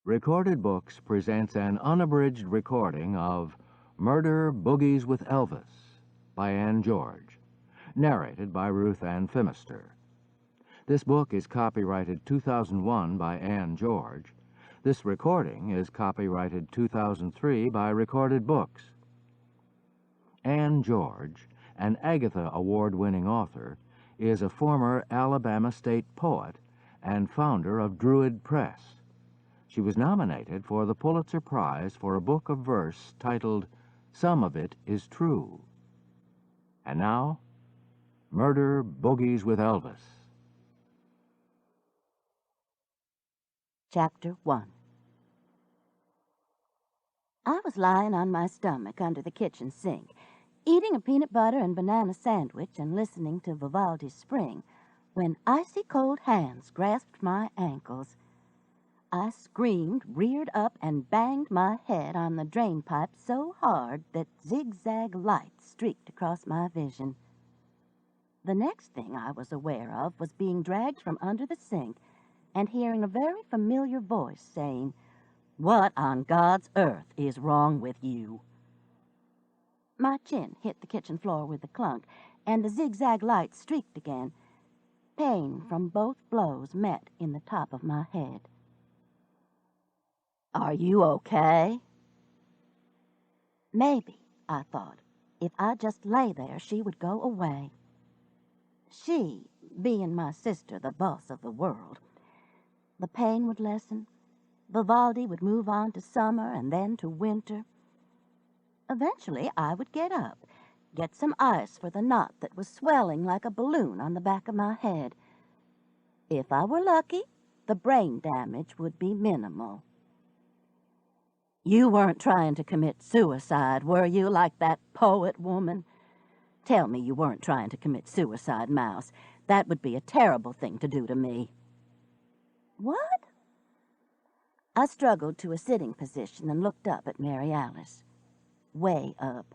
Recorded Books presents an unabridged recording of Murder, Boogies with Elvis by Anne George, narrated by Ruth Ann Phimister. This book is copyrighted 2001 by Anne George. This recording is copyrighted 2003 by Recorded Books. Anne George, an Agatha Award-winning author, is a former Alabama state poet and founder of Druid Press. She was nominated for the Pulitzer Prize for a book of verse titled Some of It Is True. And now, Murder, Boogies with Elvis. Chapter 1. I was lying on my stomach under the kitchen sink, eating a peanut butter and banana sandwich and listening to Vivaldi's Spring, when icy cold hands grasped my ankles. I screamed, reared up, and banged my head on the drain pipe so hard that zigzag lights streaked across my vision. The next thing I was aware of was being dragged from under the sink and hearing a very familiar voice saying, "What on God's earth is wrong with you?" My chin hit the kitchen floor with a clunk, and the zigzag lights streaked again. Pain from both blows met in the top of my head. "Are you okay?" Maybe, I thought, if I just lay there, she would go away. She, being my sister, the boss of the world. The pain would lessen. Vivaldi would move on to summer and then to winter. Eventually, I would get up, get some ice for the knot that was swelling like a balloon on the back of my head. If I were lucky, the brain damage would be minimal. "You weren't trying to commit suicide, were you, like that poet woman? Tell me you weren't trying to commit suicide, Mouse. That would be a terrible thing to do to me." "What?" I struggled to a sitting position and looked up at Mary Alice. Way up.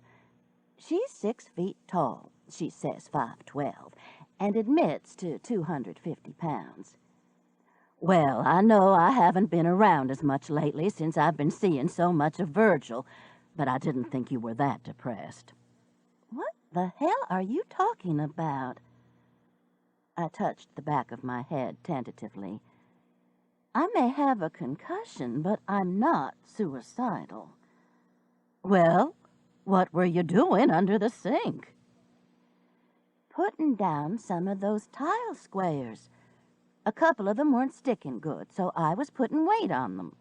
She's 6 feet tall. She says 5'12", and admits to 250 pounds. "Well, I know I haven't been around as much lately since I've been seeing so much of Virgil, but I didn't think you were that depressed." "What the hell are you talking about?" I touched the back of my head tentatively. "I may have a concussion, but I'm not suicidal." "Well, what were you doing under the sink?" "Putting down some of those tile squares. A couple of them weren't sticking good, so I was putting weight on them,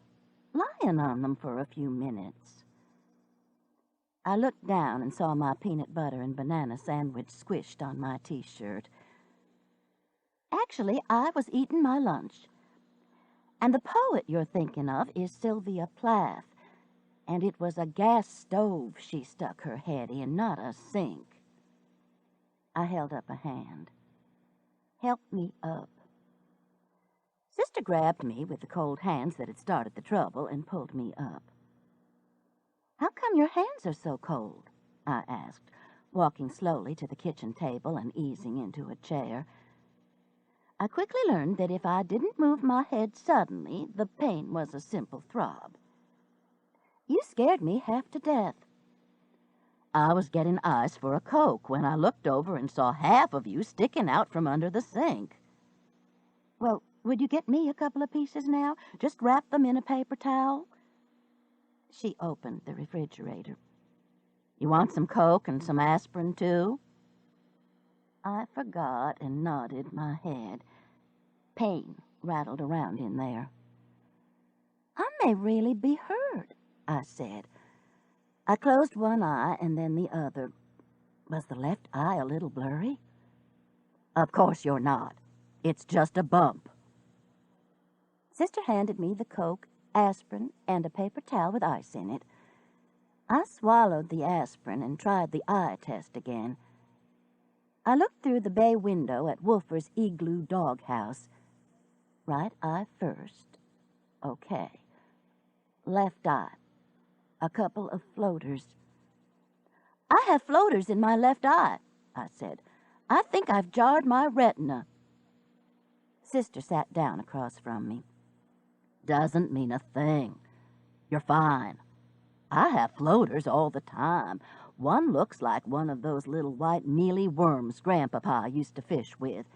lying on them for a few minutes." I looked down and saw my peanut butter and banana sandwich squished on my T-shirt. Actually, I was eating my lunch. And the poet you're thinking of is Sylvia Plath, and it was a gas stove she stuck her head in, not a sink. I held up a hand. "Help me up." Sister grabbed me with the cold hands that had started the trouble and pulled me up. "How come your hands are so cold?" I asked, walking slowly to the kitchen table and easing into a chair. I quickly learned that if I didn't move my head suddenly, the pain was a simple throb. "You scared me half to death." "I was getting ice for a Coke when I looked over and saw half of you sticking out from under the sink." "Well, would you get me a couple of pieces now? Just wrap them in a paper towel." She opened the refrigerator. "You want some Coke and some aspirin, too?" I forgot and nodded my head. Pain rattled around in there. "I may really be hurt," I said. I closed one eye and then the other. Was the left eye a little blurry? "Of course you're not. It's just a bump." Sister handed me the Coke, aspirin, and a paper towel with ice in it. I swallowed the aspirin and tried the eye test again. I looked through the bay window at Wolfer's Igloo doghouse. Right eye first. Okay. Left eye. A couple of floaters. "I have floaters in my left eye," I said. "I think I've jarred my retina." Sister sat down across from me. Doesn't mean a thing. You're fine. I have floaters all the time. One looks like one of those little white mealy worms Grandpapa used to fish with.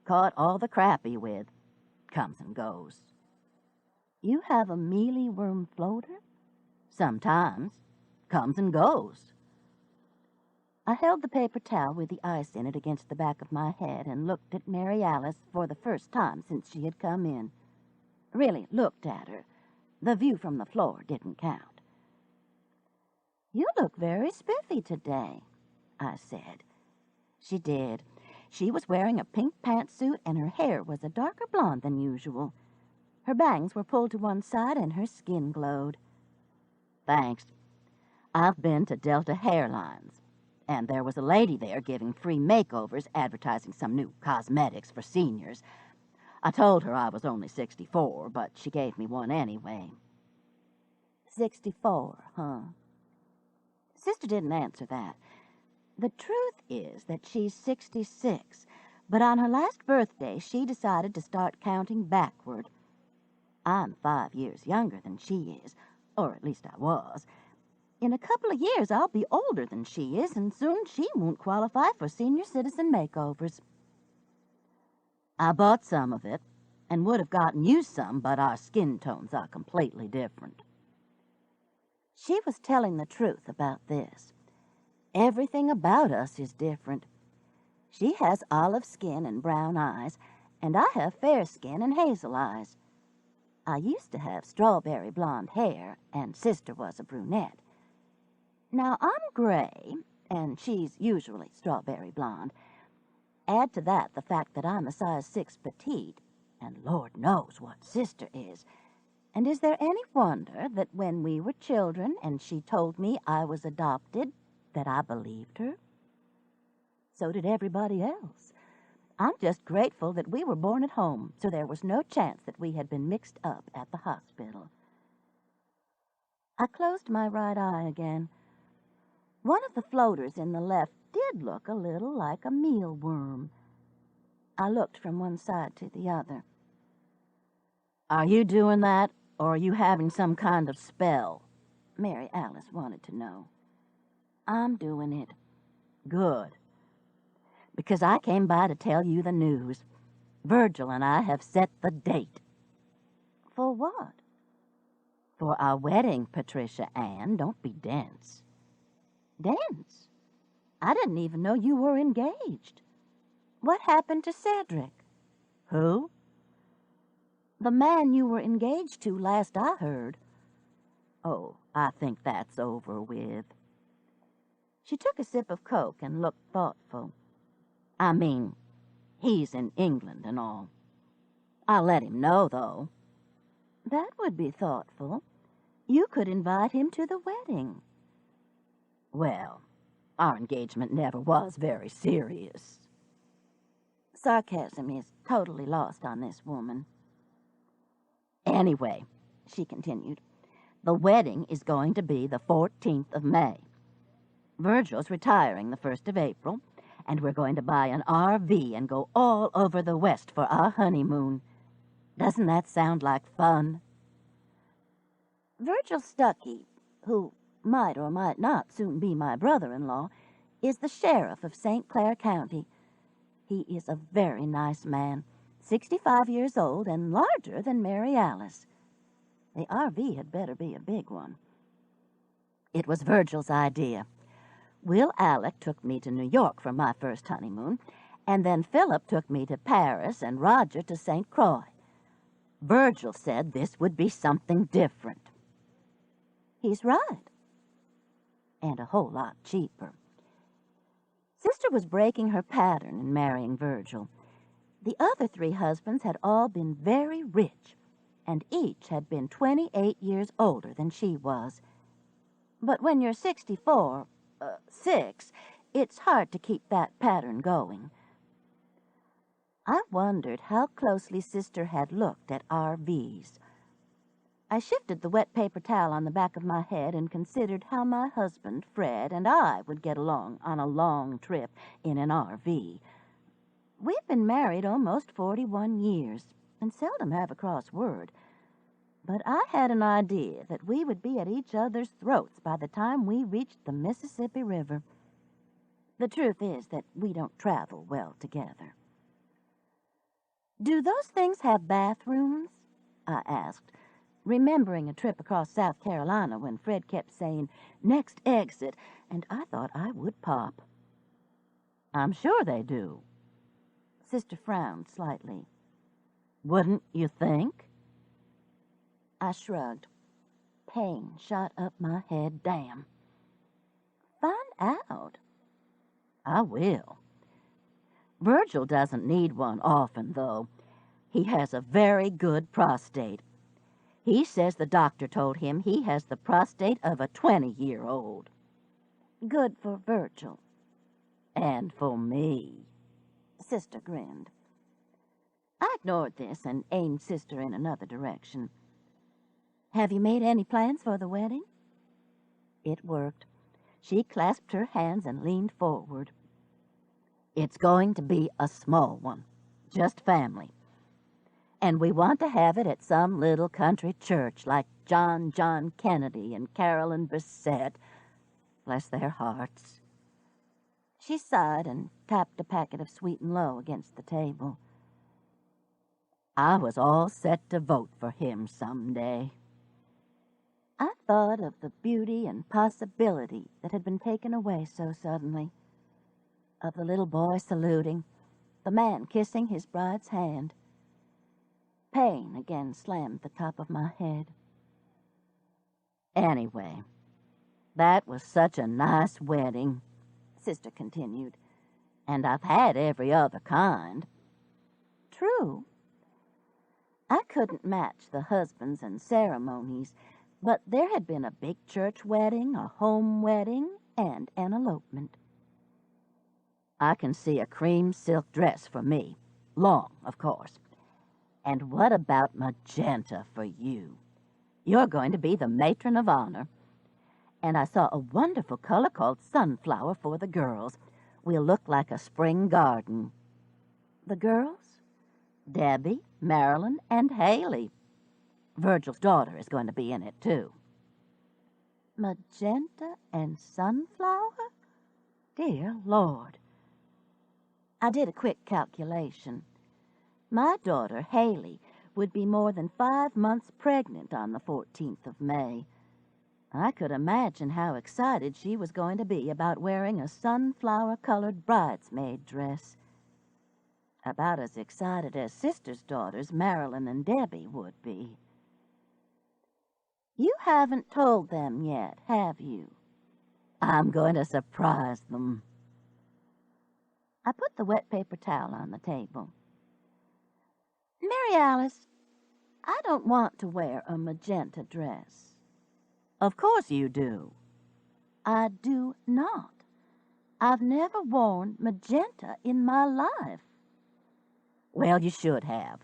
Caught all the crappie with. Comes and goes. You have a mealy worm floater? Sometimes. Comes and goes. I held the paper towel with the ice in it against the back of my head and looked at Mary Alice for the first time since she had come in. Really looked at her. The view from the floor didn't count. You look very spiffy today, I said. She did. She was wearing a pink pantsuit and her hair was a darker blonde than usual. Her bangs were pulled to one side and her skin glowed. Thanks. I've been to Delta Hairlines, and there was a lady there giving free makeovers advertising some new cosmetics for seniors. I told her I was only 64, but she gave me one anyway. 64, huh? Sister didn't answer that. The truth is that she's 66, but on her last birthday she decided to start counting backward. I'm 5 years younger than she is, or at least I was. In a couple of years I'll be older than she is, and soon she won't qualify for senior citizen makeovers. I bought some of it, and would have gotten you some, but our skin tones are completely different. She was telling the truth about this. Everything about us is different. She has olive skin and brown eyes, and I have fair skin and hazel eyes. I used to have strawberry blonde hair, and Sister was a brunette. Now I'm gray, and she's usually strawberry blonde. Add to that the fact that I'm a size 6 petite, and Lord knows what Sister is. And is there any wonder that when we were children and she told me I was adopted, that I believed her? So did everybody else. I'm just grateful that we were born at home, so there was no chance that we had been mixed up at the hospital. I closed my right eye again. One of the floaters in the left did look a little like a mealworm. I looked from one side to the other. Are you doing that, or are you having some kind of spell? Mary Alice wanted to know. I'm doing it. Good. Because I came by to tell you the news. Virgil and I have set the date. For what? For our wedding, Patricia Anne. Don't be dense. Dense? I didn't even know you were engaged. What happened to Cedric? Who? The man you were engaged to last I heard. Oh, I think that's over with. She took a sip of Coke and looked thoughtful. I mean, he's in England and all. I'll let him know, though. That would be thoughtful. You could invite him to the wedding. Well, our engagement never was very serious. Sarcasm is totally lost on this woman. Anyway, she continued, the wedding is going to be the 14th of May. Virgil's retiring the 1st of April, and we're going to buy an RV and go all over the West for our honeymoon. Doesn't that sound like fun? Virgil Stuckey, who might or might not soon be my brother-in-law, is the sheriff of St. Clair County. He is a very nice man, 65 years old and larger than Mary Alice. The RV had better be a big one. It was Virgil's idea. Will Alec took me to New York for my first honeymoon, and then Philip took me to Paris and Roger to St. Croix. Virgil said this would be something different. He's right. And a whole lot cheaper. Sister was breaking her pattern in marrying Virgil. The other 3 husbands had all been very rich, and each had been 28 years older than she was. But when you're 64, 6, it's hard to keep that pattern going. I wondered how closely Sister had looked at RVs. I shifted the wet paper towel on the back of my head and considered how my husband, Fred, and I would get along on a long trip in an RV. We've been married almost 41 years and seldom have a cross word. But I had an idea that we would be at each other's throats by the time we reached the Mississippi River. The truth is that we don't travel well together. "Do those things have bathrooms?" I asked, remembering a trip across South Carolina when Fred kept saying, "Next exit," and I thought I would pop. "I'm sure they do." Sister frowned slightly. "Wouldn't you think?" I shrugged. Pain shot up my head. Damn. "Find out." "I will." Virgil doesn't need one often, though. He has a very good prostate. He says the doctor told him he has the prostate of a 20-year-old. Good for Virgil. And for me. Sister grinned. I ignored this and aimed Sister in another direction. "Have you made any plans for the wedding?" It worked. She clasped her hands and leaned forward. "It's going to be a small one, just family. And we want to have it at some little country church like John Kennedy and Carolyn Bissett. Bless their hearts." She sighed and tapped a packet of Sweet and Low against the table. "I was all set to vote for him someday." I thought of the beauty and possibility that had been taken away so suddenly, of the little boy saluting, the man kissing his bride's hand. Pain again slammed the top of my head. "Anyway, that was such a nice wedding," Sister continued, "and I've had every other kind." True. I couldn't match the husbands and ceremonies, but there had been a big church wedding, a home wedding, and an elopement. "I can see a cream silk dress for me. Long, of course. And what about magenta for you? You're going to be the matron of honor. And I saw a wonderful color called sunflower for the girls. We'll look like a spring garden." "The girls?" "Debbie, Marilyn, and Haley. Virgil's daughter is going to be in it, too." Magenta and sunflower? Dear Lord. I did a quick calculation. My daughter, Haley, would be more than 5 months pregnant on the 14th of May. I could imagine how excited she was going to be about wearing a sunflower-colored bridesmaid dress. About as excited as Sister's daughters, Marilyn and Debbie, would be. "You haven't told them yet, have you?" "I'm going to surprise them." I put the wet paper towel on the table. "Mary Alice, I don't want to wear a magenta dress." "Of course you do." "I do not. I've never worn magenta in my life." "Well, you should have.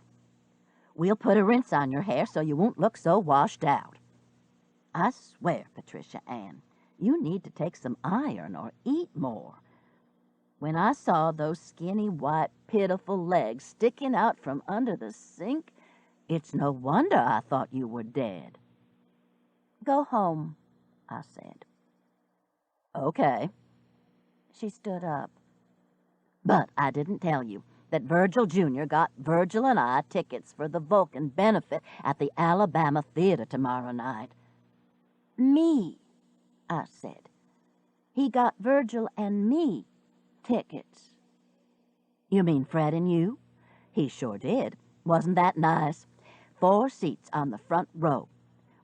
We'll put a rinse on your hair so you won't look so washed out. I swear, Patricia Anne, you need to take some iron or eat more. When I saw those skinny, white, pitiful legs sticking out from under the sink, it's no wonder I thought you were dead." "Go home," I said. "Okay." She stood up. "But I didn't tell you that Virgil Jr. got Virgil and I tickets for the Vulcan benefit at the Alabama Theater tomorrow night." "Me," I said. "He got Virgil and me tickets." "You mean Fred and you? He sure did. Wasn't that nice? 4 seats on the front row.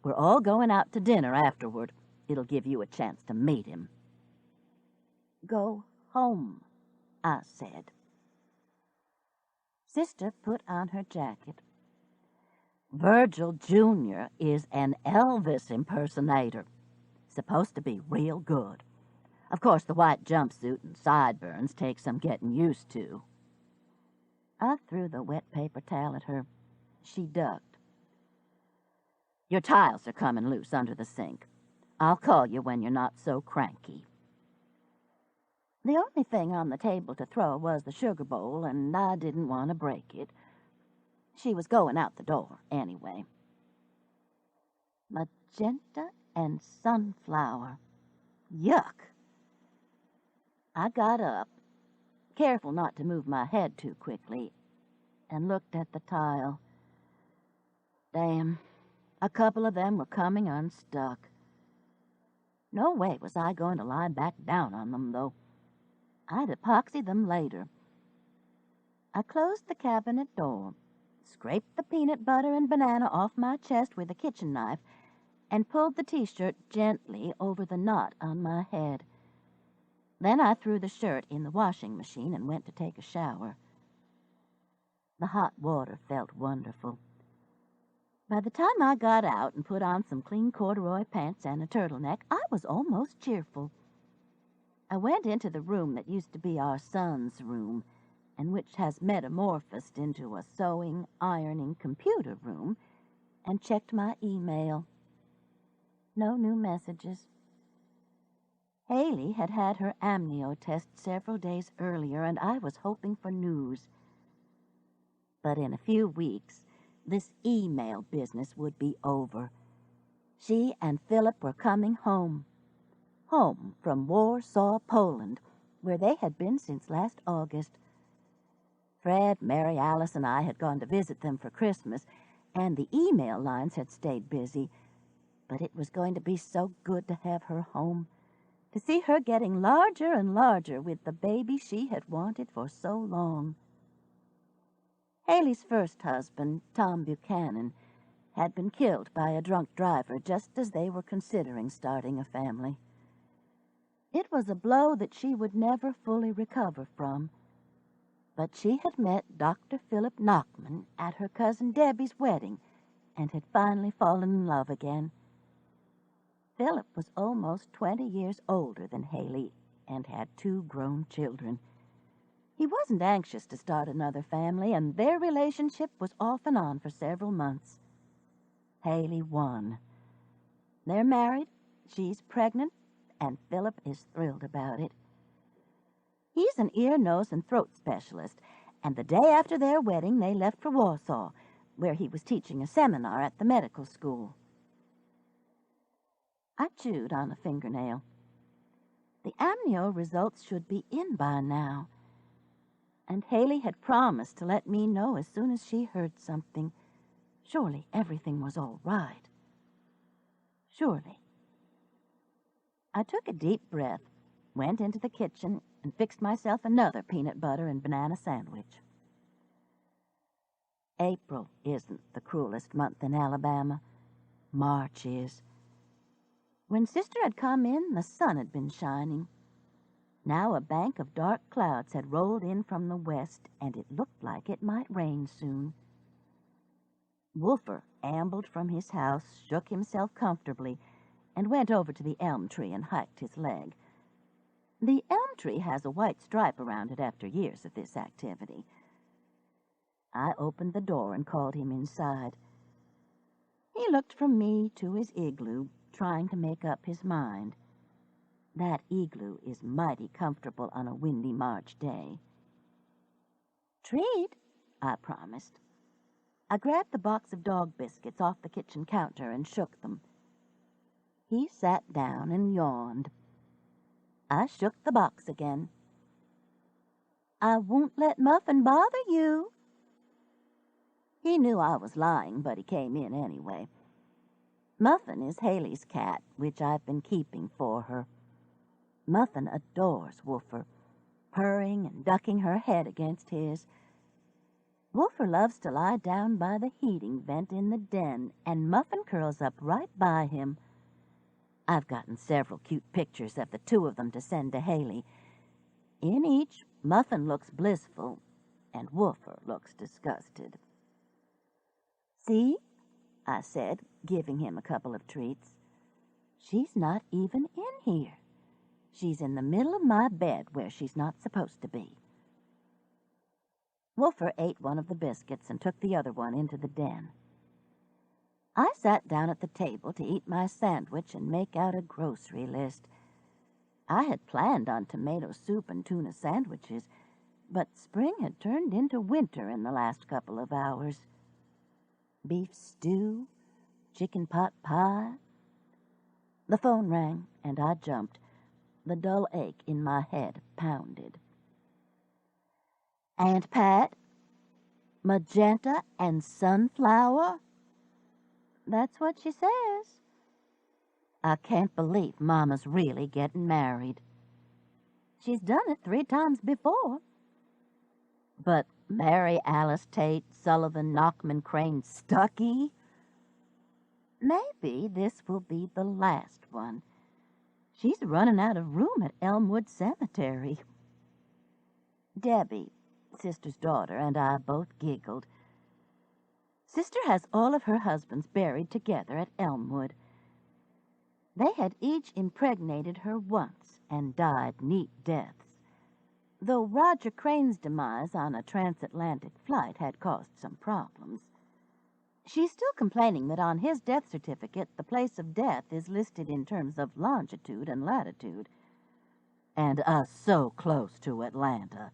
We're all going out to dinner afterward. It'll give you a chance to meet him." "Go home," I said. Sister put on her jacket. "Virgil Jr. is an Elvis impersonator. Supposed to be real good. Of course, the white jumpsuit and sideburns take some getting used to." I threw the wet paper towel at her. She ducked. "Your tiles are coming loose under the sink. I'll call you when you're not so cranky." The only thing on the table to throw was the sugar bowl, and I didn't want to break it. She was going out the door anyway. magenta and sunflower. Yuck! I got up, careful not to move my head too quickly, and looked at the tile. Damn, a couple of them were coming unstuck. No way was I going to lie back down on them, though. I'd epoxy them later. I closed the cabinet door, scraped the peanut butter and banana off my chest with a kitchen knife, and pulled the t-shirt gently over the knot on my head. Then I threw the shirt in the washing machine and went to take a shower. The hot water felt wonderful. By the time I got out and put on some clean corduroy pants and a turtleneck, I was almost cheerful. I went into the room that used to be our son's room, and which has metamorphosed into a sewing, ironing, computer room, and checked my email. No new messages. Haley had had her amnio test several days earlier, and I was hoping for news. But in a few weeks, this email business would be over. She and Philip were coming home. Home from Warsaw, Poland, where they had been since last August. Fred, Mary Alice, and I had gone to visit them for Christmas, and the email lines had stayed busy. But it was going to be so good to have her home, to see her getting larger and larger with the baby she had wanted for so long. Haley's first husband, Tom Buchanan, had been killed by a drunk driver just as they were considering starting a family. It was a blow that she would never fully recover from, but she had met Dr. Philip Nachman at her cousin Debbie's wedding and had finally fallen in love again. Philip was almost 20 years older than Haley and had 2 grown children. He wasn't anxious to start another family, and their relationship was off and on for several months. Haley won. They're married, she's pregnant, and Philip is thrilled about it. He's an ear, nose, and throat specialist, and the day after their wedding they left for Warsaw, where he was teaching a seminar at the medical school. I chewed on a fingernail. The amnio results should be in by now, and Haley had promised to let me know as soon as she heard something. Surely everything was all right. Surely. I took a deep breath, went into the kitchen, and fixed myself another peanut butter and banana sandwich. April isn't the cruelest month in Alabama. March is. When Sister had come in, the sun had been shining. Now a bank of dark clouds had rolled in from the west, and it looked like it might rain soon. Wolfer ambled from his house, shook himself comfortably, and went over to the elm tree and hiked his leg. The elm tree has a white stripe around it after years of this activity. I opened the door and called him inside. He looked from me to his igloo, trying to make up his mind. That igloo is mighty comfortable on a windy March day. Treat, I promised. I grabbed the box of dog biscuits off the kitchen counter and shook them. He sat down and yawned. I shook the box again. I won't let Muffin bother you. He knew I was lying, but he came in anyway. Muffin is Haley's cat, which I've been keeping for her. Muffin adores Wolfer, purring and ducking her head against his. Wolfer loves to lie down by the heating vent in the den, and Muffin curls up right by him. I've gotten several cute pictures of the 2 of them to send to Haley. In each, Muffin looks blissful, and Wolfer looks disgusted. See, I said, giving him a couple of treats. She's not even in here. She's in the middle of my bed where she's not supposed to be. Wolfer ate one of the biscuits and took the other one into the den. I sat down at the table to eat my sandwich and make out a grocery list. I had planned on tomato soup and tuna sandwiches, but spring had turned into winter in the last couple of hours. Beef stew, chicken pot pie? The phone rang, and I jumped. The dull ache in my head pounded. Aunt Pat? Magenta and sunflower? That's what she says. I can't believe Mama's really getting married. She's done it 3 times before. But Mary Alice Tate Sullivan Knockman Crane Stuckey? Maybe this will be the last one. She's running out of room at Elmwood Cemetery. Debbie, Sister's daughter, and I both giggled. Sister has all of her husbands buried together at Elmwood. They had each impregnated her once and died neat deaths, though Roger Crane's demise on a transatlantic flight had caused some problems. She's still complaining that on his death certificate the place of death is listed in terms of longitude and latitude. And us so close to Atlanta.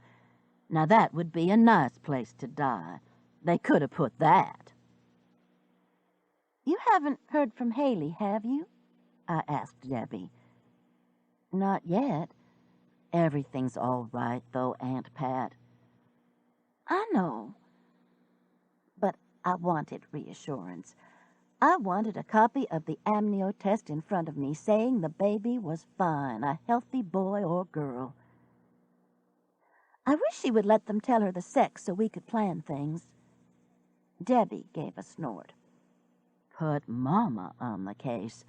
Now that would be a nice place to die. They could have put that. You haven't heard from Haley, have you? I asked Debbie. Not yet. Everything's all right, though, Aunt Pat. I know. But I wanted reassurance. I wanted a copy of the amnio test in front of me saying the baby was fine, a healthy boy or girl. I wish she would let them tell her the sex so we could plan things. Debbie gave a snort. Put Mama on the case.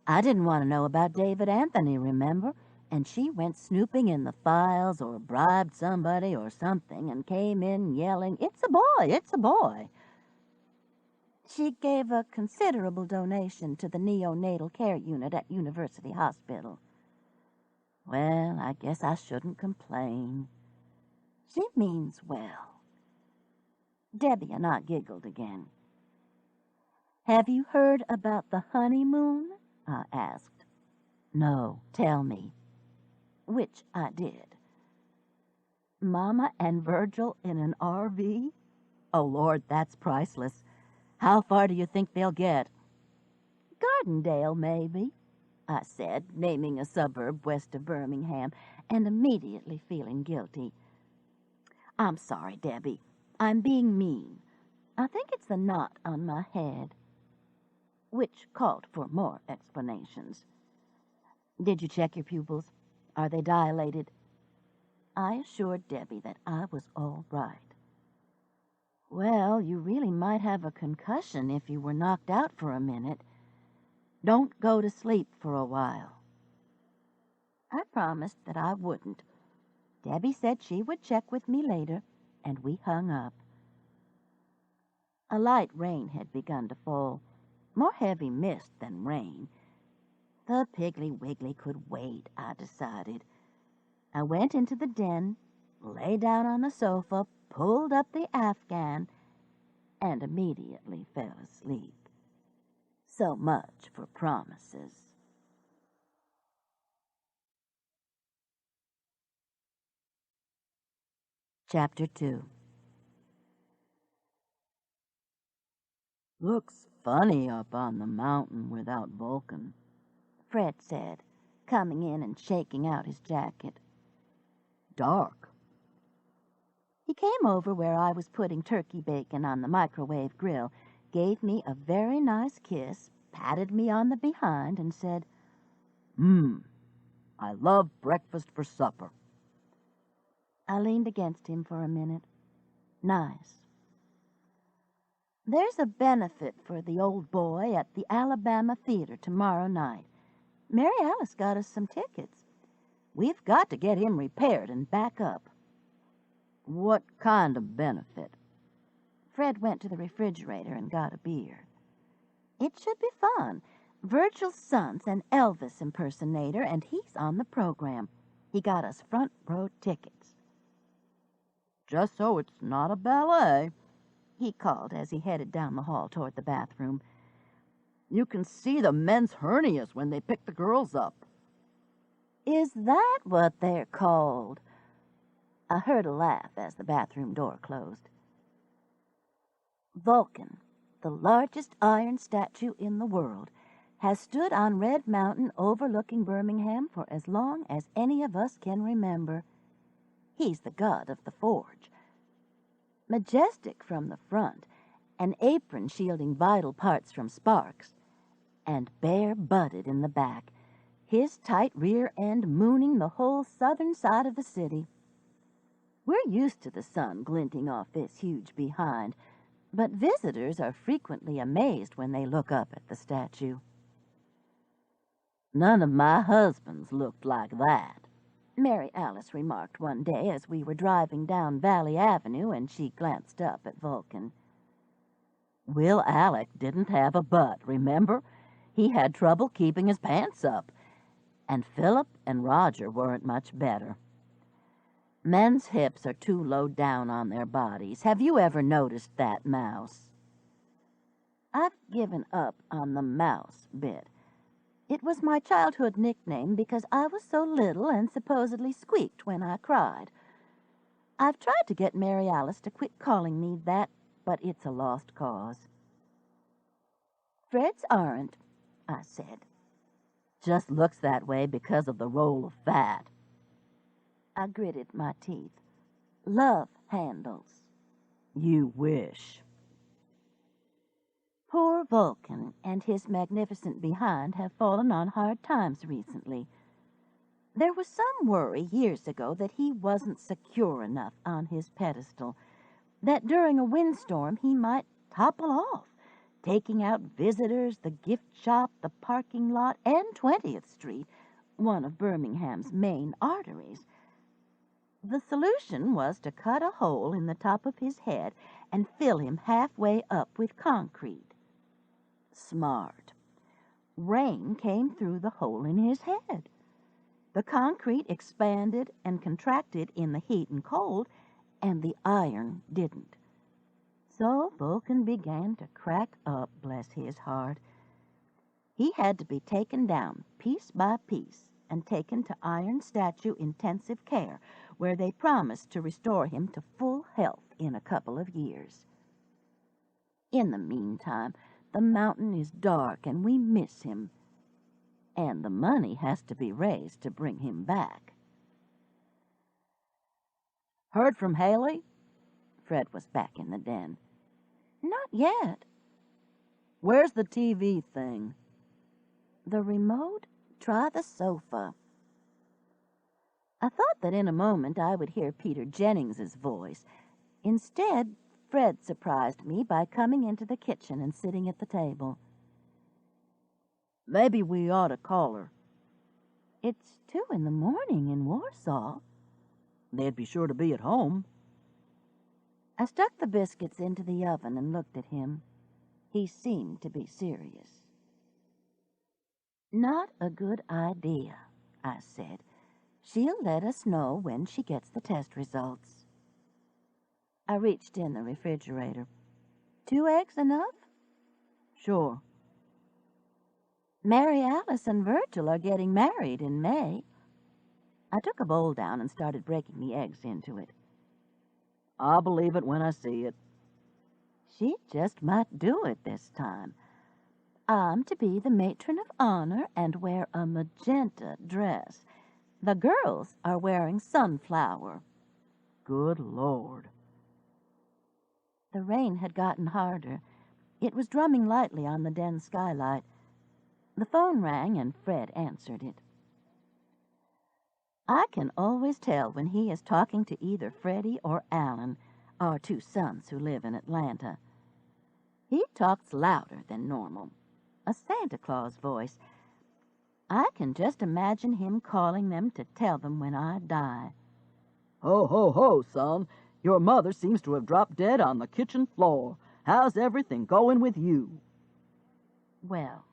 I didn't want to know about David Anthony, remember? And she went snooping in the files or bribed somebody or something and came in yelling, "It's a boy, it's a boy." She gave a considerable donation to the neonatal care unit at University Hospital. Well, I guess I shouldn't complain. She means well. Debbie and I giggled again. Have you heard about the honeymoon? I asked. No, tell me. Which I did. Mama and Virgil in an RV? Oh, Lord, that's priceless. How far do you think they'll get? Gardendale, maybe, I said, naming a suburb west of Birmingham, and immediately feeling guilty. I'm sorry, Debbie. I'm being mean. I think it's the knot on my head. Which called for more explanations. Did you check your pupils? Are they dilated? I assured Debbie that I was all right. Well, you really might have a concussion if you were knocked out for a minute. Don't go to sleep for a while. I promised that I wouldn't. Debbie said she would check with me later, and we hung up. A light rain had begun to fall, more heavy mist than rain. The Piggly Wiggly could wait, I decided. I went into the den, lay down on the sofa, pulled up the Afghan, and immediately fell asleep. So much for promises. Chapter 2. Looks funny up on the mountain without Vulcan, Fred said, coming in and shaking out his jacket. Dark. He came over where I was putting turkey bacon on the microwave grill, gave me a very nice kiss, patted me on the behind, and said, I love breakfast for supper. I leaned against him for a minute. Nice. There's a benefit for the old boy at the Alabama Theater tomorrow night. Mary Alice got us some tickets. We've got to get him repaired and back up. What kind of benefit? Fred went to the refrigerator and got a beer. It should be fun. Virgil's son's an Elvis impersonator, and he's on the program. He got us front row tickets. Just so it's not a ballet, he called as he headed down the hall toward the bathroom. You can see the men's hernias when they pick the girls up. Is that what they're called? I heard a laugh as the bathroom door closed. Vulcan, the largest iron statue in the world, has stood on Red Mountain overlooking Birmingham for as long as any of us can remember. He's the god of the forge. Majestic from the front, an apron shielding vital parts from sparks, and bare-butted in the back, his tight rear end mooning the whole southern side of the city. We're used to the sun glinting off this huge behind, but visitors are frequently amazed when they look up at the statue. "None of my husbands looked like that," Mary Alice remarked one day as we were driving down Valley Avenue and she glanced up at Vulcan. "Will Alec didn't have a butt, remember? He had trouble keeping his pants up. And Philip and Roger weren't much better. Men's hips are too low down on their bodies. Have you ever noticed that, Mouse?" I've given up on the mouse bit. It was my childhood nickname because I was so little and supposedly squeaked when I cried. I've tried to get Mary Alice to quit calling me that, but it's a lost cause. "Fred's aren't," I said. "Just looks that way because of the roll of fat." I gritted my teeth. "Love handles." "You wish." Poor Vulcan and his magnificent behind have fallen on hard times recently. There was some worry years ago that he wasn't secure enough on his pedestal, that during a windstorm he might topple off, taking out visitors, the gift shop, the parking lot, and 20th Street, one of Birmingham's main arteries. The solution was to cut a hole in the top of his head and fill him halfway up with concrete. Smart. Rain came through the hole in his head. The concrete expanded and contracted in the heat and cold, and the iron didn't. So Vulcan began to crack up, bless his heart. He had to be taken down piece by piece and taken to Iron Statue Intensive Care, where they promised to restore him to full health in a couple of years. In the meantime, the mountain is dark and we miss him, and the money has to be raised to bring him back. "Heard from Haley?" Fred was back in the den. "Not yet." "Where's the TV thing?" "The remote? Try the sofa." I thought that in a moment I would hear Peter Jennings's voice. Instead, Fred surprised me by coming into the kitchen and sitting at the table. "Maybe we ought to call her." "It's 2 in the morning in Warsaw." "They'd be sure to be at home." I stuck the biscuits into the oven and looked at him. He seemed to be serious. "Not a good idea," I said. "She'll let us know when she gets the test results." I reached in the refrigerator. 2 eggs enough?" "Sure." "Mary Alice and Virgil are getting married in May." I took a bowl down and started breaking the eggs into it. "I'll believe it when I see it." She just might do it this time. I'm to be the matron of honor and wear a magenta dress. The girls are wearing sunflower. Good Lord. The rain had gotten harder. It was drumming lightly on the den skylight. The phone rang and Fred answered it. I can always tell when he is talking to either Freddie or Alan, our 2 sons who live in Atlanta. He talks louder than normal, a Santa Claus voice. I can just imagine him calling them to tell them when I die. "Ho, ho, ho, son. Your mother seems to have dropped dead on the kitchen floor. How's everything going with you?" Well,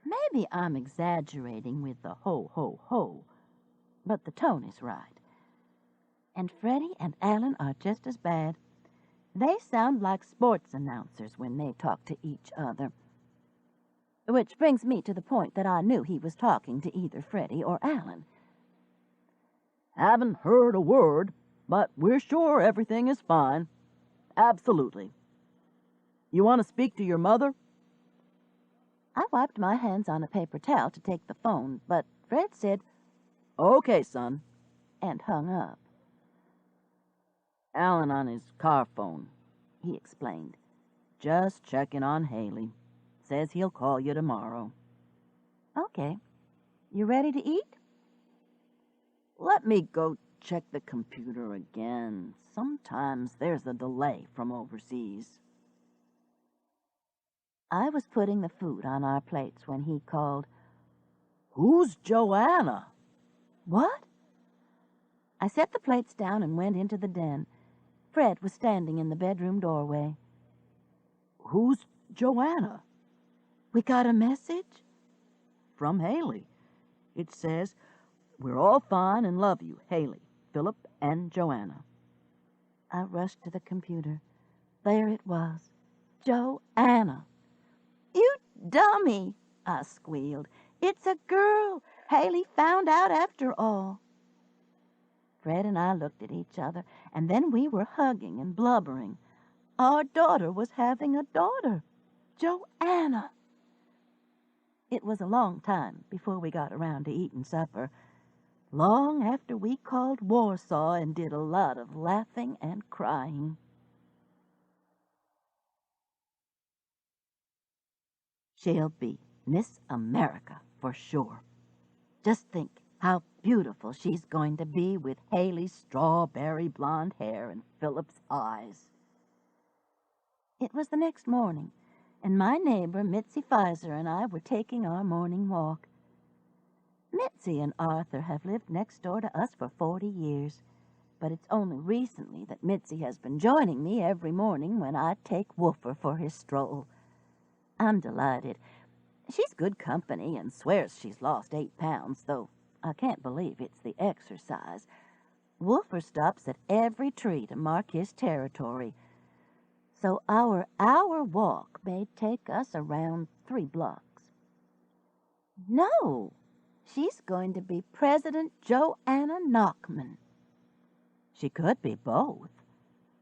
maybe I'm exaggerating with the ho, ho, ho, but the tone is right. And Freddie and Alan are just as bad. They sound like sports announcers when they talk to each other. Which brings me to the point that I knew he was talking to either Freddie or Alan. "Haven't heard a word, but we're sure everything is fine. Absolutely." You want to speak to your mother? I wiped my hands on a paper towel to take the phone, but Fred said, Okay, son. and hung up. Alan on his car phone, he explained. Just checking on Haley. Says he'll call you tomorrow. Okay. You ready to eat? Let me go check the computer again. Sometimes there's a delay from overseas. I was putting the food on our plates when he called, Who's Joanna? What? I set the plates down and went into the den. Fred was standing in the bedroom doorway. Who's Joanna? We got a message? From Haley. It says, We're all fine and love you, Haley, Philip, and Joanna. I rushed to the computer. There it was. Joanna. You dummy, I squealed. It's a girl. Haley found out after all. Fred and I looked at each other, and then we were hugging and blubbering. Our daughter was having a daughter. Joanna. It was a long time before we got around to eating supper. Long after we called Warsaw and did a lot of laughing and crying. She'll be Miss America for sure. Just think how beautiful she's going to be with Haley's strawberry blonde hair and Philip's eyes. It was the next morning, and my neighbor Mitzi Pfizer and I were taking our morning walk. Mitzi and Arthur have lived next door to us for 40 years, but it's only recently that Mitzi has been joining me every morning when I take Woofer for his stroll. I'm delighted. She's good company and swears she's lost 8 pounds, though I can't believe it's the exercise. Woofer stops at every tree to mark his territory, so our hour walk may take us around 3 blocks. No, she's going to be President Joanna Knockman. She could be both.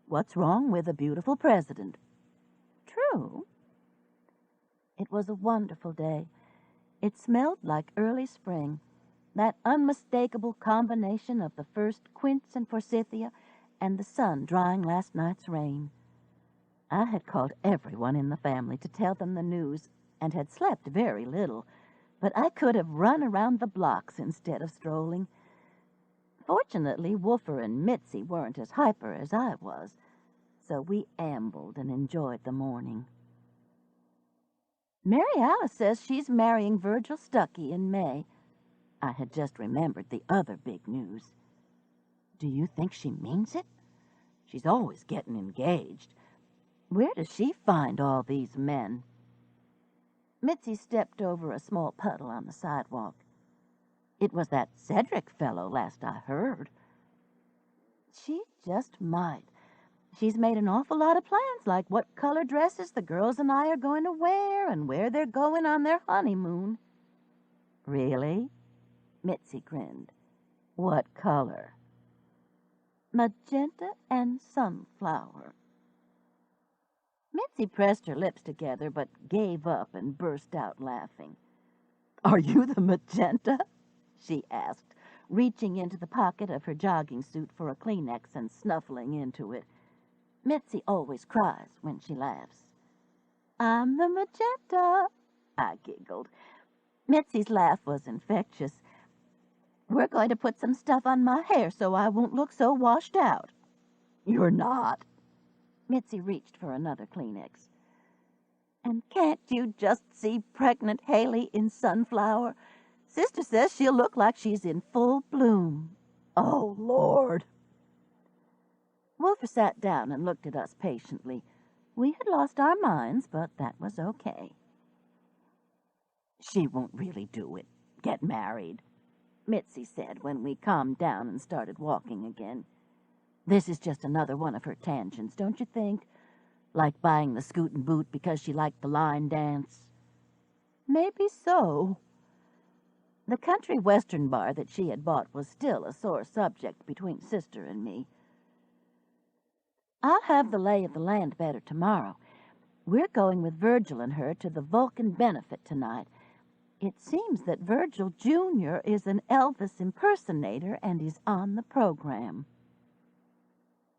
What's wrong with a beautiful president? True. It was a wonderful day. It smelled like early spring, that unmistakable combination of the first quince and forsythia and the sun drying last night's rain. I had called everyone in the family to tell them the news and had slept very little, but I could have run around the blocks instead of strolling. Fortunately, Woofer and Mitzi weren't as hyper as I was, so we ambled and enjoyed the morning. Mary Alice says she's marrying Virgil Stuckey in May. I had just remembered the other big news. Do you think she means it? She's always getting engaged. Where does she find all these men? Mitzi stepped over a small puddle on the sidewalk. It was that Cedric fellow, last I heard. She just might. She's made an awful lot of plans, like what color dresses the girls and I are going to wear and where they're going on their honeymoon. Really? Mitzi grinned. What color? Magenta and sunflower. Mitzi pressed her lips together, but gave up and burst out laughing. Are you the magenta? She asked, reaching into the pocket of her jogging suit for a Kleenex and snuffling into it. Mitzi always cries when she laughs. I'm the magenta, I giggled. Mitzi's laugh was infectious. We're going to put some stuff on my hair so I won't look so washed out. You're not. Mitzi reached for another Kleenex. And can't you just see pregnant Haley in sunflower? Sister says she'll look like she's in full bloom. Oh, Lord. Wolfer sat down and looked at us patiently. We had lost our minds, but that was okay. She won't really do it. Get married, Mitzi said when we calmed down and started walking again. This is just another one of her tangents, don't you think? Like buying the scootin' boot because she liked the line dance. Maybe so. The country western bar that she had bought was still a sore subject between Sister and me. I'll have the lay of the land better tomorrow. We're going with Virgil and her to the Vulcan benefit tonight. It seems that Virgil Jr. is an Elvis impersonator and is on the program."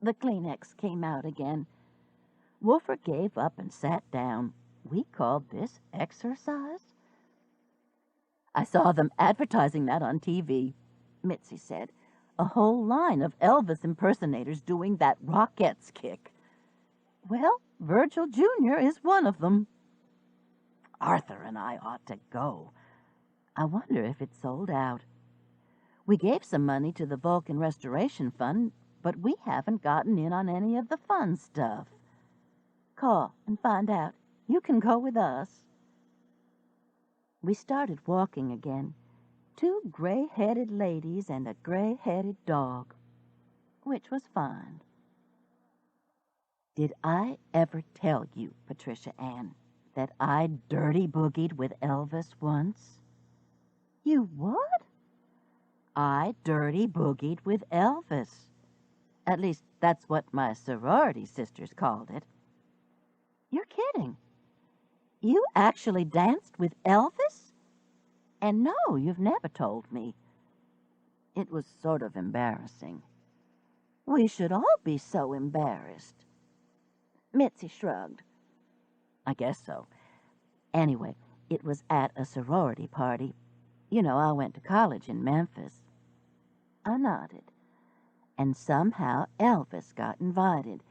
The Kleenex came out again. Wolfer gave up and sat down. We called this exercise? "I saw them advertising that on TV," Mitzi said. "A whole line of Elvis impersonators doing that Rockettes kick." "Well, Virgil Jr. is one of them." "Arthur and I ought to go. I wonder if it's sold out. We gave some money to the Vulcan Restoration Fund, but we haven't gotten in on any of the fun stuff. Call and find out. You can go with us." We started walking again. 2 gray-headed ladies and a gray-headed dog, which was fine. "Did I ever tell you, Patricia Anne, that I dirty boogied with Elvis once?" "You what?" "I dirty boogied with Elvis. At least, that's what my sorority sisters called it." "You're kidding. You actually danced with Elvis? And no, you've never told me." "It was sort of embarrassing." "We should all be so embarrassed." Mitzi shrugged. "I guess so. Anyway, it was at a sorority party. You know, I went to college in Memphis." I nodded. "And somehow Elvis got invited,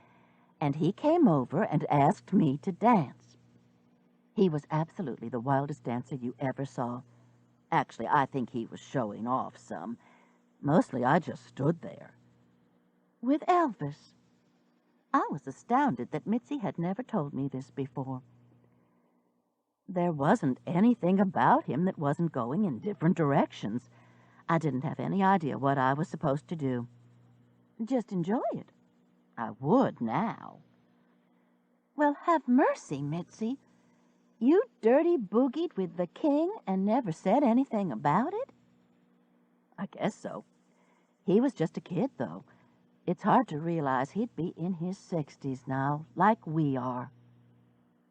and he came over and asked me to dance. He was absolutely the wildest dancer you ever saw. Actually, I think he was showing off some. Mostly I just stood there." "With Elvis?" I was astounded that Mitzi had never told me this before. There wasn't anything about him that wasn't going in different directions. I didn't have any idea what I was supposed to do. Just enjoy it. I would now. "Well, have mercy, Mitzi. You dirty boogied with the king and never said anything about it?" "I guess so. He was just a kid, though. It's hard to realize he'd be in his 60s now, like we are."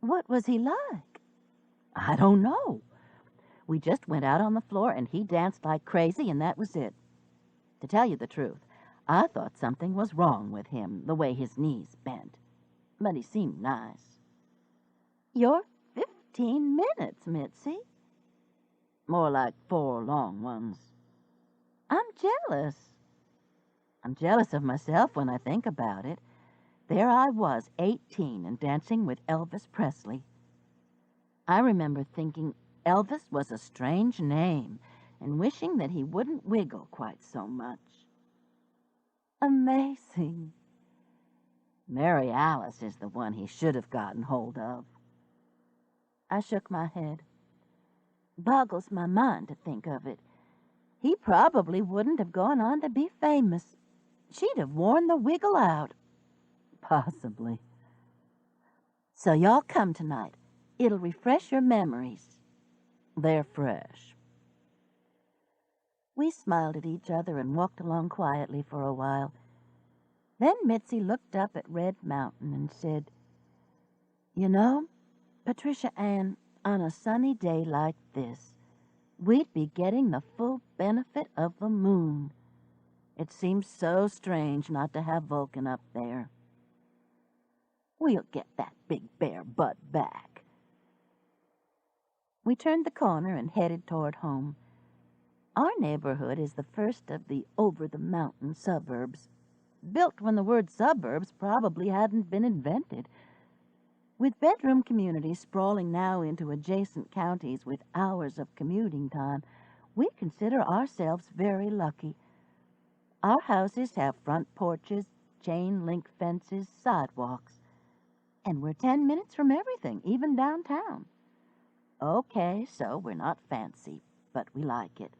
"What was he like?" "I don't know. We just went out on the floor and he danced like crazy, and that was it. To tell you the truth, I thought something was wrong with him, the way his knees bent. But he seemed nice." "You're 15 minutes, Mitzi." "More like 4 long ones." "I'm jealous." "I'm jealous of myself when I think about it. There I was, 18, and dancing with Elvis Presley. I remember thinking Elvis was a strange name and wishing that he wouldn't wiggle quite so much." "Amazing." "Mary Alice is the one he should have gotten hold of." I shook my head. "Boggles my mind to think of it. He probably wouldn't have gone on to be famous. She'd have worn the wiggle out." "Possibly." "So y'all come tonight. It'll refresh your memories." "They're fresh." We smiled at each other and walked along quietly for a while. Then Mitzi looked up at Red Mountain and said, "You know, Patricia Anne, on a sunny day like this, we'd be getting the full benefit of the moon. It seems so strange not to have Vulcan up there." "We'll get that big bear butt back." We turned the corner and headed toward home. Our neighborhood is the first of the over-the-mountain suburbs, built when the word suburbs probably hadn't been invented. With bedroom communities sprawling now into adjacent counties with hours of commuting time, we consider ourselves very lucky. Our houses have front porches, chain-link fences, sidewalks. And we're 10 minutes from everything, even downtown. Okay, so we're not fancy, but we like it.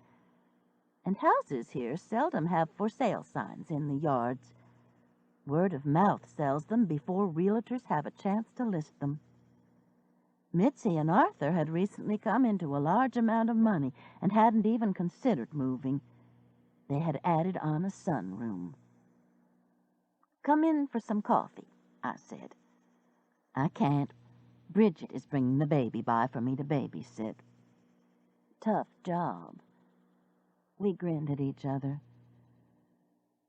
And houses here seldom have for sale signs in the yards. Word of mouth sells them before realtors have a chance to list them. Mitzi and Arthur had recently come into a large amount of money and hadn't even considered moving. They had added on a sunroom. "Come in for some coffee," I said. "I can't. Bridget is bringing the baby by for me to babysit. Tough job. We grinned at each other.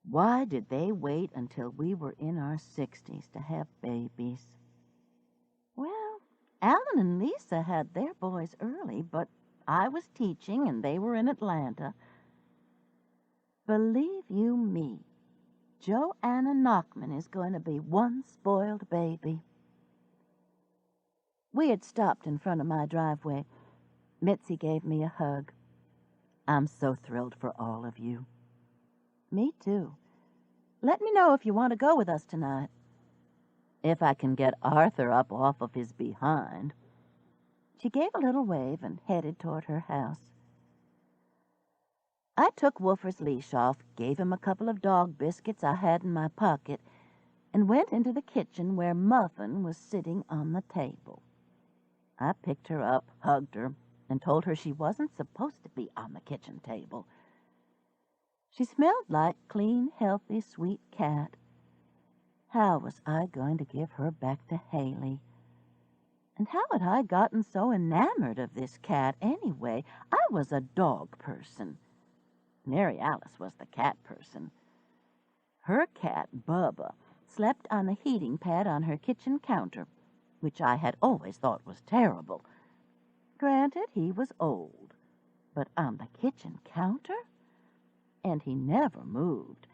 Why did they wait until we were in our 60s to have babies? Well, Alan and Lisa had their boys early, but I was teaching and they were in Atlanta. Believe you me, Joanna Knockman is going to be one spoiled baby. We had stopped in front of my driveway. Mitzi gave me a hug. I'm so thrilled for all of you. Me too. Let me know if you want to go with us tonight. If I can get Arthur up off of his behind. She gave a little wave and headed toward her house. I took Wolfer's leash off, gave him a couple of dog biscuits I had in my pocket, and went into the kitchen where Muffin was sitting on the table. I picked her up, hugged her, and told her she wasn't supposed to be on the kitchen table. She smelled like clean, healthy, sweet cat. How was I going to give her back to Haley? And how had I gotten so enamored of this cat anyway? I was a dog person. Mary Alice was the cat person. Her cat, Bubba, slept on the heating pad on her kitchen counter, which I had always thought was terrible. Granted, he was old, but on the kitchen counter? And he never moved.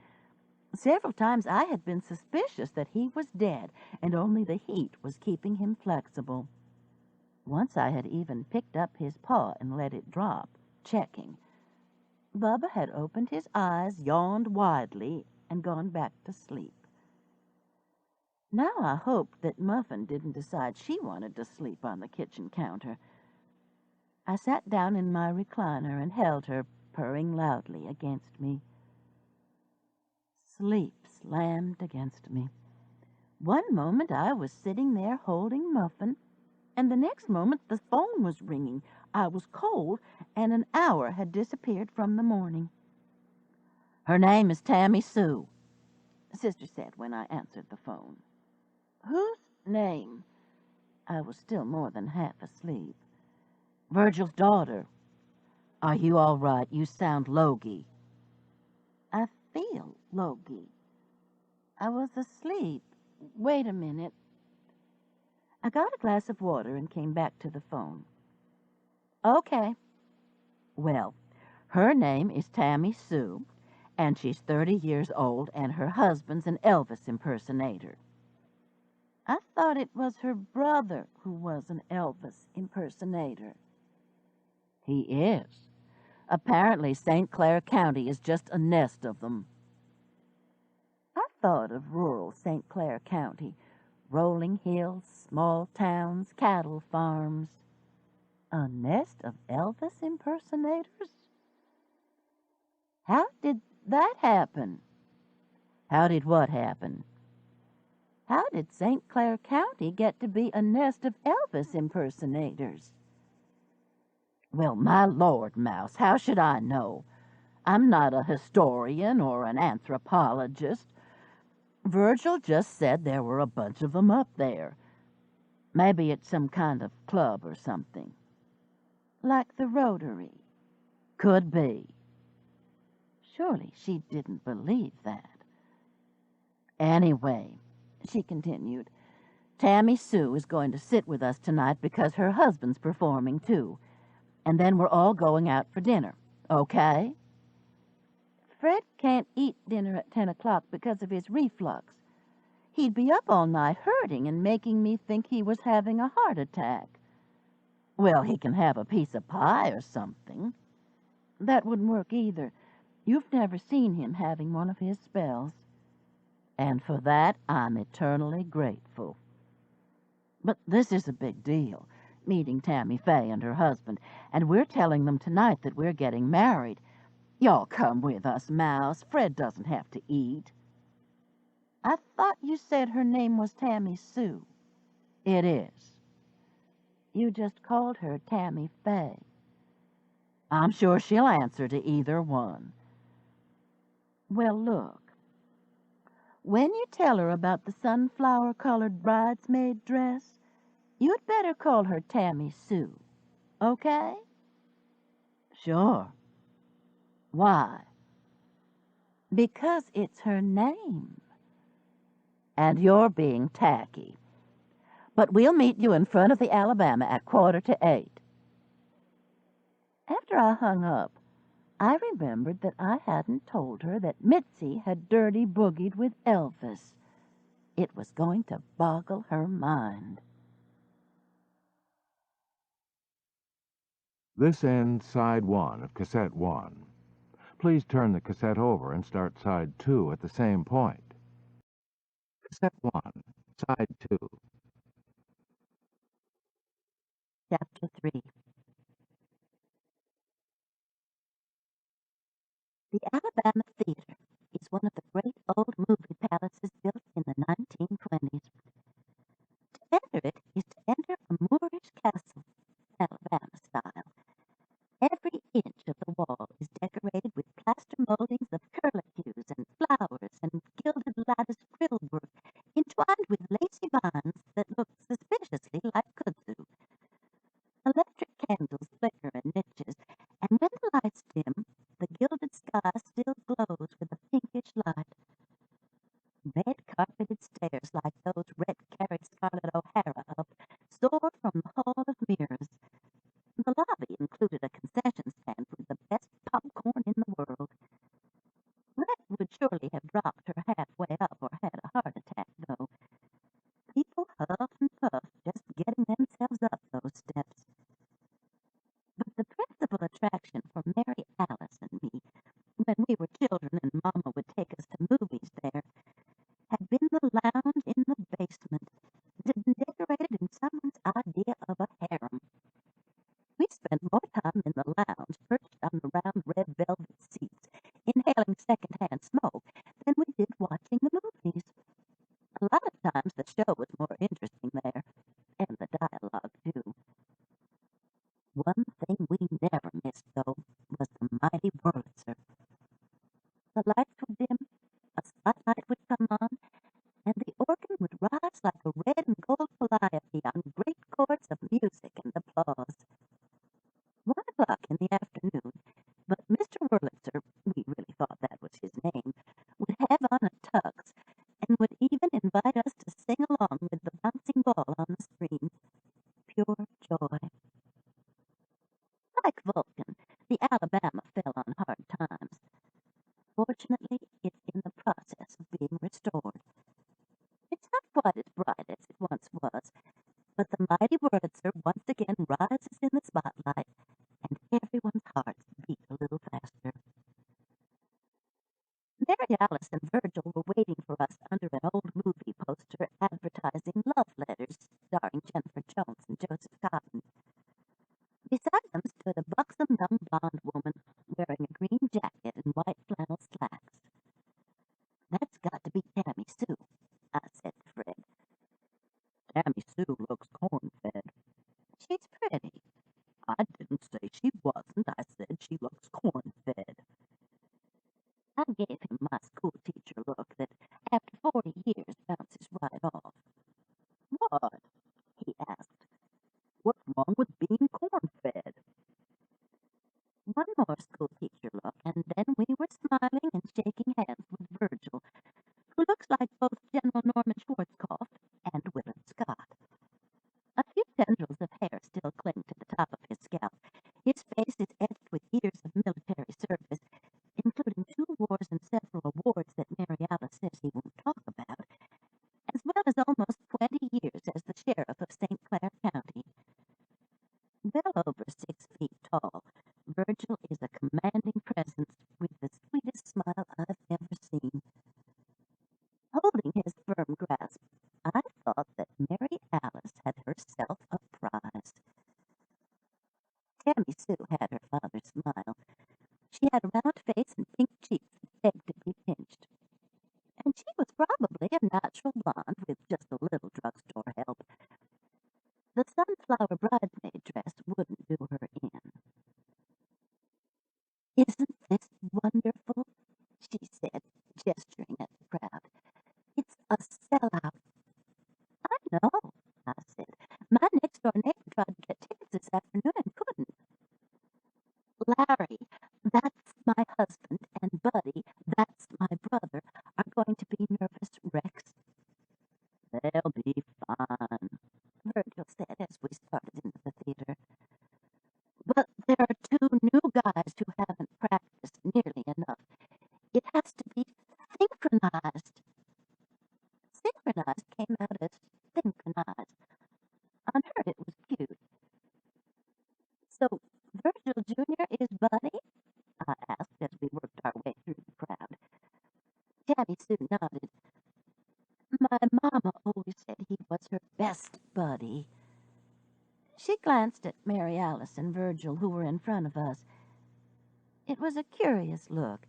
Several times I had been suspicious that he was dead, and only the heat was keeping him flexible. Once I had even picked up his paw and let it drop, checking. Bubba had opened his eyes, yawned widely, and gone back to sleep. Now I hoped that Muffin didn't decide she wanted to sleep on the kitchen counter. I sat down in my recliner and held her, purring loudly against me. Sleep slammed against me. One moment I was sitting there holding Muffin, and the next moment the phone was ringing. I was cold, and an hour had disappeared from the morning. "Her name is Tammy Sue," Sister said when I answered the phone. "Whose name?" I was still more than half asleep. "Virgil's daughter. Are you all right? You sound logy." "I feel logy. I was asleep. Wait a minute." I got a glass of water and came back to the phone. "Okay. Well, her name is Tammy Sue, and she's 30 years old, and her husband's an Elvis impersonator." "I thought it was her brother who was an Elvis impersonator." "He is. Apparently St. Clair County is just a nest of them." I thought of rural St. Clair County, rolling hills, small towns, cattle farms. A nest of Elvis impersonators? How did that happen? How did what happen? How did St. Clair County get to be a nest of Elvis impersonators? Well, my Lord, Mouse, how should I know? I'm not a historian or an anthropologist. Virgil just said there were a bunch of them up there. Maybe it's some kind of club or something. Like the Rotary? Could be. Surely she didn't believe that. Anyway, she continued, Tammy Sue is going to sit with us tonight because her husband's performing too. And then we're all going out for dinner. Okay? Fred can't eat dinner at 10 o'clock because of his reflux. He'd be up all night hurting and making me think he was having a heart attack. Well, he can have a piece of pie or something. That wouldn't work either. You've never seen him having one of his spells. And for that, I'm eternally grateful. But this is a big deal, meeting Tammy Faye and her husband, and we're telling them tonight that we're getting married. Y'all come with us, Mouse. Fred doesn't have to eat. I thought you said her name was Tammy Sue. It is. You just called her Tammy Faye. I'm sure she'll answer to either one. Well, look. When you tell her about the sunflower-colored bridesmaid dress, You'd better call her Tammy Sue, okay? Sure. Why? Because it's her name. And you're being tacky. But we'll meet you in front of the Alabama at 7:45. After I hung up, I remembered that I hadn't told her that Mitzi had dirty boogied with Elvis. It was going to boggle her mind. This ends side 1 of cassette 1. Please turn the cassette over and start side 2 at the same point. Cassette 1, side 2. Chapter 3. The Alabama Theater is one of the great old movie palaces built in the 1920s. To enter it is to enter a Moorish castle, Alabama style. Every inch of the wall is decorated with plaster moldings of curlicues and flowers and gilded lattice grillwork entwined with lacy vines that look suspiciously like kudzu. Electric candles flicker in niches, and when the lights dim, the gilded sky still glows with a pinkish light. Red carpeted stairs like those Red carried Scarlett O'Hara up soar from the Hall of Mirrors. The lobby included a concession stand with the best popcorn in the world. Red would surely have dropped her halfway up or had a heart attack, though. People huffed and puffed just getting themselves up those steps. But the principal attraction for Mary Alice and me, when we were children and Mama would take us to movies there, had been the lounge in the basement that had been decorated in someone's idea of a harem. We spent more time in the lounge, perched on the round red velvet seats, inhaling secondhand smoke, than we did watching the movies. A lot of times the show was more interesting there, and the dialogue, too. One thing we never missed, though, was the mighty Wurlitzer. The lights would dim, a spotlight would come on, and the organ would rise like a red and gold calliope on great chords of music and applause. 1:00 in the afternoon, but Mr. Wurlitzer, we really thought that was his name, would have on a tux, and would even invite us to sing along with the bouncing ball on the screen. Pure joy. Like Vulcan, the Alabama fell on hard times. Fortunately, it's in the process of being restored. It's not quite as bright as it once was, but the mighty Wurlitzer once again rises in the spotlight, and everyone's hearts beat a little faster. Mary Alice and Virgil were waiting for us under an old movie poster advertising love letters starring Jennifer Jones and Joseph Cotten. Beside them stood a buxom young blonde woman wearing a green jacket and white flannel slacks. "That's got to be Tammy Sue," I said to Fred. "Tammy Sue looks corn-fed." "She's pretty." I didn't say she wasn't. I said she looks corn-fed. I gave him my school teacher look that, after 40 years, bounces right off. What? He asked. What's wrong with being corn-fed? One more school teacher look, and then we were smiling and shaking hands with Virgil, who looks like both General Norman Schwarzkopf and Willard Scott. A few tendrils of hair still cling to the top of his scalp. His face is etched with years of military service, including 2 wars and several awards that Mary Alice says he won't talk about, as well as almost 20 years as the sheriff of St. Clair County. Well over 6 feet tall, Virgil is a commanding presence with the sweetest smile I've ever seen. Holding his firm grasp, I thought that Mary Alice had herself a prize. Tammy Sue had her father's smile. She had a round face and pink cheeks that begged to be pinched. And she was probably a natural blonde with just a little drugstore help. The sunflower bridesmaid dress wouldn't do her in. "Isn't this wonderful?" she said, gesturing at the crowd. "It's a sellout." "I know," I said. "My Larry, that's my husband, and Buddy, that's my brother, are going to be nervous wrecks. They'll be fine, Virgil said as we started into the theater. But there are two new guys who haven't practiced nearly enough. It has to be synchronized. Synchronized came out as synchronized. On her it was cute. So Virgil Jr. is Buddy? I asked as we worked our way through the crowd. Tammy Sue nodded. My mama always said he was her best buddy. She glanced at Mary Alice and Virgil, who were in front of us. It was a curious look,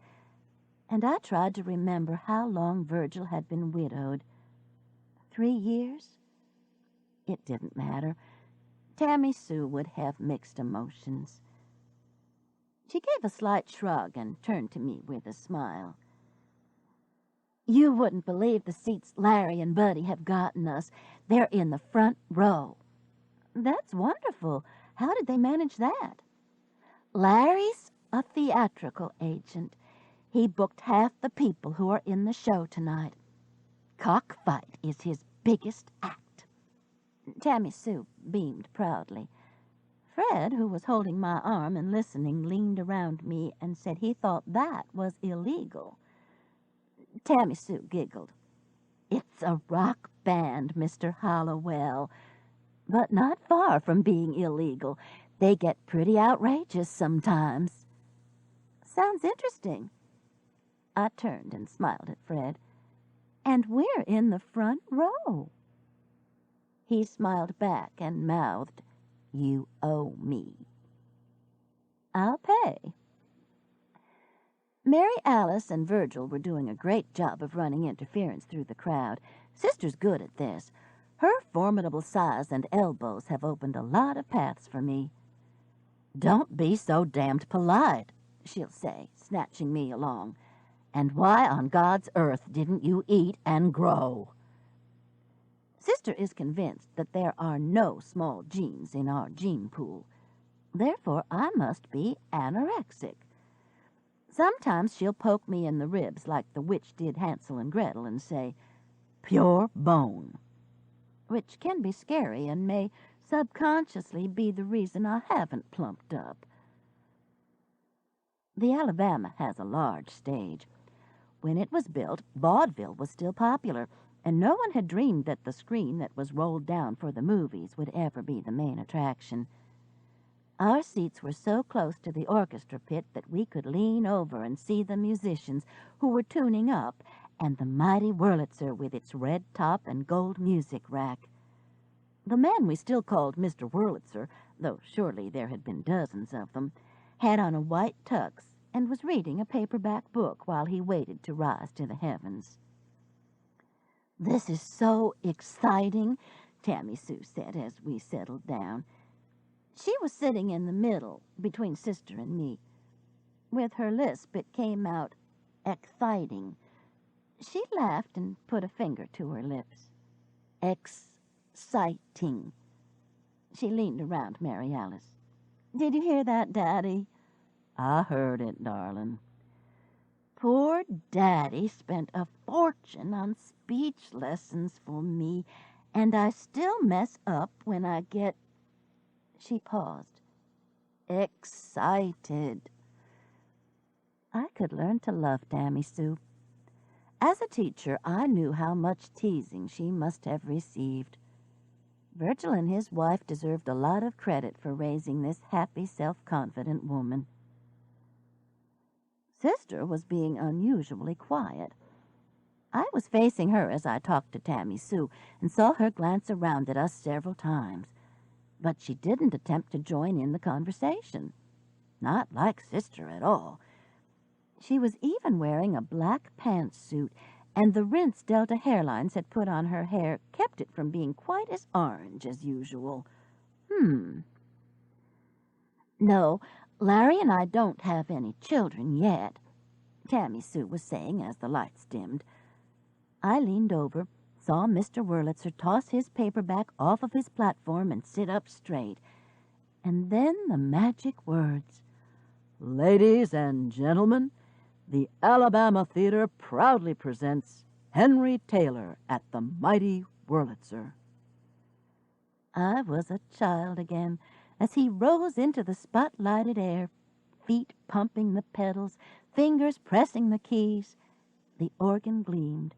and I tried to remember how long Virgil had been widowed. 3 years? It didn't matter. Tammy Sue would have mixed emotions. She gave a slight shrug and turned to me with a smile. You wouldn't believe the seats Larry and Buddy have gotten us. They're in the front row. That's wonderful. How did they manage that? Larry's a theatrical agent. He booked half the people who are in the show tonight. Cockfight is his biggest act. Tammy Sue beamed proudly. Fred, who was holding my arm and listening, leaned around me and said he thought that was illegal. Tammy Sue giggled. It's a rock band, Mr. Hollowell, but not far from being illegal. They get pretty outrageous sometimes. Sounds interesting. I turned and smiled at Fred. And we're in the front row. He smiled back and mouthed, You owe me. I'll pay. Mary Alice and Virgil were doing a great job of running interference through the crowd. Sister's good at this. Her formidable size and elbows have opened a lot of paths for me. Don't be so damned polite, she'll say, snatching me along. And why on God's earth didn't you eat and grow? Sister is convinced that there are no small genes in our gene pool. Therefore, I must be anorexic. Sometimes she'll poke me in the ribs like the witch did Hansel and Gretel and say, Pure bone, which can be scary and may subconsciously be the reason I haven't plumped up. The Alabama has a large stage. When it was built, vaudeville was still popular, and no one had dreamed that the screen that was rolled down for the movies would ever be the main attraction. Our seats were so close to the orchestra pit that we could lean over and see the musicians who were tuning up, and the mighty Wurlitzer with its red top and gold music rack. The man we still called Mr. Wurlitzer, though surely there had been dozens of them, had on a white tux and was reading a paperback book while he waited to rise to the heavens. This is so exciting, Tammy Sue said as we settled down. She was sitting in the middle, between Sister and me. With her lisp, it came out exciting. She laughed and put a finger to her lips. Exciting. She leaned around Mary Alice. Did you hear that, Daddy? I heard it, darling. Poor Daddy spent a fortune on speech lessons for me, and I still mess up when I get... She paused. Excited. I could learn to love Tammy Sue. As a teacher, I knew how much teasing she must have received. Virgil and his wife deserved a lot of credit for raising this happy, self-confident woman. Sister was being unusually quiet. I was facing her as I talked to Tammy Sue and saw her glance around at us several times. But she didn't attempt to join in the conversation. Not like Sister at all. She was even wearing a black pantsuit, and the rinse Delta hairlines had put on her hair kept it from being quite as orange as usual. No, Larry and I don't have any children yet, Tammy Sue was saying as the lights dimmed. I leaned over, saw Mr. Wurlitzer toss his paperback off of his platform and sit up straight. And then the magic words, Ladies and gentlemen, the Alabama Theater proudly presents Henry Taylor at the mighty Wurlitzer. I was a child again as he rose into the spotlighted air, feet pumping the pedals, fingers pressing the keys. The organ gleamed.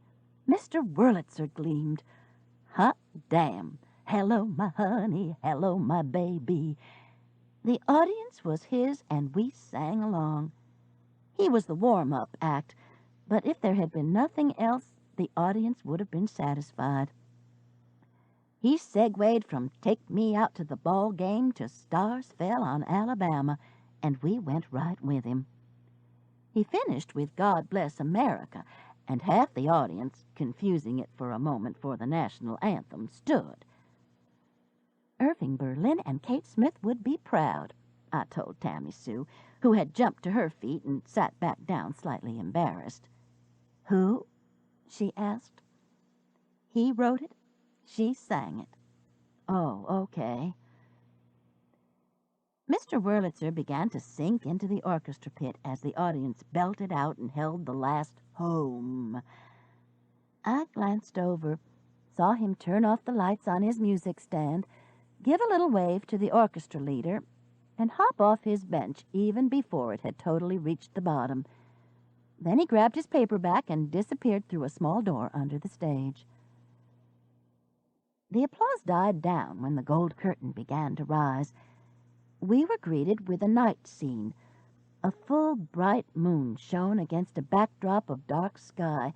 Mr. Wurlitzer gleamed. Hot damn! Hello, my honey, hello, my baby. The audience was his, and we sang along. He was the warm-up act, but if there had been nothing else, the audience would have been satisfied. He segued from Take Me Out to the Ball Game to Stars Fell on Alabama, and we went right with him. He finished with God Bless America, and half the audience, confusing it for a moment for the national anthem, stood. Irving Berlin and Kate Smith would be proud, I told Tammy Sue, who had jumped to her feet and sat back down slightly embarrassed. Who? She asked. He wrote it. She sang it. Oh, okay. Mr. Wurlitzer began to sink into the orchestra pit as the audience belted out and held the last home. I glanced over, saw him turn off the lights on his music stand, give a little wave to the orchestra leader, and hop off his bench even before it had totally reached the bottom. Then he grabbed his paperback and disappeared through a small door under the stage. The applause died down when the gold curtain began to rise. We were greeted with a night scene. A full, bright moon shone against a backdrop of dark sky,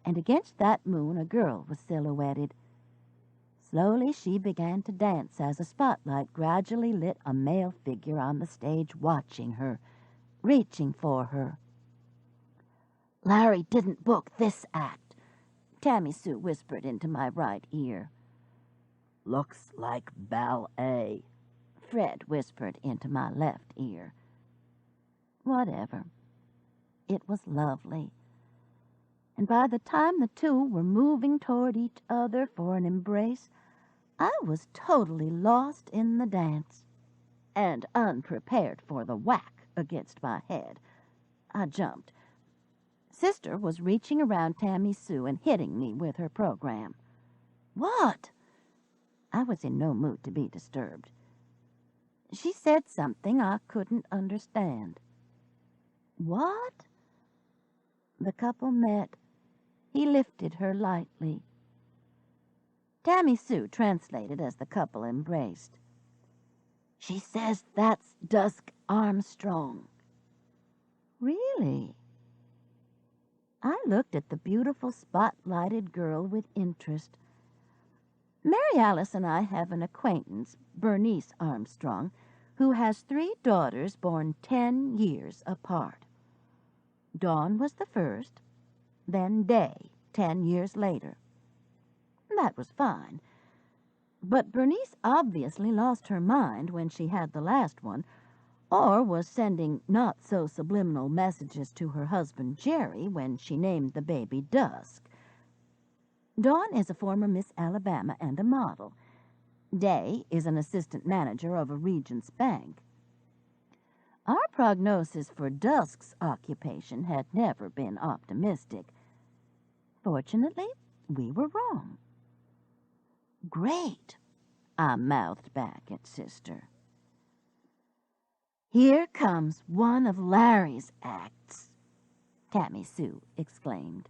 and against that moon a girl was silhouetted. Slowly she began to dance as a spotlight gradually lit a male figure on the stage watching her, reaching for her. Larry didn't book this act, Tammy Sue whispered into my right ear. Looks like ballet, Fred whispered into my left ear. Whatever. It was lovely. And by the time the two were moving toward each other for an embrace, I was totally lost in the dance and unprepared for the whack against my head. I jumped. Sister was reaching around Tammy Sue and hitting me with her program. What? I was in no mood to be disturbed. She said something I couldn't understand. What? The couple met. He lifted her lightly. Tammy Sue translated as the couple embraced. She says that's Dusk Armstrong. Really? I looked at the beautiful spotlighted girl with interest. Mary Alice and I have an acquaintance, Bernice Armstrong, who has 3 daughters born 10 years apart. Dawn was the first, then Day 10 years later. That was fine. But Bernice obviously lost her mind when she had the last one, or was sending not-so-subliminal messages to her husband Jerry when she named the baby Dusk. Dawn is a former Miss Alabama and a model. Day is an assistant manager of a Regent's bank. Our prognosis for Dusk's occupation had never been optimistic. Fortunately, we were wrong. Great, I mouthed back at Sister. Here comes one of Larry's acts, Tammy Sue exclaimed.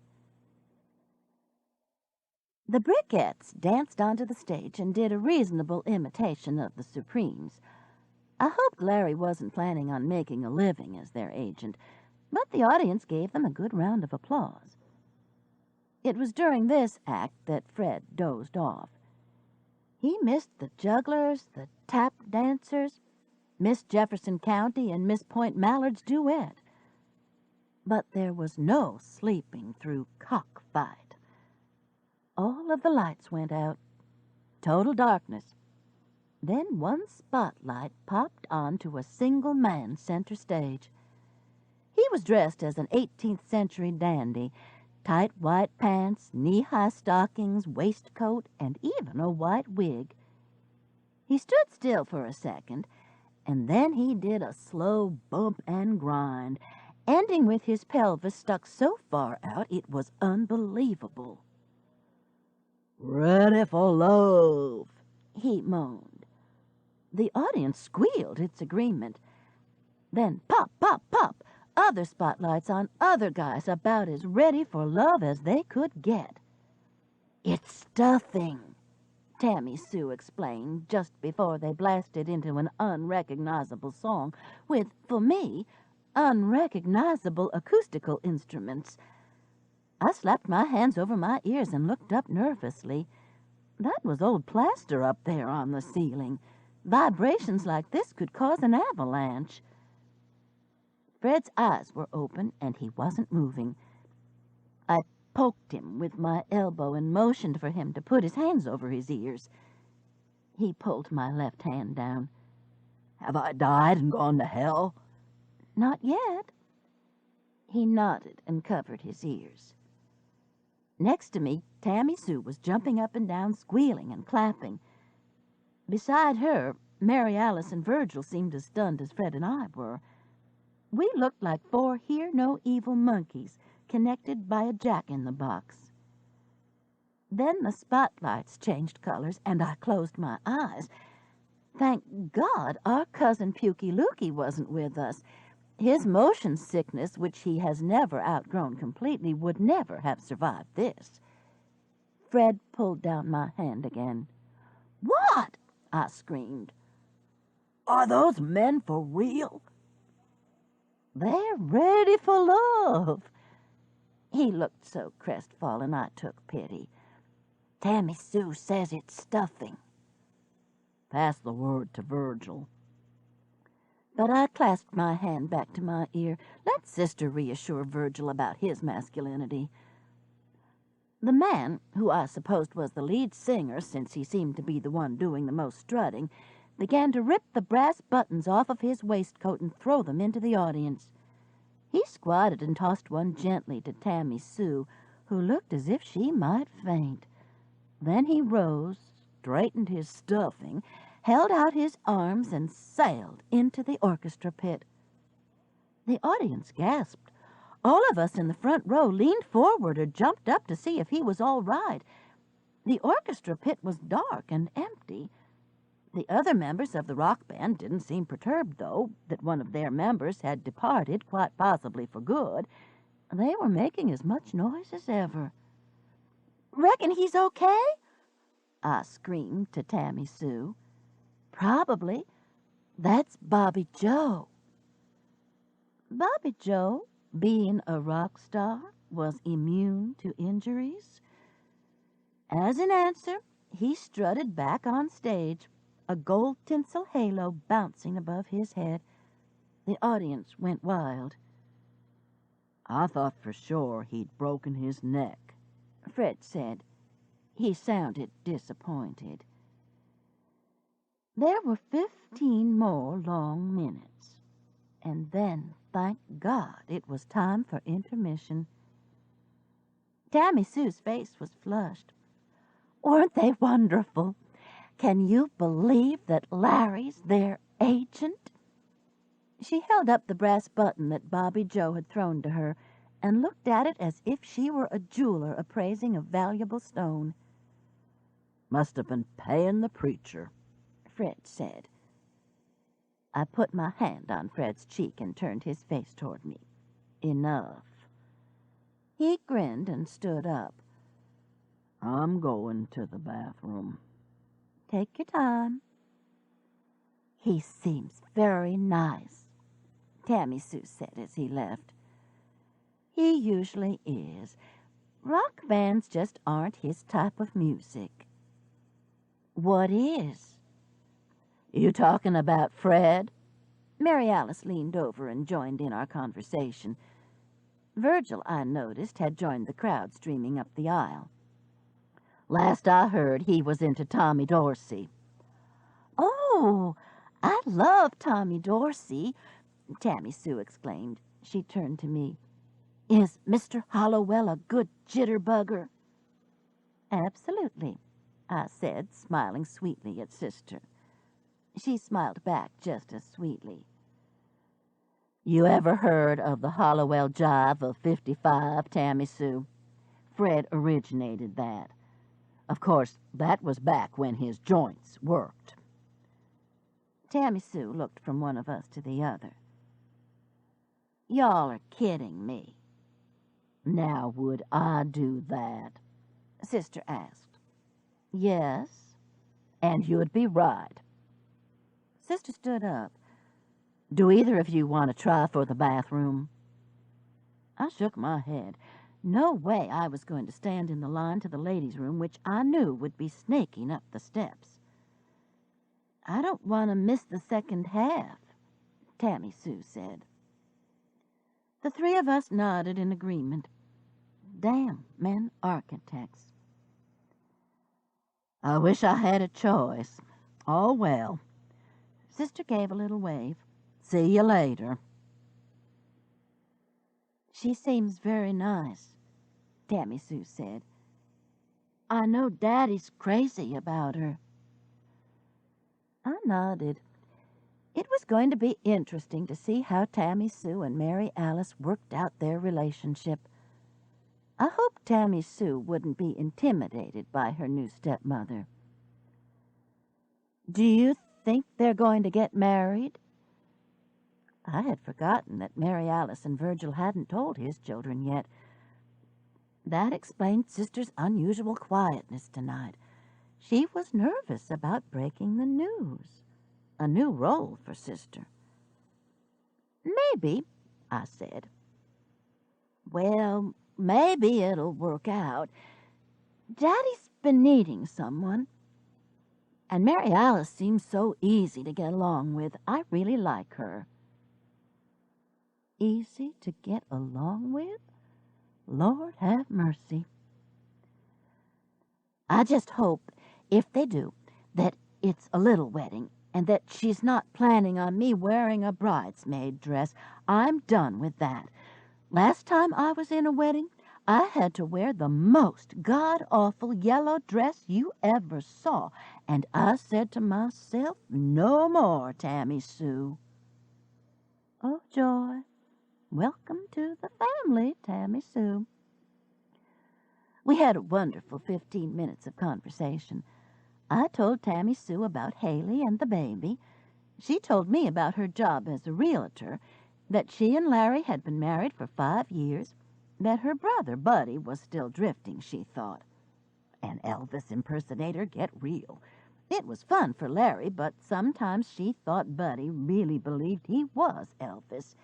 The Brickettes danced onto the stage and did a reasonable imitation of the Supremes. I hoped Larry wasn't planning on making a living as their agent, but the audience gave them a good round of applause. It was during this act that Fred dozed off. He missed the jugglers, the tap dancers, Miss Jefferson County and Miss Point Mallard's duet. But there was no sleeping through Cockfight. All of the lights went out. Total darkness. Then one spotlight popped onto a single man center stage. He was dressed as an 18th century dandy, tight white pants, knee-high stockings, waistcoat, and even a white wig. He stood still for a second, and then he did a slow bump and grind, ending with his pelvis stuck so far out it was unbelievable. "Ready for love," he moaned. The audience squealed its agreement. Then pop, pop, pop, other spotlights on other guys about as ready for love as they could get. "It's stuffing," Tammy Sue explained just before they blasted into an unrecognizable song with, for me, unrecognizable acoustical instruments. I slapped my hands over my ears and looked up nervously. That was old plaster up there on the ceiling. Vibrations like this could cause an avalanche. Fred's eyes were open, and he wasn't moving. I poked him with my elbow and motioned for him to put his hands over his ears. He pulled my left hand down. "Have I died and gone to hell?" "Not yet." He nodded and covered his ears. Next to me, Tammy Sue was jumping up and down, squealing and clapping. Beside her, Mary Alice and Virgil seemed as stunned as Fred and I were. We looked like four hear-no-evil monkeys connected by a jack-in-the-box. Then the spotlights changed colors, and I closed my eyes. Thank God our cousin Pukey Lukey wasn't with us. His motion sickness, which he has never outgrown completely, would never have survived this. Fred pulled down my hand again. "What?" I screamed. "Are those men for real?" "They're ready for love." He looked so crestfallen I took pity. "Tammy Sue says it's stuffing." "Pass the word to Virgil." But I clasped my hand back to my ear. Let Sister reassure Virgil about his masculinity. The man, who I supposed was the lead singer, since he seemed to be the one doing the most strutting, began to rip the brass buttons off of his waistcoat and throw them into the audience. He squatted and tossed one gently to Tammy Sue, who looked as if she might faint. Then he rose, straightened his stuffing, held out his arms, and sailed into the orchestra pit. The audience gasped. All of us in the front row leaned forward or jumped up to see if he was all right. The orchestra pit was dark and empty. The other members of the rock band didn't seem perturbed, though, that one of their members had departed, quite possibly for good. They were making as much noise as ever. "Reckon he's okay?" I screamed to Tammy Sue. "Probably. That's Bobby Joe." Bobby Joe, being a rock star, was immune to injuries. As an answer, he strutted back on stage, a gold tinsel halo bouncing above his head. The audience went wild. "I thought for sure he'd broken his neck," Fred said. He sounded disappointed. There were 15 more long minutes, and then, thank God, it was time for intermission. Tammy Sue's face was flushed. "Weren't they wonderful? Can you believe that Larry's their agent?" She held up the brass button that Bobby Joe had thrown to her and looked at it as if she were a jeweler appraising a valuable stone. "Must have been paying the preacher," Fred said. I put my hand on Fred's cheek and turned his face toward me. "Enough." He grinned and stood up. "I'm going to the bathroom." "Take your time." "He seems very nice," Tammy Sue said as he left. "He usually is. Rock bands just aren't his type of music." "What is?" "You talking about Fred?" Mary Alice leaned over and joined in our conversation. Virgil, I noticed, had joined the crowd streaming up the aisle. "Last I heard, he was into Tommy Dorsey." "Oh, I love Tommy Dorsey," Tammy Sue exclaimed. She turned to me. "Is Mr. Hollowell a good jitterbugger?" "Absolutely," I said, smiling sweetly at Sister. She smiled back just as sweetly. You ever heard of the Hollowell Jive of 55, Tammy Sue? Fred originated that. Of course, that was back when his joints worked. Tammy Sue looked from one of us to the other. Y'all are kidding me. Now would I do that? Sister asked. Yes, and you'd be right. Sister stood up. Do either of you want to try for the bathroom? I shook my head. No way I was going to stand in the line to the ladies' room, which I knew would be snaking up the steps. I don't want to miss the second half, Tammy Sue said. The three of us nodded in agreement. Damn men architects. I wish I had a choice. Oh, well. Sister gave a little wave. See you later. She seems very nice, Tammy Sue said. I know Daddy's crazy about her. I nodded. It was going to be interesting to see how Tammy Sue and Mary Alice worked out their relationship. I hoped Tammy Sue wouldn't be intimidated by her new stepmother. Do you think they're going to get married? I had forgotten that Mary Alice and Virgil hadn't told his children yet. That explained Sister's unusual quietness tonight. She was nervous about breaking the news. A new role for Sister. Maybe, I said. Well, maybe it'll work out. Daddy's been needing someone. And Mary Alice seems so easy to get along with. I really like her. Easy to get along with? Lord have mercy. I just hope, if they do, that it's a little wedding and that she's not planning on me wearing a bridesmaid dress. I'm done with that. Last time I was in a wedding, I had to wear the most god-awful yellow dress you ever saw, and I said to myself, no more, Tammy Sue. Oh, joy. Welcome to the family, Tammy Sue. We had a wonderful 15 minutes of conversation. I told Tammy Sue about Haley and the baby. She told me about her job as a realtor, that she and Larry had been married for 5 years, that her brother, Buddy, was still drifting, she thought. An Elvis impersonator, get real. It was fun for Larry, but sometimes she thought Buddy really believed he was Elvis.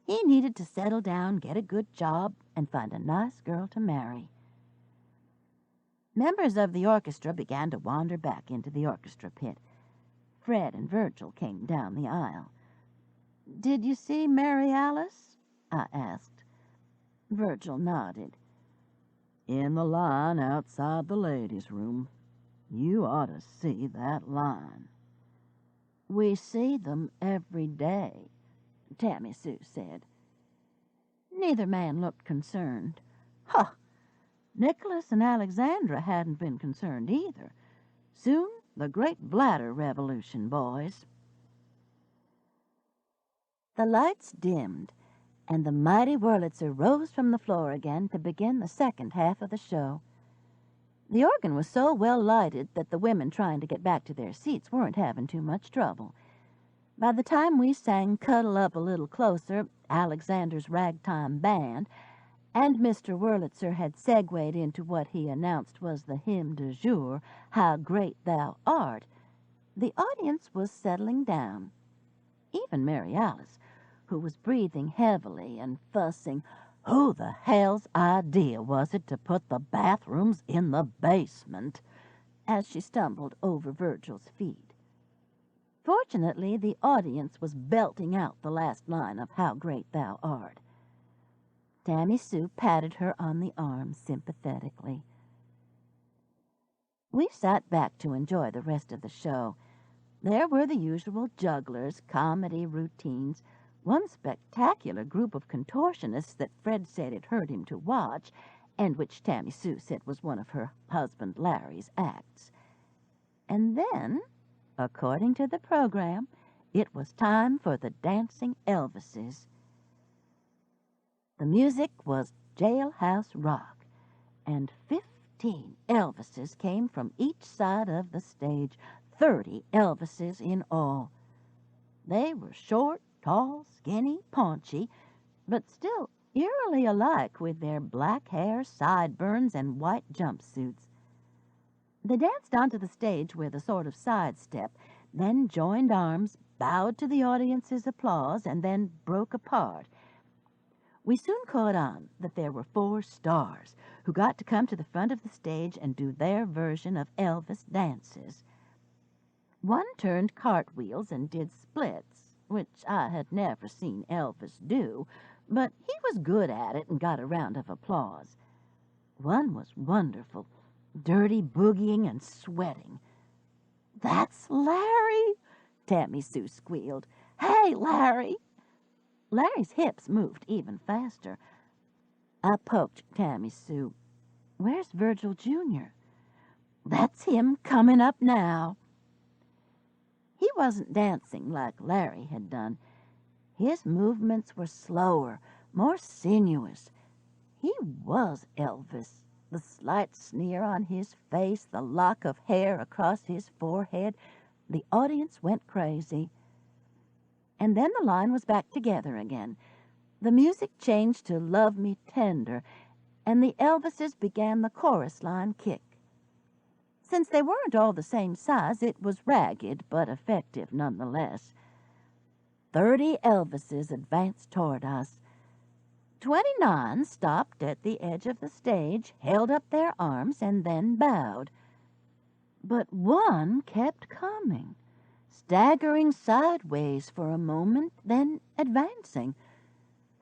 He needed to settle down, get a good job, and find a nice girl to marry. Members of the orchestra began to wander back into the orchestra pit. Fred and Virgil came down the aisle. Did you see Mary Alice? I asked. Virgil nodded. In the line outside the ladies' room. You ought to see that line. We see them every day, Tammy Sue said. Neither man looked concerned. Huh! Nicholas and Alexandra hadn't been concerned either. Soon the great bladder revolution, boys. The lights dimmed, and the mighty Wurlitzer rose from the floor again to begin the second half of the show. The organ was so well lighted that the women trying to get back to their seats weren't having too much trouble. By the time we sang Cuddle Up a Little Closer, Alexander's ragtime band, and Mr. Wurlitzer had segued into what he announced was the hymn du jour, How Great Thou Art, the audience was settling down. Even Mary Alice, who was breathing heavily and fussing, who the hell's idea was it to put the bathrooms in the basement, as she stumbled over Virgil's feet. Fortunately, the audience was belting out the last line of How Great Thou Art. Tammy Sue patted her on the arm sympathetically. We sat back to enjoy the rest of the show. There were the usual jugglers, comedy routines, one spectacular group of contortionists that Fred said it hurt him to watch, and which Tammy Sue said was one of her husband Larry's acts. And then According to the program, it was time for the dancing Elvises. The music was jailhouse rock, and 15 Elvises came from each side of the stage, 30 Elvises in all. They were short, tall, skinny, paunchy, but still eerily alike with their black hair, sideburns, and white jumpsuits. They danced onto the stage with a sort of sidestep, then joined arms, bowed to the audience's applause, and then broke apart. We soon caught on that there were 4 stars who got to come to the front of the stage and do their version of Elvis dances. One turned cartwheels and did splits, which I had never seen Elvis do, but he was good at it and got a round of applause. One was wonderful, dirty boogieing and sweating. "That's Larry!" Tammy Sue squealed. "Hey, Larry!" Larry's hips moved even faster. I poked Tammy Sue. "Where's Virgil Jr.?" "That's him coming up now." He wasn't dancing like Larry had done. His movements were slower, more sinuous. He was Elvis. The slight sneer on his face, the lock of hair across his forehead. The audience went crazy. And then the line was back together again. The music changed to "Love Me Tender," and the Elvises began the chorus line kick. Since they weren't all the same size, it was ragged but effective nonetheless. 30 Elvises advanced toward us. 29 stopped at the edge of the stage, held up their arms, and then bowed. But one kept coming, staggering sideways for a moment, then advancing.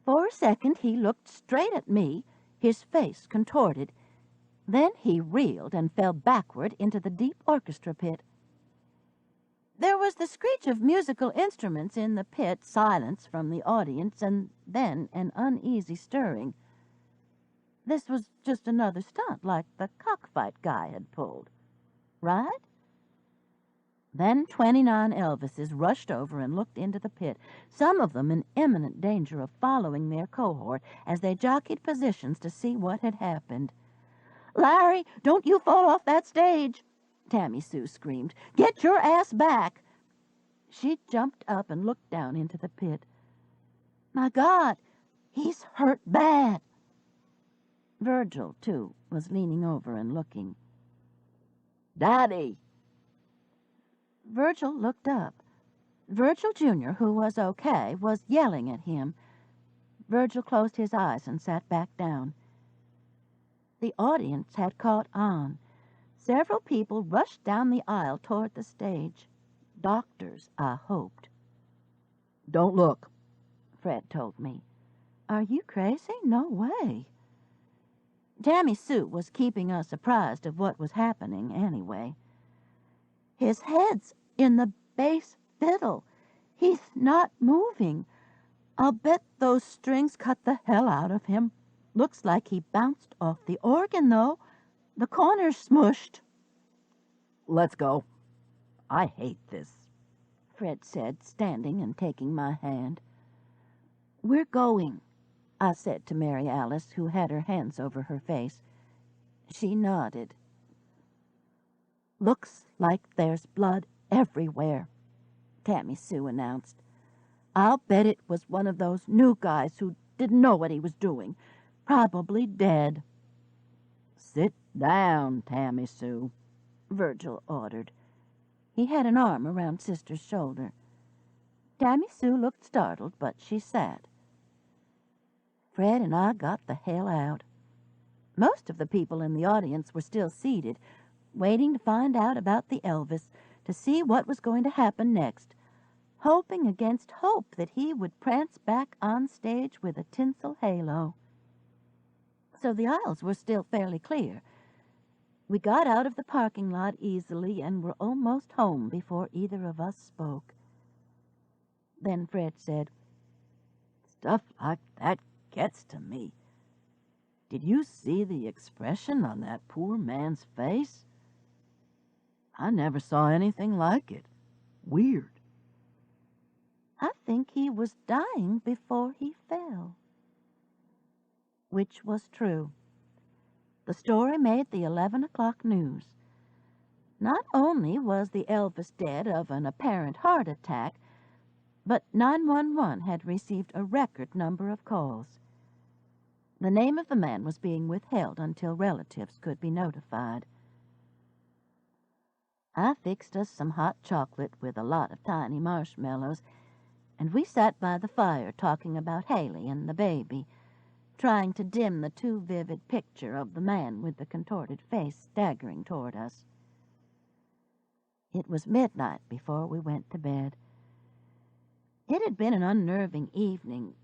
For a second he looked straight at me, his face contorted. Then he reeled and fell backward into the deep orchestra pit. There was the screech of musical instruments in the pit, silence from the audience, and then an uneasy stirring. This was just another stunt like the cockfight guy had pulled, right? Then 29 Elvises rushed over and looked into the pit, some of them in imminent danger of following their cohort as they jockeyed positions to see what had happened. "Larry, don't you fall off that stage!" Tammy Sue screamed. "Get your ass back!" She jumped up and looked down into the pit. "My God, he's hurt bad!" Virgil, too, was leaning over and looking. "Daddy!" Virgil looked up. Virgil Jr., who was okay, was yelling at him. Virgil closed his eyes and sat back down. The audience had caught on. Several people rushed down the aisle toward the stage. Doctors, I hoped. "Don't look," Fred told me. "Are you crazy? No way." Tammy Sue was keeping us apprised of what was happening anyway. "His head's in the bass fiddle. He's not moving. I'll bet those strings cut the hell out of him. Looks like he bounced off the organ, though. The corner's smushed." "Let's go. I hate this," Fred said, standing and taking my hand. "We're going," I said to Mary Alice, who had her hands over her face. She nodded. "Looks like there's blood everywhere," Tammy Sue announced. "I'll bet it was one of those new guys who didn't know what he was doing. Probably dead." "Sit down, Tammy Sue," Virgil ordered. He had an arm around Sister's shoulder. Tammy Sue looked startled, but she sat. Fred and I got the hell out. Most of the people in the audience were still seated, waiting to find out about the Elvis, to see what was going to happen next, hoping against hope that he would prance back on stage with a tinsel halo. So the aisles were still fairly clear. We got out of the parking lot easily and were almost home before either of us spoke. Then Fred said, "Stuff like that gets to me. Did you see the expression on that poor man's face? I never saw anything like it. weird. I think he was dying before he fell. Which was true. The story made the 11 o'clock news. Not only was the Elvis dead of an apparent heart attack, but 911 had received a record number of calls. The name of the man was being withheld until relatives could be notified. I fixed us some hot chocolate with a lot of tiny marshmallows, and we sat by the fire talking about Haley and the baby, trying to dim the too vivid picture of the man with the contorted face staggering toward us. It was midnight before we went to bed. It had been an unnerving evening,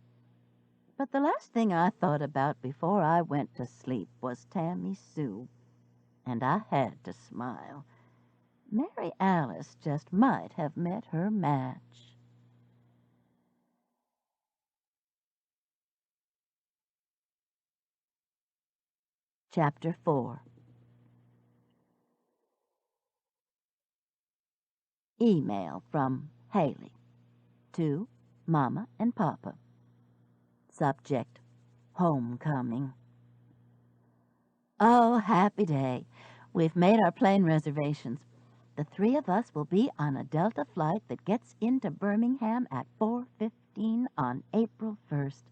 but the last thing I thought about before I went to sleep was Tammy Sue, and I had to smile. Mary Alice just might have met her match. Chapter 4. Email from Haley to Mama and Papa. Subject: Homecoming. Oh, happy day. We've made our plane reservations. The three of us will be on a Delta flight that gets into Birmingham at 4:15 on April 1st.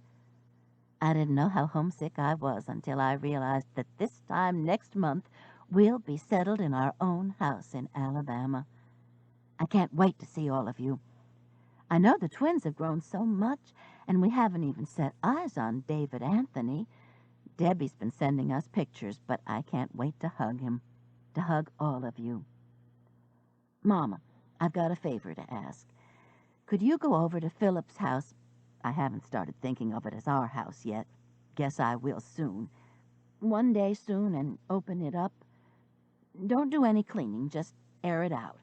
I didn't know how homesick I was until I realized that this time next month we'll be settled in our own house in Alabama. I can't wait to see all of you. I know the twins have grown so much, and we haven't even set eyes on David Anthony. Debbie's been sending us pictures, but I can't wait to hug him, to hug all of you. Mama, I've got a favor to ask. Could you go over to Philip's house? I haven't started thinking of it as our house yet. Guess I will soon. One day soon and open it up. Don't do any cleaning, just air it out.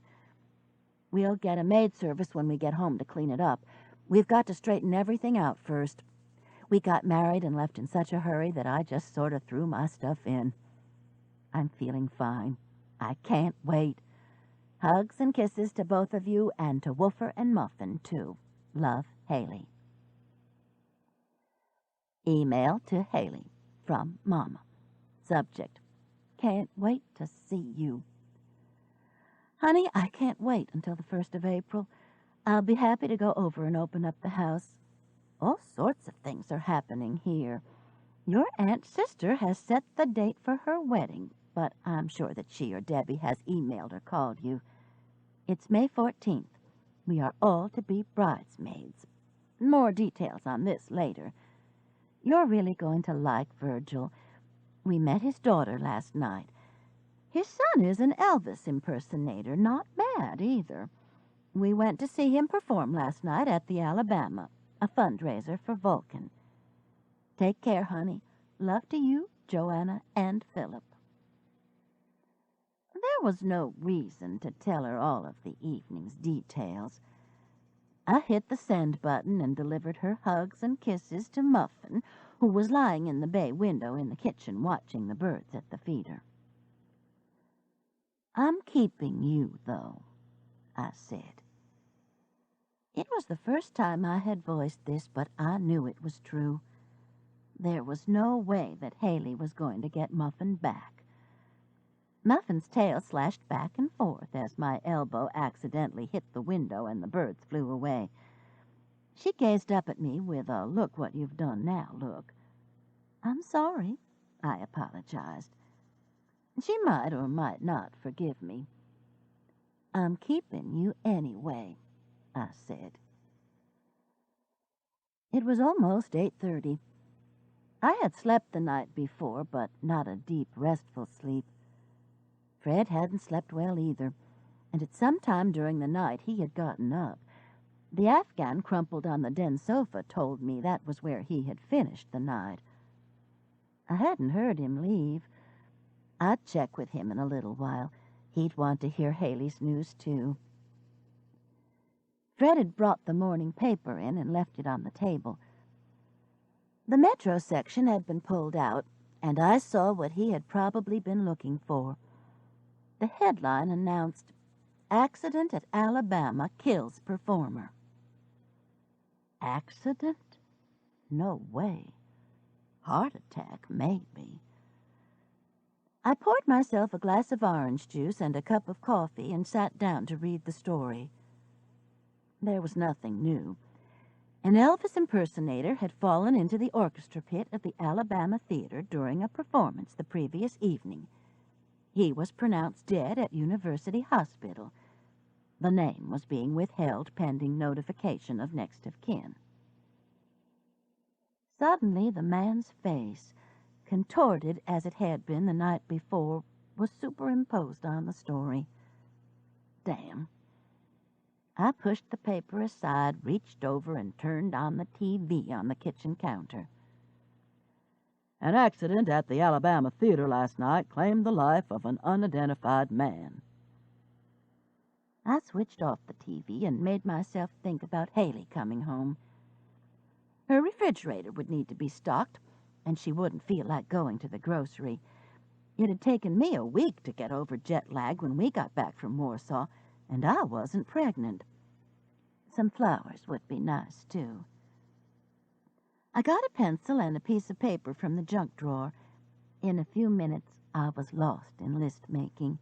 We'll get a maid service when we get home to clean it up. We've got to straighten everything out first. We got married and left in such a hurry that I just sort of threw my stuff in. I'm feeling fine. I can't wait. Hugs and kisses to both of you and to Woofer and Muffin, too. Love, Haley. Email to Haley from Mama. Subject: Can't wait to see you. Honey, I can't wait until the 1st of April. I'll be happy to go over and open up the house. All sorts of things are happening here. Your aunt's sister has set the date for her wedding, but I'm sure that she or Debbie has emailed or called you. It's May 14th. We are all to be bridesmaids. More details on this later. You're really going to like Virgil. We met his daughter last night. His son is an Elvis impersonator, not bad either. We went to see him perform last night at the Alabama, a fundraiser for Vulcan. Take care, honey. Love to you, Joanna, and Philip. There was no reason to tell her all of the evening's details. I hit the send button and delivered her hugs and kisses to Muffin, who was lying in the bay window in the kitchen watching the birds at the feeder. I'm keeping you, though, I said. It was the first time I had voiced this, but I knew it was true. There was no way that Haley was going to get Muffin back. Muffin's tail slashed back and forth as my elbow accidentally hit the window and the birds flew away. She gazed up at me with a look what you've done now look. I'm sorry, I apologized. She might or might not forgive me. I'm keeping you anyway, I said. It was almost 8:30. I had slept the night before, but not a deep, restful sleep. Fred hadn't slept well either, and at some time during the night he had gotten up. The Afghan crumpled on the den sofa told me that was where he had finished the night. I hadn't heard him leave. I'd check with him in a little while. He'd want to hear Haley's news, too. Fred had brought the morning paper in and left it on the table. The Metro section had been pulled out, and I saw what he had probably been looking for. The headline announced, Accident at Alabama kills performer. Accident? No way. Heart attack, maybe. I poured myself a glass of orange juice and a cup of coffee and sat down to read the story. There was nothing new. An Elvis impersonator had fallen into the orchestra pit of the Alabama Theater during a performance the previous evening. He was pronounced dead at University Hospital. The name was being withheld pending notification of next of kin. Suddenly the man's face, contorted as it had been the night before, was superimposed on the story. Damn. I pushed the paper aside, reached over, and turned on the TV on the kitchen counter. An accident at the Alabama Theater last night claimed the life of an unidentified man. I switched off the TV and made myself think about Haley coming home. Her refrigerator would need to be stocked, and she wouldn't feel like going to the grocery. It had taken me a week to get over jet lag when we got back from Warsaw, and I wasn't pregnant. Some flowers would be nice, too. I got a pencil and a piece of paper from the junk drawer. In a few minutes, I was lost in list-making.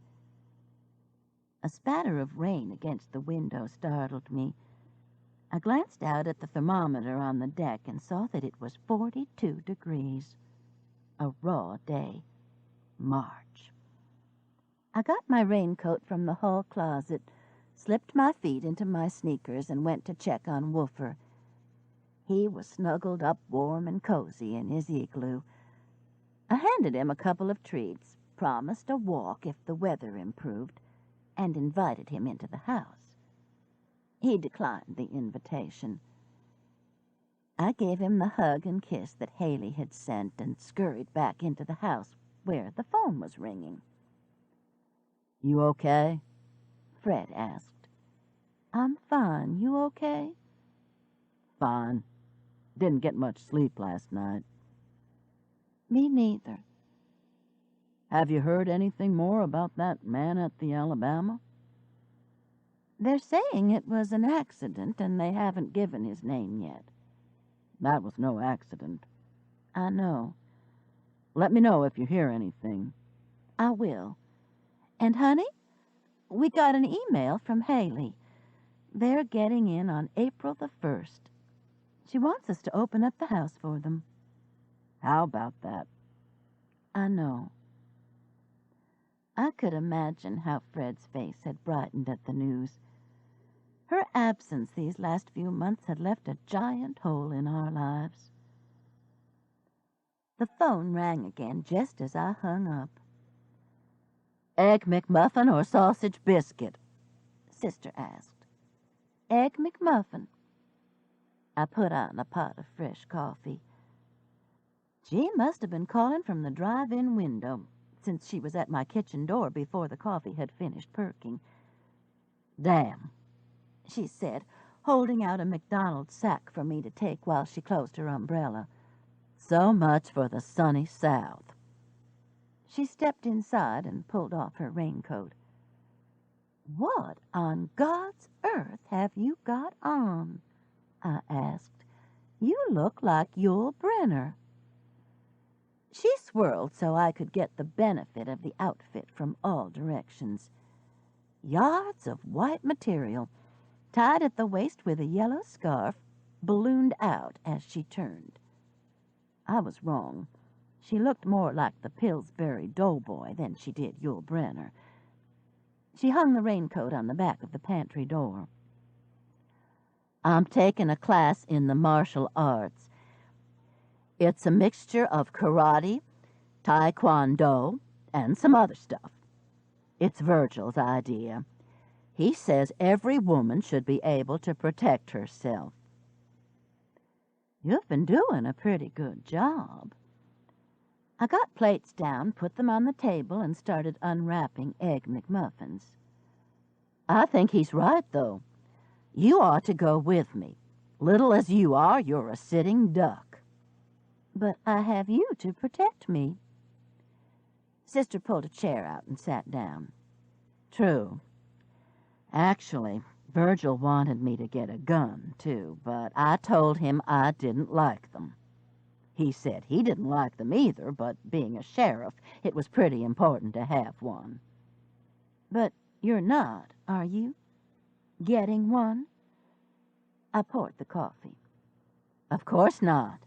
A spatter of rain against the window startled me. I glanced out at the thermometer on the deck and saw that it was 42 degrees. A raw day. March. I got my raincoat from the hall closet, slipped my feet into my sneakers, and went to check on Woofer. He was snuggled up warm and cozy in his igloo. I handed him a couple of treats, promised a walk if the weather improved, and invited him into the house. He declined the invitation. I gave him the hug and kiss that Haley had sent and scurried back into the house where the phone was ringing. You okay? Fred asked. I'm fine. You okay? Fine. Didn't get much sleep last night. Me neither. Have you heard anything more about that man at the Alabama? They're saying it was an accident, and they haven't given his name yet. That was no accident. I know. Let me know if you hear anything. I will. And, honey, we got an email from Haley. They're getting in on April the 1st. She wants us to open up the house for them. How about that? I know. I could imagine how Fred's face had brightened at the news. Her absence these last few months had left a giant hole in our lives. The phone rang again just as I hung up. Egg McMuffin or sausage biscuit? Sister asked. Egg McMuffin. I put on a pot of fresh coffee. She must have been calling from the drive-in window, since she was at my kitchen door before the coffee had finished perking. Damn, she said, holding out a McDonald's sack for me to take while she closed her umbrella. So much for the sunny South. She stepped inside and pulled off her raincoat. What on God's earth have you got on? I asked. You look like Yul Brynner. She swirled so I could get the benefit of the outfit from all directions. Yards of white material, tied at the waist with a yellow scarf, ballooned out as she turned. I was wrong. She looked more like the Pillsbury Doughboy than she did Yul Brynner. She hung the raincoat on the back of the pantry door. I'm taking a class in the martial arts. It's a mixture of karate, taekwondo, and some other stuff. It's Virgil's idea. He says every woman should be able to protect herself. You've been doing a pretty good job. I got plates down, put them on the table, and started unwrapping Egg McMuffins. I think he's right, though. You ought to go with me. Little as you are, you're a sitting duck. But I have you to protect me. Sister pulled a chair out and sat down. True. Actually, Virgil wanted me to get a gun, too, but I told him I didn't like them. He said he didn't like them either, but being a sheriff, it was pretty important to have one. But you're not, are you? Getting one? I poured the coffee. Of course not.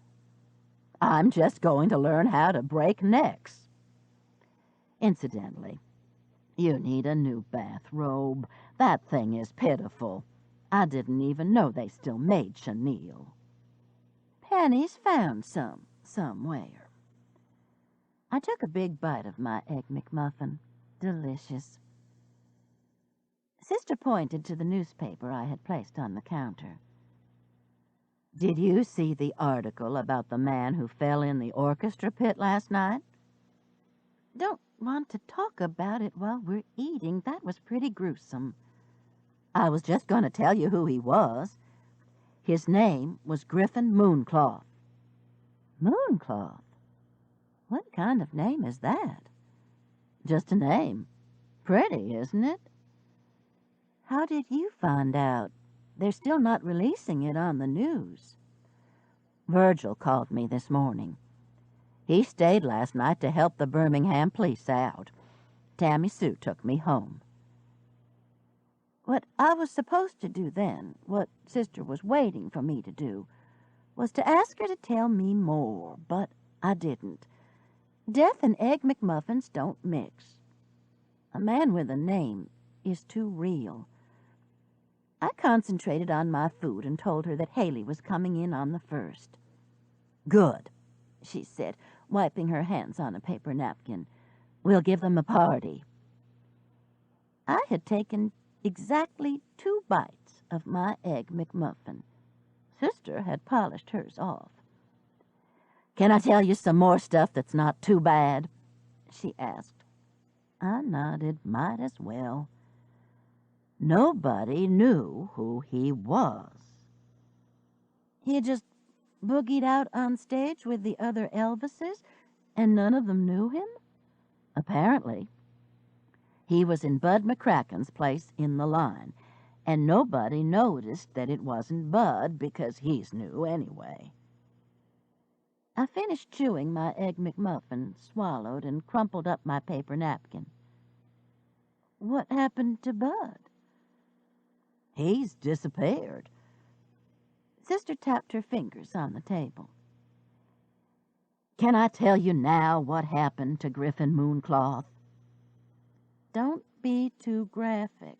I'm just going to learn how to break necks. Incidentally, you need a new bathrobe. That thing is pitiful. I didn't even know they still made chenille. Penny's found some, somewhere. I took a big bite of my Egg McMuffin. Delicious. Sister pointed to the newspaper I had placed on the counter. Did you see the article about the man who fell in the orchestra pit last night? Don't want to talk about it while we're eating. That was pretty gruesome. I was just going to tell you who he was. His name was Griffin Mooncloth. Mooncloth? What kind of name is that? Just a name. Pretty, isn't it? How did you find out? They're still not releasing it on the news. Virgil called me this morning. He stayed last night to help the Birmingham police out. Tammy Sue took me home. What I was supposed to do then, what Sister was waiting for me to do, was to ask her to tell me more, but I didn't. Death and Egg McMuffins don't mix. A man with a name is too real. I concentrated on my food and told her that Haley was coming in on the 1st. Good, she said, wiping her hands on a paper napkin. We'll give them a party. I had taken exactly 2 bites of my Egg McMuffin. Sister had polished hers off. Can I tell you some more stuff that's not too bad? She asked. I nodded. Might as well. Nobody knew who he was. He just boogied out on stage with the other Elvises, and none of them knew him? Apparently. He was in Bud McCracken's place in the line, and nobody noticed that it wasn't Bud because he's new anyway. I finished chewing my Egg McMuffin, swallowed, and crumpled up my paper napkin. What happened to Bud? He's disappeared. Sister tapped her fingers on the table. Can I tell you now what happened to Griffin Mooncloth? Don't be too graphic.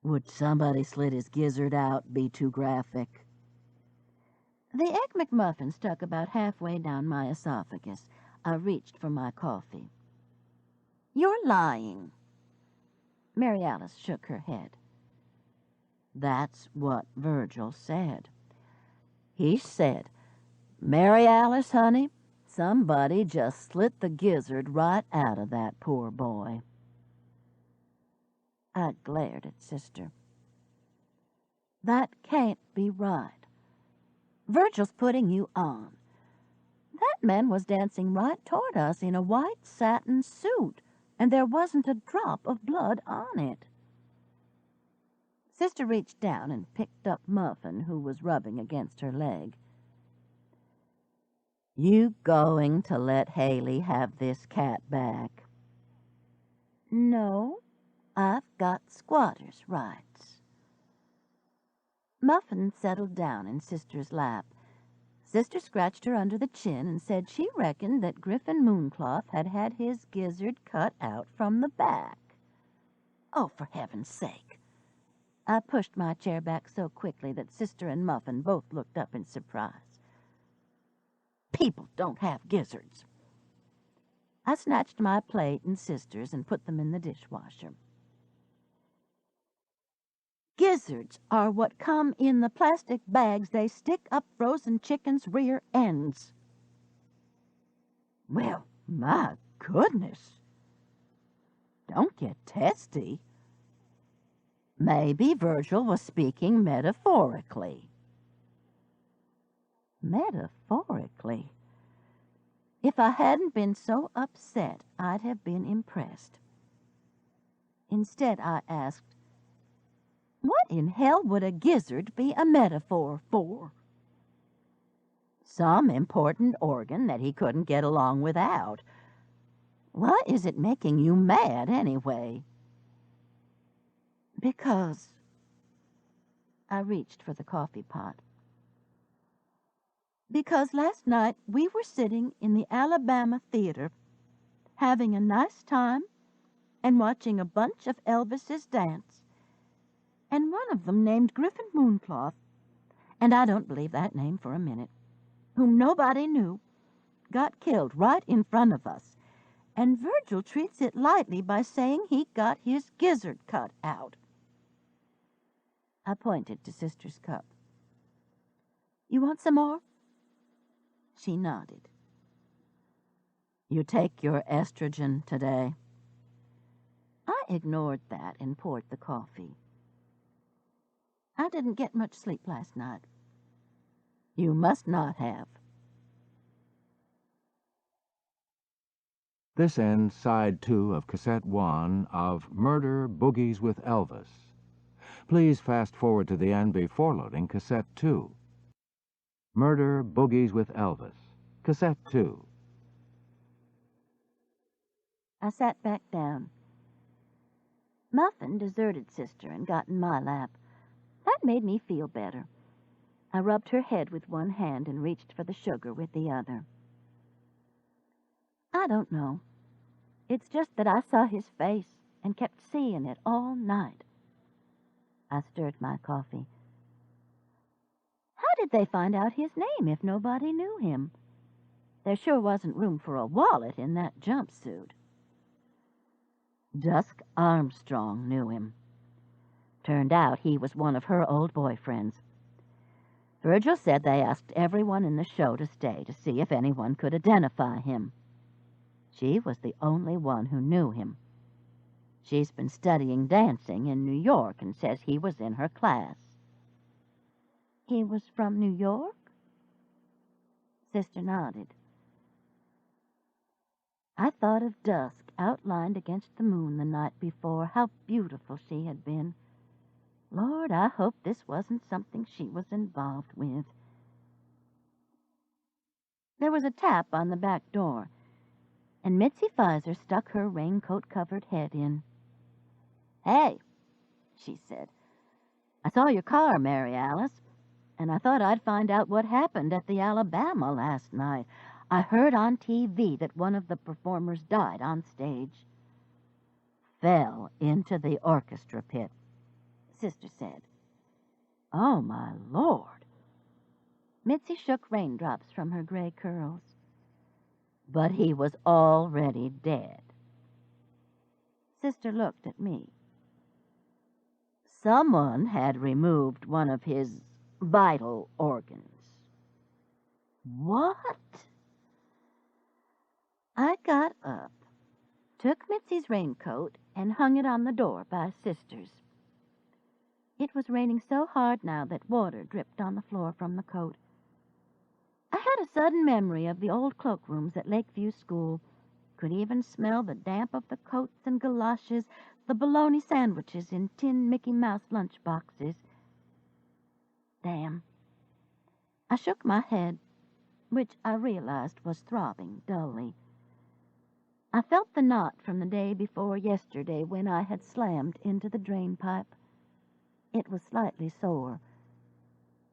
Would somebody slit his gizzard out be too graphic? The Egg McMuffin stuck about halfway down my esophagus. I reached for my coffee. You're lying. Mary Alice shook her head. That's what Virgil said. He said, Mary Alice, honey, somebody just slit the gizzard right out of that poor boy. I glared at Sister. That can't be right. Virgil's putting you on. That man was dancing right toward us in a white satin suit, and there wasn't a drop of blood on it. Sister reached down and picked up Muffin, who was rubbing against her leg. You going to let Haley have this cat back? No, I've got squatter's rights. Muffin settled down in Sister's lap. Sister scratched her under the chin and said she reckoned that Griffin Mooncloth had had his gizzard cut out from the back. Oh, for heaven's sake. I pushed my chair back so quickly that Sister and Muffin both looked up in surprise. People don't have gizzards. I snatched my plate and Sister's and put them in the dishwasher. Gizzards are what come in the plastic bags they stick up frozen chickens' rear ends. Well, my goodness. Don't get testy. Maybe Virgil was speaking metaphorically. Metaphorically? If I hadn't been so upset, I'd have been impressed. Instead, I asked, "What in hell would a gizzard be a metaphor for?" "Some important organ that he couldn't get along without. Why is it making you mad, anyway?" "Because—" I reached for the coffee pot. "Because last night we were sitting in the Alabama Theater, having a nice time and watching a bunch of Elvises dance, and one of them named Griffin Mooncloth, and I don't believe that name for a minute, whom nobody knew, got killed right in front of us, and Virgil treats it lightly by saying he got his gizzard cut out." I pointed to Sister's cup. "You want some more?" She nodded. "You take your estrogen today?" I ignored that and poured the coffee. "I didn't get much sleep last night." "You must not have." This ends Side 2 of Cassette 1 of Murder, Boogies with Elvis. Please fast forward to the end before loading Cassette 2. Murder, Boogies with Elvis, Cassette 2. I sat back down. Muffin deserted Sister and got in my lap. That made me feel better. I rubbed her head with one hand and reached for the sugar with the other. "I don't know. It's just that I saw his face and kept seeing it all night." I stirred my coffee. "How did they find out his name if nobody knew him? There sure wasn't room for a wallet in that jumpsuit." Dusk Armstrong knew him. Turned out he was one of her old boyfriends. Virgil said they asked everyone in the show to stay to see if anyone could identify him. She was the only one who knew him. She's been studying dancing in New York and says he was in her class. "He was from New York?" Sister nodded. I thought of Dusk outlined against the moon the night before, how beautiful she had been. Lord, I hope this wasn't something she was involved with. There was a tap on the back door, and Mitzi Pfizer stuck her raincoat-covered head in. "Hey," she said, "I saw your car, Mary Alice, and I thought I'd find out what happened at the Alabama last night. I heard on TV that one of the performers died on stage." "Fell into the orchestra pit," Sister said. "Oh, my Lord." Mitzi shook raindrops from her gray curls. "But he was already dead." Sister looked at me. "Someone had removed one of his vital organs." "What?" I got up, took Mitzi's raincoat, and hung it on the door by Sister's. It was raining so hard now that water dripped on the floor from the coat. I had a sudden memory of the old cloakrooms at Lakeview School. Could even smell the damp of the coats and galoshes, the bologna sandwiches in tin Mickey Mouse lunch boxes. Damn. I shook my head, which I realized was throbbing dully. I felt the knot from the day before yesterday when I had slammed into the drain pipe. It was slightly sore.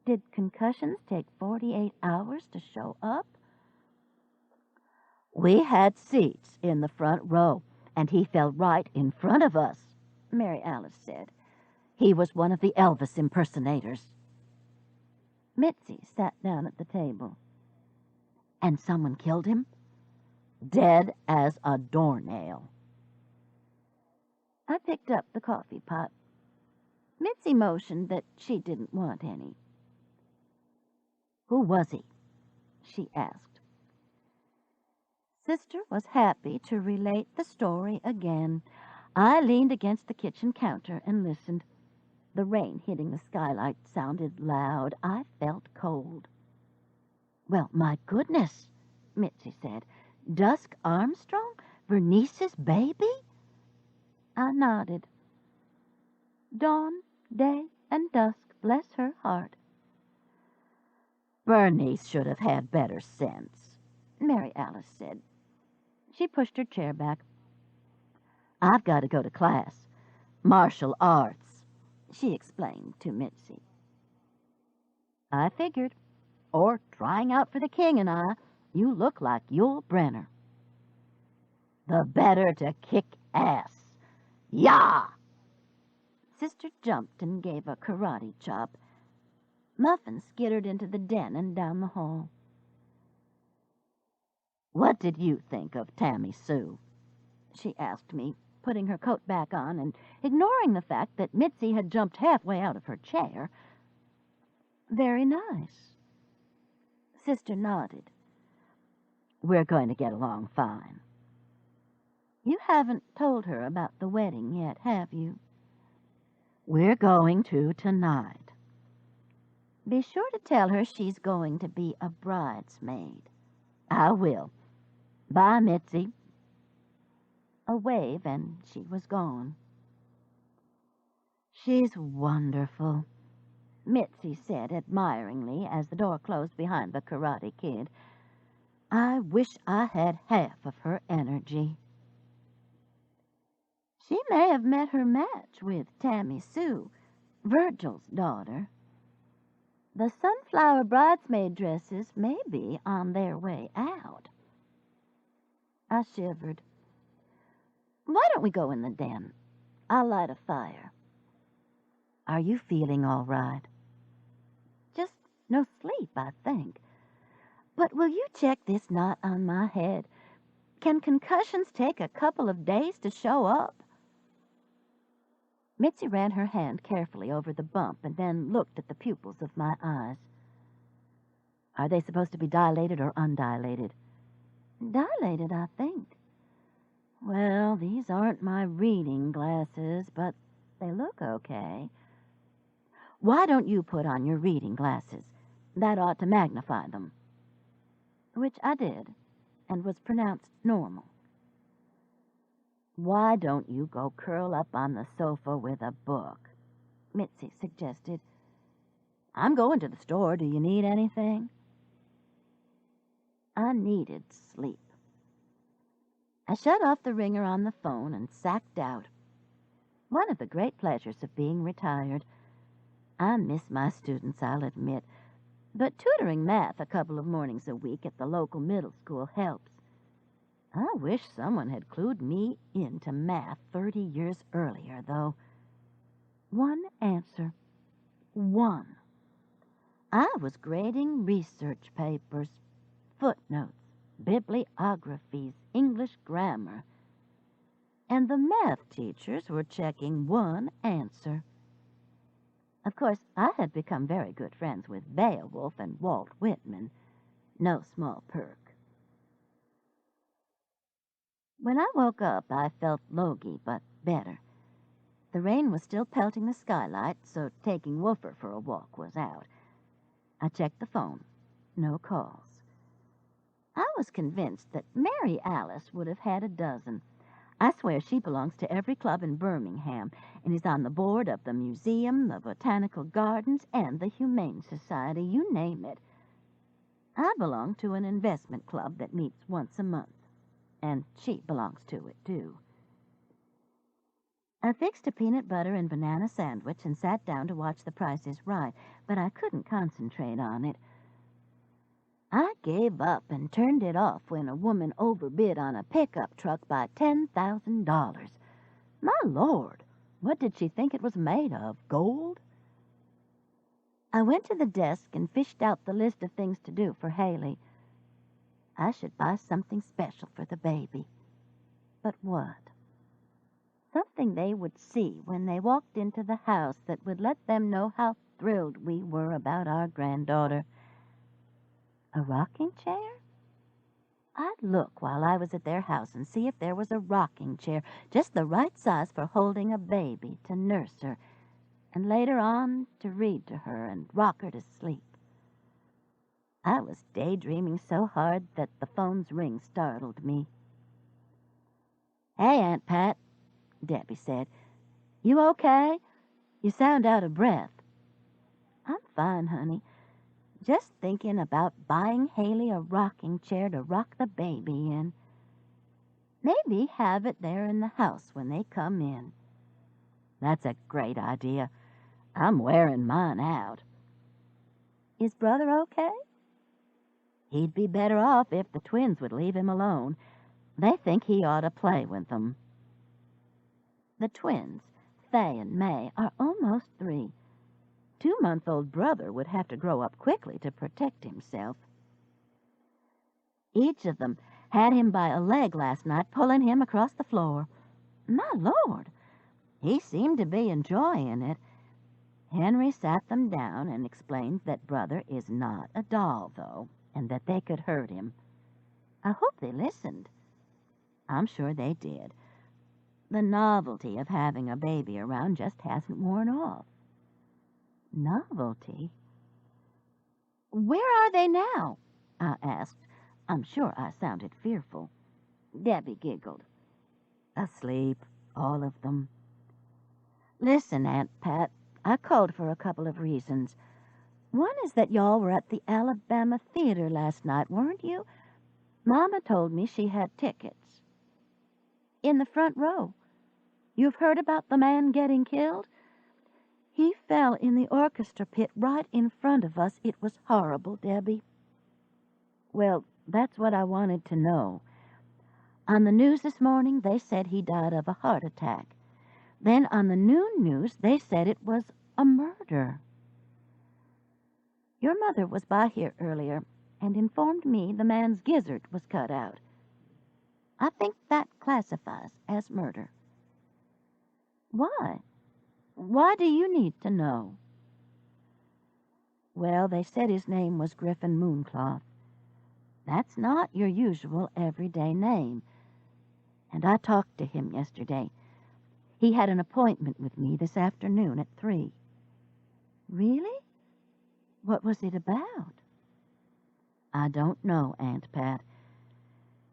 Did concussions take 48 hours to show up? "We had seats in the front row, and he fell right in front of us," Mary Alice said. "He was one of the Elvis impersonators." Mitzi sat down at the table. "And someone killed him? Dead as a doornail." I picked up the coffee pot. Mitzi motioned that she didn't want any. "Who was he?" she asked. Sister was happy to relate the story again. I leaned against the kitchen counter and listened. The rain hitting the skylight sounded loud. I felt cold. "Well, my goodness," Mitzi said. "Dusk Armstrong? Bernice's baby?" I nodded. Dawn, day, and dusk, bless her heart. Bernice should have had better sense, Mary Alice said. She pushed her chair back. I've got to go to class. Martial arts, she explained to Mitzi. I figured. Or trying out for the king and I. You look like Yul Brenner. The better to kick ass. Yah! Sister jumped and gave a karate chop. Muffin skittered into the den and down the hall. What did you think of Tammy Sue? She asked me, putting her coat back on and ignoring the fact that Mitzi had jumped halfway out of her chair. Very nice. Sister nodded. We're going to get along fine. You haven't told her about the wedding yet, have you? We're going to tonight. Be sure to tell her she's going to be a bridesmaid. I will. Bye, Mitzi. A wave, and she was gone. She's wonderful, Mitzi said admiringly as the door closed behind the Karate Kid. I wish I had half of her energy. She may have met her match with Tammy Sue, Virgil's daughter. The sunflower bridesmaid dresses may be on their way out. I shivered. Why don't we go in the den? I'll light a fire. Are you feeling all right? Just no sleep, I think. But will you check this knot on my head? Can concussions take a couple of days to show up? Mitzi ran her hand carefully over the bump and then looked at the pupils of my eyes. Are they supposed to be dilated or undilated? Dilated, I think. Well, these aren't my reading glasses, but they look okay. Why don't you put on your reading glasses? That ought to magnify them. Which I did, and was pronounced normal. Why don't you go curl up on the sofa with a book? Mitzi suggested. I'm going to the store. Do you need anything? I needed sleep. I shut off the ringer on the phone and sacked out. One of the great pleasures of being retired. I miss my students, I'll admit, but tutoring math a couple of mornings a week at the local middle school helps. I wish someone had clued me into math 30 years earlier, though. One answer. One. I was grading research papers, footnotes, bibliographies, English grammar, and the math teachers were checking one answer. Of course, I had become very good friends with Beowulf and Walt Whitman. No small perk. When I woke up, I felt logy, but better. The rain was still pelting the skylight, so taking Woofer for a walk was out. I checked the phone. No calls. I was convinced that Mary Alice would have had a dozen. I swear she belongs to every club in Birmingham and is on the board of the museum, the botanical gardens, and the Humane Society, you name it. I belong to an investment club that meets once a month, and she belongs to it, too. I fixed a peanut butter and banana sandwich and sat down to watch The Price is Right, but I couldn't concentrate on it. I gave up and turned it off when a woman overbid on a pickup truck by $10,000. My Lord, what did she think it was made of, gold? I went to the desk and fished out the list of things to do for Haley. I should buy something special for the baby. But what? Something they would see when they walked into the house that would let them know how thrilled we were about our granddaughter. A rocking chair? I'd look while I was at their house and see if there was a rocking chair, just the right size for holding a baby, to nurse her, and later on to read to her and rock her to sleep. I was daydreaming so hard that the phone's ring startled me. Hey, Aunt Pat. Debbie said. "You okay? You sound out of breath." "I'm fine, honey. Just thinking about buying Haley a rocking chair to rock the baby in. Maybe have it there in the house when they come in." "That's a great idea. I'm wearing mine out." "Is brother okay?" "He'd be better off if the twins would leave him alone. They think he ought to play with them." "The twins, Faye and May, are almost 3. 2-month-old brother would have to grow up quickly to protect himself." "Each of them had him by a leg last night, pulling him across the floor." "My Lord!" "He seemed to be enjoying it." Henry sat them down and explained that brother is not a doll, though, and that they could hurt him. I hope they listened. I'm sure they did. The novelty of having a baby around just hasn't worn off. Novelty? "Where are they now?" I asked. I'm sure I sounded fearful. Debbie giggled. "Asleep, all of them." "Listen, Aunt Pat, I called for a couple of reasons. One is that y'all were at the Alabama Theater last night, weren't you? Mama told me she had tickets. In the front row. You've heard about the man getting killed? He fell in the orchestra pit right in front of us. It was horrible, Debbie." "Well, that's what I wanted to know. On the news this morning, they said he died of a heart attack. Then on the noon news, they said it was a murder." "Your mother was by here earlier and informed me the man's gizzard was cut out. I think that classifies as murder." "Why? Why do you need to know?" "Well, they said his name was Griffin Mooncloth. That's not your usual everyday name. And I talked to him yesterday. He had an appointment with me this afternoon at 3. "Really? What was it about?" "I don't know, Aunt Pat.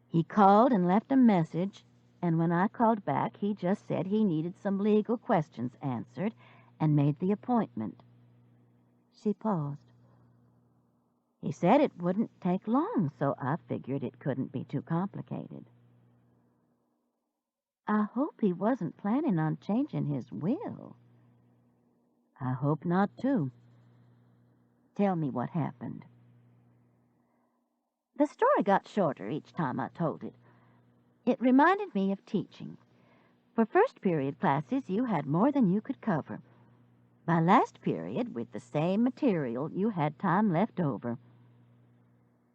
He called and left a message, and when I called back, he just said he needed some legal questions answered and made the appointment." She paused. "He said it wouldn't take long, so I figured it couldn't be too complicated." "I hope he wasn't planning on changing his will." "I hope not, too." "Tell me what happened." The story got shorter each time I told it. It reminded me of teaching. For first period classes, you had more than you could cover. By last period, with the same material, you had time left over.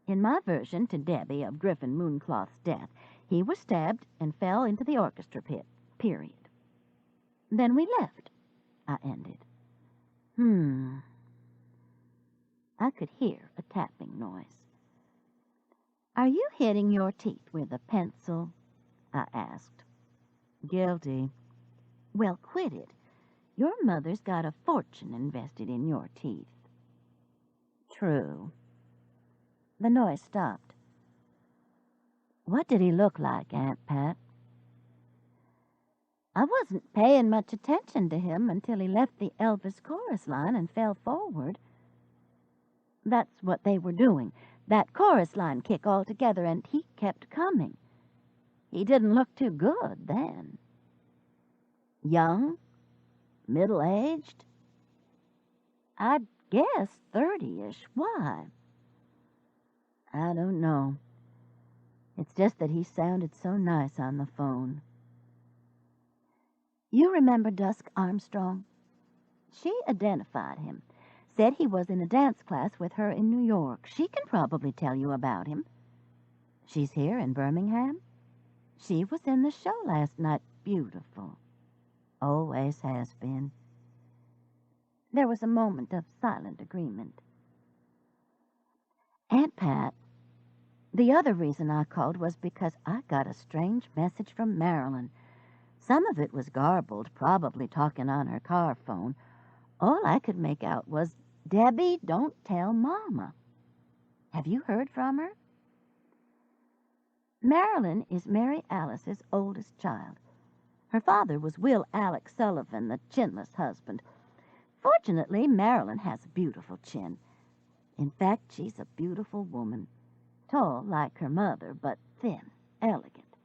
In my version to Debbie of Griffin Mooncloth's death, he was stabbed and fell into the orchestra pit, period. Then we left, I ended. I could hear a tapping noise. "Are you hitting your teeth with a pencil?" I asked. "Guilty." "Well, quit it. Your mother's got a fortune invested in your teeth." "True." The noise stopped. "What did he look like, Aunt Pat?" "I wasn't paying much attention to him until he left the Elvis chorus line and fell forward. That's what they were doing, that chorus line kick altogether, and he kept coming. He didn't look too good then." "Young? Middle-aged?" "I'd guess 30-ish. Why?" "I don't know. It's just that he sounded so nice on the phone." "You remember Dusk Armstrong? She identified him, said he was in a dance class with her in New York. She can probably tell you about him." "She's here in Birmingham?" "She was in the show last night. Beautiful." "Always has been." There was a moment of silent agreement. "Aunt Pat, the other reason I called was because I got a strange message from Marilyn. Some of it was garbled, probably talking on her car phone. All I could make out was, 'Debbie, don't tell Mama.' Have you heard from her?" Marilyn is Mary Alice's oldest child. Her father was Will Alex Sullivan, the chinless husband. Fortunately, Marilyn has a beautiful chin. In fact, she's a beautiful woman. Tall like her mother, but thin, elegant.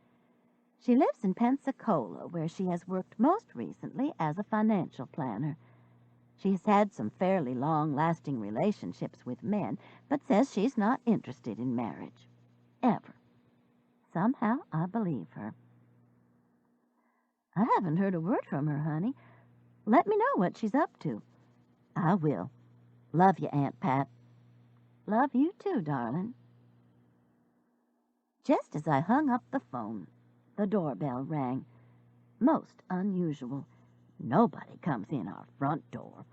She lives in Pensacola, where she has worked most recently as a financial planner. She has had some fairly long-lasting relationships with men, but says she's not interested in marriage. Ever. Somehow, I believe her. I haven't heard a word from her, honey. Let me know what she's up to. I will. Love you, Aunt Pat. Love you too, darling. Just as I hung up the phone, the doorbell rang. Most unusual. Nobody comes in our front door.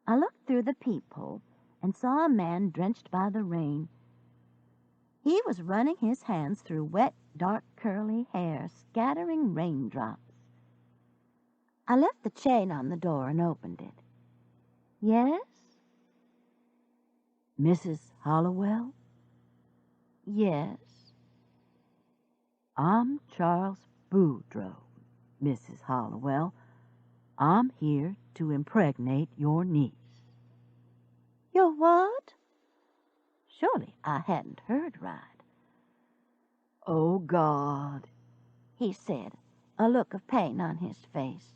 I looked through the peephole and saw a man drenched by the rain. He was running his hands through wet, dark, curly hair, scattering raindrops. I left the chain on the door and opened it. Yes? Mrs. Hollowell? Yes. I'm Charles Boudreaux, Mrs. Hollowell. I'm here to impregnate your niece. Your what? Surely I hadn't heard right. Oh, God, he said, a look of pain on his face.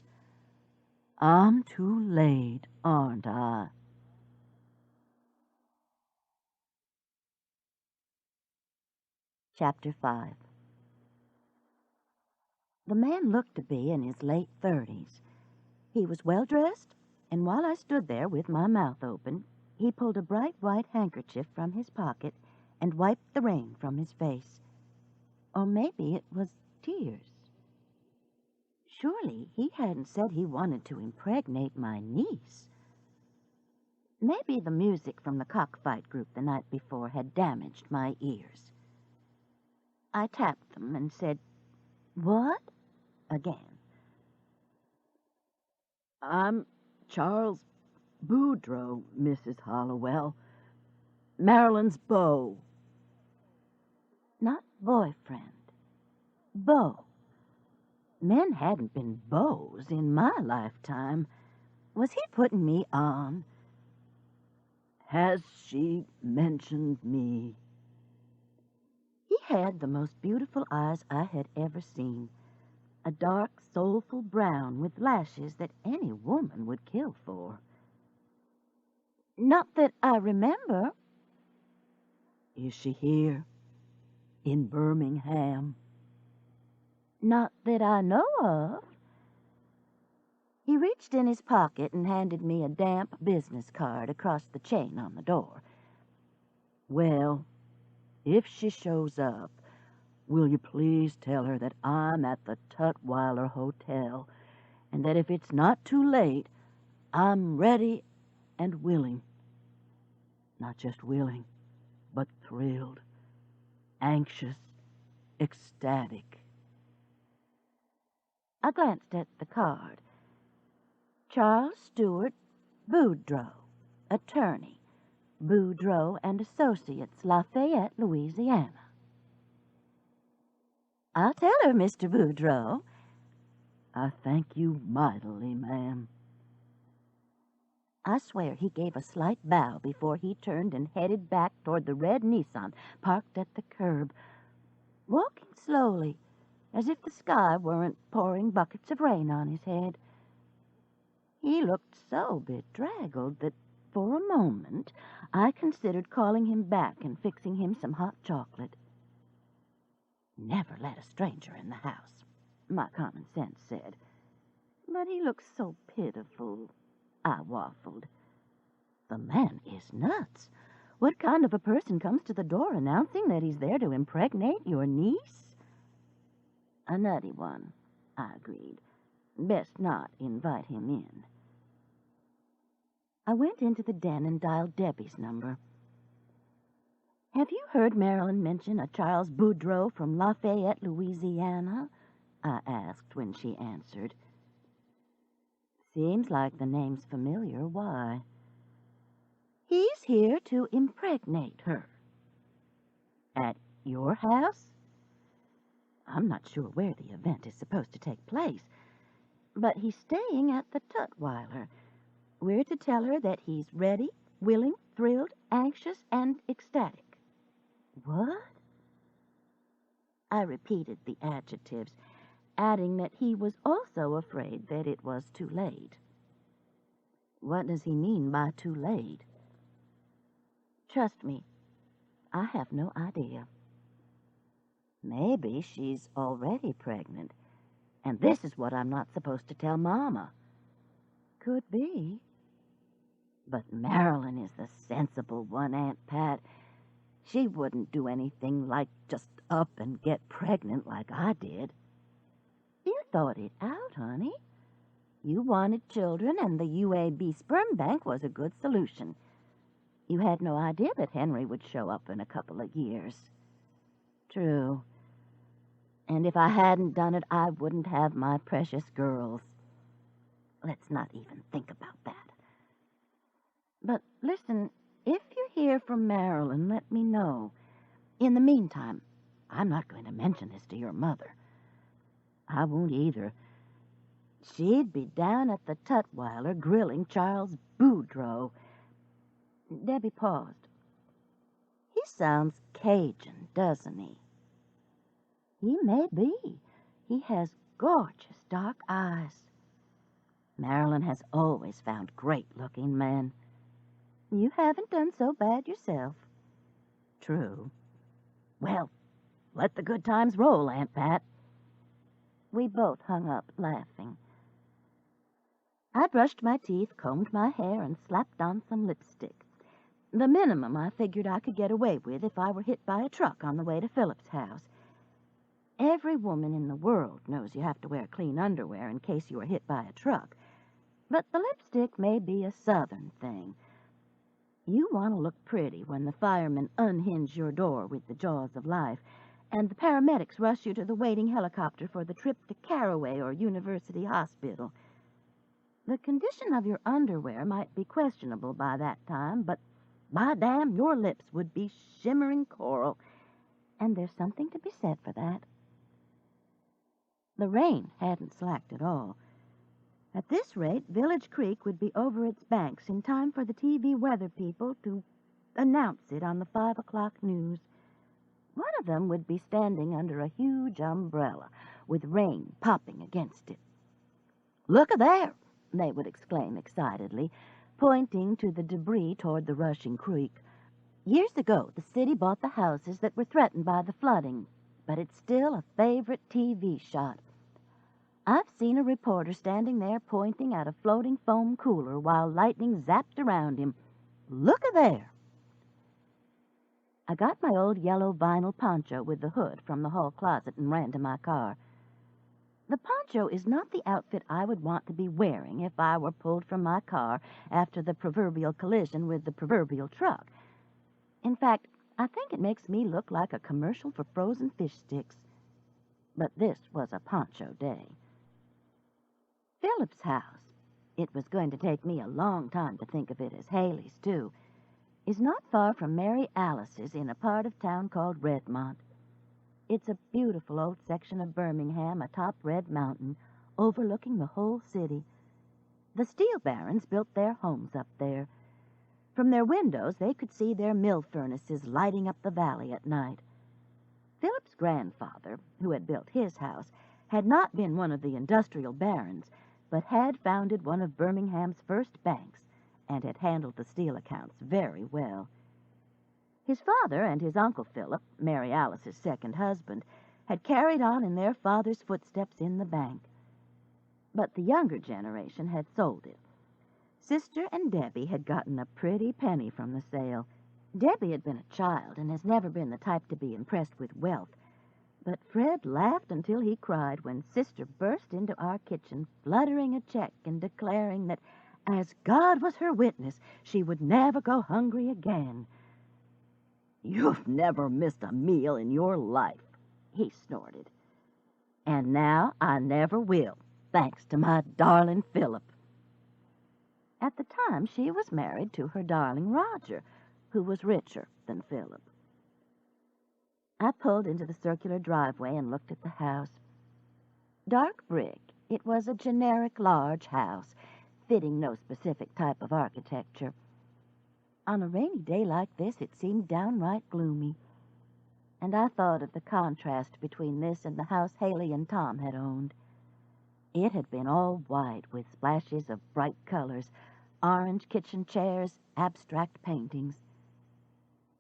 I'm too late, aren't I? Chapter 5. The man looked to be in his late 30s. He was well-dressed, and while I stood there with my mouth open, he pulled a bright white handkerchief from his pocket and wiped the rain from his face. Or maybe it was tears. Surely he hadn't said he wanted to impregnate my niece. Maybe the music from the cockfight group the night before had damaged my ears. I tapped them and said, "What?" again. I'm Charles Boudreaux, Mrs. Hollowell. Marilyn's beau. Not boyfriend. Beau. Men hadn't been beaux in my lifetime. Was he putting me on? Has she mentioned me? He had the most beautiful eyes I had ever seen. A dark, soulful brown with lashes that any woman would kill for. Not that I remember. Is she here? In Birmingham? Not that I know of. He reached in his pocket and handed me a damp business card across the chain on the door. Well, if she shows up, will you please tell her that I'm at the Tutwiler Hotel, and that if it's not too late, I'm ready and willing. Not just willing, but thrilled, anxious, ecstatic. I glanced at the card. Charles Stewart Boudreaux, attorney, Boudreaux and Associates, Lafayette, Louisiana. I'll tell her, Mr. Boudreaux. I thank you mightily, ma'am. I swear he gave a slight bow before he turned and headed back toward the red Nissan parked at the curb, walking slowly, as if the sky weren't pouring buckets of rain on his head. He looked so bedraggled that for a moment I considered calling him back and fixing him some hot chocolate. Never let a stranger in the house, my common sense said. But he looked so pitiful, I waffled. The man is nuts. What kind of a person comes to the door announcing that he's there to impregnate your niece? A nutty one, I agreed. Best not invite him in. I went into the den and dialed Debbie's number. Have you heard Marilyn mention a Charles Boudreaux from Lafayette, Louisiana? I asked when she answered. Seems like the name's familiar. Why? He's here to impregnate her. At your house? I'm not sure where the event is supposed to take place, but he's staying at the Tutwiler. We're to tell her that he's ready, willing, thrilled, anxious, and ecstatic. What? I repeated the adjectives, adding that he was also afraid that it was too late. What does he mean by too late? Trust me, I have no idea. Maybe she's already pregnant, and this is what I'm not supposed to tell Mama. Could be. But Marilyn is the sensible one, Aunt Pat. She wouldn't do anything like just up and get pregnant like I did. You thought it out, honey. You wanted children, and the UAB sperm bank was a good solution. You had no idea that Henry would show up in a couple of years. True. And if I hadn't done it, I wouldn't have my precious girls. Let's not even think about that. But listen, if you hear from Marilyn, let me know. In the meantime, I'm not going to mention this to your mother. I won't either. She'd be down at the Tutwiler grilling Charles Boudreaux. Debbie paused. He sounds Cajun, doesn't he? He may be. He has gorgeous dark eyes. Marilyn has always found great-looking men. You haven't done so bad yourself. True. Well, let the good times roll, Aunt Pat. We both hung up, laughing. I brushed my teeth, combed my hair, and slapped on some lipstick. The minimum I figured I could get away with if I were hit by a truck on the way to Philip's house. Every woman in the world knows you have to wear clean underwear in case you are hit by a truck. But the lipstick may be a southern thing. You want to look pretty when the firemen unhinge your door with the jaws of life, and the paramedics rush you to the waiting helicopter for the trip to Caraway or University Hospital. The condition of your underwear might be questionable by that time, but by damn, your lips would be shimmering coral, and there's something to be said for that. The rain hadn't slacked at all. At this rate, Village Creek would be over its banks in time for the TV weather people to announce it on the 5 o'clock news. One of them would be standing under a huge umbrella, with rain popping against it. "Look there!" they would exclaim excitedly, pointing to the debris toward the rushing creek. Years ago, the city bought the houses that were threatened by the flooding, but it's still a favorite TV shot. I've seen a reporter standing there pointing at a floating foam cooler while lightning zapped around him. "Look there!" I got my old yellow vinyl poncho with the hood from the hall closet and ran to my car. The poncho is not the outfit I would want to be wearing if I were pulled from my car after the proverbial collision with the proverbial truck. In fact, I think it makes me look like a commercial for frozen fish sticks. But this was a poncho day. Philip's house, it was going to take me a long time to think of it as Haley's, too, is not far from Mary Alice's in a part of town called Redmont. It's a beautiful old section of Birmingham atop Red Mountain, overlooking the whole city. The steel barons built their homes up there. From their windows, they could see their mill furnaces lighting up the valley at night. Philip's grandfather, who had built his house, had not been one of the industrial barons, but had founded one of Birmingham's first banks and had handled the steel accounts very well. His father and his Uncle Philip, Mary Alice's second husband, had carried on in their father's footsteps in the bank. But the younger generation had sold it. Sister and Debbie had gotten a pretty penny from the sale. Debbie had been a child and has never been the type to be impressed with wealth. But Fred laughed until he cried when Sister burst into our kitchen, fluttering a check and declaring that, as God was her witness, she would never go hungry again. "You've never missed a meal in your life," he snorted. "And now I never will, thanks to my darling Philip." At the time, she was married to her darling Roger, who was richer than Philip. I pulled into the circular driveway and looked at the house. Dark brick, it was a generic large house, fitting no specific type of architecture. On a rainy day like this, it seemed downright gloomy, and I thought of the contrast between this and the house Haley and Tom had owned. It had been all white with splashes of bright colors, orange kitchen chairs, abstract paintings.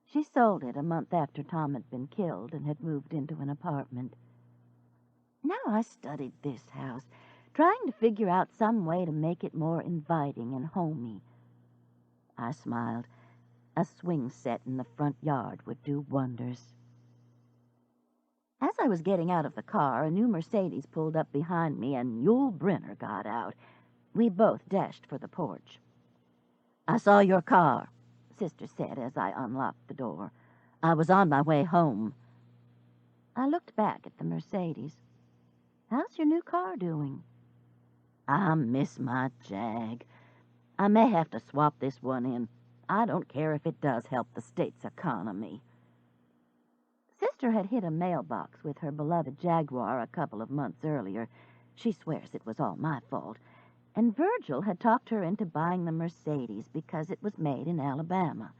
She sold it a month after Tom had been killed and had moved into an apartment. Now I studied this house, trying to figure out some way to make it more inviting and homey. I smiled. A swing set in the front yard would do wonders. As I was getting out of the car, a new Mercedes pulled up behind me, and Yul Brynner got out. We both dashed for the porch. "I saw your car," Sister said as I unlocked the door. "I was on my way home." I looked back at the Mercedes. "How's your new car doing?" "I miss my Jag. I may have to swap this one in. I don't care if it does help the state's economy." Sister had hit a mailbox with her beloved Jaguar a couple of months earlier. She swears it was all my fault. And Virgil had talked her into buying the Mercedes because it was made in Alabama.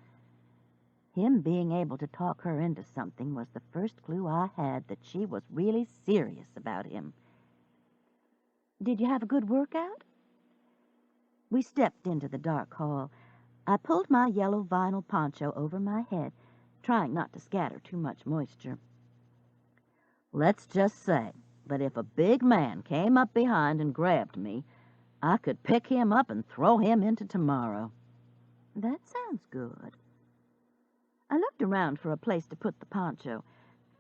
Him being able to talk her into something was the first clue I had that she was really serious about him. "Did you have a good workout?" We stepped into the dark hall. I pulled my yellow vinyl poncho over my head, trying not to scatter too much moisture. "Let's just say that if a big man came up behind and grabbed me, I could pick him up and throw him into tomorrow." "That sounds good." I looked around for a place to put the poncho,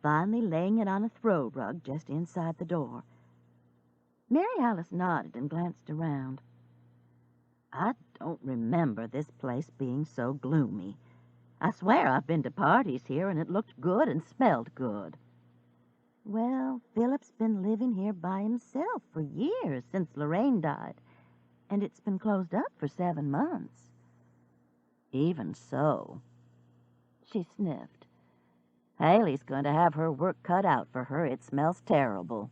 finally laying it on a throw rug just inside the door. Mary Alice nodded and glanced around. "I don't remember this place being so gloomy. I swear I've been to parties here, and it looked good and smelled good." "Well, Philip's been living here by himself for years, since Lorraine died, and it's been closed up for 7 months. "Even so," she sniffed. "Haley's going to have her work cut out for her. It smells terrible."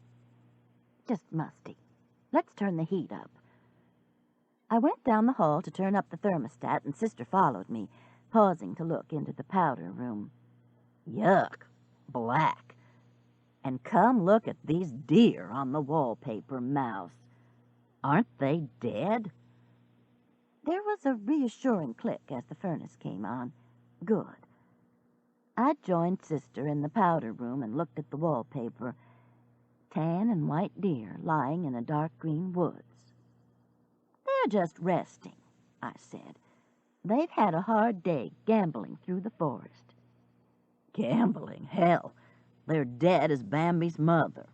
"Just musty. Let's turn the heat up." I went down the hall to turn up the thermostat, and Sister followed me, pausing to look into the powder room. "Yuck, black. And come look at these deer on the wallpaper, Mouse. Aren't they dead?" There was a reassuring click as the furnace came on. Good. I joined Sister in the powder room and looked at the wallpaper. Tan and white deer lying in a dark green woods. "They're just resting," I said. "They've had a hard day gambling through the forest." "Gambling? Hell, they're dead as Bambi's mother."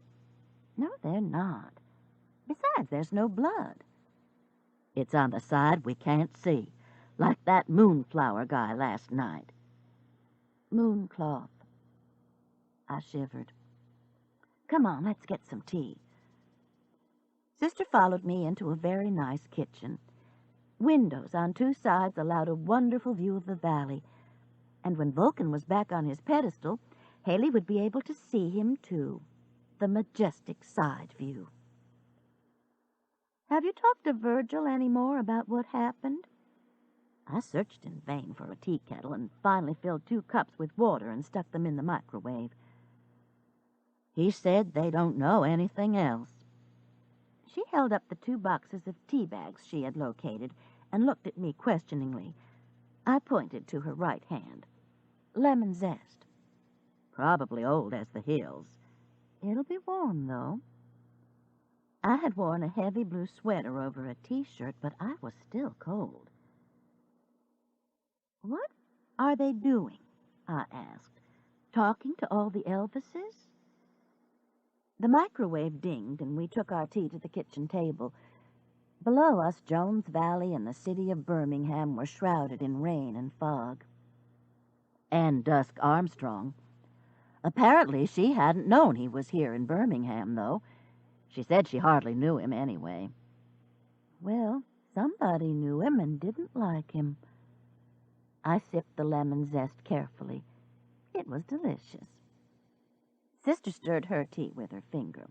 "No, they're not. Besides, there's no blood." "It's on the side we can't see, like that moonflower guy last night." "Mooncloth." I shivered. "Come on, let's get some tea." Sister followed me into a very nice kitchen. Windows on 2 sides allowed a wonderful view of the valley, and when Vulcan was back on his pedestal, Haley would be able to see him too. The majestic side view. "Have you talked to Virgil any more about what happened?" I searched in vain for a tea kettle and finally filled 2 cups with water and stuck them in the microwave. "He said they don't know anything else." She held up the 2 boxes of tea bags she had located and looked at me questioningly. I pointed to her right hand. "Lemon zest." "Probably old as the hills." "It'll be warm, though." I had worn a heavy blue sweater over a T-shirt, but I was still cold. "What are they doing?" I asked. "Talking to all the Elvises?" The microwave dinged, and we took our tea to the kitchen table. Below us, Jones Valley and the city of Birmingham were shrouded in rain and fog. And Dusk Armstrong. Apparently she hadn't known he was here in Birmingham, though. She said she hardly knew him anyway. Well, somebody knew him and didn't like him. I sipped the lemon zest carefully. It was delicious. Sister stirred her tea with her finger.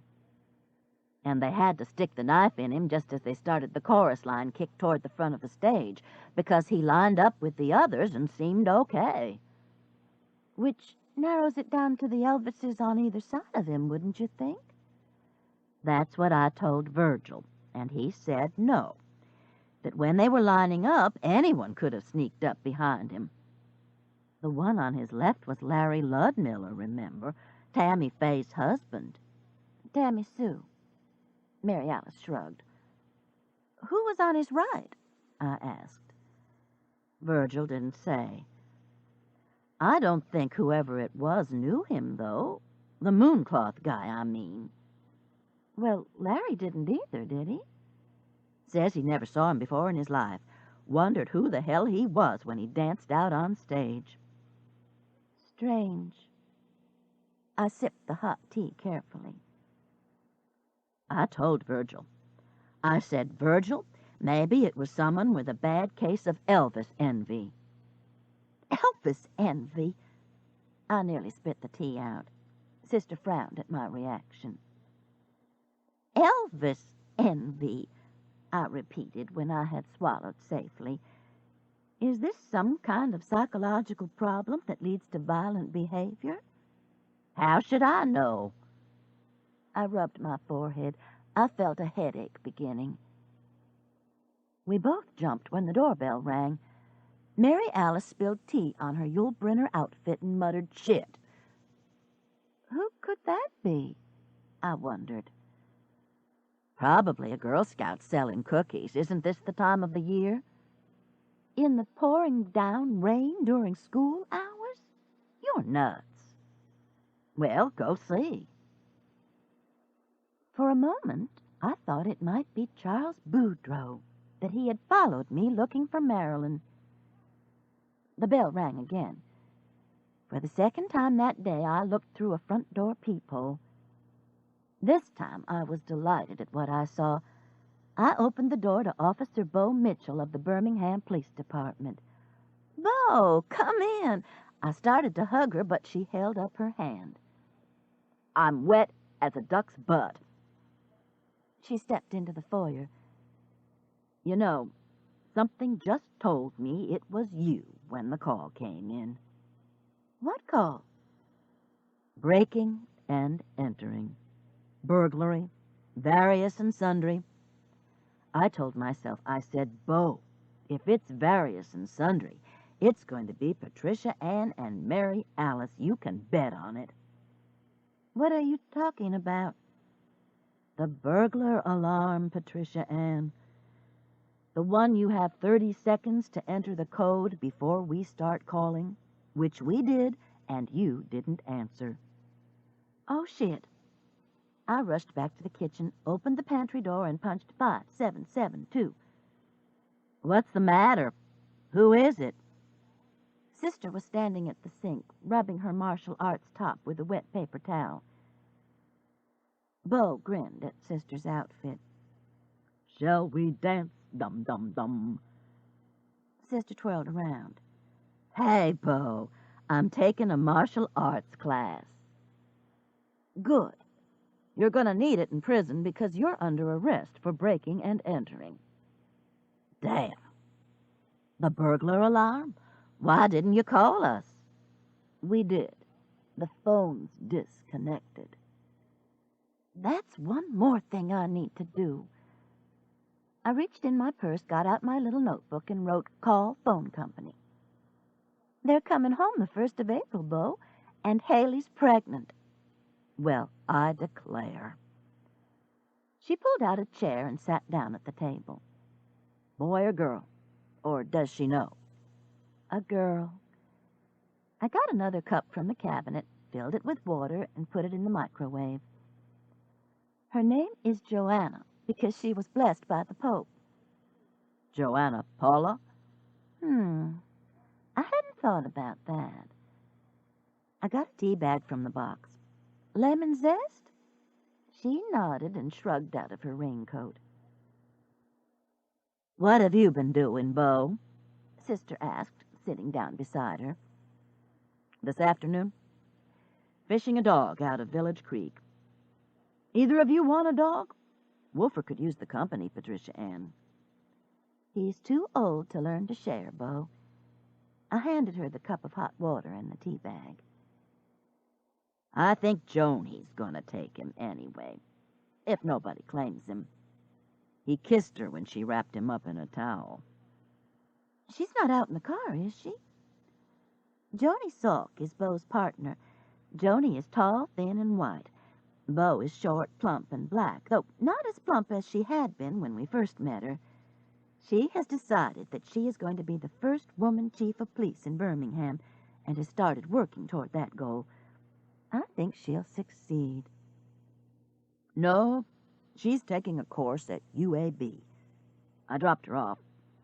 And they had to stick the knife in him just as they started the chorus line kicked toward the front of the stage, because he lined up with the others and seemed okay. Which narrows it down to the Elvises on either side of him, wouldn't you think? That's what I told Virgil, and he said no, that when they were lining up, anyone could have sneaked up behind him. The one on his left was Larry Ludmiller, remember, Tammy Faye's husband. Tammy Sue. Mary Alice shrugged. Who was on his right? I asked. Virgil didn't say. I don't think whoever it was knew him, though. The Mooncloth guy, I mean. Well, Larry didn't either, did he? Says he never saw him before in his life. Wondered who the hell he was when he danced out on stage. Strange. I sipped the hot tea carefully. I told Virgil. I said, Virgil, maybe it was someone with a bad case of Elvis envy. Elvis envy? I nearly spit the tea out. Sister frowned at my reaction. Elvis envy, I repeated when I had swallowed safely. Is this some kind of psychological problem that leads to violent behavior? How should I know? I rubbed my forehead. I felt a headache beginning. We both jumped when the doorbell rang. Mary Alice spilled tea on her Yule Brenner outfit and muttered, shit. Who could that be? I wondered. Probably a Girl Scout selling cookies. Isn't this the time of the year? In the pouring down rain during school hours? You're nuts. Well, go see. For a moment, I thought it might be Charles Boudreaux, that he had followed me looking for Marilyn. The bell rang again. For the second time that day, I looked through a front door peephole. This time, I was delighted at what I saw. I opened the door to Officer Bo Mitchell of the Birmingham Police Department. Bo, come in. I started to hug her, but she held up her hand. I'm wet as a duck's butt. She stepped into the foyer. You know, something just told me it was you when the call came in. What call? Breaking and entering. Burglary. Various and sundry. I told myself, I said, Bo, if it's various and sundry, it's going to be Patricia Anne and Mary Alice. You can bet on it. What are you talking about? The burglar alarm, Patricia Anne. The one you have 30 seconds to enter the code before we start calling, which we did, and you didn't answer. Oh, shit. I rushed back to the kitchen, opened the pantry door, and punched 5772. What's the matter? Who is it? Sister was standing at the sink, rubbing her martial arts top with a wet paper towel. Bo grinned at Sister's outfit. Shall we dance? Dum, dum, dum. Sister twirled around. Hey, Bo, I'm taking a martial arts class. Good. You're going to need it in prison because you're under arrest for breaking and entering. Damn. The burglar alarm? Why didn't you call us? We did. The phone's disconnected. That's one more thing I need to do. I reached in my purse, got out my little notebook, and wrote, Call phone company. They're coming home the 1st of April, Bo, and Haley's pregnant. Well, I declare. She pulled out a chair and sat down at the table. Boy or girl? Or does she know? A girl. I got another cup from the cabinet, filled it with water, and put it in the microwave. Her name is Joanna, because she was blessed by the Pope. Joanna Paula? I hadn't thought about that. I got a tea bag from the box. Lemon zest? She nodded and shrugged out of her raincoat. What have you been doing, Bo? Sister asked, sitting down beside her. This afternoon? fishing a dog out of Village Creek. Either of you want a dog? Wolfer could use the company, Patricia Anne. He's too old to learn to share, Bo. I handed her the cup of hot water and the tea bag. I think Joni's gonna take him anyway, if nobody claims him. He kissed her when she wrapped him up in a towel. She's not out in the car, is she? Joni Salk is Bo's partner. Joni is tall, thin, and white. Bo is short, plump, and black, though not as plump as she had been when we first met her. She has decided that she is going to be the first woman chief of police in Birmingham and has started working toward that goal. I think she'll succeed. No, she's taking a course at UAB. I dropped her off.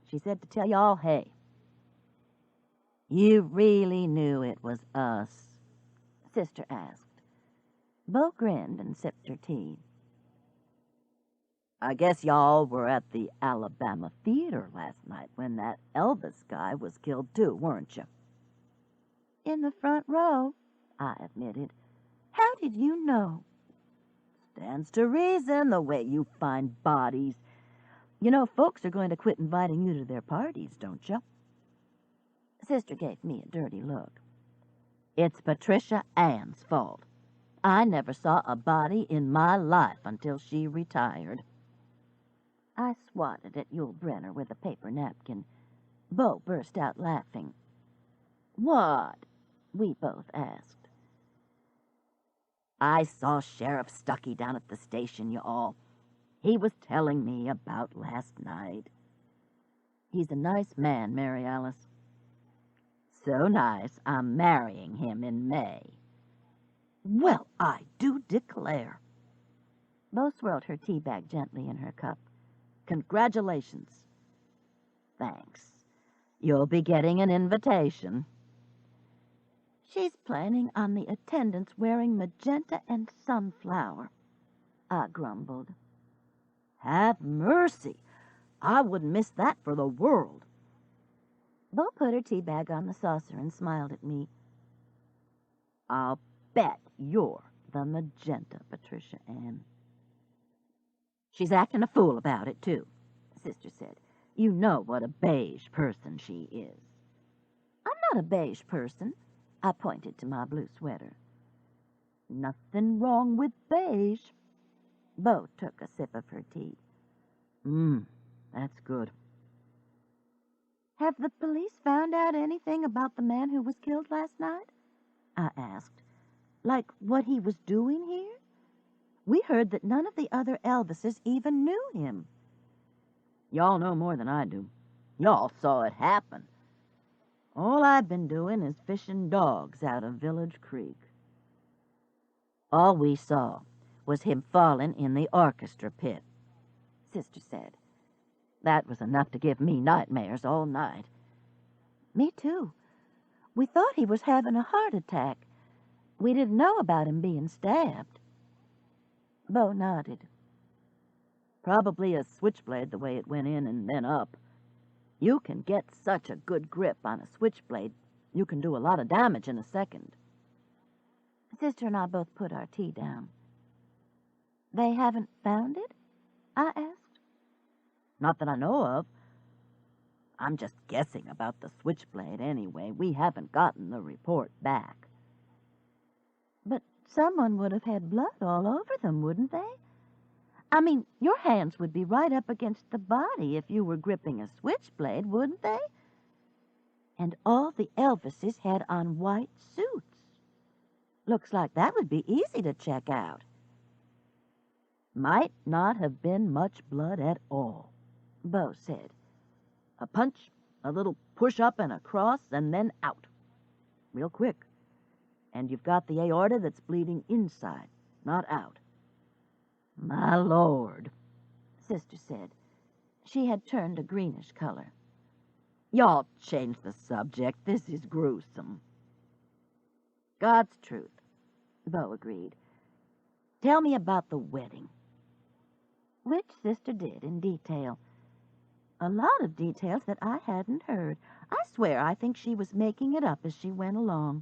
She said to tell y'all, hey. You really knew it was us? Sister asked. Bo grinned and sipped her tea. I guess y'all were at the Alabama Theater last night when that Elvis guy was killed too, weren't you? In the front row, I admitted. How did you know? Stands to reason the way you find bodies. You know, folks are going to quit inviting you to their parties, don't you? Sister gave me a dirty look. It's Patricia Anne's fault. I never saw a body in my life until she retired. I swatted at Yul Brenner with a paper napkin. Bo burst out laughing. What? We both asked. I saw Sheriff Stuckey down at the station, you all. He was telling me about last night. He's a nice man, Mary Alice. So nice, I'm marrying him in May. Well, I do declare. Bo swirled her tea bag gently in her cup. Congratulations. Thanks. You'll be getting an invitation. She's planning on the attendants wearing magenta and sunflower, I grumbled. Have mercy. I wouldn't miss that for the world. Bo put her tea bag on the saucer and smiled at me. I'll bet you're the magenta, Patricia Anne. She's acting a fool about it, too, Sister said. You know what a beige person she is. I'm not a beige person. I pointed to my blue sweater. Nothing wrong with beige. Bo took a sip of her tea. That's good. Have the police found out anything about the man who was killed last night? I asked. Like what he was doing here? We heard that none of the other Elvises even knew him. Y'all know more than I do. Y'all saw it happen. All I've been doing is fishing dogs out of Village Creek. All we saw was him falling in the orchestra pit, Sister said. That was enough to give me nightmares all night. Me too. We thought he was having a heart attack. We didn't know about him being stabbed. Bo nodded. Probably a switchblade the way it went in and then up. You can get such a good grip on a switchblade, you can do a lot of damage in a second. Sister and I both put our tea down. They haven't found it? I asked. Not that I know of. I'm just guessing about the switchblade anyway. We haven't gotten the report back. But someone would have had blood all over them, wouldn't they? I mean, your hands would be right up against the body if you were gripping a switchblade, wouldn't they? And all the Elvises had on white suits. Looks like that would be easy to check out. Might not have been much blood at all, Bo said. A punch, a little push-up and a cross, and then out. Real quick. And you've got the aorta that's bleeding inside, not out. My Lord, Sister said. She had turned a greenish color. Y'all change the subject. This is gruesome. God's truth, Bo agreed. Tell me about the wedding. Which Sister did in detail. A lot of details that I hadn't heard. I swear I think she was making it up as she went along.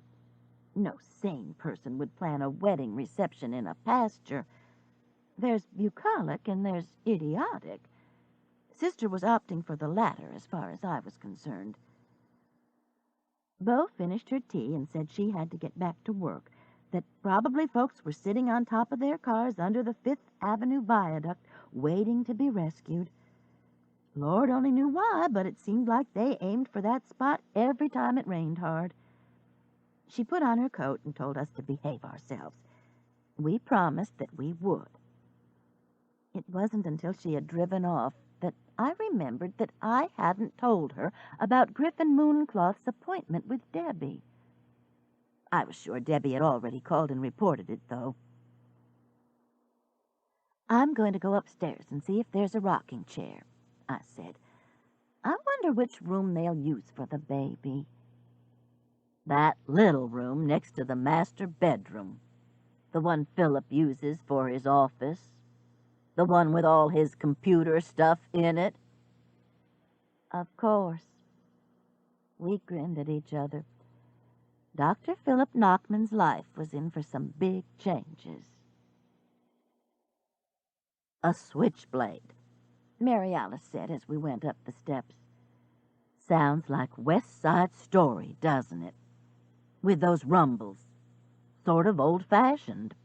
No sane person would plan a wedding reception in a pasture. There's bucolic and there's idiotic. Sister was opting for the latter as far as I was concerned. Bo finished her tea and said she had to get back to work, that probably folks were sitting on top of their cars under the Fifth Avenue viaduct waiting to be rescued. Lord only knew why, but it seemed like they aimed for that spot every time it rained hard. She put on her coat and told us to behave ourselves. We promised that we would. It wasn't until she had driven off that I remembered that I hadn't told her about Griffin Mooncloth's appointment with Debbie. I was sure Debbie had already called and reported it, though. "I'm going to go upstairs and see if there's a rocking chair," I said. "I wonder which room they'll use for the baby." "That little room next to the master bedroom. The one Philip uses for his office. The one with all his computer stuff in it." Of course. We grinned at each other. Dr. Philip Knockman's life was in for some big changes. "A switchblade," Mary Alice said as we went up the steps. "Sounds like West Side Story, doesn't it? With those rumbles. Sort of old-fashioned."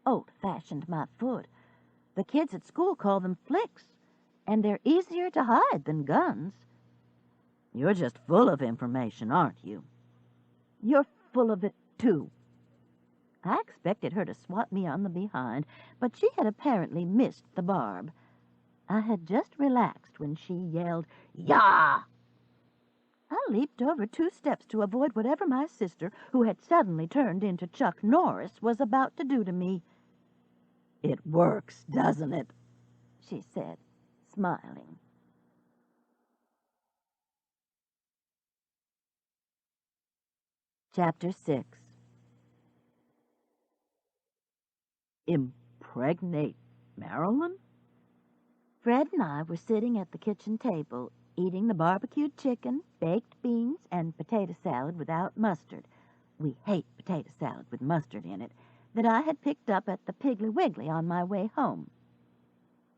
"Old-fashioned, my foot. The kids at school call them flicks, and they're easier to hide than guns." "You're just full of information, aren't you?" "You're full of it, too." I expected her to swat me on the behind, but she had apparently missed the barb. I had just relaxed when she yelled, "Yah!" I leaped over 2 steps to avoid whatever my sister, who had suddenly turned into Chuck Norris, was about to do to me. "It works, doesn't it?" she said, smiling. Chapter 6. Impregnate Marilyn? Fred and I were sitting at the kitchen table, eating the barbecued chicken, baked beans, and potato salad without mustard. We hate potato salad with mustard in it, that I had picked up at the Piggly Wiggly on my way home.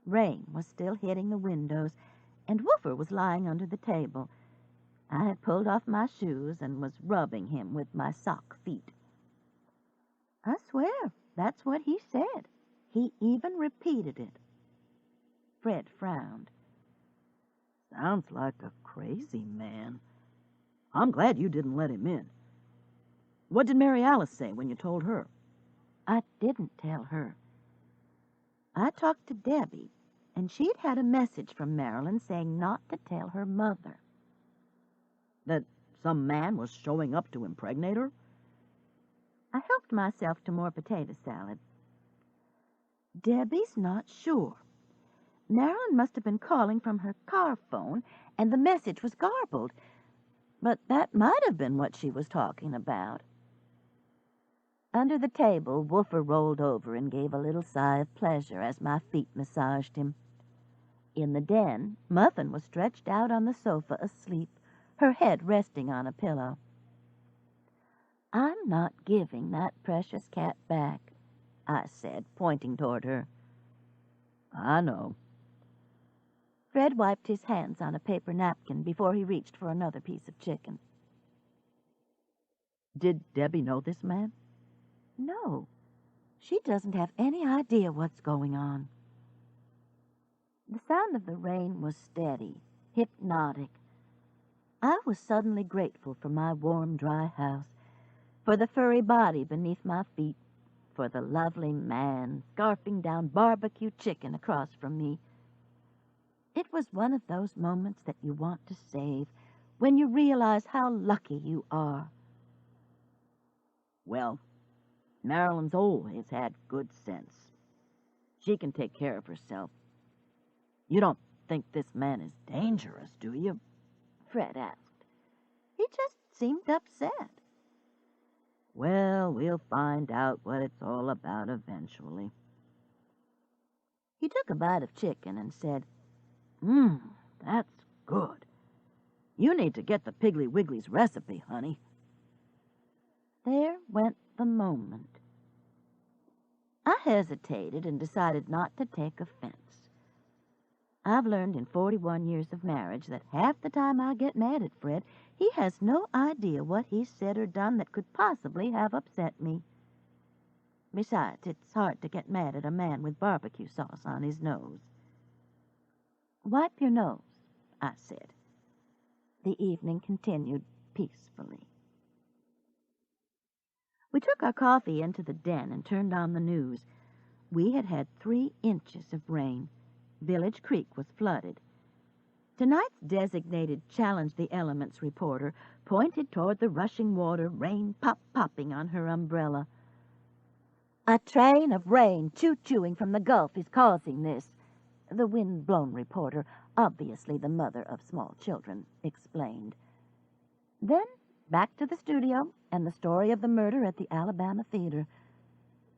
Rain was still hitting the windows, and Woofer was lying under the table. I had pulled off my shoes and was rubbing him with my sock feet. I swear, that's what he said. He even repeated it. Fred frowned. "Sounds like a crazy man. I'm glad you didn't let him in. What did Mary Alice say when you told her?" "I didn't tell her. I talked to Debbie, and she'd had a message from Marilyn saying not to tell her mother." "That some man was showing up to impregnate her?" I helped myself to more potato salad. "Debbie's not sure. Marilyn must have been calling from her car phone, and the message was garbled. But that might have been what she was talking about." Under the table, Woofer rolled over and gave a little sigh of pleasure as my feet massaged him. In the den, Muffin was stretched out on the sofa asleep, her head resting on a pillow. "I'm not giving that precious cat back," I said, pointing toward her. "I know." Fred wiped his hands on a paper napkin before he reached for another piece of chicken. "Did Debbie know this man?" "No. She doesn't have any idea what's going on." The sound of the rain was steady, hypnotic. I was suddenly grateful for my warm, dry house, for the furry body beneath my feet, for the lovely man scarfing down barbecue chicken across from me. It was one of those moments that you want to save, when you realize how lucky you are. "Well, Marilyn's always had good sense. She can take care of herself. You don't think this man is dangerous, do you?" Fred asked. He just seemed upset. "Well, we'll find out what it's all about eventually." He took a bite of chicken and said, That's good. You need to get the Piggly Wiggly's recipe, honey." There went the moment. I hesitated and decided not to take offense. I've learned in 41 years of marriage that half the time I get mad at Fred, he has no idea what he's said or done that could possibly have upset me. Besides, it's hard to get mad at a man with barbecue sauce on his nose. "Wipe your nose," I said. The evening continued peacefully. We took our coffee into the den and turned on the news. We had had 3 inches of rain. Village Creek was flooded. Tonight's designated Challenge the Elements reporter pointed toward the rushing water, rain popping on her umbrella. "A train of rain choo-chooing from the Gulf is causing this," the wind-blown reporter, obviously the mother of small children, explained. Then back to the studio and the story of the murder at the Alabama Theater.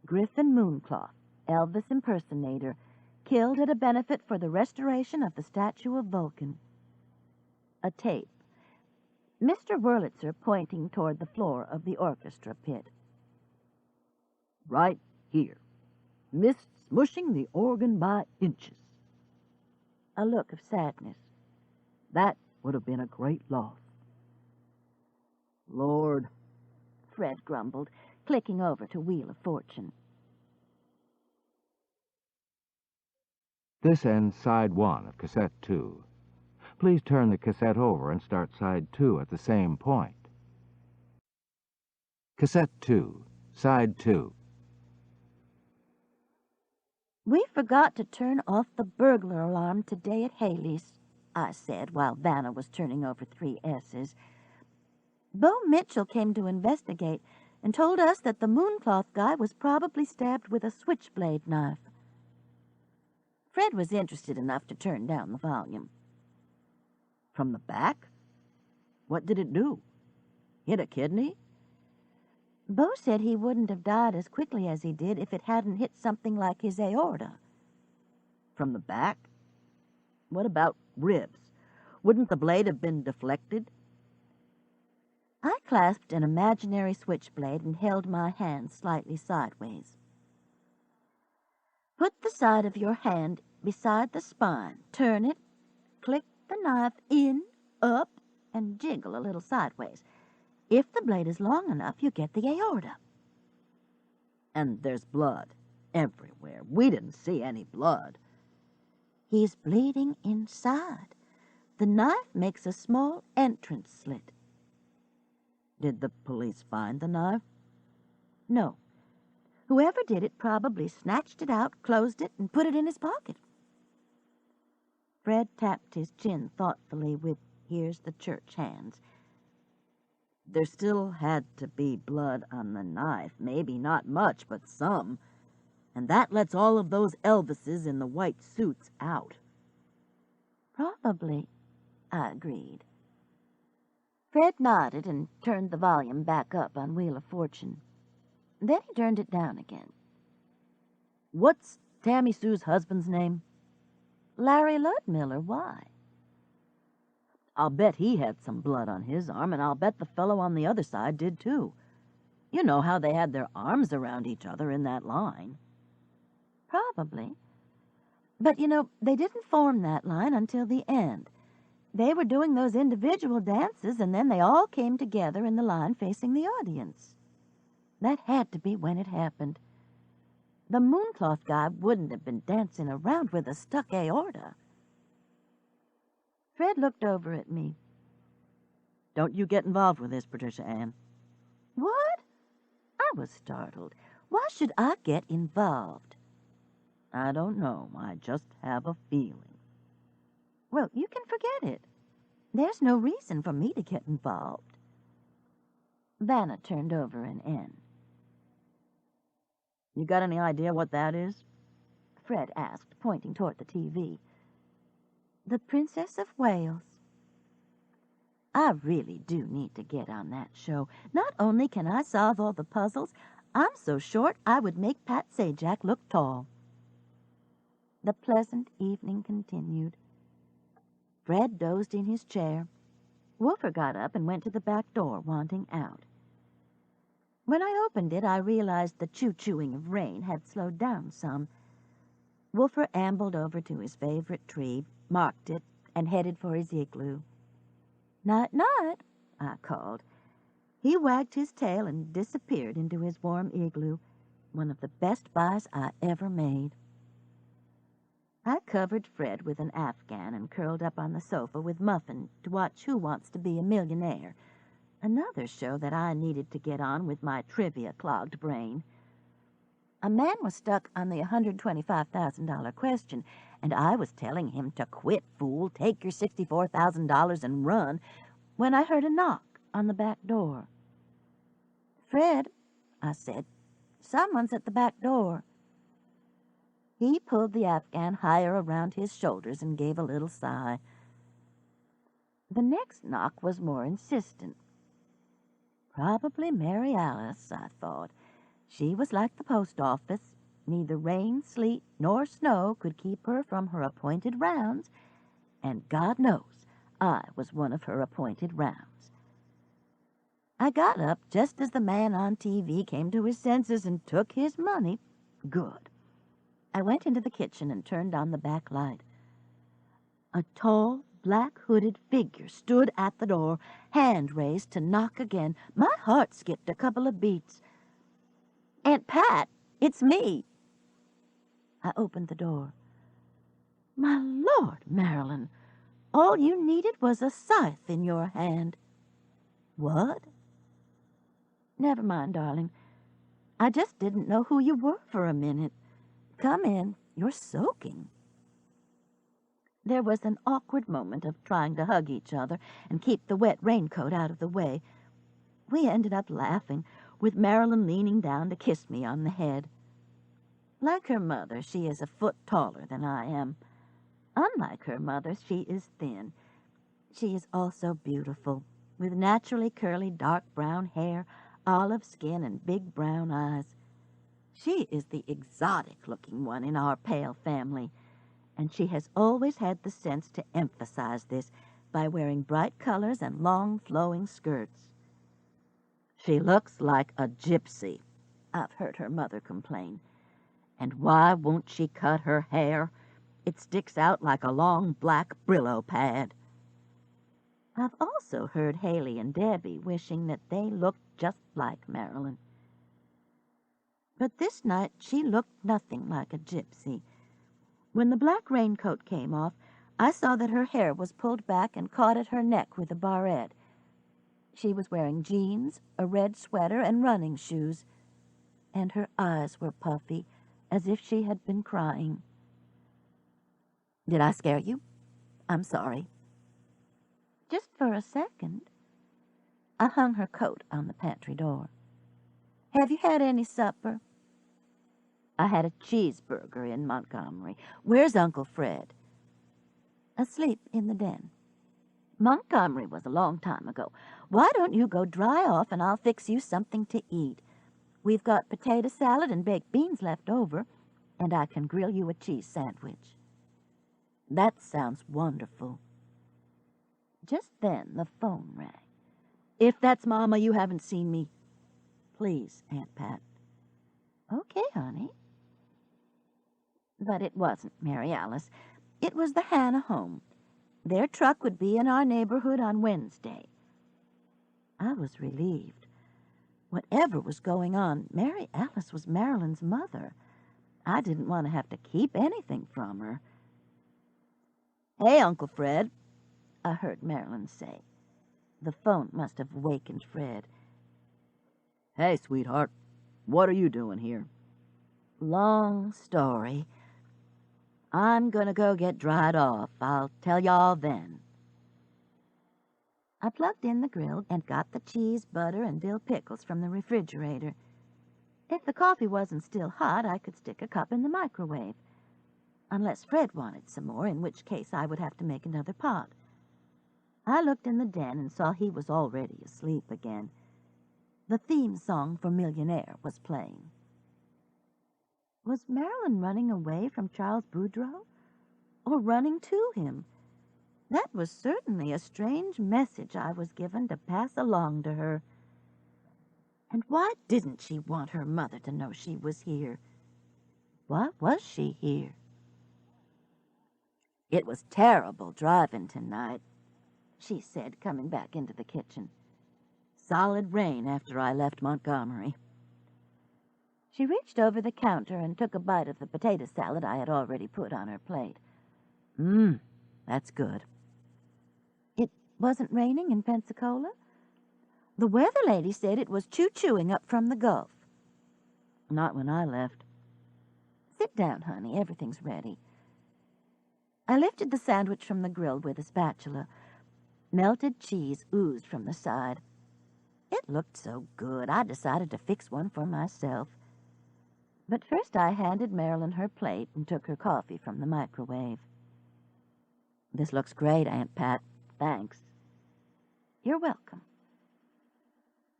Griffin Mooncloth, Elvis impersonator, killed at a benefit for the restoration of the statue of Vulcan. A tape. Mr. Wurlitzer pointing toward the floor of the orchestra pit. "Right here. Missed smushing the organ by inches." A look of sadness. "That would have been a great loss." "Lord," Fred grumbled, clicking over to Wheel of Fortune. This ends side 1 of cassette 2. Please turn the cassette over and start side 2 at the same point. Cassette 2, side 2. "We forgot to turn off the burglar alarm today at Haley's," I said while Vanna was turning over 3 S's. "Bo Mitchell came to investigate and told us that the Mooncloth guy was probably stabbed with a switchblade knife." Fred was interested enough to turn down the volume. "From the back? What did it do? Hit a kidney?" "Bo said he wouldn't have died as quickly as he did if it hadn't hit something like his aorta." "From the back? What about ribs? Wouldn't the blade have been deflected?" I clasped an imaginary switchblade and held my hand slightly sideways. "Put the side of your hand beside the spine, turn it, click the knife in, up, and jiggle a little sideways. If the blade is long enough, you get the aorta." "And there's blood everywhere. We didn't see any blood." "He's bleeding inside. The knife makes a small entrance slit." "Did the police find the knife?" "No. Whoever did it probably snatched it out, closed it, and put it in his pocket." Fred tapped his chin thoughtfully with "Here's the church hands." "There still had to be blood on the knife. Maybe not much, but some. And that lets all of those Elvises in the white suits out." "Probably," I agreed. Fred nodded and turned the volume back up on Wheel of Fortune. Then he turned it down again. "What's Tammy Sue's husband's name?" "Larry Ludmiller. Why?" "I'll bet he had some blood on his arm, and I'll bet the fellow on the other side did too. You know how they had their arms around each other in that line." "Probably. But, they didn't form that line until the end. They were doing those individual dances, and then they all came together in the line facing the audience. That had to be when it happened. The Mooncloth guy wouldn't have been dancing around with a stuck aorta." Fred looked over at me. "Don't you get involved with this, Patricia Anne." "What?" I was startled. Why should I get involved? "I don't know. I just have a feeling." "Well, you can forget it. There's no reason for me to get involved." Vanna turned over an N. "You got any idea what that is?" Fred asked, pointing toward the TV. "The Princess of Wales." I really do need to get on that show. Not only can I solve all the puzzles, I'm so short I would make Pat Sajak look tall. The pleasant evening continued. Fred dozed in his chair. Wolfer got up and went to the back door, wanting out. When I opened it, I realized the choo-chooing of rain had slowed down some. Wolfer ambled over to his favorite tree, marked it, and headed for his igloo. "Night-night," I called. He wagged his tail and disappeared into his warm igloo, one of the best buys I ever made. I covered Fred with an Afghan and curled up on the sofa with Muffin to watch Who Wants to Be a Millionaire, another show that I needed to get on with my trivia-clogged brain. A man was stuck on the $125,000 question, and I was telling him to quit, fool, take your $64,000 and run, when I heard a knock on the back door. "Fred," I said, "someone's at the back door." He pulled the Afghan higher around his shoulders and gave a little sigh. The next knock was more insistent. Probably Mary Alice, I thought. She was like the post office. Neither rain, sleet, nor snow could keep her from her appointed rounds, and God knows I was one of her appointed rounds. I got up just as the man on TV came to his senses and took his money. Good. I went into the kitchen and turned on the back light. A tall, black-hooded figure stood at the door, hand raised to knock again. My heart skipped a couple of beats. "Aunt Pat, it's me." I opened the door. "My Lord, Marilyn, all you needed was a scythe in your hand." "What?" "Never mind, darling. I just didn't know who you were for a minute. Come in. You're soaking." There was an awkward moment of trying to hug each other and keep the wet raincoat out of the way. We ended up laughing, with Marilyn leaning down to kiss me on the head. Like her mother, she is a foot taller than I am. Unlike her mother, she is thin. She is also beautiful, with naturally curly dark brown hair, olive skin, and big brown eyes. She is the exotic-looking one in our pale family, and she has always had the sense to emphasize this by wearing bright colors and long, flowing skirts. "She looks like a gypsy," I've heard her mother complain. "And why won't she cut her hair? It sticks out like a long black Brillo pad." I've also heard Haley and Debbie wishing that they looked just like Marilyn. But this night she looked nothing like a gypsy. When the black raincoat came off, I saw that her hair was pulled back and caught at her neck with a barrette. She was wearing jeans, a red sweater, and running shoes, and her eyes were puffy, as if she had been crying. "Did I scare you? I'm sorry." "Just for a second." I hung her coat on the pantry door. "Have you had any supper?" "I had a cheeseburger in Montgomery. Where's Uncle Fred?" "Asleep in the den." "Montgomery was a long time ago. Why don't you go dry off and I'll fix you something to eat? We've got potato salad and baked beans left over, and I can grill you a cheese sandwich." "That sounds wonderful." Just then the phone rang. "If that's Mama, you haven't seen me." "Please, Aunt Pat." "Okay, honey." But it wasn't Mary Alice. It was the Hannah home. Their truck would be in our neighborhood on Wednesday. I was relieved. Whatever was going on, Mary Alice was Marilyn's mother. I didn't want to have to keep anything from her. "Hey, Uncle Fred," I heard Marilyn say. The phone must have wakened Fred. "Hey, sweetheart, what are you doing here?" "Long story. I'm going to go get dried off. I'll tell y'all then." I plugged in the grill and got the cheese, butter, and dill pickles from the refrigerator. If the coffee wasn't still hot, I could stick a cup in the microwave. Unless Fred wanted some more, in which case I would have to make another pot. I looked in the den and saw he was already asleep again. The theme song for Millionaire was playing. Was Marilyn running away from Charles Boudreaux? Or running to him? That was certainly a strange message I was given to pass along to her. And why didn't she want her mother to know she was here? Why was she here? It was terrible driving tonight, she said, coming back into the kitchen. Solid rain after I left Montgomery. She reached over the counter and took a bite of the potato salad I had already put on her plate. That's good. It wasn't raining in Pensacola? The weather lady said it was choo-chooing up from the Gulf. Not when I left. Sit down, honey. Everything's ready. I lifted the sandwich from the grill with a spatula. Melted cheese oozed from the side. It looked so good, I decided to fix one for myself. But first I handed Marilyn her plate and took her coffee from the microwave. This looks great, Aunt Pat. Thanks. You're welcome.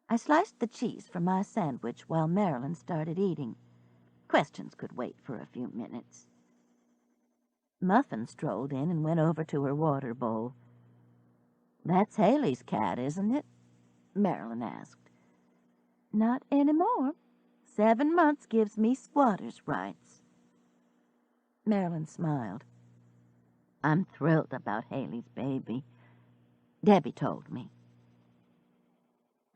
I sliced the cheese from my sandwich while Marilyn started eating. Questions could wait for a few minutes. Muffin strolled in and went over to her water bowl. That's Haley's cat, isn't it? Marilyn asked. Not anymore. 7 months gives me squatter's rights. Marilyn smiled. I'm thrilled about Haley's baby. Debbie told me.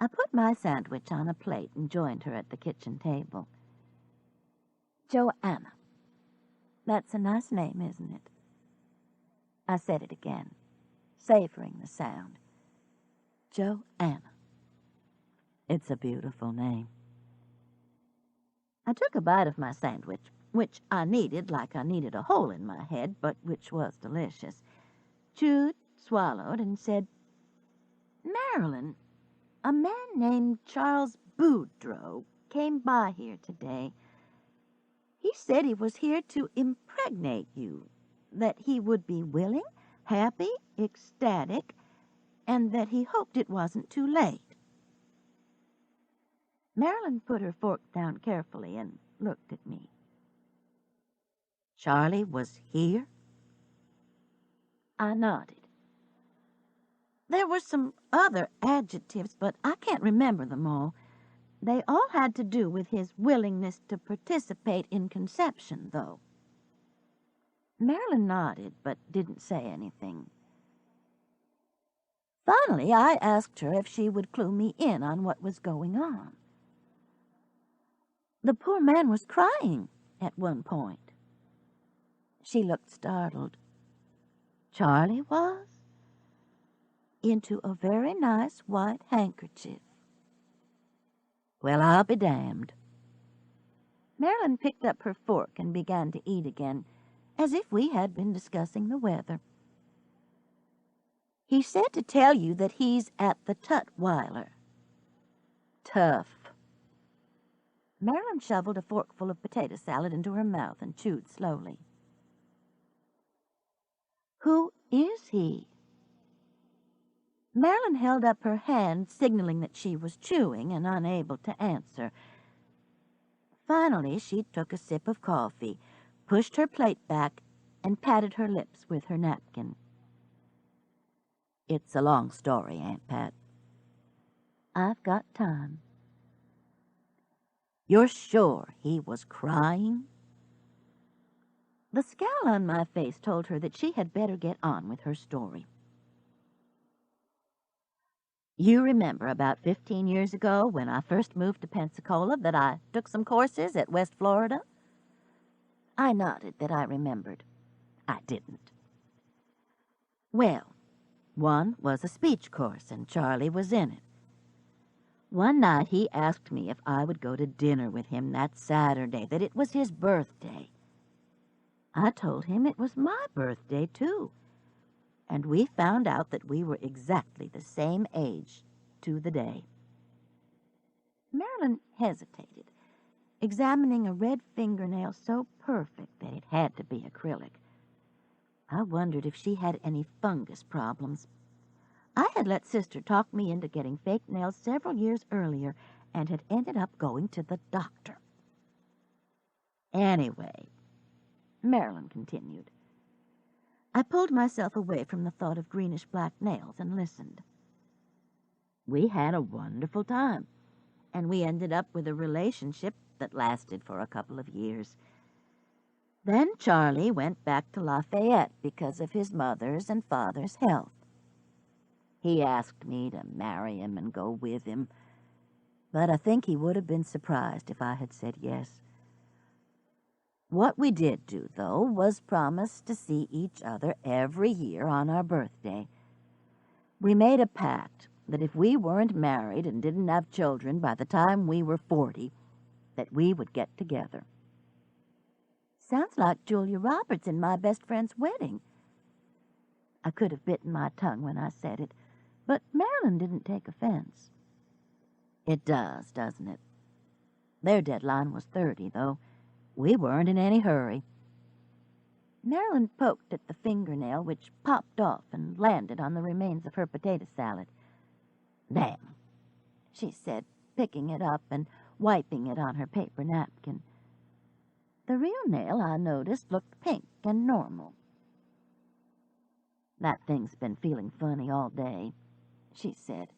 I put my sandwich on a plate and joined her at the kitchen table. Joanna. That's a nice name, isn't it? I said it again, savoring the sound. Joanna. It's a beautiful name. I took a bite of my sandwich, which I needed like I needed a hole in my head, but which was delicious. Chewed, swallowed, and said, Marilyn, a man named Charles Boudreaux came by here today. He said he was here to impregnate you, that he would be willing, happy, ecstatic, and that he hoped it wasn't too late. Marilyn put her fork down carefully and looked at me. Charlie was here? I nodded. There were some other adjectives, but I can't remember them all. They all had to do with his willingness to participate in conception, though. Marilyn nodded, but didn't say anything. Finally, I asked her if she would clue me in on what was going on. The poor man was crying at one point. She looked startled. Charlie was? Into a very nice white handkerchief. Well, I'll be damned. Marilyn picked up her fork and began to eat again, as if we had been discussing the weather. He said to tell you that he's at the Tutwiler. Tough. Marilyn shoveled a forkful of potato salad into her mouth and chewed slowly. Who is he? Marilyn held up her hand, signaling that she was chewing and unable to answer. Finally, she took a sip of coffee, pushed her plate back, and patted her lips with her napkin. It's a long story, Aunt Pat. I've got time. You're sure he was crying? The scowl on my face told her that she had better get on with her story. You remember about 15 years ago when I first moved to Pensacola that I took some courses at West Florida? I nodded that I remembered. I didn't. Well, one was a speech course, and Charlie was in it. One night he asked me if I would go to dinner with him that Saturday, that it was his birthday. I told him it was my birthday, too. And we found out that we were exactly the same age to the day. Marilyn hesitated, examining a red fingernail so perfect that it had to be acrylic. I wondered if she had any fungus problems. I had let Sister talk me into getting fake nails several years earlier and had ended up going to the doctor. Anyway, Marilyn continued, I pulled myself away from the thought of greenish-black nails and listened. We had a wonderful time. and we ended up with a relationship that lasted for a couple of years. Then Charlie went back to Lafayette because of his mother's and father's health. He asked me to marry him and go with him, but I think he would have been surprised if I had said yes. What we did do, though, was promise to see each other every year on our birthday. We made a pact that if we weren't married and didn't have children by the time we were 40, that we would get together. Sounds like Julia Roberts in My Best Friend's Wedding. I could have bitten my tongue when I said it, but Marilyn didn't take offense. It does, doesn't it? Their deadline was 30, though. We weren't in any hurry. Marilyn poked at the fingernail, which popped off and landed on the remains of her potato salad. Damn, she said, picking it up and wiping it on her paper napkin. The real nail, I noticed, looked pink and normal. That thing's been feeling funny all day, she said.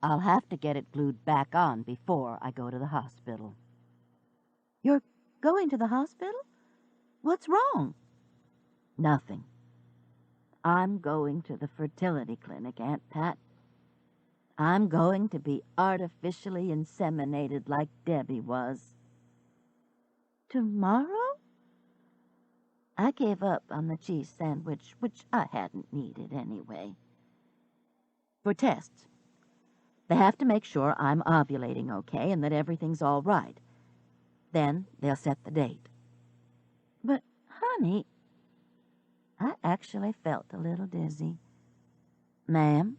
I'll have to get it glued back on before I go to the hospital. You're going to the hospital? What's wrong? Nothing. I'm going to the fertility clinic, Aunt Pat. I'm going to be artificially inseminated like Debbie was. Tomorrow? I gave up on the cheese sandwich, which I hadn't needed anyway. For tests. They have to make sure I'm ovulating okay and that everything's all right. Then they'll set the date. But, honey, I actually felt a little dizzy. Ma'am?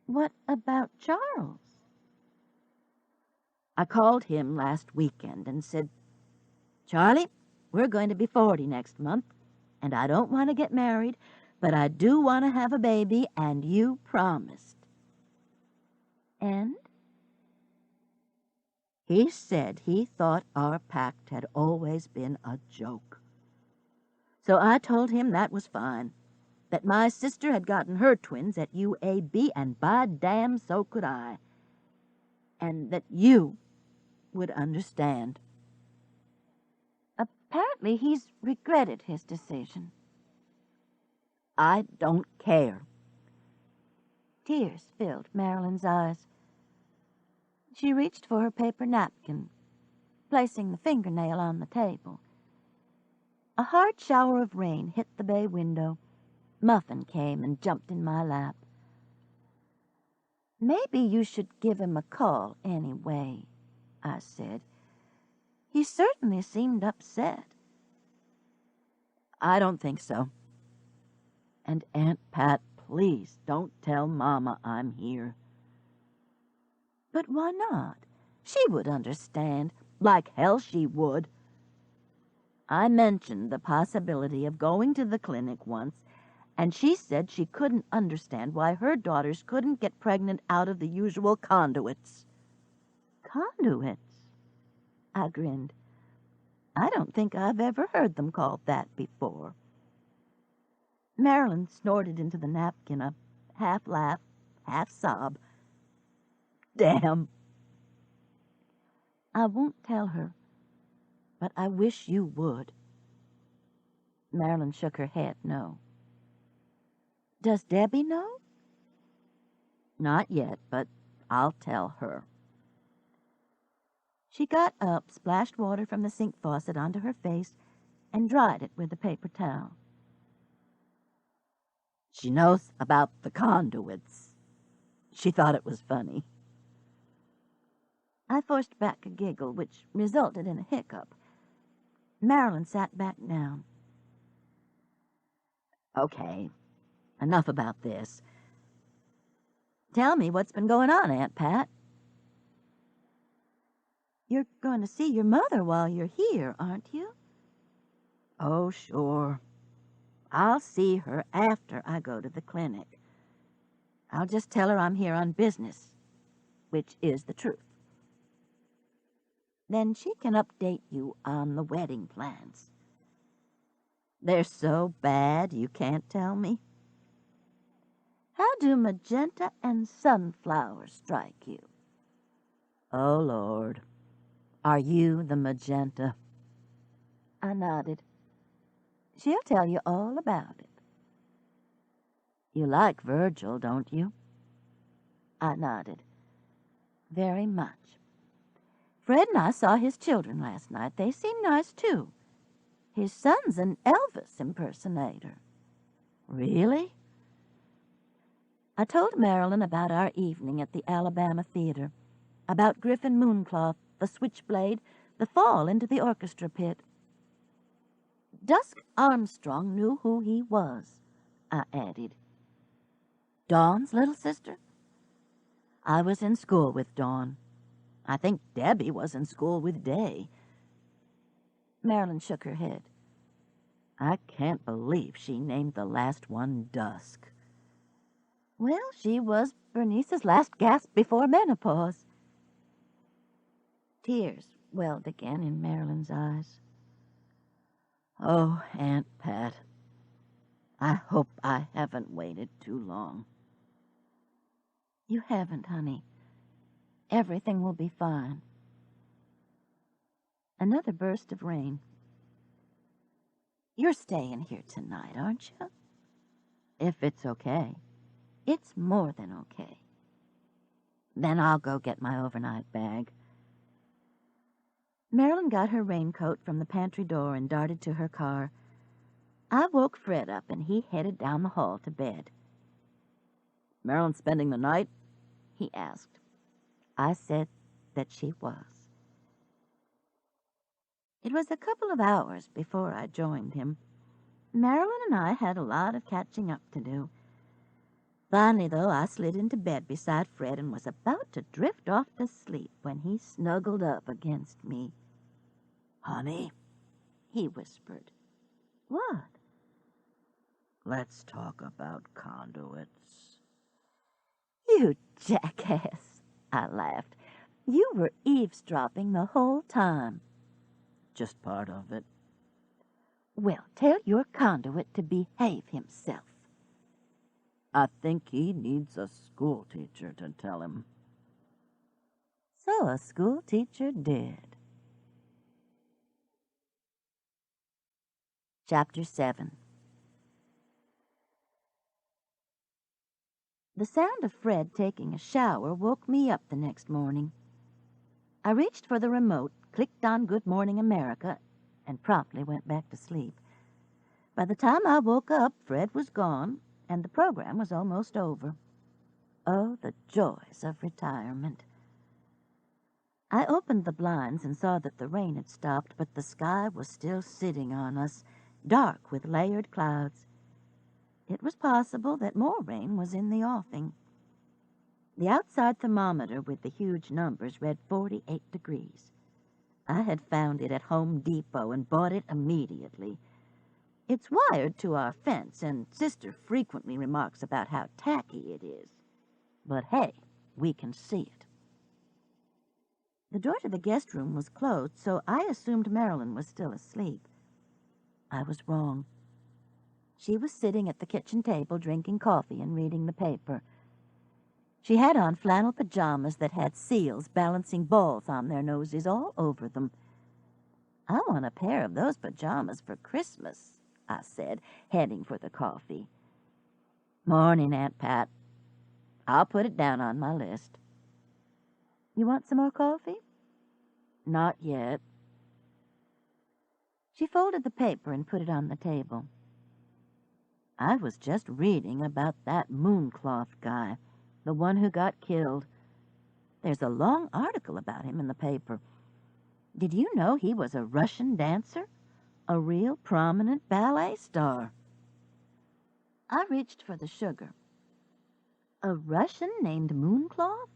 What about Charles? I called him last weekend and said, Charlie, we're going to be 40 next month, and I don't want to get married, but I do want to have a baby, and you promised. And? He said he thought our pact had always been a joke. So I told him that was fine, that my sister had gotten her twins at UAB, and by damn, so could I, and that you would understand. Apparently he's regretted his decision. I don't care. Tears filled Marilyn's eyes. She reached for her paper napkin, placing the fingernail on the table. A hard shower of rain hit the bay window. Muffin came and jumped in my lap. Maybe you should give him a call anyway, I said. He certainly seemed upset. I don't think so. And Aunt Pat, please don't tell Mama I'm here. But why not? She would understand. Like hell she would. I mentioned the possibility of going to the clinic once, and she said she couldn't understand why her daughters couldn't get pregnant out of the usual conduits. Conduits? I grinned. I don't think I've ever heard them called that before. Marilyn snorted into the napkin, a half laugh, half sob. Damn. I won't tell her, but I wish you would. Marilyn shook her head no. Does Debbie know? Not yet, but I'll tell her. She got up, splashed water from the sink faucet onto her face, and dried it with a paper towel. She knows about the conduits. She thought it was funny. I forced back a giggle, which resulted in a hiccup. Marilyn sat back down. Okay, enough about this. Tell me what's been going on, Aunt Pat. You're going to see your mother while you're here, aren't you? Oh, sure. I'll see her after I go to the clinic. I'll just tell her I'm here on business, which is the truth. Then she can update you on the wedding plans. They're so bad you can't tell me? How do magenta and sunflowers strike you? Oh, Lord. Are you the magenta? I nodded. She'll tell you all about it. You like Virgil, don't you? I nodded. Very much. Fred and I saw his children last night. They seem nice, too. His son's an Elvis impersonator. Really? I told Marilyn about our evening at the Alabama Theater, about Griffin Mooncloth, the switchblade, the fall into the orchestra pit. Dusk Armstrong knew who he was, I added. Dawn's little sister? I was in school with Dawn. I think Debbie was in school with Day. Marilyn shook her head. I can't believe she named the last one Dusk. Well, she was Bernice's last gasp before menopause. Tears welled again in Marilyn's eyes. Oh, Aunt Pat, I hope I haven't waited too long. You haven't, honey. Everything will be fine. Another burst of rain. You're staying here tonight, aren't you? If it's okay. It's more than okay. Then I'll go get my overnight bag. Marilyn got her raincoat from the pantry door and darted to her car. I woke Fred up and he headed down the hall to bed. Marilyn spending the night? He asked. I said that she was. It was a couple of hours before I joined him. Marilyn and I had a lot of catching up to do. Finally, though, I slid into bed beside Fred and was about to drift off to sleep when he snuggled up against me. Honey, he whispered. What? Let's talk about conduits. You jackass, I laughed. You were eavesdropping the whole time. Just part of it. Well, tell your conduit to behave himself. I think he needs a school teacher to tell him. So a school teacher did. Chapter 7. The sound of Fred taking a shower woke me up the next morning. I reached for the remote, clicked on Good Morning America, and promptly went back to sleep. By the time I woke up, Fred was gone, and the program was almost over. Oh, the joys of retirement. I opened the blinds and saw that the rain had stopped, but the sky was still sitting on us, dark with layered clouds. It was possible that more rain was in the offing. The outside thermometer with the huge numbers read 48 degrees. I had found it at Home Depot and bought it immediately. It's wired to our fence, and Sister frequently remarks about how tacky it is. But hey, we can see it. The door to the guest room was closed, so I assumed Marilyn was still asleep. I was wrong. She was sitting at the kitchen table drinking coffee and reading the paper. She had on flannel pajamas that had seals balancing balls on their noses all over them. I want a pair of those pajamas for Christmas, I said, heading for the coffee. Morning, Aunt Pat. I'll put it down on my list. You want some more coffee? Not yet. She folded the paper and put it on the table. I was just reading about that Mooncloth guy, the one who got killed. There's a long article about him in the paper. Did you know he was a Russian dancer? A real prominent ballet star. I reached for the sugar. A Russian named Mooncloth?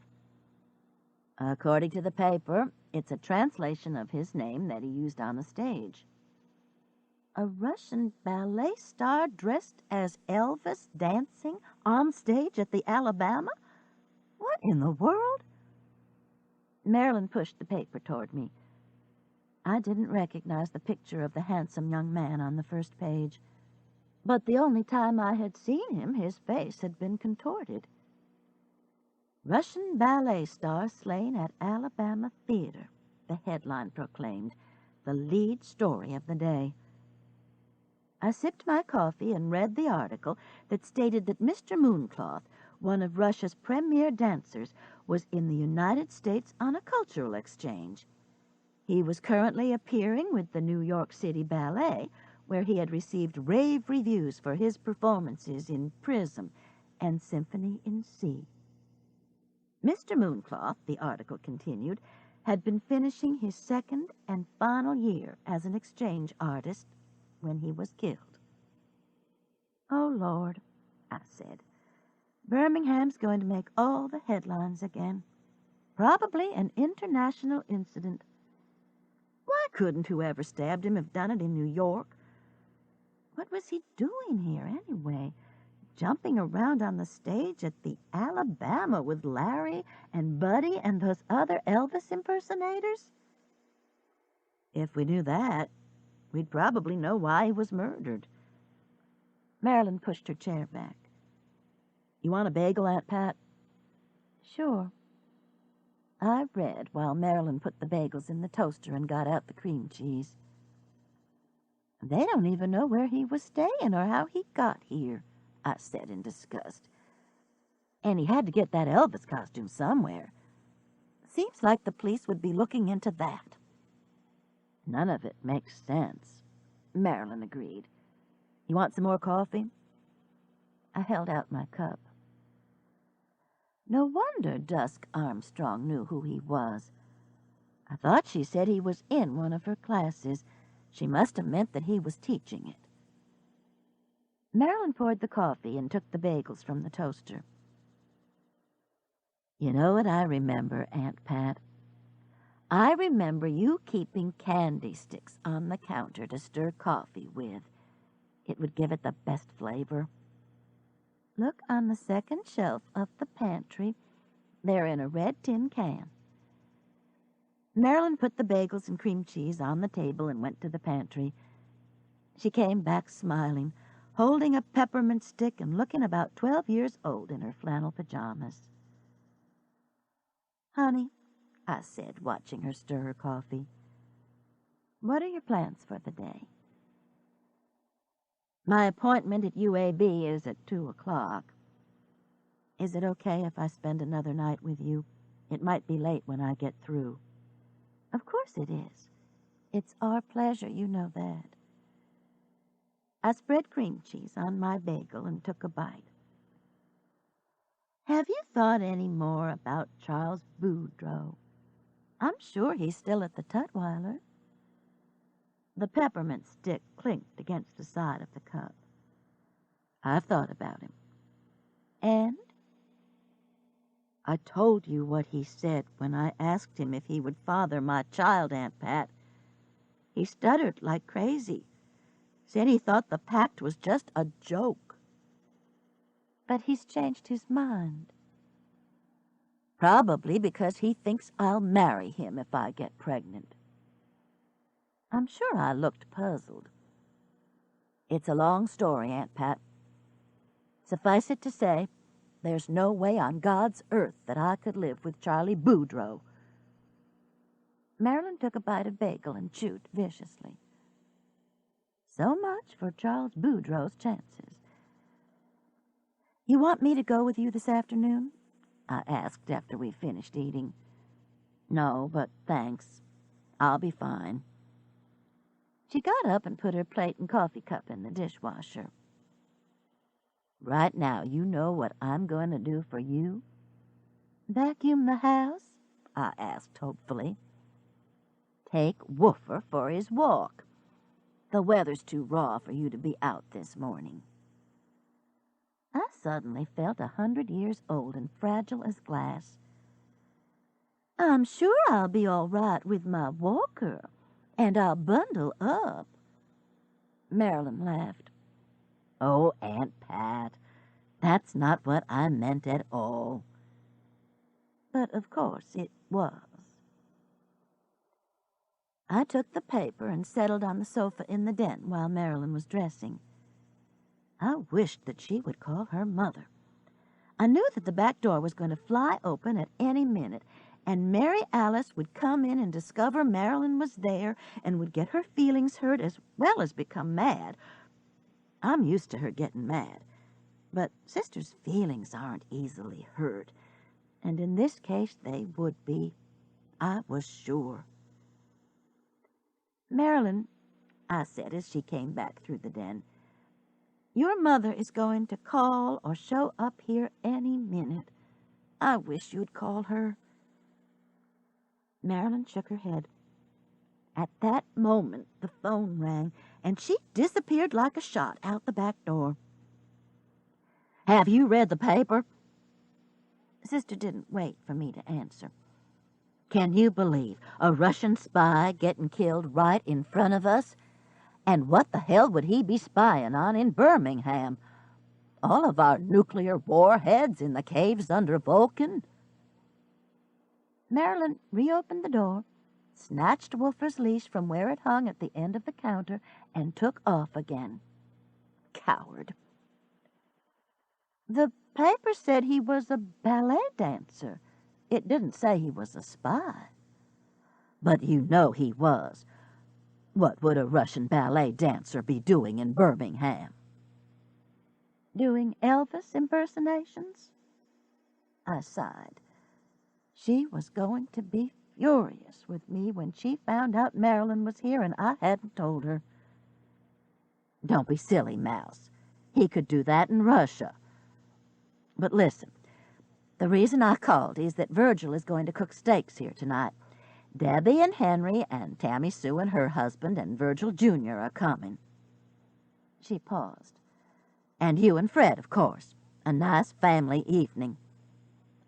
According to the paper, it's a translation of his name that he used on the stage. A Russian ballet star dressed as Elvis dancing on stage at the Alabama? What in the world? Marilyn pushed the paper toward me. I didn't recognize the picture of the handsome young man on the first page. But the only time I had seen him, his face had been contorted. Russian ballet star slain at Alabama Theater, the headline proclaimed, the lead story of the day. I sipped my coffee and read the article that stated that Mr. Mooncloth, one of Russia's premier dancers, was in the United States on a cultural exchange. He was currently appearing with the New York City Ballet, where he had received rave reviews for his performances in Prism and Symphony in C. Mr. Mooncloth, the article continued, had been finishing his second and final year as an exchange artist when he was killed. "Oh, Lord," I said. "Birmingham's going to make all the headlines again. Probably an international incident. Why couldn't whoever stabbed him have done it in New York? What was he doing here, anyway? Jumping around on the stage at the Alabama with Larry and Buddy and those other Elvis impersonators? If we knew that, we'd probably know why he was murdered." Marilyn pushed her chair back. "You want a bagel, Aunt Pat?" "Sure." I read while Marilyn put the bagels in the toaster and got out the cream cheese. "They don't even know where he was staying or how he got here," I said in disgust. "And he had to get that Elvis costume somewhere. Seems like the police would be looking into that." "None of it makes sense," Marilyn agreed. "You want some more coffee?" I held out my cup. No wonder Dusk Armstrong knew who he was. I thought she said he was in one of her classes. She must have meant that he was teaching it. Marilyn poured the coffee and took the bagels from the toaster. "You know what I remember, Aunt Pat? I remember you keeping candy sticks on the counter to stir coffee with. It would give it the best flavor. Look on the second shelf of the pantry. They're in a red tin can." Marilyn put the bagels and cream cheese on the table and went to the pantry. She came back smiling, holding a peppermint stick and looking about 12 years old in her flannel pajamas. "Honey," I said, watching her stir her coffee, "what are your plans for the day?" "My appointment at UAB is at 2 o'clock. Is it okay if I spend another night with you? It might be late when I get through." "Of course it is. It's our pleasure, you know that." I spread cream cheese on my bagel and took a bite. "Have you thought any more about Charles Boudreaux? I'm sure he's still at the Tutwiler." The peppermint stick clinked against the side of the cup. "I've thought about him." "And?" "I told you what he said when I asked him if he would father my child, Aunt Pat. He stuttered like crazy. Said he thought the pact was just a joke." "But he's changed his mind." "Probably because he thinks I'll marry him if I get pregnant." I'm sure I looked puzzled. "It's a long story, Aunt Pat. Suffice it to say, there's no way on God's earth that I could live with Charlie Boudreaux." Marilyn took a bite of bagel and chewed viciously. So much for Charles Boudreaux's chances. "You want me to go with you this afternoon?" I asked after we finished eating. "No, but thanks. I'll be fine." She got up and put her plate and coffee cup in the dishwasher. "Right now, you know what I'm going to do for you?" "Vacuum the house?" I asked hopefully. "Take Woofer for his walk. The weather's too raw for you to be out this morning." I suddenly felt 100 years old and fragile as glass. "I'm sure I'll be all right with my walker, and I'll bundle up." Marilyn laughed. "Oh, Aunt Pat, that's not what I meant at all." But of course it was. I took the paper and settled on the sofa in the den while Marilyn was dressing. I wished that she would call her mother. I knew that the back door was going to fly open at any minute, and Mary Alice would come in and discover Marilyn was there and would get her feelings hurt as well as become mad. I'm used to her getting mad, but Sister's feelings aren't easily hurt, and in this case they would be. I was sure. "Marilyn," I said as she came back through the den, "your mother is going to call or show up here any minute. I wish you'd call her." Marilyn shook her head. At that moment, the phone rang, and she disappeared like a shot out the back door. "Have you read the paper?" Sister didn't wait for me to answer. "Can you believe a Russian spy getting killed right in front of us? And what the hell would he be spying on in Birmingham? All of our nuclear warheads in the caves under Vulcan?" Marilyn reopened the door, snatched Wolfer's leash from where it hung at the end of the counter, and took off again. Coward. "The paper said he was a ballet dancer. It didn't say he was a spy." "But you know he was. What would a Russian ballet dancer be doing in Birmingham?" "Doing Elvis impersonations?" I sighed. She was going to be furious with me when she found out Marilyn was here and I hadn't told her. "Don't be silly, Mouse. He could do that in Russia. But listen, the reason I called is that Virgil is going to cook steaks here tonight. Debbie and Henry and Tammy Sue and her husband and Virgil Jr. are coming." She paused. "And you and Fred, of course. A nice family evening.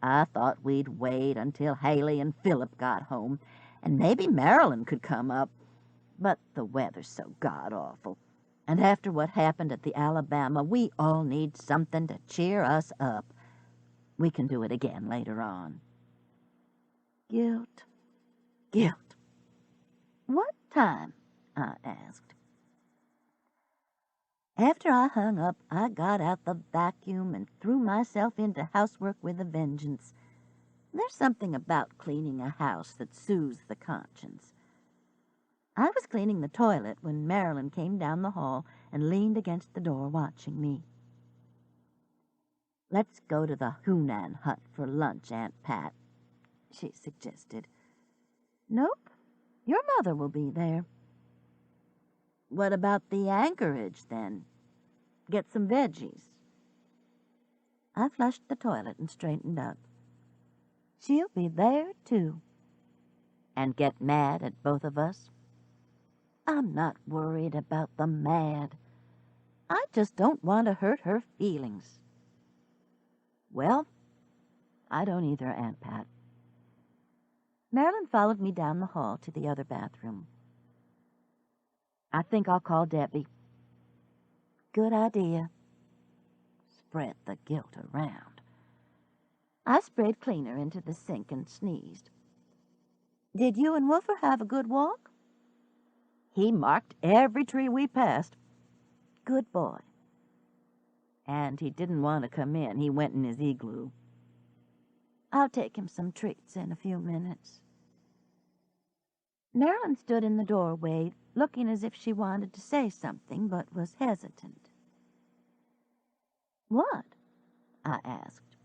I thought we'd wait until Haley and Philip got home, and maybe Marilyn could come up. But the weather's so god-awful. And after what happened at the Alabama, we all need something to cheer us up. We can do it again later on." Guilt. Guilt. "What time?" I asked. After I hung up, I got out the vacuum and threw myself into housework with a vengeance. There's something about cleaning a house that soothes the conscience. I was cleaning the toilet when Marilyn came down the hall and leaned against the door watching me. "Let's go to the Hunan hut for lunch, Aunt Pat," she suggested. "Nope, your mother will be there." "What about the anchorage, then? Get some veggies." I flushed the toilet and straightened up. "She'll be there, too." "And get mad at both of us?" "I'm not worried about the mad. I just don't want to hurt her feelings." "Well, I don't either, Aunt Pat." Marilyn followed me down the hall to the other bathroom. "I think I'll call Debbie." "Good idea." Spread the guilt around. I sprayed cleaner into the sink and sneezed. "Did you and Wolfer have a good walk?" "He marked every tree we passed." "Good boy." "And he didn't want to come in. He went in his igloo." "I'll take him some treats in a few minutes." Marilyn stood in the doorway, looking as if she wanted to say something, but was hesitant. "What?" I asked.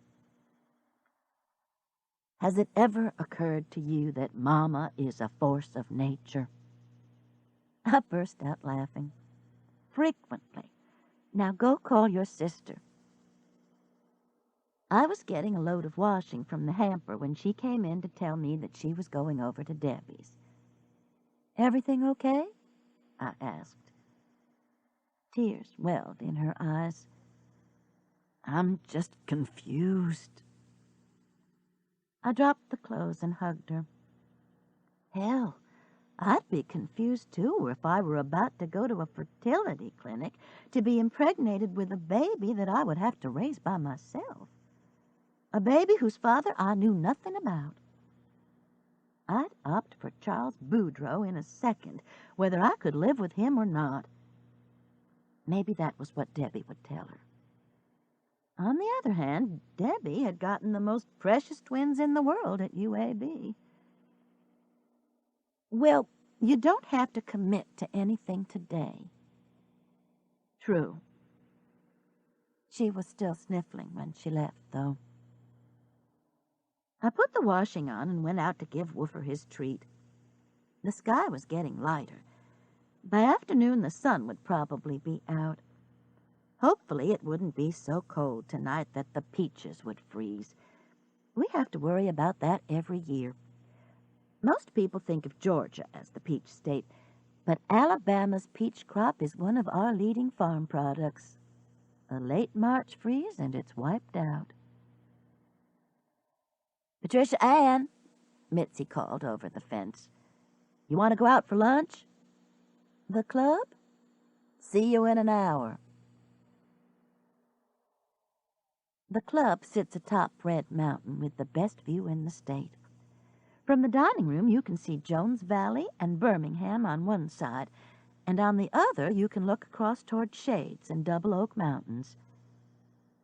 "Has it ever occurred to you that Mama is a force of nature?" I burst out laughing. "Frequently. Now go call your sister." I was getting a load of washing from the hamper when she came in to tell me that she was going over to Debbie's. "Everything okay?" I asked. Tears welled in her eyes. "I'm just confused." I dropped the clothes and hugged her. Hell, I'd be confused too if I were about to go to a fertility clinic to be impregnated with a baby that I would have to raise by myself. A baby whose father I knew nothing about. I'd opt for Charles Boudreaux in a second, whether I could live with him or not. Maybe that was what Debbie would tell her. On the other hand, Debbie had gotten the most precious twins in the world at UAB. Well, you don't have to commit to anything today. True. She was still sniffling when she left, though. I put the washing on and went out to give Woofer his treat. The sky was getting lighter. By afternoon, the sun would probably be out. Hopefully, it wouldn't be so cold tonight that the peaches would freeze. We have to worry about that every year. Most people think of Georgia as the peach state, but Alabama's peach crop is one of our leading farm products. A late March freeze and it's wiped out. Patricia Anne, Mitzi called over the fence. You want to go out for lunch? The club? See you in an hour. The club sits atop Red Mountain with the best view in the state. From the dining room, you can see Jones Valley and Birmingham on one side, and on the other you can look across toward Shades and Double Oak Mountains.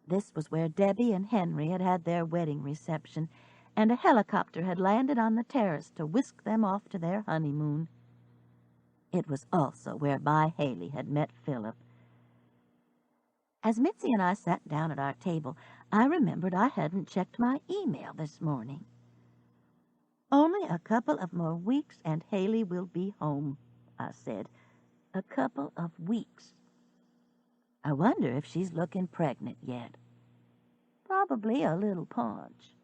This was where Debbie and Henry had had their wedding reception, and a helicopter had landed on the terrace to whisk them off to their honeymoon. It was also where my Haley had met Philip. As Mitzi and I sat down at our table, I remembered I hadn't checked my email this morning. "Only a couple of more weeks and Haley will be home," I said. "A couple of weeks. I wonder if she's looking pregnant yet. Probably a little paunch."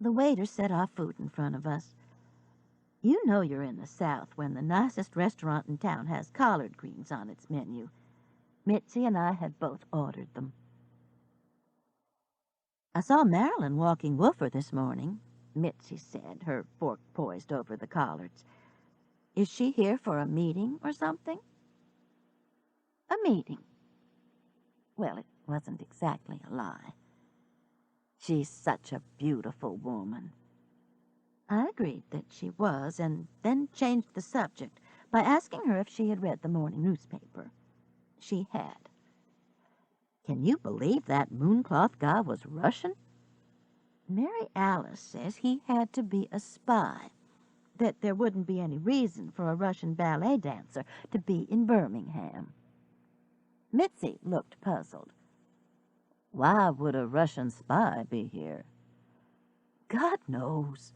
The waiter set our food in front of us. You know you're in the South when the nicest restaurant in town has collard greens on its menu. Mitzi and I had both ordered them. "I saw Marilyn walking Woofer this morning," Mitzi said, her fork poised over the collards. "Is she here for a meeting or something?" "A meeting." Well, it wasn't exactly a lie. She's such a beautiful woman. I agreed that she was, and then changed the subject by asking her if she had read the morning newspaper. She had. "Can you believe that Mooncloth guy was Russian? Mary Alice says he had to be a spy, that there wouldn't be any reason for a Russian ballet dancer to be in Birmingham." Mitzi looked puzzled. "Why would a Russian spy be here?" "God knows.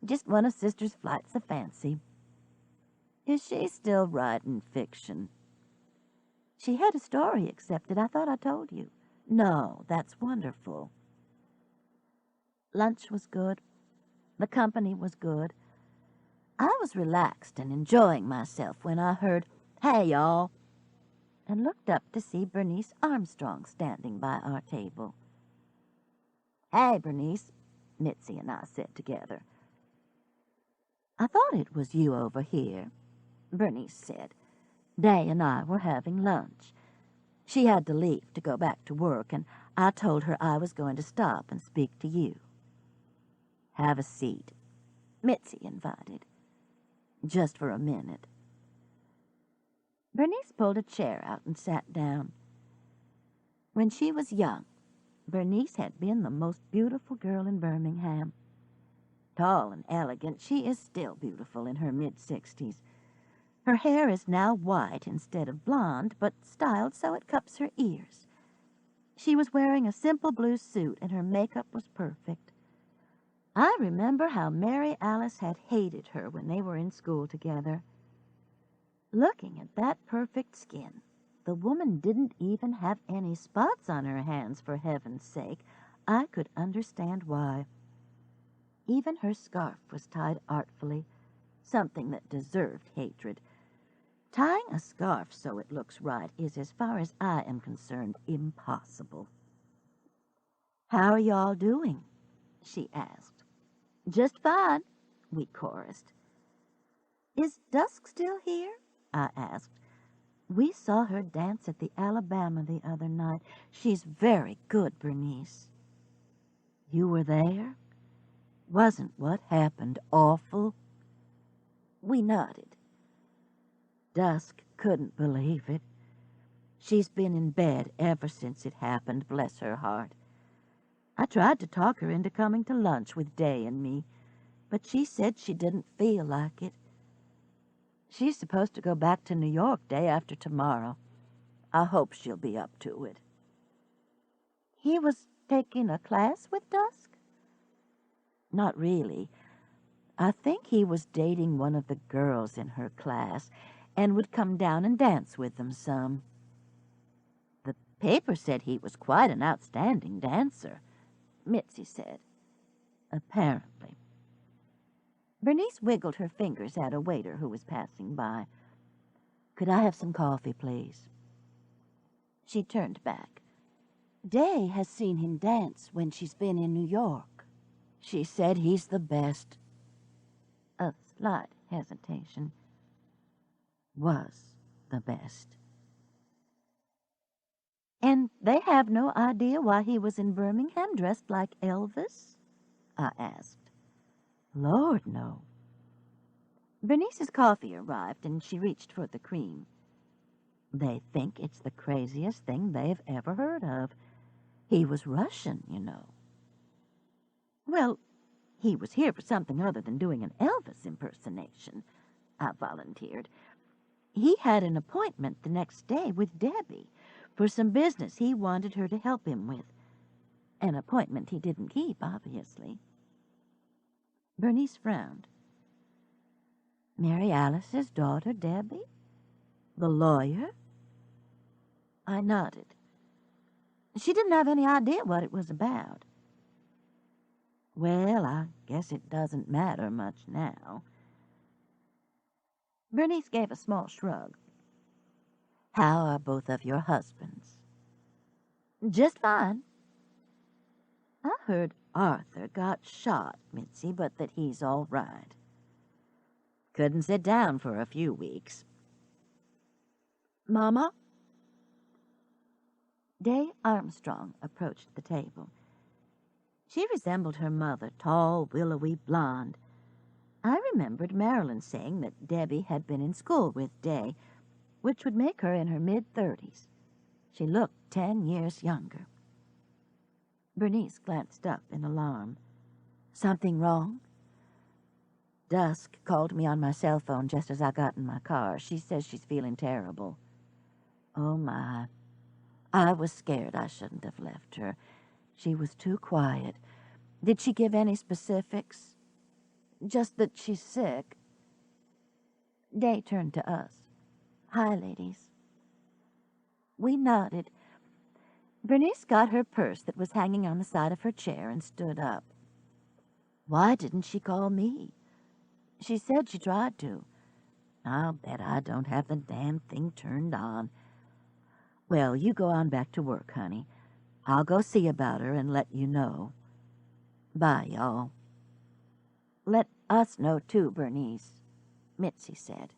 Just one of Sister's flights of fancy." "Is she still writing fiction?" "She had a story accepted. I thought I told you." "No, that's wonderful." Lunch was good. The company was good. I was relaxed and enjoying myself when I heard, "Hey, y'all," and looked up to see Bernice Armstrong standing by our table. "Hey, Bernice," Mitzi and I said together. "I thought it was you over here," Bernice said. "Day and I were having lunch. She had to leave to go back to work, and I told her I was going to stop and speak to you." "Have a seat," Mitzi invited. "Just for a minute." Bernice pulled a chair out and sat down. When she was young, Bernice had been the most beautiful girl in Birmingham. Tall and elegant, she is still beautiful in her mid-60s. Her hair is now white instead of blonde, but styled so it cups her ears. She was wearing a simple blue suit, and her makeup was perfect. I remember how Mary Alice had hated her when they were in school together. Looking at that perfect skin, the woman didn't even have any spots on her hands, for heaven's sake. I could understand why. Even her scarf was tied artfully, something that deserved hatred. Tying a scarf so it looks right is, as far as I am concerned, impossible. "How are y'all doing?" she asked. "Just fine," we chorused. "Is Dusk still here?" I asked. "We saw her dance at the Alabama the other night. She's very good, Bernice." "You were there? Wasn't what happened awful?" We nodded. Dusk couldn't believe it. She's been in bed ever since it happened, bless her heart. I tried to talk her into coming to lunch with Day and me, but she said she didn't feel like it. She's supposed to go back to New York day after tomorrow. I hope she'll be up to it. He was taking a class with Dusk? Not really. I think he was dating one of the girls in her class and would come down and dance with them some. The paper said he was quite an outstanding dancer, Mitzi said. Apparently. Bernice wiggled her fingers at a waiter who was passing by. Could I have some coffee, please? She turned back. Day has seen him dance when she's been in New York. She said he's the best. A slight hesitation. Was the best. And they have no idea why he was in Birmingham dressed like Elvis? I asked. Lord, no. Bernice's coffee arrived, and she reached for the cream. They think it's the craziest thing they've ever heard of. He was Russian, you know. Well, he was here for something other than doing an Elvis impersonation, I volunteered. He had an appointment the next day with Debbie for some business he wanted her to help him with. An appointment he didn't keep, obviously. Bernice frowned. Mary Alice's daughter, Debbie? The lawyer? I nodded. She didn't have any idea what it was about. Well, I guess it doesn't matter much now. Bernice gave a small shrug. How are both of your husbands? Just fine. I heard Arthur got shot, Mitzi, but that he's all right. Couldn't sit down for a few weeks. Mama? Day Armstrong approached the table. She resembled her mother, tall, willowy, blonde. I remembered Marilyn saying that Debbie had been in school with Day, which would make her in her mid-30s. She looked 10 years younger. Bernice glanced up in alarm. Something wrong? Dusk called me on my cell phone just as I got in my car. She says she's feeling terrible. Oh, my. I was scared I shouldn't have left her. She was too quiet. Did she give any specifics? Just that she's sick. Day turned to us. Hi, ladies. We nodded. Bernice got her purse that was hanging on the side of her chair and stood up. Why didn't she call me? She said she tried to. I'll bet I don't have the damn thing turned on. Well, you go on back to work, honey. I'll go see about her and let you know. Bye, y'all. Let us know, too, Bernice, Mitzi said.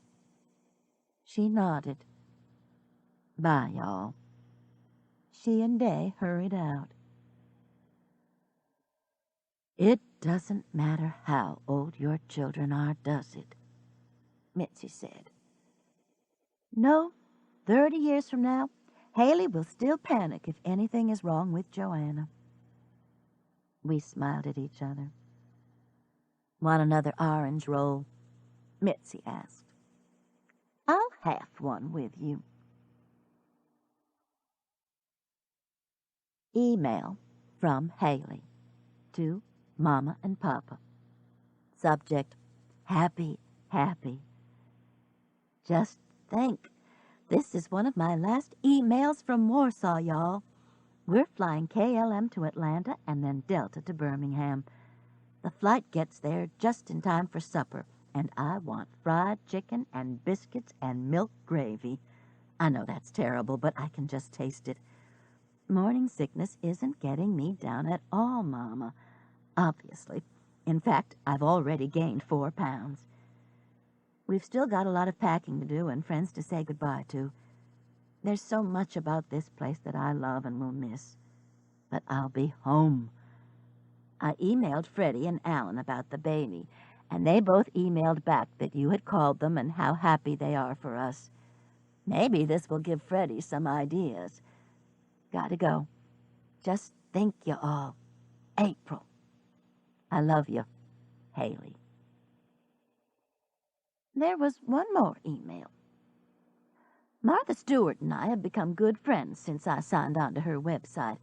She nodded. Bye, y'all. She and Day hurried out. It doesn't matter how old your children are, does it? Mitzi said. No, 30 years from now, Haley will still panic if anything is wrong with Joanna. We smiled at each other. Want another orange roll? Mitzi asked. I'll have one with you. Email from Haley to Mama and Papa. Subject, happy, happy. Just think, this is one of my last emails from Warsaw, y'all. We're flying KLM to Atlanta and then Delta to Birmingham. The flight gets there just in time for supper, and I want fried chicken and biscuits and milk gravy. I know that's terrible, but I can just taste it. Morning sickness isn't getting me down at all, Mama. Obviously. In fact, I've already gained 4 pounds. We've still got a lot of packing to do and friends to say goodbye to. There's so much about this place that I love and will miss. But I'll be home. I emailed Freddie and Alan about the baby, and they both emailed back that you had called them and how happy they are for us. Maybe this will give Freddie some ideas. Gotta go. Just think you all. April. I love you, Haley. There was one more email. Martha Stewart and I have become good friends since I signed on to her website.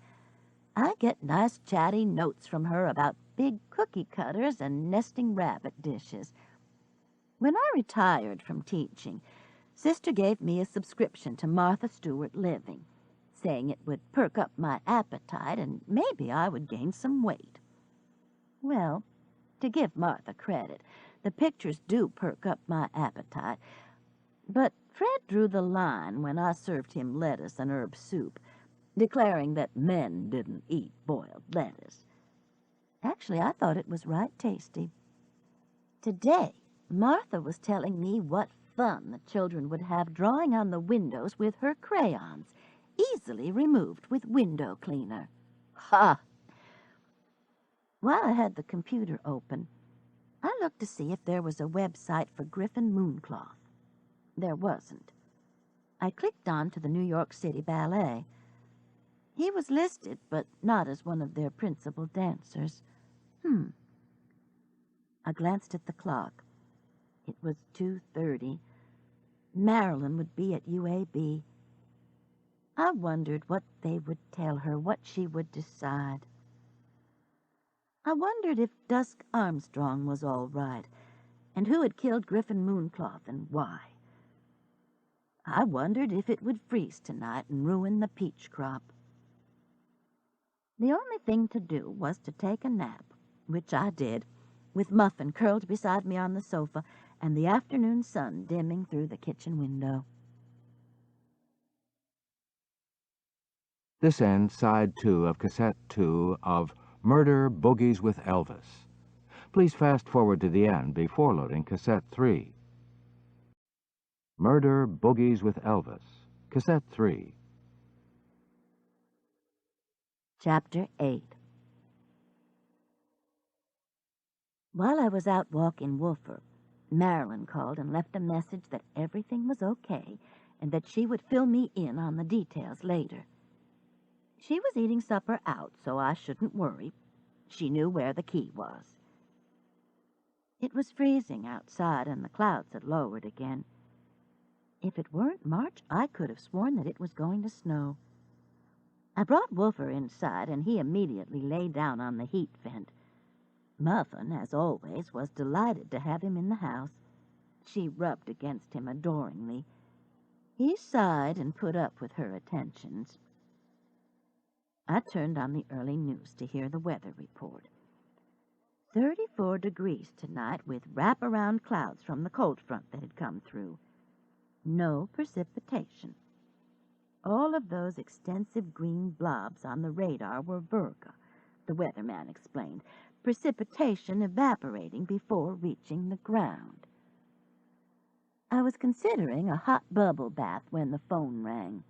I get nice chatty notes from her about big cookie cutters and nesting rabbit dishes. When I retired from teaching, Sister gave me a subscription to Martha Stewart Living, saying it would perk up my appetite and maybe I would gain some weight. Well, to give Martha credit, the pictures do perk up my appetite, but Fred drew the line when I served him lettuce and herb soup, declaring that men didn't eat boiled lettuce. Actually, I thought it was right tasty. Today, Martha was telling me what fun the children would have drawing on the windows with her crayons, easily removed with window cleaner. Ha! While I had the computer open, I looked to see if there was a website for Griffin Mooncloth. There wasn't. I clicked on to the New York City Ballet. He was listed, but not as one of their principal dancers. I glanced at the clock. It was 2:30. Marilyn would be at UAB. I wondered what they would tell her, what she would decide. I wondered if Dusk Armstrong was all right, and who had killed Griffin Mooncloth and why. I wondered if it would freeze tonight and ruin the peach crop. The only thing to do was to take a nap, which I did, with Muffin curled beside me on the sofa and the afternoon sun dimming through the kitchen window. This ends Side 2 of Cassette 2 of Murder Boogies with Elvis. Please fast forward to the end before loading Cassette 3. Murder Boogies with Elvis, Cassette 3. Chapter 8. While I was out walking Woofer, Marilyn called and left a message that everything was okay and that she would fill me in on the details later. She was eating supper out, so I shouldn't worry. She knew where the key was. It was freezing outside and the clouds had lowered again. If it weren't March, I could have sworn that it was going to snow. I brought Woofer inside, and he immediately lay down on the heat vent. Muffin, as always, was delighted to have him in the house. She rubbed against him adoringly. He sighed and put up with her attentions. I turned on the early news to hear the weather report. 34 degrees tonight with wraparound clouds from the cold front that had come through. No precipitation. All of those extensive green blobs on the radar were Virga, the weatherman explained, precipitation evaporating before reaching the ground. I was considering a hot bubble bath when the phone rang.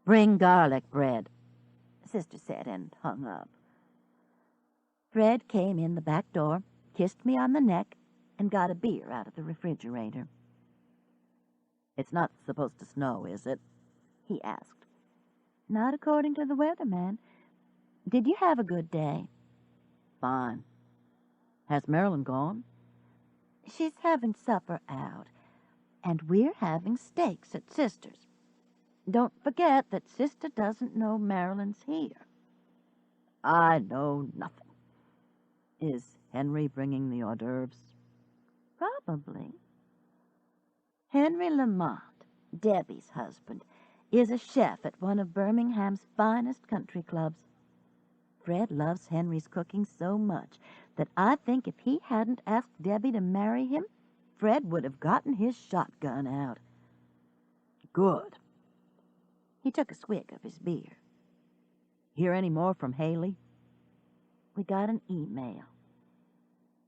"Bring garlic bread," Sister said, and hung up. Fred came in the back door, kissed me on the neck, and got a beer out of the refrigerator. "It's not supposed to snow, is it?" he asked. "Not according to the weatherman. Did you have a good day?" "Fine. Has Marilyn gone?" "She's having supper out, and we're having steaks at Sister's. Don't forget that Sister doesn't know Marilyn's here." "I know nothing. Is Henry bringing the hors d'oeuvres?" "Probably." Henry Lamont, Debbie's husband, is a chef at one of Birmingham's finest country clubs. Fred loves Henry's cooking so much that I think if he hadn't asked Debbie to marry him, Fred would have gotten his shotgun out. "Good." He took a swig of his beer. "Hear any more from Haley?" "We got an email.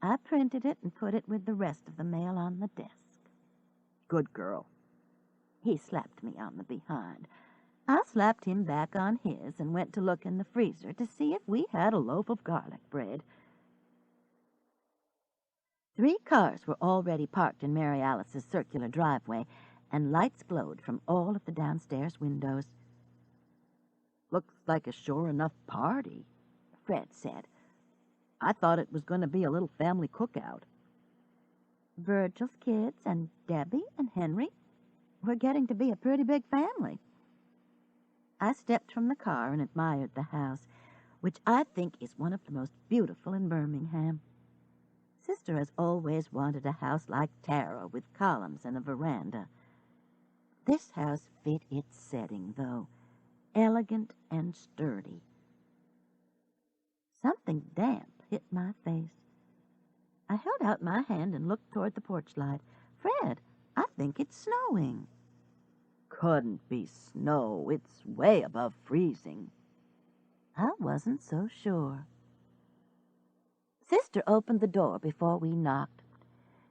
I printed it and put it with the rest of the mail on the desk." "Good girl." He slapped me on the behind. I slapped him back on his and went to look in the freezer to see if we had a loaf of garlic bread. 3 cars were already parked in Mary Alice's circular driveway, and lights glowed from all of the downstairs windows. "Looks like a sure enough party," Fred said. "I thought it was going to be a little family cookout." "Virgil's kids and Debbie and Henry. We're getting to be a pretty big family." I stepped from the car and admired the house, which I think is one of the most beautiful in Birmingham. Sister has always wanted a house like Tara with columns and a veranda. This house fit its setting, though, elegant and sturdy. Something damp hit my face. I held out my hand and looked toward the porch light. "Fred, I think it's snowing." "Couldn't be snow. It's way above freezing." I wasn't so sure. Sister opened the door before we knocked.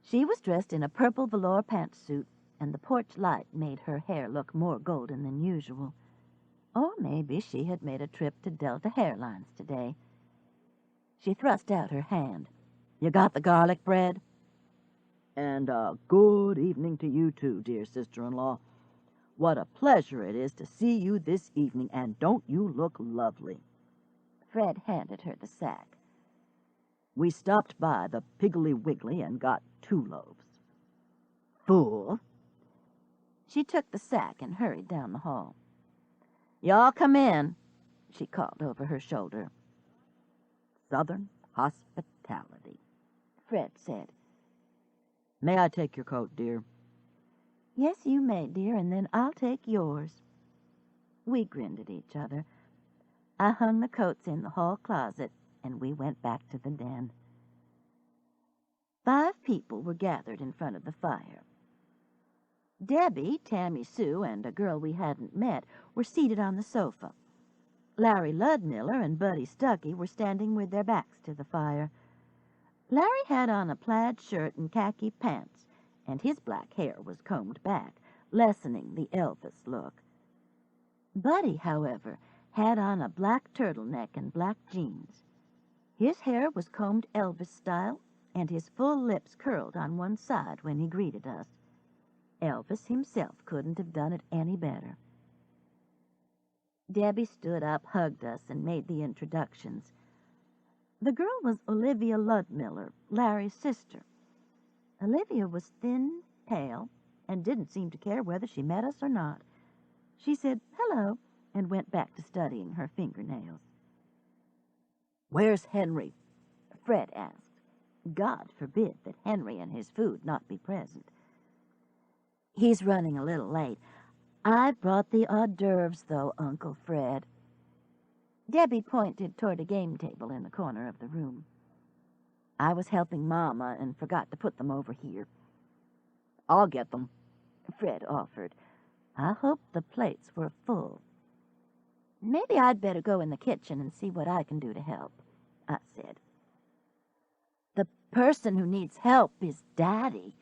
She was dressed in a purple velour pantsuit, and the porch light made her hair look more golden than usual. Or maybe she had made a trip to Delta Hairlines today. She thrust out her hand. "You got the garlic bread?" "And a good evening to you, too, dear sister-in-law. What a pleasure it is to see you this evening, and don't you look lovely?" Fred handed her the sack. "We stopped by the Piggly Wiggly and got 2 loaves. Fool." She took the sack and hurried down the hall. "Y'all come in," she called over her shoulder. Southern hospitality," Fred said. "May I take your coat, dear?" "Yes, you may, dear, and then I'll take yours." We grinned at each other. I hung the coats in the hall closet, and we went back to the den. 5 people were gathered in front of the fire. Debbie, Tammy Sue, and a girl we hadn't met were seated on the sofa. Larry Ludmiller and Buddy Stuckey were standing with their backs to the fire. Larry had on a plaid shirt and khaki pants, and his black hair was combed back, lessening the Elvis look. Buddy, however, had on a black turtleneck and black jeans. His hair was combed Elvis style, and his full lips curled on one side when he greeted us. Elvis himself couldn't have done it any better. Debbie stood up, hugged us, and made the introductions. The girl was Olivia Ludmiller, Larry's sister. Olivia was thin, pale, and didn't seem to care whether she met us or not. She said hello and went back to studying her fingernails. "Where's Henry?" Fred asked. God forbid that Henry and his food not be present. "He's running a little late. I brought the hors d'oeuvres, though, Uncle Fred." Debbie pointed toward a game table in the corner of the room. "I was helping Mama and forgot to put them over here." "I'll get them," Fred offered. I hoped the plates were full. "Maybe I'd better go in the kitchen and see what I can do to help," I said. "The person who needs help is Daddy."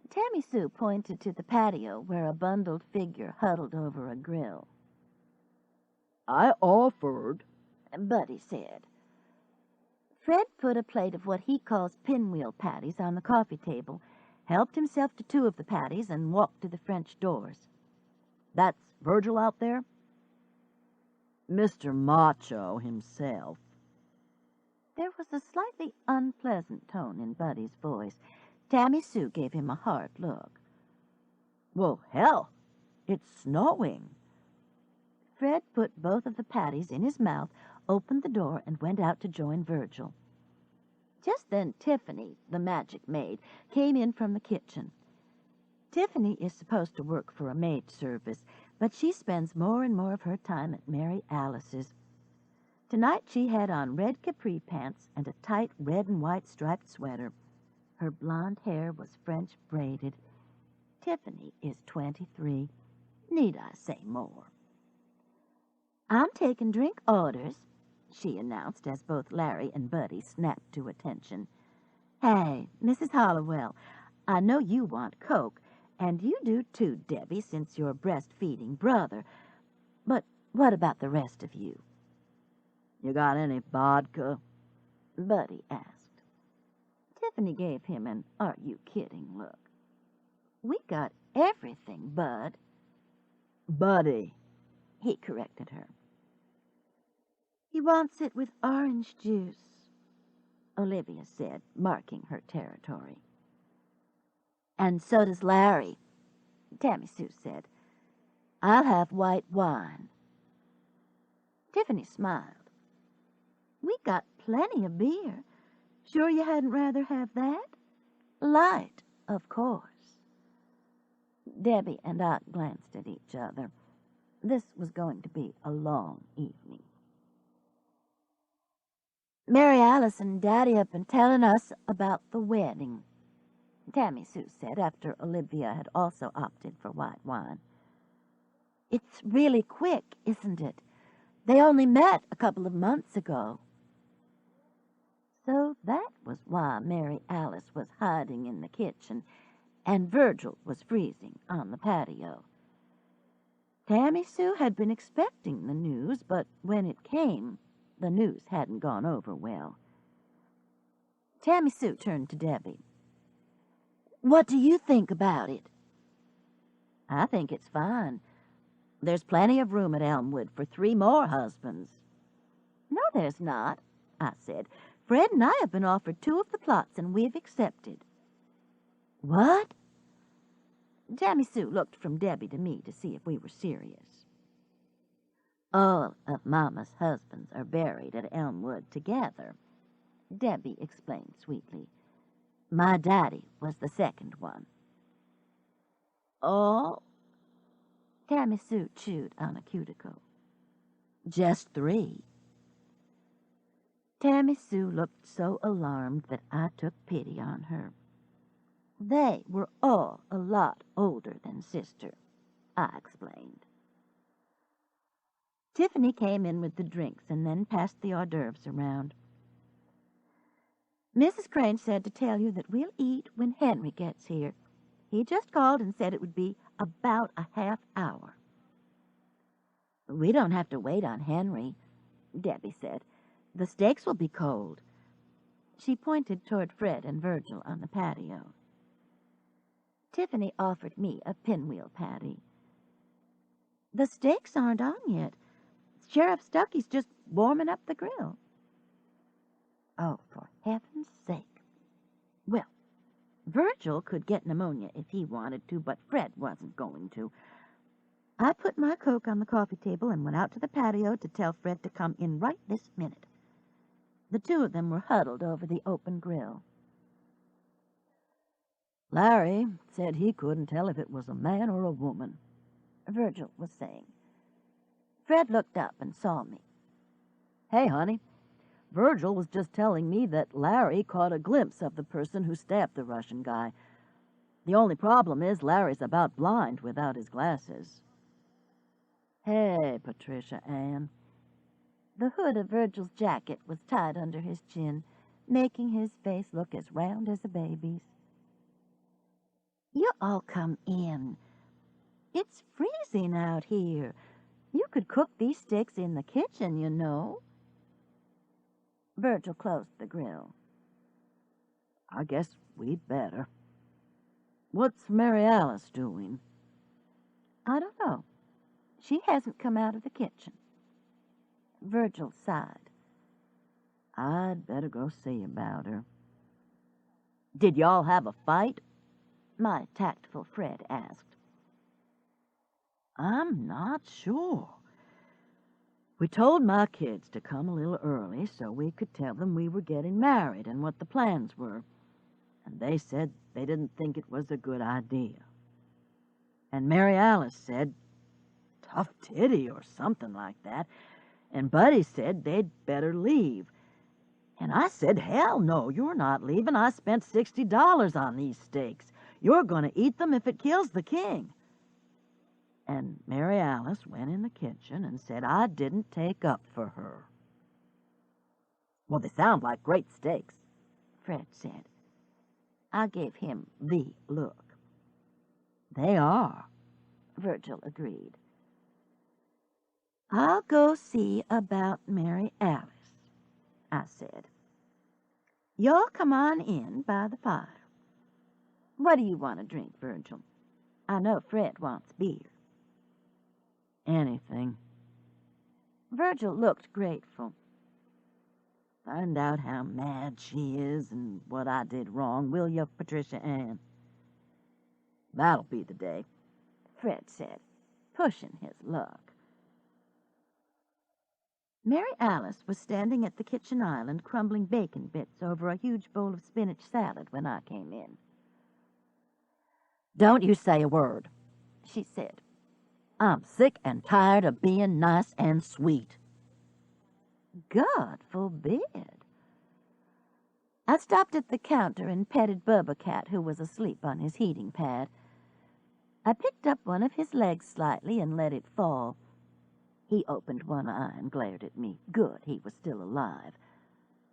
Tammy Sue pointed to the patio where a bundled figure huddled over a grill. "I offered," Buddy said. Fred put a plate of what he calls pinwheel patties on the coffee table, helped himself to 2 of the patties, and walked to the French doors. "That's Virgil out there?" "Mr. Macho himself." There was a slightly unpleasant tone in Buddy's voice. Tammy Sue gave him a hard look. "Well, hell, it's snowing." Fred put both of the patties in his mouth, opened the door, and went out to join Virgil. Just then Tiffany, the magic maid, came in from the kitchen. Tiffany is supposed to work for a maid service, but she spends more and more of her time at Mary Alice's. Tonight she had on red capri pants and a tight red and white striped sweater. Her blonde hair was French braided. Tiffany is 23. Need I say more? "I'm taking drink orders," she announced as both Larry and Buddy snapped to attention. "Hey, Mrs. Hollowell, I know you want Coke, and you do too, Debbie, since you're breastfeeding brother. But what about the rest of you?" "You got any vodka?" Buddy asked. Tiffany gave him an "are you kidding" look. "We got everything, Bud. Buddy, He corrected her. He wants it with orange juice, Olivia said, marking her territory. and so does Larry. Tammy Sue said. I'll have white wine. Tiffany smiled. We got plenty of beer. Sure you hadn't rather have that? Light, of course. Debbie and I glanced at each other. This was going to be a long evening. Mary Alice and Daddy have been telling us about the wedding, Tammy Sue said after Olivia had also opted for white wine. It's really quick, isn't it? They only met a couple of months ago. So that was why Mary Alice was hiding in the kitchen and Virgil was freezing on the patio. Tammy Sue had been expecting the news, but when it came, the news hadn't gone over well. Tammy Sue turned to Debbie. What do you think about it? I think it's fine. There's plenty of room at Elmwood for 3 more husbands. No, there's not, I said. Fred and I have been offered 2 of the plots, and we've accepted. What? Tammy Sue looked from Debbie to me to see if we were serious. All of Mama's husbands are buried at Elmwood together, Debbie explained sweetly. My daddy was the second one. Oh? Tammy Sue chewed on a cuticle. Just 3. Tammy Sue looked so alarmed that I took pity on her. They were all a lot older than Sister, I explained. Tiffany came in with the drinks and then passed the hors d'oeuvres around. Mrs. Crane said to tell you that we'll eat when Henry gets here. He just called and said it would be about a half hour. We don't have to wait on Henry, Debbie said. The steaks will be cold. She pointed toward Fred and Virgil on the patio. Tiffany offered me a pinwheel patty. The steaks aren't on yet. Sheriff Stuckey's just warming up the grill. Oh, for heaven's sake. Well, Virgil could get pneumonia if he wanted to, but Fred wasn't going to. I put my Coke on the coffee table and went out to the patio to tell Fred to come in right this minute. The 2 of them were huddled over the open grill. Larry said he couldn't tell if it was a man or a woman, Virgil was saying. Fred looked up and saw me. Hey, honey, Virgil was just telling me that Larry caught a glimpse of the person who stabbed the Russian guy. The only problem is Larry's about blind without his glasses. Hey, Patricia Anne. The hood of Virgil's jacket was tied under his chin, making his face look as round as a baby's. You all come in. It's freezing out here. You could cook these steaks in the kitchen, you know. Virgil closed the grill. I guess we'd better. What's Mary Alice doing? I don't know. She hasn't come out of the kitchen. Virgil sighed. I'd better go see about her. Did y'all have a fight? My tactful Fred asked. I'm not sure. We told my kids to come a little early so we could tell them we were getting married and what the plans were. And they said they didn't think it was a good idea. And Mary Alice said, tough titty or something like that. And Buddy said they'd better leave. And I said, hell no, you're not leaving. I spent $60 on these steaks. You're going to eat them if it kills the king. And Mary Alice went in the kitchen and said I didn't take up for her. Well, they sound like great steaks, Fred said. I gave him the look. They are, Virgil agreed. I'll go see about Mary Alice, I said. Y'all come on in by the fire. What do you want to drink, Virgil? I know Fred wants beer. Anything. Virgil looked grateful. Find out how mad she is and what I did wrong, will you, Patricia Anne? That'll be the day, Fred said, pushing his luck. Mary Alice was standing at the kitchen island crumbling bacon bits over a huge bowl of spinach salad when I came in. "Don't you say a word," she said. "I'm sick and tired of being nice and sweet." God forbid. I stopped at the counter and petted Bubba Cat, who was asleep on his heating pad. I picked up one of his legs slightly and let it fall. He opened one eye and glared at me. Good, he was still alive.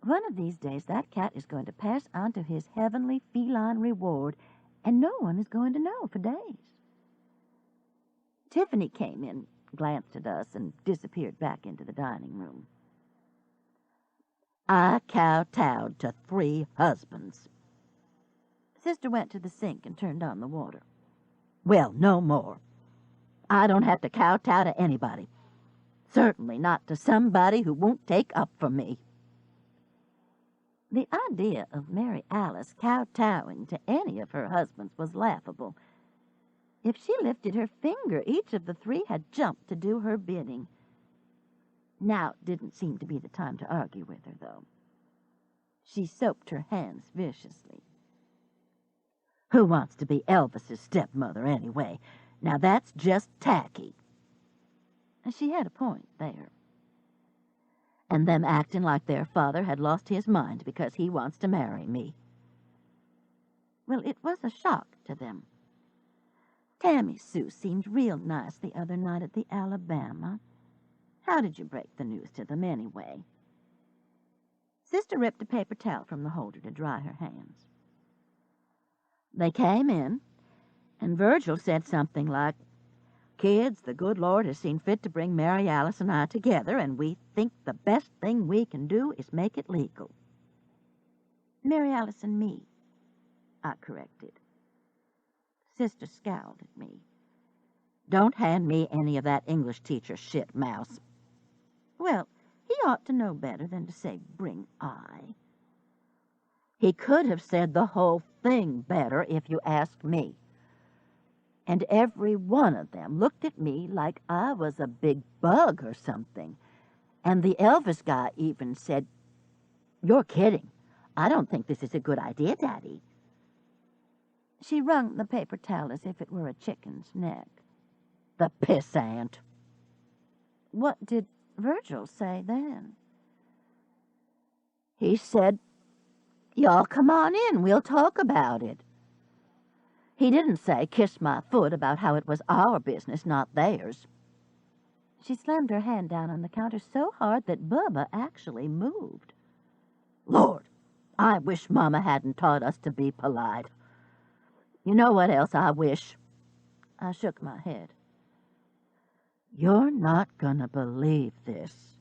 One of these days that cat is going to pass on to his heavenly feline reward, and no one is going to know for days. Tiffany came in, glanced at us, and disappeared back into the dining room. "I kowtowed to 3 husbands. Sister went to the sink and turned on the water. Well, no more. I don't have to kowtow to anybody. Certainly not to somebody who won't take up for me." The idea of Mary Alice kowtowing to any of her husbands was laughable. If she lifted her finger, each of the 3 had jumped to do her bidding. Now didn't seem to be the time to argue with her, though. She soaped her hands viciously. Who wants to be Elvis's stepmother anyway? Now that's just tacky. She had a point there. And them acting like their father had lost his mind because he wants to marry me. Well, it was a shock to them. Tammy Sue seemed real nice the other night at the Alabama. How did you break the news to them anyway? Sister ripped a paper towel from the holder to dry her hands. They came in, and Virgil said something like, "Kids, the good Lord has seen fit to bring Mary Alice and I together, and we think the best thing we can do is make it legal." "Mary Alice and me," I corrected. Sister scowled at me. "Don't hand me any of that English teacher shit, Mouse." Well, he ought to know better than to say, "bring I." He could have said the whole thing better, if you ask me. And every one of them looked at me like I was a big bug or something. And the Elvis guy even said, "You're kidding. I don't think this is a good idea, Daddy." She wrung the paper towel as if it were a chicken's neck. "The pissant." What did Virgil say then? He said, "Y'all come on in, we'll talk about it." He didn't say, "Kiss my foot," about how it was our business, not theirs. She slammed her hand down on the counter so hard that Bubba actually moved. Lord, I wish Mama hadn't taught us to be polite. You know what else I wish? I shook my head. You're not gonna believe this,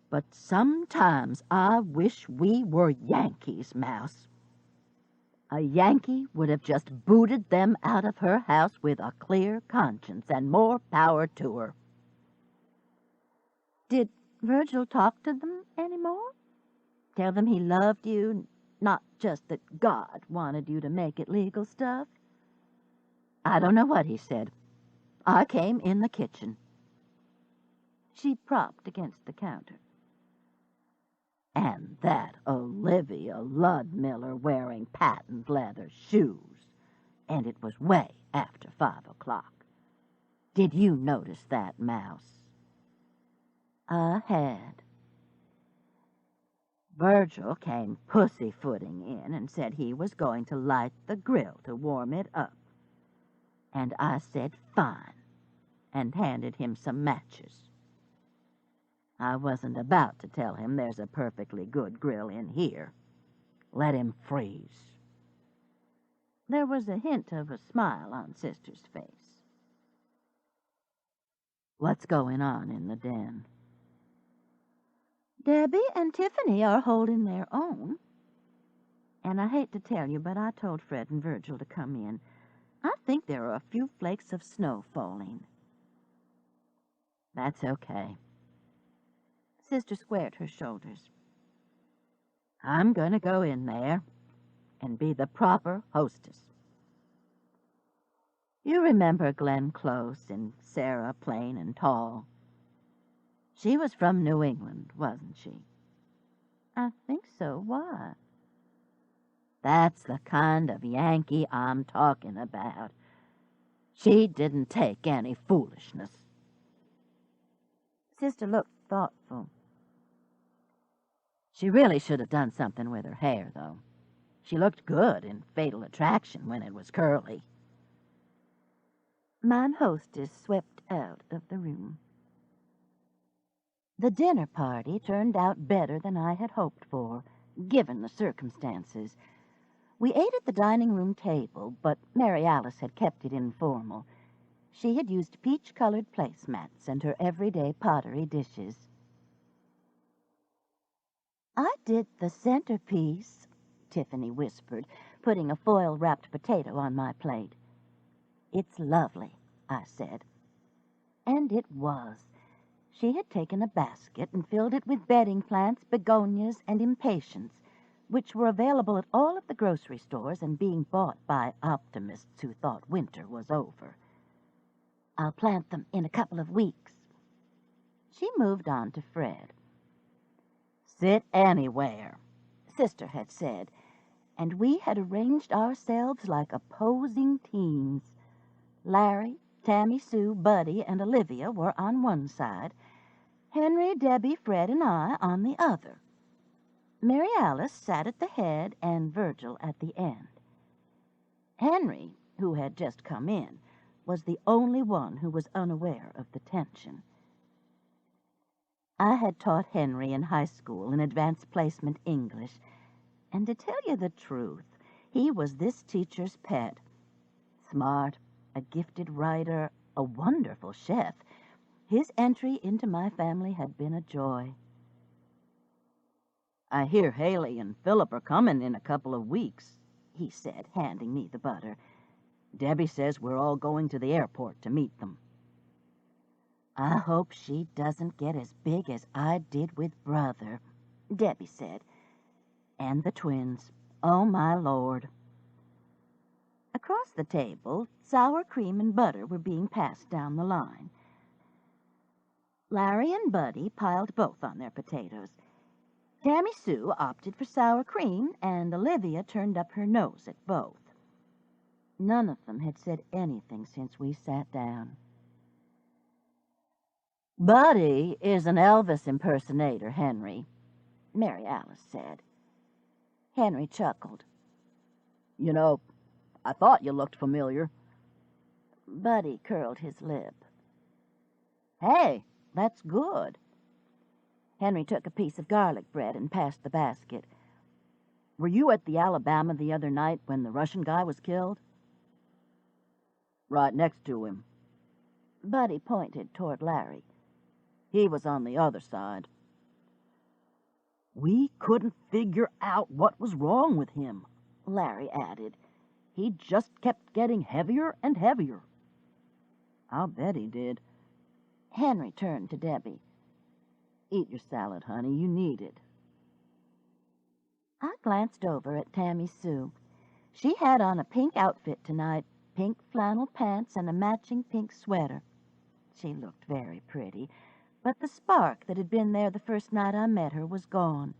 but sometimes I wish we were Yankees, Mouse. A Yankee would have just booted them out of her house with a clear conscience, and more power to her. Did Virgil talk to them anymore? Tell them he loved you, not just that God wanted you to make it legal stuff? I don't know what he said. I came in the kitchen. She propped against the counter. And that Olivia Ludmiller wearing patent leather shoes. And it was way after 5 o'clock. Did you notice that, Mouse? I had. Virgil came pussyfooting in and said he was going to light the grill to warm it up. And I said, "Fine," and handed him some matches. I wasn't about to tell him there's a perfectly good grill in here. Let him freeze. There was a hint of a smile on Sister's face. What's going on in the den? Debbie and Tiffany are holding their own. And I hate to tell you, but I told Fred and Virgil to come in. I think there are a few flakes of snow falling. That's okay. Sister squared her shoulders. I'm going to go in there and be the proper hostess. You remember Glenn Close and Sarah Plain and Tall? She was from New England, wasn't she? I think so. Why? That's the kind of Yankee I'm talking about. She didn't take any foolishness. Sister looked thoughtful. She really should have done something with her hair, though. She looked good in Fatal Attraction when it was curly. Mine hostess swept out of the room. The dinner party turned out better than I had hoped for, given the circumstances. We ate at the dining room table, but Mary Alice had kept it informal. She had used peach-colored placemats and her everyday pottery dishes. "I did the centerpiece," Tiffany whispered, putting a foil-wrapped potato on my plate. "It's lovely," I said. And it was. She had taken a basket and filled it with bedding plants, begonias, and impatiens, which were available at all of the grocery stores and being bought by optimists who thought winter was over. "I'll plant them in a couple of weeks." She moved on to Fred. "Sit anywhere," Sister had said, and we had arranged ourselves like opposing teams. Larry, Tammy Sue, Buddy, and Olivia were on one side, Henry, Debbie, Fred, and I on the other. Mary Alice sat at the head and Virgil at the end. Henry, who had just come in, was the only one who was unaware of the tension. I had taught Henry in high school in advanced placement English, and to tell you the truth, he was this teacher's pet. Smart, a gifted writer, a wonderful chef. His entry into my family had been a joy. "I hear Haley and Philip are coming in a couple of weeks," he said, handing me the butter. "Debbie says we're all going to the airport to meet them." "I hope she doesn't get as big as I did with Brother," Debbie said. "And the twins. Oh, my Lord." Across the table, sour cream and butter were being passed down the line. Larry and Buddy piled both on their potatoes. Tammy Sue opted for sour cream, and Olivia turned up her nose at both. None of them had said anything since we sat down. "Buddy is an Elvis impersonator, Henry," Mary Alice said. Henry chuckled. "You know, I thought you looked familiar." Buddy curled his lip. "Hey, that's good." Henry took a piece of garlic bread and passed the basket. "Were you at the Alabama the other night when the Russian guy was killed?" "Right next to him." Buddy pointed toward Larry. "He was on the other side. We couldn't figure out what was wrong with him," Larry added. "He just kept getting heavier and heavier." "I'll bet he did." Henry turned to Debbie. "Eat your salad, honey. You need it." I glanced over at Tammy Sue. She had on a pink outfit tonight, pink flannel pants and a matching pink sweater. She looked very pretty, but the spark that had been there the first night I met her was gone.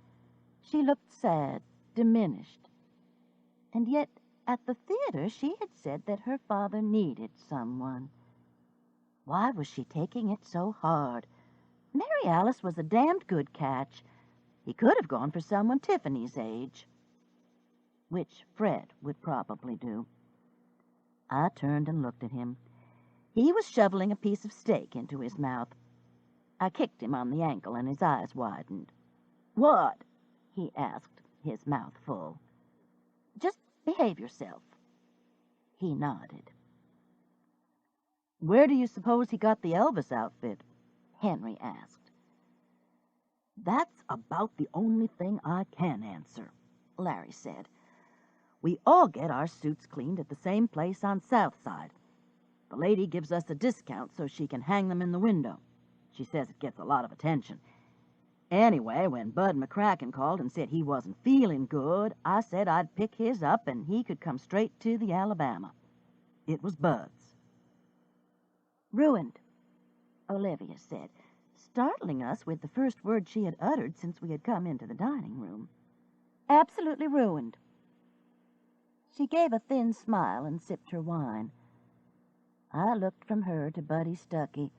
She looked sad, diminished. And yet, at the theater, she had said that her father needed someone. Why was she taking it so hard? Mary Alice was a damned good catch. He could have gone for someone Tiffany's age, which Fred would probably do. I turned and looked at him. He was shoveling a piece of steak into his mouth. I kicked him on the ankle, and his eyes widened. "What?" he asked, his mouth full. "Just behave yourself." He nodded. "Where do you suppose he got the Elvis outfit?" Henry asked. "That's about the only thing I can answer," Larry said. We all get our suits cleaned at the same place on Southside. The lady gives us a discount so she can hang them in the window. She says it gets a lot of attention. Anyway, when Bud McCracken called and said he wasn't feeling good, I said I'd pick his up and he could come straight to the Alabama. It was Bud's. Ruined, Olivia said, startling us with the first word she had uttered since we had come into the dining room. Absolutely ruined. She gave a thin smile and sipped her wine. I looked from her to Buddy Stuckey.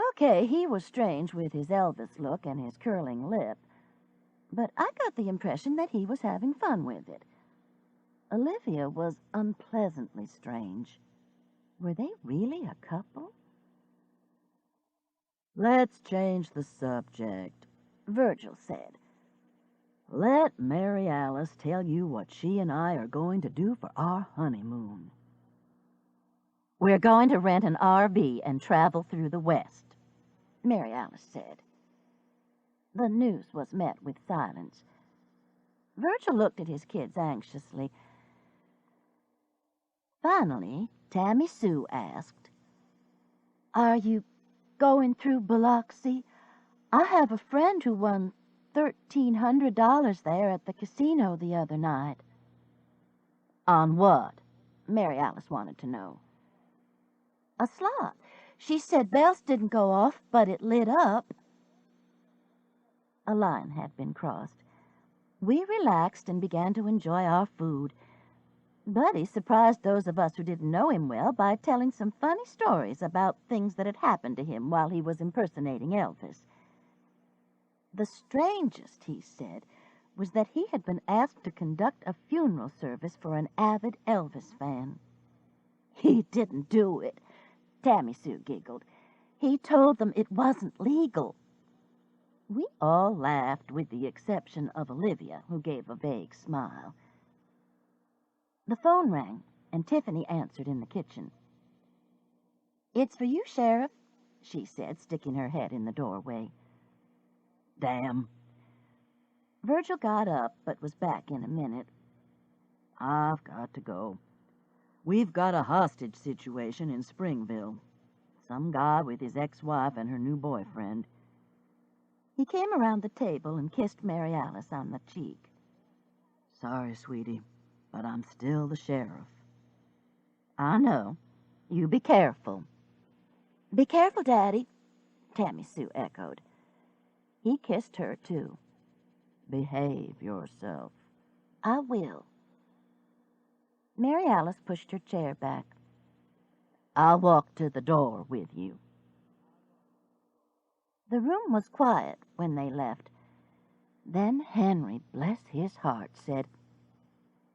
Okay, he was strange with his Elvis look and his curling lip, but I got the impression that he was having fun with it. Olivia was unpleasantly strange. Were they really a couple? Let's change the subject, Virgil said. Let Mary Alice tell you what she and I are going to do for our honeymoon. We're going to rent an RV and travel through the West, Mary Alice said. The news was met with silence. Virgil looked at his kids anxiously. Finally, Tammy Sue asked, "Are you going through Biloxi? I have a friend who won $1,300 there at the casino the other night." On what? Mary Alice wanted to know. A slot. She said bells didn't go off, but it lit up. A line had been crossed. We relaxed and began to enjoy our food. Buddy surprised those of us who didn't know him well by telling some funny stories about things that had happened to him while he was impersonating Elvis. The strangest, he said, was that he had been asked to conduct a funeral service for an avid Elvis fan. He didn't do it, Tammy Sue giggled. He told them it wasn't legal. We all laughed, with the exception of Olivia, who gave a vague smile. The phone rang, and Tiffany answered in the kitchen. "It's for you, Sheriff," she said, sticking her head in the doorway. Damn. Virgil got up, but was back in a minute. I've got to go. We've got a hostage situation in Springville. Some guy with his ex-wife and her new boyfriend. He came around the table and kissed Mary Alice on the cheek. Sorry, sweetie, but I'm still the sheriff. I know. You be careful. Be careful, Daddy, Tammy Sue echoed. He kissed her, too. Behave yourself. I will. Mary Alice pushed her chair back. I'll walk to the door with you. The room was quiet when they left. Then Henry, bless his heart, said,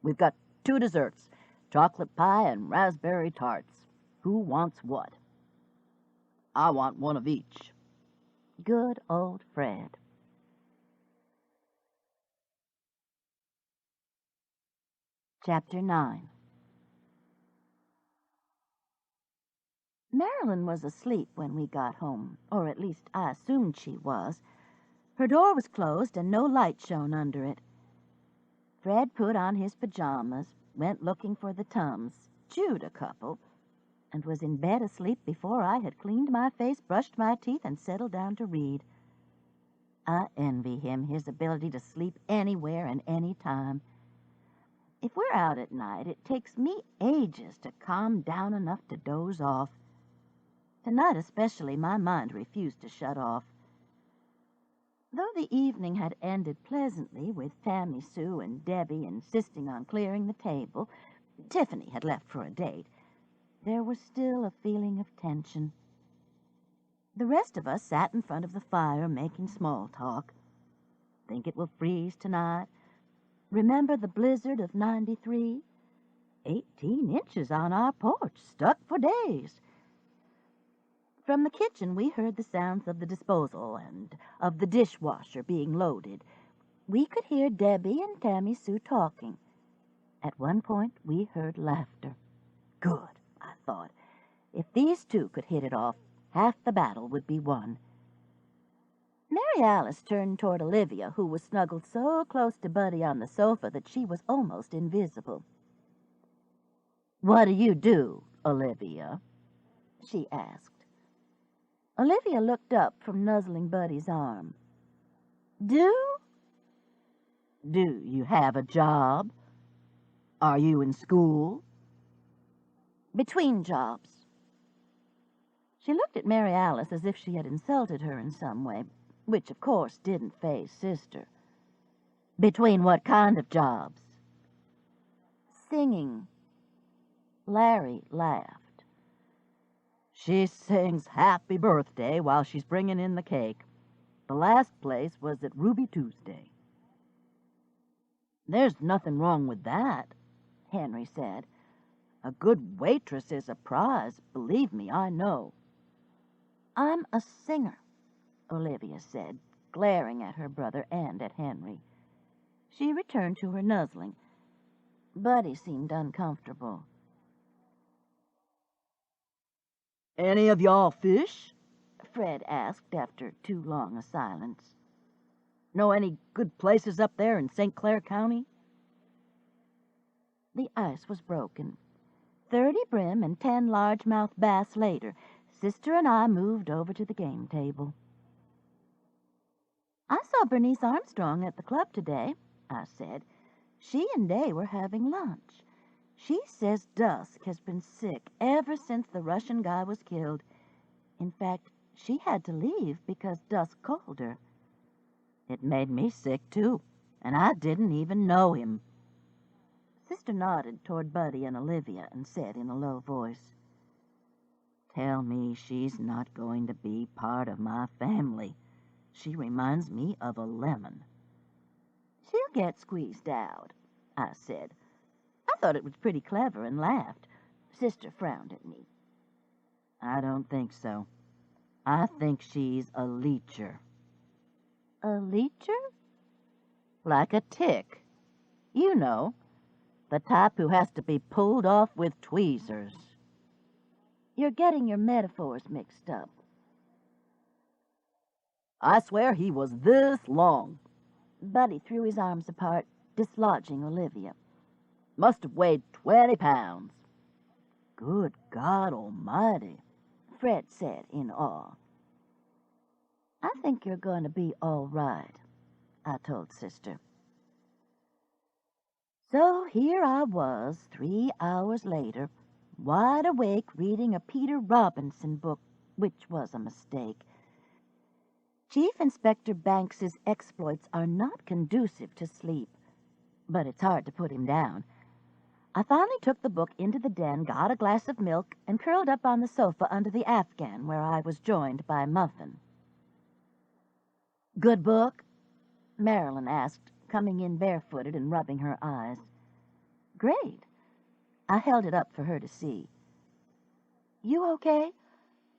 We've got 2 desserts, chocolate pie and raspberry tarts. Who wants what? I want one of each. Good old Fred. Chapter 9. Marilyn was asleep when we got home, or at least I assumed she was. Her door was closed and no light shone under it. Fred put on his pajamas, went looking for the Tums, chewed a couple, and was in bed asleep before I had cleaned my face, brushed my teeth, and settled down to read. I envy him his ability to sleep anywhere and any time. If we're out at night, it takes me ages to calm down enough to doze off. Tonight especially, my mind refused to shut off. Though the evening had ended pleasantly, with Tammy Sue and Debbie insisting on clearing the table, Tiffany had left for a date, there was still a feeling of tension. The rest of us sat in front of the fire making small talk. Think it will freeze tonight? Remember the blizzard of '93? 18 inches on our porch, stuck for days. From the kitchen we heard the sounds of the disposal and of the dishwasher being loaded. We could hear Debbie and Tammy Sue talking. At one point we heard laughter. Good, I thought. If these two could hit it off, half the battle would be won. Mary Mary Alice turned toward Olivia, who was snuggled so close to Buddy on the sofa that she was almost invisible. "What do you do, Olivia?" she asked. Olivia looked up from nuzzling Buddy's arm. Do you have a job? Are you in school?" "Between jobs." She looked at Mary Alice as if she had insulted her in some way, which of course didn't faze Sister. "Between what kind of jobs?" "Singing." Larry laughed. "She sings Happy Birthday while she's bringing in the cake. The last place was at Ruby Tuesday." "There's nothing wrong with that," Henry said. "A good waitress is a prize, believe me, I know." "I'm a singer," Olivia said, glaring at her brother and at Henry. She returned to her nuzzling. Buddy seemed uncomfortable. "Any of y'all fish?" Fred asked after too long a silence. "Know any good places up there in St. Clair County?" The ice was broken. 30 brim and 10 largemouth bass later, Sister and I moved over to the game table. "I saw Bernice Armstrong at the club today," I said. "She and Day were having lunch. She says Dusk has been sick ever since the Russian guy was killed. In fact, she had to leave because Dusk called her." "It made me sick, too, and I didn't even know him." Sister nodded toward Buddy and Olivia and said in a low voice, "Tell me she's not going to be part of my family. She reminds me of a lemon." "She'll get squeezed out," I said. I thought it was pretty clever and laughed. Sister frowned at me. "I don't think so. I think she's a leecher." "A leecher?" "Like a tick. You know, the type who has to be pulled off with tweezers." "You're getting your metaphors mixed up." "I swear he was this long." Buddy threw his arms apart, dislodging Olivia. "Must have weighed 20 pounds. "Good God Almighty," Fred said in awe. "I think you're going to be all right," I told Sister. So here I was, 3 hours later, wide awake reading a Peter Robinson book, which was a mistake. Chief Inspector Banks's exploits are not conducive to sleep, but it's hard to put him down. I finally took the book into the den, got a glass of milk, and curled up on the sofa under the Afghan, where I was joined by Muffin. "Good book?" Marilyn asked, coming in barefooted and rubbing her eyes. "Great." I held it up for her to see. "You okay?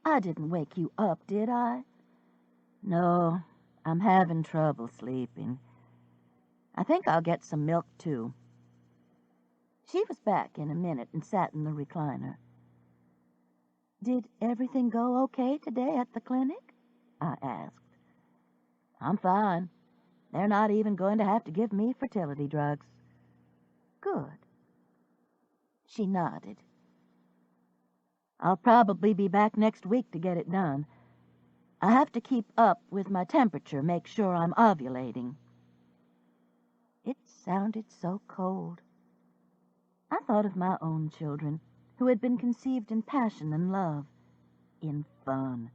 I didn't wake you up, did I?" "No, I'm having trouble sleeping. I think I'll get some milk, too." She was back in a minute and sat in the recliner. "Did everything go okay today at the clinic?" I asked. "I'm fine. They're not even going to have to give me fertility drugs." "Good." She nodded. "I'll probably be back next week to get it done. I have to keep up with my temperature, make sure I'm ovulating." It sounded so cold. I thought of my own children, who had been conceived in passion and love, in fun.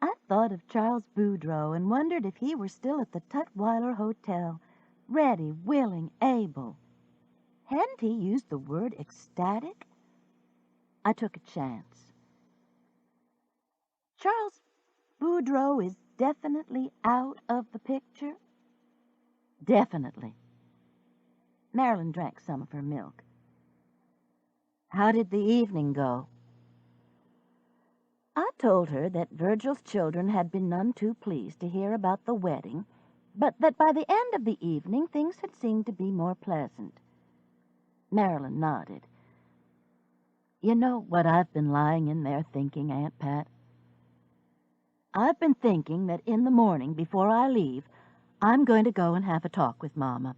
I thought of Charles Boudreaux and wondered if he were still at the Tutwiler Hotel, ready, willing, able. Hadn't he used the word ecstatic? I took a chance. Charles Boudreaux is definitely out of the picture? "Definitely." Marilyn drank some of her milk. "How did the evening go?" I told her that Virgil's children had been none too pleased to hear about the wedding, but that by the end of the evening things had seemed to be more pleasant. Marilyn nodded. "You know what I've been lying in there thinking, Aunt Pat? I've been thinking that in the morning, before I leave, I'm going to go and have a talk with Mama.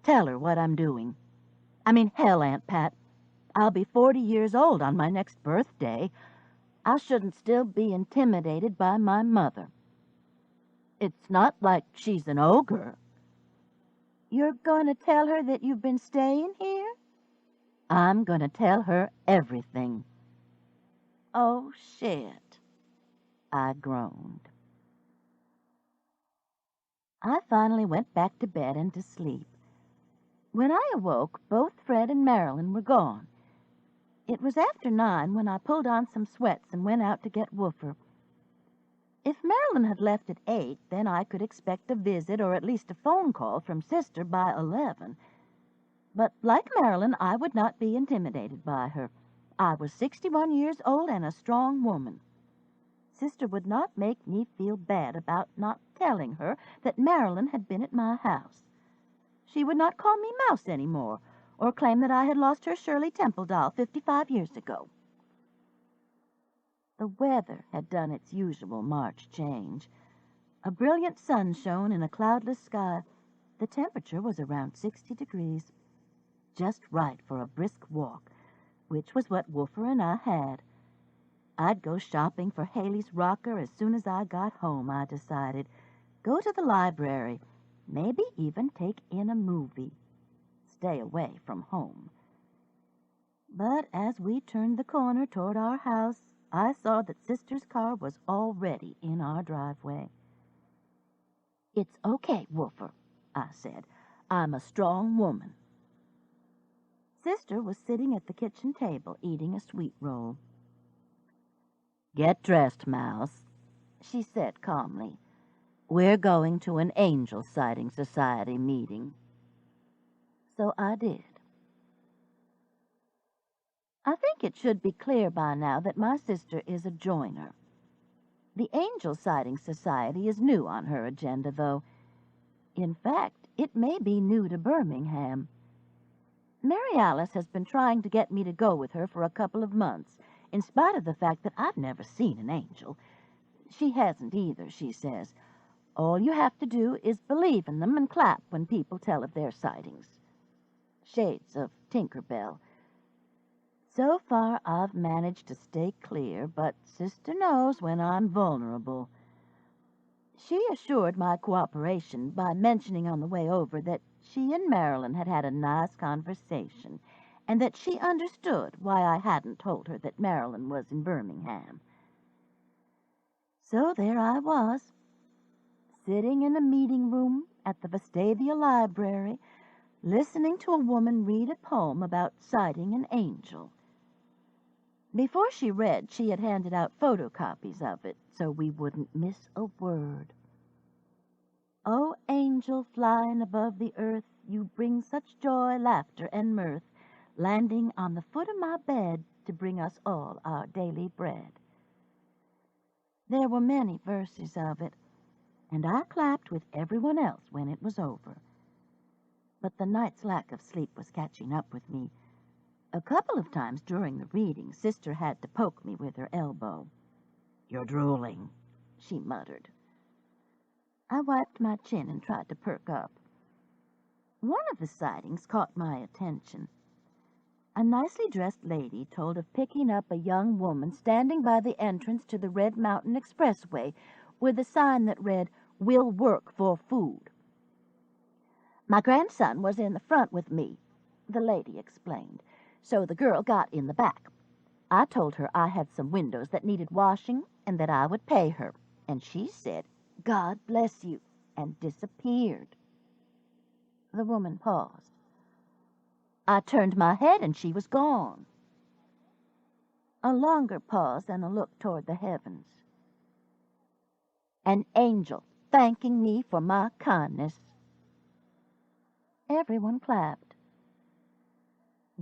Tell her what I'm doing. I mean, hell, Aunt Pat, I'll be 40 years old on my next birthday. I shouldn't still be intimidated by my mother. It's not like she's an ogre. You're going to tell her that you've been staying here? I'm going to tell her everything. Oh, shit. I groaned. I finally went back to bed and to sleep. When I awoke, both Fred and Marilyn were gone. It was after 9 when I pulled on some sweats and went out to get Woofer. If Marilyn had left at 8, then I could expect a visit or at least a phone call from Sister by 11. But like Marilyn, I would not be intimidated by her. I was 61 years old and a strong woman. Sister would not make me feel bad about not telling her that Marilyn had been at my house. She would not call me Mouse anymore, or claim that I had lost her Shirley Temple doll 55 years ago. The weather had done its usual March change. A brilliant sun shone in a cloudless sky. The temperature was around 60 degrees, just right for a brisk walk, which was what Woofer and I had. I'd go shopping for Haley's rocker as soon as I got home, I decided. Go to the library, maybe even take in a movie. Stay away from home. But as we turned the corner toward our house, I saw that Sister's car was already in our driveway. "It's okay, Woofer," I said. "I'm a strong woman." Sister was sitting at the kitchen table eating a sweet roll. "Get dressed, Mouse," she said calmly. "We're going to an Angel Sighting Society meeting." So I did. I think it should be clear by now that my sister is a joiner. The Angel Sighting Society is new on her agenda, though. In fact, it may be new to Birmingham. Mary Alice has been trying to get me to go with her for a couple of months, in spite of the fact that I've never seen an angel. She hasn't either, she says. All you have to do is believe in them and clap when people tell of their sightings. Shades of Tinker Bell. So far, I've managed to stay clear, but Sister knows when I'm vulnerable. She assured my cooperation by mentioning on the way over that she and Marilyn had had a nice conversation, and that she understood why I hadn't told her that Marilyn was in Birmingham. So there I was, sitting in a meeting room at the Vestavia Library, listening to a woman read a poem about sighting an angel. Before she read, she had handed out photocopies of it, so we wouldn't miss a word. "O angel flying above the earth, you bring such joy, laughter, and mirth, landing on the foot of my bed to bring us all our daily bread." There were many verses of it, and I clapped with everyone else when it was over. But the night's lack of sleep was catching up with me. A couple of times during the reading, Sister had to poke me with her elbow. "You're drooling," she muttered. I wiped my chin and tried to perk up. One of the sightings caught my attention. A nicely dressed lady told of picking up a young woman standing by the entrance to the Red Mountain Expressway with a sign that read, "We'll work for food." "My grandson was in the front with me," the lady explained, "so the girl got in the back. I told her I had some windows that needed washing and that I would pay her, and she said, 'God bless you,' and disappeared." The woman paused. I turned my head and she was gone. A longer pause and a look toward the heavens. "An angel thanking me for my kindness." Everyone clapped.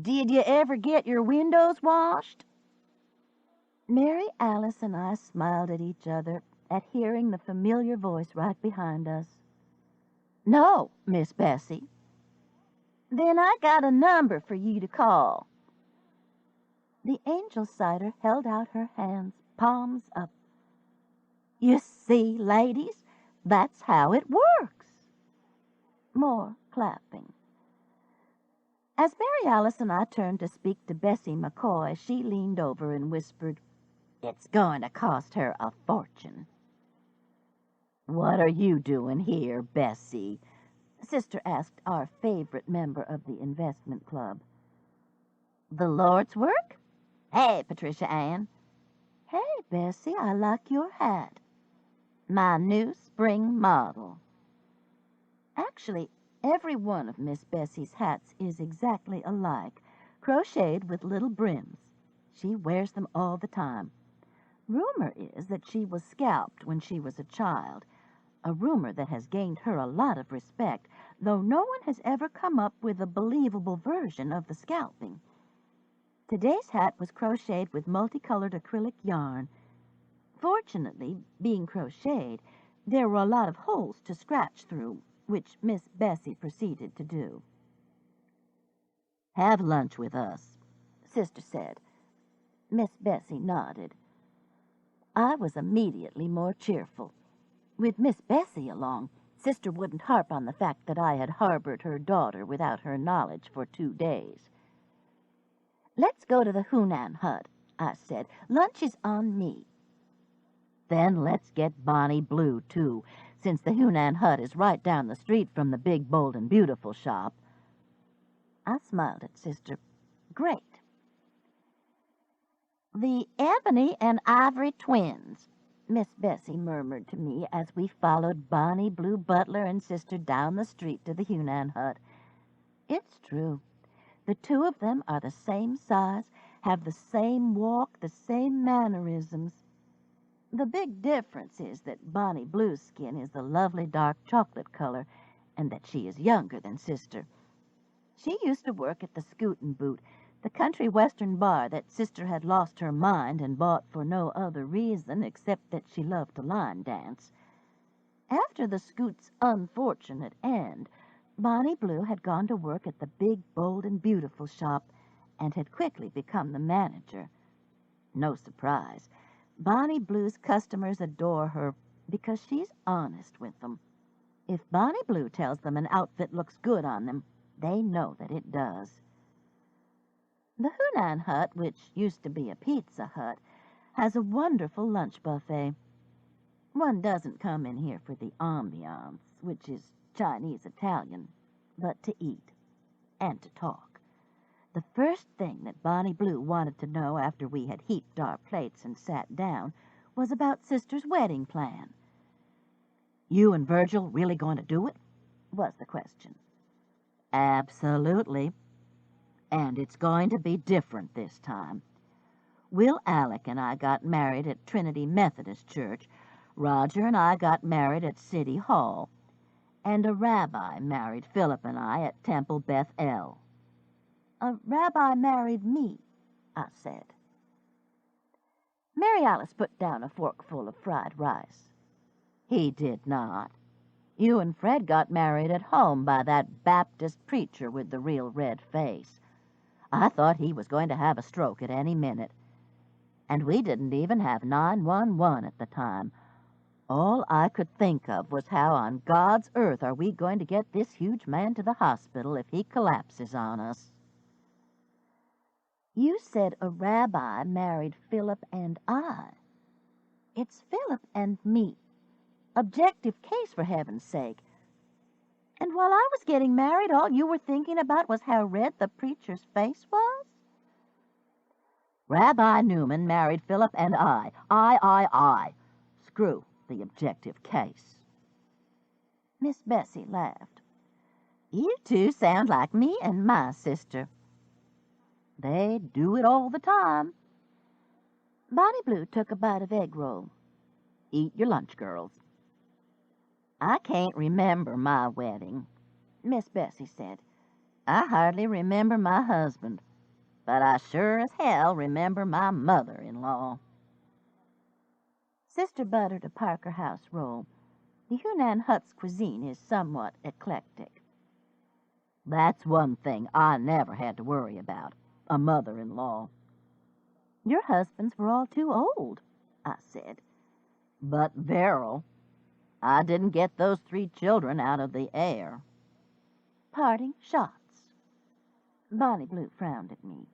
"Did you ever get your windows washed?" Mary Alice and I smiled at each other at hearing the familiar voice right behind us. "No, Miss Bessie." "Then I got a number for you to call." The angel sighter held out her hands, palms up. You see, ladies, that's how it works. More clapping. As Mary Alice and I turned to speak to Bessie McCoy, she leaned over and whispered, "It's going to cost her a fortune." "What are you doing here, Bessie?" Sister asked our favorite member of the investment club. "The Lord's work? Hey, Patricia Anne." "Hey, Bessie, I like your hat." "My new spring model." Actually, every one of Miss Bessie's hats is exactly alike, crocheted with little brims. She wears them all the time. Rumor is that she was scalped when she was a child, a rumor that has gained her a lot of respect, though no one has ever come up with a believable version of the scalping. Today's hat was crocheted with multicolored acrylic yarn. Fortunately, being crocheted, there were a lot of holes to scratch through, which Miss Bessie proceeded to do. "Have lunch with us," Sister said. Miss Bessie nodded. I was immediately more cheerful. With Miss Bessie along, Sister wouldn't harp on the fact that I had harbored her daughter without her knowledge for 2 days. "Let's go to the Hunan hut," I said. "Lunch is on me." "Then let's get Bonnie Blue, too, since the Hunan hut is right down the street from the big, bold, and beautiful shop." I smiled at Sister. "Great." "The Ebony and Ivory twins," Miss Bessie murmured to me as we followed Bonnie Blue Butler and Sister down the street to the Hunan hut. It's true. The two of them are the same size, have the same walk, the same mannerisms. The big difference is that Bonnie Blue's skin is the lovely dark chocolate color, and that she is younger than Sister. She used to work at the Scootin' Boot, the country western bar that Sister had lost her mind and bought for no other reason except that she loved to line dance. After the Scoot's unfortunate end, Bonnie Blue had gone to work at the big, bold, and beautiful shop and had quickly become the manager. No surprise. Bonnie Blue's customers adore her because she's honest with them. If Bonnie Blue tells them an outfit looks good on them, they know that it does. The Hunan hut, which used to be a pizza hut, has a wonderful lunch buffet. One doesn't come in here for the ambiance, which is Chinese-Italian, but to eat and to talk. The first thing that Bonnie Blue wanted to know after we had heaped our plates and sat down was about Sister's wedding plan. "You and Virgil really going to do it?" was the question. "Absolutely. And it's going to be different this time. Will Alec and I got married at Trinity Methodist Church. Roger and I got married at City Hall. And a rabbi married Philip and I at Temple Beth El." "A rabbi married me," I said. Mary Alice put down a forkful of fried rice. "He did not. You and Fred got married at home by that Baptist preacher with the real red face. I thought he was going to have a stroke at any minute. And we didn't even have 911 at the time. All I could think of was how on God's earth are we going to get this huge man to the hospital if he collapses on us." "You said a rabbi married Philip and I. It's Philip and me. Objective case, for heaven's sake. And while I was getting married, all you were thinking about was how red the preacher's face was?" "Rabbi Newman married Philip and I. I. Screw the objective case." Miss Bessie laughed. "You two sound like me and my sister." "They do it all the time." Bonnie Blue took a bite of egg roll. "Eat your lunch, girls." "I can't remember my wedding," Miss Bessie said. "I hardly remember my husband, but I sure as hell remember my mother-in-law." Sister buttered a Parker House roll. The Hunan hut's cuisine is somewhat eclectic. "That's one thing I never had to worry about, a mother-in-law." "Your husbands were all too old," I said. But, Verrill, I didn't get those 3 children out of the air. Parting shots. Bonnie Blue frowned at me.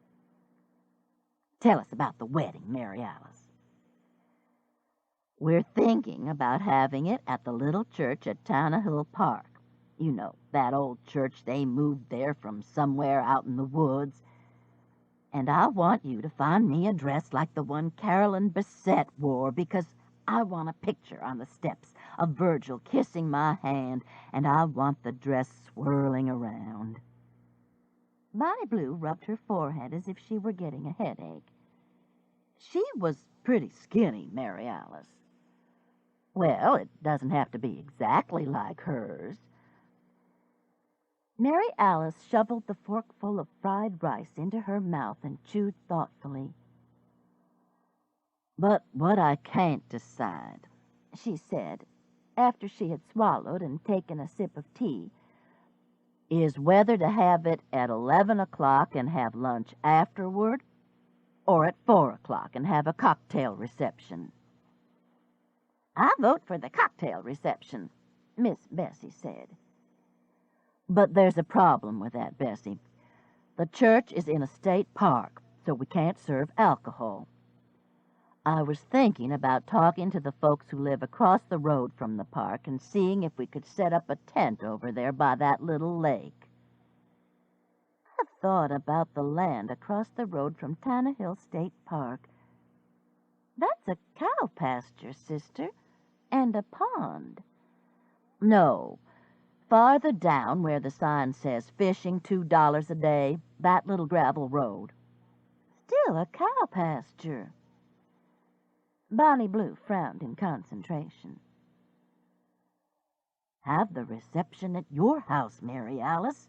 Tell us about the wedding, Mary Alice. We're thinking about having it at the little church at Tannehill Park. You know, that old church they moved there from somewhere out in the woods. And I want you to find me a dress like the one Carolyn Bessette wore, because I want a picture on the steps of Virgil kissing my hand, and I want the dress swirling around. Bonnie Blue rubbed her forehead as if she were getting a headache. She was pretty skinny, Mary Alice. Well, it doesn't have to be exactly like hers. Mary Alice shoveled the forkful of fried rice into her mouth and chewed thoughtfully. But what I can't decide, she said, after she had swallowed and taken a sip of tea, is whether to have it at 11 o'clock and have lunch afterward, or at 4 o'clock and have a cocktail reception. I vote for the cocktail reception, Miss Bessie said. But there's a problem with that, Bessie. The church is in a state park, so we can't serve alcohol. I was thinking about talking to the folks who live across the road from the park and seeing if we could set up a tent over there by that little lake. I thought about the land across the road from Tannehill State Park. That's a cow pasture, sister, and a pond. No. Farther down where the sign says fishing $2 a day, that little gravel road. Still a cow pasture. Bonnie Blue frowned in concentration. Have the reception at your house, Mary Alice.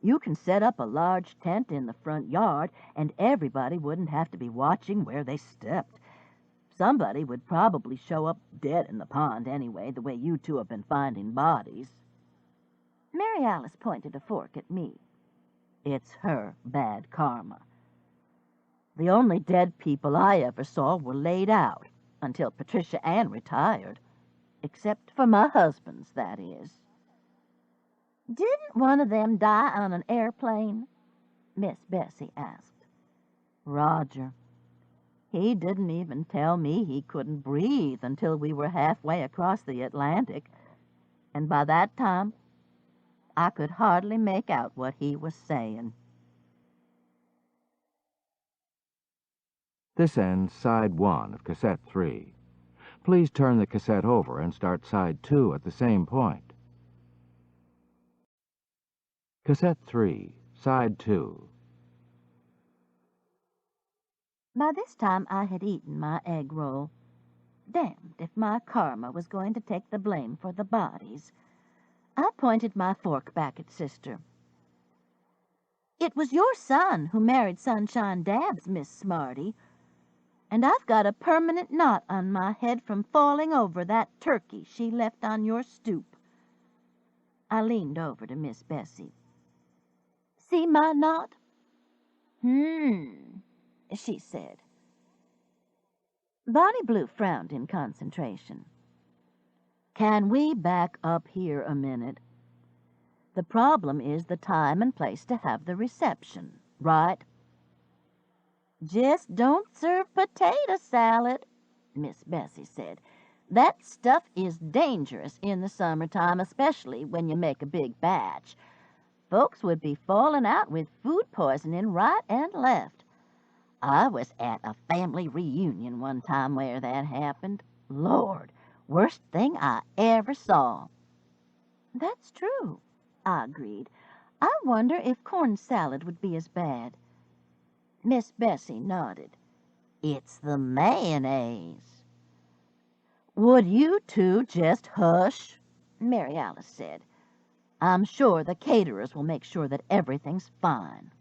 You can set up a large tent in the front yard, and everybody wouldn't have to be watching where they stepped. Somebody would probably show up dead in the pond anyway, the way you two have been finding bodies. Mary Alice pointed a fork at me. It's her bad karma. The only dead people I ever saw were laid out, until Patricia Anne retired. Except for my husband's, that is. Didn't one of them die on an airplane? Miss Bessie asked. Roger. He didn't even tell me he couldn't breathe until we were halfway across the Atlantic, and by that time, I could hardly make out what he was saying. This ends side 1 of cassette 3. Please turn the cassette over and start side 2 at the same point. Cassette 3, side 2. By this time I had eaten my egg roll. Damned if my karma was going to take the blame for the bodies. I pointed my fork back at Sister. It was your son who married Sunshine Dabbs, Miss Smarty, and I've got a permanent knot on my head from falling over that turkey she left on your stoop. I leaned over to Miss Bessie. See my knot? She said. Bonnie Blue frowned in concentration. Can we back up here a minute? The problem is the time and place to have the reception, right? Just don't serve potato salad, Miss Bessie said. That stuff is dangerous in the summertime, especially when you make a big batch. Folks would be falling out with food poisoning right and left. I was at a family reunion one time where that happened. Lord, worst thing I ever saw. That's true, I agreed. I wonder if corn salad would be as bad. Miss Bessie nodded. It's the mayonnaise. Would you two just hush? Mary Alice said. I'm sure the caterers will make sure that everything's fine.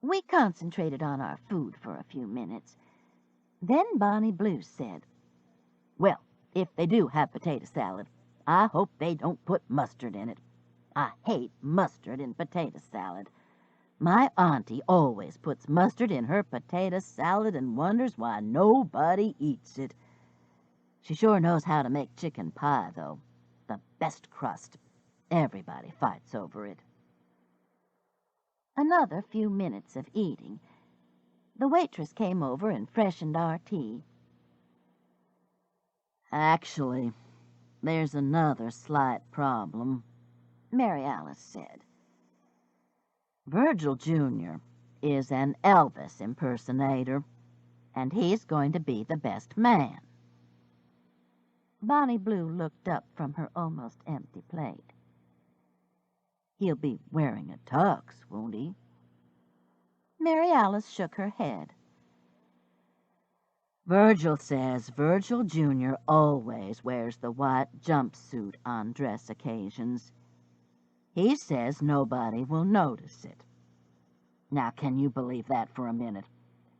We concentrated on our food for a few minutes. Then Bonnie Blue said, Well, if they do have potato salad, I hope they don't put mustard in it. I hate mustard in potato salad. My auntie always puts mustard in her potato salad and wonders why nobody eats it. She sure knows how to make chicken pie, though. The best crust. Everybody fights over it. Another few minutes of eating. The waitress came over and freshened our tea. Actually, there's another slight problem, Mary Alice said. Virgil Jr. is an Elvis impersonator, and he's going to be the best man. Bonnie Blue looked up from her almost empty plate. He'll be wearing a tux, won't he? Mary Alice shook her head. Virgil says Virgil Jr. always wears the white jumpsuit on dress occasions. He says nobody will notice it. Now, can you believe that for a minute?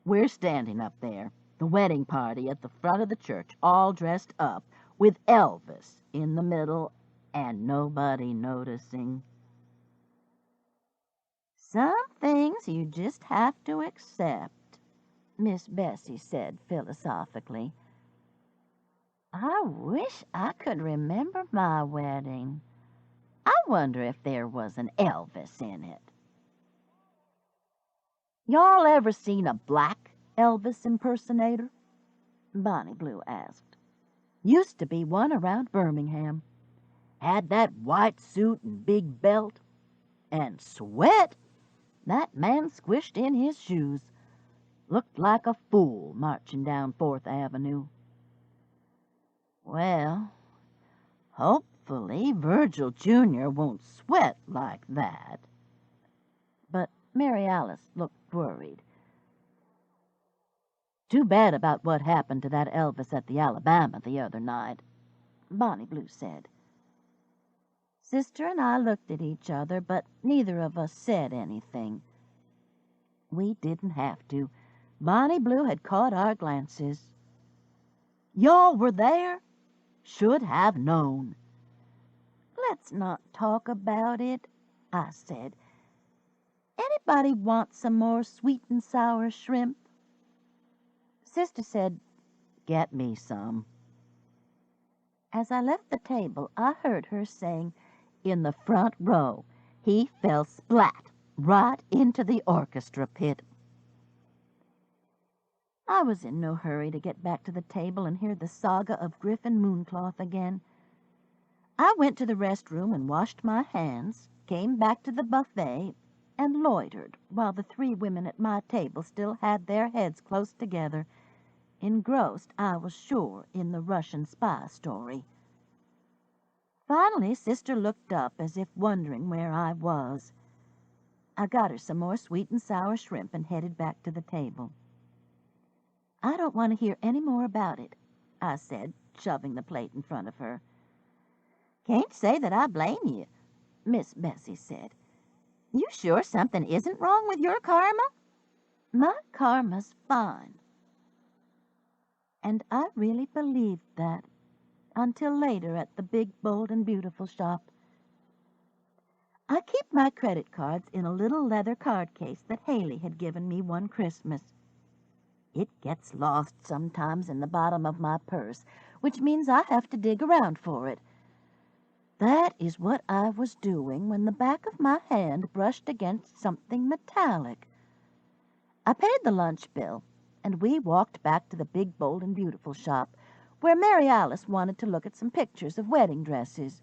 We're standing up there, the wedding party at the front of the church, all dressed up, with Elvis in the middle, and nobody noticing. Some things you just have to accept, Miss Bessie said philosophically. I wish I could remember my wedding. I wonder if there was an Elvis in it. Y'all ever seen a black Elvis impersonator? Bonnie Blue asked. Used to be one around Birmingham. Had that white suit and big belt. And sweat! That man squished in his shoes. Looked like a fool marching down 4th Avenue. Well, hopefully Virgil Jr. won't sweat like that. But Mary Alice looked worried. Too bad about what happened to that Elvis at the Alabama the other night, Bonnie Blue said. Sister and I looked at each other, but neither of us said anything. We didn't have to. Bonnie Blue had caught our glances. Y'all were there? Should have known. Let's not talk about it, I said. Anybody want some more sweet and sour shrimp? Sister said, Get me some. As I left the table, I heard her saying, In the front row, he fell splat right into the orchestra pit. I was in no hurry to get back to the table and hear the saga of Griffin Mooncloth again. I went to the restroom and washed my hands, came back to the buffet, and loitered while the 3 women at my table still had their heads close together, engrossed, I was sure, in the Russian spy story. Finally, Sister looked up as if wondering where I was. I got her some more sweet and sour shrimp and headed back to the table. I don't want to hear any more about it, I said, shoving the plate in front of her. Can't say that I blame you, Miss Bessie said. You sure something isn't wrong with your karma? My karma's fine. And I really believed that until later at the big, bold, and beautiful shop. I keep my credit cards in a little leather card case that Haley had given me one Christmas. It gets lost sometimes in the bottom of my purse, which means I have to dig around for it. That is what I was doing when the back of my hand brushed against something metallic. I paid the lunch bill, and we walked back to the big, bold, and beautiful shop, where Mary Alice wanted to look at some pictures of wedding dresses.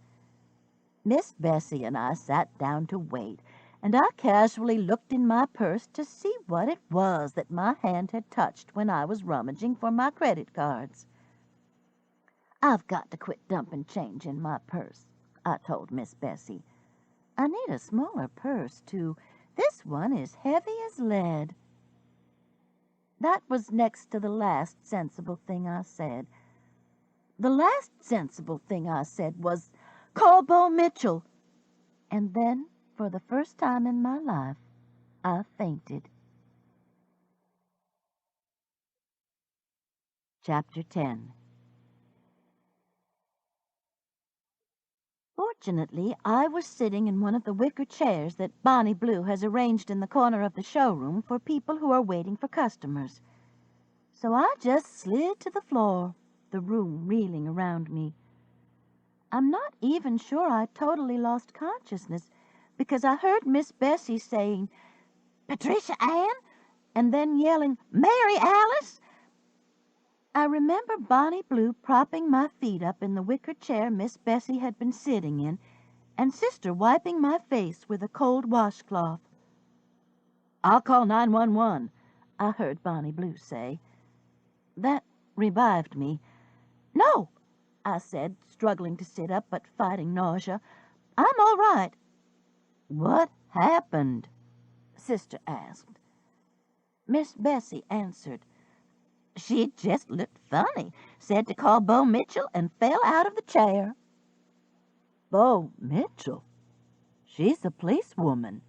Miss Bessie and I sat down to wait, and I casually looked in my purse to see what it was that my hand had touched when I was rummaging for my credit cards. I've got to quit dumping change in my purse, I told Miss Bessie. I need a smaller purse, too. This one is heavy as lead. That was next to the last sensible thing I said. The last sensible thing I said was, "Call Bo Mitchell." And then, for the first time in my life, I fainted. Chapter 10. For Fortunately, I was sitting in one of the wicker chairs that Bonnie Blue has arranged in the corner of the showroom for people who are waiting for customers. So I just slid to the floor, the room reeling around me. I'm not even sure I totally lost consciousness, because I heard Miss Bessie saying, "Patricia Anne," and then yelling, "Mary Alice." I remember Bonnie Blue propping my feet up in the wicker chair Miss Bessie had been sitting in, and Sister wiping my face with a cold washcloth. "I'll call 911, I heard Bonnie Blue say. That revived me. "No," I said, struggling to sit up but fighting nausea. "I'm all right." "What happened?" Sister asked. Miss Bessie answered. "She just looked funny, said to call Bo Mitchell, and fell out of the chair." "Bo Mitchell? She's a policewoman."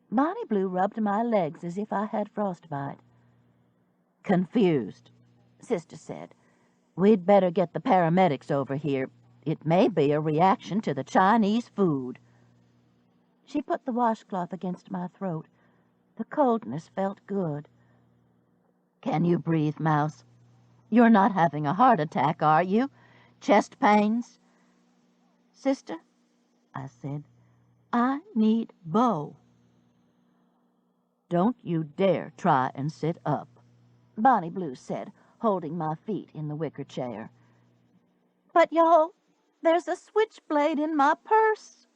Bonnie Blue rubbed my legs as if I had frostbite. "Confused," Sister said. "We'd better get the paramedics over here. It may be a reaction to the Chinese food." She put the washcloth against my throat. The coldness felt good. "Can you breathe, Mouse? You're not having a heart attack, are you? Chest pains?" "Sister," I said, "I need Bo." "Don't you dare try and sit up," Bonnie Blue said, holding my feet in the wicker chair. "But, y'all, there's a switchblade in my purse."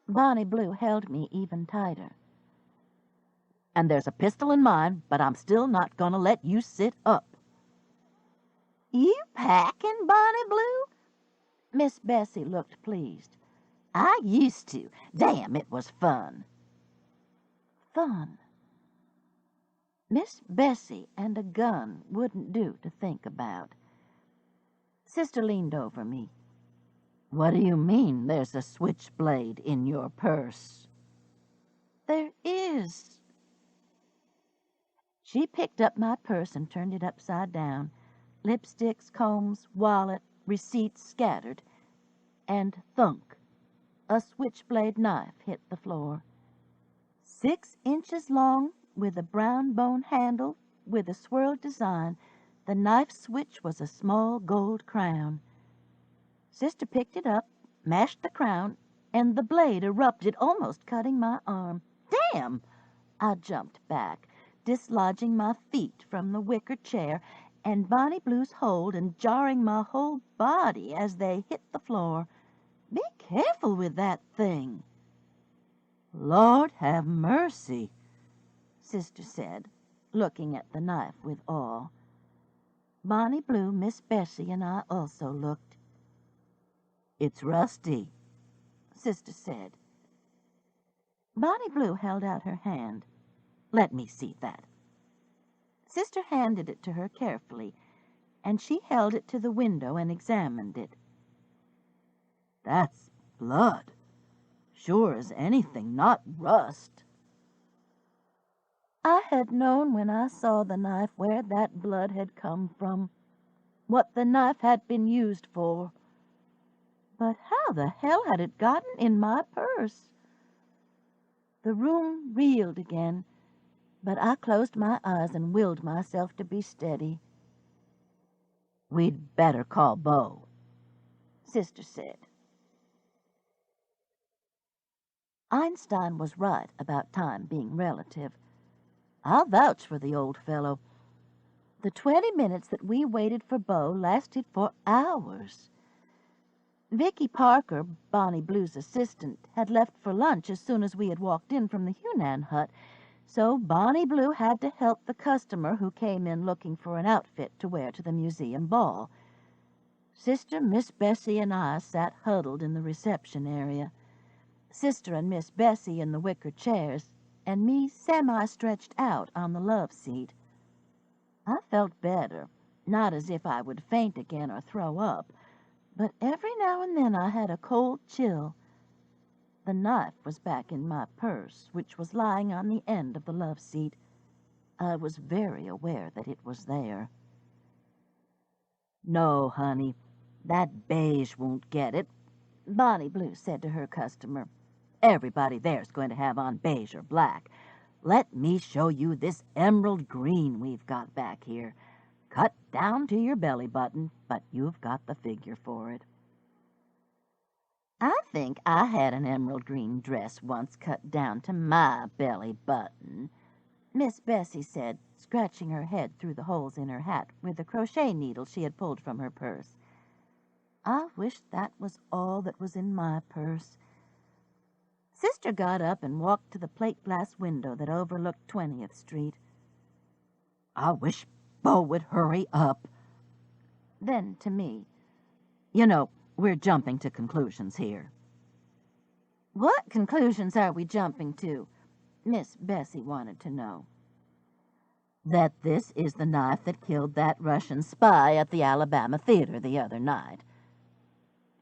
Bonnie Blue held me even tighter. "And there's a pistol in mine, but I'm still not going to let you sit up." "You packing, Bonnie Blue?" Miss Bessie looked pleased. "I used to. Damn, it was fun." Fun. Miss Bessie and a gun wouldn't do to think about. Sister leaned over me. "What do you mean there's a switchblade in your purse?" "There is." She picked up my purse and turned it upside down. Lipsticks, combs, wallet, receipts scattered. And thunk, a switchblade knife hit the floor. 6 inches long, with a brown bone handle, with a swirled design. The knife switch was a small gold crown. Sister picked it up, mashed the crown, and the blade erupted, almost cutting my arm. "Damn!" I jumped back, dislodging my feet from the wicker chair and Bonnie Blue's hold and jarring my whole body as they hit the floor. "Be careful with that thing." "Lord have mercy," Sister said, looking at the knife with awe. Bonnie Blue, Miss Bessie, and I also looked. "It's rusty," Sister said. Bonnie Blue held out her hand. "Let me see that." Sister handed it to her carefully, and she held it to the window and examined it. "That's blood. Sure as anything, not rust." I had known when I saw the knife where that blood had come from, what the knife had been used for. But how the hell had it gotten in my purse? The room reeled again, but I closed my eyes and willed myself to be steady. "We'd better call Bo," Sister said. Einstein was right about time being relative. I'll vouch for the old fellow. The 20 minutes that we waited for Bo lasted for hours. Vicky Parker, Bonnie Blue's assistant, had left for lunch as soon as we had walked in from the Hunan hut, so Bonnie Blue had to help the customer who came in looking for an outfit to wear to the museum ball. Sister, Miss Bessie, and I sat huddled in the reception area. Sister and Miss Bessie in the wicker chairs, and me semi-stretched out on the love seat. I felt better, not as if I would faint again or throw up, but every now and then I had a cold chill. The knife was back in my purse, which was lying on the end of the love seat. I was very aware that it was there. "No, honey, that beige won't get it. Bonnie Blue said to her customer, "Everybody there's going to have on beige or black. Let me show you this emerald green we've got back here. Cut down to your belly button, but you've got the figure for it." I think I had an emerald green dress once cut down to my belly button, Miss Bessie said, scratching her head through the holes in her hat with a crochet needle she had pulled from her purse. I wish that was all that was in my purse. Sister got up and walked to the plate glass window that overlooked 20th Street. "I wish Bo would hurry up." Then to me, "You know, we're jumping to conclusions here." "What conclusions are we jumping to?" Miss Bessie wanted to know. "That this is the knife that killed that Russian spy at the Alabama Theater the other night."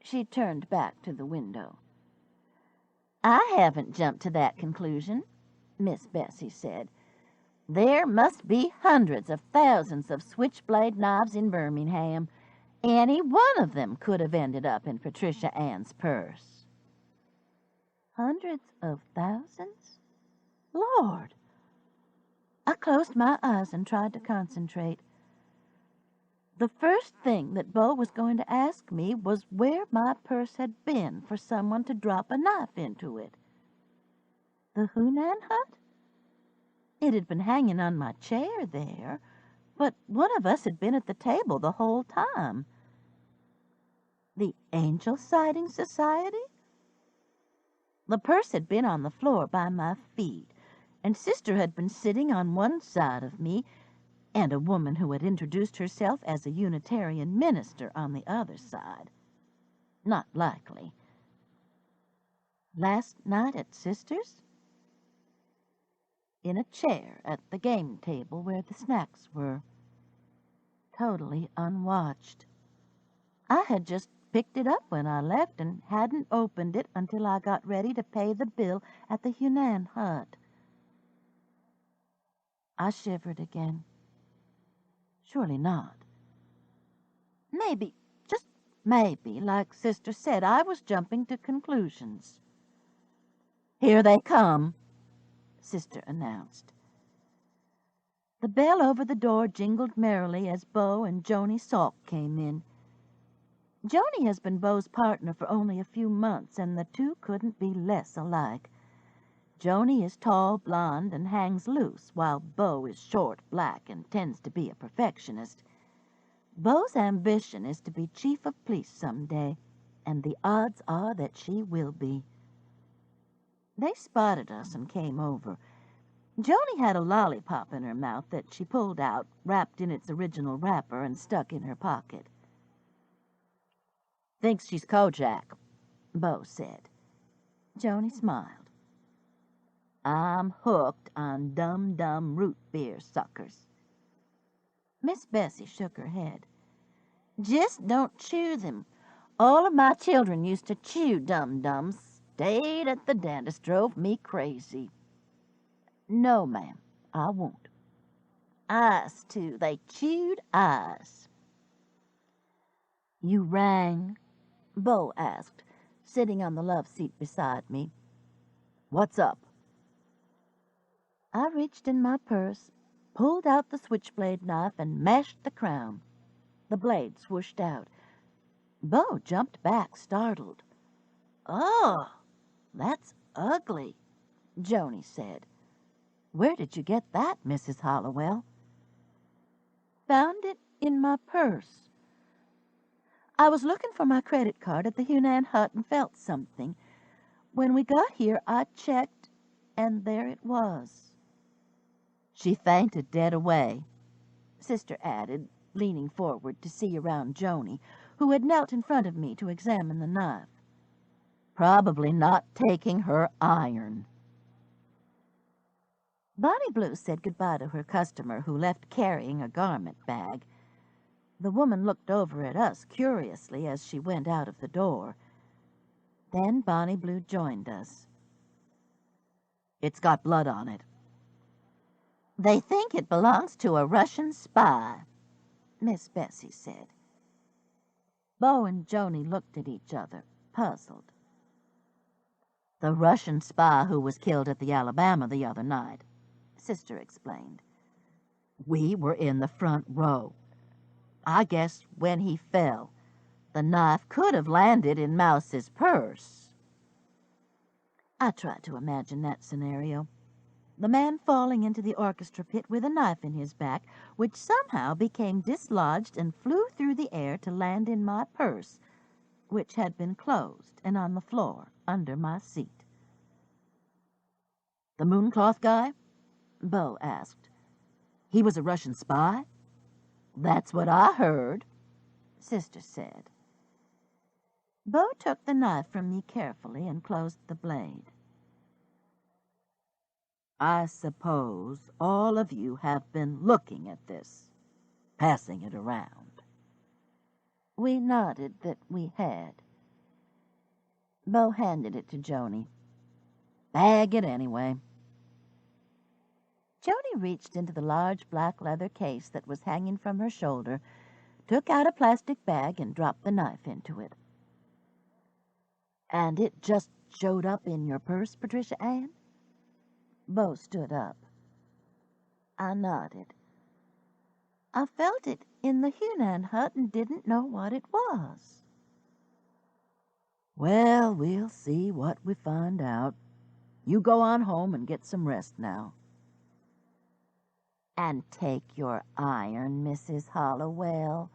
She turned back to the window. "I haven't jumped to that conclusion," Miss Bessie said. "There must be hundreds of thousands of switchblade knives in Birmingham. Any one of them could have ended up in Patricia Anne's purse." Hundreds of thousands? Lord! I closed my eyes and tried to concentrate. The first thing that Bo was going to ask me was where my purse had been for someone to drop a knife into it. The Hunan hut? It had been hanging on my chair there, but one of us had been at the table the whole time. The Angel Sighting Society? The purse had been on the floor by my feet, and Sister had been sitting on one side of me, and a woman who had introduced herself as a Unitarian minister on the other side. Not likely. Last night at Sister's? In a chair at the game table where the snacks were. Totally unwatched. I had just picked it up when I left and hadn't opened it until I got ready to pay the bill at the Hunan hut. I shivered again. Surely not. Maybe, just maybe, like Sister said, I was jumping to conclusions. "Here they come," Sister announced. The bell over the door jingled merrily as Bo and Joni Salk came in. Joni has been Bo's partner for only a few months, and the two couldn't be less alike. Joni is tall, blonde, and hangs loose, while Bo is short, black, and tends to be a perfectionist. Bo's ambition is to be chief of police someday, and the odds are that she will be. They spotted us and came over. Joni had a lollipop in her mouth that she pulled out, wrapped in its original wrapper, and stuck in her pocket. "Thinks she's Kojak," Bo said. Joni smiled. "I'm hooked on dum-dum root beer suckers." Miss Bessie shook her head. "Just don't chew them. All of my children used to chew dum-dums. Stayed at the dentist, drove me crazy." "No, ma'am, I won't." "Ice, too. They chewed ice." "You rang?" Bo asked, sitting on the love seat beside me. "What's up?" I reached in my purse, pulled out the switchblade knife, and mashed the crown. The blade swooshed out. Bo jumped back, startled. "Oh, that's ugly," Joni said. "Where did you get that, Mrs. Hollowell?" "Found it in my purse. I was looking for my credit card at the Hunan hut and felt something. When we got here, I checked, and there it was." "She fainted dead away," Sister added, leaning forward to see around Joni, who had knelt in front of me to examine the knife. "Probably not taking her iron." Bonnie Blue said goodbye to her customer, who left carrying a garment bag. The woman looked over at us curiously as she went out of the door. Then Bonnie Blue joined us. "It's got blood on it." "They think it belongs to a Russian spy," Miss Bessie said. Bo and Joni looked at each other, puzzled. "The Russian spy who was killed at the Alabama the other night," Sister explained. "We were in the front row. I guess when he fell, the knife could have landed in Mouse's purse." I tried to imagine that scenario. The man falling into the orchestra pit with a knife in his back, which somehow became dislodged and flew through the air to land in my purse, which had been closed and on the floor under my seat. "The mooncloth guy?" Bo asked. "He was a Russian spy?" "That's what I heard," Sister said. Bo took the knife from me carefully and closed the blade. "I suppose all of you have been looking at this, passing it around." We nodded that we had. Bo handed it to Joni. "Bag it anyway." Joni reached into the large black leather case that was hanging from her shoulder, took out a plastic bag, and dropped the knife into it. "And it just showed up in your purse, Patricia Anne?" Bo stood up. I nodded. "I felt it in the Hunan hut and didn't know what it was." "Well, we'll see what we find out. You go on home and get some rest now." "And take your iron, Mrs. Hollowell."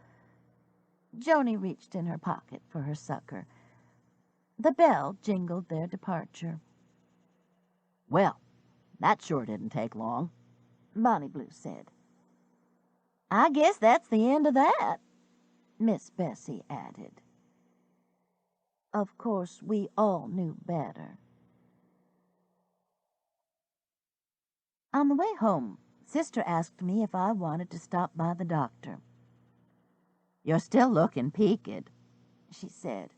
Joni reached in her pocket for her sucker. The bell jingled their departure. "Well, that sure didn't take long," Bonnie Blue said. "I guess that's the end of that," Miss Bessie added. Of course, we all knew better. On the way home, Sister asked me if I wanted to stop by the doctor. "You're still looking peaked," she said.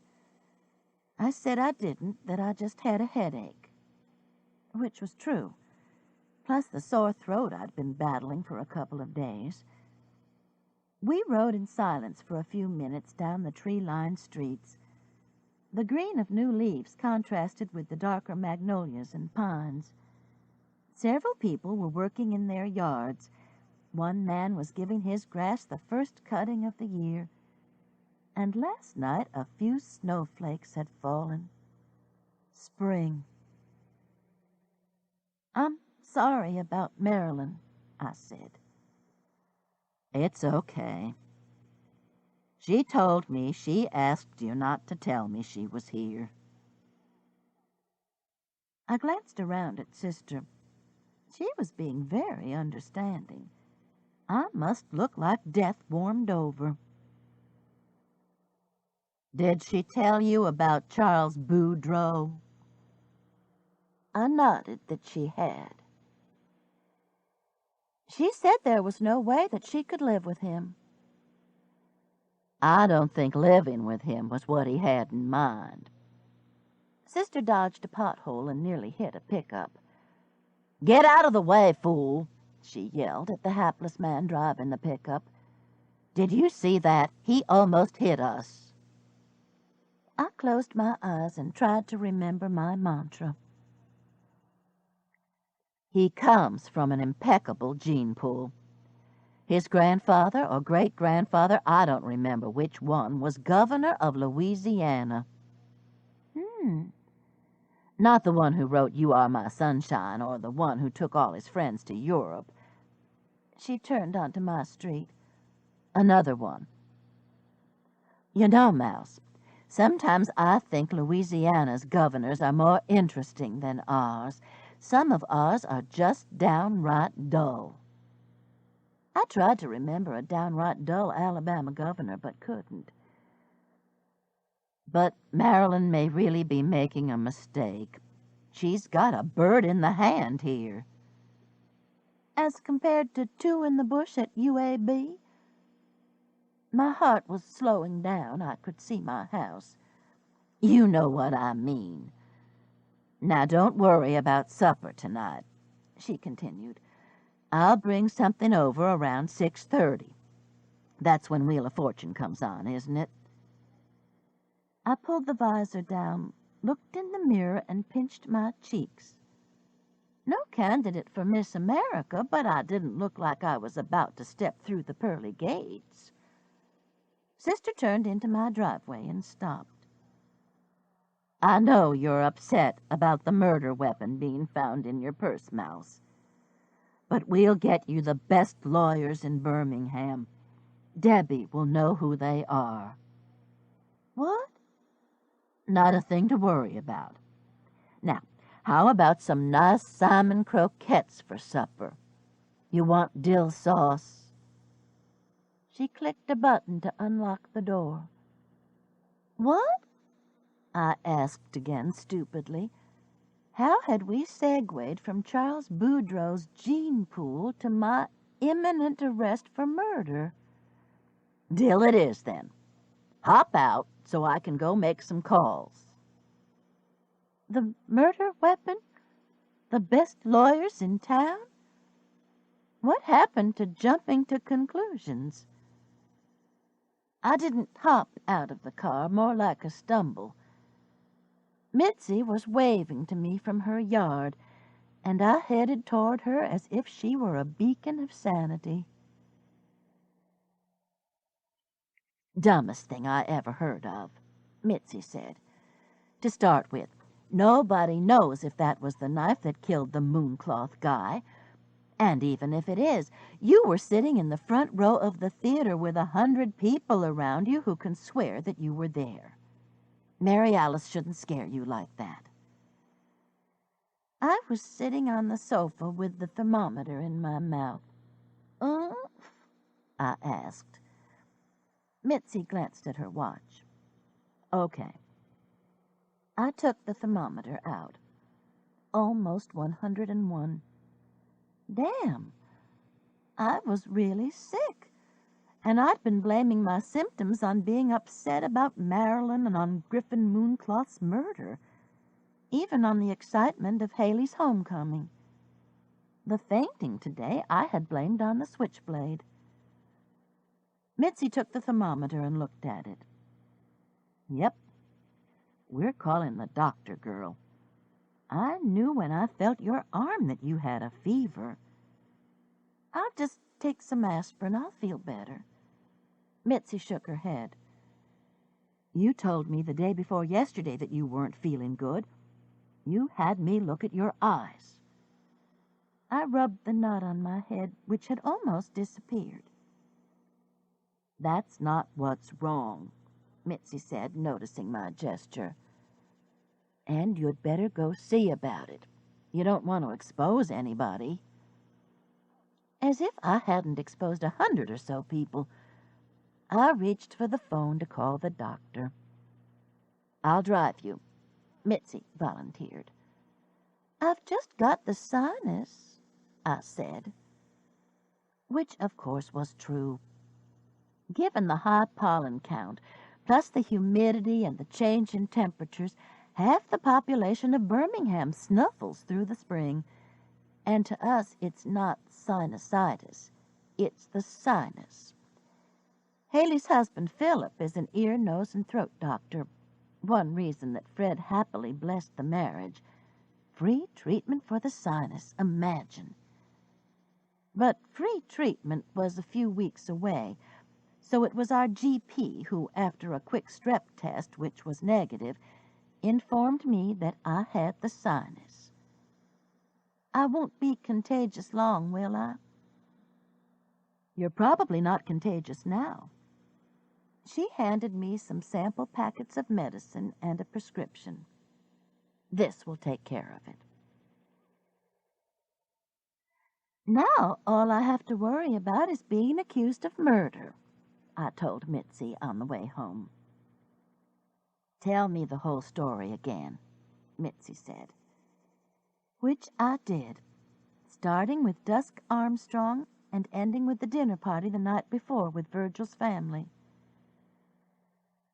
I said I didn't, that I just had a headache, which was true, plus the sore throat I'd been battling for a couple of days. We rode in silence for a few minutes down the tree-lined streets. The green of new leaves contrasted with the darker magnolias and pines. Several people were working in their yards. One man was giving his grass the first cutting of the year, and last night a few snowflakes had fallen. Spring. "I'm sorry about Marilyn," I said. "It's okay. She told me she asked you not to tell me she was here." I glanced around at Sister. She was being very understanding. I must look like death warmed over. "Did she tell you about Charles Boudreaux?" I nodded that she had. "She said there was no way that she could live with him." "I don't think living with him was what he had in mind." Sister dodged a pothole and nearly hit a pickup. "Get out of the way, fool!" she yelled at the hapless man driving the pickup. "Did you see that? He almost hit us." I closed my eyes and tried to remember my mantra. He comes from an impeccable gene pool. His grandfather or great-grandfather, I don't remember which one, was governor of Louisiana. Not the one who wrote "You Are My Sunshine" or the one who took all his friends to Europe. She turned onto my street. Another one. You know, Mouse, sometimes I think Louisiana's governors are more interesting than ours. Some of ours are just downright dull. I tried to remember a downright dull Alabama governor, but couldn't. But Marilyn may really be making a mistake. She's got a bird in the hand here. As compared to two in the bush at UAB? My heart was slowing down. I could see my house. You know what I mean. Now don't worry about supper tonight, she continued. I'll bring something over around 6:30. That's when Wheel of Fortune comes on, isn't it? I pulled the visor down, looked in the mirror, and pinched my cheeks. No candidate for Miss America, but I didn't look like I was about to step through the pearly gates. Sister turned into my driveway and stopped. I know you're upset about the murder weapon being found in your purse, Mouse. But we'll get you the best lawyers in Birmingham. Debbie will know who they are. What? Not a thing to worry about. Now, how about some nice salmon croquettes for supper? You want dill sauce? She clicked a button to unlock the door. What? I asked again stupidly. How had we segued from Charles Boudreaux's gene pool to my imminent arrest for murder? Dill it is, then. Hop out so I can go make some calls. The murder weapon? The best lawyers in town? What happened to jumping to conclusions? I didn't hop out of the car, more like a stumble. Mitzi was waving to me from her yard, and I headed toward her as if she were a beacon of sanity. Dumbest thing I ever heard of, Mitzi said. To start with, nobody knows if that was the knife that killed the mooncloth guy. And even if it is, you were sitting in the front row of the theater with 100 people around you who can swear that you were there. Mary Alice shouldn't scare you like that. I was sitting on the sofa with the thermometer in my mouth. I asked. Mitzi glanced at her watch. Okay. I took the thermometer out. Almost 101. Damn. I was really sick. And I'd been blaming my symptoms on being upset about Marilyn and on Griffin Mooncloth's murder, even on the excitement of Haley's homecoming. The fainting today I had blamed on the switchblade. Mitzi took the thermometer and looked at it. Yep, we're calling the doctor, girl. I knew when I felt your arm that you had a fever. I'll just take some aspirin. I'll feel better. Mitzi shook her head. You told me the day before yesterday that you weren't feeling good. You had me look at your eyes. I rubbed the knot on my head, which had almost disappeared. That's not what's wrong, Mitzi said, noticing my gesture. And you'd better go see about it. You don't want to expose anybody. As if I hadn't exposed 100 or so people, I reached for the phone to call the doctor. I'll drive you, Mitzi volunteered. I've just got the sinus, I said. Which, of course, was true. Given the high pollen count, plus the humidity and the change in temperatures, half the population of Birmingham snuffles through the spring, and to us it's not sinusitis, it's the sinus. Haley's husband, Philip, is an ear, nose, and throat doctor. One reason that Fred happily blessed the marriage. Free treatment for the sinus, imagine. But free treatment was a few weeks away, so it was our GP who, after a quick strep test, which was negative, informed me that I had the sinus. I won't be contagious long, will I? You're probably not contagious now. She handed me some sample packets of medicine and a prescription. This will take care of it. Now all I have to worry about is being accused of murder, I told Mitzi on the way home. Tell me the whole story again, Mitzi said. Which I did, starting with Dusk Armstrong and ending with the dinner party the night before with Virgil's family.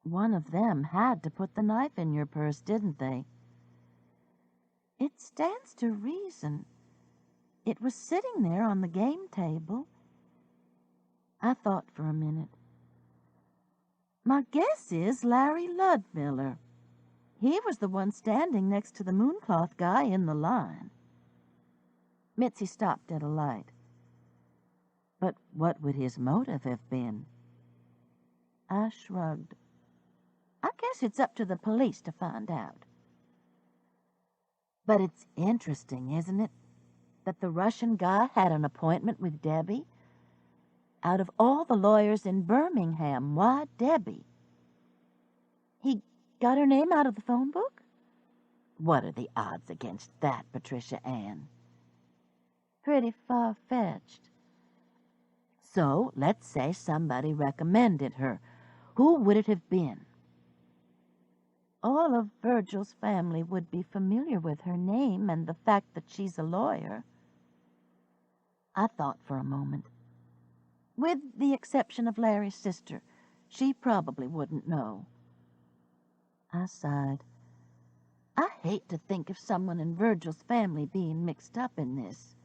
One of them had to put the knife in your purse, didn't they? It stands to reason. It was sitting there on the game table. I thought for a minute. My guess is Larry Ludmiller. He was the one standing next to the mooncloth guy in the line. Mitzi stopped at a light. But what would his motive have been? I shrugged. I guess it's up to the police to find out. But it's interesting, isn't it, that the Russian guy had an appointment with Debbie? Out of all the lawyers in Birmingham, why Debbie? He got her name out of the phone book? What are the odds against that, Patricia Anne? Pretty far-fetched. So, let's say somebody recommended her. Who would it have been? All of Virgil's family would be familiar with her name and the fact that she's a lawyer. I thought for a moment. With the exception of Larry's sister, she probably wouldn't know. I sighed. I hate to think of someone in Virgil's family being mixed up in this.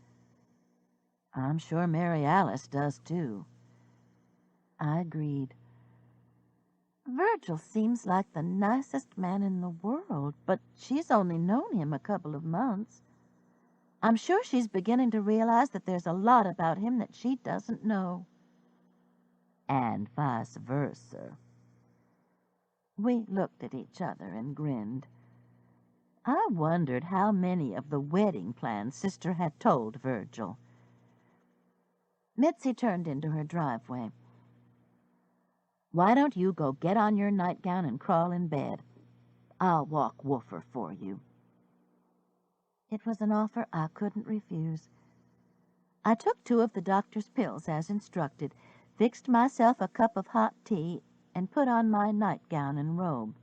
I'm sure Mary Alice does, too. I agreed. Virgil seems like the nicest man in the world, but she's only known him a couple of months. I'm sure she's beginning to realize that there's a lot about him that she doesn't know. And vice versa. We looked at each other and grinned. I wondered how many of the wedding plans Sister had told Virgil. Mitzi turned into her driveway. Why don't you go get on your nightgown and crawl in bed? I'll walk Woofer for you. It was an offer I couldn't refuse. I took 2 of the doctor's pills as instructed, fixed myself a cup of hot tea, and put on my nightgown and robe.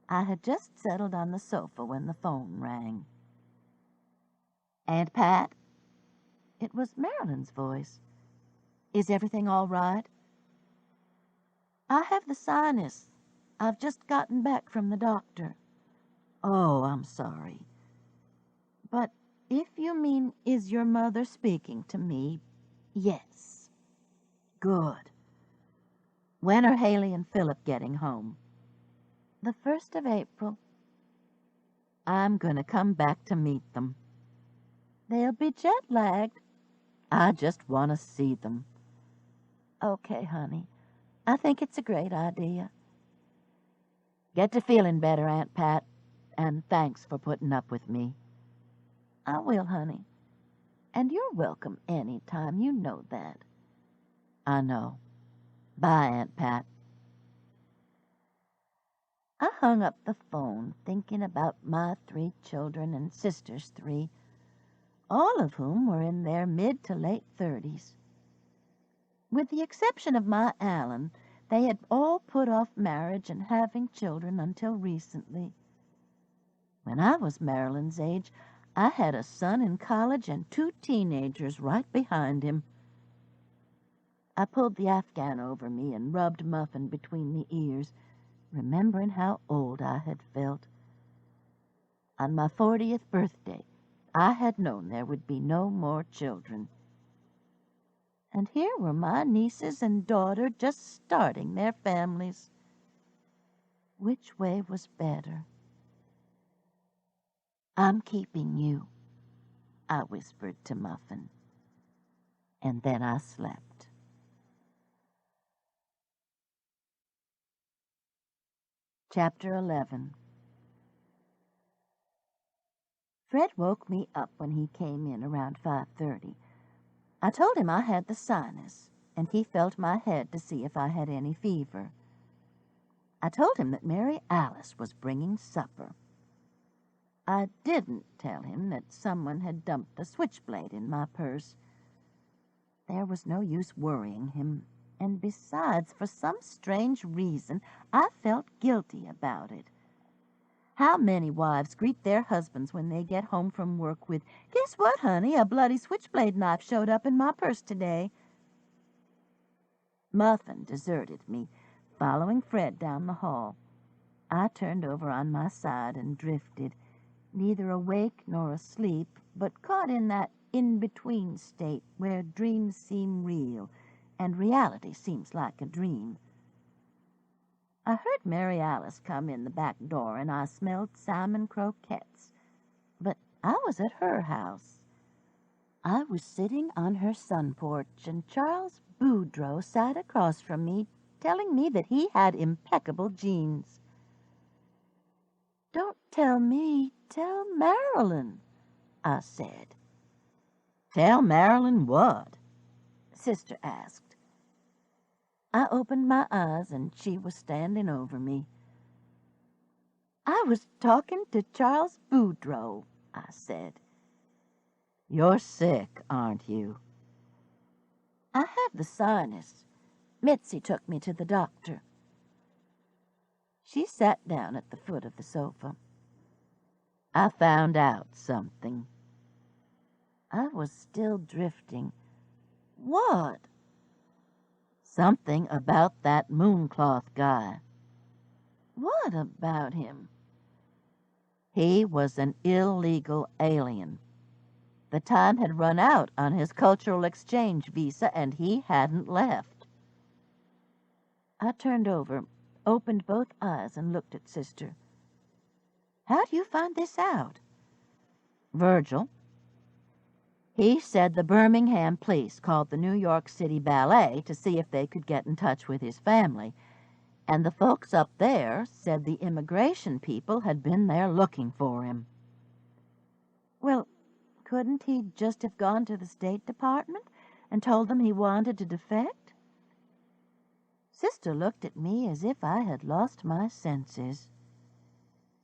I had just settled on the sofa when the phone rang. Aunt Pat? It was Marilyn's voice. Is everything all right? I have the sinus. I've just gotten back from the doctor. Oh, I'm sorry. But if you mean, is your mother speaking to me? Yes. Good. When are Haley and Philip getting home? The 1st of April. I'm going to come back to meet them. They'll be jet-lagged. I just want to see them. Okay, honey. I think it's a great idea. Get to feeling better, Aunt Pat, and thanks for putting up with me. I will, honey. And you're welcome any time, you know that. I know. Bye, Aunt Pat. I hung up the phone, thinking about my 3 children and Sister's 3, all of whom were in their mid to late 30s. With the exception of my Alan, they had all put off marriage and having children until recently. When I was Marilyn's age, I had a son in college and 2 teenagers right behind him. I pulled the Afghan over me and rubbed Muffin between the ears, remembering how old I had felt. On my 40th birthday, I had known there would be no more children. And here were my nieces and daughter just starting their families. Which way was better? I'm keeping you, I whispered to Muffin. And then I slept. Chapter 11. Fred woke me up when he came in around 5:30. I told him I had the sinus, and he felt my head to see if I had any fever. I told him that Mary Alice was bringing supper. I didn't tell him that someone had dumped a switchblade in my purse. There was no use worrying him, and besides, for some strange reason, I felt guilty about it. How many wives greet their husbands when they get home from work with, "Guess what, honey? A bloody switchblade knife showed up in my purse today." Muffin deserted me, following Fred down the hall. I turned over on my side and drifted, neither awake nor asleep, but caught in that in-between state where dreams seem real and reality seems like a dream. I heard Mary Alice come in the back door, and I smelled salmon croquettes. But I was at her house. I was sitting on her sun porch, and Charles Boudreaux sat across from me, telling me that he had impeccable genes. "Don't tell me, tell Marilyn," I said. "Tell Marilyn what?" Sister asked. I opened my eyes, and she was standing over me. "I was talking to Charles Boudreaux," I said. "You're sick, aren't you?" "I have the sinus. Mitzi took me to the doctor." She sat down at the foot of the sofa. "I found out something." I was still drifting. "What?" "Something about that mooncloth guy." "What about him?" He was an illegal alien. The time had run out on his cultural exchange visa, and he hadn't left. I turned over, opened both eyes, and looked at Sister. "How do you find this out?" "Virgil. He said the Birmingham police called the New York City Ballet to see if they could get in touch with his family, and the folks up there said the immigration people had been there looking for him." "Well, couldn't he just have gone to the State Department and told them he wanted to defect?" Sister looked at me as if I had lost my senses.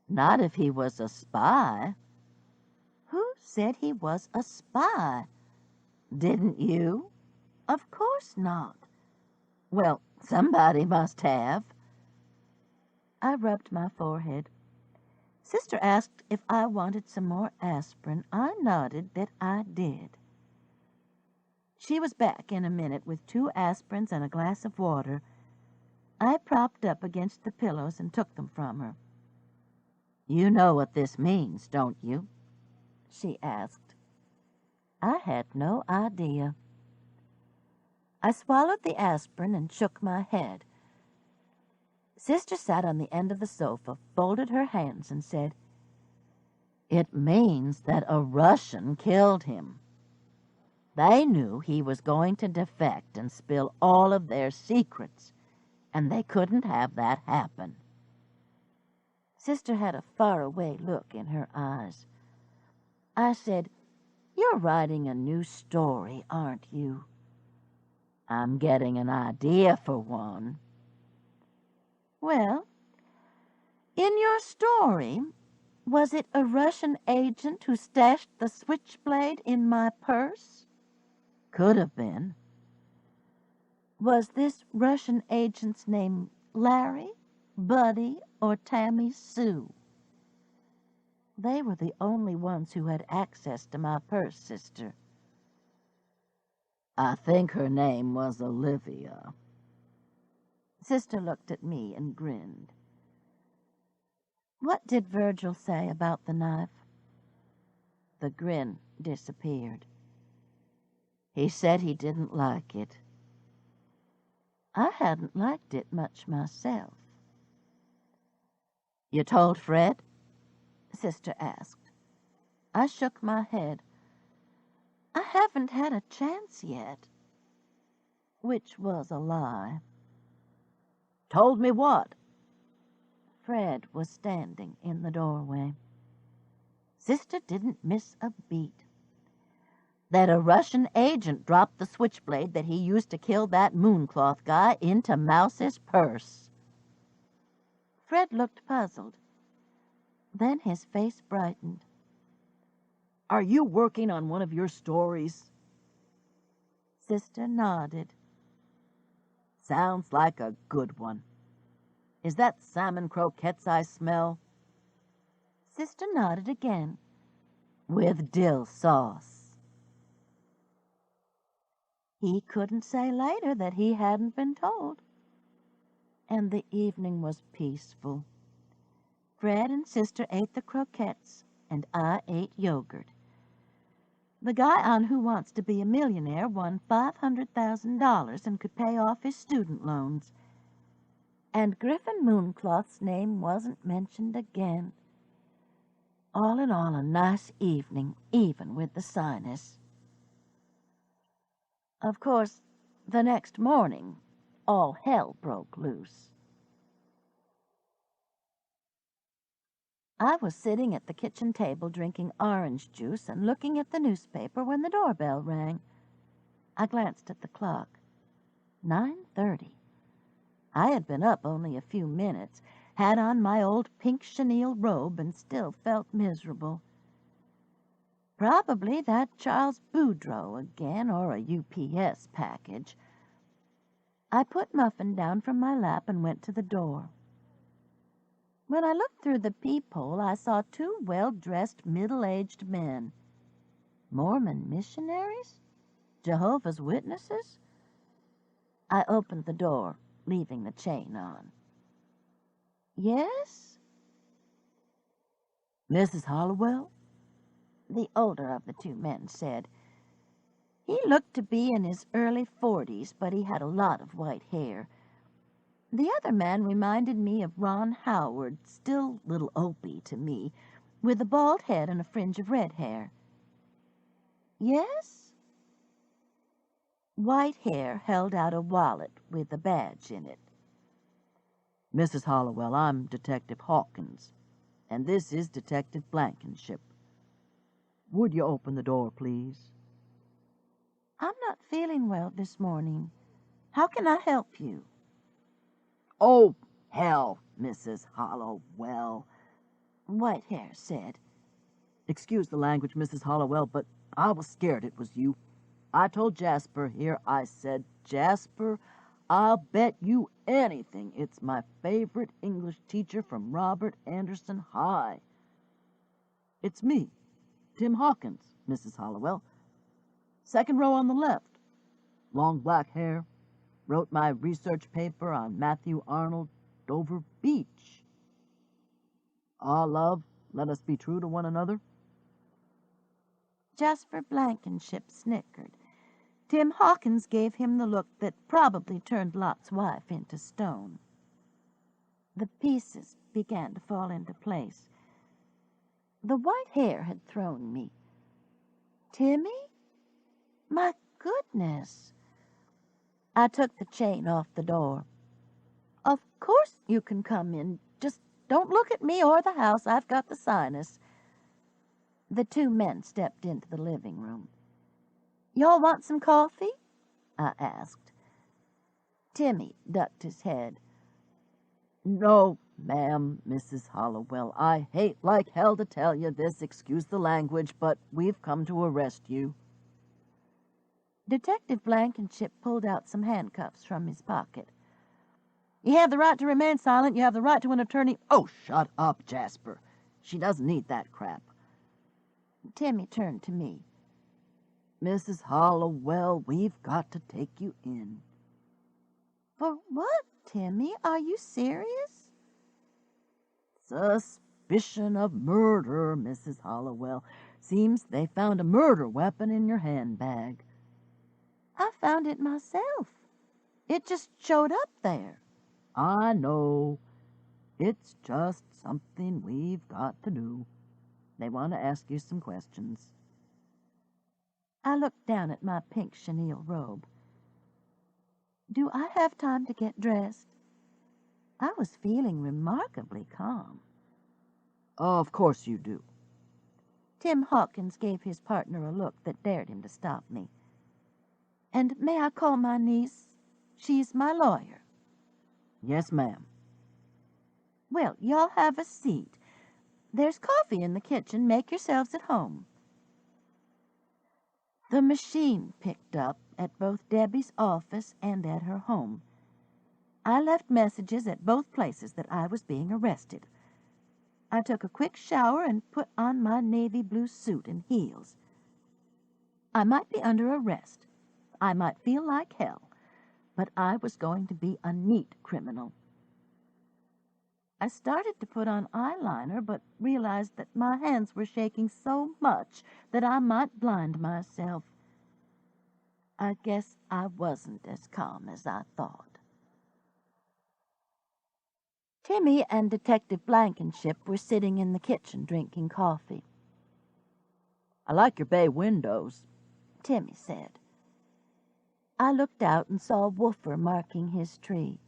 "Not if he was a spy." "Who said he was a spy?" "Didn't you?" "Of course not." "Well, somebody must have." I rubbed my forehead. Sister asked if I wanted some more aspirin. I nodded that I did. She was back in a minute with 2 aspirins and a glass of water. I propped up against the pillows and took them from her. "You know what this means, don't you?" she asked. I had no idea. I swallowed the aspirin and shook my head. Sister sat on the end of the sofa, folded her hands, and said, "It means that a Russian killed him. They knew he was going to defect and spill all of their secrets, and they couldn't have that happen." Sister had a faraway look in her eyes. I said, "You're writing a new story, aren't you?" "I'm getting an idea for one." "Well, in your story, was it a Russian agent who stashed the switchblade in my purse?" "Could have been." "Was this Russian agent's name Larry, Buddy, or Tammy Sue?" "They were the only ones who had access to my purse, Sister." "I think her name was Olivia." Sister looked at me and grinned. "What did Virgil say about the knife?" The grin disappeared. "He said he didn't like it." I hadn't liked it much myself. "You told Fred?" Sister asked. I shook my head. "I haven't had a chance yet." Which was a lie. "Told me what?" Fred was standing in the doorway. Sister didn't miss a beat. "That a Russian agent dropped the switchblade that he used to kill that mooncloth guy into Mouse's purse." Fred looked puzzled. Then his face brightened. "Are you working on one of your stories?" Sister nodded. "Sounds like a good one. Is that salmon croquettes I smell?" Sister nodded again. "With dill sauce." He couldn't say later that he hadn't been told. And the evening was peaceful. Fred and Sister ate the croquettes, and I ate yogurt. The guy on Who Wants to Be a Millionaire won $500,000 and could pay off his student loans. and Griffin Mooncloth's name wasn't mentioned again. All in all, a nice evening, even with the sinus. Of course, the next morning, all hell broke loose. I was sitting at the kitchen table drinking orange juice and looking at the newspaper when the doorbell rang. I glanced at the clock. 9:30. I had been up only a few minutes, had on my old pink chenille robe, and still felt miserable. Probably that Charles Boudreaux again, or a UPS package. I put Muffin down from my lap and went to the door. When I looked through the peephole, I saw two well-dressed, middle-aged men. Mormon missionaries? Jehovah's Witnesses? I opened the door, leaving the chain on. Yes? Mrs. Hollowell? The older of the two men said. He looked to be in his early 40s, but he had a lot of white hair. The other man reminded me of Ron Howard, still little Opie to me, with a bald head and a fringe of red hair. Yes? White Hair held out a wallet with a badge in it. Mrs. Hollowell, I'm Detective Hawkins, and this is Detective Blankenship. Would you open the door, please? I'm not feeling well this morning. How can I help you? Oh, hell, Mrs. Hollowell, White Hair said. Excuse the language, Mrs. Hollowell, but I was scared it was you. I told Jasper here, I said, Jasper, I'll bet you anything it's my favorite English teacher from Robert Anderson High. It's me, Tim Hawkins, Mrs. Hollowell. Second row on the left. Long black hair. Wrote my research paper on Matthew Arnold, Dover Beach. Ah, love, let us be true to one another. Jasper Blankenship snickered. Tim Hawkins gave him the look that probably turned Lot's wife into stone. The pieces began to fall into place. The white hair had thrown me. Timmy? My goodness! I took the chain off the door. Of course you can come in. Just don't look at me or the house. I've got the sinus. The two men stepped into the living room. Y'all want some coffee? I asked. Timmy ducked his head. No, ma'am, Mrs. Hollowell. I hate like hell to tell you this, excuse the language, but we've come to arrest you. Detective Blankenship pulled out some handcuffs from his pocket. You have the right to remain silent. You have the right to an attorney. Oh, shut up, Jasper. She doesn't need that crap. Timmy turned to me. Mrs. Hollowell, we've got to take you in. For what, Timmy? Are you serious? Suspicion of murder, Mrs. Hollowell. Seems they found a murder weapon in your handbag. I found it myself. It just showed up there. I know. It's just something we've got to do. They want to ask you some questions. I looked down at my pink chenille robe. Do I have time to get dressed? I was feeling remarkably calm. Of course you do. Tim Hawkins gave his partner a look that dared him to stop me. And may I call my niece? She's my lawyer. Yes, ma'am. Well, y'all have a seat. There's coffee in the kitchen. Make yourselves at home. The machine picked up at both Debbie's office and at her home. I left messages at both places that I was being arrested. I took a quick shower and put on my navy blue suit and heels. I might be under arrest. I might feel like hell, but I was going to be a neat criminal. I started to put on eyeliner, but realized that my hands were shaking so much that I might blind myself. I guess I wasn't as calm as I thought. Timmy and Detective Blankenship were sitting in the kitchen drinking coffee. "I like your bay windows," Timmy said. I looked out and saw Woofer marking his tree.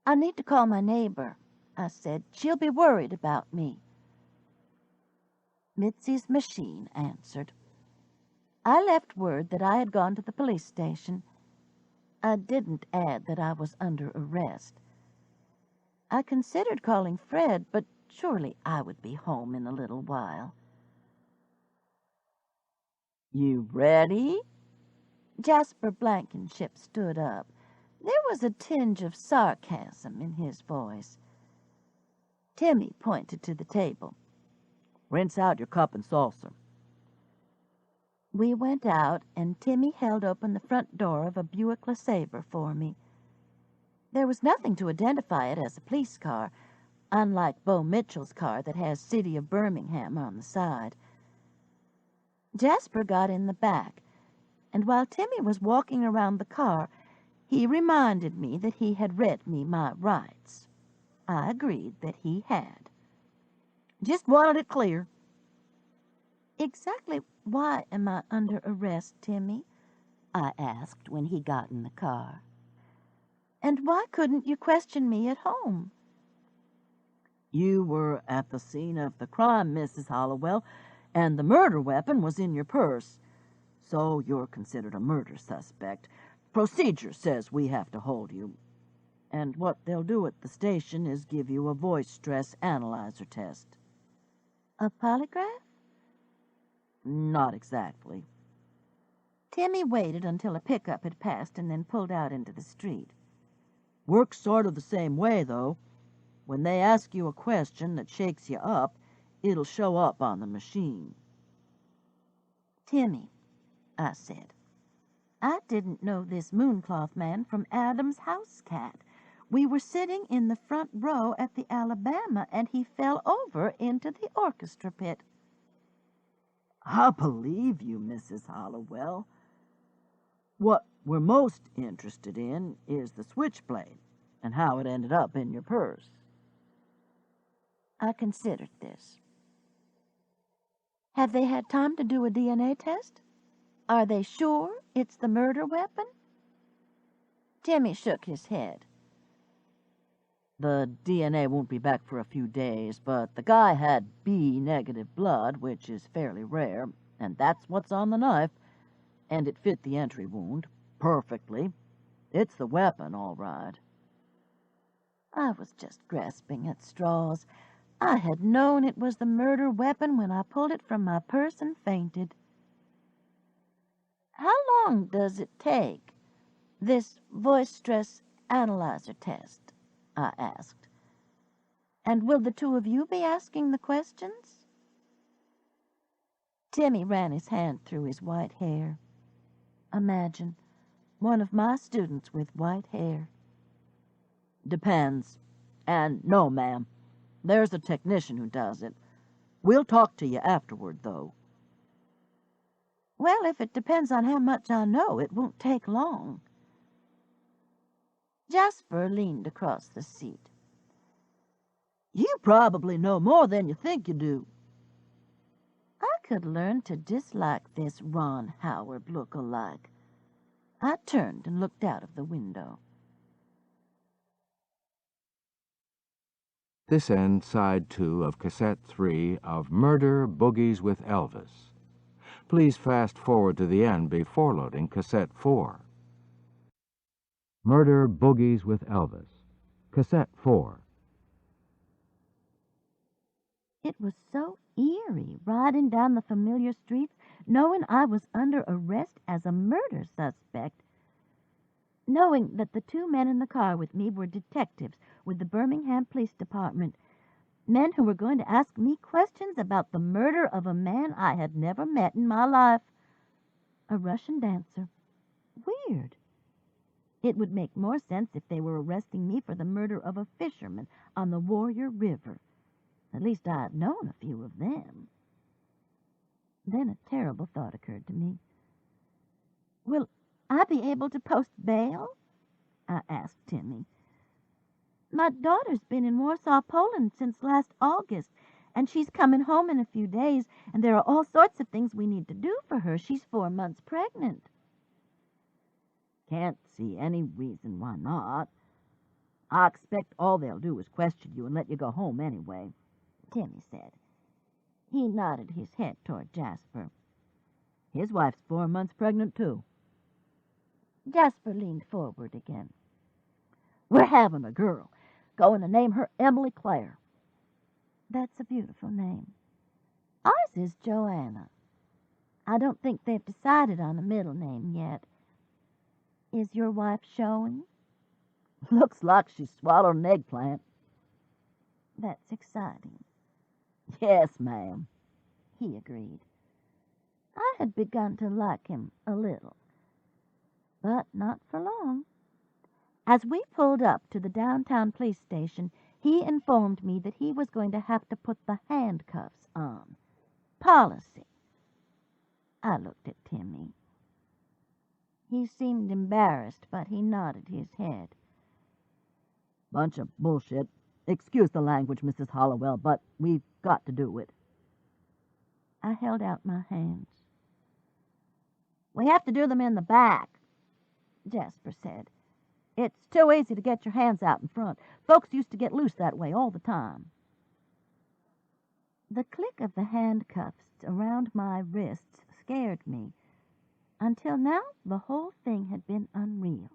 "I need to call my neighbor," I said. "She'll be worried about me." Mitzi's machine answered. I left word that I had gone to the police station. I didn't add that I was under arrest. I considered calling Fred, but surely I would be home in a little while. "You ready?" Jasper Blankenship stood up. There was a tinge of sarcasm in his voice. Timmy pointed to the table. "Rinse out your cup and saucer." We went out, and Timmy held open the front door of a Buick LeSabre for me. There was nothing to identify it as a police car, unlike Bo Mitchell's car that has City of Birmingham on the side. Jasper got in the back, and while Timmy was walking around the car, he reminded me that he had read me my rights. I agreed that he had. "Just wanted it clear." "Exactly why am I under arrest, Timmy?" I asked when he got in the car. "And why couldn't you question me at home?" "You were at the scene of the crime, Mrs. Hollowell, and the murder weapon was in your purse. So you're considered a murder suspect. Procedure says we have to hold you. And what they'll do at the station is give you a voice stress analyzer test." "A polygraph?" "Not exactly." Timmy waited until a pickup had passed and then pulled out into the street. "Works sort of the same way, though. When they ask you a question that shakes you up, it'll show up on the machine." "Timmy," I said, "I didn't know this Mooncloth man from Adam's house cat. We were sitting in the front row at the Alabama, and he fell over into the orchestra pit." "I believe you, Mrs. Hollowell. What we're most interested in is the switchblade and how it ended up in your purse." I considered this. "Have they had time to do a DNA test? Are they sure it's the murder weapon?" Timmy shook his head. "The DNA won't be back for a few days, but the guy had B-negative blood, which is fairly rare, and that's what's on the knife, and it fit the entry wound perfectly. It's the weapon, all right." I was just grasping at straws. I had known it was the murder weapon when I pulled it from my purse and fainted. "How long does it take, this voice stress analyzer test?" I asked. "And will the two of you be asking the questions?" Timmy ran his hand through his white hair. Imagine, one of my students with white hair. "Depends. And no, ma'am. There's a technician who does it. We'll talk to you afterward, though." "Well, if it depends on how much I know, it won't take long." Jasper leaned across the seat. "You probably know more than you think you do." I could learn to dislike this Ron Howard look-alike. I turned and looked out of the window. This ends Side 2 of Cassette 3 of Murder, Boogies with Elvis. Please fast forward to the end before loading Cassette 4. Murder, Boogies with Elvis. Cassette 4. It was so eerie riding down the familiar streets, knowing I was under arrest as a murder suspect. Knowing that the two men in the car with me were detectives with the Birmingham Police Department, men who were going to ask me questions about the murder of a man I had never met in my life. A Russian dancer. Weird. It would make more sense if they were arresting me for the murder of a fisherman on the Warrior River. At least I had known a few of them. Then a terrible thought occurred to me. "Will I be able to post bail?" I asked Timmy. My daughter's been in Warsaw, Poland since last August, and she's coming home in a few days, and there are all sorts of things we need to do for her. She's 4 months pregnant. Can't see any reason why not. I expect all they'll do is question you and let you go home anyway, Timmy said. He nodded his head toward Jasper. His wife's 4 months pregnant, too. Jasper leaned forward again. We're having a girl. Going to name her Emily Claire. That's a beautiful name. Ours is Joanna. I don't think they've decided on a middle name yet. Is your wife showing? Looks like she swallowed an eggplant. That's exciting. Yes, ma'am, he agreed. I had begun to like him a little, but not for long. As we pulled up to the downtown police station, he informed me that he was going to have to put the handcuffs on. Policy. I looked at Timmy. He seemed embarrassed, but he nodded his head. Bunch of bullshit. Excuse the language, Mrs. Hollowell, but we've got to do it. I held out my hands. We have to do them in the back, Jasper said. It's too easy to get your hands out in front. Folks used to get loose that way all the time. The click of the handcuffs around my wrists scared me. Until now, the whole thing had been unreal.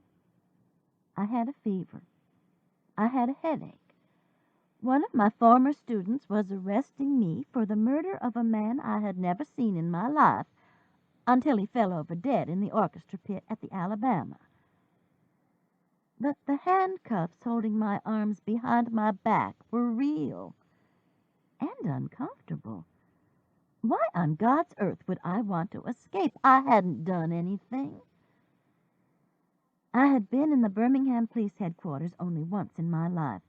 I had a fever. I had a headache. One of my former students was arresting me for the murder of a man I had never seen in my life until he fell over dead in the orchestra pit at the Alabama. But the handcuffs holding my arms behind my back were real and uncomfortable. Why on God's earth would I want to escape? I hadn't done anything. I had been in the Birmingham police headquarters only once in my life,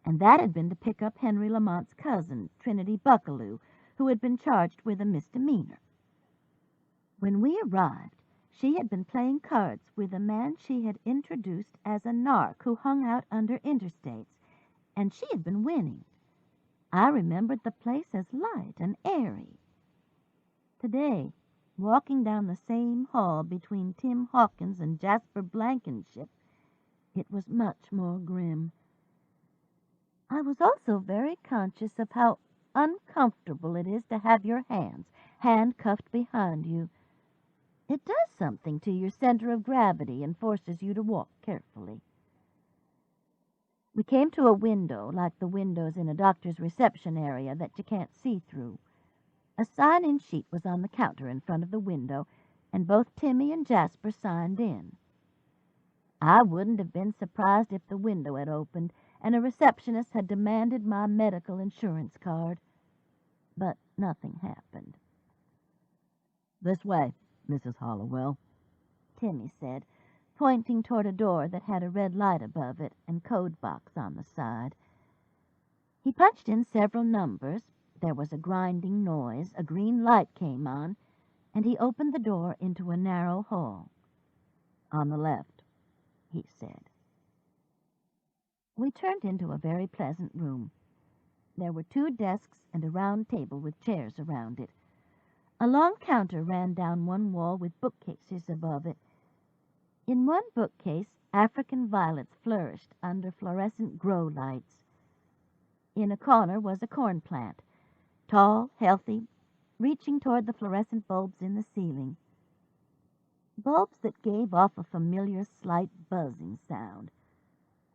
and that had been to pick up Henry Lamont's cousin, Trinity Buckaloo, who had been charged with a misdemeanor. When we arrived, she had been playing cards with a man she had introduced as a narc who hung out under interstates, and she had been winning. I remembered the place as light and airy. Today, walking down the same hall between Tim Hawkins and Jasper Blankenship, it was much more grim. I was also very conscious of how uncomfortable it is to have your hands handcuffed behind you. It does something to your center of gravity and forces you to walk carefully. We came to a window like the windows in a doctor's reception area that you can't see through. A sign-in sheet was on the counter in front of the window, and both Timmy and Jasper signed in. I wouldn't have been surprised if the window had opened and a receptionist had demanded my medical insurance card. But nothing happened. This way, Mrs. Hollowell, Timmy said, pointing toward a door that had a red light above it and code box on the side. He punched in several numbers. There was a grinding noise, a green light came on, and he opened the door into a narrow hall. On the left, he said. We turned into a very pleasant room. There were 2 desks and a round table with chairs around it. A long counter ran down one wall with bookcases above it. In one bookcase, African violets flourished under fluorescent grow lights. In a corner was a corn plant, tall, healthy, reaching toward the fluorescent bulbs in the ceiling. Bulbs that gave off a familiar, slight buzzing sound.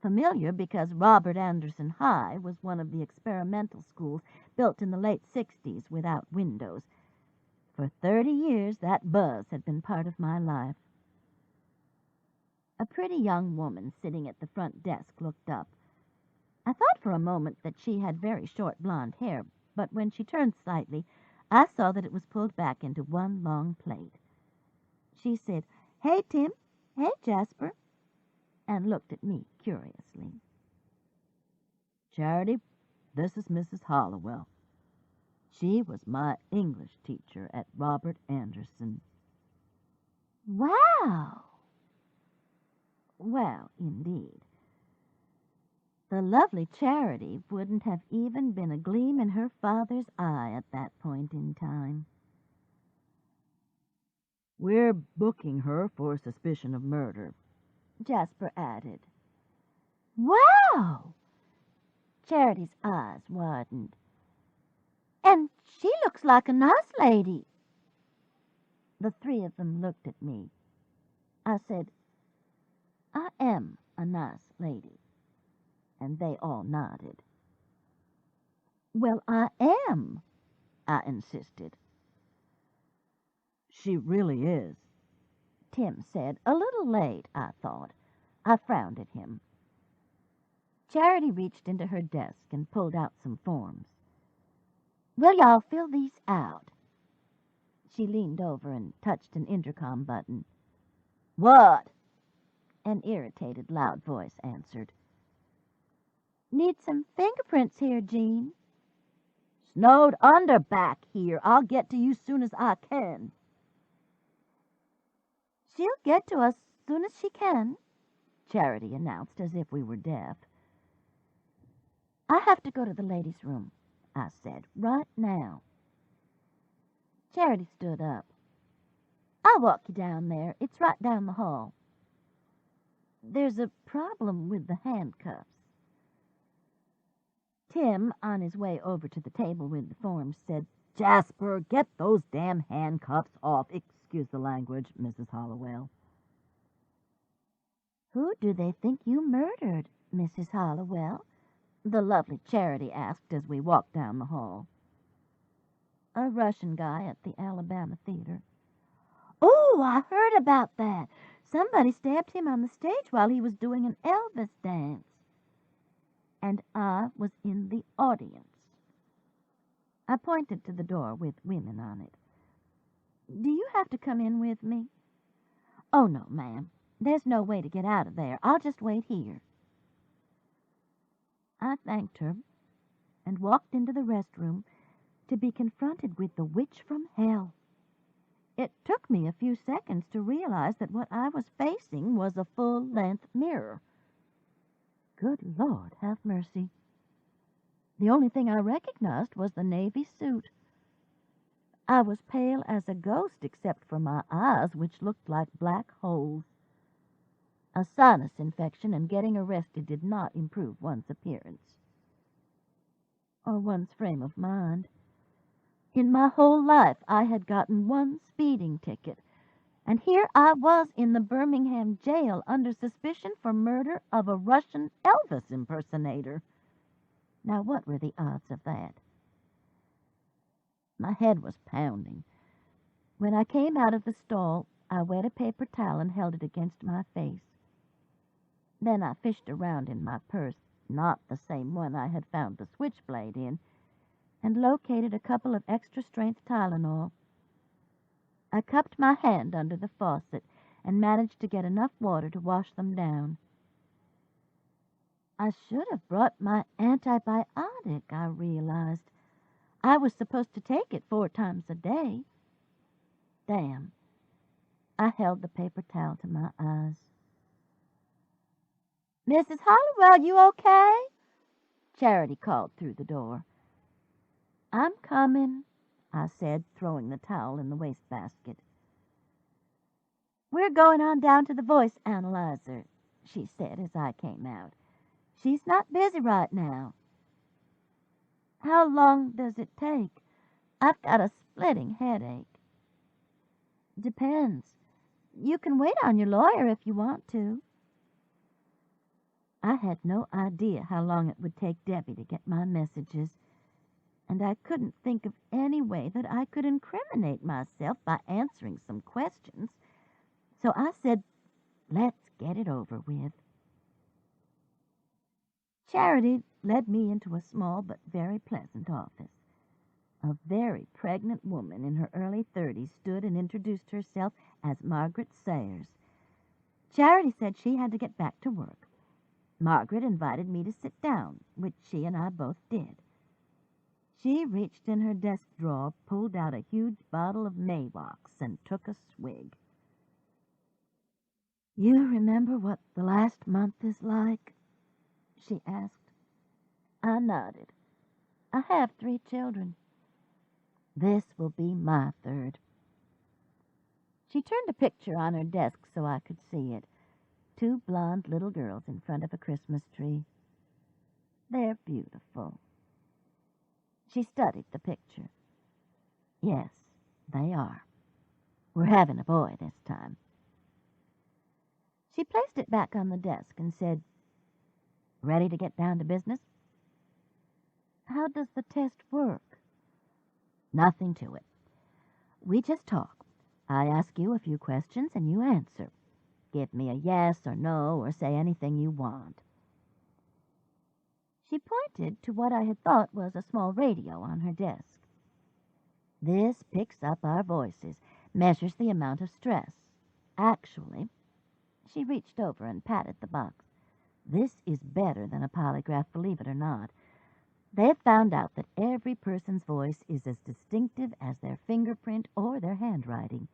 Familiar because Robert Anderson High was one of the experimental schools built in the late 60s without windows. For 30 years, that buzz had been part of my life. A pretty young woman sitting at the front desk looked up. I thought for a moment that she had very short blonde hair, but when she turned slightly, I saw that it was pulled back into one long plait. She said, "Hey, Tim. Hey, Jasper," and looked at me curiously. Charity, this is Mrs. Hollowell. She was my English teacher at Robert Anderson. Wow! Well, indeed. The lovely Charity wouldn't have even been a gleam in her father's eye at that point in time. "We're booking her for suspicion of murder," Jasper added. Wow! Charity's eyes widened. And she looks like a nice lady. The three of them looked at me. I said, "I am a nice lady." And they all nodded. "Well, I am," I insisted. "She really is," Tim said, a little late, I thought. I frowned at him. Charity reached into her desk and pulled out some forms. "Will y'all fill these out?" She leaned over and touched an intercom button. "What?" an irritated, loud voice answered. "Need some fingerprints here, Jean." "Snowed under back here. I'll get to you soon as I can." "She'll get to us soon as she can," Charity announced as if we were deaf. "I have to go to the ladies' room," I said, "right now." Charity stood up. "I'll walk you down there. It's right down the hall." "There's a problem with the handcuffs." Tim, on his way over to the table with the forms, said, "Jasper, get those damn handcuffs off. Excuse the language, Mrs. Hollowell." "Who do they think you murdered, Mrs. Hollowell?" the lovely Charity asked as we walked down the hall. "A Russian guy at the Alabama Theater." "Oh, I heard about that. Somebody stabbed him on the stage while he was doing an Elvis dance." "And I was in the audience." I pointed to the door with women on it. "Do you have to come in with me?" "Oh, no, ma'am. There's no way to get out of there. I'll just wait here." I thanked her and walked into the restroom to be confronted with the witch from hell. It took me a few seconds to realize that what I was facing was a full-length mirror. Good Lord, have mercy. The only thing I recognized was the navy suit. I was pale as a ghost except for my eyes, which looked like black holes. A sinus infection and getting arrested did not improve one's appearance. Or one's frame of mind. In my whole life I had gotten one speeding ticket, and here I was in the Birmingham jail under suspicion for murder of a Russian Elvis impersonator. Now what were the odds of that? My head was pounding. When I came out of the stall, I wet a paper towel and held it against my face. Then I fished around in my purse, not the same one I had found the switchblade in, and located a couple of extra-strength Tylenol. I cupped my hand under the faucet and managed to get enough water to wash them down. I should have brought my antibiotic, I realized. I was supposed to take it 4 times a day. Damn. I held the paper towel to my eyes. "Mrs. Hollowell, you okay?" Charity called through the door. "I'm coming," I said, throwing the towel in the wastebasket. "We're going on down to the voice analyzer," she said as I came out. "She's not busy right now." "How long does it take? I've got a splitting headache." "Depends. You can wait on your lawyer if you want to." I had no idea how long it would take Debbie to get my messages, and I couldn't think of any way that I could incriminate myself by answering some questions. So I said, "Let's get it over with." Charity led me into a small but very pleasant office. A very pregnant woman in her early 30s stood and introduced herself as Margaret Sayers. Charity said she had to get back to work. Margaret invited me to sit down, which she and I both did. She reached in her desk drawer, pulled out a huge bottle of Maywocks, and took a swig. "You remember what the last month is like?" she asked. I nodded. I have 3 children. This will be my 3rd. She turned a picture on her desk so I could see it. 2 blonde little girls in front of a Christmas tree. They're beautiful. She studied the picture. Yes, they are. We're having a boy this time. She placed it back on the desk and said, "Ready to get down to business?" "How does the test work?" "Nothing to it. We just talk. I ask you a few questions and you answer. Give me a yes or no or say anything you want." She pointed to what I had thought was a small radio on her desk. "This picks up our voices, measures the amount of stress. Actually," she reached over and patted the box, "this is better than a polygraph, believe it or not. They've found out that every person's voice is as distinctive as their fingerprint or their handwriting.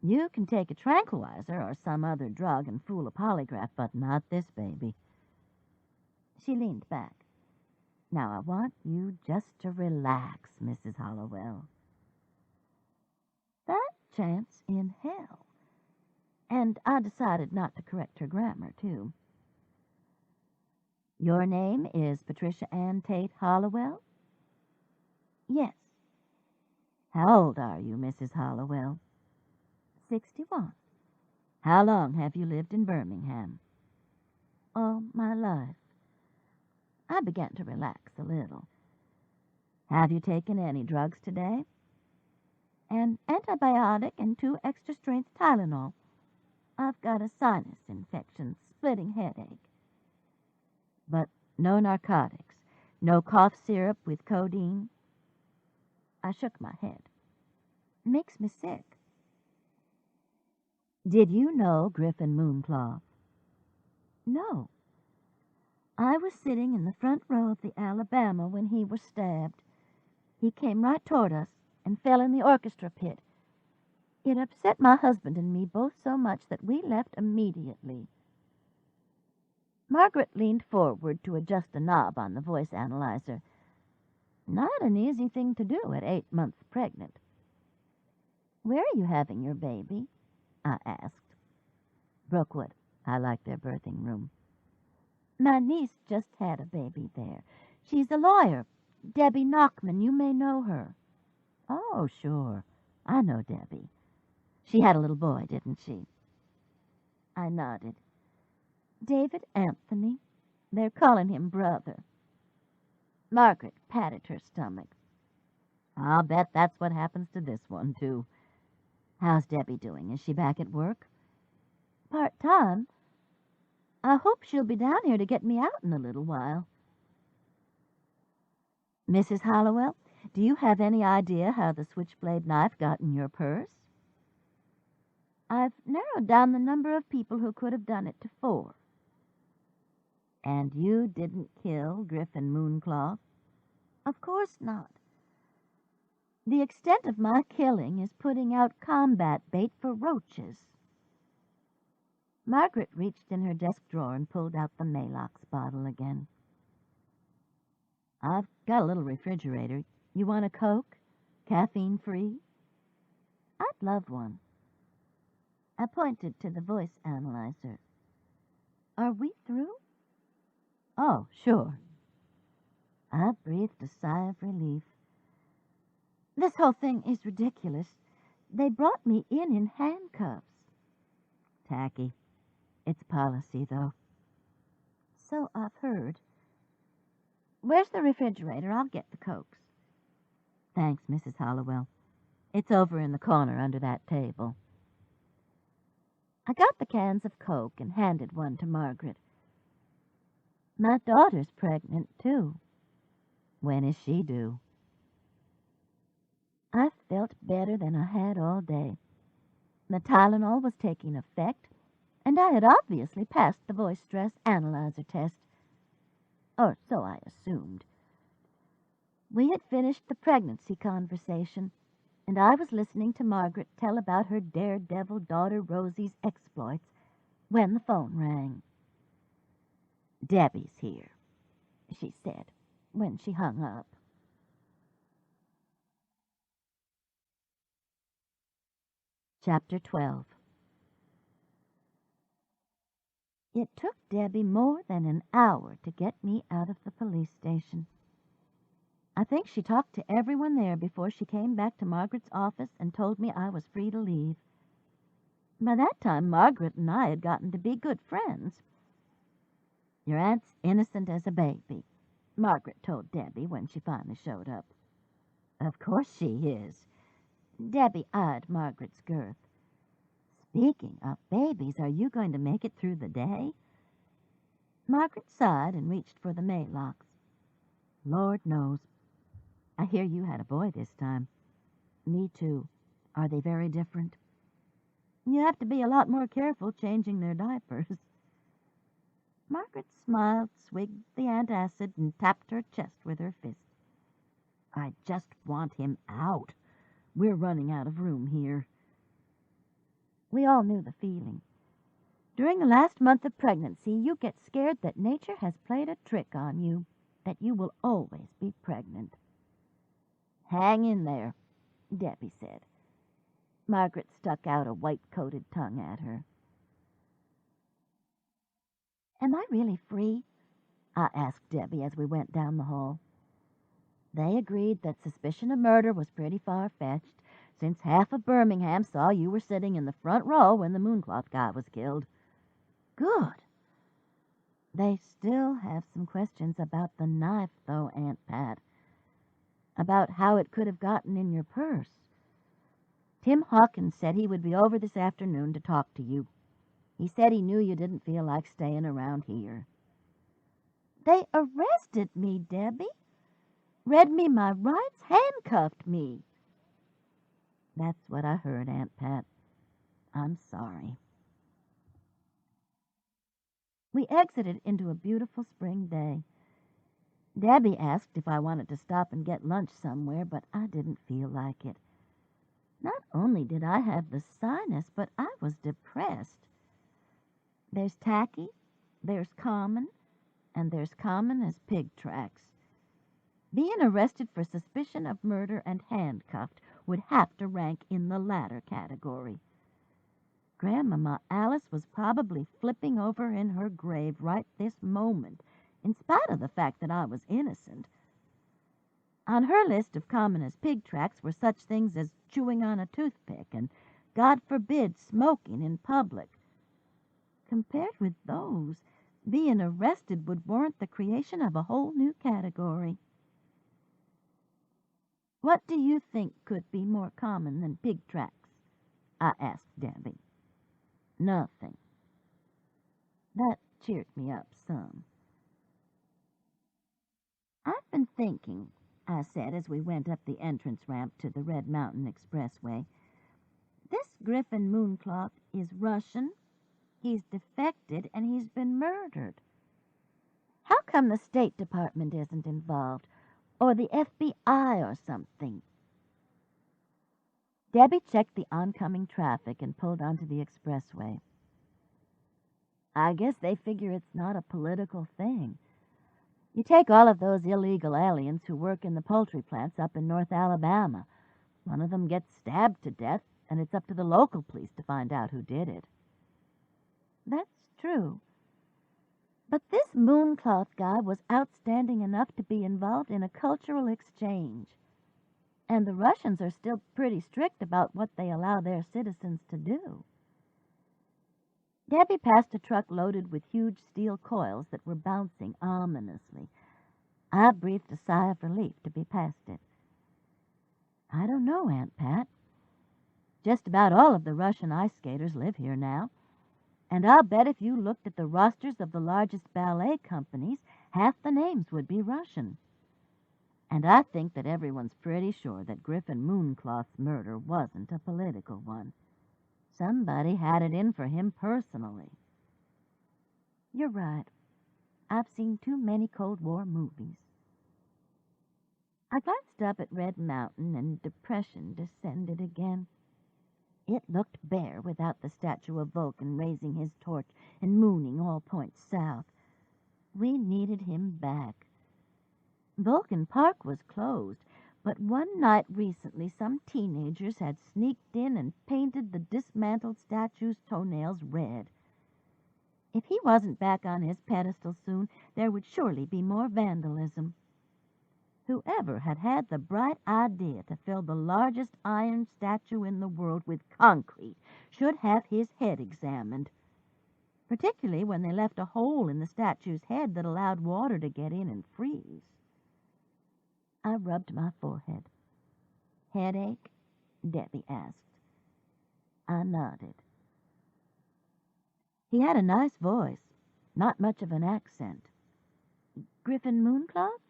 You can take a tranquilizer or some other drug and fool a polygraph, but not this baby." She leaned back. "Now I want you just to relax, Mrs. Hollowell." That chance in hell. And I decided not to correct her grammar, too. "Your name is Patricia Anne Tate Hollowell?" "Yes." "How old are you, Mrs. Hollowell?" 61. "How long have you lived in Birmingham?" "All my life." I began to relax a little. "Have you taken any drugs today?" "An antibiotic and 2 extra-strength Tylenol. I've got a sinus infection, splitting headache." "But no narcotics? No cough syrup with codeine?" I shook my head. "Makes me sick." "Did you know Griffin Moonclaw?" "No. I was sitting in the front row of the Alabama when he was stabbed. He came right toward us and fell in the orchestra pit. It upset my husband and me both so much that we left immediately." Margaret leaned forward to adjust a knob on the voice analyzer. Not an easy thing to do at 8 months pregnant. "Where are you having your baby?" I asked. "Brookwood. I like their birthing room." "My niece just had a baby there. She's a lawyer. Debbie Knockman. You may know her." "Oh, sure. I know Debbie. She had a little boy, didn't she?" I nodded. "David Anthony. They're calling him brother." Margaret patted her stomach. "I'll bet that's what happens to this one, too. How's Debbie doing? Is she back at work?" "Part-time. I hope she'll be down here to get me out in a little while." "Mrs. Hollowell, do you have any idea how the switchblade knife got in your purse?" "I've narrowed down the number of people who could have done it to 4. "And you didn't kill Griffin Moonclaw?" "Of course not. The extent of my killing is putting out combat bait for roaches." Margaret reached in her desk drawer and pulled out the Maalox bottle again. "I've got a little refrigerator. You want a Coke? Caffeine-free?" "I'd love one." I pointed to the voice analyzer. "Are we through?" "Oh, sure." I breathed a sigh of relief. "This whole thing is ridiculous. They brought me in handcuffs." "Tacky. It's policy, though." "So I've heard. Where's the refrigerator? I'll get the Cokes." "Thanks, Mrs. Hollowell. It's over in the corner under that table." I got the cans of Coke and handed one to Margaret. "My daughter's pregnant, too." "When is she due?" I felt better than I had all day. The Tylenol was taking effect, and I had obviously passed the voice stress analyzer test. Or so I assumed. We had finished the pregnancy conversation, and I was listening to Margaret tell about her daredevil daughter Rosie's exploits when the phone rang. "Debbie's here." she said when she hung up. Chapter 12. It took Debbie more than an hour to get me out of the police station. I think she talked to everyone there before she came back to Margaret's office and told me I was free to leave. By that time, Margaret and I had gotten to be good friends. "Your aunt's innocent as a baby," Margaret told Debbie when she finally showed up. "Of course she is." Debbie eyed Margaret's girth. "Speaking of babies, are you going to make it through the day?" Margaret sighed and reached for the Maylocks. "Lord knows. I hear you had a boy this time." "Me too. Are they very different?" "You have to be a lot more careful changing their diapers." Margaret smiled, swigged the antacid, and tapped her chest with her fist. "I just want him out. We're running out of room here." We all knew the feeling. During the last month of pregnancy, you get scared that nature has played a trick on you, that you will always be pregnant. "Hang in there," Debbie said. Margaret stuck out a white-coated tongue at her. "Am I really free?" I asked Debbie as we went down the hall. They agreed that suspicion of murder was pretty far-fetched, since half of Birmingham saw you were sitting in the front row when the mooncloth guy was killed. Good. They still have some questions about the knife, though, Aunt Pat. About how it could have gotten in your purse. Tim Hawkins said he would be over this afternoon to talk to you. He said he knew you didn't feel like staying around here. They arrested me, Debbie. Read me my rights, handcuffed me. That's what I heard, Aunt Pat. I'm sorry. We exited into a beautiful spring day. Debbie asked if I wanted to stop and get lunch somewhere, but I didn't feel like it. Not only did I have the sinus, but I was depressed. There's tacky, there's common, and there's common as pig tracks. Being arrested for suspicion of murder and handcuffed would have to rank in the latter category. Grandmama Alice was probably flipping over in her grave right this moment, in spite of the fact that I was innocent. On her list of common as pig tracks were such things as chewing on a toothpick and, God forbid, smoking in public. Compared with those, being arrested would warrant the creation of a whole new category. What do you think could be more common than pig tracks? I asked Debbie. Nothing. That cheered me up some. I've been thinking, I said as we went up the entrance ramp to the Red Mountain Expressway. This Griffin Mooncloth is Russian, he's defected, and he's been murdered. How come the State Department isn't involved, or the FBI or something? Debbie checked the oncoming traffic and pulled onto the expressway. I guess they figure it's not a political thing. You take all of those illegal aliens who work in the poultry plants up in North Alabama. One of them gets stabbed to death, and it's up to the local police to find out who did it. That's true. But this Mooncloth guy was outstanding enough to be involved in a cultural exchange. And the Russians are still pretty strict about what they allow their citizens to do. Debbie passed a truck loaded with huge steel coils that were bouncing ominously. I breathed a sigh of relief to be past it. I don't know, Aunt Pat. Just about all of the Russian ice skaters live here now. And I'll bet if you looked at the rosters of the largest ballet companies, half the names would be Russian. And I think that everyone's pretty sure that Griffin Mooncloth's murder wasn't a political one. Somebody had it in for him personally. You're right. I've seen too many Cold War movies. I glanced up at Red Mountain, and depression descended again. It looked bare without the statue of Vulcan raising his torch and mooning all points south. We needed him back. Vulcan Park was closed, but one night recently some teenagers had sneaked in and painted the dismantled statue's toenails red. If he wasn't back on his pedestal soon, there would surely be more vandalism. Whoever had had the bright idea to fill the largest iron statue in the world with concrete should have his head examined, particularly when they left a hole in the statue's head that allowed water to get in and freeze. I rubbed my forehead. "Headache?" Debbie asked. I nodded. He had a nice voice, not much of an accent. "Griffin Mooncloth?"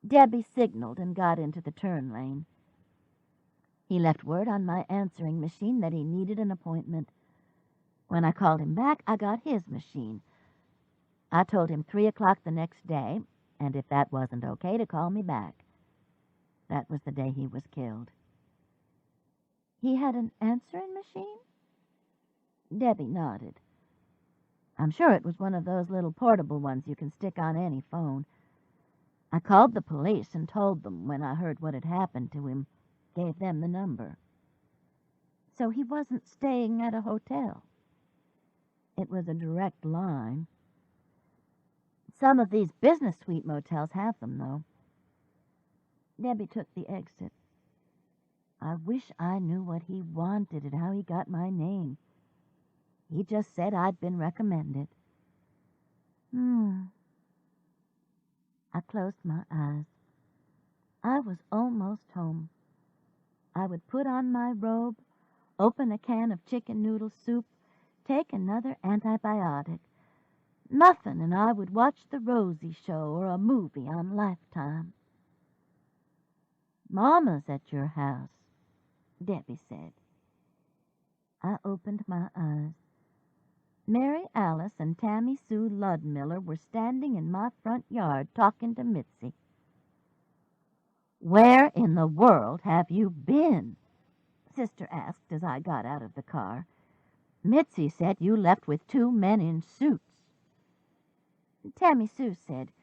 Debbie signaled and got into the turn lane. He left word on my answering machine that he needed an appointment. When I called him back, I got his machine. I told him 3 o'clock the next day, and if that wasn't okay, to call me back. That was the day he was killed. He had an answering machine? Debbie nodded. I'm sure it was one of those little portable ones you can stick on any phone. I called the police and told them when I heard what had happened to him, gave them the number. So he wasn't staying at a hotel. It was a direct line. Some of these business suite motels have them, though. Debbie took the exit. I wish I knew what he wanted and how he got my name. He just said I'd been recommended. I closed my eyes. I was almost home. I would put on my robe, open a can of chicken noodle soup, take another antibiotic. Muffin and I would watch the Rosie Show or a movie on Lifetime. Mama's at your house, Debbie said. I opened my eyes. Mary Alice and Tammy Sue Ludmiller were standing in my front yard talking to Mitzi. "Where in the world have you been?" Sister asked as I got out of the car. "Mitzi said you left with 2 men in suits." Tammy Sue said,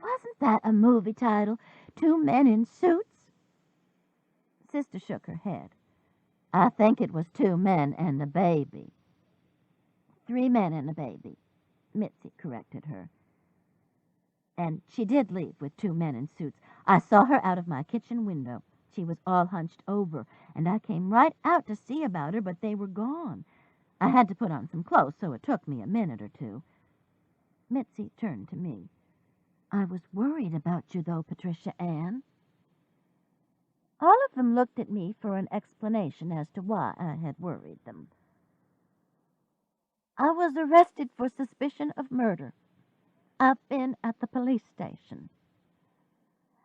"Wasn't that a movie title, 2 Men in Suits?" Sister shook her head. "I think it was 2 men and a baby." 3 men and a baby, Mitzi corrected her. And she did leave with 2 men in suits. I saw her out of my kitchen window. She was all hunched over, and I came right out to see about her, but they were gone. I had to put on some clothes, so it took me a minute or 2. Mitzi turned to me. "I was worried about you, though, Patricia Anne." All of them looked at me for an explanation as to why I had worried them. "I was arrested for suspicion of murder. I've been at the police station."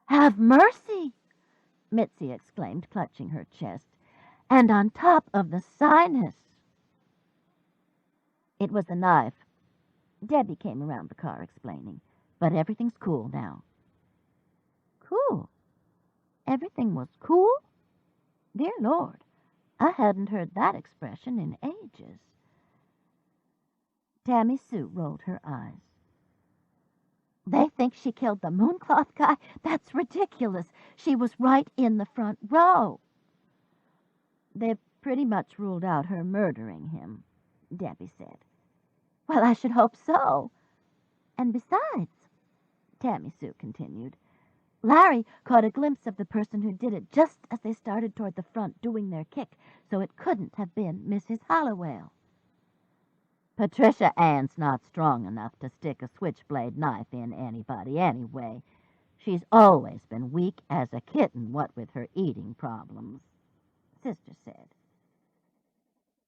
"Have mercy!" Mitzi exclaimed, clutching her chest. "And on top of the sinus." It was the knife. Debbie came around the car explaining. "But everything's cool now." Cool? Everything was cool? Dear Lord, I hadn't heard that expression in ages. Tammy Sue rolled her eyes. "They think she killed the Mooncloth guy? That's ridiculous. She was right in the front row." "They've pretty much ruled out her murdering him," Debbie said. "Well, I should hope so. And besides," Tammy Sue continued, "Larry caught a glimpse of the person who did it just as they started toward the front doing their kick, so it couldn't have been Mrs. Hollowell." "Patricia Anne's not strong enough to stick a switchblade knife in anybody anyway. She's always been weak as a kitten, what with her eating problems," Sister said.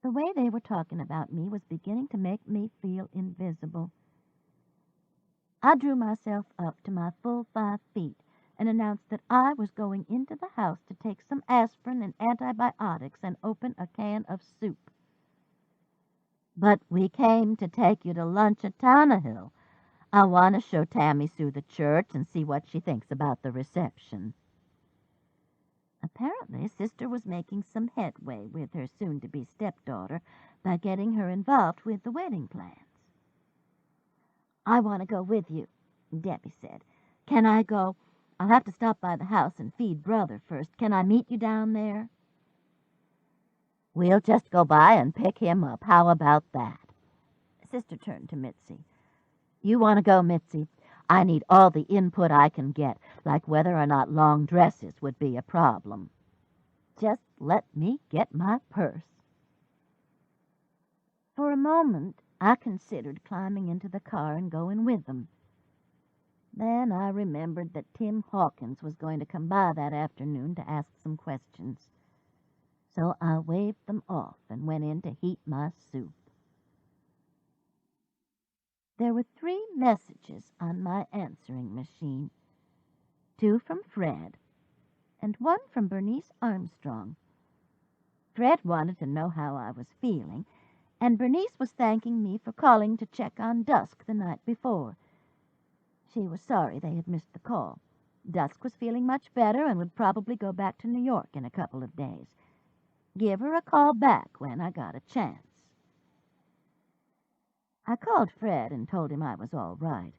The way they were talking about me was beginning to make me feel invisible. I drew myself up to my full 5 feet and announced that I was going into the house to take some aspirin and antibiotics and open a can of soup. "But we came to take you to lunch at Tannehill. I want to show Tammy Sue the church and see what she thinks about the reception." Apparently, Sister was making some headway with her soon-to-be stepdaughter by getting her involved with the wedding plans. "I want to go with you," Debbie said. Can I go? I'll have to stop by the house and feed Brother first. Can I meet you down there? We'll just go by and pick him up. How about that? Sister turned to Mitzi. You want to go, Mitzi? I need all the input I can get, like whether or not long dresses would be a problem. Just let me get my purse. For a moment, I considered climbing into the car and going with them. Then I remembered that Tim Hawkins was going to come by that afternoon to ask some questions. So I waved them off and went in to heat my soup. There were 3 messages on my answering machine. 2 from Fred, and 1 from Bernice Armstrong. Fred wanted to know how I was feeling, and Bernice was thanking me for calling to check on Dusk the night before. She was sorry they had missed the call. Dusk was feeling much better and would probably go back to New York in a couple of days. Give her a call back when I got a chance. I called Fred and told him I was all right.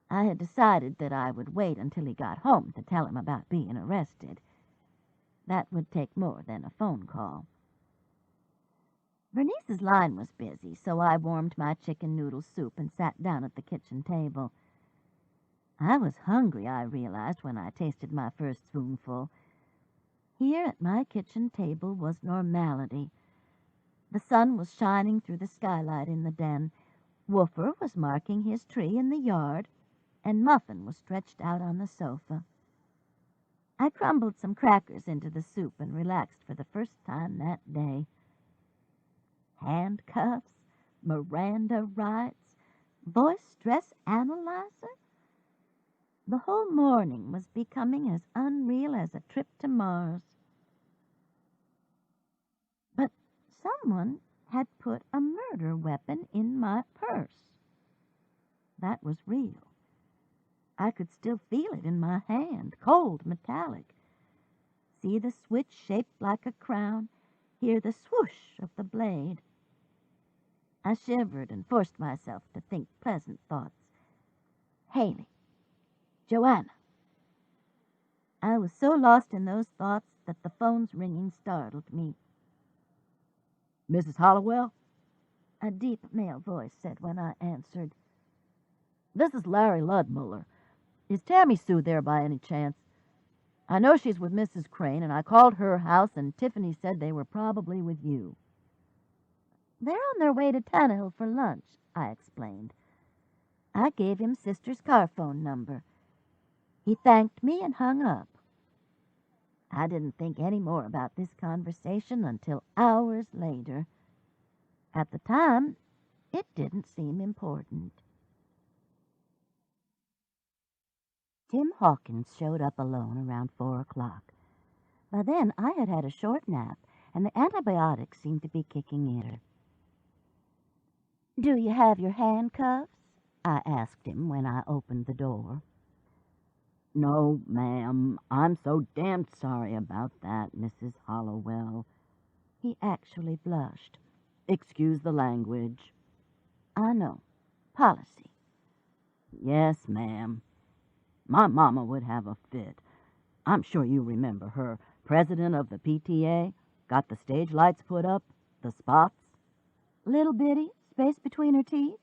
I had decided that I would wait until he got home to tell him about being arrested. That would take more than a phone call. Bernice's line was busy, so I warmed my chicken noodle soup and sat down at the kitchen table. I was hungry, I realized, when I tasted my first spoonful. Here at my kitchen table was normality. The sun was shining through the skylight in the den. Woofer was marking his tree in the yard, and Muffin was stretched out on the sofa. I crumbled some crackers into the soup and relaxed for the first time that day. Handcuffs, Miranda rights, voice stress analyzer. The whole morning was becoming as unreal as a trip to Mars. But someone had put a murder weapon in my purse. That was real. I could still feel it in my hand, cold, metallic. See the switch shaped like a crown, hear the swoosh of the blade. I shivered and forced myself to think pleasant thoughts. Haley. Joanna. I was so lost in those thoughts that the phone's ringing startled me. Mrs. Hollowell? A deep male voice said when I answered. This is Larry Ludmuller. Is Tammy Sue there by any chance? I know she's with Mrs. Crane, and I called her house, and Tiffany said they were probably with you. They're on their way to Tannehill for lunch, I explained. I gave him Sister's car phone number. He thanked me and hung up. I didn't think any more about this conversation until hours later. At the time, it didn't seem important. Tim Hawkins showed up alone around 4 o'clock. By then, I had had a short nap, and the antibiotics seemed to be kicking in. Do you have your handcuffs? I asked him when I opened the door. No, ma'am. I'm so damned sorry about that, Mrs. Hollowell. He actually blushed. Excuse the language. I know. Policy. Yes, ma'am. My mama would have a fit. I'm sure you remember her. President of the PTA. Got the stage lights put up. The spots. Little bitty, space between her teeth?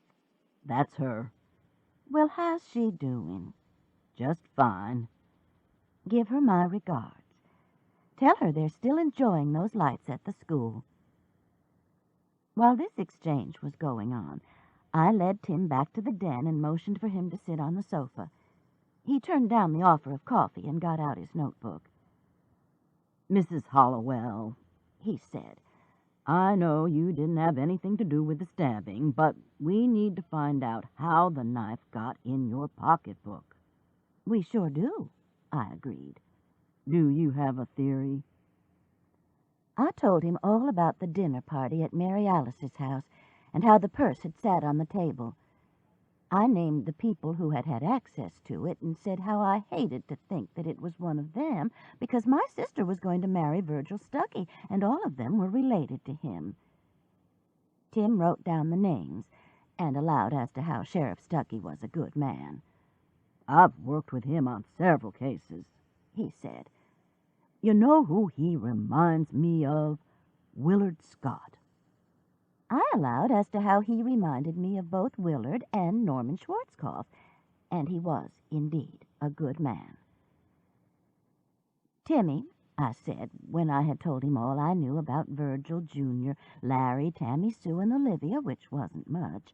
That's her. Well, how's she doing? Just fine. Give her my regards. Tell her they're still enjoying those lights at the school. While this exchange was going on, I led Tim back to the den and motioned for him to sit on the sofa. He turned down the offer of coffee and got out his notebook. Mrs. Hollowell, he said, I know you didn't have anything to do with the stabbing, but we need to find out how the knife got in your pocketbook. We sure do, I agreed. Do you have a theory? I told him all about the dinner party at Mary Alice's house and how the purse had sat on the table. I named the people who had had access to it and said how I hated to think that it was one of them because my sister was going to marry Virgil Stuckey and all of them were related to him. Tim wrote down the names and allowed as to how Sheriff Stuckey was a good man. I've worked with him on several cases," he said. "You know who he reminds me of? Willard Scott." I allowed as to how he reminded me of both Willard and Norman Schwarzkopf, and he was, indeed, a good man. "Timmy," I said, when I had told him all I knew about Virgil Jr., Larry, Tammy Sue, and Olivia, which wasn't much,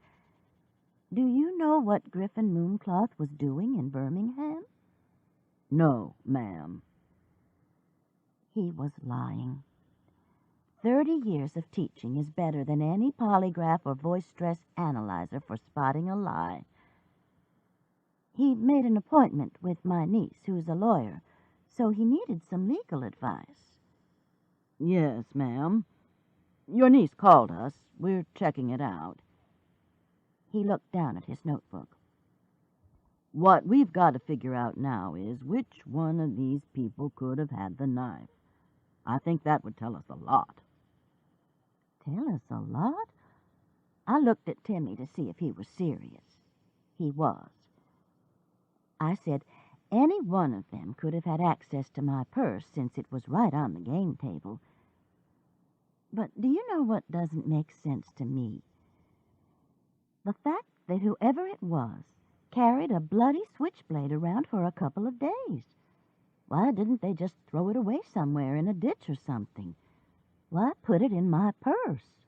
"do you know what Griffin Mooncloth was doing in Birmingham?" "No, ma'am." He was lying. 30 years of teaching is better than any polygraph or voice-stress analyzer for spotting a lie. He made an appointment with my niece, who's a lawyer, so he needed some legal advice. "Yes, ma'am. Your niece called us. We're checking it out." He looked down at his notebook. "What we've got to figure out now is which one of these people could have had the knife. I think that would tell us a lot." Tell us a lot? I looked at Timmy to see if he was serious. He was. I said, any one of them could have had access to my purse since it was right on the game table. But do you know what doesn't make sense to me? The fact that whoever it was carried a bloody switchblade around for a couple of days. Why didn't they just throw it away somewhere in a ditch or something? Why put it in my purse?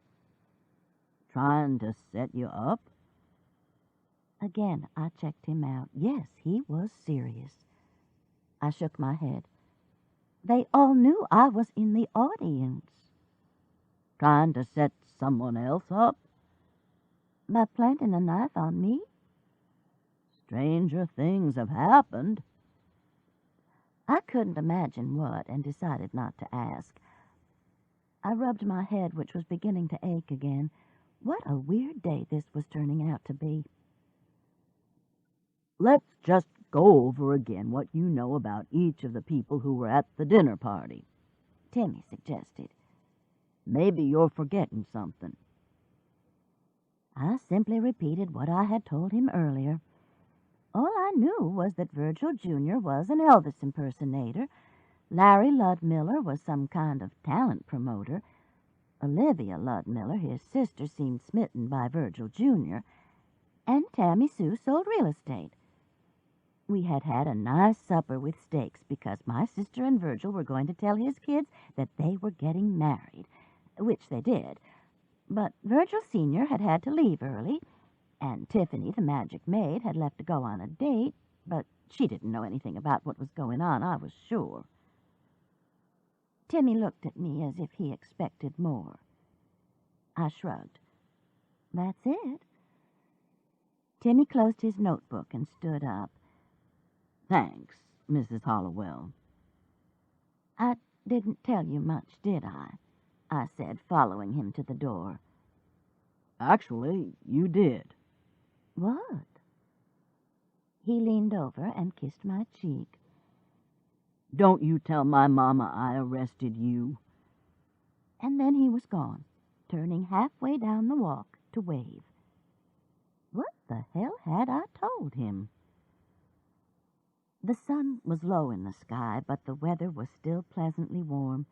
"Trying to set you up?" Again, I checked him out. Yes, he was serious. I shook my head. They all knew I was in the audience. "Trying to set someone else up?" By planting a knife on me? "Stranger things have happened." I couldn't imagine what and decided not to ask. I rubbed my head, which was beginning to ache again. What a weird day this was turning out to be. "Let's just go over again what you know about each of the people who were at the dinner party," Timmy suggested. "Maybe you're forgetting something." I simply repeated what I had told him earlier. All I knew was that Virgil Jr. was an Elvis impersonator, Larry Ludmiller was some kind of talent promoter, Olivia Ludmiller, his sister, seemed smitten by Virgil Jr., and Tammy Sue sold real estate. We had had a nice supper with steaks because my sister and Virgil were going to tell his kids that they were getting married, which they did. But Virgil Sr. had had to leave early, and Tiffany, the magic maid, had left to go on a date, but she didn't know anything about what was going on, I was sure. Timmy looked at me as if he expected more. I shrugged. That's it. Timmy closed his notebook and stood up. "Thanks, Mrs. Hollowell." I didn't tell you much, did I said, following him to the door. "Actually, you did." What? He leaned over and kissed my cheek. "Don't you tell my mama I arrested you." And then he was gone, turning halfway down the walk to wave. What the hell had I told him? The sun was low in the sky, but the weather was still pleasantly warm.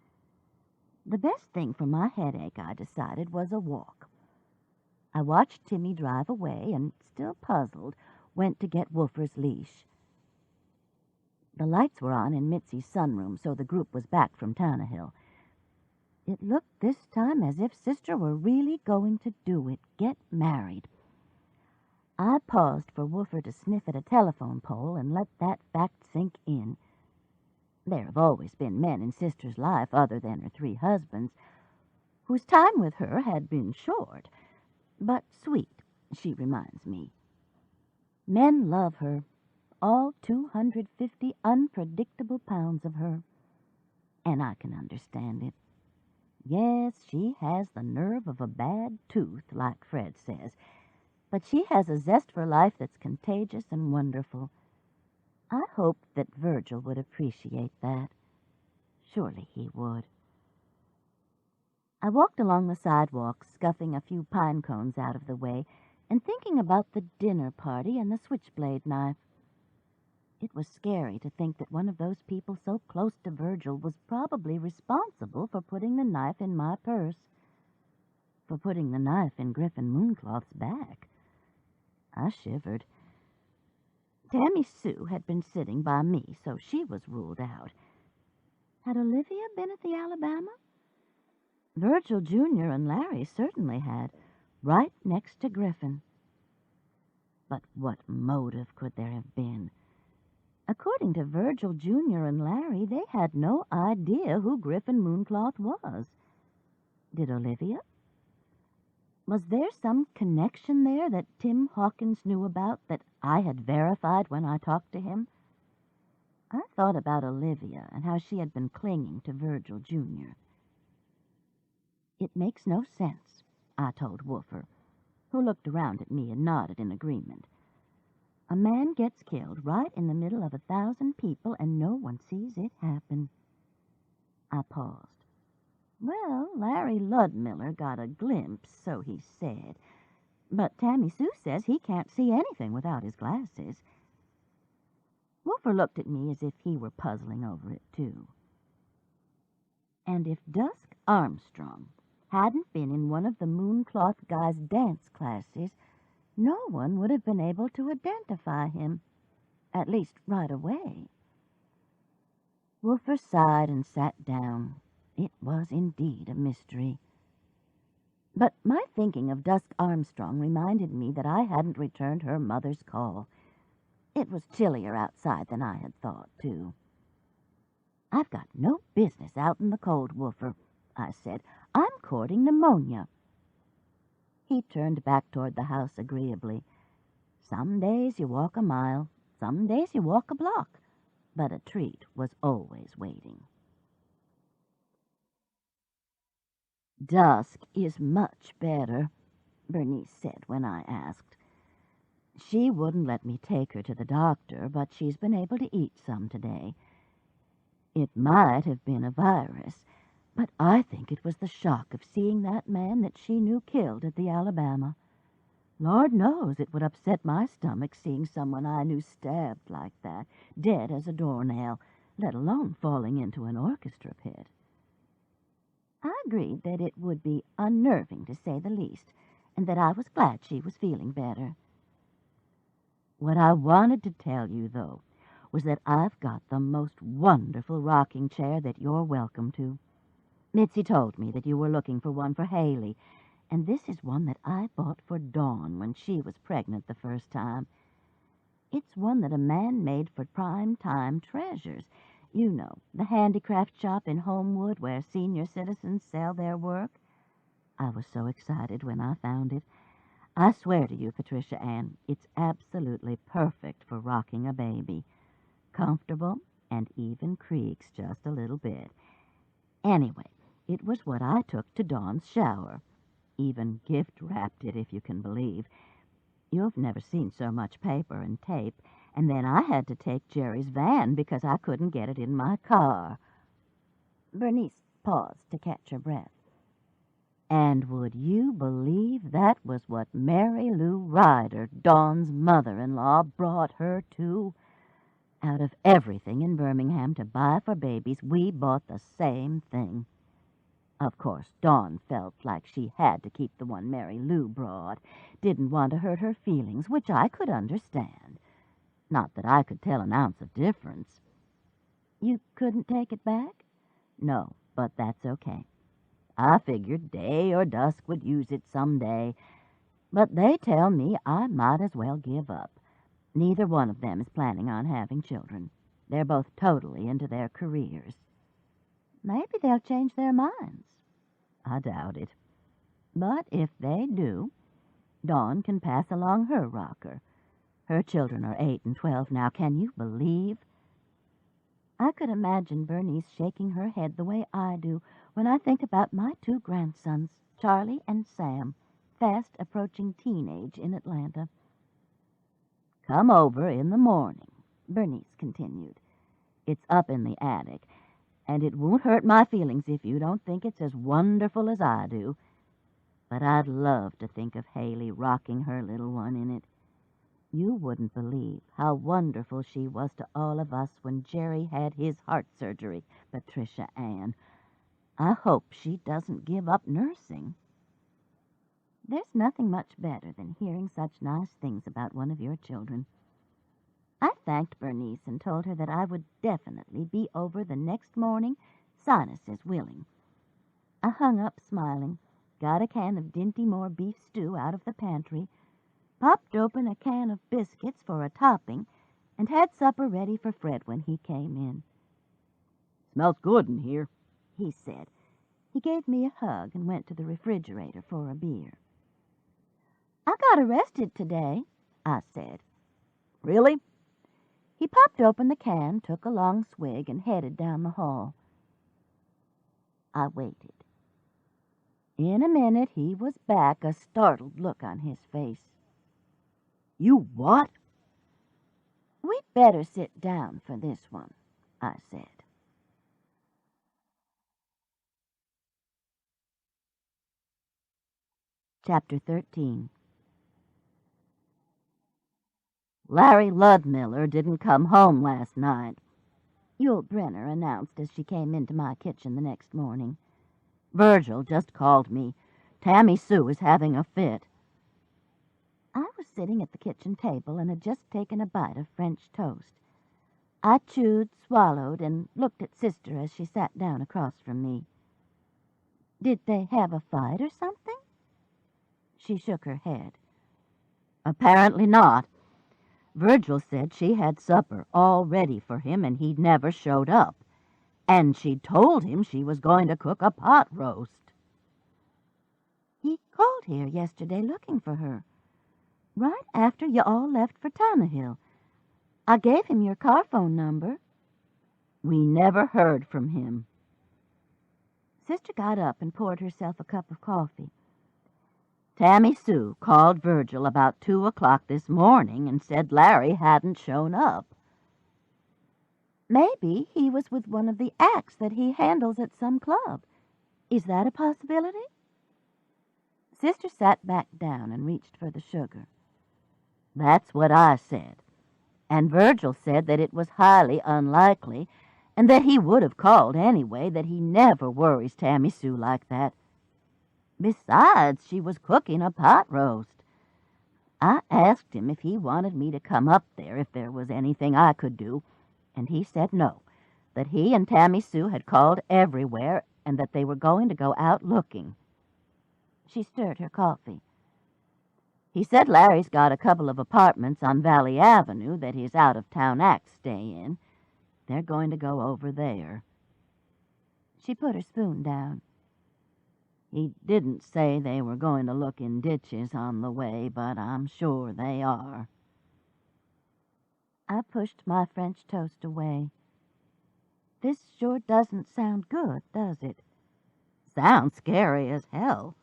The best thing for my headache, I decided, was a walk. I watched Timmy drive away and, still puzzled, went to get Woofer's leash. The lights were on in Mitzi's sunroom, so the group was back from Tannehill. It looked this time as if Sister were really going to do it, get married. I paused for Woofer to sniff at a telephone pole and let that fact sink in. There have always been men in Sister's life, other than her 3 husbands, whose time with her had been short, but sweet, she reminds me. Men love her, all 250 unpredictable pounds of her, and I can understand it. Yes, she has the nerve of a bad tooth, like Fred says, but she has a zest for life that's contagious and wonderful. I hoped that Virgil would appreciate that. Surely he would. I walked along the sidewalk, scuffing a few pine cones out of the way, and thinking about the dinner party and the switchblade knife. It was scary to think that one of those people so close to Virgil was probably responsible for putting the knife in my purse, for putting the knife in Griffin Mooncloth's back. I shivered. Tammy Sue had been sitting by me, so she was ruled out. Had Olivia been at the Alabama? Virgil Jr. and Larry certainly had, right next to Griffin. But what motive could there have been? According to Virgil Jr. and Larry, they had no idea who Griffin Mooncloth was. Did Olivia? Was there some connection there that Tim Hawkins knew about that I had verified when I talked to him? I thought about Olivia and how she had been clinging to Virgil Jr. It makes no sense, I told Woofer, who looked around at me and nodded in agreement. A man gets killed right in the middle of 1,000 people and no one sees it happen. I paused. Well, Larry Ludmiller got a glimpse, so he said, but Tammy Sue says he can't see anything without his glasses. Woofer looked at me as if he were puzzling over it, too. And if Dusk Armstrong hadn't been in one of the Mooncloth guys' dance classes, no one would have been able to identify him, at least right away. Woofer sighed and sat down. It was indeed a mystery. But my thinking of Dusk Armstrong reminded me that I hadn't returned her mother's call. It was chillier outside than I had thought, too. I've got no business out in the cold, Woofer, I said. I'm courting pneumonia. He turned back toward the house agreeably. Some days you walk a mile, some days you walk a block, but a treat was always waiting. Dusk is much better, Bernice said when I asked. She wouldn't let me take her to the doctor, but she's been able to eat some today. It might have been a virus, but I think it was the shock of seeing that man that she knew killed at the Alabama. Lord knows it would upset my stomach seeing someone I knew stabbed like that, dead as a doornail, let alone falling into an orchestra pit. I agreed that it would be unnerving, to say the least, and that I was glad she was feeling better. What I wanted to tell you, though, was that I've got the most wonderful rocking chair that you're welcome to. Mitzi told me that you were looking for one for Haley, and this is one that I bought for Dawn when she was pregnant the first time. It's one that a man made for prime-time treasures. You know, the handicraft shop in Homewood where senior citizens sell their work. I was so excited when I found it. I swear to you, Patricia Anne, it's absolutely perfect for rocking a baby. Comfortable and even creaks just a little bit. Anyway, it was what I took to Dawn's shower. Even gift-wrapped it, if you can believe. You've never seen so much paper and tape, and then I had to take Jerry's van because I couldn't get it in my car. Bernice paused to catch her breath. And would you believe that was what Mary Lou Ryder, Dawn's mother-in-law, brought her to? Out of everything in Birmingham to buy for babies, we bought the same thing. Of course, Dawn felt like she had to keep the one Mary Lou brought, didn't want to hurt her feelings, which I could understand. Not that I could tell an ounce of difference. You couldn't take it back? No, but that's okay. I figured Day or Dusk would use it someday, but they tell me I might as well give up. Neither one of them is planning on having children. They're both totally into their careers. Maybe they'll change their minds. I doubt it. But if they do, Dawn can pass along her rocker. Her children are 8 and 12 now. Can you believe? I could imagine Bernice shaking her head the way I do when I think about my 2 grandsons, Charlie and Sam, fast approaching teenage in Atlanta. Come over in the morning, Bernice continued. It's up in the attic, and it won't hurt my feelings if you don't think it's as wonderful as I do. But I'd love to think of Haley rocking her little one in it. You wouldn't believe how wonderful she was to all of us when Jerry had his heart surgery, Patricia Anne. I hope she doesn't give up nursing. There's nothing much better than hearing such nice things about one of your children. I thanked Bernice and told her that I would definitely be over the next morning, sinuses willing. I hung up smiling, got a can of Dinty Moore beef stew out of the pantry, popped open a can of biscuits for a topping, and had supper ready for Fred when he came in. "Smells good in here," he said. He gave me a hug and went to the refrigerator for a beer. I got arrested today, I said. "Really?" He popped open the can, took a long swig, and headed down the hall. I waited. In a minute he was back, a startled look on his face. "You what?" We'd better sit down for this one, I said. Chapter 13. Larry Ludmiller didn't come home last night, Yule Brenner announced as she came into my kitchen the next morning. Virgil just called me. Tammy Sue is having a fit. I was sitting at the kitchen table and had just taken a bite of French toast. I chewed, swallowed, and looked at Sister as she sat down across from me. Did they have a fight or something? She shook her head. Apparently not. Virgil said she had supper all ready for him and he never showed up. And she'd told him she was going to cook a pot roast. He called here yesterday looking for her, right after you all left for Tannehill. I gave him your car phone number. We never heard from him. Sister got up and poured herself a cup of coffee. Tammy Sue called Virgil about 2 o'clock this morning and said Larry hadn't shown up. Maybe he was with one of the acts that he handles at some club. Is that a possibility? Sister sat back down and reached for the sugar. That's what I said. And Virgil said that it was highly unlikely and that he would have called anyway, that he never worries Tammy Sue like that. Besides, she was cooking a pot roast. I asked him if he wanted me to come up there if there was anything I could do, and he said no, that he and Tammy Sue had called everywhere and that they were going to go out looking. She stirred her coffee. He said Larry's got a couple of apartments on Valley Avenue that his out-of-town acts stay in. They're going to go over there. She put her spoon down. He didn't say they were going to look in ditches on the way, but I'm sure they are. I pushed my French toast away. This sure doesn't sound good, does it? Sounds scary as hell.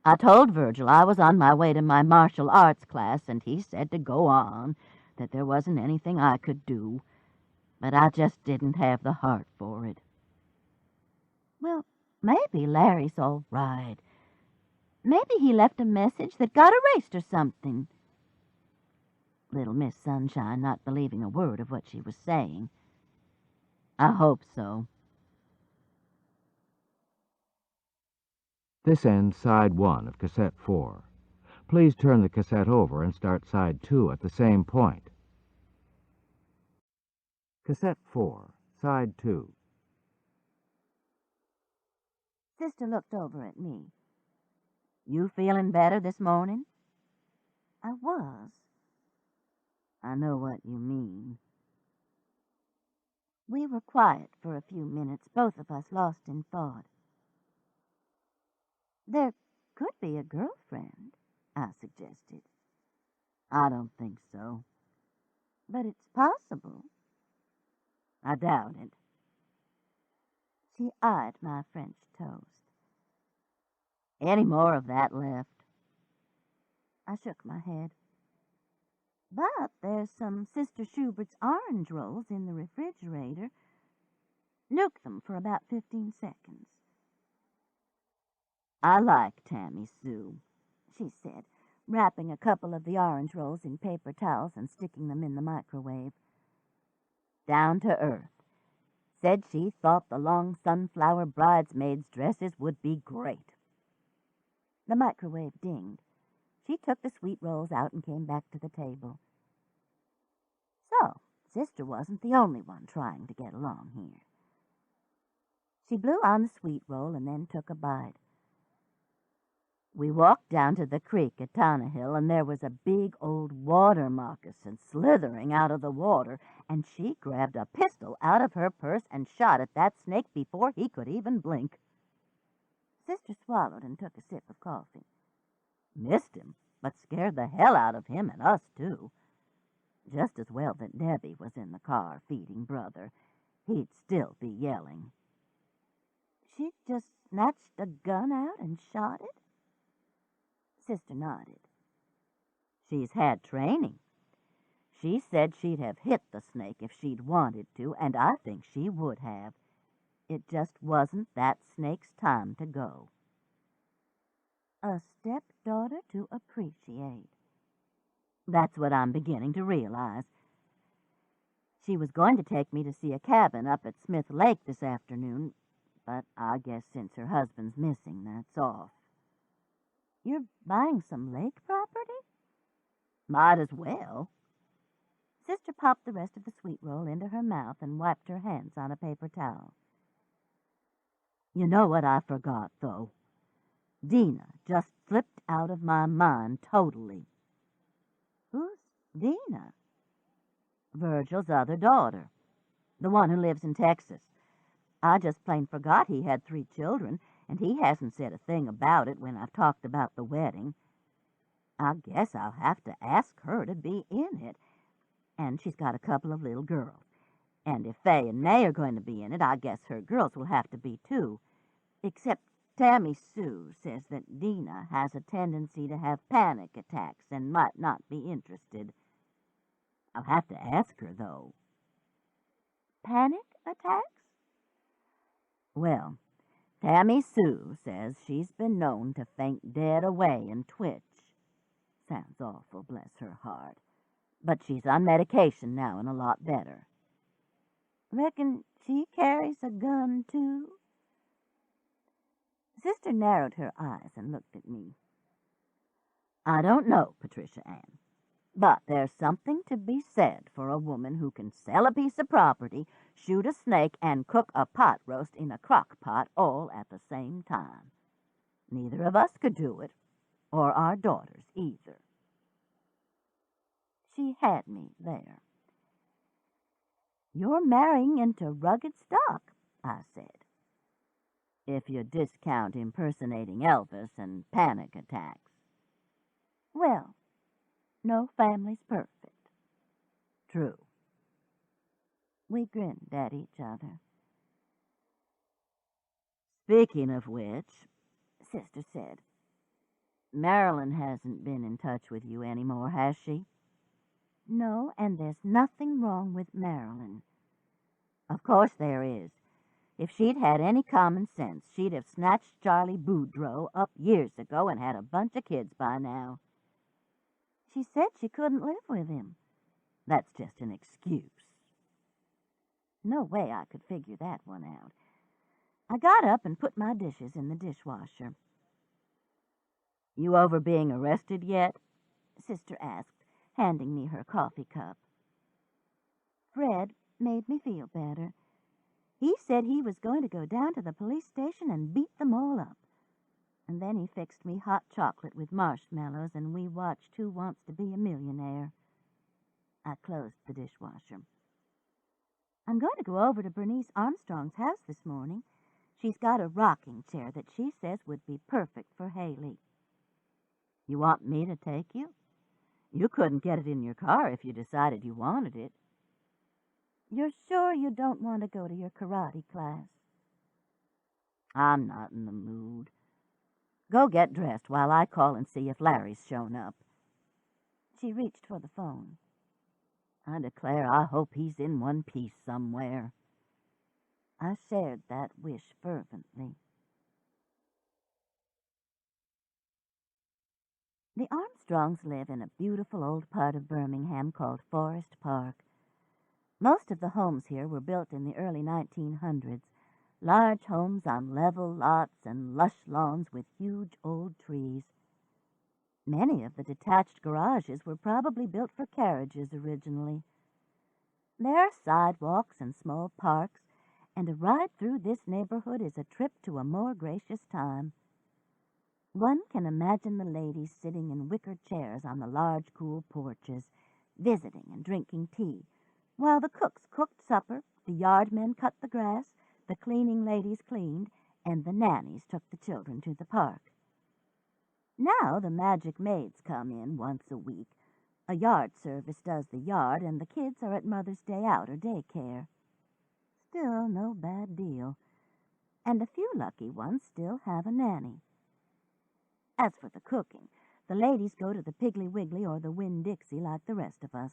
I told Virgil I was on my way to my martial arts class, and he said to go on, that there wasn't anything I could do, but I just didn't have the heart for it. Well, maybe Larry's all right. Maybe he left a message that got erased or something. Little Miss Sunshine not believing a word of what she was saying. I hope so. This ends side 1 of cassette 4. Please turn the cassette over and start side 2 at the same point. Cassette 4, side 2. Sister looked over at me. You feeling better this morning? I was. I know what you mean. We were quiet for a few minutes, both of us lost in thought. There could be a girlfriend, I suggested. I don't think so. But it's possible. I doubt it. She eyed my French toast. Any more of that left? I shook my head. But there's some Sister Schubert's orange rolls in the refrigerator. Nuke them for about 15 seconds. I like Tammy Sue, she said, wrapping a couple of the orange rolls in paper towels and sticking them in the microwave. Down to earth. Said she thought the long sunflower bridesmaids' dresses would be great. The microwave dinged. She took the sweet rolls out and came back to the table. So, Sister wasn't the only one trying to get along here. She blew on the sweet roll and then took a bite. We walked down to the creek at Tannehill, and there was a big old water moccasin slithering out of the water, and she grabbed a pistol out of her purse and shot at that snake before he could even blink. Sister swallowed and took a sip of coffee. Missed him, but scared the hell out of him and us, too. Just as well that Debbie was in the car feeding Brother. He'd still be yelling. She just snatched a gun out and shot it? Sister nodded. She's had training. She said she'd have hit the snake if she'd wanted to, and I think she would have. It just wasn't that snake's time to go. A stepdaughter to appreciate. That's what I'm beginning to realize. She was going to take me to see a cabin up at Smith Lake this afternoon, but I guess since her husband's missing, that's off. You're buying some lake property? Might as well. Sister popped the rest of the sweet roll into her mouth and wiped her hands on a paper towel. You know what I forgot, though? Dina just slipped out of my mind totally. Who's Dina? Virgil's other daughter, the one who lives in Texas. I just plain forgot he had 3 children, and he hasn't said a thing about it when I've talked about the wedding. I guess I'll have to ask her to be in it. And she's got a couple of little girls. And if Faye and May are going to be in it, I guess her girls will have to be too. Except Tammy Sue says that Dina has a tendency to have panic attacks and might not be interested. I'll have to ask her, though. Panic attacks? Well, Tammy Sue says she's been known to faint dead away and twitch. Sounds awful, bless her heart. But she's on medication now and a lot better. Reckon she carries a gun, too? Sister narrowed her eyes and looked at me. I don't know, Patricia Anne, but there's something to be said for a woman who can sell a piece of property, shoot a snake, and cook a pot roast in a crock pot all at the same time. Neither of us could do it, or our daughters either. She had me there. You're marrying into rugged stock, I said. If you discount impersonating Elvis and panic attacks. Well, no family's perfect. True. We grinned at each other. Speaking of which, Sister said, Marilyn hasn't been in touch with you anymore, has she? No, and there's nothing wrong with Marilyn. Of course there is. If she'd had any common sense, she'd have snatched Charlie Boudreaux up years ago and had a bunch of kids by now. She said she couldn't live with him. That's just an excuse. No way I could figure that one out. I got up and put my dishes in the dishwasher. You over being arrested yet? Sister asked, handing me her coffee cup. Fred made me feel better. He said he was going to go down to the police station and beat them all up. And then he fixed me hot chocolate with marshmallows, and we watched Who Wants to Be a Millionaire. I closed the dishwasher. I'm going to go over to Bernice Armstrong's house this morning. She's got a rocking chair that she says would be perfect for Haley. You want me to take you? You couldn't get it in your car if you decided you wanted it. You're sure you don't want to go to your karate class? I'm not in the mood. Go get dressed while I call and see if Larry's shown up. She reached for the phone. I declare I hope he's in one piece somewhere. I shared that wish fervently. The Armstrongs live in a beautiful old part of Birmingham called Forest Park. Most of the homes here were built in the early 1900s, large homes on level lots and lush lawns with huge old trees. Many of the detached garages were probably built for carriages originally. There are sidewalks and small parks, and a ride through this neighborhood is a trip to a more gracious time. One can imagine the ladies sitting in wicker chairs on the large, cool porches, visiting and drinking tea, while the cooks cooked supper, the yardmen cut the grass, the cleaning ladies cleaned, and the nannies took the children to the park. Now the magic maids come in once a week. A yard service does the yard, and the kids are at Mother's Day Out or daycare. Still no bad deal, and a few lucky ones still have a nanny. As for the cooking, the ladies go to the Piggly Wiggly or the Winn-Dixie like the rest of us.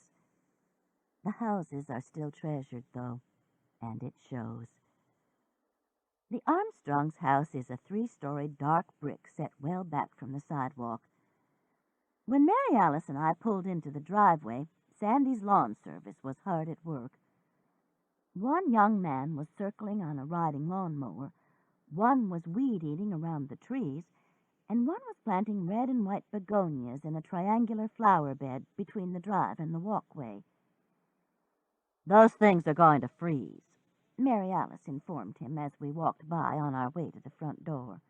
The houses are still treasured, though, and it shows. The Armstrongs' house is a 3-story dark brick set well back from the sidewalk. When Mary Alice and I pulled into the driveway, Sandy's lawn service was hard at work. One young man was circling on a riding lawnmower, one was weed-eating around the trees, and one was planting red and white begonias in a triangular flower bed between the drive and the walkway. "Those things are going to freeze," Mary Alice informed him as we walked by on our way to the front door.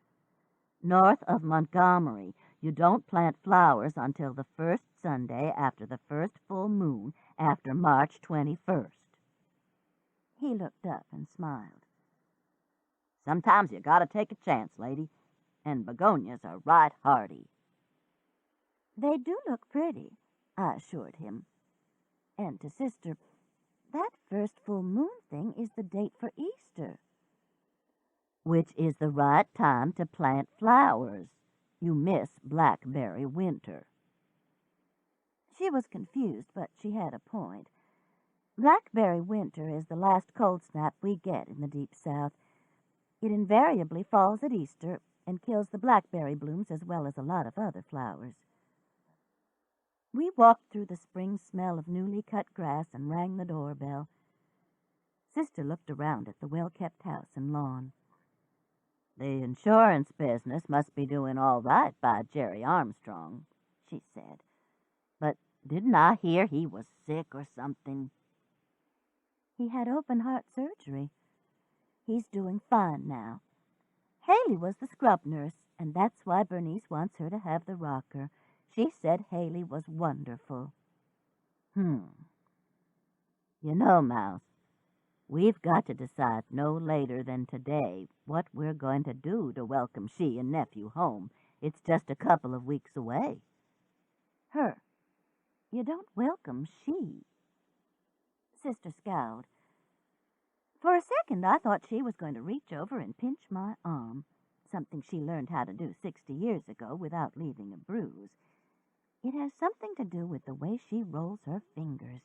"North of Montgomery, you don't plant flowers until the first Sunday after the first full moon after March 21st. He looked up and smiled. "Sometimes you gotta take a chance, lady, and begonias are right hardy." "They do look pretty," I assured him. And to Sister, "That first full moon thing is the date for Easter." "Which is the right time to plant flowers. You miss blackberry winter." She was confused, but she had a point. Blackberry winter is the last cold snap we get in the Deep South. It invariably falls at Easter and kills the blackberry blooms as well as a lot of other flowers. We walked through the spring smell of newly cut grass and rang the doorbell. Sister looked around at the well-kept house and lawn. "The insurance business must be doing all right by Jerry Armstrong," she said. "But didn't I hear he was sick or something?" "He had open-heart surgery. He's doing fine now. Haley was the scrub nurse, and that's why Bernice wants her to have the rocker. She said Haley was wonderful." You know, Mouse, we've got to decide no later than today what we're going to do to welcome she and nephew home. It's just a couple of weeks away." "Her. You don't welcome she." Sister scowled. For a second I thought she was going to reach over and pinch my arm, something she learned how to do 60 years ago without leaving a bruise. It has something to do with the way she rolls her fingers.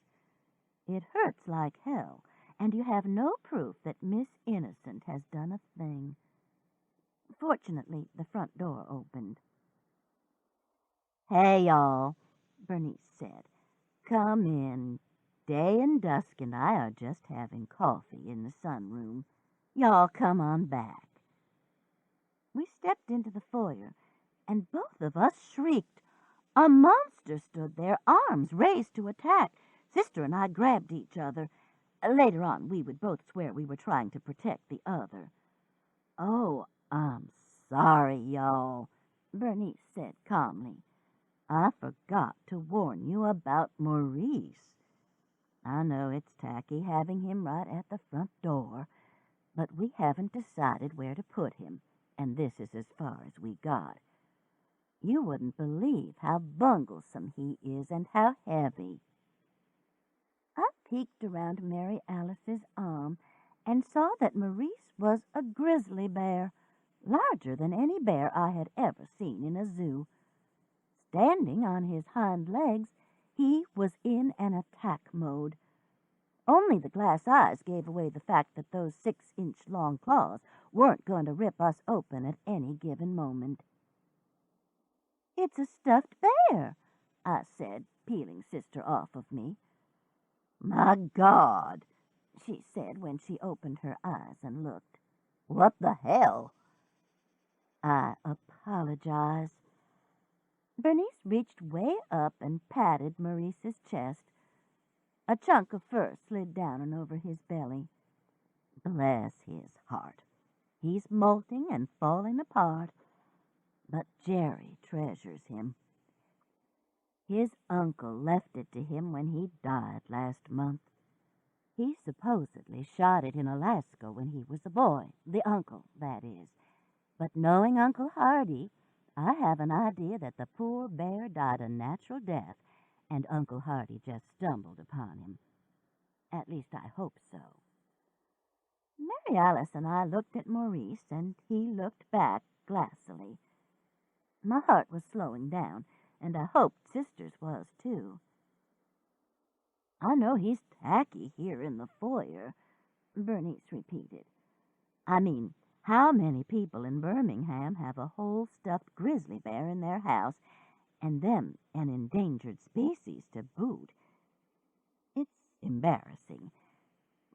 It hurts like hell, and you have no proof that Miss Innocent has done a thing. Fortunately, the front door opened. "Hey, y'all," Bernice said. "Come in. Day and Dusk and I are just having coffee in the sunroom. Y'all come on back." We stepped into the foyer, and both of us shrieked. A monster stood there, arms raised to attack. Sister and I grabbed each other. Later on, we would both swear we were trying to protect the other. "Oh, I'm sorry, y'all," Bernice said calmly. "I forgot to warn you about Maurice. I know it's tacky having him right at the front door, but we haven't decided where to put him, and this is as far as we got. You wouldn't believe how bunglesome he is and how heavy." I peeked around Mary Alice's arm and saw that Maurice was a grizzly bear, larger than any bear I had ever seen in a zoo. Standing on his hind legs, he was in an attack mode. Only the glass eyes gave away the fact that those 6-inch long claws weren't going to rip us open at any given moment. It's a stuffed bear, I said, peeling Sister off of me. My God, she said when she opened her eyes and looked. what the hell? I apologize. Bernice reached way up and patted Maurice's chest. A chunk of fur slid down and over his belly. Bless his heart. He's molting and falling apart, but Jerry treasures him. His uncle left it to him when he died last month. He supposedly shot it in Alaska when he was a boy, the uncle, that is. But knowing Uncle Hardy, I have an idea that the poor bear died a natural death, and Uncle Hardy just stumbled upon him. At least I hope so. Mary Alice and I looked at Maurice, and he looked back glassily. My heart was slowing down, and I hoped Sister's was, too. I know he's tacky here in the foyer, Bernice repeated. I mean, how many people in Birmingham have a whole stuffed grizzly bear in their house, and them an endangered species to boot? It's embarrassing.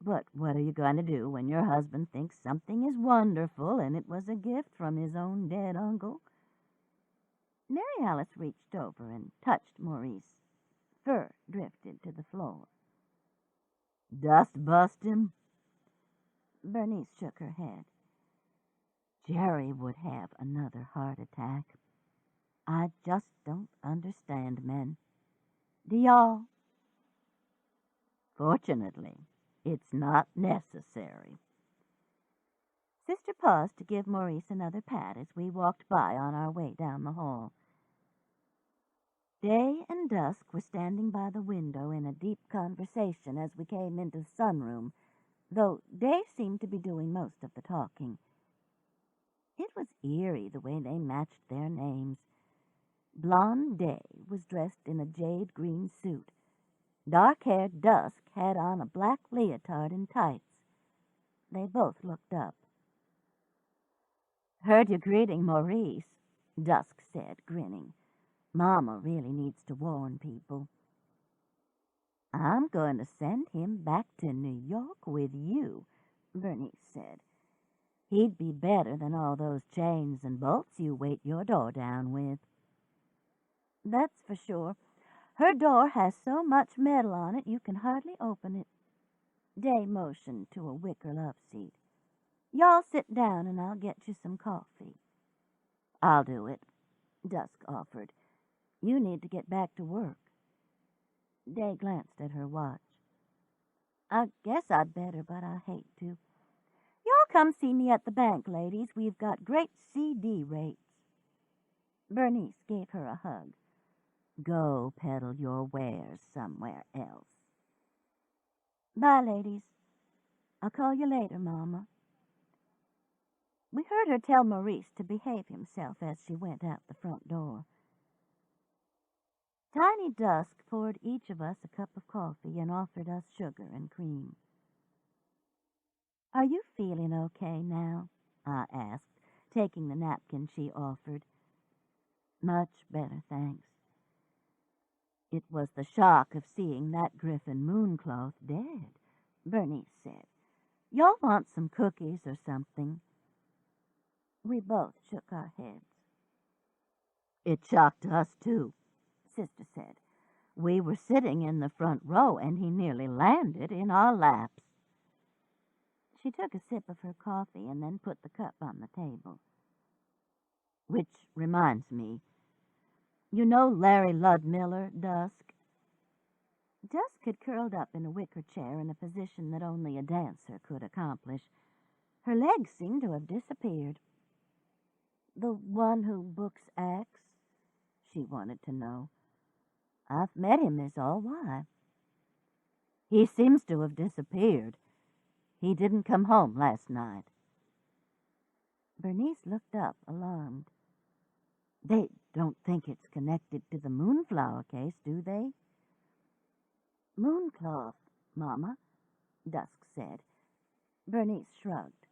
But what are you going to do when your husband thinks something is wonderful and it was a gift from his own dead uncle? Mary Alice reached over and touched Maurice. Fur drifted to the floor. Dust bust him? Bernice shook her head. Jerry would have another heart attack. I just don't understand men. Do y'all? Fortunately, it's not necessary. Sister paused to give Maurice another pat as we walked by on our way down the hall. Day and Dusk were standing by the window in a deep conversation as we came into the sunroom, though Day seemed to be doing most of the talking. It was eerie the way they matched their names. Blonde Day was dressed in a jade green suit. Dark-haired Dusk had on a black leotard and tights. They both looked up. Heard you greeting Maurice, Dusk said, grinning. Mama really needs to warn people. I'm going to send him back to New York with you, Bernice said. He'd be better than all those chains and bolts you weight your door down with. That's for sure. Her door has so much metal on it you can hardly open it. Day motioned to a wicker love seat. Y'all sit down and I'll get you some coffee. I'll do it, Dusk offered. You need to get back to work. Day glanced at her watch. I guess I'd better, but I hate to. Y'all come see me at the bank, ladies. We've got great CD rates. Bernice gave her a hug. Go peddle your wares somewhere else. Bye, ladies. I'll call you later, Mama. We heard her tell Maurice to behave himself as she went out the front door. Tiny Dusk poured each of us a cup of coffee and offered us sugar and cream. Are you feeling okay now? I asked, taking the napkin she offered. Much better, thanks. It was the shock of seeing that Griffin Mooncloth dead, Bernice said. Y'all want some cookies or something? We both shook our heads. It shocked us, too, Sister said. We were sitting in the front row, and he nearly landed in our laps. She took a sip of her coffee and then put the cup on the table. Which reminds me, you know Larry Ludmiller, Dusk? Dusk had curled up in a wicker chair in a position that only a dancer could accomplish. Her legs seemed to have disappeared. The one who books acts? She wanted to know. I've met him, is all why. He seems to have disappeared. He didn't come home last night. Bernice looked up, alarmed. They don't think it's connected to the Moonflower case, do they? Mooncloth, Mama, Dusk said. Bernice shrugged.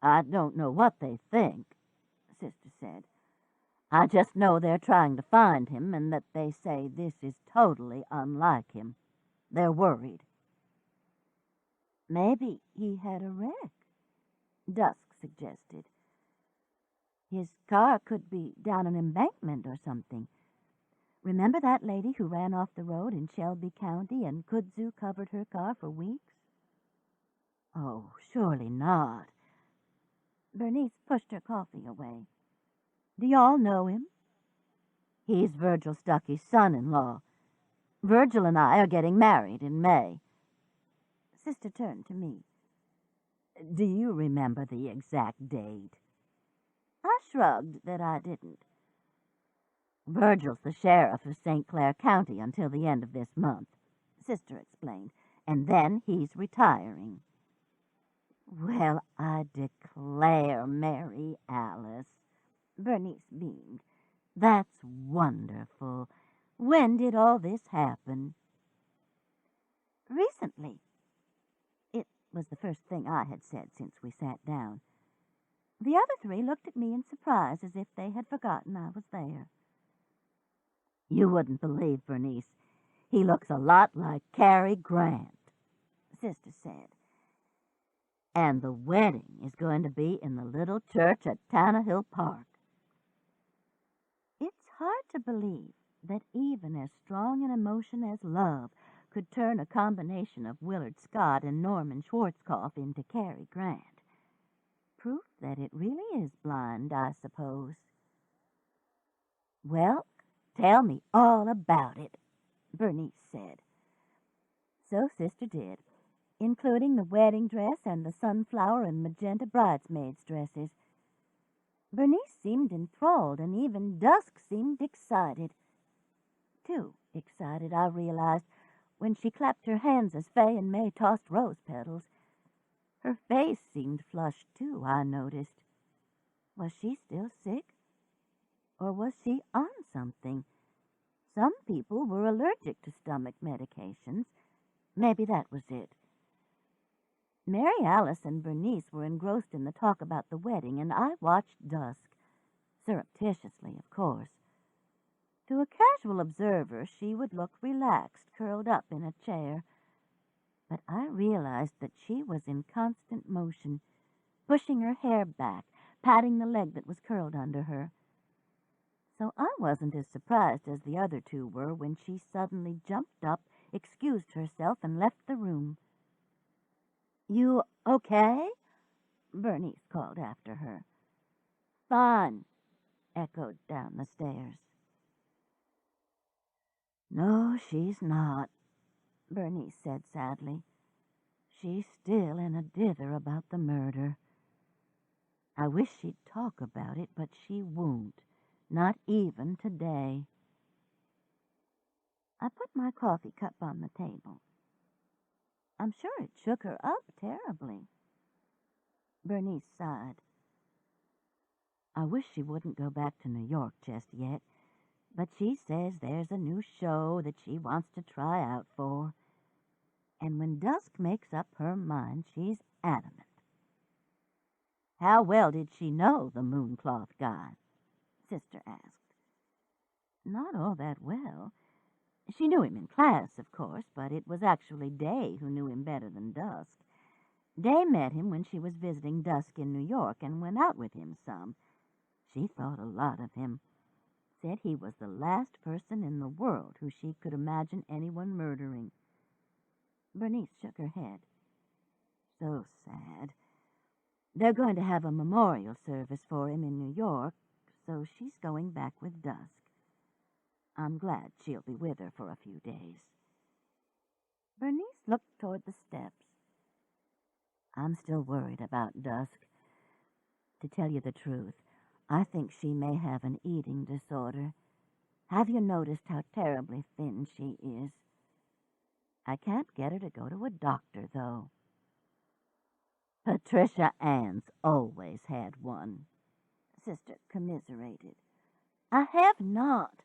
I don't know what they think, Sister said. I just know they're trying to find him and that they say this is totally unlike him. They're worried. Maybe he had a wreck, Dusk suggested. His car could be down an embankment or something. Remember that lady who ran off the road in Shelby County and kudzu covered her car for weeks? Oh, surely not. Bernice pushed her coffee away. Do y'all know him? He's Virgil Stuckey's son-in-law. Virgil and I are getting married in May. Sister turned to me. Do you remember the exact date? I shrugged that I didn't. Virgil's the sheriff of St. Clair County until the end of this month, Sister explained, and then he's retiring. Well, I declare, Mary Alice, Bernice beamed. That's wonderful. When did all this happen? Recently. It was the first thing I had said since we sat down. The other three looked at me in surprise as if they had forgotten I was there. You wouldn't believe, Bernice. He looks a lot like Cary Grant, Sister said. And the wedding is going to be in the little church at Tannehill Park. It's hard to believe that even as strong an emotion as love could turn a combination of Willard Scott and Norman Schwarzkopf into Cary Grant. Proof that it really is blind, I suppose. Well, tell me all about it, Bernice said. So Sister did, including the wedding dress and the sunflower and magenta bridesmaids' dresses. Bernice seemed enthralled, and even Dusk seemed excited. Too excited, I realized, when she clapped her hands as Fay and May tossed rose petals. Her face seemed flushed, too, I noticed. Was she still sick? Or was she on something? Some people were allergic to stomach medications. Maybe that was it. Mary Alice and Bernice were engrossed in the talk about the wedding, and I watched Dusk, surreptitiously, of course. To a casual observer, she would look relaxed, curled up in a chair. But I realized that she was in constant motion, pushing her hair back, patting the leg that was curled under her. So I wasn't as surprised as the other two were when she suddenly jumped up, excused herself, and left the room. You okay? Bernice called after her. Fine, echoed down the stairs. No, she's not, Bernice said sadly. She's still in a dither about the murder. I wish she'd talk about it, but she won't, not even today. I put my coffee cup on the table. I'm sure it shook her up terribly. Bernice sighed. I wish she wouldn't go back to New York just yet, but she says there's a new show that she wants to try out for. And when Dusk makes up her mind, she's adamant. How well did she know the Mooncloth guy? Sister asked. Not all that well. She knew him in class, of course, but it was actually Day who knew him better than Dusk. Day met him when she was visiting Dusk in New York and went out with him some. She thought a lot of him. Said he was the last person in the world who she could imagine anyone murdering. Bernice shook her head. So sad. They're going to have a memorial service for him in New York, so she's going back with Dusk. I'm glad she'll be with her for a few days. Bernice looked toward the steps. I'm still worried about Dusk. To tell you the truth, I think she may have an eating disorder. Have you noticed how terribly thin she is? I can't get her to go to a doctor, though. Patricia Anne's always had one, Sister commiserated. I have not.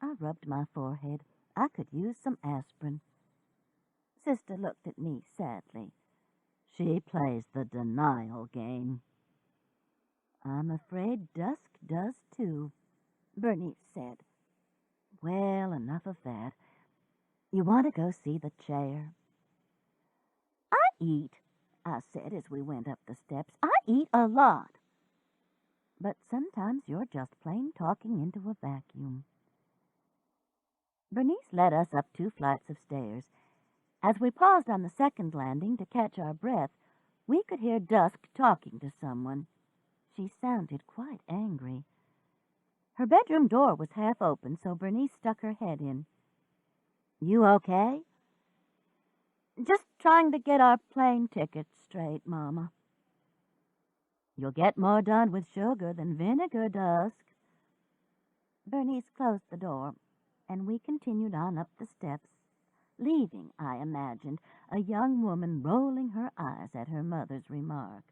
I rubbed my forehead. I could use some aspirin. Sister looked at me sadly. She plays the denial game. I'm afraid Dusk does too, Bernice said. Well, enough of that. You want to go see the chair? I eat, I said as we went up the steps. I eat a lot. But sometimes you're just plain talking into a vacuum. Bernice led us up 2 flights of stairs. As we paused on the second landing to catch our breath, we could hear Dusk talking to someone. She sounded quite angry. Her bedroom door was half open, so Bernice stuck her head in. You okay? Just trying to get our plane tickets straight, Mama. You'll get more done with sugar than vinegar, Dusk. Bernice closed the door, and we continued on up the steps, leaving, I imagined, a young woman rolling her eyes at her mother's remark.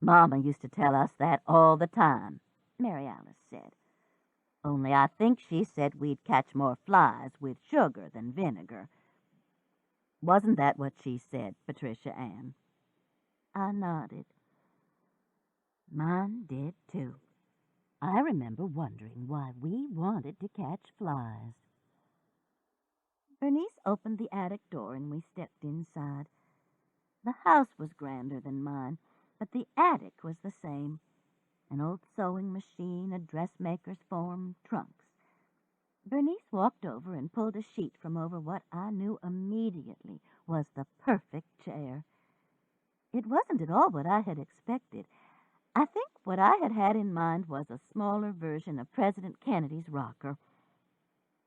Mama used to tell us that all the time, Mary Alice said. Only I think she said we'd catch more flies with sugar than vinegar. Wasn't that what she said, Patricia Anne? I nodded. Mine did, too. I remember wondering why we wanted to catch flies. Bernice opened the attic door and we stepped inside. The house was grander than mine, but the attic was the same. An old sewing machine, a dressmaker's form, trunks. Bernice walked over and pulled a sheet from over what I knew immediately was the perfect chair. It wasn't at all what I had expected. I think what I had had in mind was a smaller version of President Kennedy's rocker.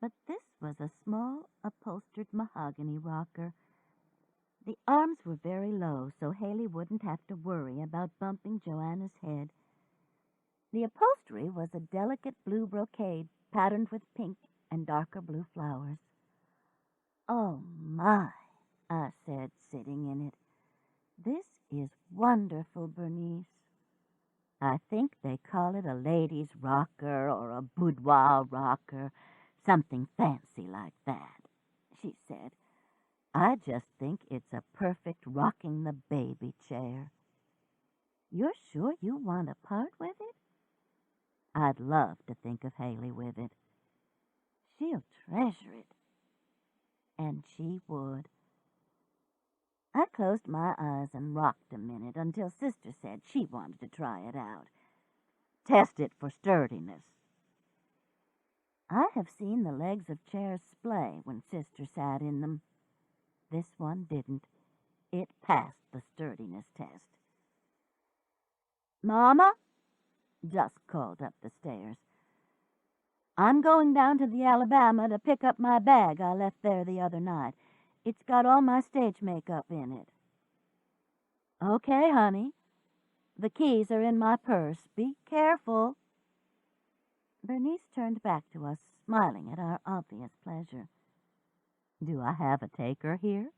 But this was a small, upholstered mahogany rocker. The arms were very low, so Haley wouldn't have to worry about bumping Joanna's head. The upholstery was a delicate blue brocade patterned with pink and darker blue flowers. Oh, my, I said, sitting in it. This is wonderful, Bernice. I think they call it a lady's rocker or a boudoir rocker, something fancy like that, she said. I just think it's a perfect rocking the baby chair. You're sure you want to part with it? I'd love to think of Haley with it. She'll treasure it. And she would. I closed my eyes and rocked a minute until Sister said she wanted to try it out. Test it for sturdiness. I have seen the legs of chairs splay when Sister sat in them. This one didn't. It passed the sturdiness test. Mama? Dusk called up the stairs. I'm going down to the Alabama to pick up my bag I left there the other night. It's got all my stage makeup in it. Okay, honey. The keys are in my purse. Be careful. Bernice turned back to us, smiling at our obvious pleasure. Do I have a taker here?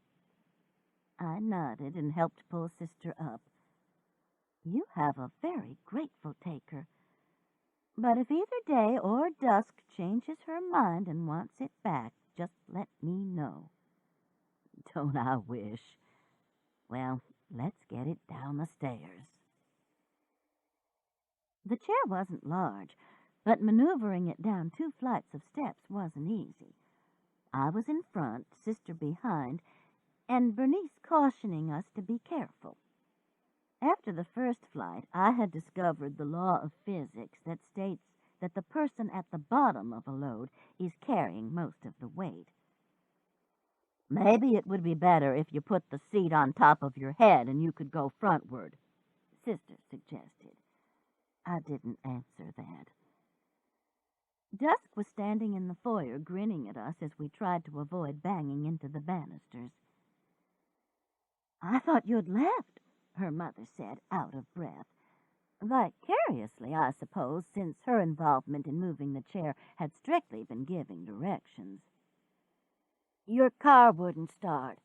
I nodded and helped pull Sister up. You have a very grateful taker. But if either Day or Dusk changes her mind and wants it back, just let me know. Don't I wish? Well, let's get it down the stairs. The chair wasn't large, but maneuvering it down 2 flights of steps wasn't easy. I was in front, Sister behind, and Bernice cautioning us to be careful. After the first flight, I had discovered the law of physics that states that the person at the bottom of a load is carrying most of the weight. Maybe it would be better if you put the seat on top of your head and you could go frontward, Sister suggested. I didn't answer that. Dusk was standing in the foyer grinning at us as we tried to avoid banging into the banisters. I thought you'd left, her mother said, out of breath. Vicariously, I suppose, since her involvement in moving the chair had strictly been giving directions. Your car wouldn't start.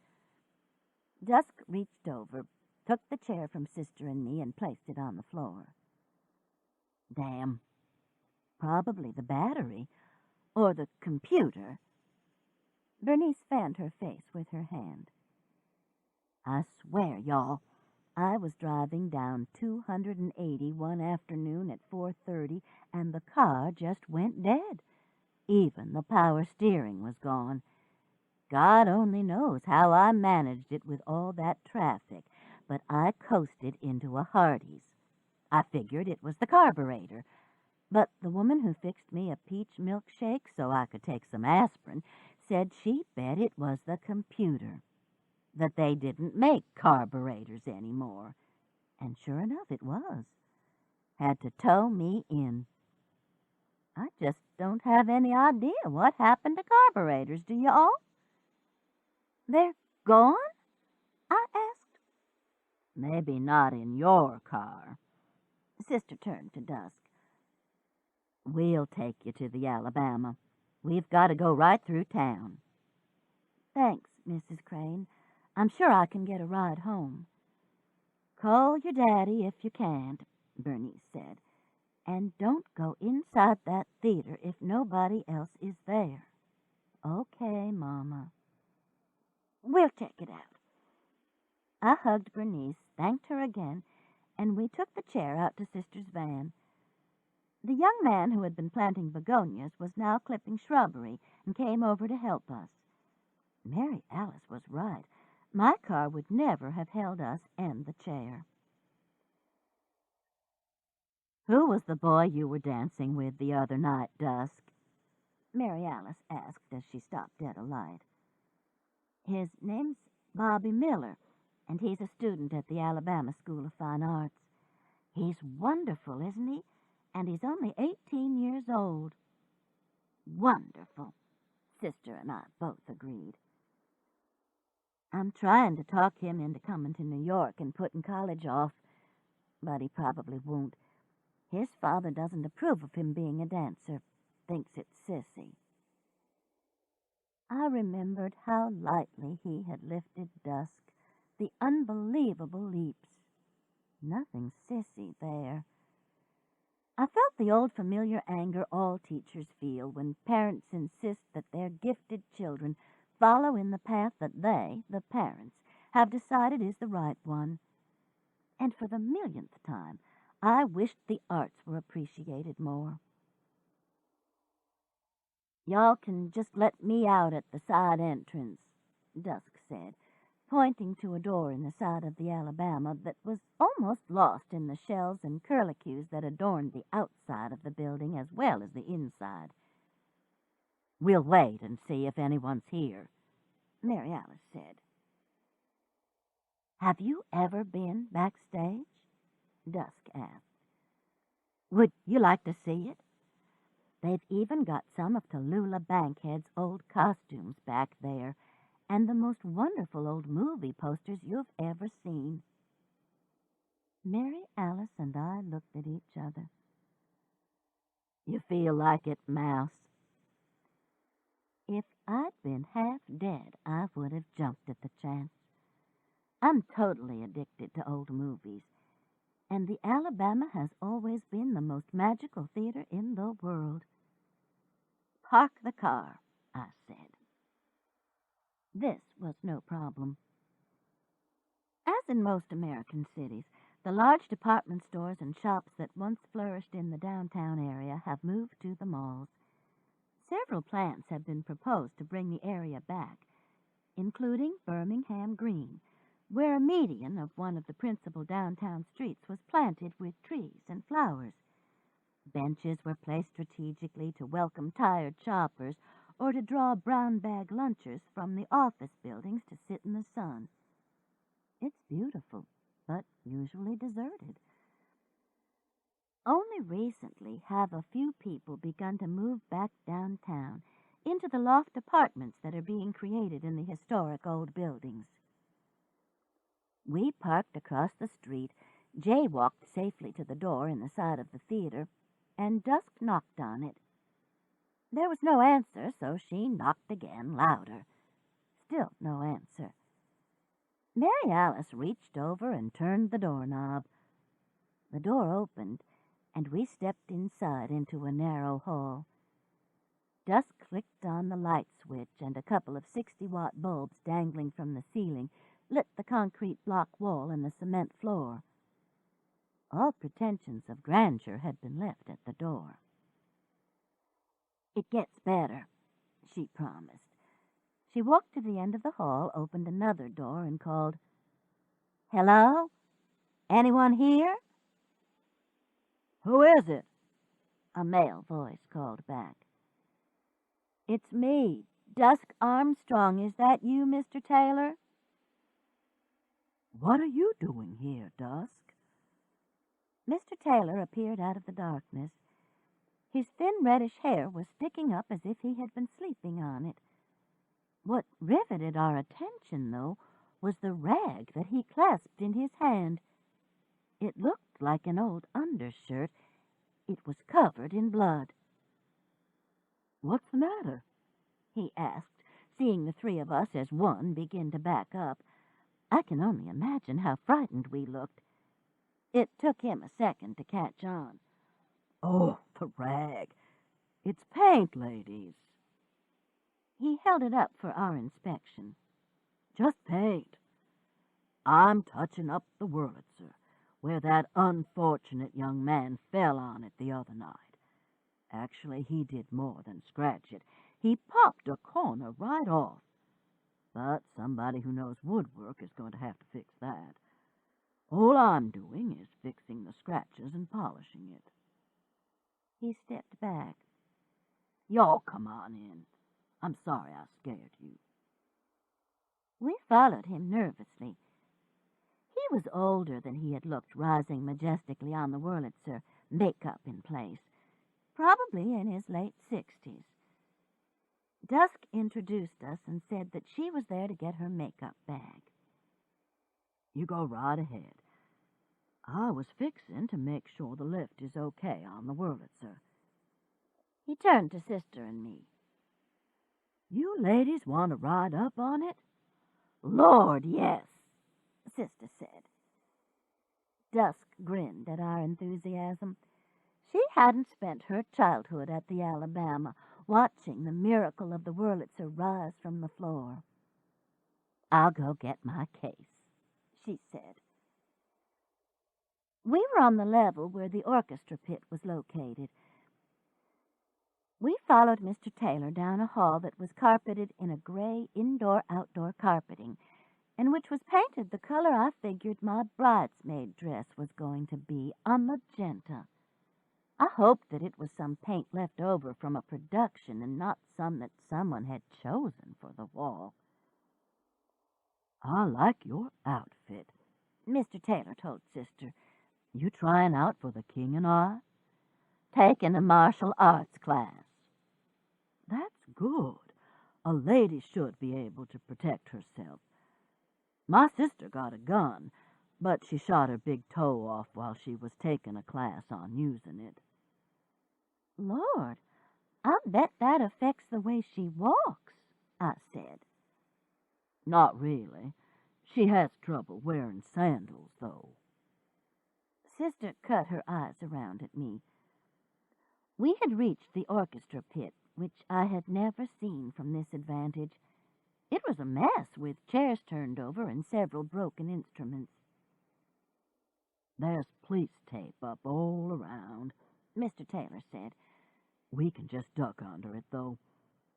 Dusk reached over, took the chair from Sister and me, and placed it on the floor. Damn. Probably the battery, or the computer. Bernice fanned her face with her hand. I swear, y'all, I was driving down 280 one afternoon at 4:30, and the car just went dead. Even the power steering was gone. God only knows how I managed it with all that traffic, but I coasted into a Hardee's. I figured it was the carburetor, but the woman who fixed me a peach milkshake so I could take some aspirin said she bet it was the computer, that they didn't make carburetors anymore. And sure enough, it was. Had to tow me in. I just don't have any idea what happened to carburetors, do you all? They're gone? I asked. Maybe not in your car. Sister turned to Dusk. We'll take you to the Alabama. We've got to go right through town. Thanks, Mrs. Crane. I'm sure I can get a ride home. Call your daddy if you can't, Bernice said. And don't go inside that theater if nobody else is there. Okay, Mama. We'll check it out. I hugged Bernice, thanked her again, and we took the chair out to Sister's van. The young man who had been planting begonias was now clipping shrubbery and came over to help us. Mary Alice was right. My car would never have held us and the chair. Who was the boy you were dancing with the other night, Dusk? Mary Alice asked as she stopped at a light. His name's Bobby Miller, and he's a student at the Alabama School of Fine Arts. He's wonderful, isn't he? And he's only 18 years old. Wonderful, Sister and I both agreed. I'm trying to talk him into coming to New York and putting college off, but he probably won't. His father doesn't approve of him being a dancer, thinks it's sissy. I remembered how lightly he had lifted Dusk, the unbelievable leaps. Nothing sissy there. I felt the old familiar anger all teachers feel when parents insist that their gifted children follow in the path that they, the parents, have decided is the right one. And for the millionth time, I wished the arts were appreciated more. Y'all can just let me out at the side entrance, Dusk said, pointing to a door in the side of the Alabama that was almost lost in the shells and curlicues that adorned the outside of the building as well as the inside. We'll wait and see if anyone's here, Mary Alice said. Have you ever been backstage? Dusk asked. Would you like to see it? They've even got some of Tallulah Bankhead's old costumes back there, and the most wonderful old movie posters you've ever seen. Mary Alice and I looked at each other. You feel like it, Mouse? If I'd been half dead, I would have jumped at the chance. I'm totally addicted to old movies, and the Alabama has always been the most magical theater in the world. Park the car, I said. This was no problem. As in most American cities, the large department stores and shops that once flourished in the downtown area have moved to the malls. Several plans have been proposed to bring the area back, including Birmingham Green, where a median of one of the principal downtown streets was planted with trees and flowers. Benches were placed strategically to welcome tired shoppers or to draw brown bag lunchers from the office buildings to sit in the sun. It's beautiful, but usually deserted. Only recently have a few people begun to move back downtown into the loft apartments that are being created in the historic old buildings. We parked across the street, Jay walked safely to the door in the side of the theater, and Dusk knocked on it. There was no answer, so she knocked again, louder. Still no answer. Mary Alice reached over and turned the doorknob. The door opened, and we stepped inside into a narrow hall. Dusk clicked on the light switch, and a couple of 60-watt bulbs dangling from the ceiling lit the concrete block wall and the cement floor. All pretensions of grandeur had been left at the door. "It gets better," she promised. She walked to the end of the hall, opened another door, and called, "Hello? Anyone here?" "Who is it?" A male voice called back. "It's me, Dusk Armstrong. Is that you, Mr. Taylor?" "What are you doing here, Dusk?" Mr. Taylor appeared out of the darkness. His thin reddish hair was sticking up as if he had been sleeping on it. What riveted our attention, though, was the rag that he clasped in his hand. It looked like an old undershirt. It was covered in blood. "What's the matter?" he asked, seeing the three of us as one begin to back up. I can only imagine how frightened we looked. It took him a second to catch on. "Oh, the rag. It's paint, ladies." He held it up for our inspection. "Just paint. I'm touching up the Wurlitzer, where that unfortunate young man fell on it the other night. Actually, he did more than scratch it. He popped a corner right off. But somebody who knows woodwork is going to have to fix that. All I'm doing is fixing the scratches and polishing it." He stepped back. "Y'all come on in. I'm sorry I scared you." We followed him nervously. He was older than he had looked, rising majestically on the Wurlitzer, makeup in place, probably in his late 60s. Dusk introduced us and said that she was there to get her makeup bag. "You go right ahead. I was fixing to make sure the lift is okay on the Wurlitzer." He turned to Sister and me. "You ladies want to ride up on it?" "Lord, yes," Sister said. Dusk grinned at our enthusiasm. She hadn't spent her childhood at the Alabama, watching the miracle of the Wurlitzer rise from the floor. "I'll go get my case," she said. We were on the level where the orchestra pit was located. We followed Mr. Taylor down a hall that was carpeted in a gray indoor-outdoor carpeting, and which was painted the color I figured my bridesmaid dress was going to be, a magenta. I hoped that it was some paint left over from a production and not some that someone had chosen for the wall. "I like your outfit," Mr. Taylor told Sister. "You trying out for the King and I?" "Taking a martial arts class." "That's good. A lady should be able to protect herself. My sister got a gun, but she shot her big toe off while she was taking a class on using it." "Lord, I'll bet that affects the way she walks," I said. "Not really. She has trouble wearing sandals, though." Sister cut her eyes around at me. We had reached the orchestra pit, which I had never seen from this advantage. It was a mess, with chairs turned over and several broken instruments. "There's police tape up all around," Mr. Taylor said. "We can just duck under it, though.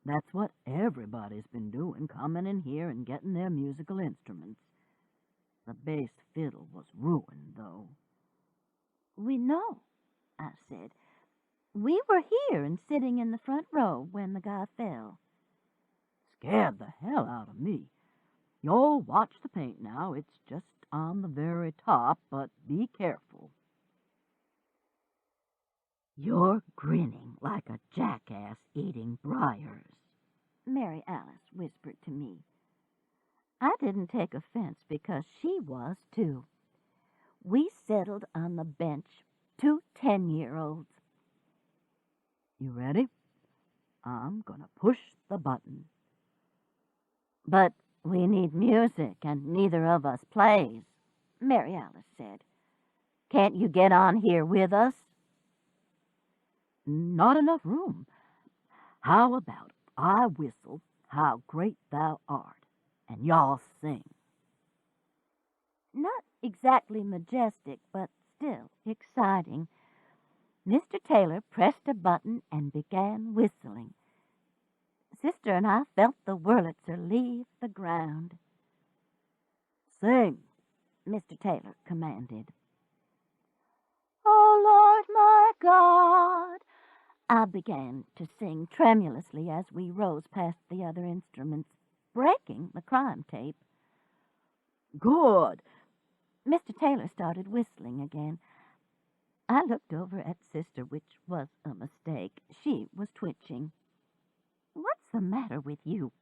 That's what everybody's been doing, coming in here and getting their musical instruments. The bass fiddle was ruined, though." "We know," I said. "We were here and sitting in the front row when the guy fell." "Scared the hell out of me. Y'all watch the paint now. It's just on the very top, but be careful." "You're grinning like a jackass eating briars," Mary Alice whispered to me. I didn't take offense because she was, too. We settled on the bench, 2 10-year-olds. "You ready? I'm gonna push the button." "But we need music, and neither of us plays," Mary Alice said. "Can't you get on here with us?" "Not enough room. How about I whistle 'How Great Thou Art,' and y'all sing?" Not exactly majestic, but still exciting. Mr. Taylor pressed a button and began whistling. Sister and I felt the Wurlitzer leave the ground. Sing, Mr. Taylor commanded. Oh, Lord my God, I began to sing tremulously as we rose past the other instruments, breaking the crime tape. Good. Mr. Taylor started whistling again. I looked over at Sister, which was a mistake. She was twitching. What's the matter with you?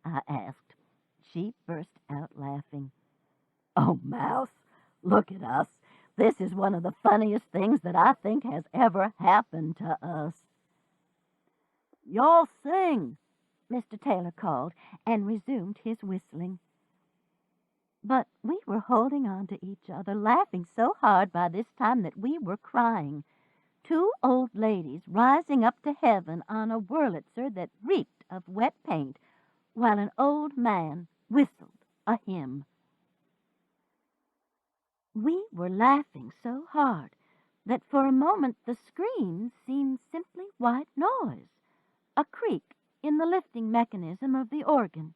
I asked. She burst out laughing. Oh, Mouse, look at us. This is one of the funniest things that I think has ever happened to us. Y'all sing, Mr. Taylor called and resumed his whistling. But we were holding on to each other, laughing so hard by this time that we were crying. Two old ladies rising up to heaven on a Wurlitzer that reeked of wet paint, while an old man whistled a hymn. We were laughing so hard that for a moment the scream seemed simply white noise, a creak in the lifting mechanism of the organ.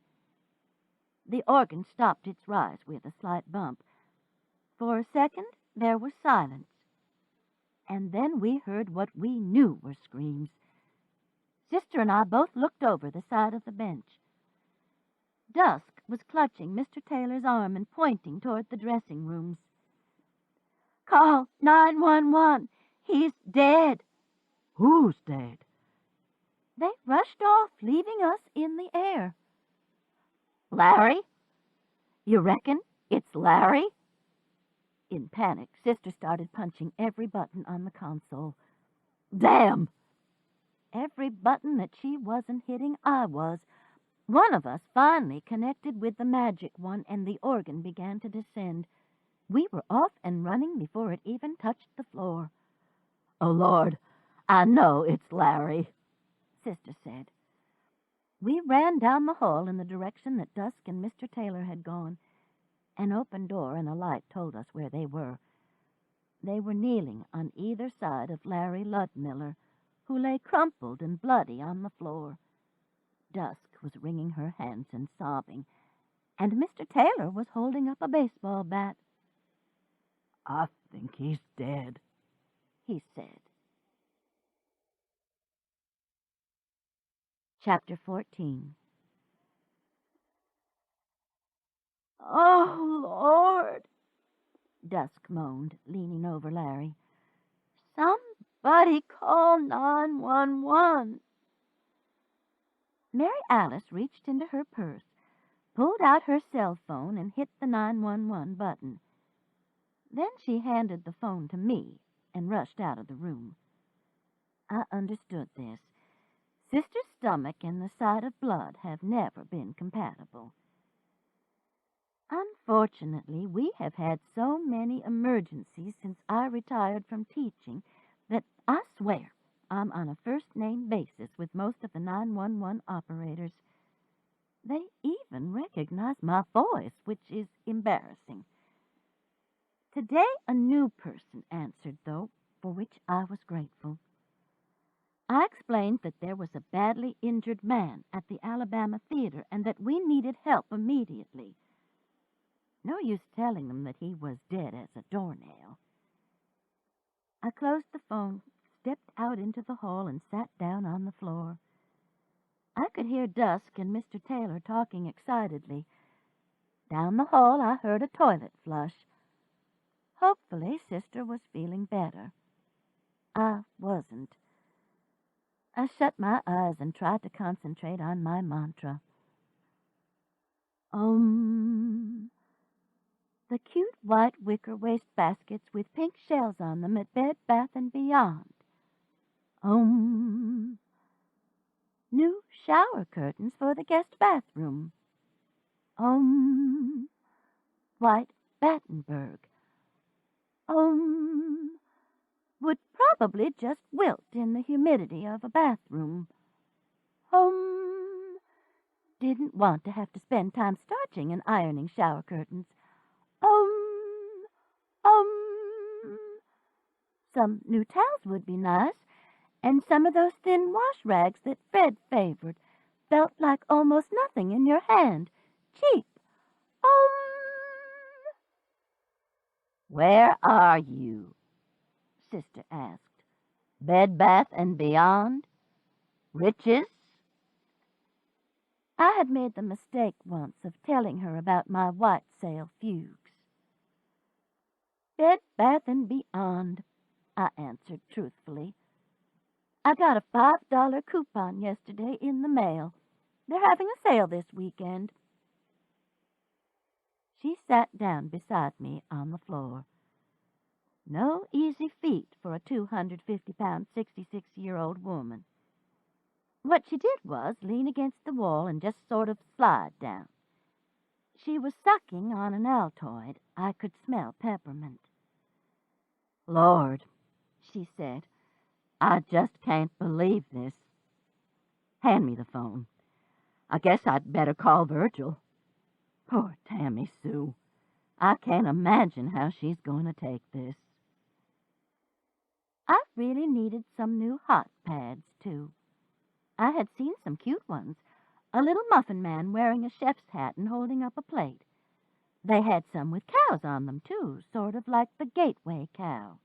The organ stopped its rise with a slight bump. For a second there was silence, and then we heard what we knew were screams. Sister and I both looked over the side of the bench. Dusk was clutching Mr. Taylor's arm and pointing toward the dressing rooms. Call 911. He's dead. Who's dead? They rushed off, leaving us in the air. Larry? You reckon it's Larry? In panic, Sister started punching every button on the console. Damn! Every button that she wasn't hitting, I was. One of us finally connected with the magic one, and the organ began to descend. We were off and running before it even touched the floor. Oh, Lord, I know it's Larry, Sister said. We ran down the hall in the direction that Dusk and Mr. Taylor had gone. An open door and a light told us where they were. They were kneeling on either side of Larry Ludmiller, who lay crumpled and bloody on the floor. Dusk was wringing her hands and sobbing, and Mr. Taylor was holding up a baseball bat. I think he's dead, he said. Chapter 14. Oh, Lord, Dusk moaned, leaning over Larry. Somebody call 911. Mary Alice reached into her purse, pulled out her cell phone, and hit the 911 button. Then she handed the phone to me and rushed out of the room. I understood this. Sister's stomach and the sight of blood have never been compatible. Unfortunately, we have had so many emergencies since I retired from teaching that I swear I'm on a first-name basis with most of the 911 operators. They even recognize my voice, which is embarrassing. Today, a new person answered, though, for which I was grateful. I explained that there was a badly injured man at the Alabama Theater and that we needed help immediately. No use telling them that he was dead as a doornail. I closed the phone, stepped out into the hall, and sat down on the floor. I could hear Dusk and Mr. Taylor talking excitedly. Down the hall, I heard a toilet flush. Hopefully, Sister was feeling better. I wasn't. I shut my eyes and tried to concentrate on my mantra. The cute white wicker wastebaskets with pink shells on them at Bed Bath & Beyond. New shower curtains for the guest bathroom. White Battenberg. Would probably just wilt in the humidity of a bathroom. Didn't want to have to spend time starching and ironing shower curtains. Some new towels would be nice, and some of those thin wash rags that Fred favored. Felt like almost nothing in your hand. Cheap. Where are you? Sister asked. Bed, Bath, and Beyond? Riches? I had made the mistake once of telling her about my white sale fugues. Bed, Bath, and Beyond, I answered truthfully. I got a $5 coupon yesterday in the mail. They're having a sale this weekend. She sat down beside me on the floor. No easy feat for a 250-pound, 66-year-old woman. What she did was lean against the wall and just sort of slide down. She was sucking on an Altoid. I could smell peppermint. Lord, she said, I just can't believe this. Hand me the phone. I guess I'd better call Virgil. Poor Tammy Sue. I can't imagine how she's going to take this. I really needed some new hot pads, too. I had seen some cute ones, a little muffin man wearing a chef's hat and holding up a plate. They had some with cows on them, too, sort of like the gateway cow.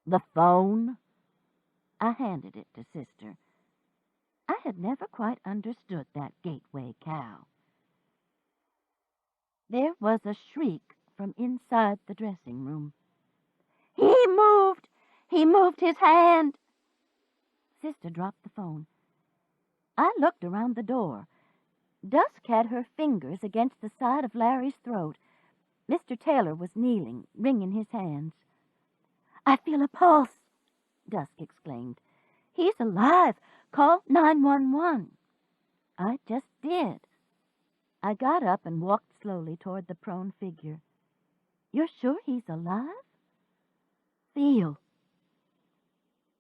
The phone? I handed it to Sister. I had never quite understood that gateway cow. There was a shriek from inside the dressing room. He moved! He moved his hand! Sister dropped the phone. I looked around the door. Dusk had her fingers against the side of Larry's throat. Mr. Taylor was kneeling, wringing his hands. I feel a pulse, Dusk exclaimed. He's alive. Call 911. I just did. I got up and walked slowly toward the prone figure. You're sure he's alive? Feel.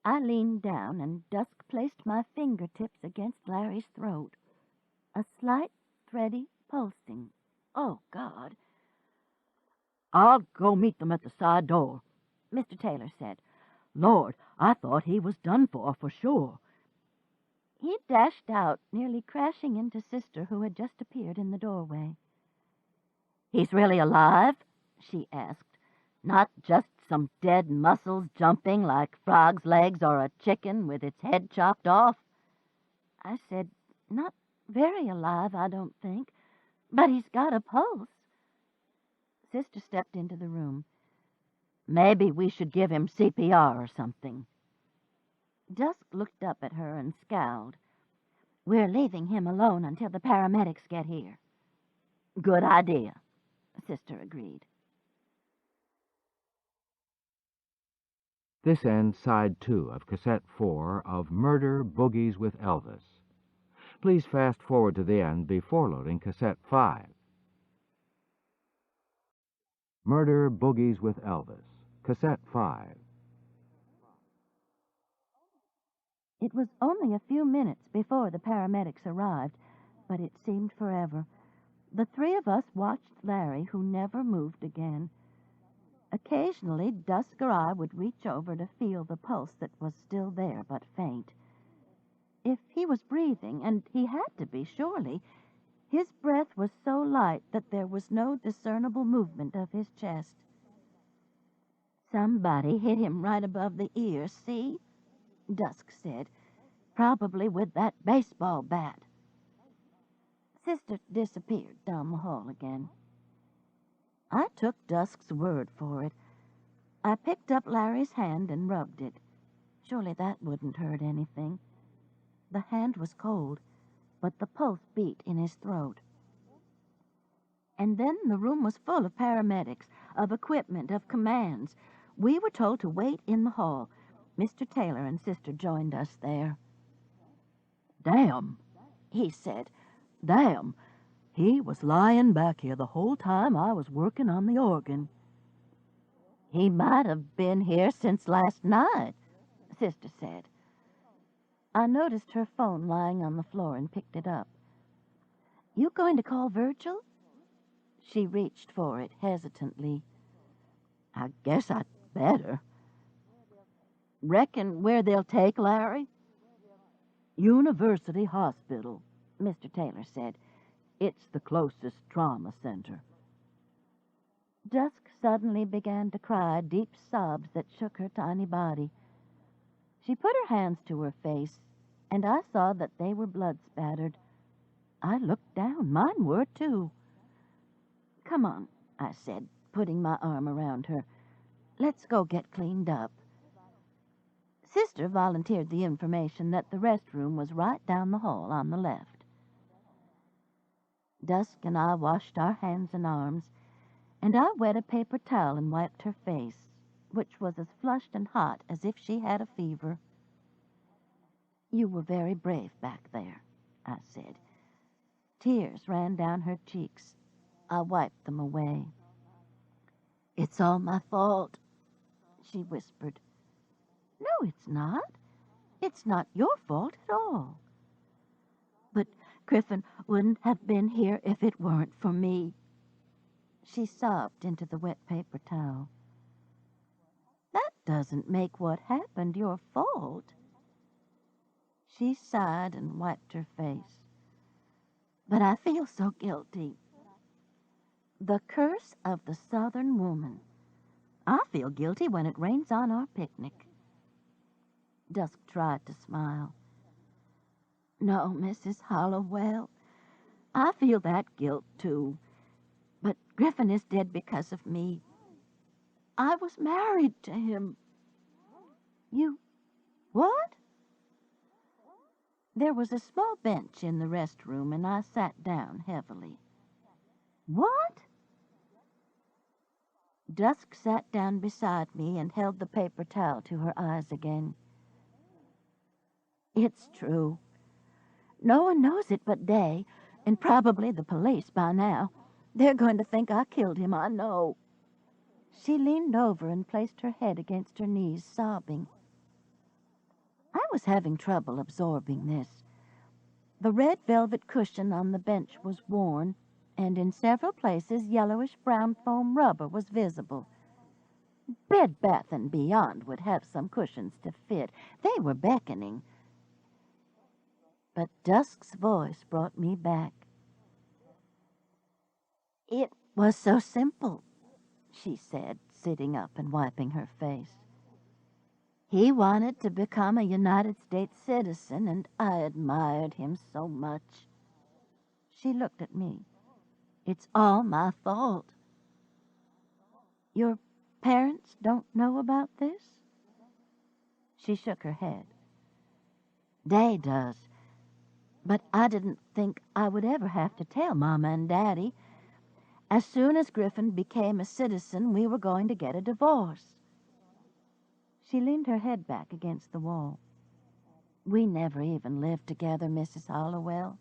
I leaned down, and Dusk placed my fingertips against Larry's throat. A slight, thready pulsing. Oh, God. I'll go meet them at the side door, Mr. Taylor said. Lord, I thought he was done for sure. He dashed out, nearly crashing into Sister, who had just appeared in the doorway. He's really alive? She asked. Not just some dead muscles jumping like frog's legs or a chicken with its head chopped off? I said, not very alive, I don't think, but he's got a pulse. Sister stepped into the room. Maybe we should give him CPR or something. Dusk looked up at her and scowled. We're leaving him alone until the paramedics get here. Good idea, Sister agreed. This ends Side 2 of Cassette 4 of Murder, Boogies with Elvis. Please fast forward to the end before loading Cassette 5. Murder, Boogies with Elvis, Cassette 5. It was only a few minutes before the paramedics arrived, but it seemed forever. The three of us watched Larry, who never moved again. Occasionally, Dusk or I would reach over to feel the pulse that was still there but faint. If he was breathing, and he had to be, surely, his breath was so light that there was no discernible movement of his chest. Somebody hit him right above the ear, see? Dusk said, probably with that baseball bat. Sister disappeared down the hall again. I took Dusk's word for it. I picked up Larry's hand and rubbed it. Surely that wouldn't hurt anything. The hand was cold, but the pulse beat in his throat. And then the room was full of paramedics, of equipment, of commands. We were told to wait in the hall. Mr. Taylor and Sister joined us there. Damn, he said. Damn. He was lying back here the whole time I was working on the organ. He might have been here since last night, Sister said. I noticed her phone lying on the floor and picked it up. You going to call Virgil? She reached for it hesitantly. I guess I'd better. Reckon where they'll take Larry? University Hospital, Mr. Taylor said. It's the closest trauma center. Dusk suddenly began to cry deep sobs that shook her tiny body. She put her hands to her face, and I saw that they were blood-spattered. I looked down. Mine were, too. "Come on," I said, putting my arm around her. "Let's go get cleaned up." Sister volunteered the information that the restroom was right down the hall on the left. Dusk and I washed our hands and arms, and I wet a paper towel and wiped her face, which was as flushed and hot as if she had a fever. "You were very brave back there," I said. Tears ran down her cheeks. I wiped them away. "It's all my fault," she whispered. "No, it's not. It's not your fault at all." "But Griffin wouldn't have been here if it weren't for me." She sobbed into the wet paper towel. "That doesn't make what happened your fault." She sighed and wiped her face. "But I feel so guilty." The curse of the Southern woman. I feel guilty when it rains on our picnic. Dusk tried to smile. "No, Mrs. Hollowell, I feel that guilt, too. But Griffin is dead because of me. I was married to him." "You what?" There was a small bench in the restroom, and I sat down heavily. "What?" Dusk sat down beside me and held the paper towel to her eyes again. "It's true. No one knows it but Day, and probably the police by now. They're going to think I killed him, I know." She leaned over and placed her head against her knees, sobbing. I was having trouble absorbing this. The red velvet cushion on the bench was worn, and in several places yellowish-brown foam rubber was visible. Bed Bath & Beyond would have some cushions to fit. They were beckoning. But Dusk's voice brought me back. "It was so simple," she said, sitting up and wiping her face. "He wanted to become a United States citizen, and I admired him so much." She looked at me. "It's all my fault." "Your parents don't know about this?" She shook her head. "Day does. But I didn't think I would ever have to tell Mama and Daddy. As soon as Griffin became a citizen, we were going to get a divorce." She leaned her head back against the wall. "We never even lived together, Mrs. Hollowell."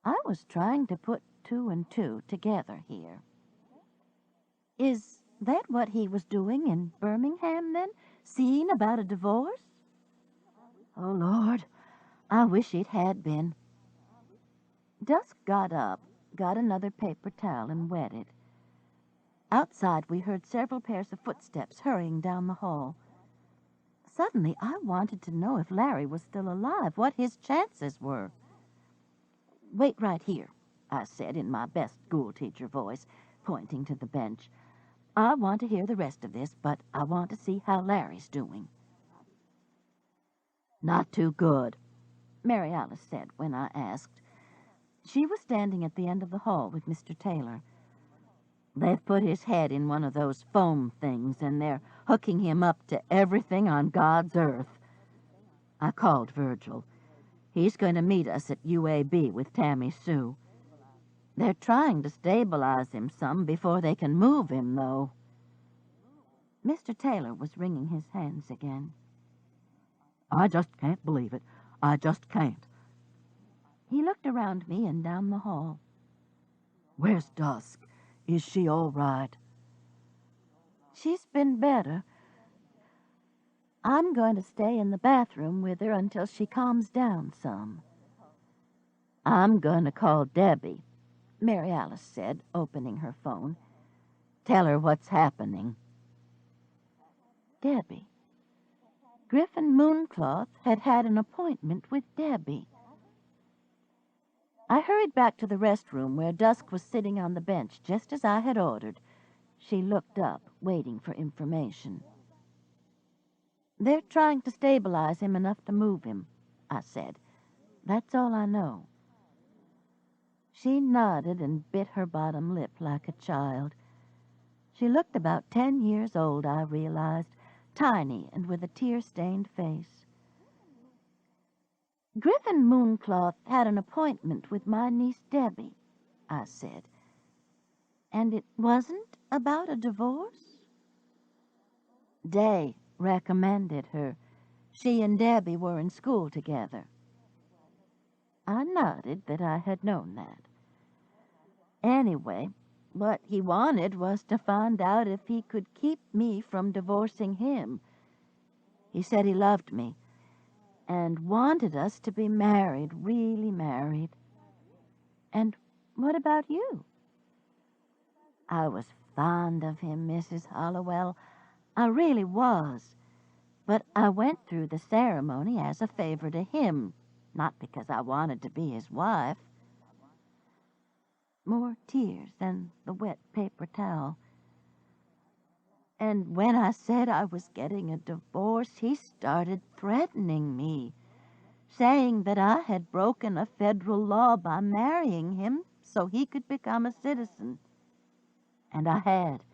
I was trying to put two and two together here. "Is that what he was doing in Birmingham, then? Seeing about a divorce?" "Oh, Lord, I wish it had been." Dusk got up, got another paper towel, and wet it. Outside, we heard several pairs of footsteps hurrying down the hall. Suddenly, I wanted to know if Larry was still alive, what his chances were. "Wait right here," I said in my best schoolteacher voice, pointing to the bench. "I want to hear the rest of this, but I want to see how Larry's doing." "Not too good," Mary Alice said when I asked. She was standing at the end of the hall with Mr. Taylor. "They've put his head in one of those foam things, and they're hooking him up to everything on God's earth." I called Virgil. He's going to meet us at UAB with Tammy Sue. They're trying to stabilize him some before they can move him, though. Mr. Taylor was wringing his hands again. "I just can't believe it. I just can't." He looked around me and down the hall. "Where's Dusk? Is she all right?" "She's been better. I'm going to stay in the bathroom with her until she calms down some." "I'm going to call Debbie," Mary Alice said, opening her phone. "Tell her what's happening." Debbie. Griffin Mooncloth had had an appointment with Debbie. I hurried back to the restroom where Dusk was sitting on the bench just as I had ordered. She looked up, waiting for information. "They're trying to stabilize him enough to move him," I said. "That's all I know." She nodded and bit her bottom lip like a child. She looked about 10 years old, I realized, tiny and with a tear-stained face. "Griffin Mooncloth had an appointment with my niece Debbie," I said. "And it wasn't about a divorce?" "Day recommended her. She and Debbie were in school together." I nodded that I had known that. "Anyway, what he wanted was to find out if he could keep me from divorcing him. He said he loved me and wanted us to be married, really married." "And what about you?" "I was fond of him, Mrs. Hollowell. I really was. But I went through the ceremony as a favor to him, not because I wanted to be his wife." More tears and the wet paper towel. "And when I said I was getting a divorce, he started threatening me, saying that I had broken a federal law by marrying him so he could become a citizen. And I had.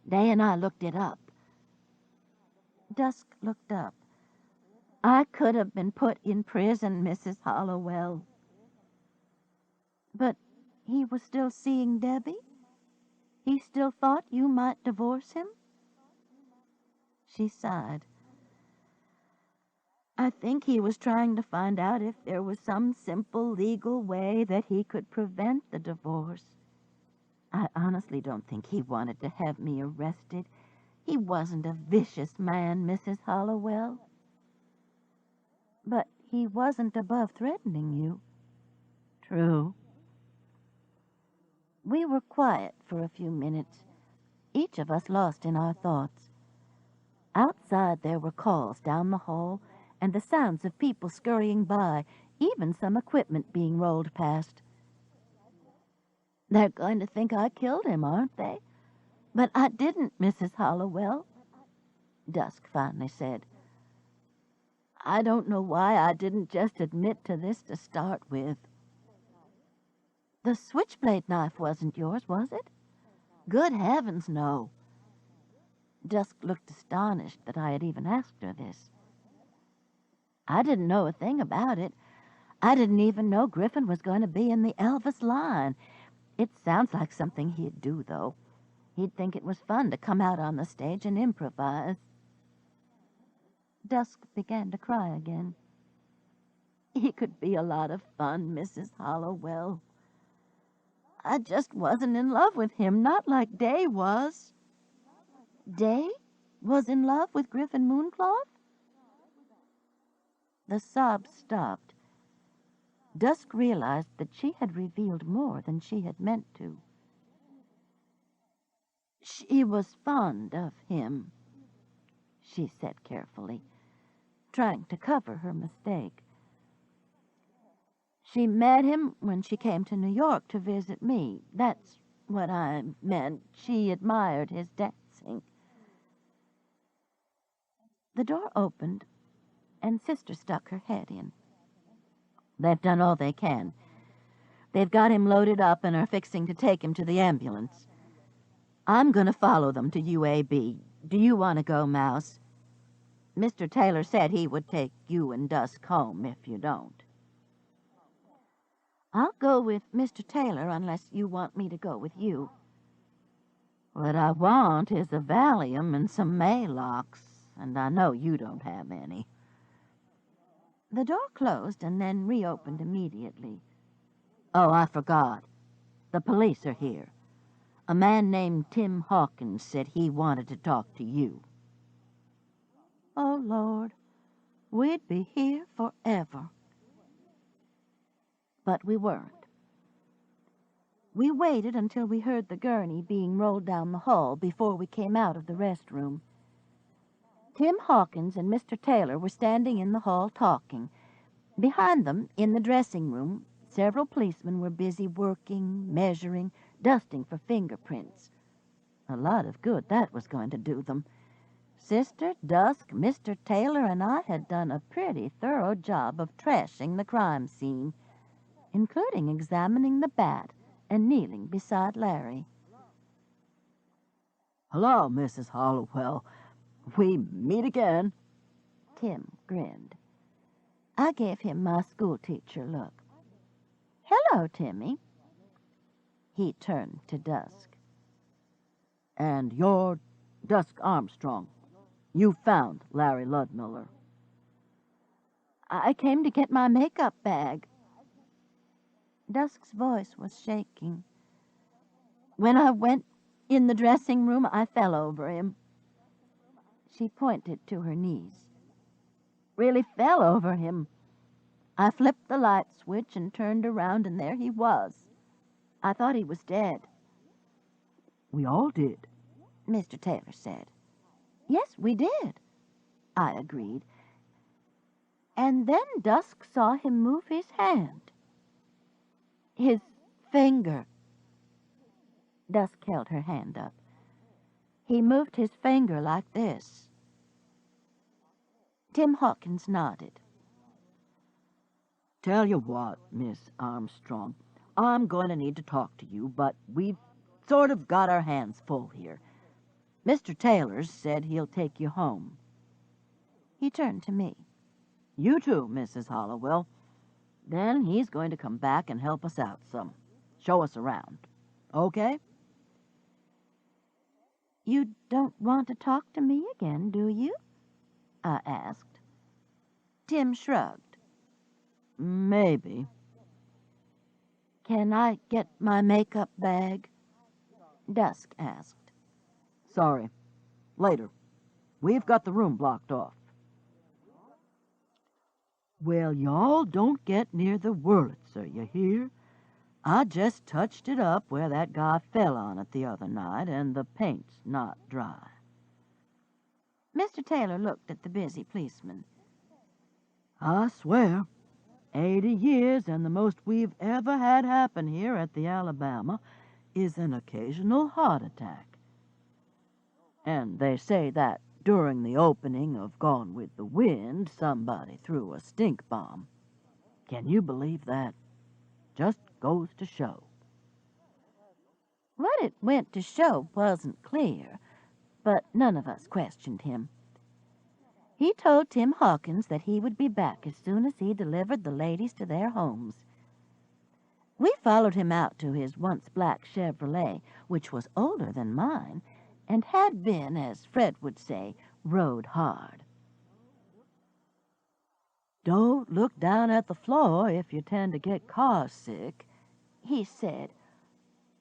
Day and I looked it up." Dusk looked up. "I could have been put in prison, Mrs. Hollowell." "But he was still seeing Debbie? He still thought you might divorce him?" She sighed. "I think he was trying to find out if there was some simple legal way that he could prevent the divorce. I honestly don't think he wanted to have me arrested. He wasn't a vicious man, Mrs. Hollowell." "But he wasn't above threatening you." "True." We were quiet for a few minutes, each of us lost in our thoughts. Outside there were calls down the hall and the sounds of people scurrying by, even some equipment being rolled past. "They're going to think I killed him, aren't they? But I didn't, Mrs. Hollowell," Dusk finally said. "I don't know why I didn't just admit to this to start with." "The switchblade knife wasn't yours, was it?" "Good heavens, no." Dusk looked astonished that I had even asked her this. "I didn't know a thing about it. I didn't even know Griffin was going to be in the Elvis line. It sounds like something he'd do, though. He'd think it was fun to come out on the stage and improvise." Dusk began to cry again. "He could be a lot of fun, Mrs. Hollowell. I just wasn't in love with him, not like Day was." "Day was in love with Griffin Mooncloth?" The sobs stopped. Dusk realized that she had revealed more than she had meant to. "She was fond of him," she said carefully, trying to cover her mistake. "She met him when she came to New York to visit me. That's what I meant. She admired his dancing." The door opened, and Sister stuck her head in. "They've done all they can. They've got him loaded up and are fixing to take him to the ambulance. I'm going to follow them to UAB. Do you want to go, Mouse? Mr. Taylor said he would take you and Dusk home if you don't." "I'll go with Mr. Taylor unless you want me to go with you." "What I want is a Valium and some Maalox, and I know you don't have any." The door closed and then reopened immediately. "Oh, I forgot. The police are here. A man named Tim Hawkins said he wanted to talk to you." Oh, Lord, we'd be here forever. But we weren't. We waited until we heard the gurney being rolled down the hall before we came out of the restroom. Tim Hawkins and Mr. Taylor were standing in the hall talking. Behind them, in the dressing room, several policemen were busy working, measuring, dusting for fingerprints. A lot of good that was going to do them. Sister, Dusk, Mr. Taylor, and I had done a pretty thorough job of trashing the crime scene, including examining the bat and kneeling beside Larry. Hello, Mrs. Hollowell. We meet again. Tim grinned. I gave him my schoolteacher look. Hello, Timmy. He turned to Dusk. And you're Dusk Armstrong. You found Larry Ludmiller. I came to get my makeup bag. Dusk's voice was shaking. When I went in the dressing room, I fell over him. She pointed to her knees. Really fell over him. I flipped the light switch and turned around, and there he was. I thought he was dead. We all did, Mr. Taylor said. Yes, we did, I agreed. And then Dusk saw him move his hand. His finger. Dusk held her hand up. He moved his finger like this. Tim Hawkins nodded. Tell you what, Miss Armstrong, I'm going to need to talk to you, but we've sort of got our hands full here. Mr. Taylor said he'll take you home. He turned to me. You too, Mrs. Hollowell. Then he's going to come back and help us out some. Show us around. Okay? You don't want to talk to me again, do you? I asked. Tim shrugged. Maybe. Can I get my makeup bag? Dusk asked. Sorry. Later. We've got the room blocked off. Well, y'all don't get near the Wurlitzer, you hear? I just touched it up where that guy fell on it the other night, and the paint's not dry. Mr. Taylor looked at the busy policeman. I swear, 80 years, and the most we've ever had happen here at the Alabama is an occasional heart attack. And they say that during the opening of Gone with the Wind, somebody threw a stink bomb. Can you believe that? Just goes to show. What it went to show wasn't clear, but none of us questioned him. He told Tim Hawkins that he would be back as soon as he delivered the ladies to their homes. We followed him out to his once black Chevrolet, which was older than mine, and had been, as Fred would say, rode hard. Don't look down at the floor if you tend to get car sick, he said,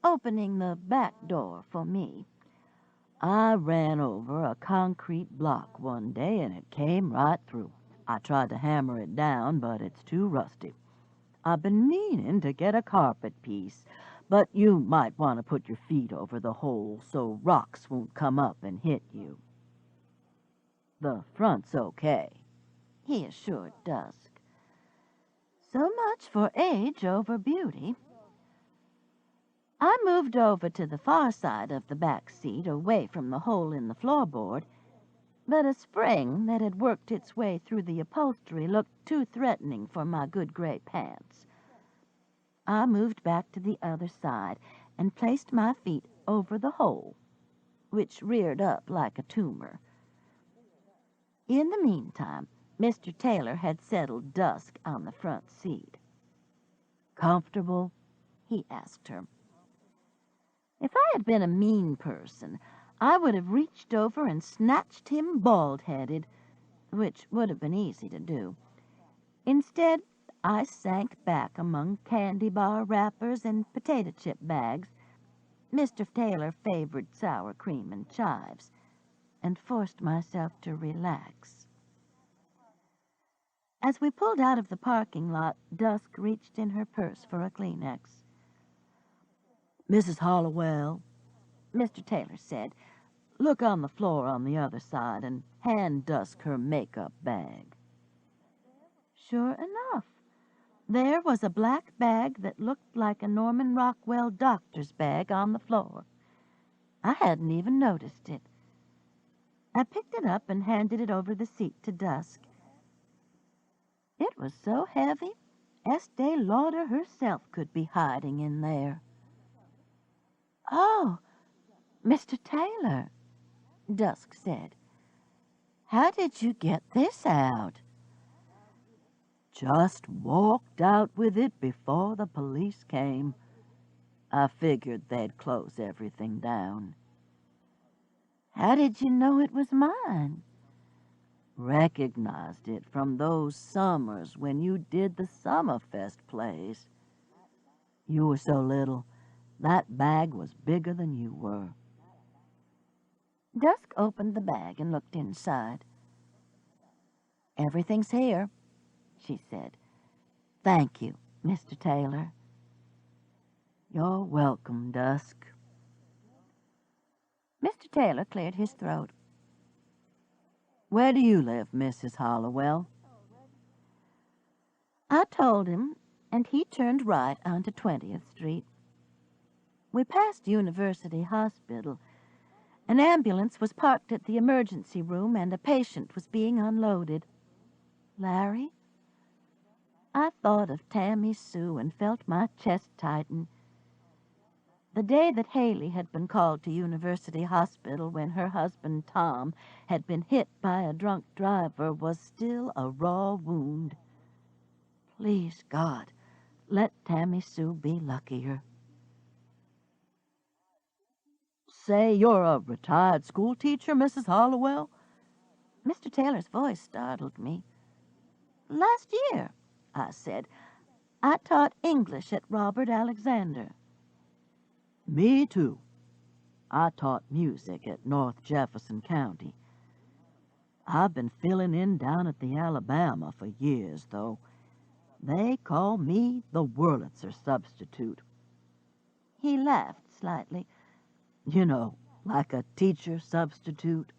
opening the back door for me. I ran over a concrete block one day, and it came right through. I tried to hammer it down, but it's too rusty. I've been meaning to get a carpet piece, but you might want to put your feet over the hole so rocks won't come up and hit you. The front's okay, he assured Dusk. So much for age over beauty. I moved over to the far side of the back seat, away from the hole in the floorboard, but a spring that had worked its way through the upholstery looked too threatening for my good gray pants. I moved back to the other side and placed my feet over the hole, which reared up like a tumor. In the meantime, Mr. Taylor had settled Dusk on the front seat. Comfortable? He asked her. If I had been a mean person, I would have reached over and snatched him bald-headed, which would have been easy to do. Instead, I sank back among candy bar wrappers and potato chip bags. Mr. Taylor favored sour cream and chives, and forced myself to relax. As we pulled out of the parking lot, Dusk reached in her purse for a Kleenex. Mrs. Hollowell, Mr. Taylor said, Look on the floor on the other side and hand Dusk her makeup bag. Sure enough, there was a black bag that looked like a Norman Rockwell doctor's bag on the floor. I hadn't even noticed it. I picked it up and handed it over the seat to Dusk. It was so heavy, Estee Lauder herself could be hiding in there. "Oh, Mr. Taylor," Dusk said, "how did you get this out?" Just walked out with it before the police came. I figured they'd close everything down. "How did you know it was mine?" Recognized it from those summers when you did the Summerfest plays. You were so little, that bag was bigger than you were. Dusk opened the bag and looked inside. "Everything's here," she said. "Thank you, Mr. Taylor." You're welcome, Dusk. Mr. Taylor cleared his throat. Where do you live, Mrs. Hollowell? I told him, and he turned right onto 20th Street. We passed University Hospital. An ambulance was parked at the emergency room, and a patient was being unloaded. Larry? I thought of Tammy Sue and felt my chest tighten. The day that Haley had been called to University Hospital when her husband Tom had been hit by a drunk driver was still a raw wound. Please, God, let Tammy Sue be luckier. Say you're a retired school teacher, Mrs. Hollowell? Mr. Taylor's voice startled me. "Last year," I said, "I taught English at Robert Alexander." Me too. I taught music at North Jefferson County. I've been filling in down at the Alabama for years, though. They call me the Wurlitzer substitute. He laughed slightly. You know, like a teacher substitute.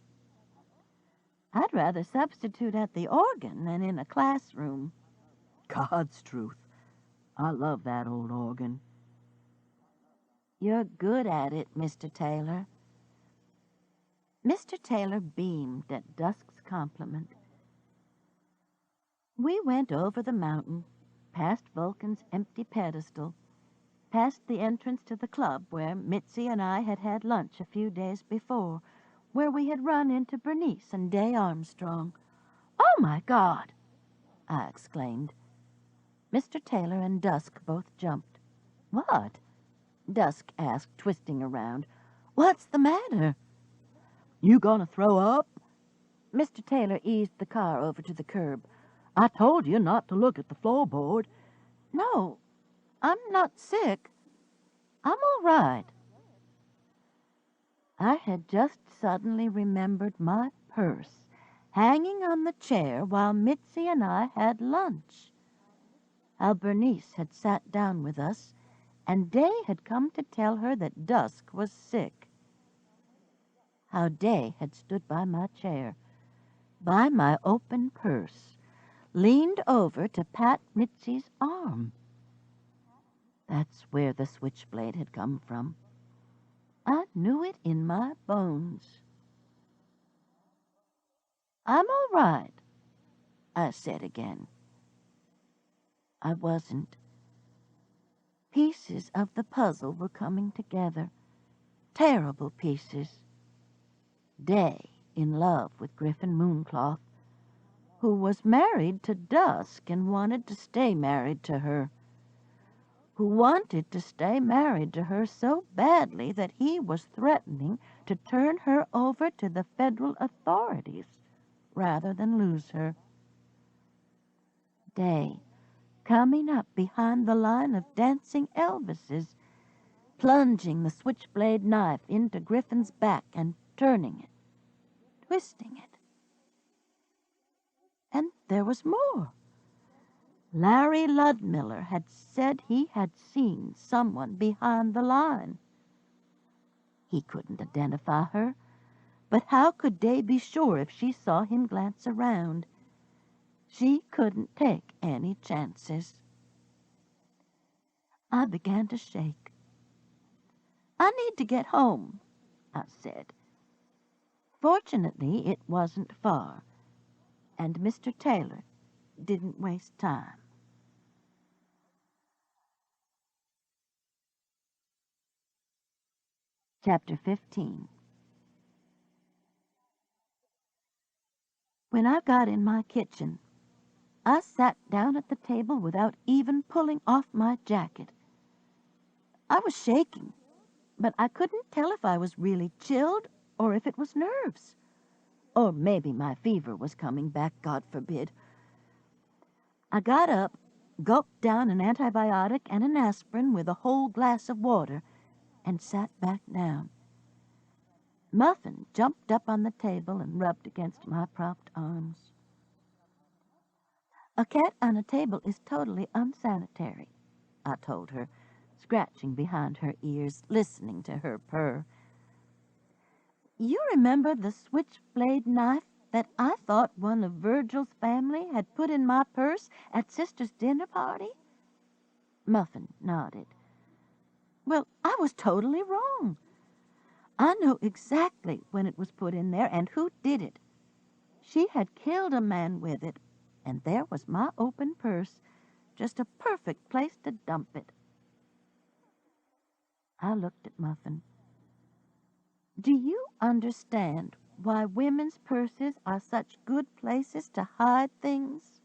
I'd rather substitute at the organ than in a classroom. God's truth. I love that old organ. You're good at it, Mr. Taylor. Mr. Taylor beamed at Dusk's compliment. We went over the mountain, past Vulcan's empty pedestal, past the entrance to the club where Mitzi and I had had lunch a few days before, where we had run into Bernice and Day Armstrong. "Oh, my God!" I exclaimed. Mr. Taylor and Dusk both jumped. "What?" Dusk asked, twisting around. "What's the matter?" You gonna throw up? Mr. Taylor eased the car over to the curb. I told you not to look at the floorboard. "No, I'm not sick. I'm all right." I had just suddenly remembered my purse hanging on the chair while Mitzi and I had lunch. How Bernice had sat down with us, and Day had come to tell her that Dusk was sick. How Day had stood by my chair, by my open purse, leaned over to pat Mitzi's arm. That's where the switchblade had come from. I knew it in my bones. "I'm all right," I said again. I wasn't. Pieces of the puzzle were coming together. Terrible pieces. Day in love with Griffin Mooncloth, who was married to Dusk and wanted to stay married to her, who wanted to stay married to her so badly that he was threatening to turn her over to the federal authorities rather than lose her. Day coming up behind the line of dancing Elvises, plunging the switchblade knife into Griffin's back and turning it, twisting it. And there was more. Larry Ludmiller had said he had seen someone behind the line. He couldn't identify her, But how could Day be sure if she saw him glance around? She couldn't take any chances. I began to shake. "I need to get home," I said. Fortunately, it wasn't far, and Mr. Taylor didn't waste time. Chapter 15. When I got in my kitchen, I sat down at the table without even pulling off my jacket. I was shaking, but I couldn't tell if I was really chilled or if it was nerves. Or maybe my fever was coming back, God forbid. I got up, gulped down an antibiotic and an aspirin with a whole glass of water, and sat back down. Muffin jumped up on the table and rubbed against my propped arms. "A cat on a table is totally unsanitary," I told her, scratching behind her ears, listening to her purr. "You remember the switchblade knife that I thought one of Virgil's family had put in my purse at Sister's dinner party?" Muffin nodded. "Well, I was totally wrong. I know exactly when it was put in there and who did it. She had killed a man with it, and there was my open purse, just a perfect place to dump it." I looked at Muffin. "Do you understand why women's purses are such good places to hide things?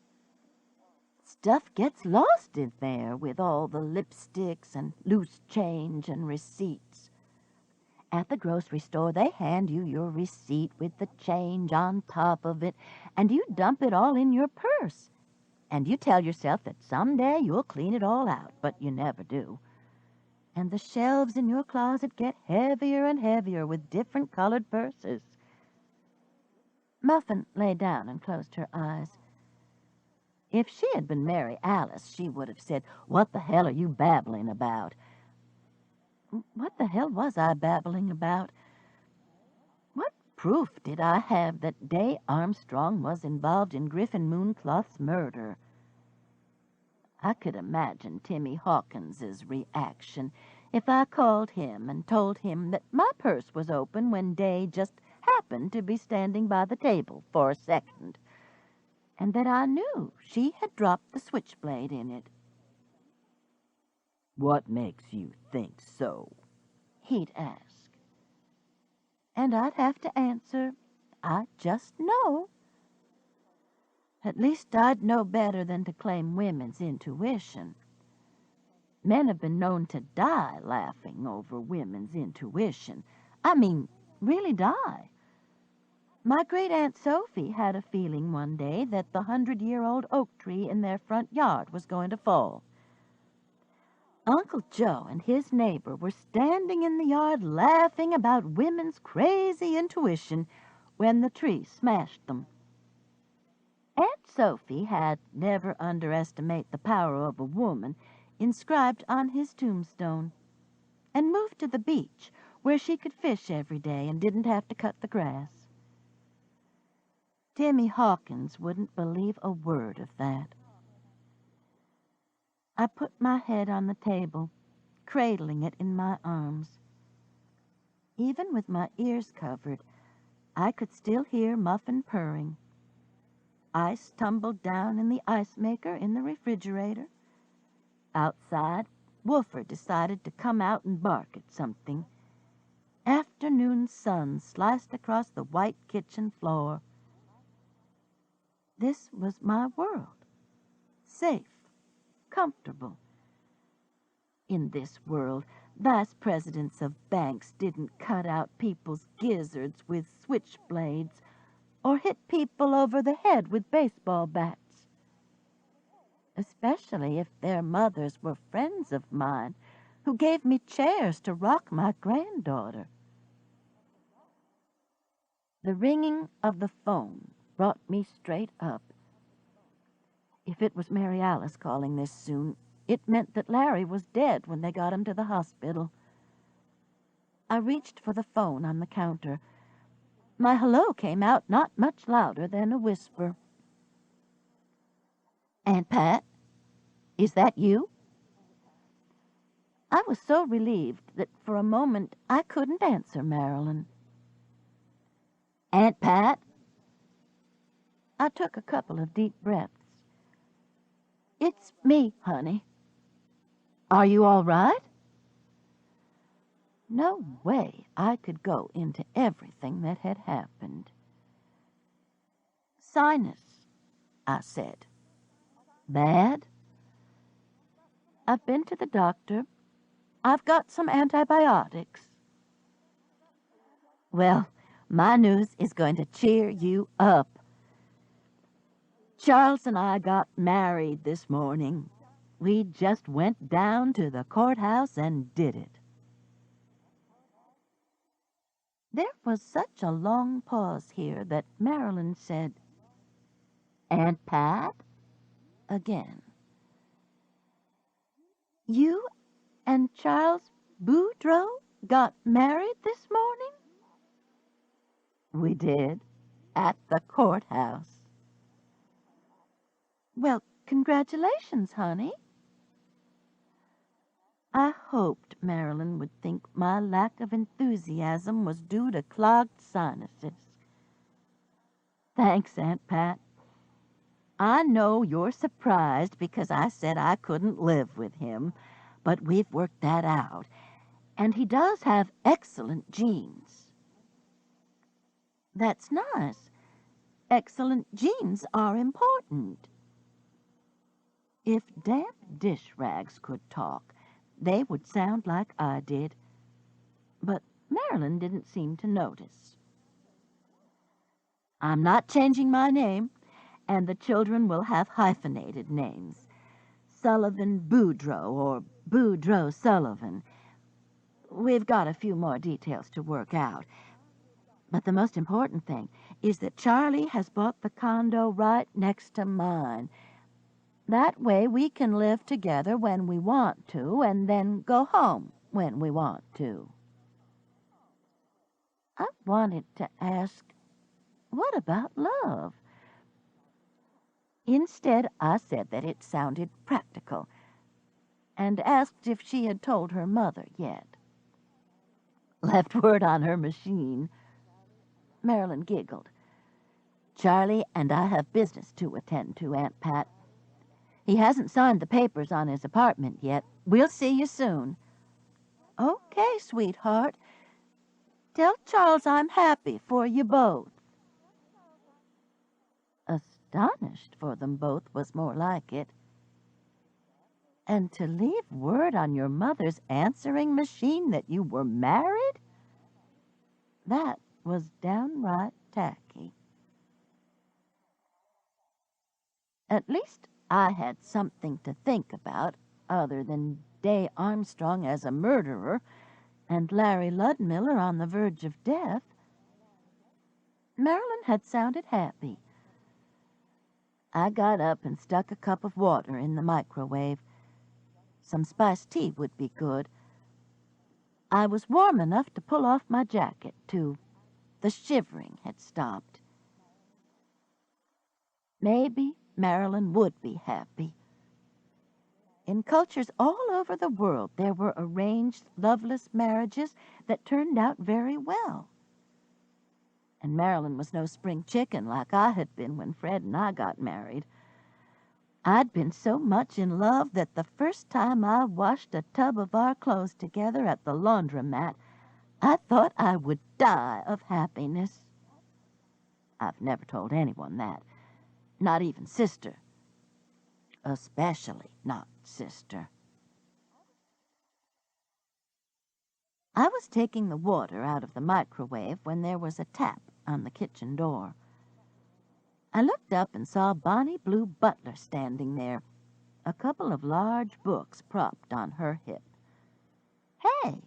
Stuff gets lost in there with all the lipsticks and loose change and receipts. At the grocery store, they hand you your receipt with the change on top of it, and you dump it all in your purse. And you tell yourself that someday you'll clean it all out, but you never do. And the shelves in your closet get heavier and heavier with different colored purses." Muffin lay down and closed her eyes. If she had been Mary Alice, she would have said, "What the hell are you babbling about?" What the hell was I babbling about? What proof did I have that Day Armstrong was involved in Griffin Mooncloth's murder? I could imagine Timmy Hawkins's reaction if I called him and told him that my purse was open when Day just happened to be standing by the table for a second, and that I knew she had dropped the switchblade in it. "What makes you think so?" he'd ask. And I'd have to answer, "I just know." At least I'd know better than to claim women's intuition. Men have been known to die laughing over women's intuition. I mean, really die. My great-aunt Sophie had a feeling one day that the 100-year-old oak tree in their front yard was going to fall. Uncle Joe and his neighbor were standing in the yard laughing about women's crazy intuition when the tree smashed them. Aunt Sophie had "Never underestimate the power of a woman" inscribed on his tombstone, and moved to the beach where she could fish every day and didn't have to cut the grass. Timmy Hawkins wouldn't believe a word of that. I put my head on the table, cradling it in my arms. Even with my ears covered, I could still hear Muffin purring. Ice tumbled down in the ice maker in the refrigerator. Outside, Woofer decided to come out and bark at something. Afternoon sun sliced across the white kitchen floor. This was my world. Safe. Comfortable. In this world, vice presidents of banks didn't cut out people's gizzards with switchblades or hit people over the head with baseball bats. Especially if their mothers were friends of mine who gave me chairs to rock my granddaughter. The ringing of the phone brought me straight up. If it was Mary Alice calling this soon, it meant that Larry was dead when they got him to the hospital. I reached for the phone on the counter. My hello came out not much louder than a whisper. "Aunt Pat, is that you?" I was so relieved that for a moment I couldn't answer Marilyn. "Aunt Pat?" I took a couple of deep breaths. "It's me, honey." "Are you all right?" No way I could go into everything that had happened. "Sinus," I said. "Bad?" "I've been to the doctor. I've got some antibiotics." "Well, my news is going to cheer you up. Charles and I got married this morning. We just went down to the courthouse and did it." There was such a long pause here that Marilyn said, "Aunt Pat?" again. "You and Charles Boudreaux got married this morning?" "We did, at the courthouse." "Well, congratulations, honey." I hoped Marilyn would think my lack of enthusiasm was due to clogged sinuses. "Thanks, Aunt Pat. I know you're surprised because I said I couldn't live with him, but we've worked that out, and he does have excellent genes." "That's nice. Excellent genes are important." If damp dish rags could talk, they would sound like I did. But Marilyn didn't seem to notice. "I'm not changing my name, and the children will have hyphenated names. Sullivan Boudreaux or Boudreaux Sullivan. We've got a few more details to work out. But the most important thing is that Charlie has bought the condo right next to mine. That way we can live together when we want to, and then go home when we want to." I wanted to ask, what about love? Instead, I said that it sounded practical, and asked if she had told her mother yet. "Left word on her machine." Marilyn giggled. "Charlie and I have business to attend to, Aunt Pat. He hasn't signed the papers on his apartment yet. We'll see you soon." "Okay, sweetheart. Tell Charles I'm happy for you both." Astonished for them both was more like it. "And to leave word on your mother's answering machine that you were married?" That was downright tacky. At least I had something to think about other than Day Armstrong as a murderer and Larry Ludmiller on the verge of death. Marilyn had sounded happy. I got up and stuck a cup of water in the microwave. Some spiced tea would be good. I was warm enough to pull off my jacket, too. The shivering had stopped. Maybe Marilyn would be happy. In cultures all over the world, there were arranged, loveless marriages that turned out very well. And Marilyn was no spring chicken like I had been when Fred and I got married. I'd been so much in love that the first time I washed a tub of our clothes together at the laundromat, I thought I would die of happiness. I've never told anyone that, not even Sister. Especially not Sister. I was taking the water out of the microwave when there was a tap on the kitchen door. I looked up and saw Bonnie Blue Butler standing there, a couple of large books propped on her hip. "Hey,"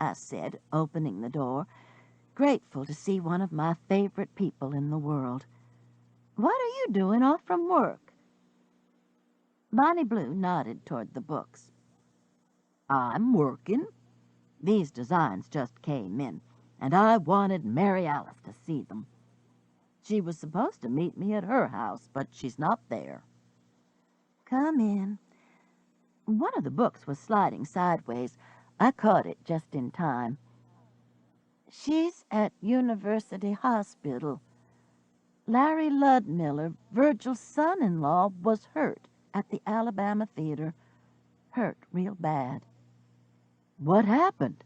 I said, opening the door, grateful to see one of my favorite people in the world. "What are you doing off from work?" Bonnie Blue nodded toward the books. "I'm working. These designs just came in, and I wanted Mary Alice to see them. She was supposed to meet me at her house, but she's not there. Come in. One of the books was sliding sideways. I caught it just in time. She's at University Hospital. Larry Ludmiller, Virgil's son-in-law, was hurt at the Alabama Theater. Hurt real bad. What happened?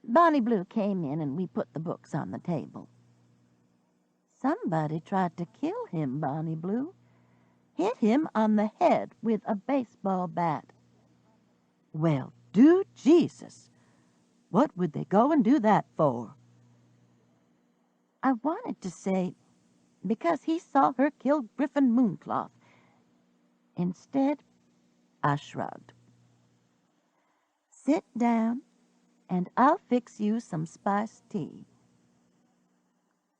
Bonnie Blue came in and we put the books on the table. Somebody tried to kill him, Bonnie Blue. Hit him on the head with a baseball bat. Well, do Jesus! What would they go and do that for? I wanted to say, because he saw her kill Griffin Mooncloth. Instead, I shrugged. Sit down, and I'll fix you some spiced tea.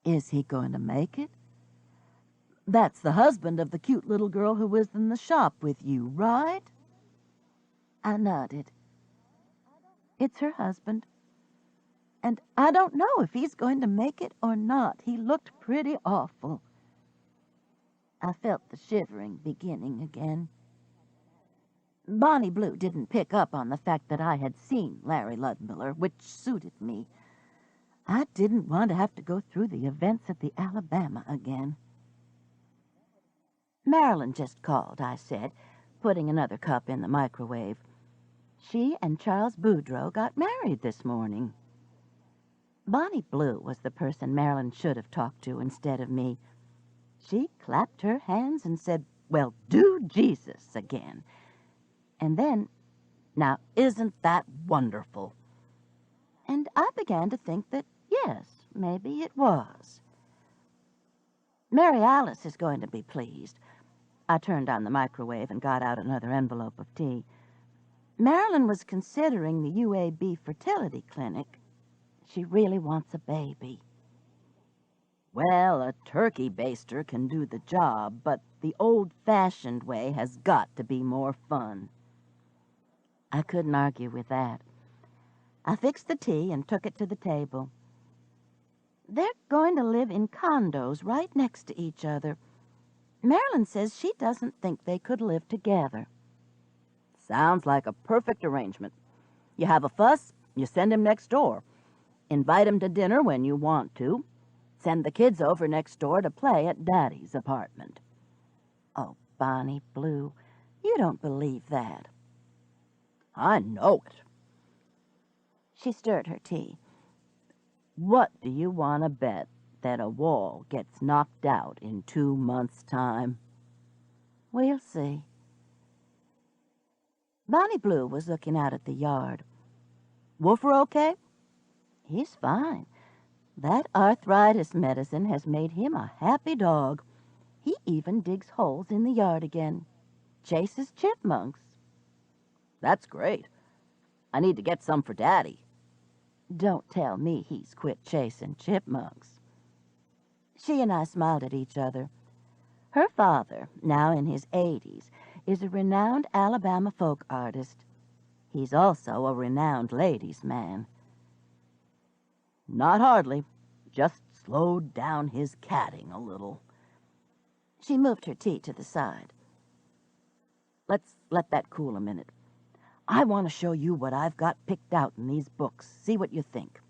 Is he going to make it? That's the husband of the cute little girl who was in the shop with you, right? I nodded. It's her husband. And I don't know if he's going to make it or not. He looked pretty awful. I felt the shivering beginning again. Bonnie Blue didn't pick up on the fact that I had seen Larry Ludmiller, which suited me. I didn't want to have to go through the events at the Alabama again. Marilyn just called, I said, putting another cup in the microwave. She and Charles Boudreaux got married this morning. Bonnie Blue was the person Marilyn should have talked to instead of me. She clapped her hands and said, "Well, do Jesus," again. And then, "Now, isn't that wonderful?" And I began to think that, yes, maybe it was. Mary Alice is going to be pleased. I turned on the microwave and got out another envelope of tea. Marilyn was considering the UAB fertility clinic. She really wants a baby. Well, a turkey baster can do the job, but the old-fashioned way has got to be more fun. I couldn't argue with that. I fixed the tea and took it to the table. They're going to live in condos right next to each other. Marilyn says she doesn't think they could live together. Sounds like a perfect arrangement. You have a fuss, you send him next door. Invite him to dinner when you want to. Send the kids over next door to play at Daddy's apartment. Oh, Bonnie Blue, you don't believe that. I know it. She stirred her tea. What do you want to bet that a wall gets knocked out in 2 months' time? We'll see. Bonnie Blue was looking out at the yard. Woofer okay? He's fine. That arthritis medicine has made him a happy dog. He even digs holes in the yard again. Chases chipmunks. That's great. I need to get some for Daddy. Don't tell me he's quit chasing chipmunks. She and I smiled at each other. Her father, now in his 80s, is a renowned Alabama folk artist. He's also a renowned ladies' man. Not hardly. Just slowed down his catting a little. She moved her tea to the side. Let's let that cool a minute. I want to show you what I've got picked out in these books. See what you think.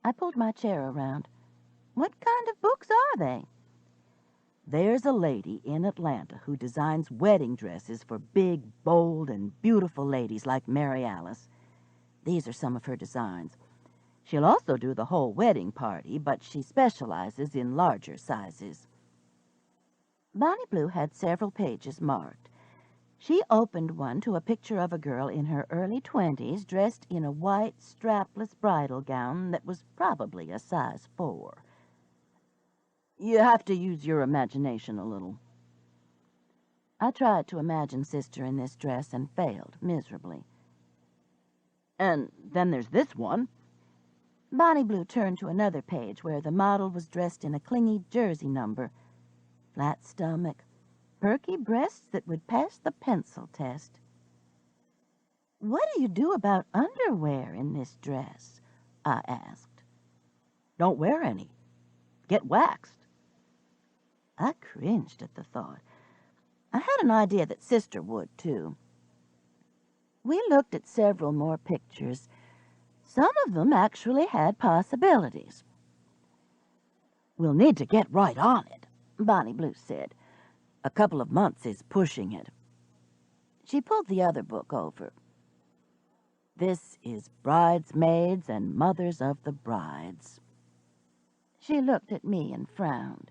I pulled my chair around. What kind of books are they? There's a lady in Atlanta who designs wedding dresses for big, bold, and beautiful ladies like Mary Alice. These are some of her designs. She'll also do the whole wedding party, but she specializes in larger sizes. Bonnie Blue had several pages marked. She opened one to a picture of a girl in her early 20s dressed in a white, strapless bridal gown that was probably a size 4. You have to use your imagination a little. I tried to imagine Sister in this dress and failed miserably. And then there's this one. Bonnie Blue turned to another page where the model was dressed in a clingy jersey number. Flat stomach, perky breasts that would pass the pencil test. What do you do about underwear in this dress? I asked. Don't wear any. Get waxed. I cringed at the thought. I had an idea that Sister would, too. We looked at several more pictures. Some of them actually had possibilities. We'll need to get right on it, Bonnie Blue said. A couple of months is pushing it. She pulled the other book over. This is Bridesmaids and Mothers of the Brides. She looked at me and frowned.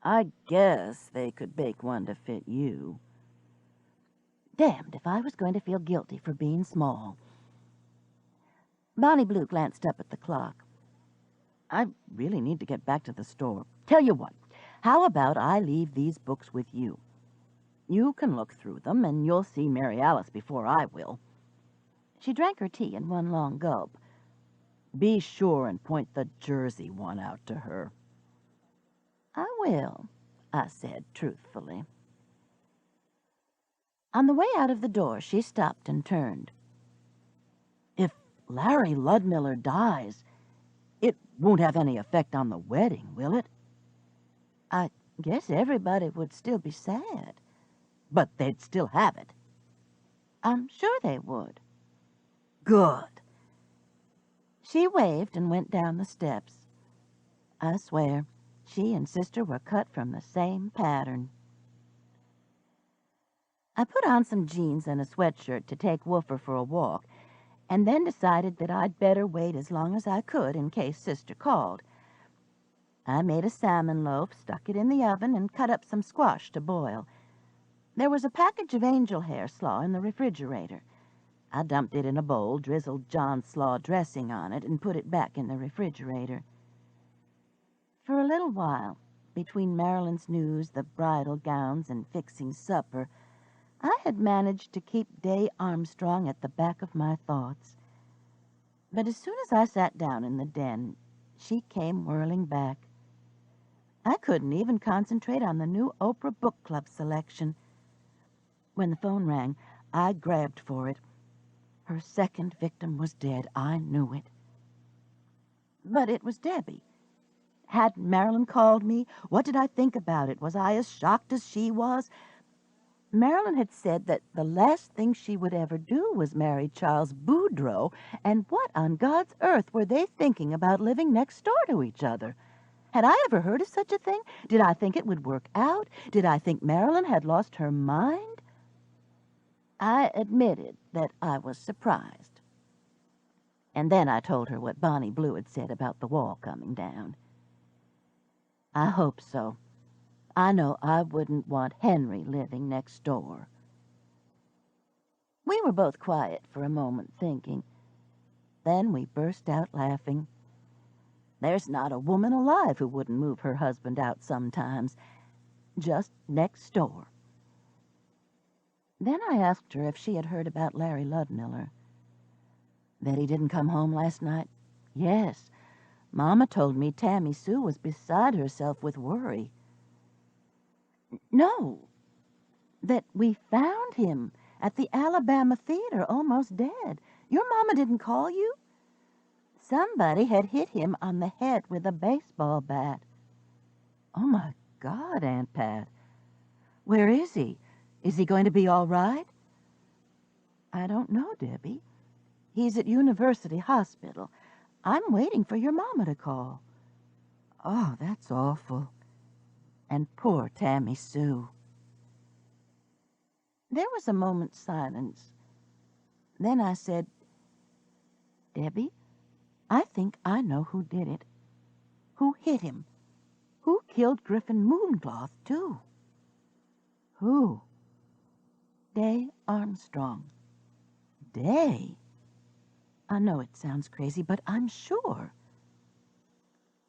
I guess they could bake one to fit you. Damned if I was going to feel guilty for being small. Bonnie Blue glanced up at the clock. I really need to get back to the store. Tell you what, how about I leave these books with you? You can look through them, and you'll see Mary Alice before I will. She drank her tea in one long gulp. Be sure and point the Jersey one out to her. I will, I said truthfully. On the way out of the door, she stopped and turned. If Larry Ludmiller dies, it won't have any effect on the wedding, will it? I guess everybody would still be sad. But they'd still have it. I'm sure they would. Good. She waved and went down the steps. I swear, she and Sister were cut from the same pattern. I put on some jeans and a sweatshirt to take Woofer for a walk, and then decided that I'd better wait as long as I could in case Sister called. I made a salmon loaf, stuck it in the oven, and cut up some squash to boil. There was a package of angel hair slaw in the refrigerator. I dumped it in a bowl, drizzled John slaw dressing on it, and put it back in the refrigerator. For a little while, between Marilyn's news, the bridal gowns, and fixing supper, I had managed to keep Day Armstrong at the back of my thoughts. But as soon as I sat down in the den, she came whirling back. I couldn't even concentrate on the new Oprah Book Club selection. When the phone rang, I grabbed for it. Her second victim was dead. I knew it. But it was Debbie. Had Marilyn called me? What did I think about it? Was I as shocked as she was? Marilyn had said that the last thing she would ever do was marry Charles Boudreaux, and what on God's earth were they thinking about living next door to each other? Had I ever heard of such a thing? Did I think it would work out? Did I think Marilyn had lost her mind? I admitted that I was surprised. And then I told her what Bonnie Blue had said about the wall coming down. I hope so. I know I wouldn't want Henry living next door. We were both quiet for a moment, thinking. Then we burst out laughing. There's not a woman alive who wouldn't move her husband out sometimes, just next door. Then I asked her if she had heard about Larry Ludmiller. That he didn't come home last night? Yes. Mama told me Tammy Sue was beside herself with worry. No. That we found him at the Alabama Theater, almost dead. Your mama didn't call you? Somebody had hit him on the head with a baseball bat. Oh, my God, Aunt Pat. Where is he? Is he going to be all right? I don't know, Debbie. He's at University Hospital. I'm waiting for your mama to call. Oh, that's awful. And poor Tammy Sue. There was a moment's silence. Then I said, Debbie, I think I know who did it. Who hit him? Who killed Griffin Mooncloth, too? Who? Day Armstrong. Day? I know it sounds crazy, but I'm sure.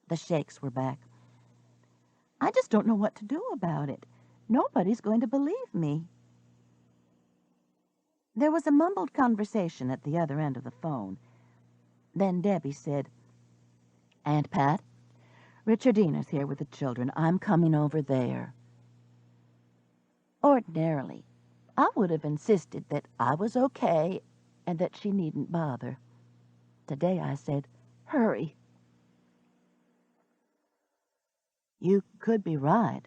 The shakes were back. I just don't know what to do about it. Nobody's going to believe me. There was a mumbled conversation at the other end of the phone. Then Debbie said, Aunt Pat, Richardina's here with the children. I'm coming over there. Ordinarily, I would have insisted that I was okay and that she needn't bother. Today I said, "Hurry." You could be right.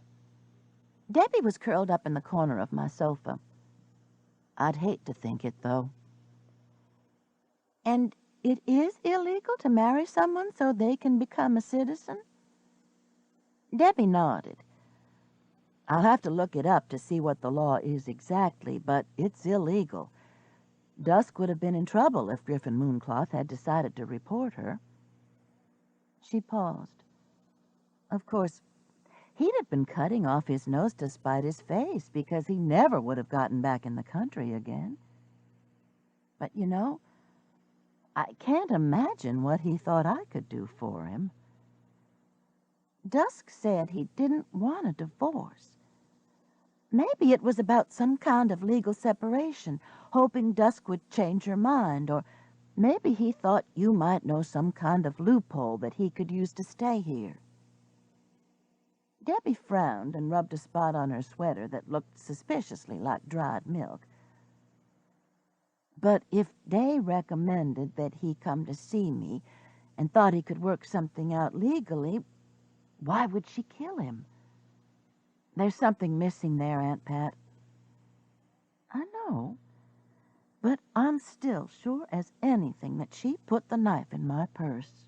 Debbie was curled up in the corner of my sofa. I'd hate to think it, though. And it is illegal to marry someone so they can become a citizen? Debbie nodded. I'll have to look it up to see what the law is exactly, but it's illegal. Dusk would have been in trouble if Griffin Mooncloth had decided to report her. She paused. Of course, he'd have been cutting off his nose to spite his face because he never would have gotten back in the country again. But, you know, I can't imagine what he thought I could do for him. Dusk said he didn't want a divorce. Maybe it was about some kind of legal separation, hoping Dusk would change her mind, or maybe he thought you might know some kind of loophole that he could use to stay here. Debbie frowned and rubbed a spot on her sweater that looked suspiciously like dried milk. But if Day recommended that he come to see me and thought he could work something out legally, why would she kill him? There's something missing there, Aunt Pat. I know, but I'm still sure as anything that she put the knife in my purse.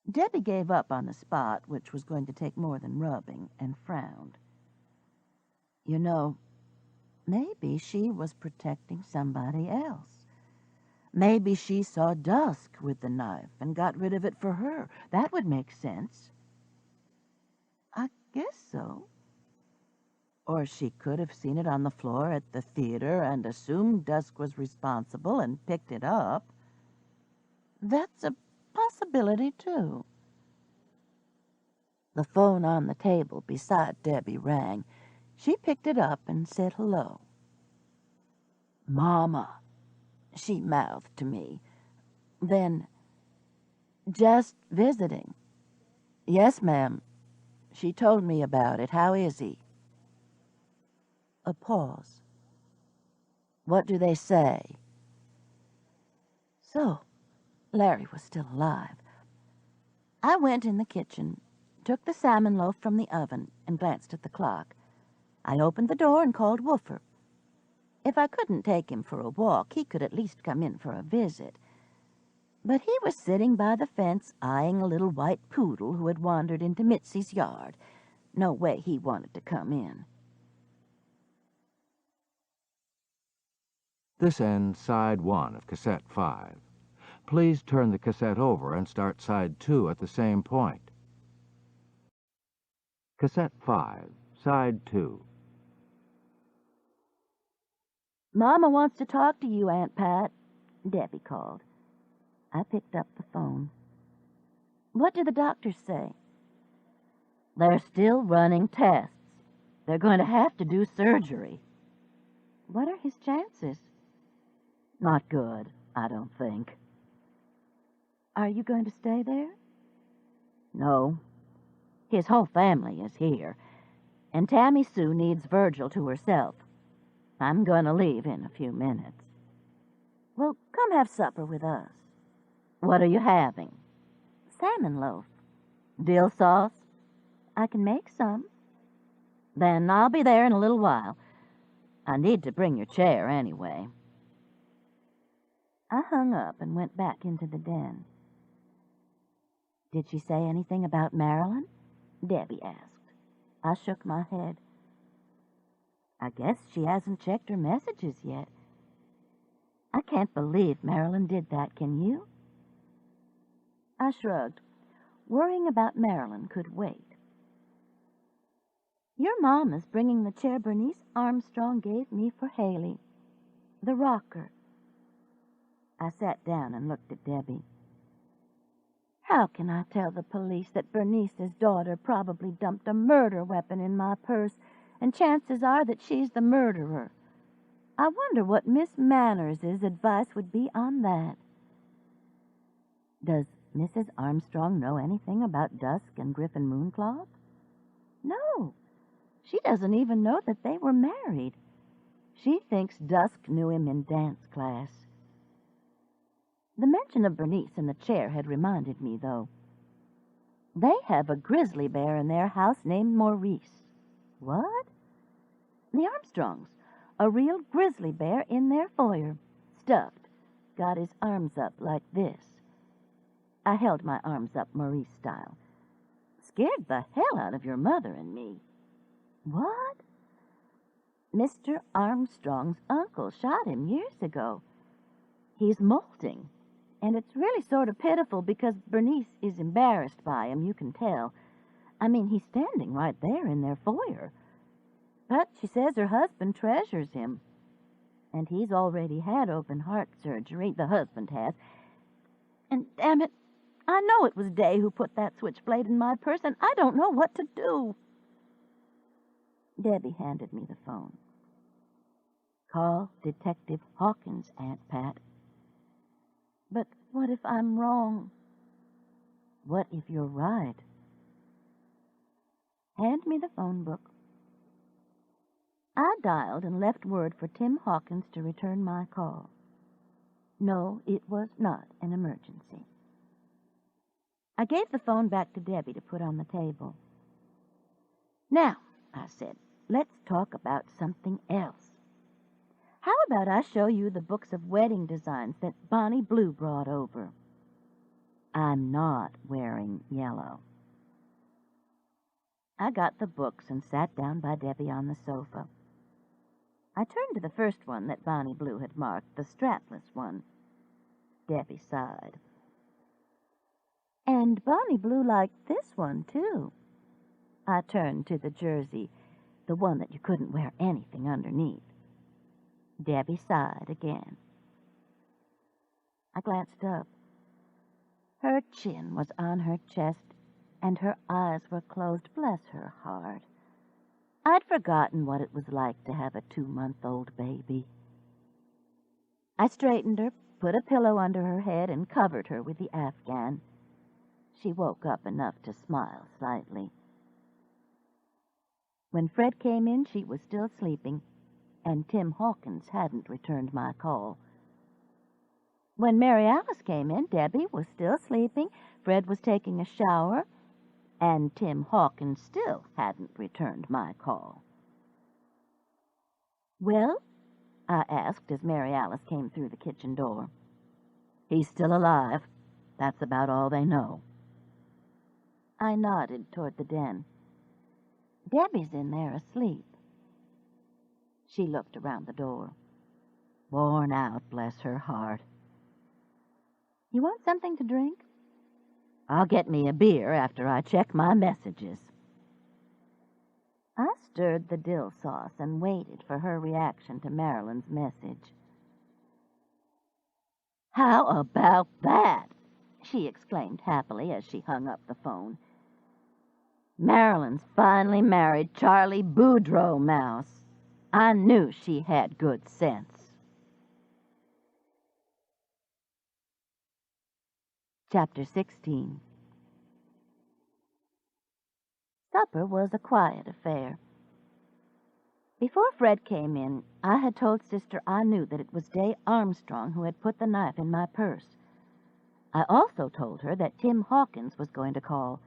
Debbie gave up on the spot, which was going to take more than rubbing, and frowned. You know, maybe she was protecting somebody else. Maybe she saw Dusk with the knife and got rid of it for her. That would make sense. I guess so. Or she could have seen it on the floor at the theater and assumed Dusk was responsible and picked it up. That's a possibility, too. The phone on the table beside Debbie rang. She picked it up and said hello. "Mama," she mouthed to me. Then, "Just visiting." "Yes, ma'am. She told me about it. How is he?" A pause. "What do they say?" So, Larry was still alive. I went in the kitchen, took the salmon loaf from the oven, and glanced at the clock. I opened the door and called Woofer. If I couldn't take him for a walk, he could at least come in for a visit. But he was sitting by the fence, eyeing a little white poodle who had wandered into Mitzi's yard. No way he wanted to come in. This ends Side 1 of Cassette 5. Please turn the cassette over and start Side 2 at the same point. Cassette 5, Side 2. "Mama wants to talk to you, Aunt Pat," Debbie called. I picked up the phone. "What do the doctors say?" They're still running tests. They're going to have to do surgery. "What are his chances?" Not good, I don't think. "Are you going to stay there?" No. His whole family is here, and Tammy Sue needs Virgil to herself. I'm going to leave in a few minutes. "Well, come have supper with us." What are you having? "Salmon loaf." Dill sauce? "I can make some." Then I'll be there in a little while. I need to bring your chair anyway. I hung up and went back into the den. "Did she say anything about Marilyn?" Debbie asked. I shook my head. "I guess she hasn't checked her messages yet." "I can't believe Marilyn did that, can you?" I shrugged. Worrying about Marilyn could wait. "Your mom is bringing the chair Bernice Armstrong gave me for Haley. The rocker." I sat down and looked at Debbie. "How can I tell the police that Bernice's daughter probably dumped a murder weapon in my purse, and chances are that she's the murderer? I wonder what Miss Manners' advice would be on that." "Does Mrs. Armstrong know anything about Dusk and Griffin Mooncloth?" "No. She doesn't even know that they were married. She thinks Dusk knew him in dance class." The mention of Bernice in the chair had reminded me, though. They have a grizzly bear in their house named Maurice. What? The Armstrongs. A real grizzly bear in their foyer. Stuffed. Got his arms up like this. I held my arms up Maurice style. Scared the hell out of your mother and me. What? Mr. Armstrong's uncle shot him years ago. He's molting. And it's really sort of pitiful because Bernice is embarrassed by him, you can tell. I mean, he's standing right there in their foyer. But she says her husband treasures him. And he's already had open heart surgery, the husband has. And damn it, I know it was Day who put that switchblade in my purse, and I don't know what to do. Debbie handed me the phone. Call Detective Hawkins, Aunt Pat. But what if I'm wrong? What if you're right? Hand me the phone book. I dialed and left word for Tim Hawkins to return my call. No, it was not an emergency. I gave the phone back to Debbie to put on the table. Now, I said, let's talk about something else. How about I show you the books of wedding designs that Bonnie Blue brought over? I'm not wearing yellow. I got the books and sat down by Debbie on the sofa. I turned to the first one that Bonnie Blue had marked, the strapless one. Debbie sighed. And Bonnie Blue liked this one, too. I turned to the jersey, the one that you couldn't wear anything underneath. Debbie sighed again. I glanced up. Her chin was on her chest, and her eyes were closed. Bless her heart. I'd forgotten what it was like to have a 2-month-old baby. I straightened her, put a pillow under her head, and covered her with the afghan. She woke up enough to smile slightly. When Fred came in, she was still sleeping, and Tim Hawkins hadn't returned my call. When Mary Alice came in, Debbie was still sleeping, Fred was taking a shower, and Tim Hawkins still hadn't returned my call. Well? I asked as Mary Alice came through the kitchen door. He's still alive. That's about all they know. I nodded toward the den. Debbie's in there asleep. She looked around the door. Worn out, bless her heart. You want something to drink? I'll get me a beer after I check my messages. I stirred the dill sauce and waited for her reaction to Marilyn's message. How about that? She exclaimed happily as she hung up the phone. Marilyn's finally married Charlie Boudreaux Mouse. I knew she had good sense. Chapter 16. Supper was a quiet affair. Before Fred came in, I had told Sister I knew that it was Day Armstrong who had put the knife in my purse. I also told her that Tim Hawkins was going to call,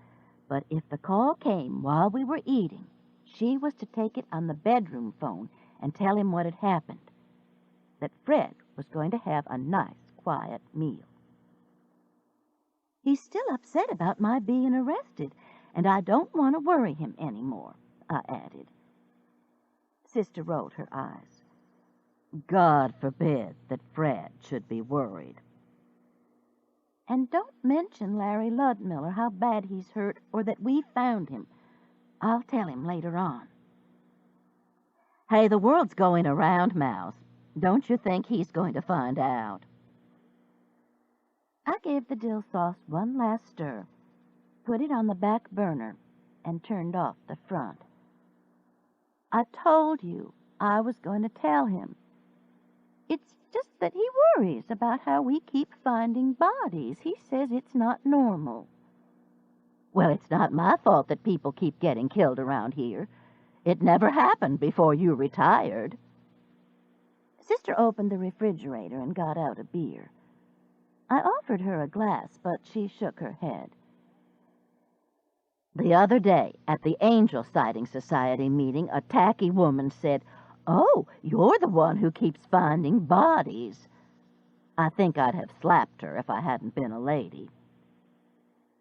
but if the call came while we were eating, she was to take it on the bedroom phone and tell him what had happened, that Fred was going to have a nice, quiet meal. He's still upset about my being arrested, and I don't want to worry him anymore, I added. Sister rolled her eyes. God forbid that Fred should be worried. And don't mention Larry Ludmiller, how bad he's hurt, or that we found him. I'll tell him later on. Hey, the world's going around, Mouse. Don't you think he's going to find out? I gave the dill sauce one last stir, put it on the back burner, and turned off the front. I told you I was going to tell him. It's just that he worries about how we keep finding bodies. He says it's not normal. Well, it's not my fault that people keep getting killed around here. It never happened before you retired. Sister opened the refrigerator and got out a beer. I offered her a glass, but she shook her head. The other day, at the Angel Sighting Society meeting, a tacky woman said, "Oh, you're the one who keeps finding bodies." I think I'd have slapped her if I hadn't been a lady.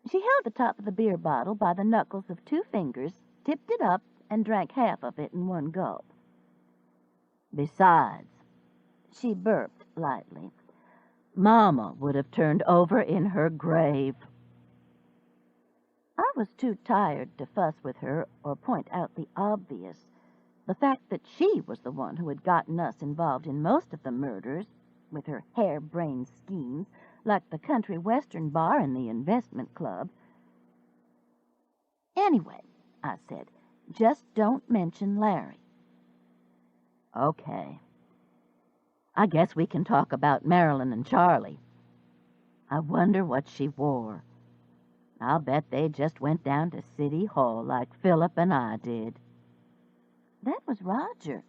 She held the top of the beer bottle by the knuckles of 2 fingers, tipped it up, and drank half of it in one gulp. Besides, she burped lightly, Mama would have turned over in her grave. I was too tired to fuss with her or point out the obvious, the fact that she was the one who had gotten us involved in most of the murders, with her harebrained schemes, like the country western bar and the investment club. Anyway, I said, just don't mention Larry. Okay. I guess we can talk about Marilyn and Charlie. I wonder what she wore. I'll bet they just went down to City Hall like Philip and I did. That was Roger.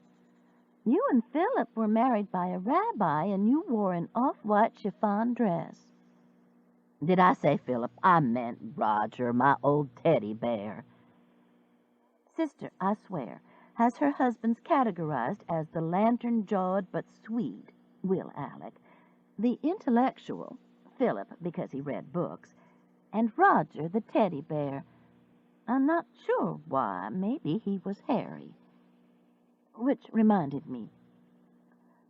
You and Philip were married by a rabbi, and you wore an off-white chiffon dress. Did I say Philip? I meant Roger, my old teddy bear. Sister, I swear, has her husband's categorized as the lantern-jawed but Swede, Will Alec, the intellectual, Philip because he read books, and Roger the teddy bear. I'm not sure why. Maybe he was hairy. Which reminded me.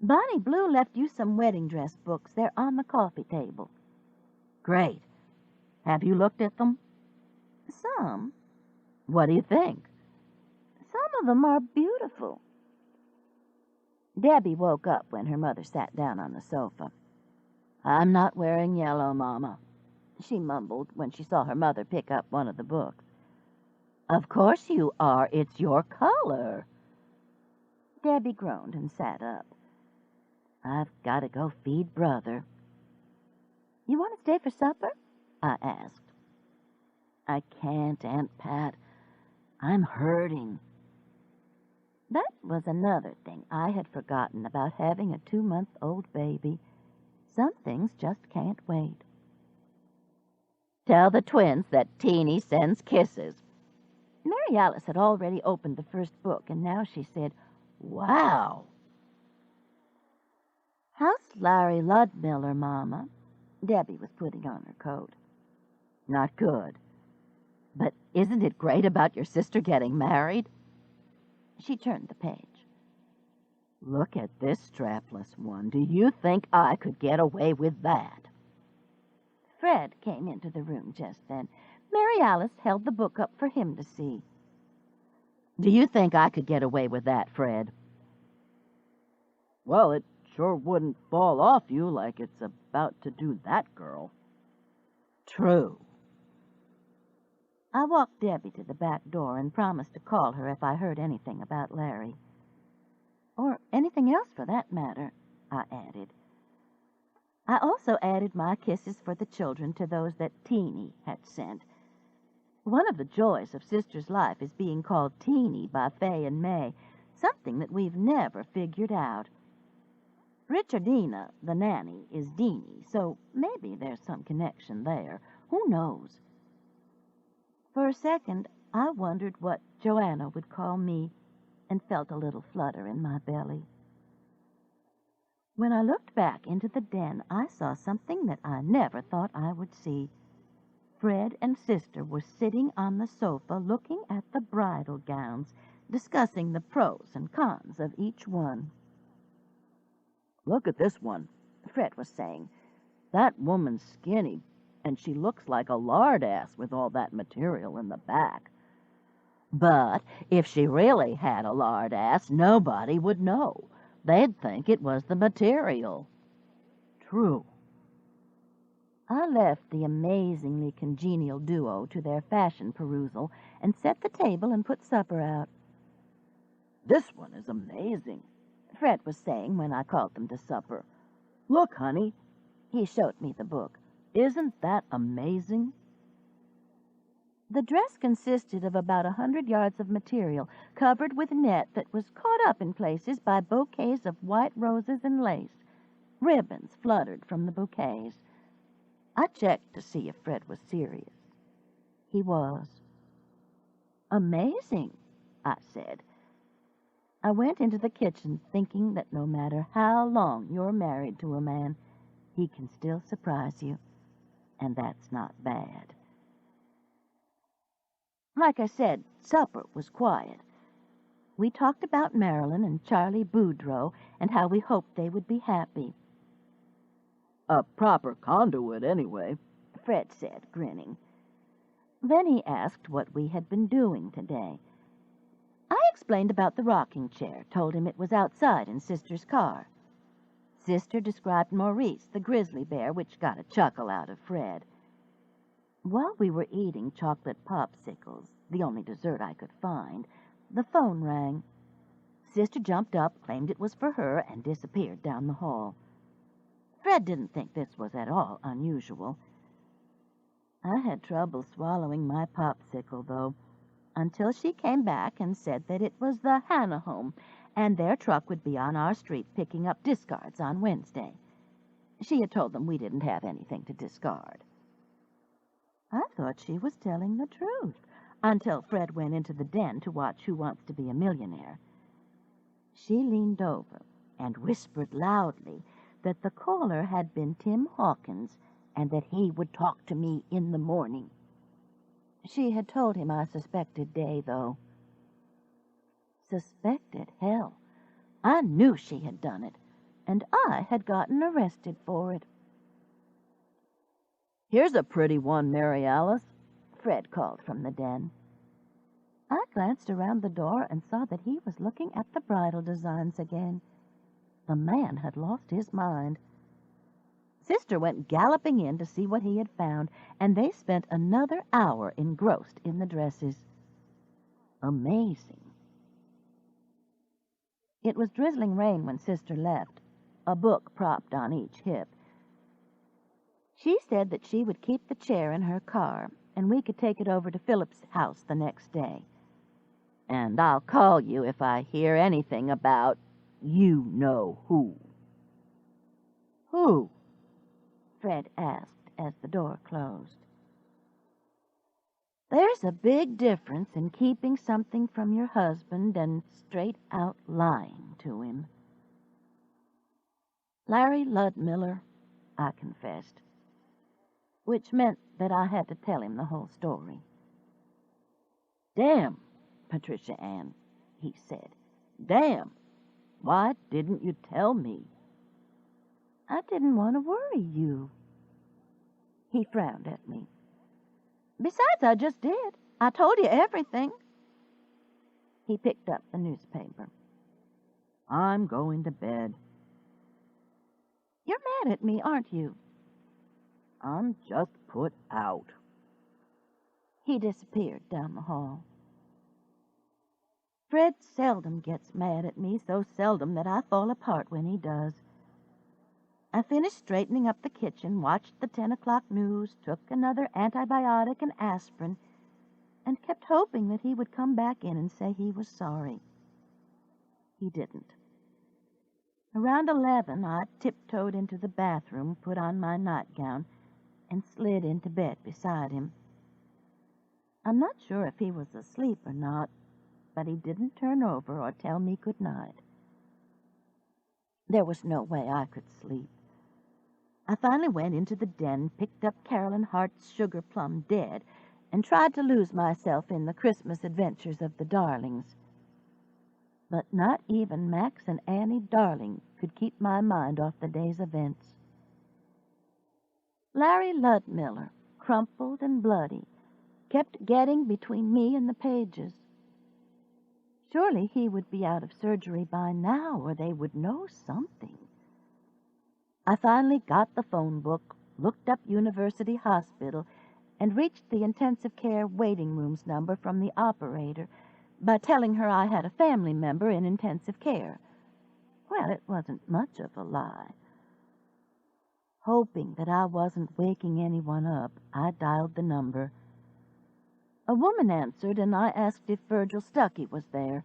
Bonnie Blue left you some wedding dress books. They're on the coffee table. Great. Have you looked at them? Some. What do you think? Some of them are beautiful. Debbie woke up when her mother sat down on the sofa. I'm not wearing yellow, Mama, she mumbled when she saw her mother pick up one of the books. Of course you are. It's your color. Debbie groaned and sat up. I've got to go feed Brother. You want to stay for supper? I asked. I can't, Aunt Pat. I'm hurting. That was another thing I had forgotten about having a 2-month-old baby. Some things just can't wait. Tell the twins that Teeny sends kisses. Mary Alice had already opened the first book, and now she said, "Wow." "How's Larry Ludmiller, Mama?" Debbie was putting on her coat. Not good. But isn't it great about your sister getting married? She turned the page. Look at this strapless one. Do you think I could get away with that? Fred came into the room just then. Mary Alice held the book up for him to see. Do you think I could get away with that, Fred? Well, it sure wouldn't fall off you like it's about to do that girl. True. I walked Debbie to the back door and promised to call her if I heard anything about Larry. Or anything else for that matter, I added. I also added my kisses for the children to those that Teeny had sent. One of the joys of Sister's life is being called Teeny by Fay and May, something that we've never figured out. Richardina, the nanny, is Deanie, so maybe there's some connection there. Who knows? For a second, I wondered what Joanna would call me and felt a little flutter in my belly. When I looked back into the den, I saw something that I never thought I would see. Fred and Sister were sitting on the sofa looking at the bridal gowns, discussing the pros and cons of each one. Look at this one, Fred was saying. That woman's skinny, and she looks like a lard ass with all that material in the back. But if she really had a lard ass, nobody would know. They'd think it was the material. True. I left the amazingly congenial duo to their fashion perusal and set the table and put supper out. This one is amazing, Fred was saying when I called them to supper. Look, honey. He showed me the book. Isn't that amazing? The dress consisted of about 100 yards of material, covered with net that was caught up in places by bouquets of white roses and lace. Ribbons fluttered from the bouquets. I checked to see if Fred was serious. He was. "Amazing," I said. "I went into the kitchen thinking that no matter how long you're married to a man, he can still surprise you, and that's not bad." Like I said, supper was quiet. We talked about Marilyn and Charlie Boudreaux and how we hoped they would be happy. "A proper conduit, anyway," Fred said, grinning. Then he asked what we had been doing today. I explained about the rocking chair, told him it was outside in Sister's car. Sister described Maurice, the grizzly bear, which got a chuckle out of Fred. While we were eating chocolate popsicles, the only dessert I could find, the phone rang. Sister jumped up, claimed it was for her, and disappeared down the hall. Fred didn't think this was at all unusual. I had trouble swallowing my popsicle, though, until she came back and said that it was the Hannah home, and their truck would be on our street picking up discards on Wednesday. She had told them we didn't have anything to discard. I thought she was telling the truth, until Fred went into the den to watch Who Wants to Be a Millionaire. She leaned over and whispered loudly that the caller had been Tim Hawkins and that he would talk to me in the morning. She had told him I suspected Day, though. Suspected? Hell, I knew she had done it, and I had gotten arrested for it. "Here's a pretty one, Mary Alice," Fred called from the den. I glanced around the door and saw that he was looking at the bridal designs again. The man had lost his mind. Sister went galloping in to see what he had found, and they spent another hour engrossed in the dresses. Amazing. It was drizzling rain when Sister left, a book propped on each hip. She said that she would keep the chair in her car, and we could take it over to Philip's house the next day. "And I'll call you if I hear anything about you-know-who." "Who?" Fred asked as the door closed. "There's a big difference in keeping something from your husband and straight out lying to him." "Larry Ludmiller," I confessed, which meant that I had to tell him the whole story. "Damn, Patricia Anne," he said. "Damn. Why didn't you tell me?" "I didn't want to worry you." He frowned at me. "Besides, I just did. I told you everything." He picked up the newspaper. "I'm going to bed." "You're mad at me, aren't you?" "I'm just put out." He disappeared down the hall. Fred seldom gets mad at me, so seldom that I fall apart when he does. I finished straightening up the kitchen, watched the 10 o'clock news, took another antibiotic and aspirin, and kept hoping that he would come back in and say he was sorry. He didn't. Around 11, I tiptoed into the bathroom, put on my nightgown, and slid into bed beside him. I'm not sure if he was asleep or not, but he didn't turn over or tell me good night. There was no way I could sleep. I finally went into the den, picked up Carolyn Hart's Sugar Plum Dead, and tried to lose myself in the Christmas adventures of the Darlings. But not even Max and Annie Darling could keep my mind off the day's events. Larry Ludmiller, crumpled and bloody, kept getting between me and the pages. Surely he would be out of surgery by now, or they would know something. I finally got the phone book, looked up University Hospital, and reached the intensive care waiting room's number from the operator by telling her I had a family member in intensive care. Well, it wasn't much of a lie. Hoping that I wasn't waking anyone up, I dialed the number. A woman answered, and I asked if Virgil Stuckey was there.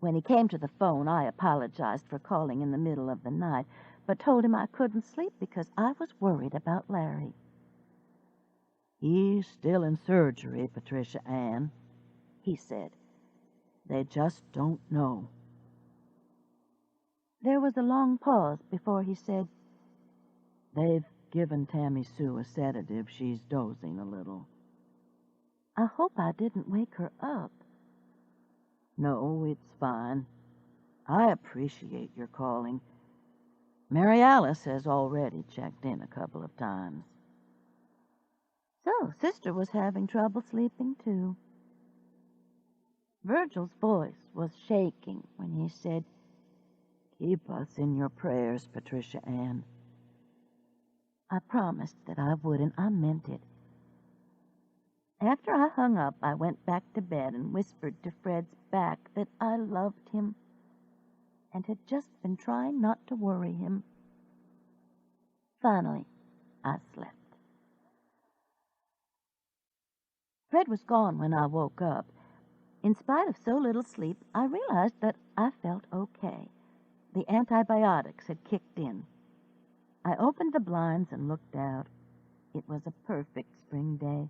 When he came to the phone, I apologized for calling in the middle of the night, but told him I couldn't sleep because I was worried about Larry. "He's still in surgery, Patricia Anne," he said. "They just don't know." There was a long pause before he said, "They've given Tammy Sue a sedative. She's dozing a little." I hope I didn't wake her up. "No, it's fine. I appreciate your calling. Mary Alice has already checked in a couple of times." So, Sister was having trouble sleeping, too. Virgil's voice was shaking when he said, "Keep us in your prayers, Patricia Anne." I promised that I would, and I meant it. After I hung up, I went back to bed and whispered to Fred's back that I loved him and had just been trying not to worry him. Finally, I slept. Fred was gone when I woke up. In spite of so little sleep, I realized that I felt okay. The antibiotics had kicked in. I opened the blinds and looked out. It was a perfect spring day,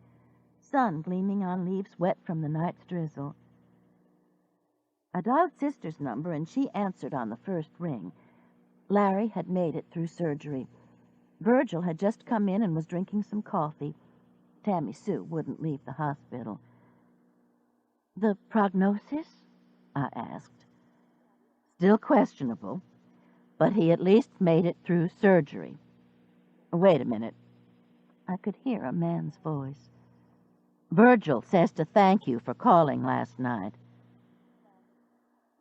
sun gleaming on leaves wet from the night's drizzle. I dialed Sister's number, and she answered on the first ring. Larry had made it through surgery. Virgil had just come in and was drinking some coffee. Tammy Sue wouldn't leave the hospital. "The prognosis?" I asked. "Still questionable, but he at least made it through surgery. Wait a minute." I could hear a man's voice. "Virgil says to thank you for calling last night."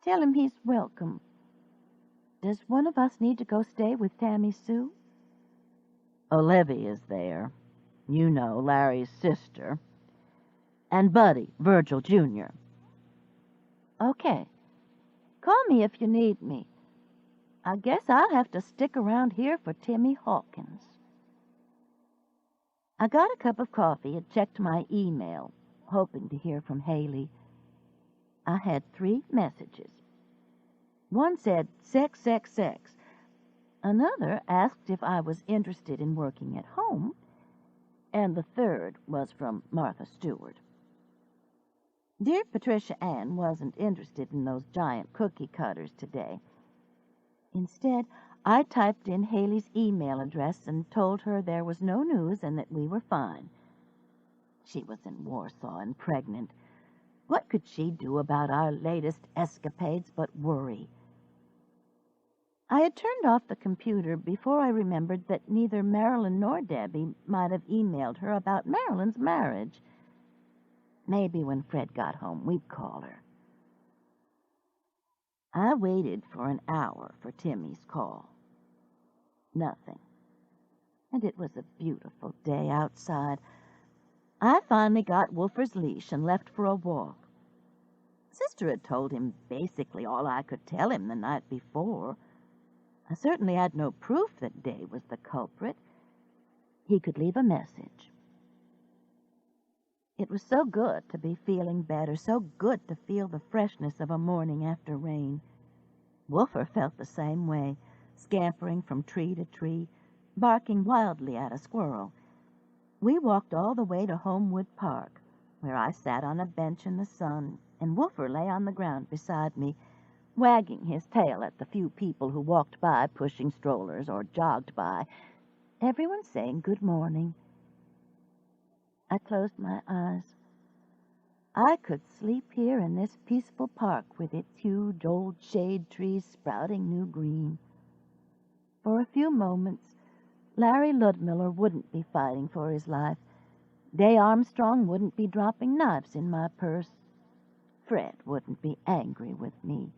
"Tell him he's welcome. Does one of us need to go stay with Tammy Sue?" "Olivia's there. You know, Larry's sister. And Buddy, Virgil Jr." "Okay. Call me if you need me. I guess I'll have to stick around here for Timmy Hawkins." I got a cup of coffee and checked my email, hoping to hear from Haley. I had 3 messages. One said, "Sex, sex, sex." Another asked if I was interested in working at home. And the third was from Martha Stewart. Dear Patricia Anne wasn't interested in those giant cookie cutters today. Instead, I typed in Haley's email address and told her there was no news and that we were fine. She was in Warsaw and pregnant. What could she do about our latest escapades but worry? I had turned off the computer before I remembered that neither Marilyn nor Debbie might have emailed her about Marilyn's marriage. Maybe when Fred got home, we'd call her. I waited for an hour for Timmy's call. Nothing. And it was a beautiful day outside. I finally got Wolfer's leash and left for a walk. Sister had told him basically all I could tell him the night before. I certainly had no proof that Day was the culprit. He could leave a message. It was so good to be feeling better, so good to feel the freshness of a morning after rain. Wolfer felt the same way, scampering from tree to tree, barking wildly at a squirrel. We walked all the way to Homewood Park, where I sat on a bench in the sun, and Wolfer lay on the ground beside me, wagging his tail at the few people who walked by pushing strollers or jogged by, everyone saying good morning. I closed my eyes. I could sleep here in this peaceful park with its huge old shade trees sprouting new green. For a few moments, Larry Ludmiller wouldn't be fighting for his life. Day Armstrong wouldn't be dropping knives in my purse. Fred wouldn't be angry with me.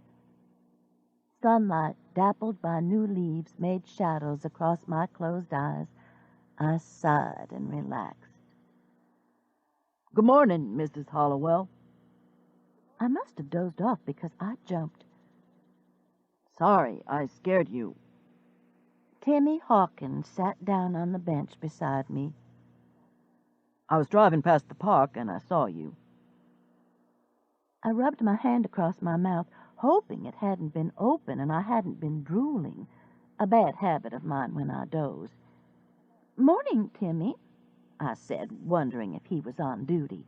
Sunlight, dappled by new leaves, made shadows across my closed eyes. I sighed and relaxed. "Good morning, Mrs. Hollowell." I must have dozed off because I jumped. "Sorry, I scared you." Timmy Hawkins sat down on the bench beside me. "I was driving past the park and I saw you." I rubbed my hand across my mouth, hoping it hadn't been open and I hadn't been drooling. a bad habit of mine when I doze. "Morning, Timmy," I said, wondering if he was on duty.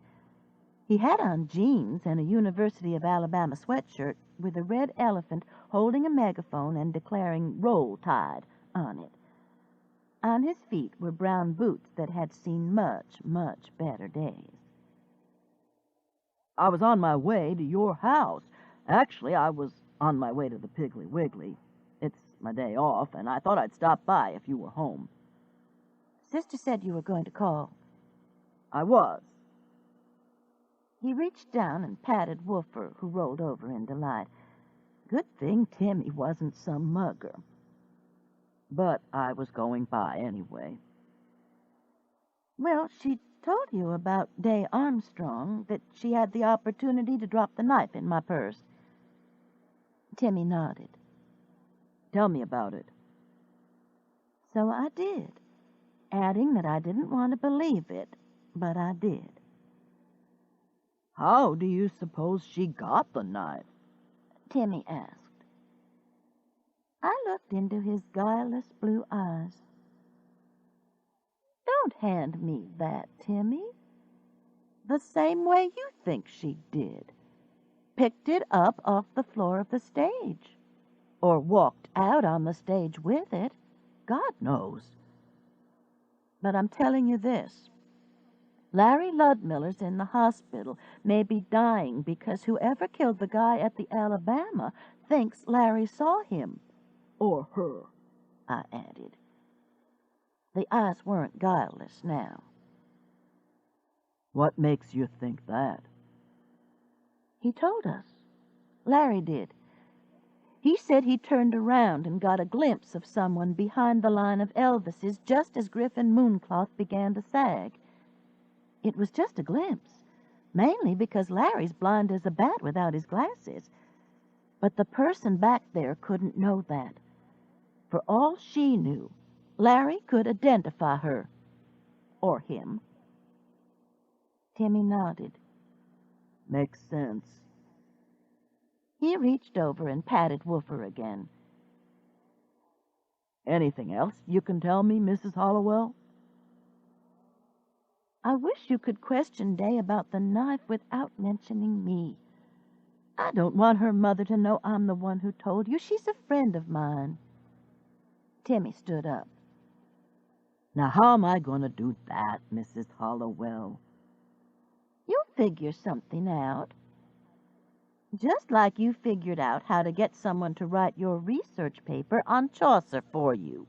He had on jeans and a University of Alabama sweatshirt with a red elephant holding a megaphone and declaring "Roll Tide" on it. On his feet were brown boots that had seen much, much better days. "I was on my way to your house. Actually, I was on my way to the Piggly Wiggly. It's my day off, and I thought I'd stop by if you were home." Sister said you were going to call. "I was." He reached down and patted Woofer, who rolled over in delight. Good thing Timmy wasn't some mugger. But I was going by anyway. "Well, she told you about Day Armstrong, that she had the opportunity to drop the knife in my purse." Timmy nodded. "Tell me about it." "So I did, adding that I didn't want to believe it, but I did." "How do you suppose she got the knife?" Timmy asked. I looked into his guileless blue eyes. "Don't hand me that, Timmy. The same way you think she did. Picked it up off the floor of the stage. Or walked out on the stage with it. God knows. But I'm telling you this. Larry Ludmiller's in the hospital, may be dying because whoever killed the guy at the Alabama thinks Larry saw him. Or her," I added. The eyes weren't guileless now. "What makes you think that?" "He told us. Larry did. He said he turned around and got a glimpse of someone behind the line of Elvises just as Griffin Mooncloth began to sag. It was just a glimpse, mainly because Larry's blind as a bat without his glasses. But the person back there couldn't know that. For all she knew, Larry could identify her. Or him." Timmy nodded. "Makes sense." He reached over and patted Woofer again. "Anything else you can tell me, Mrs. Hollowell?" "I wish you could question Day about the knife without mentioning me. I don't want her mother to know I'm the one who told you. She's a friend of mine." Timmy stood up. "Now how am I going to do that, Mrs. Hollowell?" "You'll figure something out. Just like you figured out how to get someone to write your research paper on Chaucer for you."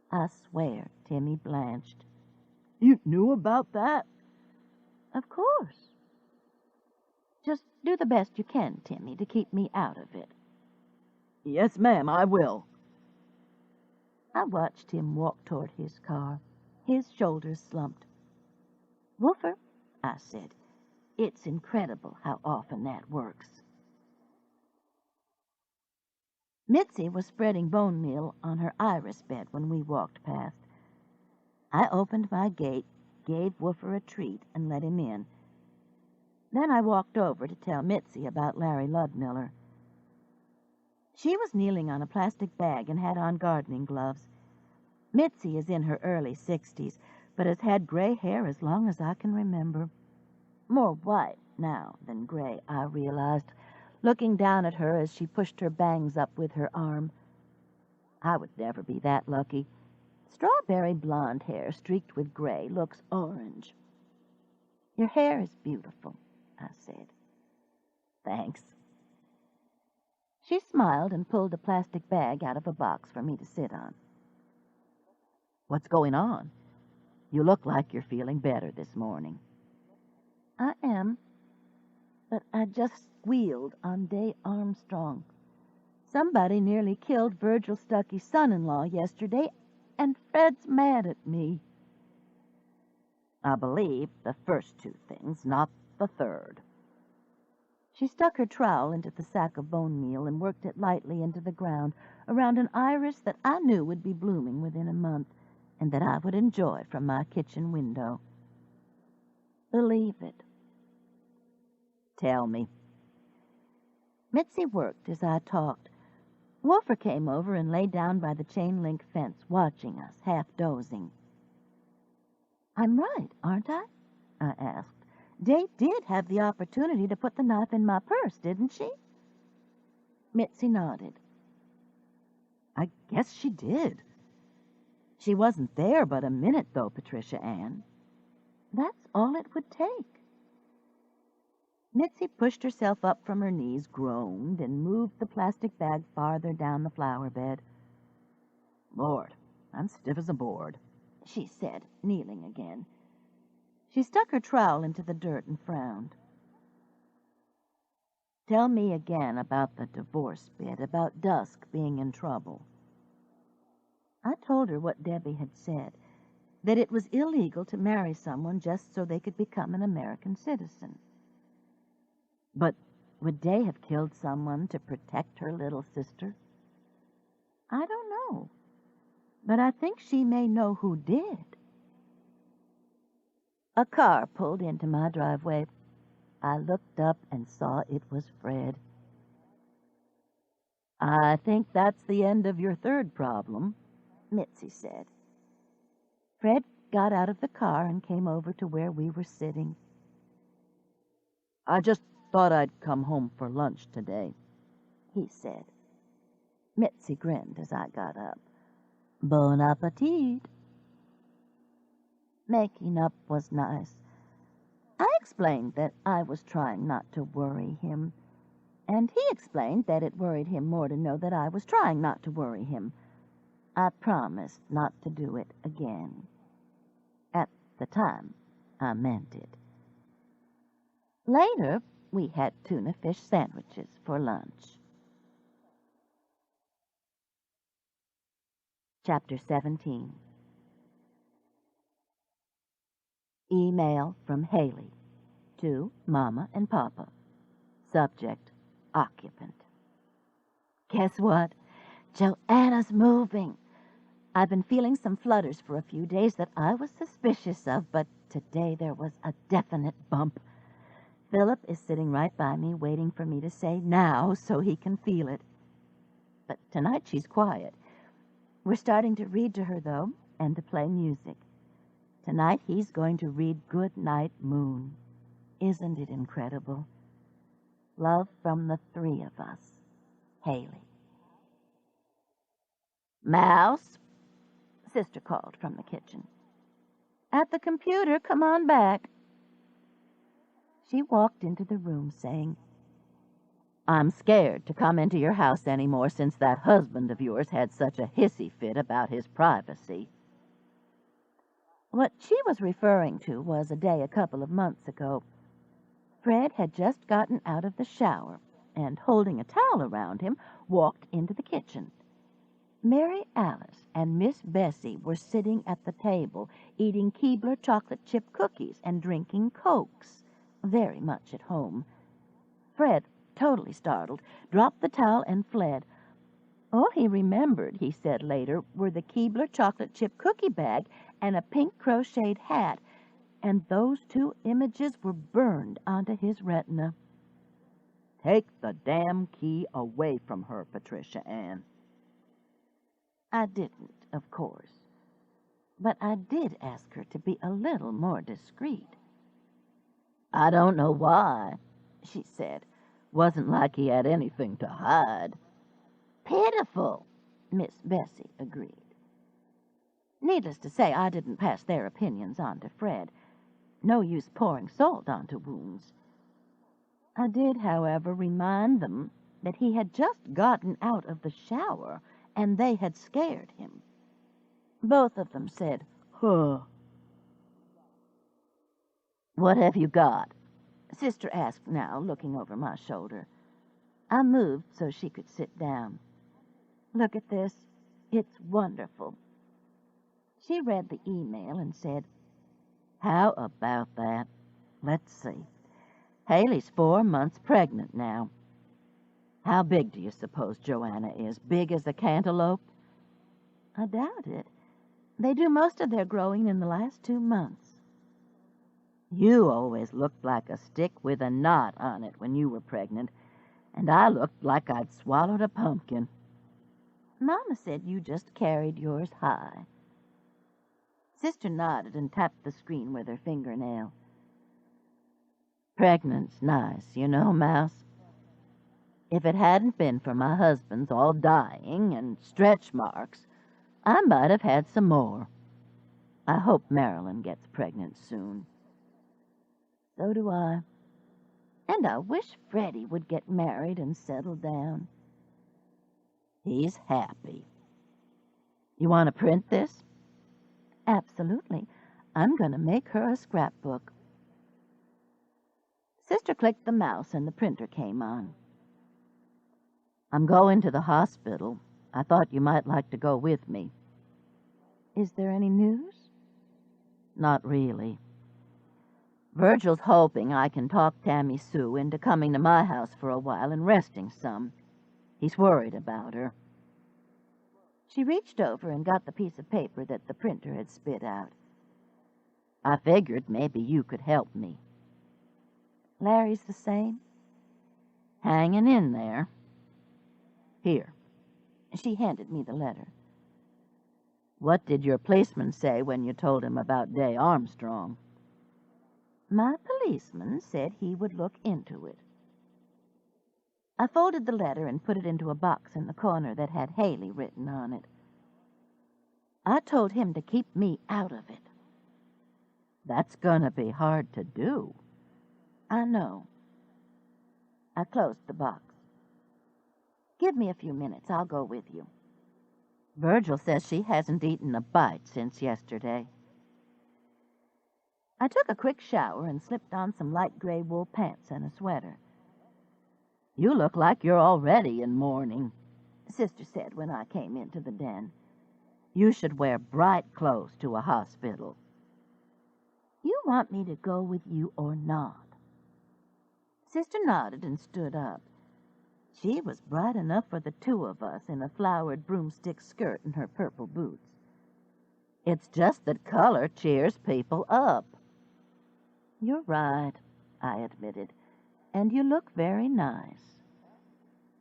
I swear Timmy blanched. "You knew about that?" "Of course. Just do the best you can, Timmy, to keep me out of it." "Yes, ma'am, I will." I watched him walk toward his car, his shoulders slumped. "Woofer," I said, "it's incredible how often that works." Mitzi was spreading bone meal on her iris bed when we walked past. I opened my gate, gave Woofer a treat, and let him in. Then I walked over to tell Mitzi about Larry Ludmiller. She was kneeling on a plastic bag and had on gardening gloves. Mitzi is in her early 60s, but has had gray hair as long as I can remember. More white now than gray, I realized, looking down at her as she pushed her bangs up with her arm. I would never be that lucky. Strawberry blonde hair streaked with gray looks orange. "Your hair is beautiful," I said. "Thanks." She smiled and pulled a plastic bag out of a box for me to sit on. "What's going on? You look like you're feeling better this morning." "I am, but I just squealed on Day Armstrong. Somebody nearly killed Virgil Stuckey's son-in-law yesterday, and Fred's mad at me." "I believe the first two things, not the third." She stuck her trowel into the sack of bone meal and worked it lightly into the ground around an iris that I knew would be blooming within a month and that I would enjoy from my kitchen window. "Believe it." "Tell me." Mitzi worked as I talked. Wolfer came over and lay down by the chain-link fence, watching us, half dozing. "I'm right, aren't I?" I asked. "Date did have the opportunity to put the knife in my purse, didn't she?" Mitzi nodded. "I guess she did. She wasn't there but a minute, though, Patricia Anne. That's all it would take." Mitzi pushed herself up from her knees, groaned, and moved the plastic bag farther down the flower bed. "Lord, I'm stiff as a board," she said, kneeling again. She stuck her trowel into the dirt and frowned. "Tell me again about the divorce bit, about Dusk being in trouble." I told her what Debbie had said, that it was illegal to marry someone just so they could become an American citizen. But would Day have killed someone to protect her little sister? I don't know, but I think she may know who did. A car pulled into my driveway. I looked up and saw it was Fred. "I think that's the end of your third problem," Mitzi said. Fred got out of the car and came over to where we were sitting. "I just thought I'd come home for lunch today," he said. Mitzi grinned as I got up. "Bon appetit." Making up was nice. I explained that I was trying not to worry him, and he explained that it worried him more to know that I was trying not to worry him. I promised not to do it again. At the time, I meant it. Later, we had tuna fish sandwiches for lunch. Chapter 17. Email from Haley to Mama and Papa. Subject, occupant. Guess what? Joanna's moving. I've been feeling some flutters for a few days that I was suspicious of, but today there was a definite bump. Philip is sitting right by me, waiting for me to say now so he can feel it. But tonight she's quiet. We're starting to read to her, though, and to play music. Tonight he's going to read Good Night Moon. Isn't it incredible? Love from the three of us. Haley. "Mouse," Sister called from the kitchen. "At the computer, come on back." She walked into the room saying, "I'm scared to come into your house anymore since that husband of yours had such a hissy fit about his privacy." What she was referring to was a day a couple of months ago. Fred had just gotten out of the shower and, holding a towel around him, walked into the kitchen. Mary Alice and Miss Bessie were sitting at the table, eating Keebler chocolate chip cookies and drinking Cokes, very much at home. Fred, totally startled, dropped the towel and fled. All he remembered, he said later, were the Keebler chocolate chip cookie bag and a pink crocheted hat, and those two images were burned onto his retina. "Take the damn key away from her, Patricia Anne." I didn't, of course, but I did ask her to be a little more discreet. "I don't know why," she said. "Wasn't like he had anything to hide." "Pitiful," Miss Bessie agreed. Needless to say, I didn't pass their opinions on to Fred. No use pouring salt onto wounds. I did, however, remind them that he had just gotten out of the shower and they had scared him. Both of them said, "Huh." "What have you got?" Sister asked now, looking over my shoulder. I moved so she could sit down. "Look at this. It's wonderful." She read the email and said, "How about that? Let's see. Haley's 4 months pregnant now. How big do you suppose Joanna is? Big as a cantaloupe?" "I doubt it. They do most of their growing in the last 2 months. You always looked like a stick with a knot on it when you were pregnant, and I looked like I'd swallowed a pumpkin." Mama said you just carried yours high. Sister nodded and tapped the screen with her fingernail. Pregnant's nice, you know, Mouse. If it hadn't been for my husband's all dying and stretch marks, I might have had some more. I hope Marilyn gets pregnant soon. So do I. And I wish Freddie would get married and settle down. He's happy. You want to print this? Absolutely. I'm going to make her a scrapbook. Sister clicked the mouse and the printer came on. I'm going to the hospital. I thought you might like to go with me. Is there any news? Not really. Virgil's hoping I can talk Tammy Sue into coming to my house for a while and resting some. He's worried about her. She reached over and got the piece of paper that the printer had spit out. I figured maybe you could help me. Larry's the same? Hanging in there. Here. She handed me the letter. What did your policeman say when you told him about Day Armstrong? My policeman said he would look into it. I folded the letter and put it into a box in the corner that had Haley written on it. I told him to keep me out of it. That's gonna be hard to do. I know. I closed the box. Give me a few minutes. I'll go with you. Virgil says she hasn't eaten a bite since yesterday. I took a quick shower and slipped on some light gray wool pants and a sweater. You look like you're already in mourning, Sister said when I came into the den. You should wear bright clothes to a hospital. You want me to go with you or not? Sister nodded and stood up. She was bright enough for the two of us in a flowered broomstick skirt and her purple boots. It's just that color cheers people up. You're right, I admitted, and you look very nice.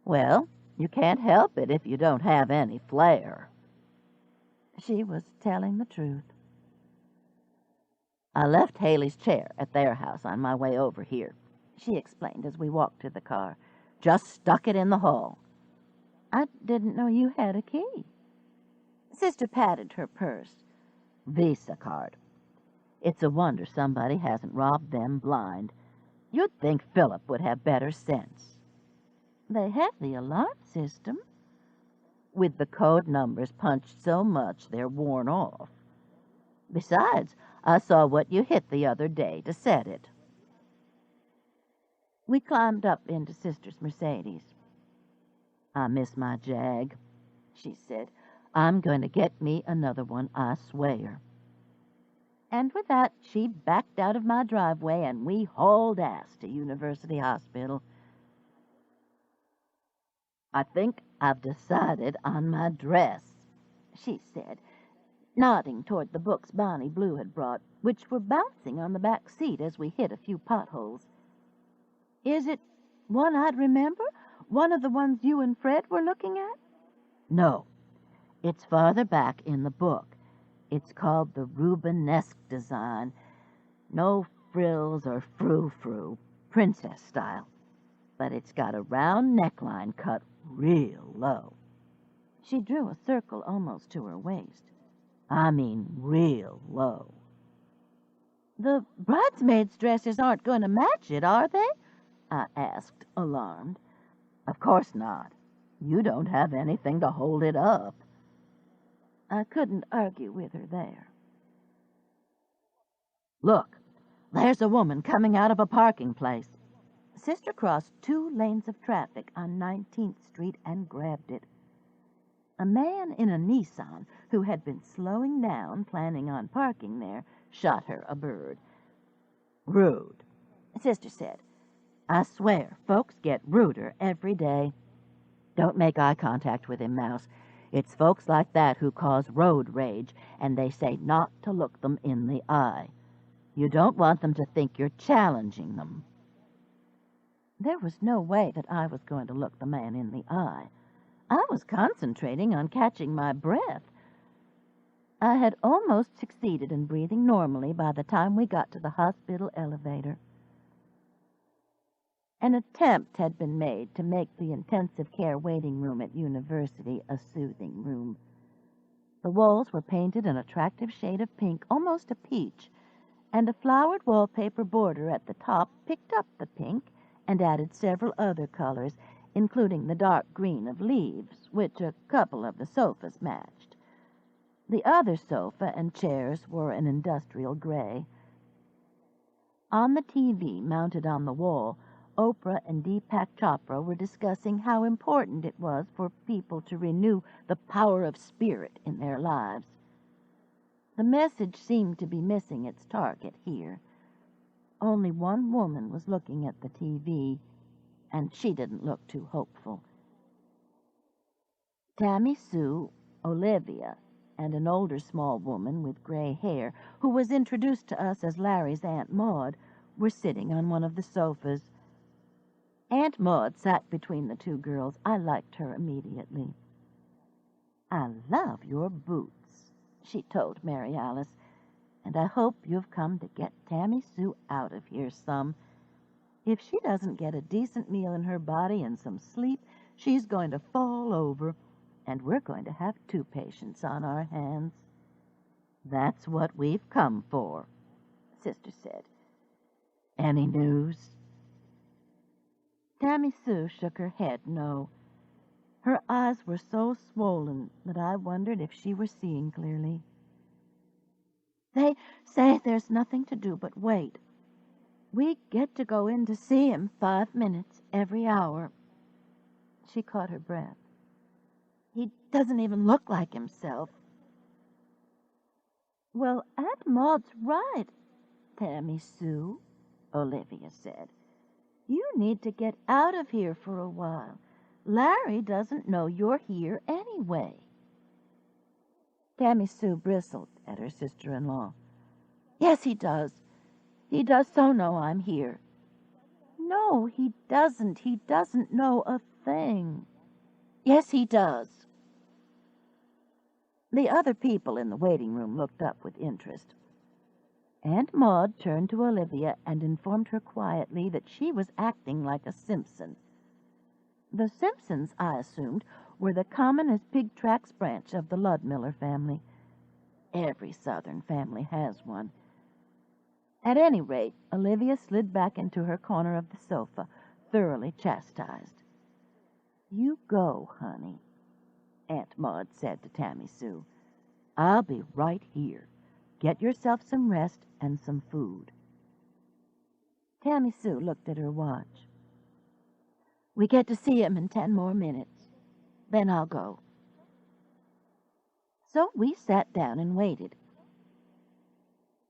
Well, you can't help it if you don't have any flair. She was telling the truth. I left Haley's chair at their house on my way over here, she explained as we walked to the car. Just stuck it in the hall. I didn't know you had a key. Sister patted her purse. Visa card. It's a wonder somebody hasn't robbed them blind. You'd think Philip would have better sense. They have the alarm system. With the code numbers punched so much they're worn off. Besides, I saw what you hit the other day to set it. We climbed up into Sister's Mercedes. I miss my Jag, she said. I'm going to get me another one, I swear. And with that, she backed out of my driveway and we hauled ass to University Hospital. I think I've decided on my dress, she said, nodding toward the books Bonnie Blue had brought, which were bouncing on the back seat as we hit a few potholes. Is it one I'd remember? One of the ones you and Fred were looking at? No, it's farther back in the book. It's called the Rubenesque design. No frills or frou-frou, princess style. But it's got a round neckline cut real low. She drew a circle almost to her waist. I mean real low. The bridesmaids' dresses aren't going to match it, are they? I asked, alarmed. Of course not. You don't have anything to hold it up. I couldn't argue with her there. Look, there's a woman coming out of a parking place. Sister crossed 2 lanes of traffic on 19th Street and grabbed it. A man in a Nissan who had been slowing down, planning on parking there, shot her a bird. Rude, Sister said. I swear, folks get ruder every day. Don't make eye contact with him, Mouse. It's folks like that who cause road rage, and they say not to look them in the eye. You don't want them to think you're challenging them. There was no way that I was going to look the man in the eye. I was concentrating on catching my breath. I had almost succeeded in breathing normally by the time we got to the hospital elevator. An attempt had been made to make the intensive care waiting room at university a soothing room. The walls were painted an attractive shade of pink, almost a peach, and a flowered wallpaper border at the top picked up the pink and added several other colors, including the dark green of leaves, which a couple of the sofas matched. The other sofa and chairs were an industrial gray. On the TV mounted on the wall, Oprah and Deepak Chopra were discussing how important it was for people to renew the power of spirit in their lives. The message seemed to be missing its target here. Only one woman was looking at the TV, and she didn't look too hopeful. Tammy Sue, Olivia, and an older small woman with gray hair, who was introduced to us as Larry's Aunt Maud, were sitting on one of the sofas. Aunt Maud sat between the two girls. I liked her immediately. "I love your boots," she told Mary Alice, "and I hope you've come to get Tammy Sue out of here some. If she doesn't get a decent meal in her body and some sleep, she's going to fall over, and we're going to have 2 patients on our hands." "That's what we've come for," Sister said. "Any news?" Tammy Sue shook her head no. Her eyes were so swollen that I wondered if she were seeing clearly. "They say there's nothing to do but wait. We get to go in to see him 5 minutes every hour." She caught her breath. "He doesn't even look like himself." "Well, Aunt Maud's right, Tammy Sue," Olivia said. "You need to get out of here for a while. Larry doesn't know you're here anyway." Tammy Sue bristled at her sister-in-law. "Yes, he does. He does so know I'm here." "No, he doesn't. He doesn't know a thing." "Yes, he does." The other people in the waiting room looked up with interest. Aunt Maud turned to Olivia and informed her quietly that she was acting like a Simpson. The Simpsons, I assumed, were the common as pig tracks branch of the Ludmiller family. Every Southern family has one. At any rate, Olivia slid back into her corner of the sofa, thoroughly chastised. "You go, honey," Aunt Maud said to Tammy Sue. "I'll be right here. Get yourself some rest and some food." Tammy Sue looked at her watch. "We get to see him in 10 more minutes. Then I'll go." So we sat down and waited.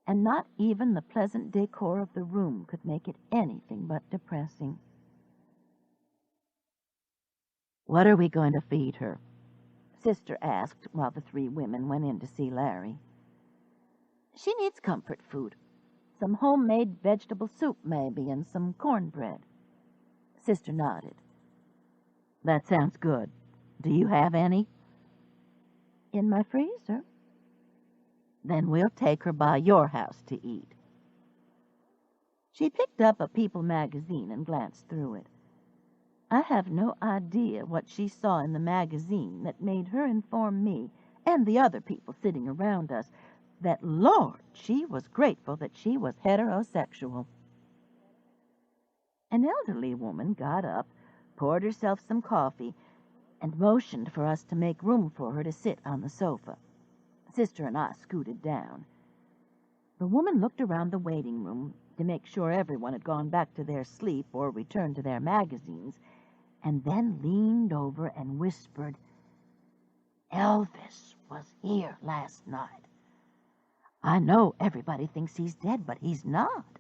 And not even the pleasant decor of the room could make it anything but depressing. "What are we going to feed her?" Sister asked while the 3 women went in to see Larry. "She needs comfort food. Some homemade vegetable soup, maybe, and some cornbread." Sister nodded. "That sounds good. Do you have any?" "In my freezer." "Then we'll take her by your house to eat." She picked up a People magazine and glanced through it. I have no idea what she saw in the magazine that made her inform me and the other people sitting around us that, Lord, she was grateful that she was heterosexual. An elderly woman got up, poured herself some coffee, and motioned for us to make room for her to sit on the sofa. Sister and I scooted down. The woman looked around the waiting room to make sure everyone had gone back to their sleep or returned to their magazines, and then leaned over and whispered, "Elvis was here last night. I know everybody thinks he's dead, but he's not."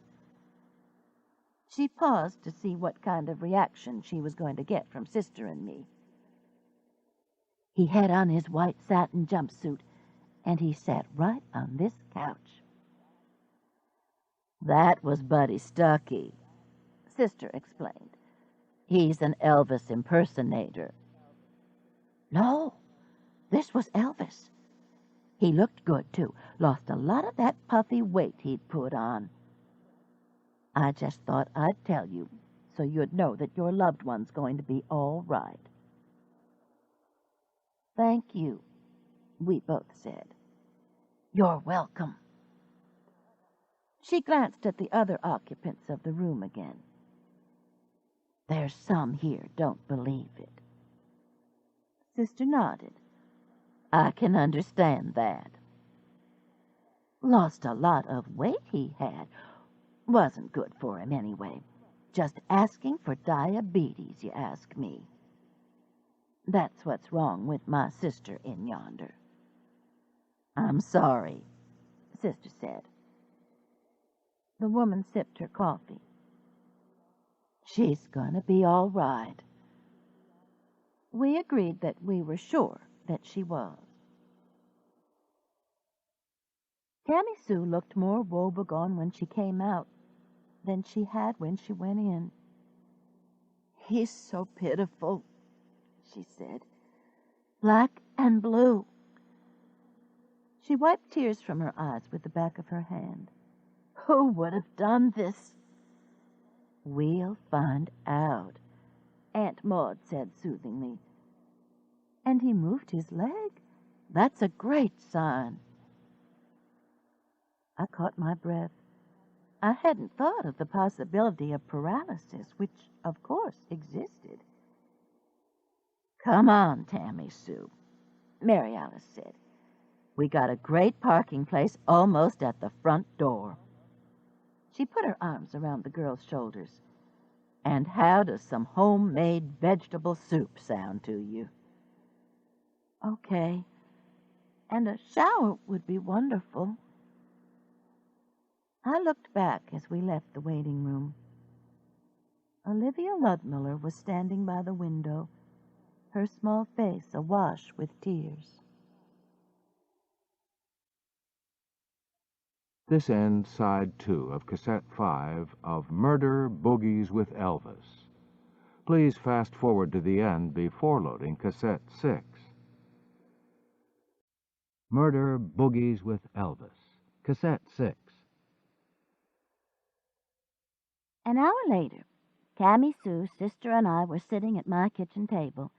She paused to see what kind of reaction she was going to get from Sister and me. "He had on his white satin jumpsuit, and he sat right on this couch." "That was Buddy Stuckey," Sister explained. "He's an Elvis impersonator." No, this was Elvis. He looked good, too. Lost a lot of that puffy weight he'd put on. I just thought I'd tell you so you'd know that your loved one's going to be all right. Thank you, we both said. You're welcome. She glanced at the other occupants of the room again. There's some here don't believe it. Sister nodded. I can understand that. Lost a lot of weight he had. Wasn't good for him anyway. Just asking for diabetes, you ask me. That's what's wrong with my sister in yonder. I'm sorry, Sister said. The woman sipped her coffee. She's gonna be all right. We agreed that we were sure that she was. Tammy Sue looked more woebegone when she came out than she had when she went in. He's so pitiful, she said. Black and blue. She wiped tears from her eyes with the back of her hand. Who would have done this? We'll find out, Aunt Maud said soothingly. And he moved his leg? That's a great sign. I caught my breath. I hadn't thought of the possibility of paralysis, which, of course, existed. Come on, Tammy Sue, Mary Alice said. We got a great parking place almost at the front door. She put her arms around the girl's shoulders. And how does some homemade vegetable soup sound to you? Okay. And a shower would be wonderful. I looked back as we left the waiting room. Olivia Ludmiller was standing by the window, her small face awash with tears. This ends Side 2 of Cassette 5 of Murder Boogies with Elvis. Please fast forward to the end before loading Cassette 6. Murder Boogies with Elvis, Cassette 6. An hour later, Tammy Sue, Sister, and I were sitting at my kitchen table.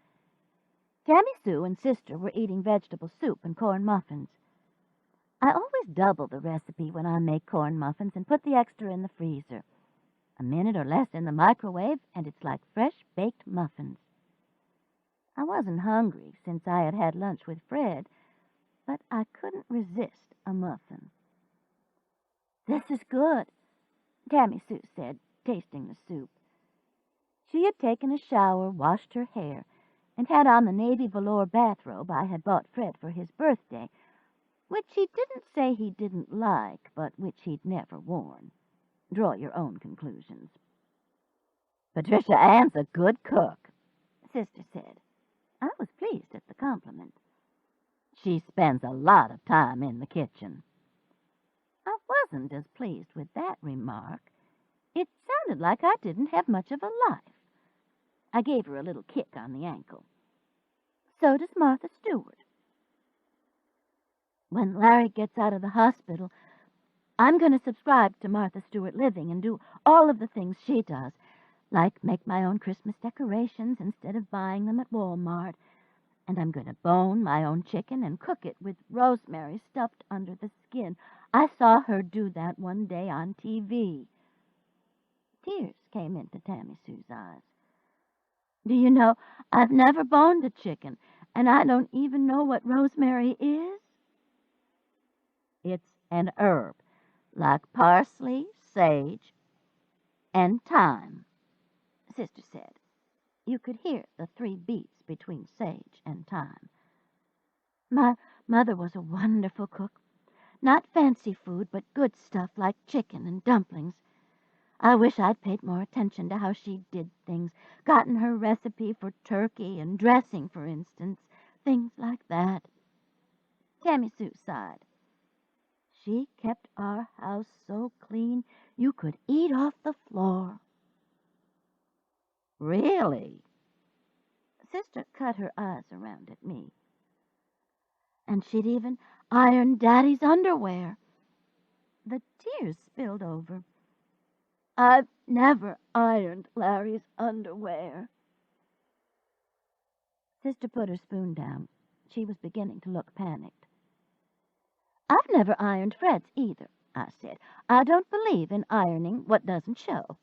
Tammy Sue and Sister were eating vegetable soup and corn muffins. I always double the recipe when I make corn muffins and put the extra in the freezer. A minute or less in the microwave, and it's like fresh-baked muffins. I wasn't hungry since I had had lunch with Fred, but I couldn't resist a muffin. This is good, Tammy Sue said, tasting the soup. She had taken a shower, washed her hair, and had on the navy velour bathrobe I had bought Fred for his birthday, which he didn't say he didn't like, but which he'd never worn. Draw your own conclusions. Patricia Anne's a good cook, Sister said. I was pleased at the compliment. She spends a lot of time in the kitchen. I wasn't as pleased with that remark. It sounded like I didn't have much of a life. I gave her a little kick on the ankle. So does Martha Stewart. When Larry gets out of the hospital, I'm going to subscribe to Martha Stewart Living and do all of the things she does, like make my own Christmas decorations instead of buying them at Walmart. And I'm going to bone my own chicken and cook it with rosemary stuffed under the skin. I saw her do that one day on TV. Tears came into Tammy Sue's eyes. Do you know, I've never boned a chicken, and I don't even know what rosemary is. It's an herb, like parsley, sage, and thyme, Sister said. You could hear the 3 beats between sage and thyme. My mother was a wonderful cook. Not fancy food, but good stuff like chicken and dumplings. I wish I'd paid more attention to how she did things, gotten her recipe for turkey and dressing, for instance, things like that. Tammy Sue sighed. She kept our house so clean you could eat off the floor. Really? Sister cut her eyes around at me. And she'd even ironed Daddy's underwear. The tears spilled over. I've never ironed Larry's underwear. Sister put her spoon down. She was beginning to look panicked. I've never ironed Fred's either, I said. I don't believe in ironing what doesn't show.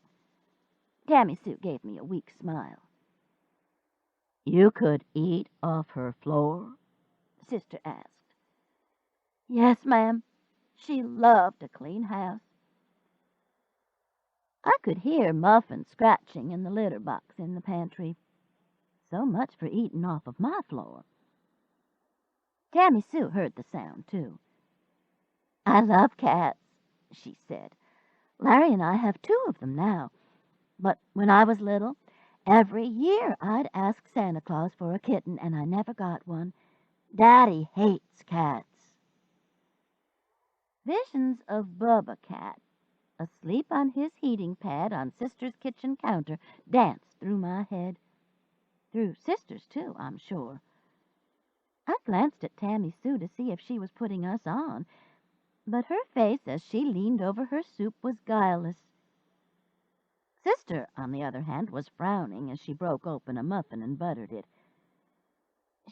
Tammy Sue gave me a weak smile. You could eat off her floor? Sister asked. Yes, ma'am. She loved a clean house. I could hear Muffin scratching in the litter box in the pantry. So much for eating off of my floor. Tammy Sue heard the sound, too. I love cats, she said. Larry and I have 2 of them now. But when I was little, every year I'd ask Santa Claus for a kitten, and I never got one. Daddy hates cats. Visions of Bubba Cat, asleep on his heating pad on Sister's kitchen counter, danced through my head. Through Sister's, too, I'm sure. I glanced at Tammy Sue to see if she was putting us on, but her face as she leaned over her soup was guileless. Sister, on the other hand, was frowning as she broke open a muffin and buttered it.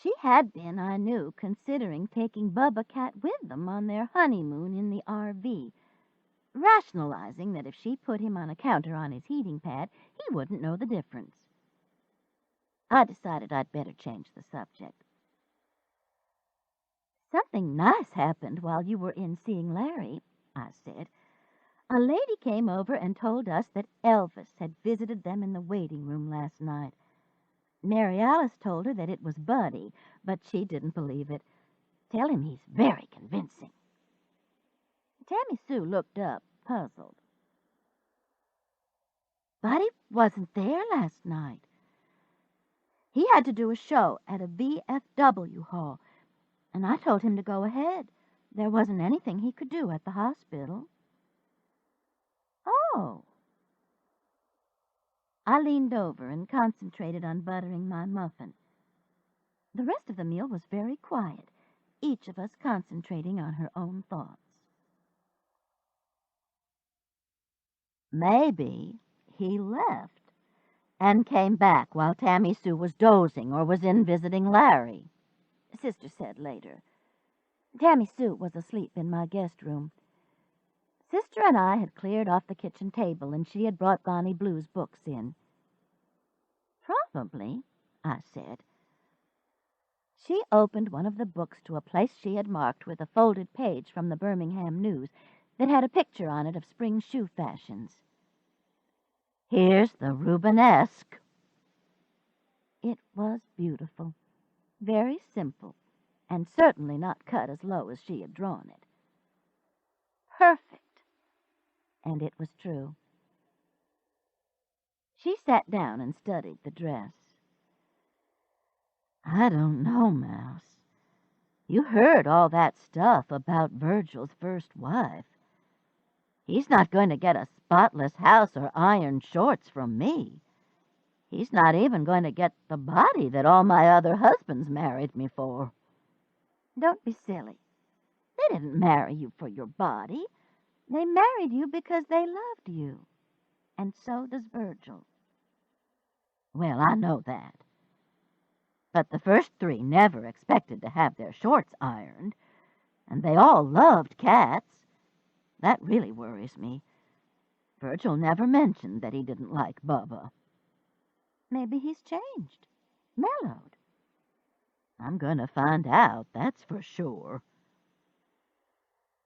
She had been, I knew, considering taking Bubba Cat with them on their honeymoon in the RV, rationalizing that if she put him on a counter on his heating pad, he wouldn't know the difference. I decided I'd better change the subject. Something nice happened while you were in seeing Larry, I said. A lady came over and told us that Elvis had visited them in the waiting room last night. Mary Alice told her that it was Buddy, but she didn't believe it. Tell him he's very convincing. Tammy Sue looked up, puzzled. Buddy wasn't there last night. He had to do a show at a VFW hall, and I told him to go ahead. There wasn't anything he could do at the hospital. Oh. I leaned over and concentrated on buttering my muffin. The rest of the meal was very quiet, each of us concentrating on her own thoughts. Maybe he left and came back while Tammy Sue was dozing or was in visiting Larry, Sister said later. Tammy Sue was asleep in my guest room. Sister and I had cleared off the kitchen table, and she had brought Bonnie Blue's books in. Probably, I said. She opened one of the books to a place she had marked with a folded page from the Birmingham News that had a picture on it of spring shoe fashions. Here's the Rubenesque. It was beautiful, very simple, and certainly not cut as low as she had drawn it. Perfect. And it was true. She sat down and studied the dress. I don't know, Mouse. You heard all that stuff about Virgil's first wife. He's not going to get a spotless house or iron shorts from me. He's not even going to get the body that all my other husbands married me for. Don't be silly. They didn't marry you for your body. They married you because they loved you. And so does Virgil. Well, I know that. But the first 3 never expected to have their shorts ironed, and they all loved cats. That really worries me. Virgil never mentioned that he didn't like Bubba. Maybe he's changed, mellowed. I'm going to find out, that's for sure.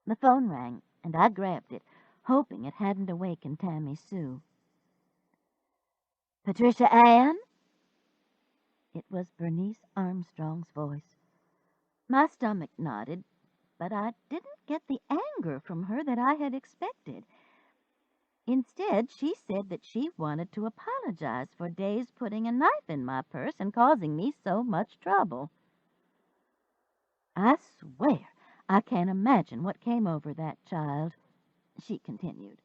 The phone rang, and I grabbed it, hoping it hadn't awakened Tammy Sue. Patricia Anne? It was Bernice Armstrong's voice. My stomach nodded, but I didn't get the anger from her that I had expected. Instead, she said that she wanted to apologize for days putting a knife in my purse and causing me so much trouble. I swear I can't imagine what came over that child, she continued.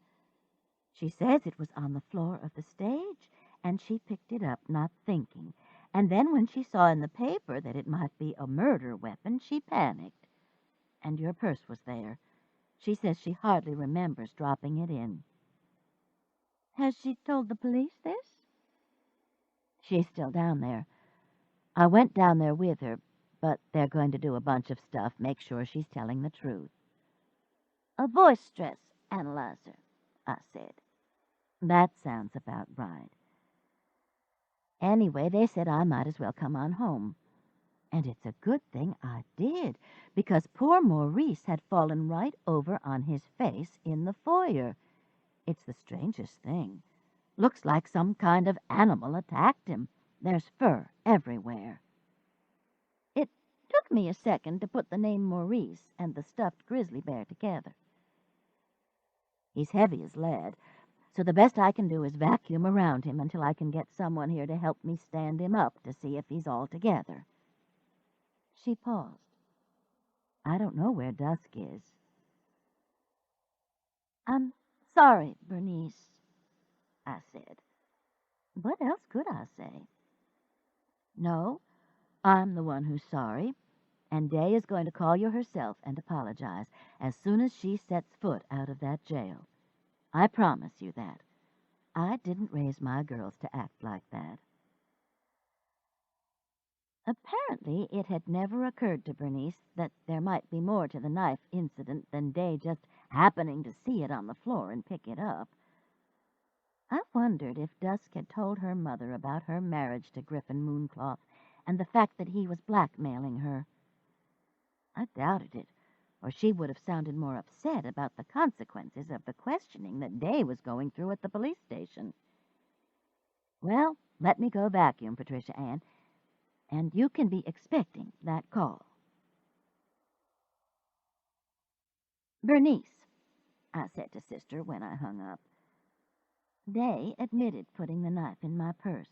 She says it was on the floor of the stage, and she picked it up, not thinking, And then when she saw in the paper that it might be a murder weapon, she panicked. And your purse was there. She says she hardly remembers dropping it in. Has she told the police this? She's still down there. I went down there with her, but they're going to do a bunch of stuff, make sure she's telling the truth. A voice stress analyzer, I said. That sounds about right. Anyway, they said I might as well come on home. And it's a good thing I did, because poor Maurice had fallen right over on his face in the foyer. It's the strangest thing. Looks like some kind of animal attacked him. There's fur everywhere. It took me a second to put the name Maurice and the stuffed grizzly bear together. He's heavy as lead, so the best I can do is vacuum around him until I can get someone here to help me stand him up to see if he's all together. She paused. I don't know where Dusk is. I'm sorry, Bernice, I said. What else could I say? No, I'm the one who's sorry, and Day is going to call you herself and apologize as soon as she sets foot out of that jail. I promise you that. I didn't raise my girls to act like that. Apparently, it had never occurred to Bernice that there might be more to the knife incident than Day just happening to see it on the floor and pick it up. I wondered if Dusk had told her mother about her marriage to Griffin Mooncloth and the fact that he was blackmailing her. I doubted it, or she would have sounded more upset about the consequences of the questioning that Day was going through at the police station. Well, let me go vacuum, Patricia Anne, and you can be expecting that call. Bernice, I said to Sister when I hung up. Day admitted putting the knife in my purse.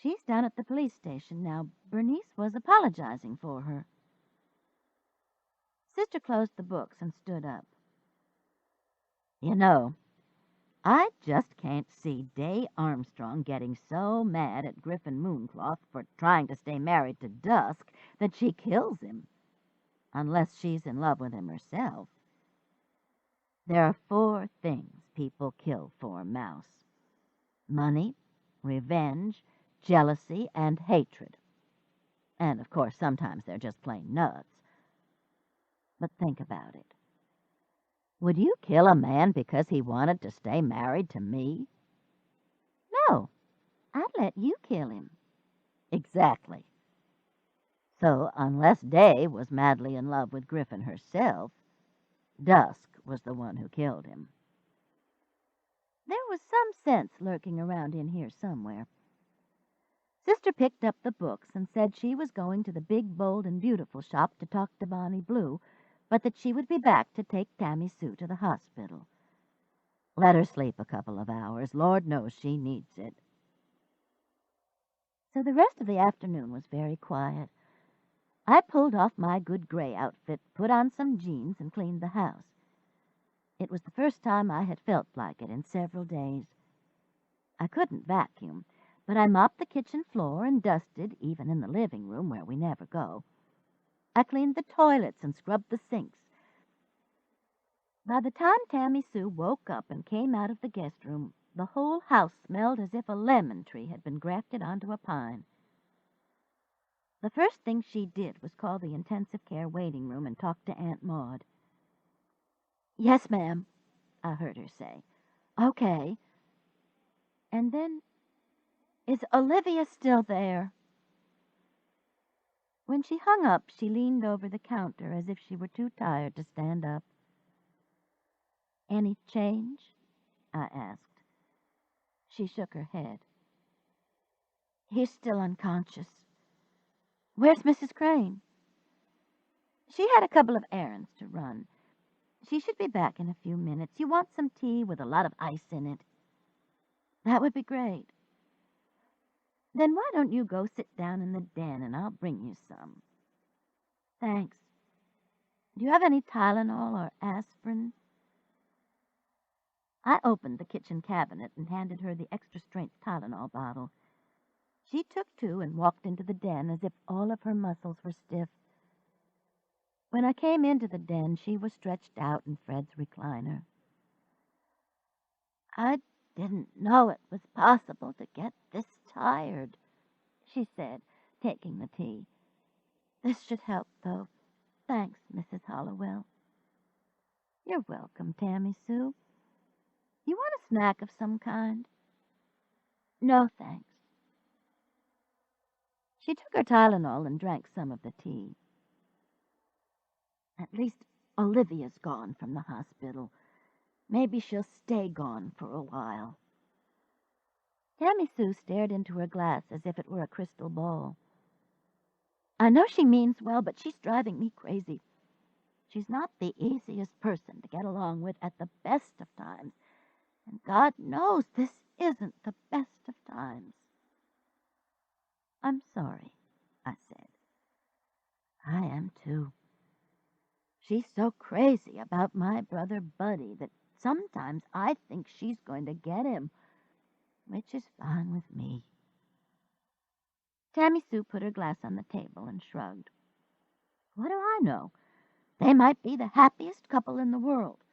She's down at the police station now. Bernice was apologizing for her. Sister closed the books and stood up. You know, I just can't see Day Armstrong getting so mad at Griffin Mooncloth for trying to stay married to Dusk that she kills him, unless she's in love with him herself. There are 4 things people kill for, Mouse: money, revenge, jealousy, and hatred. And, of course, sometimes they're just plain nuts. But think about it. Would you kill a man because he wanted to stay married to me? No, I'd let you kill him. Exactly. So, unless Day was madly in love with Griffin herself, Dusk was the one who killed him. There was some sense lurking around in here somewhere. Sister picked up the books and said she was going to the Big, Bold, and Beautiful shop to talk to Bonnie Blue, but that she would be back to take Tammy Sue to the hospital. Let her sleep a couple of hours. Lord knows she needs it. So the rest of the afternoon was very quiet. I pulled off my good gray outfit, put on some jeans, and cleaned the house. It was the first time I had felt like it in several days. I couldn't vacuum, but I mopped the kitchen floor and dusted, even in the living room where we never go. I cleaned the toilets and scrubbed the sinks. By the time Tammy Sue woke up and came out of the guest room, the whole house smelled as if a lemon tree had been grafted onto a pine. The first thing she did was call the intensive care waiting room and talk to Aunt Maud. "Yes, ma'am," I heard her say. "Okay." And then, "Is Olivia still there?" When she hung up, she leaned over the counter as if she were too tired to stand up. "Any change?" I asked. She shook her head. "He's still unconscious." "Where's Mrs. Crane?" "She had a couple of errands to run. She should be back in a few minutes. You want some tea with a lot of ice in it?" "That would be great." "Then why don't you go sit down in the den and I'll bring you some." "Thanks. Do you have any Tylenol or aspirin?" I opened the kitchen cabinet and handed her the extra-strength Tylenol bottle. She took two and walked into the den as if all of her muscles were stiff. When I came into the den, she was stretched out in Fred's recliner. "I didn't know it was possible to get this tired," she said, taking the tea. "This should help, though. Thanks, Mrs. Hollowell." "You're welcome, Tammy Sue. You want a snack of some kind?" "No, thanks." She took her Tylenol and drank some of the tea. "At least Olivia's gone from the hospital. Maybe she'll stay gone for a while." Tammy Sue stared into her glass as if it were a crystal ball. "I know she means well, but she's driving me crazy. She's not the easiest person to get along with at the best of times, and God knows this isn't the best of times." "I'm sorry," I said. "I am too. She's so crazy about my brother Buddy that sometimes I think she's going to get him, which is fine with me." Tammy Sue put her glass on the table and shrugged. "What do I know? They might be the happiest couple in the world.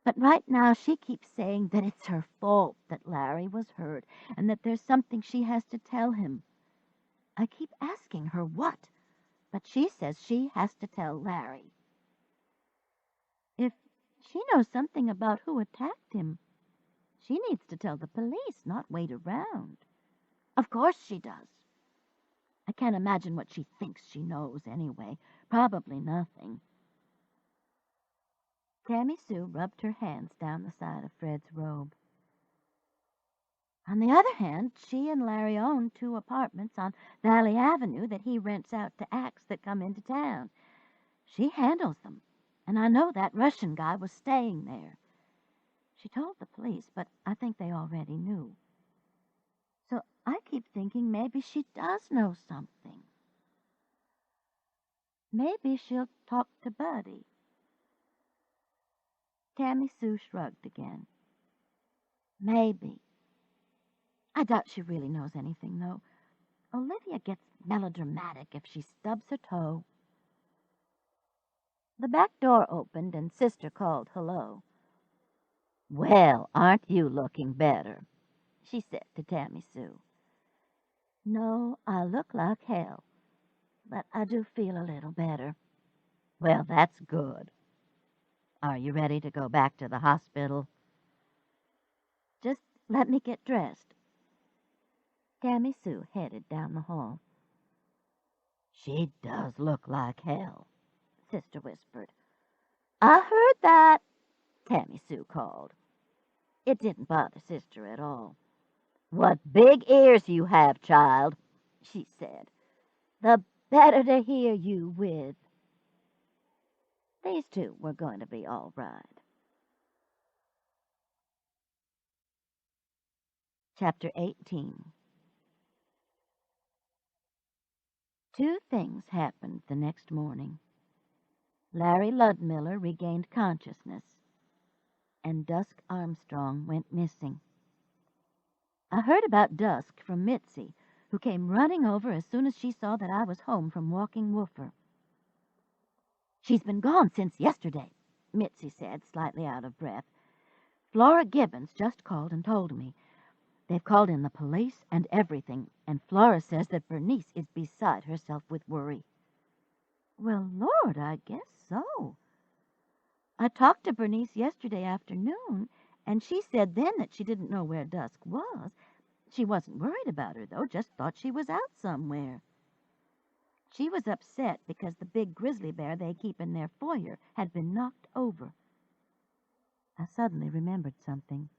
But right now she keeps saying that it's her fault that Larry was hurt and that there's something she has to tell him. I keep asking her what, but she says she has to tell Larry. If she knows something about who attacked him, she needs to tell the police, not wait around. Of course she does. I can't imagine what she thinks she knows anyway. Probably nothing." Tammy Sue rubbed her hands down the side of Fred's robe. "On the other hand, she and Larry own 2 apartments on Valley Avenue that he rents out to acts that come into town. She handles them, and I know that Russian guy was staying there. She told the police, but I think they already knew. So I keep thinking maybe she does know something. Maybe she'll talk to Buddy." Tammy Sue shrugged again. "Maybe. I doubt she really knows anything, though. Olivia gets melodramatic if she stubs her toe." The back door opened and Sister called hello. "Well, aren't you looking better?" she said to Tammy Sue. "No, I look like hell, but I do feel a little better." "Well, that's good. Are you ready to go back to the hospital?" "Just let me get dressed." Tammy Sue headed down the hall. "She does look like hell," Sister whispered. "I heard that," Tammy Sue called. It didn't bother Sister at all. "What big ears you have, child," she said. "The better to hear you with." These 2 were going to be all right. Chapter 18. 2 things happened the next morning. Larry Ludmiller regained consciousness, and Dusk Armstrong went missing. I heard about Dusk from Mitzi, who came running over as soon as she saw that I was home from walking Woofer. "She's been gone since yesterday," Mitzi said, slightly out of breath. "Flora Gibbons just called and told me. They've called in the police and everything, and Flora says that Bernice is beside herself with worry." "Well, Lord, I guess so. I talked to Bernice yesterday afternoon, and she said then that she didn't know where Dusk was. She wasn't worried about her, though, just thought she was out somewhere. She was upset because the big grizzly bear they keep in their foyer had been knocked over." I suddenly remembered something.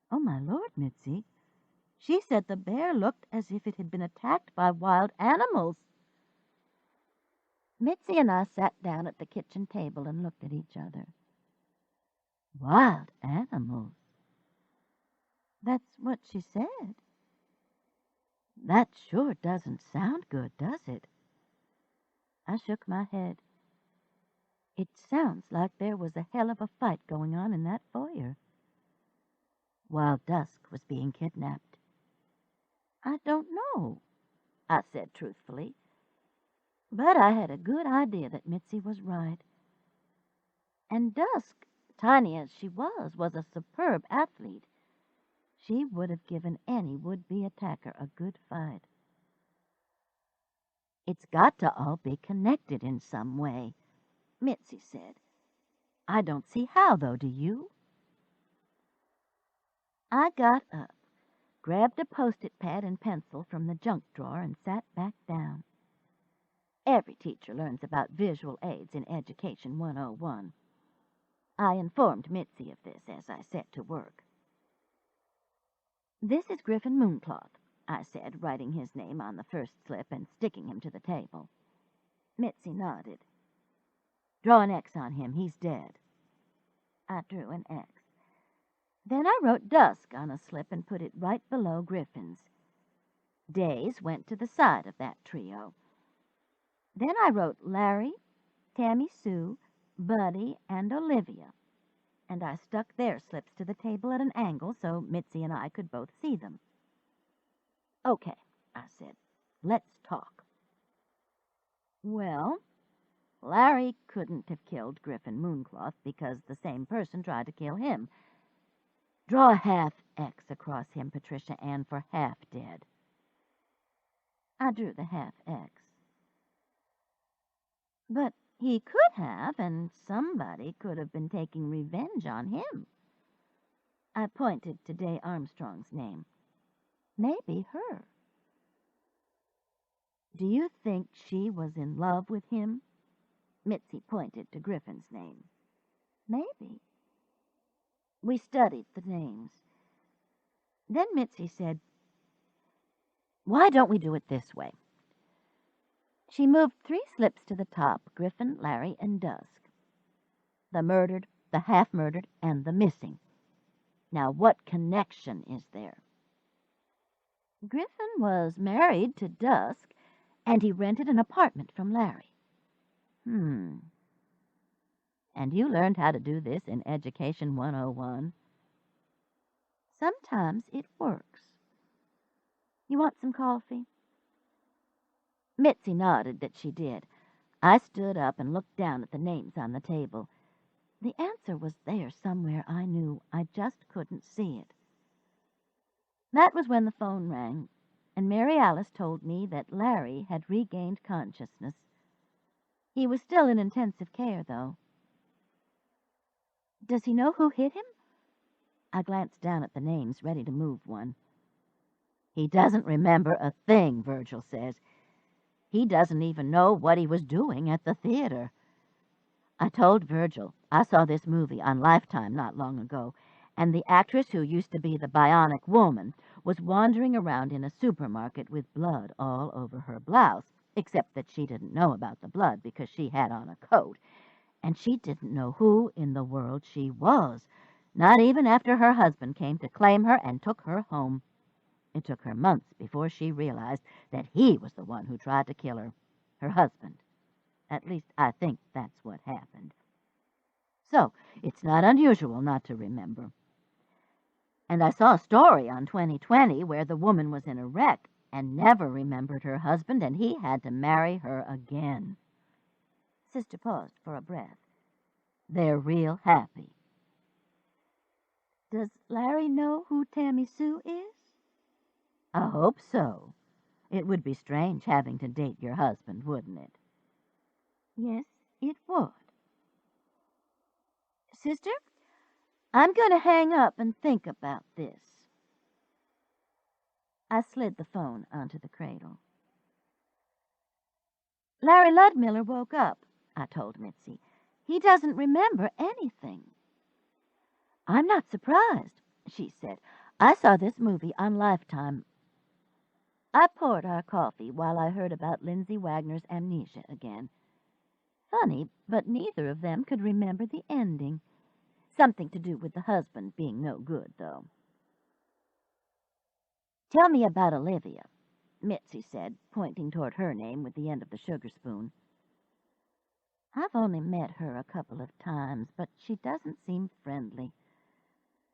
"Oh, my Lord, Mitzi, she said the bear looked as if it had been attacked by wild animals." Mitzi and I sat down at the kitchen table and looked at each other. "Wild animals?" "That's what she said." "That sure doesn't sound good, does it?" I shook my head. "It sounds like there was a hell of a fight going on in that foyer." "While Dusk was being kidnapped." I don't know, I said truthfully. But I had a good idea that Mitzi was right. And Dusk, tiny as she was a superb athlete. She would have given any would-be attacker a good fight. It's got to all be connected in some way, Mitzi said. I don't see how, though, do you? I got up, grabbed a Post-it pad and pencil from the junk drawer, and sat back down. Every teacher learns about visual aids in Education 101. I informed Mitzi of this as I set to work. This is Griffin Mooncloth, I said, writing his name on the first slip and sticking him to the table. Mitzi nodded. Draw an X on him. He's dead. I drew an X. Then I wrote Dusk on a slip and put it right below Griffin's. Days went to the side of that trio. Then I wrote Larry, Tammy Sue, Buddy, and Olivia, and I stuck their slips to the table at an angle so Mitzi and I could both see them. Okay, I said, let's talk. Well, Larry couldn't have killed Griffin Mooncloth because the same person tried to kill him. Draw a half X across him, Patricia Anne, for half dead. I drew the half X. But he could have, and somebody could have been taking revenge on him. I pointed to Day Armstrong's name. Maybe her. Do you think she was in love with him? Mitzi pointed to Griffin's name. Maybe. We studied the names. Then Mitzi said, why don't we do it this way? She moved 3 slips to the top, Griffin, Larry, and Dusk. The murdered, the half-murdered, and the missing. Now, what connection is there? Griffin was married to Dusk, and he rented an apartment from Larry. And you learned how to do this in Education 101? Sometimes it works. You want some coffee? Mitzi nodded that she did. I stood up and looked down at the names on the table. The answer was there somewhere, I knew. I just couldn't see it. That was when the phone rang, and Mary Alice told me that Larry had regained consciousness. He was still in intensive care, though. Does he know who hit him? I glanced down at the names, ready to move one. He doesn't remember a thing, Virgil says. He doesn't even know what he was doing at the theater. I told Virgil I saw this movie on Lifetime not long ago, and the actress who used to be the Bionic Woman was wandering around in a supermarket with blood all over her blouse, except that she didn't know about the blood because she had on a coat, and she didn't know who in the world she was, not even after her husband came to claim her and took her home. It took her months before she realized that he was the one who tried to kill her husband. At least I think that's what happened. So it's not unusual not to remember. And I saw a story on 2020 where the woman was in a wreck and never remembered her husband, and he had to marry her again. Sister paused for a breath. They're real happy. Does Larry know who Tammy Sue is? I hope so. It would be strange having to date your husband, wouldn't it? Yes, it would. Sister, I'm going to hang up and think about this. I slid the phone onto the cradle. Larry Ludmiller woke up, I told Mitzi. He doesn't remember anything. I'm not surprised, she said. I saw this movie on Lifetime. I poured our coffee while I heard about Lindsay Wagner's amnesia again. Funny, but neither of them could remember the ending. Something to do with the husband being no good, though. Tell me about Olivia, Mitzi said, pointing toward her name with the end of the sugar spoon. I've only met her a couple of times, but she doesn't seem friendly.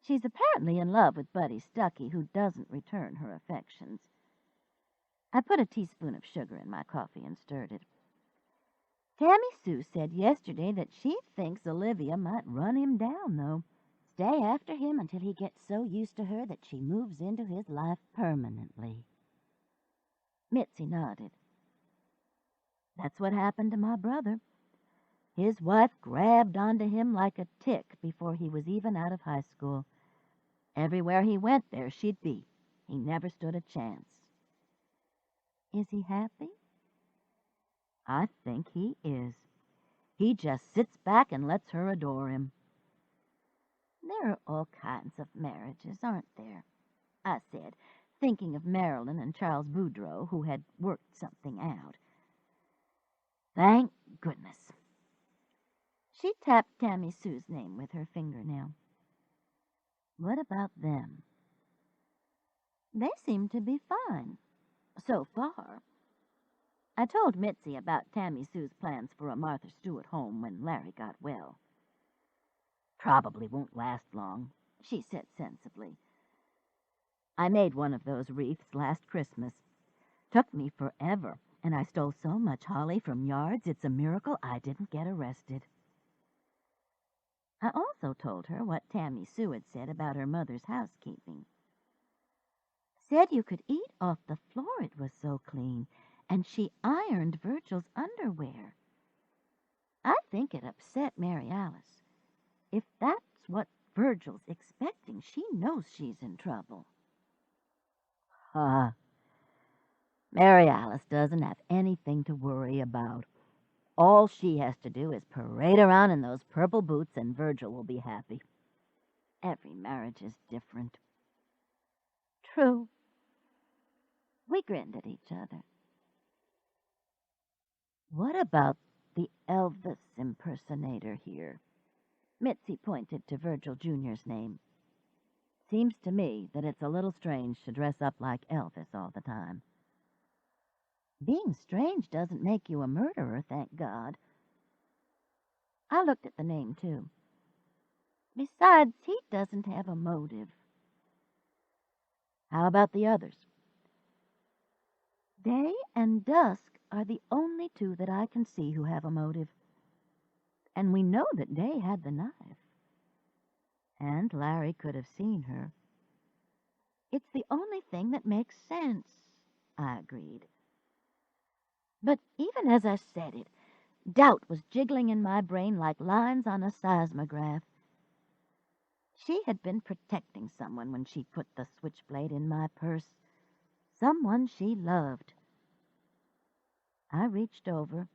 She's apparently in love with Buddy Stuckey, who doesn't return her affections. I put a teaspoon of sugar in my coffee and stirred it. Tammy Sue said yesterday that she thinks Olivia might run him down, though. Stay after him until he gets so used to her that she moves into his life permanently. Mitzi nodded. That's what happened to my brother. His wife grabbed onto him like a tick before he was even out of high school. Everywhere he went, there she'd be. He never stood a chance. Is he happy? I think he is. He just sits back and lets her adore him. There are all kinds of marriages, aren't there? I said, thinking of Marilyn and Charles Boudreau, who had worked something out. Thank goodness. She tapped Tammy Sue's name with her fingernail. What about them? They seem to be fine, so far. I told Mitzi about Tammy Sue's plans for a Martha Stewart home when Larry got well. Probably won't last long, she said sensibly. I made one of those wreaths last Christmas. Took me forever, and I stole so much holly from yards it's a miracle I didn't get arrested. I also told her what Tammy Sue had said about her mother's housekeeping. Said you could eat off the floor, it was so clean, and she ironed Virgil's underwear. I think it upset Mary Alice. If that's what Virgil's expecting, she knows she's in trouble. Mary Alice doesn't have anything to worry about. All she has to do is parade around in those purple boots and Virgil will be happy. Every marriage is different. True. We grinned at each other. What about the Elvis impersonator here? Mitzi pointed to Virgil Jr.'s name. Seems to me that it's a little strange to dress up like Elvis all the time. Being strange doesn't make you a murderer, thank God. I looked at the name, too. Besides, he doesn't have a motive. How about the others? Day and Dusk are the only two that I can see who have a motive. And we know that Day had the knife. And Larry could have seen her. It's the only thing that makes sense, I agreed. But even as I said it, doubt was jiggling in my brain like lines on a seismograph. She had been protecting someone when she put the switchblade in my purse. Someone she loved. I reached over,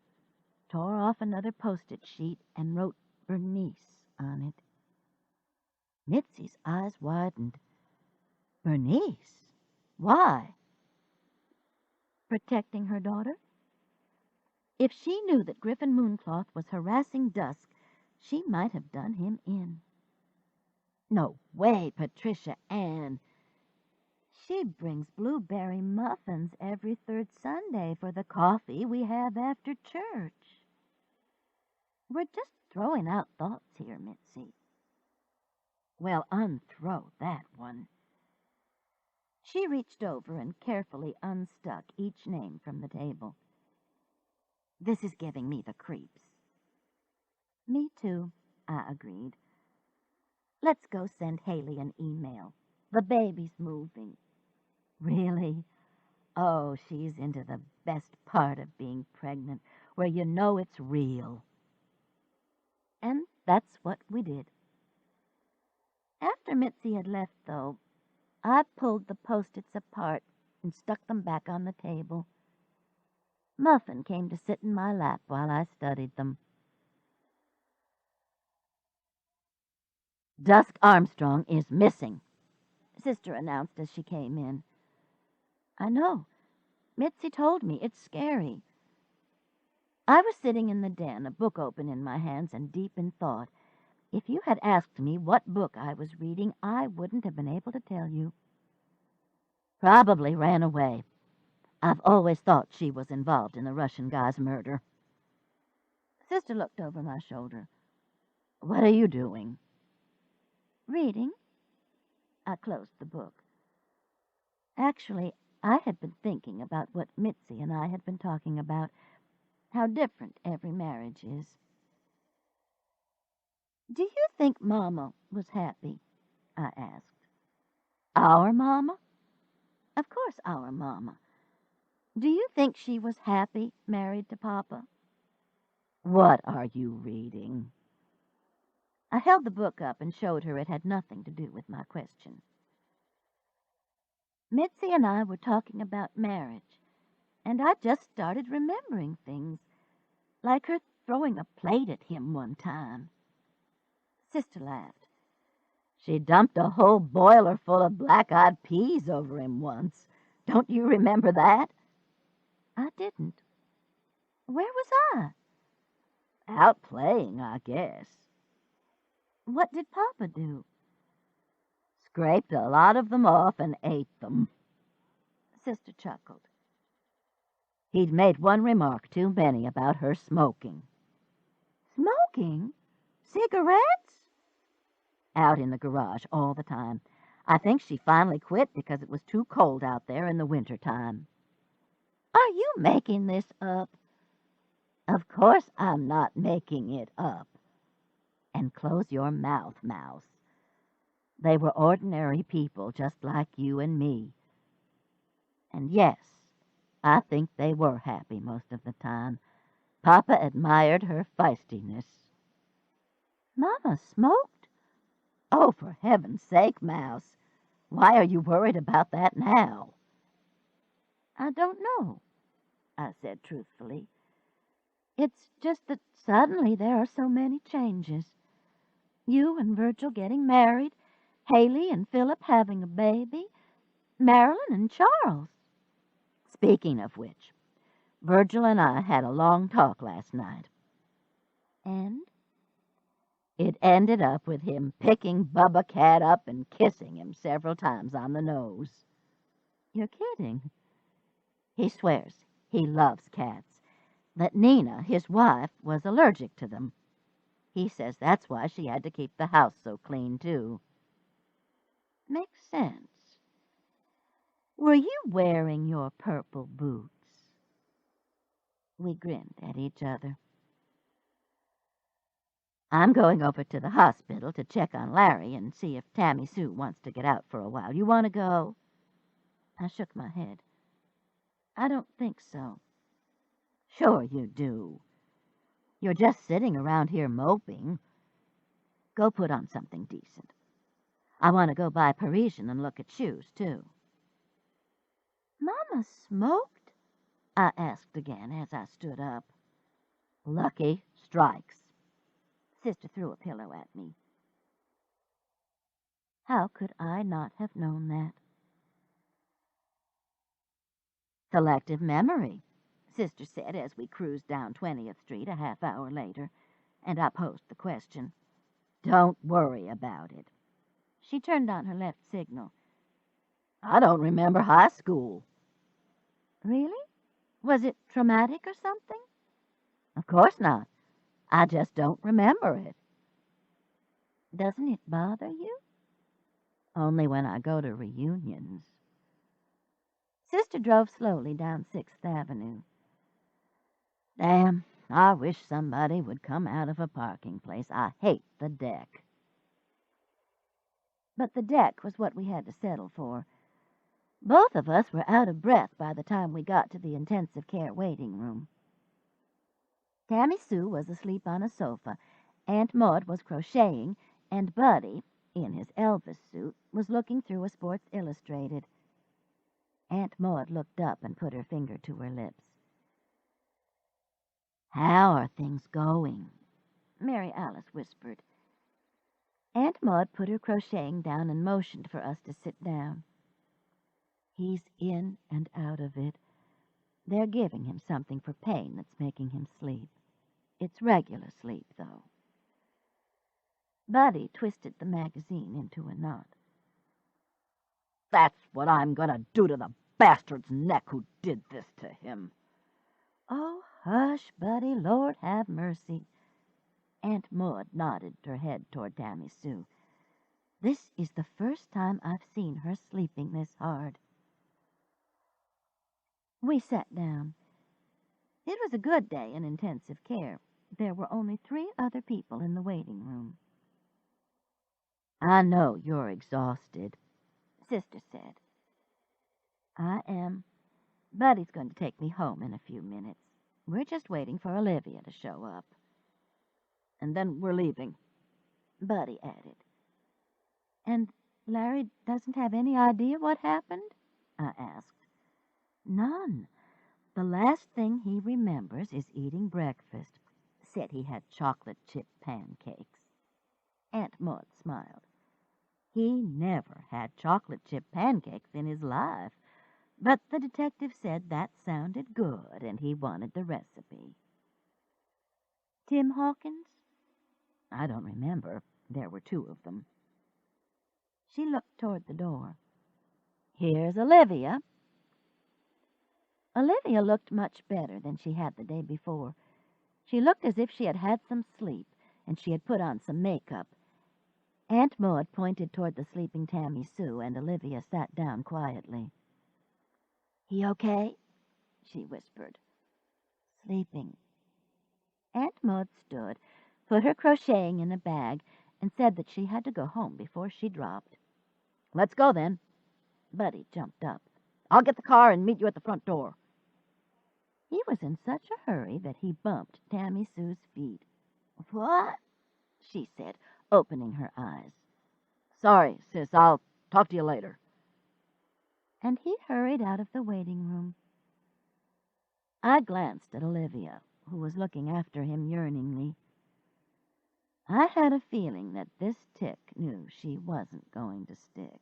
tore off another post-it sheet, and wrote Bernice on it. Mitzi's eyes widened. Bernice? Why? Protecting her daughter? If she knew that Griffin Mooncloth was harassing Dusk, she might have done him in. No way, Patricia Anne. She brings blueberry muffins every third Sunday for the coffee we have after church. We're just throwing out thoughts here, Mitzi. Well, unthrow that one. She reached over and carefully unstuck each name from the table. This is giving me the creeps. Me too, I agreed. Let's go send Haley an email. The baby's moving. Really? Oh, she's into the best part of being pregnant, where you know it's real. And that's what we did. After Mitzi had left, though, I pulled the post-its apart and stuck them back on the table. Muffin came to sit in my lap while I studied them. Dusk Armstrong is missing, Sister announced as she came in. I know. Mitzi told me. It's scary. I was sitting in the den, a book open in my hands and deep in thought. If you had asked me what book I was reading, I wouldn't have been able to tell you. Probably ran away. I've always thought she was involved in the Russian guy's murder. Sister looked over my shoulder. What are you doing? Reading. I closed the book. Actually, I had been thinking about what Mitzi and I had been talking about, how different every marriage is. Do you think Mama was happy? I asked. Our Mama? Of course, our Mama. Do you think she was happy married to Papa? What are you reading? I held the book up and showed her it had nothing to do with my question. Mitzi and I were talking about marriage, and I just started remembering things, like her throwing a plate at him one time. Sister laughed. She dumped a whole boiler full of black-eyed peas over him once. Don't you remember that? I didn't. Where was I? Out playing, I guess. What did Papa do? Scraped a lot of them off and ate them. Sister chuckled. He'd made one remark too many about her smoking. Smoking? Cigarettes? Out in the garage all the time. I think she finally quit because it was too cold out there in the winter time. Are you making this up? Of course I'm not making it up. And close your mouth, Mouse. They were ordinary people just like you and me. And yes, I think they were happy most of the time. Papa admired her feistiness. Mama smoked? Oh, for heaven's sake, Mouse. Why are you worried about that now? I don't know, I said truthfully. It's just that suddenly there are so many changes. You and Virgil getting married, Haley and Philip having a baby, Marilyn and Charles. Speaking of which, Virgil and I had a long talk last night. And? It ended up with him picking Bubba Cat up and kissing him several times on the nose. You're kidding. He swears he loves cats, that Nina, his wife, was allergic to them. He says that's why she had to keep the house so clean, too. Makes sense. Were you wearing your purple boots? We grinned at each other. I'm going over to the hospital to check on Larry and see if Tammy Sue wants to get out for a while. You want to go? I shook my head. I don't think so. Sure you do. You're just sitting around here moping. Go put on something decent. I want to go buy Parisian and look at shoes, too. Mama smoked? I asked again as I stood up. Lucky strikes. Sister threw a pillow at me. How could I not have known that? Selective memory, Sister said as we cruised down 20th Street a half hour later, and I posed the question. Don't worry about it. She turned on her left signal. I don't remember high school. Really? Was it traumatic or something? Of course not. I just don't remember it. Doesn't it bother you? Only when I go to reunions. Sister drove slowly down 6th Avenue. Damn, I wish somebody would come out of a parking place. I hate the deck. But the deck was what we had to settle for. Both of us were out of breath by the time we got to the intensive care waiting room. Tammy Sue was asleep on a sofa, Aunt Maud was crocheting, and Buddy, in his Elvis suit, was looking through a Sports Illustrated. Aunt Maud looked up and put her finger to her lips. How are things going? Mary Alice whispered. Aunt Maud put her crocheting down and motioned for us to sit down. He's in and out of it. They're giving him something for pain that's making him sleep. It's regular sleep, though. Buddy twisted the magazine into a knot. That's what I'm going to do to the bastard's neck who did this to him. Oh, hush, Buddy, Lord have mercy. Aunt Maud nodded her head toward Tammy Sue. This is the first time I've seen her sleeping this hard. We sat down. It was a good day in intensive care. There were only 3 other people in the waiting room. I know you're exhausted, Sister said. I am. Buddy's going to take me home in a few minutes. We're just waiting for Olivia to show up. and then we're leaving. Buddy added. And Larry doesn't have any idea what happened? I asked. None. The last thing he remembers is eating breakfast. Said he had chocolate chip pancakes. Aunt Maud smiled. He never had chocolate chip pancakes in his life, but the detective said that sounded good and he wanted the recipe. Tim Hawkins? I don't remember. There were 2 of them. She looked toward the door. Here's Olivia. Olivia looked much better than she had the day before. She looked as if she had had some sleep, and she had put on some makeup. Aunt Maud pointed toward the sleeping Tammy Sue, and Olivia sat down quietly. He okay? She whispered. Sleeping. Aunt Maud stood, put her crocheting in a bag, and said that she had to go home before she dropped. Let's go, then. Buddy jumped up. I'll get the car and meet you at the front door. He was in such a hurry that he bumped Tammy Sue's feet. What? She said, opening her eyes. Sorry, sis. I'll talk to you later. And he hurried out of the waiting room. I glanced at Olivia, who was looking after him yearningly. I had a feeling that this tick knew she wasn't going to stick.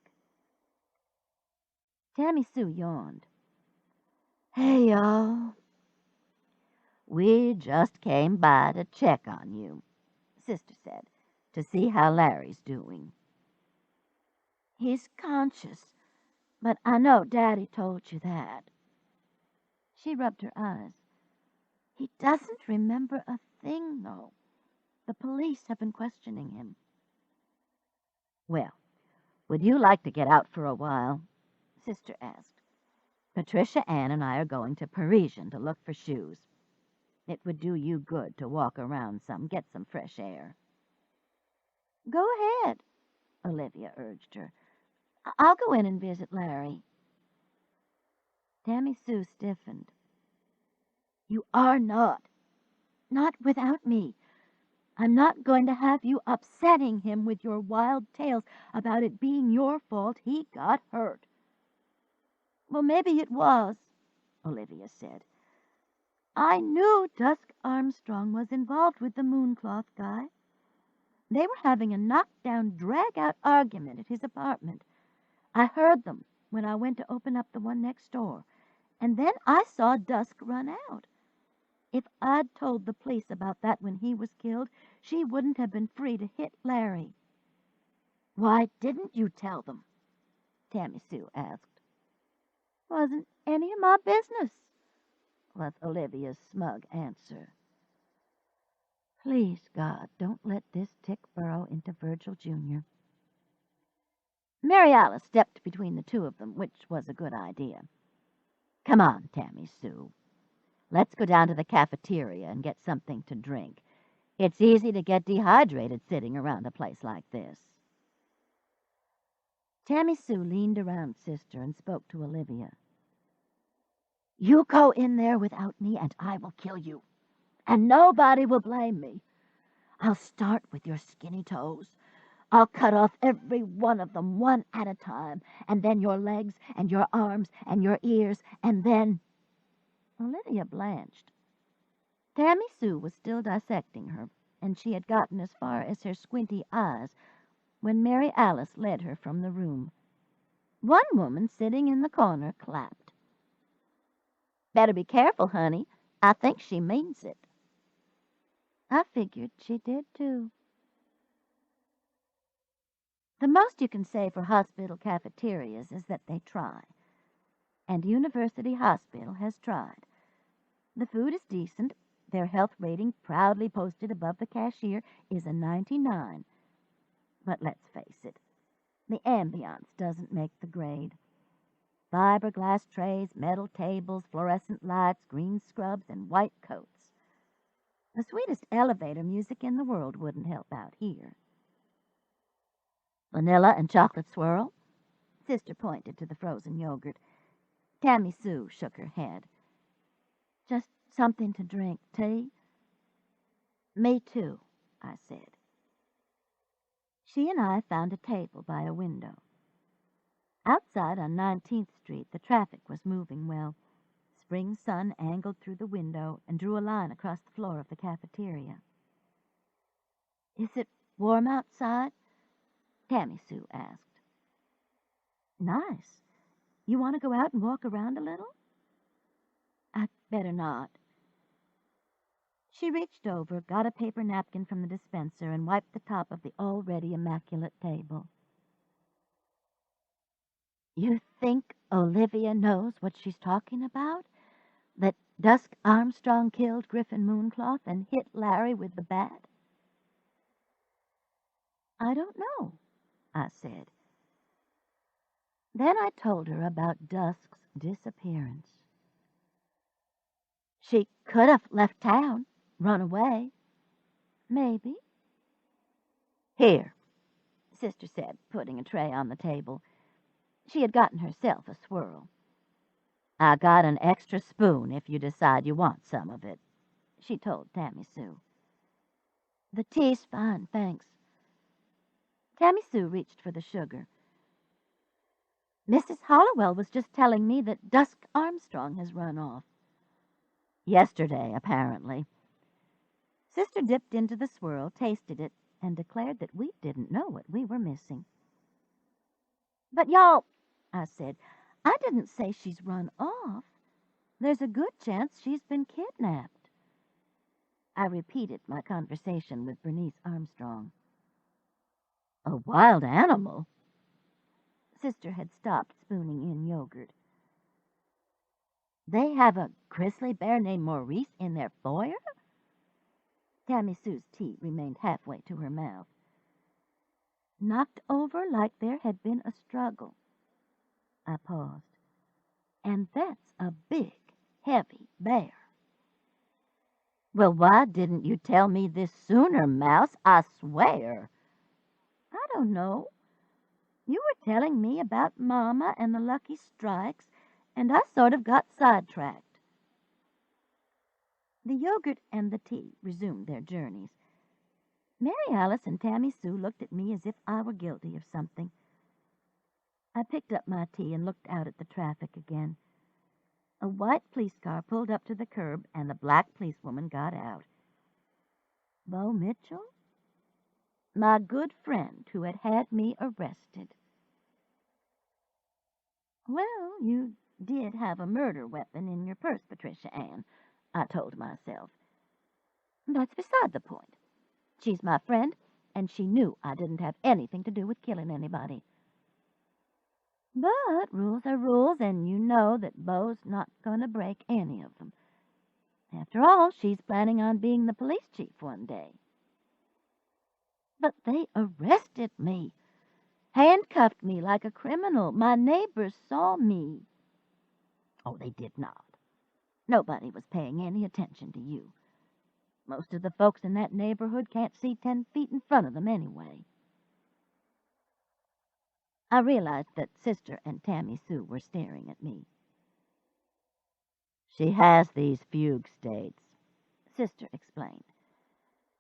Tammy Sue yawned. Hey, y'all. We just came by to check on you, Sister said, to see how Larry's doing. He's conscious, but I know Daddy told you that. She rubbed her eyes. He doesn't remember a thing, though. The police have been questioning him. Well, would you like to get out for a while? Sister asked. Patricia Anne and I are going to Parisian to look for shoes. It would do you good to walk around some, get some fresh air. Go ahead, Olivia urged her. I'll go in and visit Larry. Tammy Sue stiffened. You are not. Not without me. I'm not going to have you upsetting him with your wild tales about it being your fault he got hurt. Well, maybe it was, Olivia said. I knew Dusk Armstrong was involved with the Mooncloth guy. They were having a knockdown, drag-out argument at his apartment. I heard them when I went to open up the one next door, and then I saw Dusk run out. If I'd told the police about that when he was killed, she wouldn't have been free to hit Larry. Why didn't you tell them? Tammy Sue asked. Wasn't any of my business, was Olivia's smug answer. Please, God, don't let this tick burrow into Virgil Jr. Mary Alice stepped between the 2 of them, which was a good idea. Come on, Tammy Sue. Let's go down to the cafeteria and get something to drink. It's easy to get dehydrated sitting around a place like this. Tammy Sue leaned around Sister and spoke to Olivia. You go in there without me and I will kill you. And nobody will blame me. I'll start with your skinny toes. I'll cut off every one of them one at a time, and then your legs and your arms and your ears, and then... Olivia blanched. Tammy Sue was still dissecting her, and she had gotten as far as her squinty eyes when Mary Alice led her from the room. One woman sitting in the corner clapped. Better be careful, honey. I think she means it. I figured she did, too. The most you can say for hospital cafeterias is that they try. And University Hospital has tried. The food is decent. Their health rating, proudly posted above the cashier, is a 99. But let's face it, the ambiance doesn't make the grade. Fiberglass trays, metal tables, fluorescent lights, green scrubs, and white coats. The sweetest elevator music in the world wouldn't help out here. Vanilla and chocolate swirl? Sister pointed to the frozen yogurt. Tammy Sue shook her head. Just something to drink. Tea? Me too, I said. She and I found a table by a window. Outside on 19th Street, the traffic was moving well. Spring sun angled through the window and drew a line across the floor of the cafeteria. Is it warm outside? Tammy Sue asked. Nice. You want to go out and walk around a little? I'd better not. She reached over, got a paper napkin from the dispenser, and wiped the top of the already immaculate table. You think Olivia knows what she's talking about? That Dusk Armstrong killed Griffin Mooncloth and hit Larry with the bat? I don't know, I said. Then I told her about Dusk's disappearance. She could have left town, run away. Maybe. Here, Sister said, putting a tray on the table. She had gotten herself a swirl. I got an extra spoon if you decide you want some of it, she told Tammy Sue. The tea's fine, thanks. Tammy Sue reached for the sugar. Mrs. Hollowell was just telling me that Dusk Armstrong has run off. Yesterday, apparently. Sister dipped into the swirl, tasted it, and declared that we didn't know what we were missing. But y'all, I said, I didn't say she's run off. There's a good chance she's been kidnapped. I repeated my conversation with Bernice Armstrong. A wild animal? Sister had stopped spooning in yogurt. They have a grizzly bear named Maurice in their foyer? Tammy Sue's tea remained halfway to her mouth. Knocked over like there had been a struggle. I paused. And that's a big, heavy bear. Well, why didn't you tell me this sooner, Mouse? I swear. I don't know. You were telling me about Mama and the Lucky Strikes, and I sort of got sidetracked. The yogurt and the tea resumed their journeys. Mary Alice and Tammy Sue looked at me as if I were guilty of something. I picked up my tea and looked out at the traffic again. A white police car pulled up to the curb, and the black policewoman got out. Bo Mitchell? My good friend who had had me arrested. Well, you did have a murder weapon in your purse, Patricia Anne, I told myself. That's beside the point. She's my friend, and she knew I didn't have anything to do with killing anybody. But rules are rules, and you know that Bo's not going to break any of them. After all, she's planning on being the police chief one day. But they arrested me, handcuffed me like a criminal. My neighbors saw me. Oh, they did not. Nobody was paying any attention to you. Most of the folks in that neighborhood can't see 10 feet in front of them anyway. I realized that Sister and Tammy Sue were staring at me. She has these fugue states, Sister explained.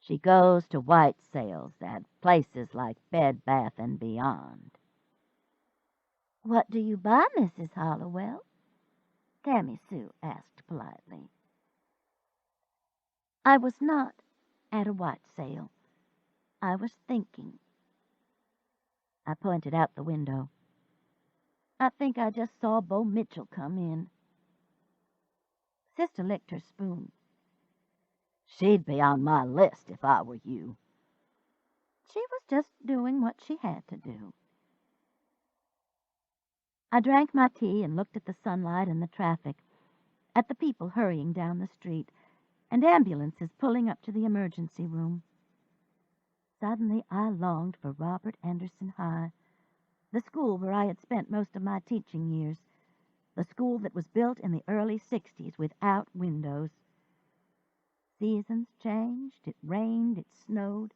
She goes to white sales at places like Bed Bath & Beyond. What do you buy, Mrs. Hollowell? Tammy Sue asked politely. I was not at a white sale. I was thinking. I pointed out the window. I think I just saw Bo Mitchell come in. Sister licked her spoon. She'd be on my list if I were you. She was just doing what she had to do. I drank my tea and looked at the sunlight and the traffic, at the people hurrying down the street, and ambulances pulling up to the emergency room. Suddenly I longed for Robert Anderson High, the school where I had spent most of my teaching years, the school that was built in the early 60s without windows. Seasons changed, it rained, it snowed,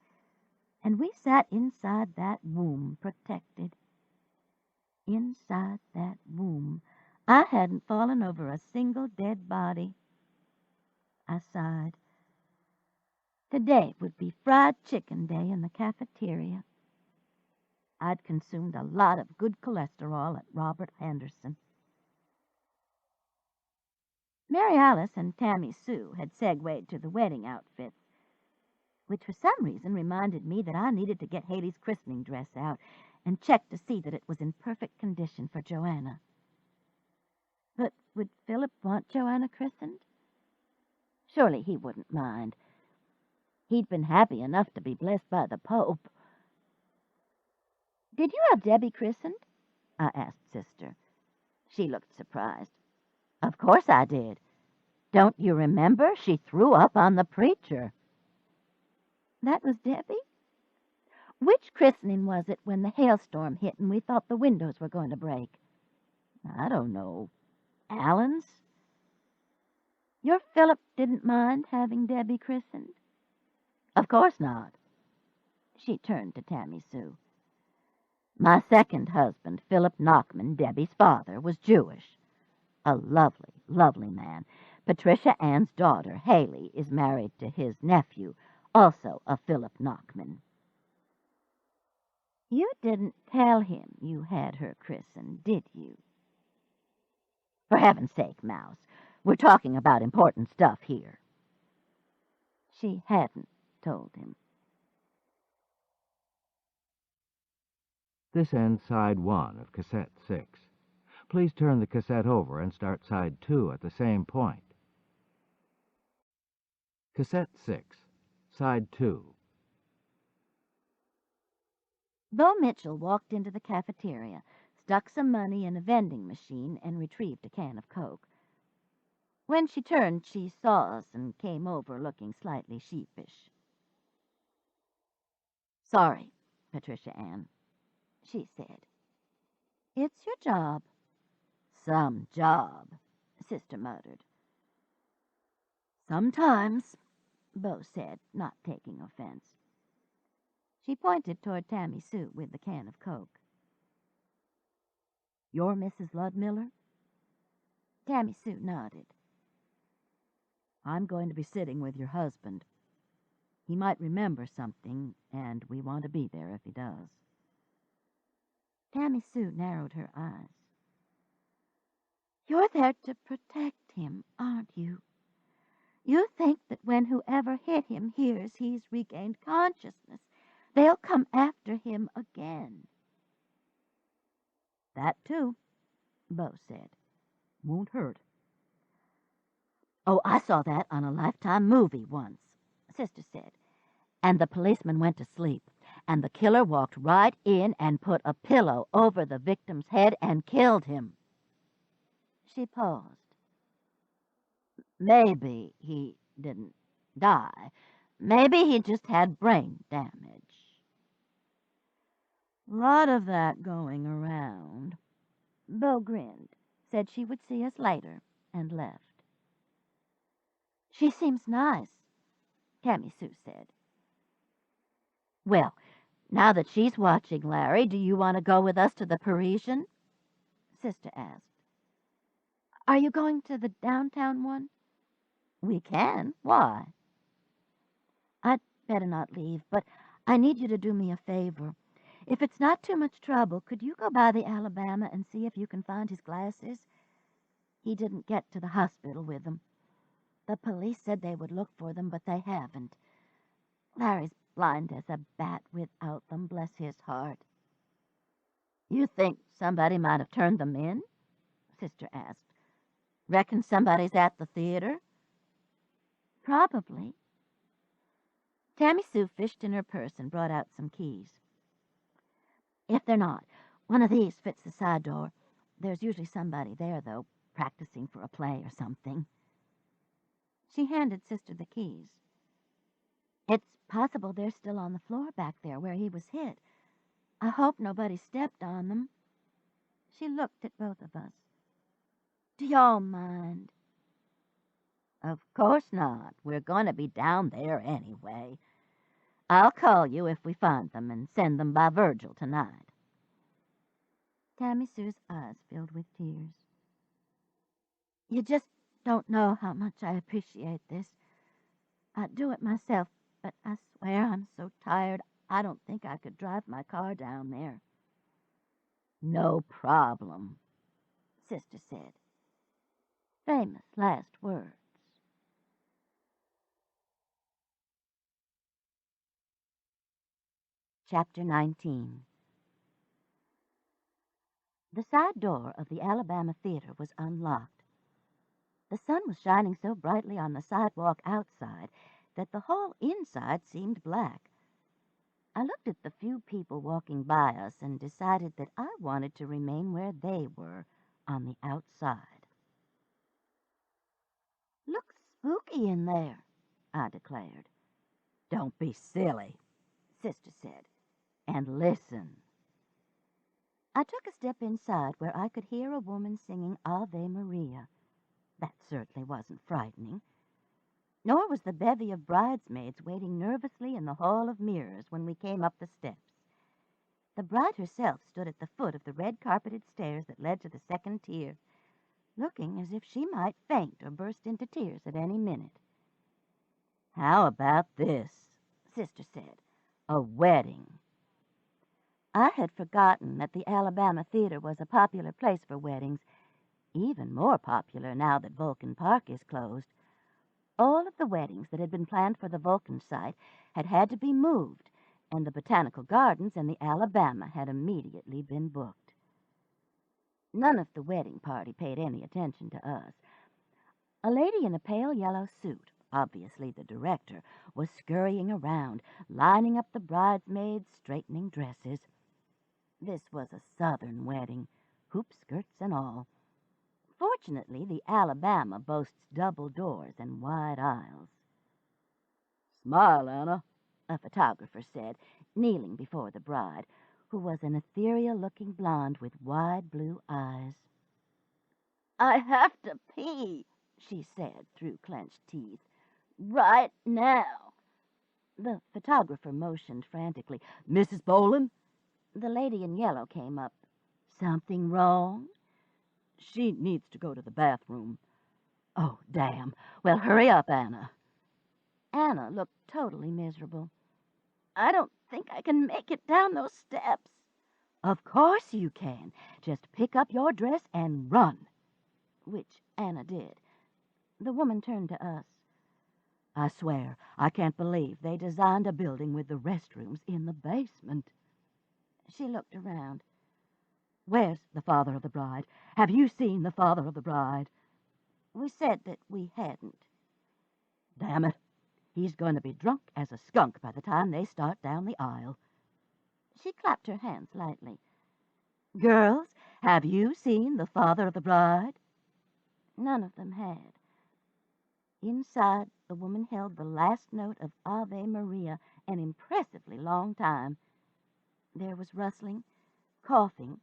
and we sat inside that womb, protected. Inside that womb, I hadn't fallen over a single dead body. I sighed. Today would be fried chicken day in the cafeteria. I'd consumed a lot of good cholesterol at Robert Henderson. Mary Alice and Tammy Sue had segued to the wedding outfits, which for some reason reminded me that I needed to get Haley's christening dress out and check to see that it was in perfect condition for Joanna. But would Philip want Joanna christened? Surely he wouldn't mind. He'd been happy enough to be blessed by the Pope. "Did you have Debbie christened?" I asked Sister. She looked surprised. "Of course I did. Don't you remember? She threw up on the preacher." "That was Debbie? Which christening was it when the hailstorm hit and we thought the windows were going to break?" "I don't know. Alan's?" "Your Philip didn't mind having Debbie christened?" "Of course not." She turned to Tammy Sue. "My second husband, Philip Knockman, Debbie's father, was Jewish. A lovely, lovely man. Patricia Anne's daughter, Haley, is married to his nephew, also a Philip Knockman." "You didn't tell him you had her christened, did you?" "For heaven's sake, Mouse, we're talking about important stuff here." She hadn't told him. This ends side 1 of cassette 6. Please turn the cassette over and start side 2 at the same point. Cassette 6, side 2. Bo Mitchell walked into the cafeteria, stuck some money in a vending machine, and retrieved a can of Coke. When she turned, she saw us and came over looking slightly sheepish. "Sorry, Patricia Anne," she said. "It's your job." "Some job," Sister muttered. "Sometimes," Bo said, not taking offense. She pointed toward Tammy Sue with the can of Coke. "You're Mrs. Ludmiller?" Tammy Sue nodded. "I'm going to be sitting with your husband. He might remember something, and we want to be there if he does." Tammy Sue narrowed her eyes. "You're there to protect him, aren't you? You think that when whoever hit him hears he's regained consciousness, they'll come after him again." "That too," Bo said. "Won't hurt." "Oh, I saw that on a Lifetime movie once," Sister said. "And the policeman went to sleep, and the killer walked right in and put a pillow over the victim's head and killed him." She paused. "Maybe he didn't die. Maybe he just had brain damage." "Lot of that going around." Bo grinned, said she would see us later, and left. "She seems nice," Tammy Sue said. "Well, now that she's watching Larry, do you want to go with us to the Parisian?" Sister asked. "Are you going to the downtown one?" "We can. Why?" "I'd better not leave, but I need you to do me a favor. If it's not too much trouble, could you go by the Alabama and see if you can find his glasses? He didn't get to the hospital with them. The police said they would look for them, but they haven't. Larry's blind as a bat without them, bless his heart." "You think somebody might have turned them in?" Sister asked. "Reckon somebody's at the theater?" "Probably." Tammy Sue fished in her purse and brought out some keys. "If they're not, one of these fits the side door. There's usually somebody there, though, practicing for a play or something." She handed Sister the keys. "It's possible they're still on the floor back there where he was hit. I hope nobody stepped on them." She looked at both of us. Do y'all mind? Of course not. We're going to be down there anyway. I'll call you if we find them and send them by Virgil tonight. Tammy Sue's eyes filled with tears. You just don't know how much I appreciate this. I'd do it myself, but I swear I'm so tired I don't think I could drive my car down there. No problem, Sister said. Famous last words. Chapter 19. The side door of the Alabama Theater was unlocked. The sun was shining so brightly on the sidewalk outside that the whole inside seemed black. I looked at the few people walking by us and decided that I wanted to remain where they were, on the outside. Looks spooky in there, I declared. Don't be silly, Sister said. and listen. I took a step inside where I could hear a woman singing Ave Maria. That certainly wasn't frightening. Nor was the bevy of bridesmaids waiting nervously in the hall of mirrors when we came up the steps. The bride herself stood at the foot of the red-carpeted stairs that led to the second tier, looking as if she might faint or burst into tears at any minute. How about this? Sister said. A wedding. I had forgotten that the Alabama Theater was a popular place for weddings, even more popular now that Vulcan Park is closed. All of the weddings that had been planned for the Vulcan site had had to be moved, and the Botanical Gardens and the Alabama had immediately been booked. None of the wedding party paid any attention to us. A lady in a pale yellow suit, obviously the director, was scurrying around, lining up the bridesmaids, straightening dresses. This was a Southern wedding, hoop skirts and all. Fortunately, the Alabama boasts double doors and wide aisles. Smile, Anna, a photographer said, kneeling before the bride, who was an ethereal-looking blonde with wide blue eyes. I have to pee, she said through clenched teeth. Right now. The photographer motioned frantically. Mrs. Boland? The lady in yellow came up. Something wrong? She needs to go to the bathroom. Oh, damn. Well, hurry up, Anna. Anna looked totally miserable. I don't think I can make it down those steps. Of course you can. Just pick up your dress and run. Which Anna did. The woman turned to us. I swear, I can't believe they designed a building with the restrooms in the basement. She looked around. Where's the father of the bride? Have you seen the father of the bride? We said that we hadn't. Damn it. He's going to be drunk as a skunk by the time they start down the aisle. She clapped her hands lightly. Girls, have you seen the father of the bride? None of them had. Inside, the woman held the last note of Ave Maria an impressively long time. There was rustling, coughing,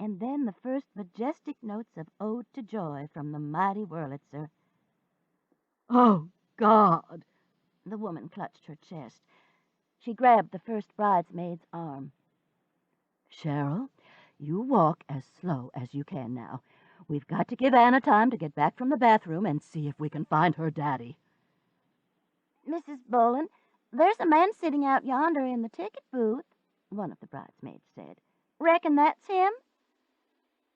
and then the first majestic notes of Ode to Joy from the mighty Wurlitzer. Oh, God! The woman clutched her chest. She grabbed the first bridesmaid's arm. Cheryl, you walk as slow as you can now. We've got to give Anna time to get back from the bathroom and see if we can find her daddy. Mrs. Boland, there's a man sitting out yonder in the ticket booth, one of the bridesmaids said. Reckon that's him?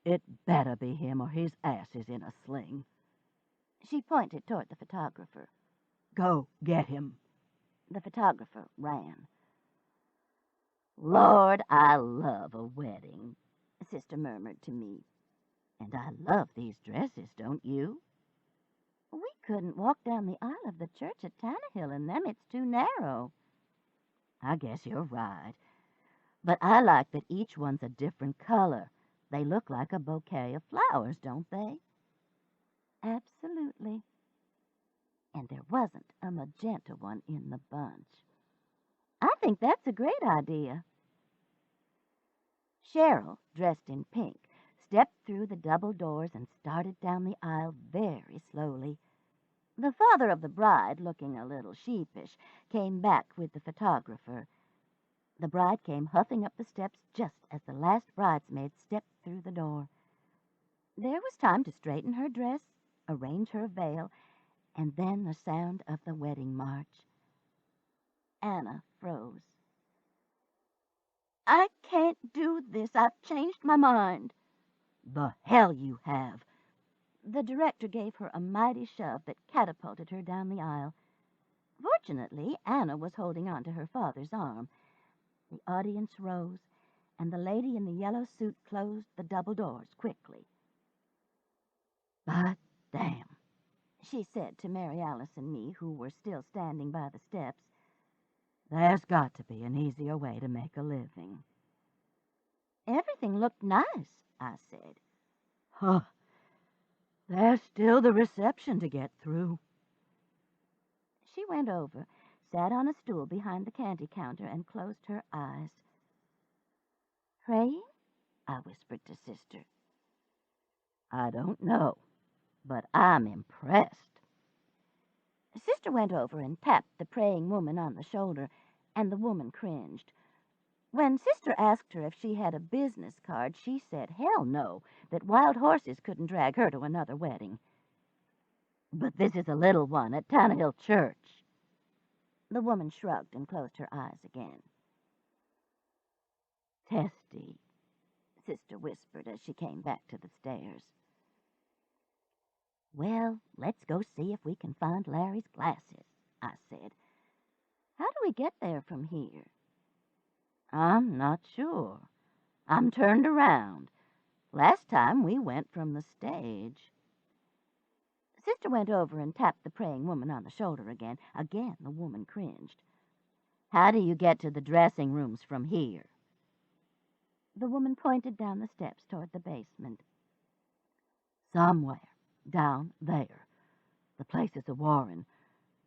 It better be him or his ass is in a sling. She pointed toward the photographer. Go get him. The photographer ran. Lord, I love a wedding, Sister murmured to me. and I love these dresses, don't you? We couldn't walk down the aisle of the church at Tannehill in them. It's too narrow. I guess you're right. But I like that each one's a different color. They look like a bouquet of flowers, don't they? Absolutely. And there wasn't a magenta one in the bunch. I think that's a great idea. Cheryl, dressed in pink, stepped through the double doors and started down the aisle very slowly. The father of the bride, looking a little sheepish, came back with the photographer. The bride came huffing up the steps just as the last bridesmaid stepped through the door. There was time to straighten her dress, arrange her veil, and then the sound of the wedding march. Anna froze. "I can't do this. I've changed my mind." "The hell you have!" The director gave her a mighty shove that catapulted her down the aisle. Fortunately, Anna was holding on to her father's arm. The audience rose, and the lady in the yellow suit closed the double doors quickly. "But damn," she said to Mary Alice and me, who were still standing by the steps. "There's got to be an easier way to make a living." "Everything looked nice," I said. "Huh. There's still the reception to get through." She went over, sat on a stool behind the candy counter, and closed her eyes. "Praying?" I whispered to Sister. "I don't know, but I'm impressed." Sister went over and tapped the praying woman on the shoulder, and the woman cringed. When Sister asked her if she had a business card, she said hell no, that wild horses couldn't drag her to another wedding. "But this is a little one at Tannehill Church." The woman shrugged and closed her eyes again. "Testy," Sister whispered as she came back to the stairs. "Well, let's go see if we can find Larry's glasses," I said. "How do we get there from here?" "I'm not sure. I'm turned around. Last time we went from the stage." Sister went over and tapped the praying woman on the shoulder again. Again the woman cringed. "How do you get to the dressing rooms from here?" The woman pointed down the steps toward the basement. "Somewhere down there. The place is a warren.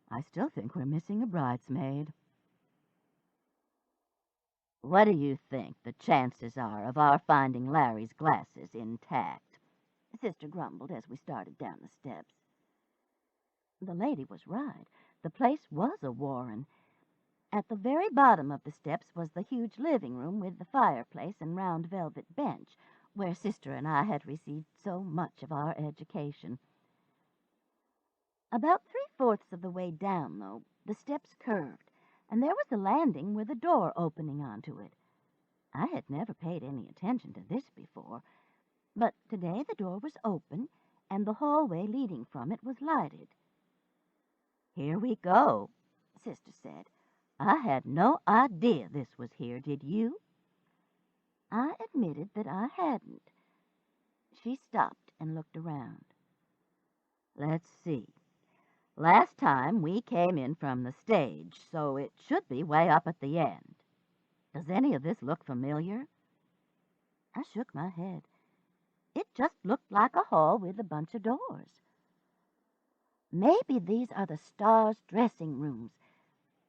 I still think we're missing a bridesmaid." "What do you think the chances are of our finding Larry's glasses intact?" Sister grumbled as we started down the steps. The lady was right. The place was a warren. At the very bottom of the steps was the huge living room with the fireplace and round velvet bench, where Sister and I had received so much of our education. About 3/4 of the way down, though, the steps curved, and there was a landing with a door opening onto it. I had never paid any attention to this before, but today the door was open, and the hallway leading from it was lighted. "Here we go," Sister said. "I had no idea this was here, did you?" I admitted that I hadn't. She stopped and looked around. "Let's see. Last time we came in from the stage, so it should be way up at the end. Does any of this look familiar?" I shook my head. It just looked like a hall with a bunch of doors. "Maybe these are the stars' dressing rooms.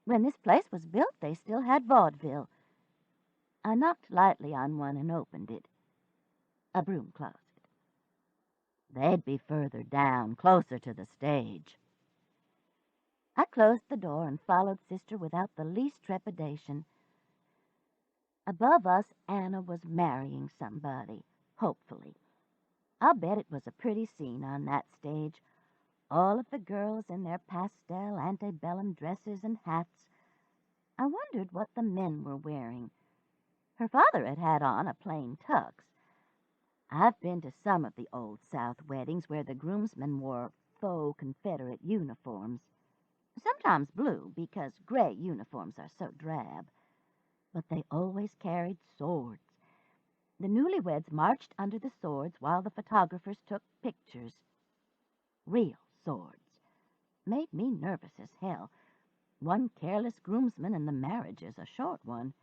When this place was built, they still had vaudeville." I knocked lightly on one and opened it. A broom closet. "They'd be further down, closer to the stage." I closed the door and followed Sister without the least trepidation. Above us, Anna was marrying somebody, hopefully. I'll bet it was a pretty scene on that stage. All of the girls in their pastel antebellum dresses and hats. I wondered what the men were wearing. Her father had had on a plain tux. I've been to some of the Old South weddings where the groomsmen wore faux Confederate uniforms. Sometimes blue, because gray uniforms are so drab. But they always carried swords. The newlyweds marched under the swords while the photographers took pictures. Real swords. Made me nervous as hell. One careless groomsman and the marriage is a short one.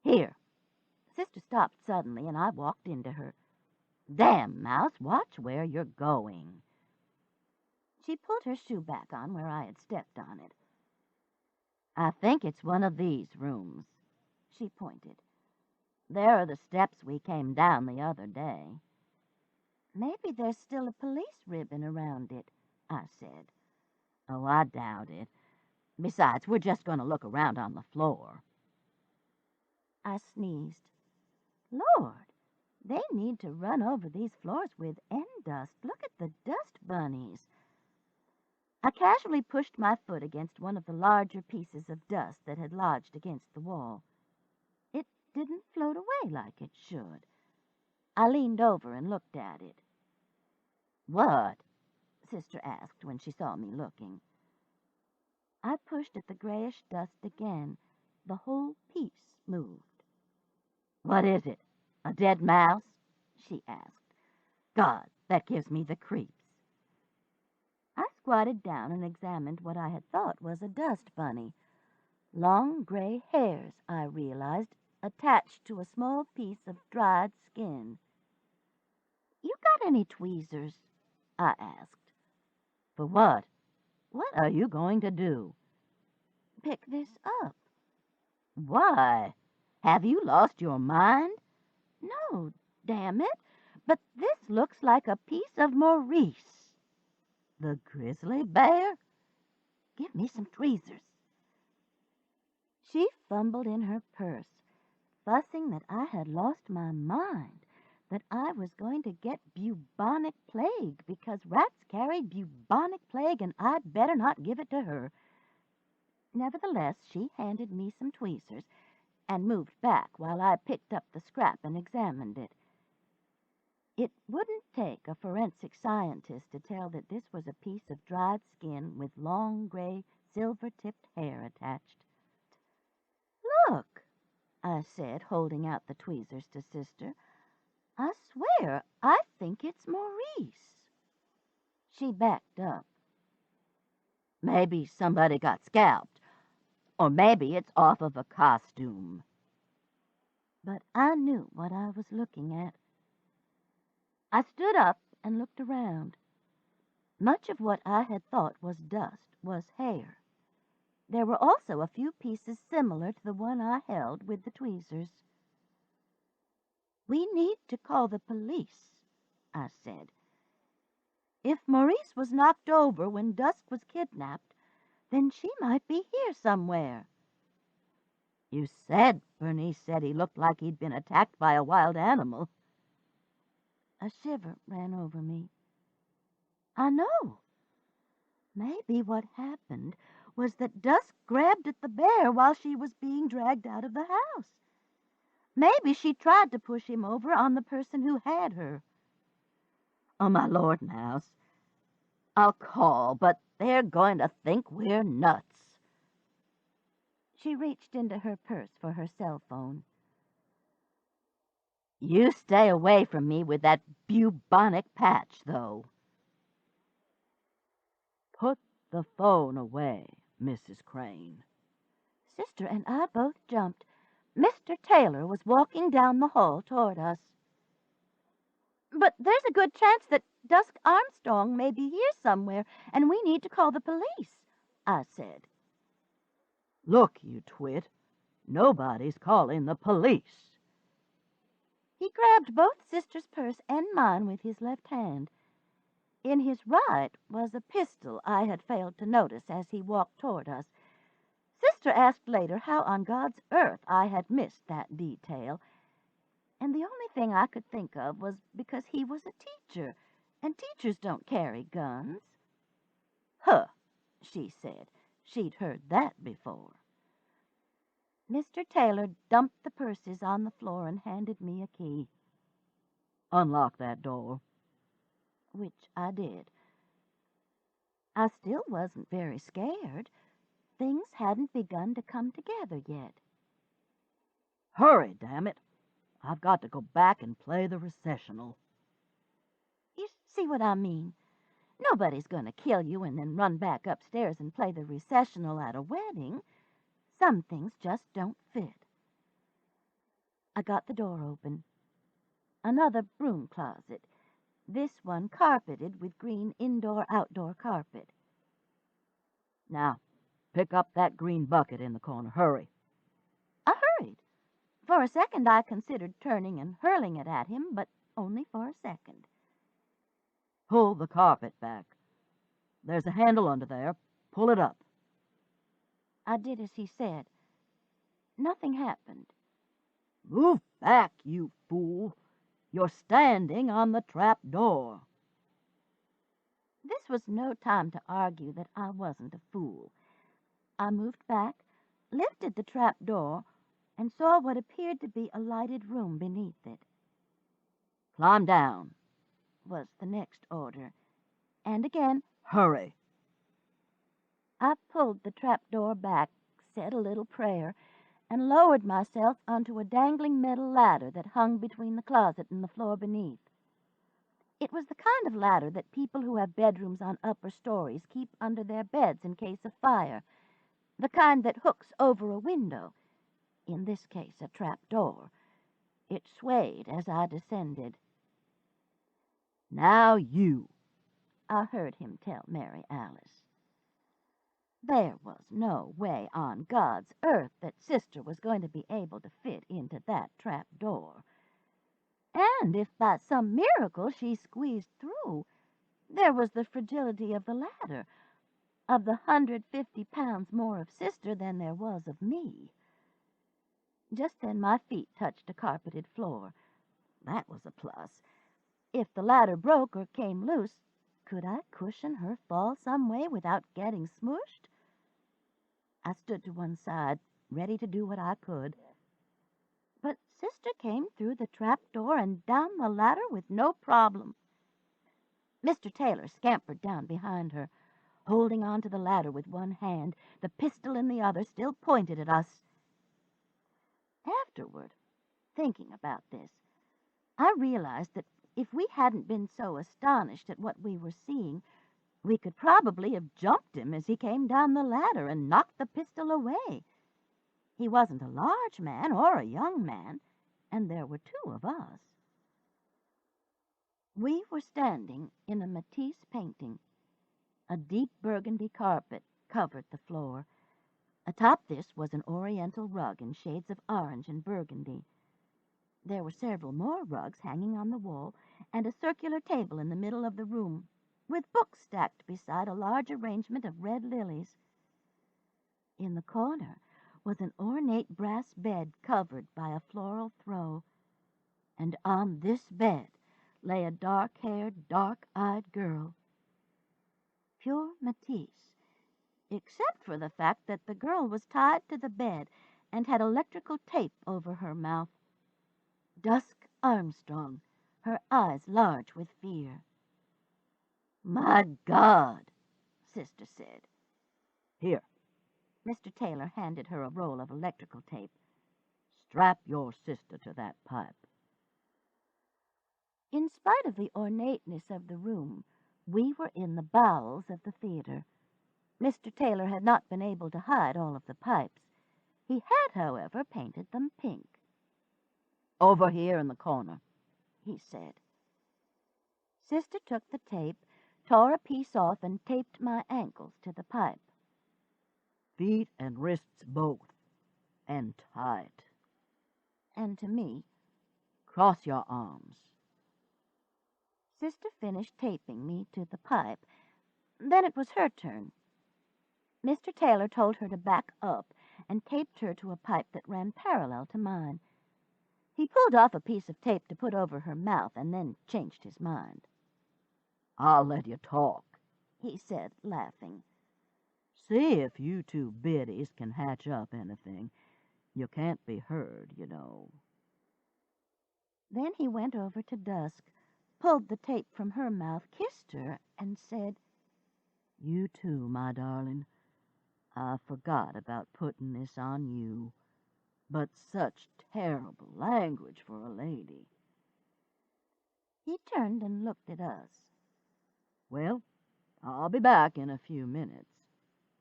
"Here." Sister stopped suddenly, and I walked into her. "Damn, Mouse, watch where you're going." She pulled her shoe back on where I had stepped on it. "I think it's one of these rooms." She pointed. There are the steps we came down the other day. Maybe there's still a police ribbon around it, I said. Oh, I doubt it. Besides, we're just going to look around on the floor. I sneezed. Lord, they need to run over these floors with end dust. Look at the dust bunnies. I casually pushed my foot against one of the larger pieces of dust that had lodged against the wall. It didn't float away like it should. I leaned over and looked at it. What? Sister asked when she saw me looking. I pushed at the grayish dust again. The whole piece moved. What is it? A dead mouse? She asked. God, that gives me the creeps. I squatted down and examined what I had thought was a dust bunny. Long gray hairs, I realized, attached to a small piece of dried skin. You got any tweezers? I asked. For what? What are you going to do? Pick this up. Why? Have you lost your mind? No, damn it, but this looks like a piece of Maurice. The grizzly bear? Give me some tweezers. She fumbled in her purse, fussing that I had lost my mind, that I was going to get bubonic plague because rats carried bubonic plague and I'd better not give it to her. Nevertheless, she handed me some tweezers and moved back while I picked up the scrap and examined it. It wouldn't take a forensic scientist to tell that this was a piece of dried skin with long, gray, silver-tipped hair attached. Look, I said, holding out the tweezers to Sister. I swear, I think it's Maurice. She backed up. Maybe somebody got scalped. Or maybe it's off of a costume. But I knew what I was looking at. I stood up and looked around. Much of what I had thought was dust was hair. There were also a few pieces similar to the one I held with the tweezers. We need to call the police, I said. If Maurice was knocked over when Dusk was kidnapped, then she might be here somewhere. You said Bernice said he looked like he'd been attacked by a wild animal. A shiver ran over me. I know. Maybe what happened was that Dusk grabbed at the bear while she was being dragged out of the house. Maybe she tried to push him over on the person who had her. Oh, my Lord, Mouse. I'll call, but they're going to think we're nuts. She reached into her purse for her cell phone. You stay away from me with that bubonic patch, though. Put the phone away, Mrs. Crane. Sister and I both jumped. Mr. Taylor was walking down the hall toward us. But there's a good chance that Dusk Armstrong may be here somewhere, and we need to call the police, I said. Look, you twit. Nobody's calling the police. He grabbed both Sister's purse and mine with his left hand. In his right was a pistol I had failed to notice as he walked toward us. Sister asked later how on God's earth I had missed that detail, and the only thing I could think of was because he was a teacher, and teachers don't carry guns. Huh, she said. She'd heard that before. Mr. Taylor dumped the purses on the floor and handed me a key. Unlock that door. Which I did. I still wasn't very scared. Things hadn't begun to come together yet. Hurry, damn it. I've got to go back and play the recessional. You see what I mean? Nobody's going to kill you and then run back upstairs and play the recessional at a wedding. Some things just don't fit. I got the door open. Another broom closet. This one carpeted with green indoor-outdoor carpet. Now, pick up that green bucket in the corner. Hurry. I hurried. For a second I considered turning and hurling it at him, but only for a second. Pull the carpet back. There's a handle under there. Pull it up. I did as he said. Nothing happened. Move back, you fool. You're standing on the trap door. This was no time to argue that I wasn't a fool. I moved back, lifted the trap door, and saw what appeared to be a lighted room beneath it. Climb down, Was the next order, and again, hurry. I pulled the trap door back, said a little prayer, and lowered myself onto a dangling metal ladder that hung between the closet and the floor beneath. It was the kind of ladder that people who have bedrooms on upper stories keep under their beds in case of fire, the kind that hooks over a window, in this case a trap door. It swayed as I descended. Now you, I heard him tell Mary Alice. There was no way on God's earth that Sister was going to be able to fit into that trap door. And if by some miracle she squeezed through, there was the fragility of the ladder, of the 150 pounds more of Sister than there was of me. Just then my feet touched a carpeted floor. That was a plus. If the ladder broke or came loose, could I cushion her fall some way without getting smooshed? I stood to one side, ready to do what I could. But Sister came through the trap door and down the ladder with no problem. Mr. Taylor scampered down behind her, holding on to the ladder with one hand, the pistol in the other still pointed at us. Afterward, thinking about this, I realized that if we hadn't been so astonished at what we were seeing, we could probably have jumped him as he came down the ladder and knocked the pistol away. He wasn't a large man or a young man, and there were two of us. We were standing in a Matisse painting. A deep burgundy carpet covered the floor. Atop this was an oriental rug in shades of orange and burgundy. There were several more rugs hanging on the wall, and a circular table in the middle of the room, with books stacked beside a large arrangement of red lilies. In the corner was an ornate brass bed covered by a floral throw, and on this bed lay a dark-haired, dark-eyed girl. Pure Matisse, except for the fact that the girl was tied to the bed and had electrical tape over her mouth. Dusk Armstrong, her eyes large with fear. "My God," Sister said. here. Mr. Taylor handed her a roll of electrical tape. Strap your sister to that pipe. In spite of the ornateness of the room, we were in the bowels of the theater. Mr. Taylor had not been able to hide all of the pipes. He had, however, painted them pink. Over here in the corner, he said. Sister took the tape, tore a piece off, and taped my ankles to the pipe. Feet and wrists both, and tight. And to me, cross your arms. Sister finished taping me to the pipe. Then it was her turn. Mr. Taylor told her to back up and taped her to a pipe that ran parallel to mine. He pulled off a piece of tape to put over her mouth and then changed his mind. I'll let you talk, he said, laughing. See if you two biddies can hatch up anything. You can't be heard, you know. Then he went over to Dusk, pulled the tape from her mouth, kissed her, and said, You too, my darling. I forgot about putting this on you. But such terrible language for a lady. He turned and looked at us. Well, I'll be back in a few minutes.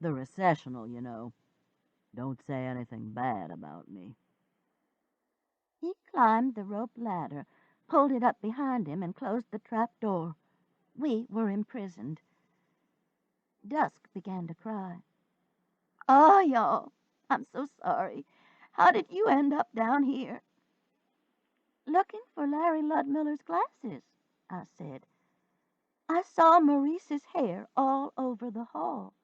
The recessional, you know. Don't say anything bad about me. He climbed the rope ladder, pulled it up behind him, and closed the trap door. We were imprisoned. Dusk began to cry. "Oh, y'all, I'm so sorry. How did you end up down here?" "Looking for Larry Ludmiller's glasses," I said. "I saw Maurice's hair all over the hall.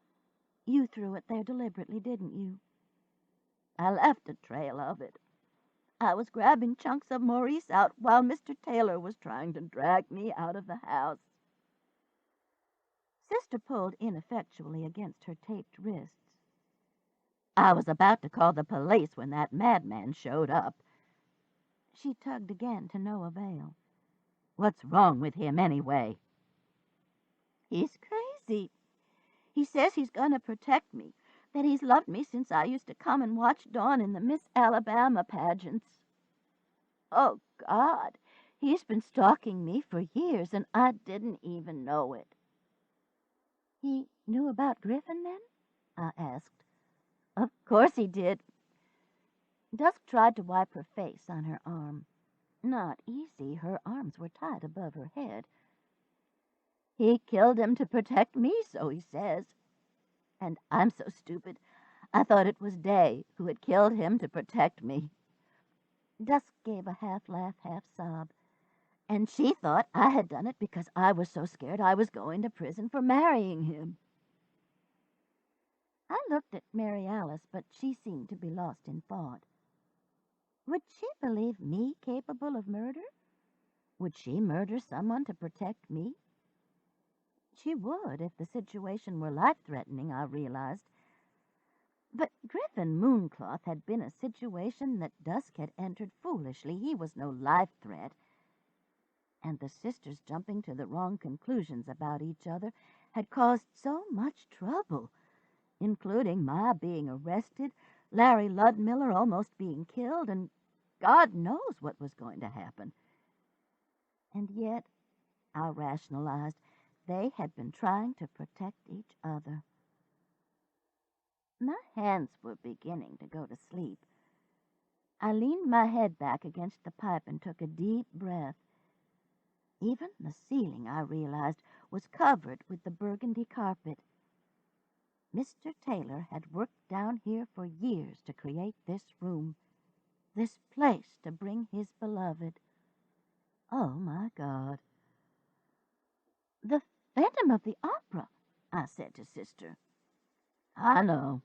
You threw it there deliberately, didn't you?" "I left a trail of it. I was grabbing chunks of Maurice out while Mr. Taylor was trying to drag me out of the house." Sister pulled ineffectually against her taped wrists. "I was about to call the police when that madman showed up." She tugged again to no avail. "What's wrong with him, anyway?" "He's crazy. He says he's going to protect me, that he's loved me since I used to come and watch Dawn in the Miss Alabama pageants. Oh, God, he's been stalking me for years, and I didn't even know it." "He knew about Griffin, then?" I asked. "Of course he did." Dusk tried to wipe her face on her arm. Not easy. Her arms were tied above her head. "He killed him to protect me, so he says. And I'm so stupid. I thought it was Day who had killed him to protect me." Dusk gave a half-laugh, half-sob. "And she thought I had done it because I was so scared I was going to prison for marrying him." I looked at Mary Alice, but she seemed to be lost in thought. Would she believe me capable of murder? Would she murder someone to protect me? She would if the situation were life-threatening, I realized. But Griffin Mooncloth had been a situation that Dusk had entered foolishly. He was no life threat. And the sisters jumping to the wrong conclusions about each other had caused so much trouble, including my being arrested, Larry Ludmiller almost being killed, and God knows what was going to happen. And yet, I rationalized, they had been trying to protect each other. My hands were beginning to go to sleep. I leaned my head back against the pipe and took a deep breath. Even the ceiling, I realized, was covered with the burgundy carpet. Mr. Taylor had worked down here for years to create this room, this place to bring his beloved. Oh, my God. "The Phantom of the Opera," I said to Sister. "I know.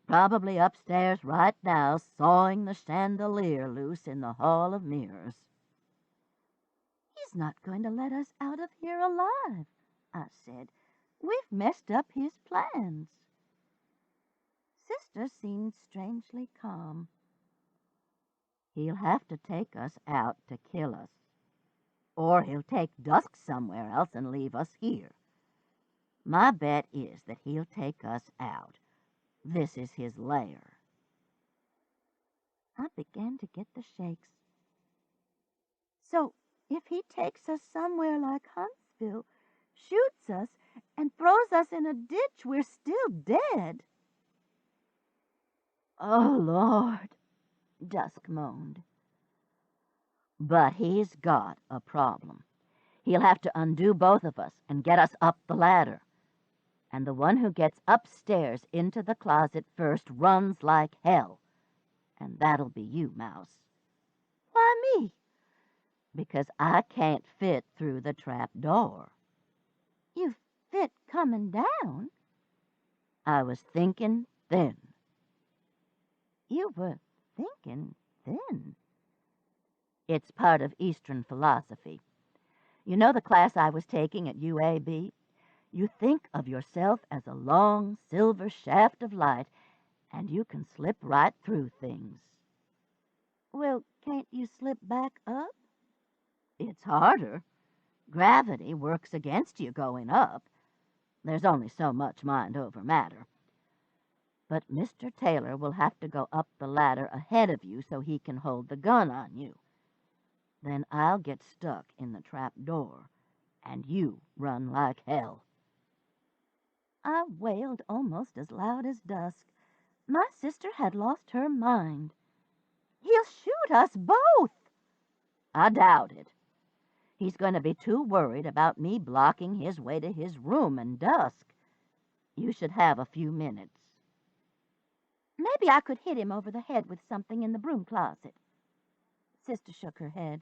Probably upstairs right now, sawing the chandelier loose in the Hall of Mirrors." "He's not going to let us out of here alive," I said. "We've messed up his plans." Sister seemed strangely calm. "He'll have to take us out to kill us. Or he'll take Dusk somewhere else and leave us here. My bet is that he'll take us out. This is his lair." I began to get the shakes. "So if he takes us somewhere like Huntsville, shoots us, and throws us in a ditch, we're still dead?" "Oh, Lord," Dusk moaned. "But he's got a problem. He'll have to undo both of us and get us up the ladder. And the one who gets upstairs into the closet first runs like hell. And that'll be you, Mouse." "Why me?" "Because I can't fit through the trap door." "You fit coming down?" "I was thinking thin." "You were thinking thin?" "It's part of Eastern philosophy. You know the class I was taking at UAB? You think of yourself as a long silver shaft of light, and you can slip right through things." "Well, can't you slip back up?" "It's harder. Gravity works against you going up. There's only so much mind over matter. But Mr. Taylor will have to go up the ladder ahead of you so he can hold the gun on you. Then I'll get stuck in the trap door, and you run like hell." I wailed almost as loud as Dusk. My sister had lost her mind. "He'll shoot us both." "I doubt it. He's going to be too worried about me blocking his way to his room in Dusk. You should have a few minutes." Maybe I could hit him over the head with something in the broom closet. Sister shook her head.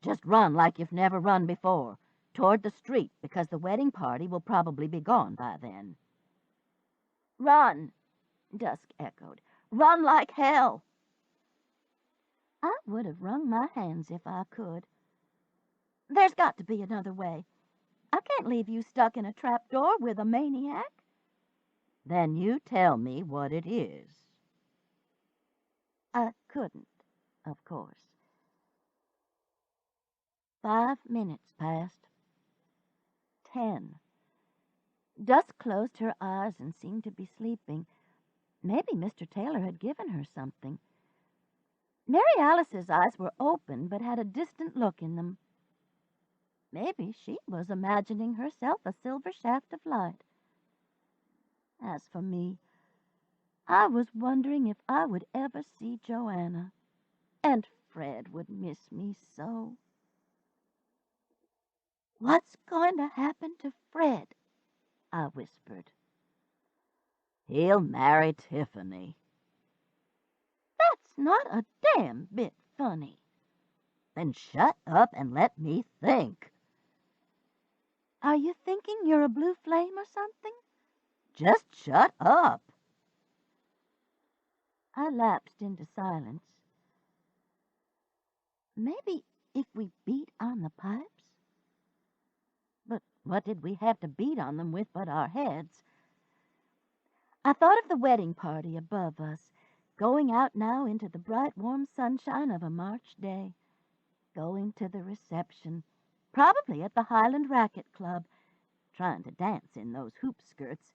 Just run like you've never run before, toward the street, because the wedding party will probably be gone by then. Run, Dusk echoed. Run like hell. I would have wrung my hands if I could. There's got to be another way. I can't leave you stuck in a trapdoor with a maniac. Then you tell me what it is. I couldn't, of course. 5 minutes passed. 10. Dusk closed her eyes and seemed to be sleeping. Maybe Mr. Taylor had given her something. Mary Alice's eyes were open but had a distant look in them. Maybe she was imagining herself a silver shaft of light. As for me, I was wondering if I would ever see Joanna, and Fred would miss me so. "What's going to happen to Fred?" I whispered. He'll marry Tiffany. That's not a damn bit funny. Then shut up and let me think. Are you thinking you're a blue flame or something? Just shut up. I lapsed into silence. Maybe if we beat on the pipes? But what did we have to beat on them with but our heads? I thought of the wedding party above us, going out now into the bright, warm sunshine of a March day, going to the reception, probably at the Highland Racquet Club, trying to dance in those hoop skirts.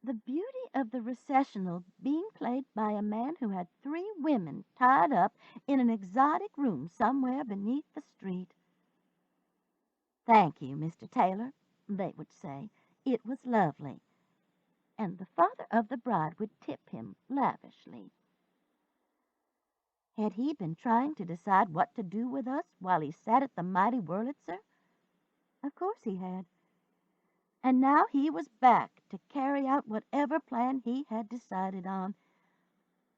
The beauty of the recessional being played by a man who had 3 women tied up in an exotic room somewhere beneath the street. "Thank you, Mr. Taylor," they would say. "It was lovely." And the father of the bride would tip him lavishly. Had he been trying to decide what to do with us while he sat at the mighty Wurlitzer? Of course he had. And now he was back to carry out whatever plan he had decided on.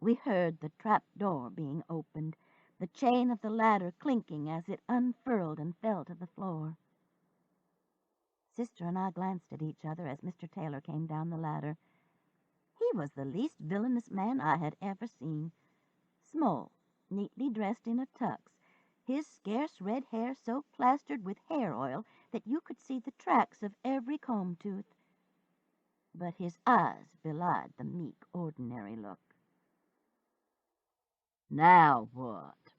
We heard the trap door being opened, the chain of the ladder clinking as it unfurled and fell to the floor. Sister and I glanced at each other as Mr. Taylor came down the ladder. He was the least villainous man I had ever seen. Small, neatly dressed in a tux, his scarce red hair so plastered with hair oil that you could see the tracks of every comb tooth. But his eyes belied the meek, ordinary look. "Now what?"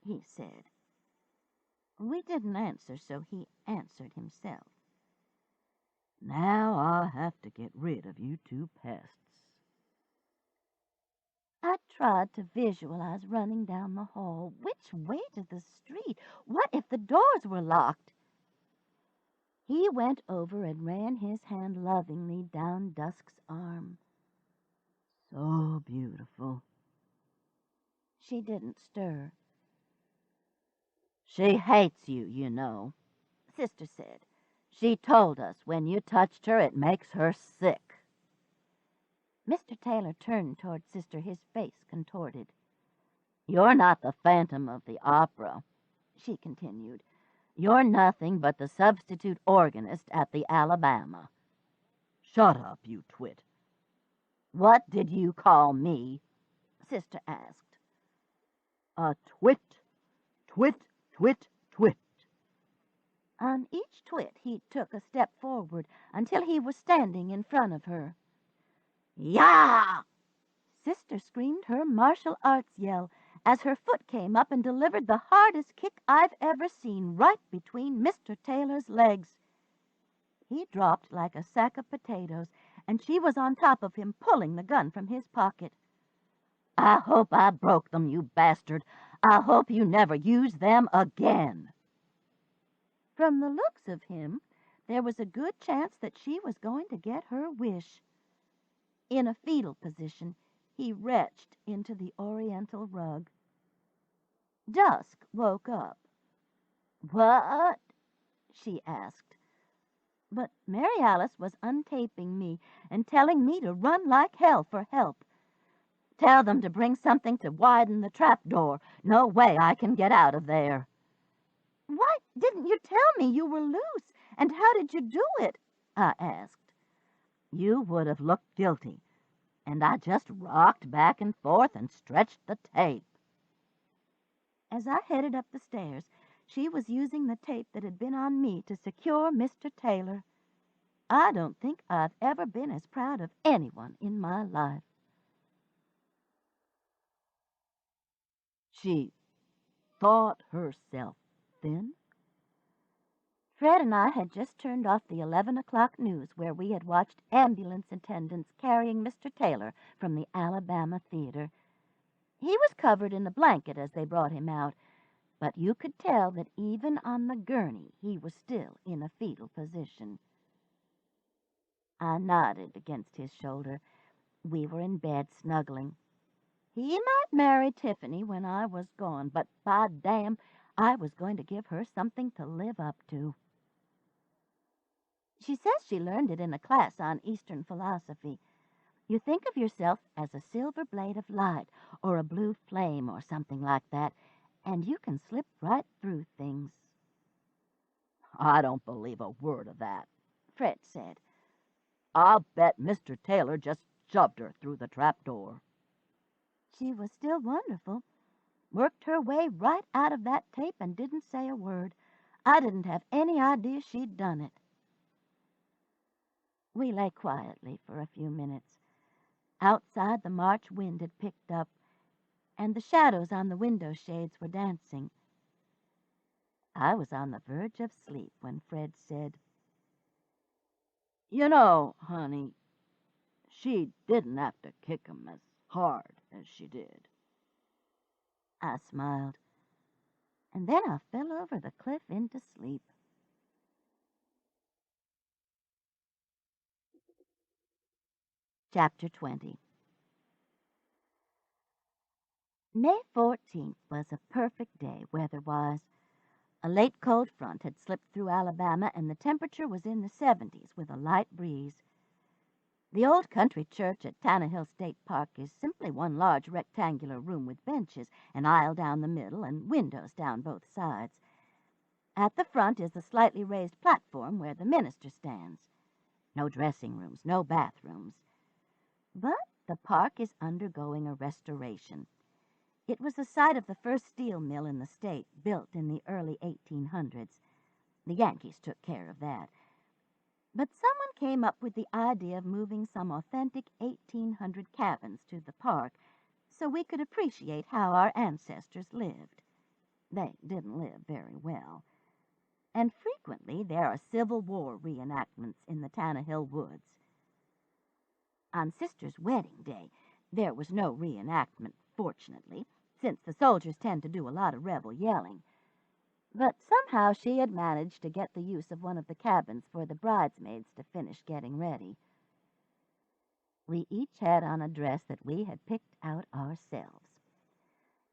he said. We didn't answer, so he answered himself. "Now I'll have to get rid of you 2 pests." I tried to visualize running down the hall. Which way to the street? What if the doors were locked? He went over and ran his hand lovingly down Dusk's arm. "So beautiful." She didn't stir. "She hates you, you know," Sister said. "She told us when you touched her it makes her sick." Mr. Taylor turned toward Sister, his face contorted. "You're not the Phantom of the Opera," she continued. "You're nothing but the substitute organist at the Alabama." "Shut up, you twit." "What did you call me?" Sister asked. "A twit. Twit, twit, twit." On each twit he took a step forward until he was standing in front of her. "Yah!" Sister screamed her martial arts yell as her foot came up and delivered the hardest kick I've ever seen right between Mr. Taylor's legs. He dropped like a sack of potatoes, and she was on top of him, pulling the gun from his pocket. "I hope I broke them, you bastard. I hope you never use them again." From the looks of him, there was a good chance that she was going to get her wish. In a fetal position, he retched into the oriental rug. Dusk woke up. "What?" she asked. But Mary Alice was untaping me and telling me to run like hell for help. Tell them to bring something to widen the trapdoor. No way I can get out of there." "Why didn't you tell me you were loose? And how did you do it?" I asked. "You would have looked guilty, and I just rocked back and forth and stretched the tape." As I headed up the stairs, she was using the tape that had been on me to secure Mr. Taylor. I don't think I've ever been as proud of anyone in my life. She thought herself thin? Fred and I had just turned off the 11 o'clock news where we had watched ambulance attendants carrying Mr. Taylor from the Alabama theater. He was covered in a blanket as they brought him out, but you could tell that even on the gurney he was still in a fetal position. I nodded against his shoulder. We were in bed snuggling. He might marry Tiffany when I was gone, but by damn, I was going to give her something to live up to. She says she learned it in a class on Eastern philosophy. You think of yourself as a silver blade of light or a blue flame or something like that, and you can slip right through things. "I don't believe a word of that," Fred said. "I'll bet Mr. Taylor just shoved her through the trapdoor." She was still wonderful. Worked her way right out of that tape and didn't say a word. I didn't have any idea she'd done it. We lay quietly for a few minutes. Outside, the March wind had picked up, and the shadows on the window shades were dancing. I was on the verge of sleep when Fred said, "You know, honey, she didn't have to kick him as hard as she did." I smiled, and then I fell over the cliff into sleep. Chapter 20. May 14th was a perfect day weather-wise. A late cold front had slipped through Alabama, and the temperature was in the 70s with a light breeze. The old country church at Tannehill State Park is simply one large rectangular room with benches, an aisle down the middle, and windows down both sides. At the front is a slightly raised platform where the minister stands. No dressing rooms, no bathrooms. But the park is undergoing a restoration. It was the site of the first steel mill in the state, built in the early 1800s. The Yankees took care of that. But someone came up with the idea of moving some authentic 1800 cabins to the park so we could appreciate how our ancestors lived. They didn't live very well. And frequently there are Civil War reenactments in the Tannehill woods. On Sister's wedding day, there was no reenactment, fortunately, since the soldiers tend to do a lot of rebel yelling. But somehow she had managed to get the use of one of the cabins for the bridesmaids to finish getting ready. We each had on a dress that we had picked out ourselves.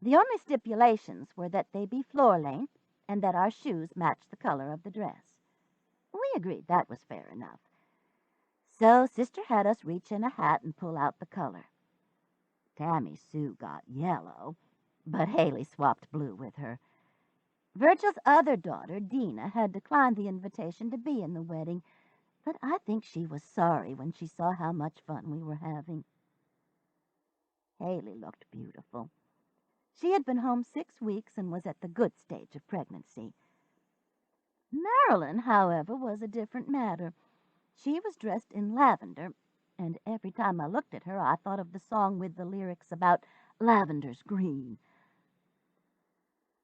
The only stipulations were that they be floor-length and that our shoes matched the color of the dress. We agreed that was fair enough. So Sister had us reach in a hat and pull out the color. Tammy Sue got yellow, but Haley swapped blue with her. Virgil's other daughter, Dina, had declined the invitation to be in the wedding, but I think she was sorry when she saw how much fun we were having. Haley looked beautiful. She had been home 6 weeks and was at the good stage of pregnancy. Marilyn, however, was a different matter. She was dressed in lavender, and every time I looked at her, I thought of the song with the lyrics about lavender's green.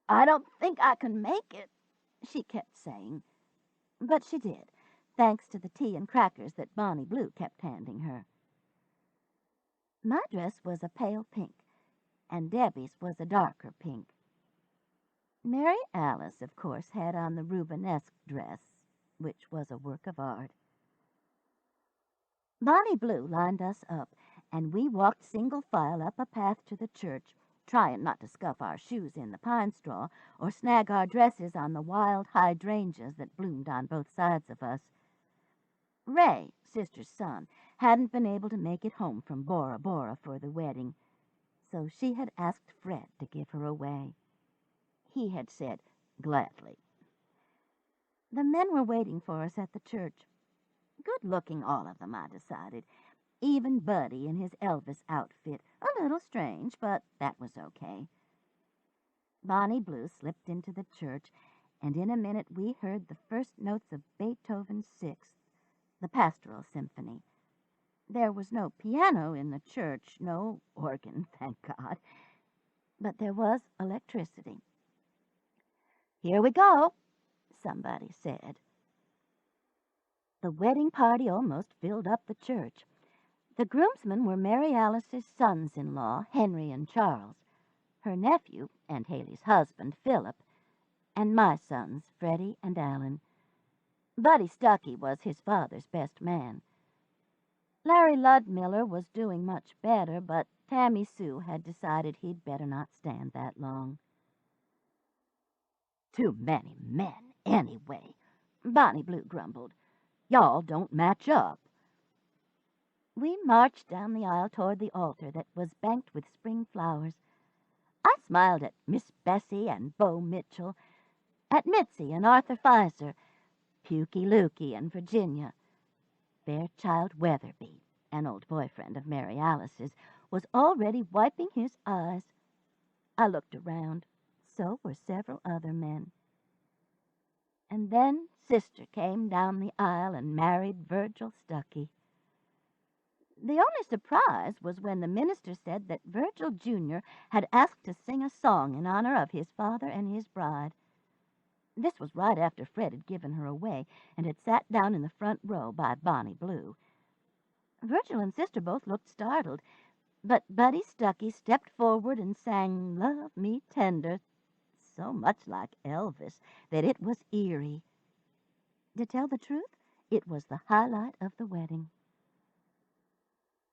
"I don't think I can make it," she kept saying. But she did, thanks to the tea and crackers that Bonnie Blue kept handing her. My dress was a pale pink, and Debbie's was a darker pink. Mary Alice, of course, had on the Rubenesque dress, which was a work of art. Bonnie Blue lined us up, and we walked single file up a path to the church, trying not to scuff our shoes in the pine straw or snag our dresses on the wild hydrangeas that bloomed on both sides of us. Ray, Sister's son, hadn't been able to make it home from Bora Bora for the wedding. so she had asked Fred to give her away. He had said, gladly. The men were waiting for us at the church. Good-looking, all of them, I decided. Even Buddy in his Elvis outfit. A little strange, but that was okay. Bonnie Blue slipped into the church, and in a minute we heard the first notes of Beethoven's Sixth, the Pastoral Symphony. There was no piano in the church, no organ, thank God, but there was electricity. "Here we go," somebody said. The wedding party almost filled up the church. The groomsmen were Mary Alice's sons-in-law, Henry and Charles, her nephew and Haley's husband, Philip, and my sons, Freddie and Alan. Buddy Stuckey was his father's best man. Larry Ludmiller was doing much better, but Tammy Sue had decided he'd better not stand that long. "Too many men, anyway," Bonnie Blue grumbled. "Y'all don't match up." We marched down the aisle toward the altar that was banked with spring flowers. I smiled at Miss Bessie and Bo Mitchell, at Mitzi and Arthur Pfizer, Pukey Lukey and Virginia. Fairchild Weatherby, an old boyfriend of Mary Alice's, was already wiping his eyes. I looked around. So were several other men. And then Sister came down the aisle and married Virgil Stuckey. The only surprise was when the minister said that Virgil Jr. had asked to sing a song in honor of his father and his bride. This was right after Fred had given her away and had sat down in the front row by Bonnie Blue. Virgil and Sister both looked startled, but Buddy Stuckey stepped forward and sang "Love Me Tender," so much like Elvis that it was eerie. To tell the truth, it was the highlight of the wedding.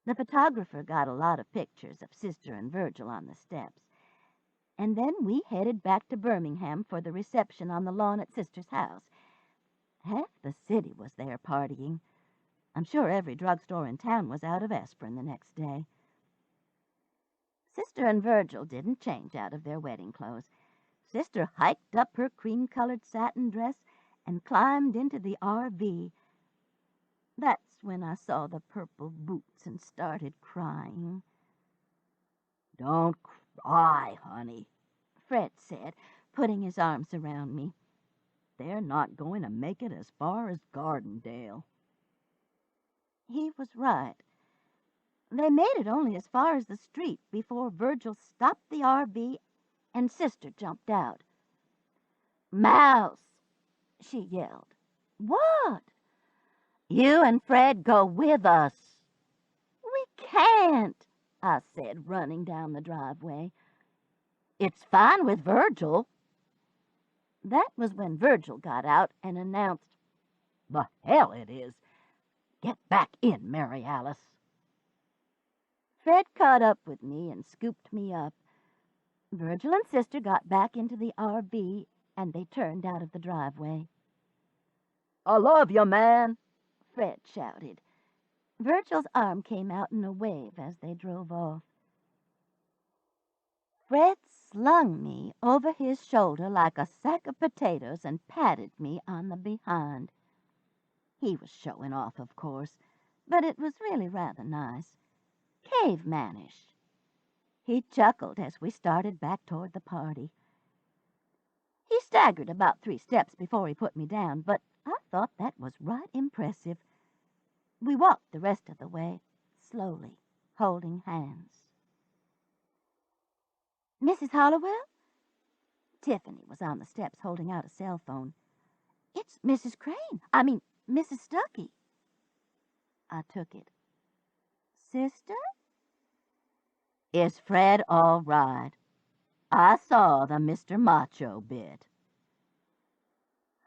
The photographer got a lot of pictures of Sister and Virgil on the steps, and then we headed back to Birmingham for the reception on the lawn at Sister's house. Half the city was there partying. I'm sure every drugstore in town was out of aspirin the next day. Sister and Virgil didn't change out of their wedding clothes. Sister hiked up her cream-colored satin dress and climbed into the RV. That's when I saw the purple boots and started crying. "Don't cry, honey," Fred said, putting his arms around me. "They're not going to make it as far as Gardendale." He was right. They made it only as far as the street before Virgil stopped the RV and Sister jumped out. "Mouse!" she yelled. "What?" "You and Fred go with us." "We can't," I said, running down the driveway. "It's fine with Virgil." That was when Virgil got out and announced, "The hell it is. Get back in, Mary Alice." Fred caught up with me and scooped me up. Virgil and Sister got back into the RV, and they turned out of the driveway. "I love you, man," Fred shouted. Virgil's arm came out in a wave as they drove off. Fred slung me over his shoulder like a sack of potatoes and patted me on the behind. He was showing off, of course, but it was really rather nice. Cavemanish. He chuckled as we started back toward the party. He staggered about 3 steps before he put me down, but I thought that was right impressive. We walked the rest of the way, slowly, holding hands. "Mrs. Hollowell?" Tiffany was on the steps holding out a cell phone. "It's Mrs. Crane. Mrs. Stuckey." I took it. "Sister?" "Is Fred all right? I saw the Mr. Macho bit."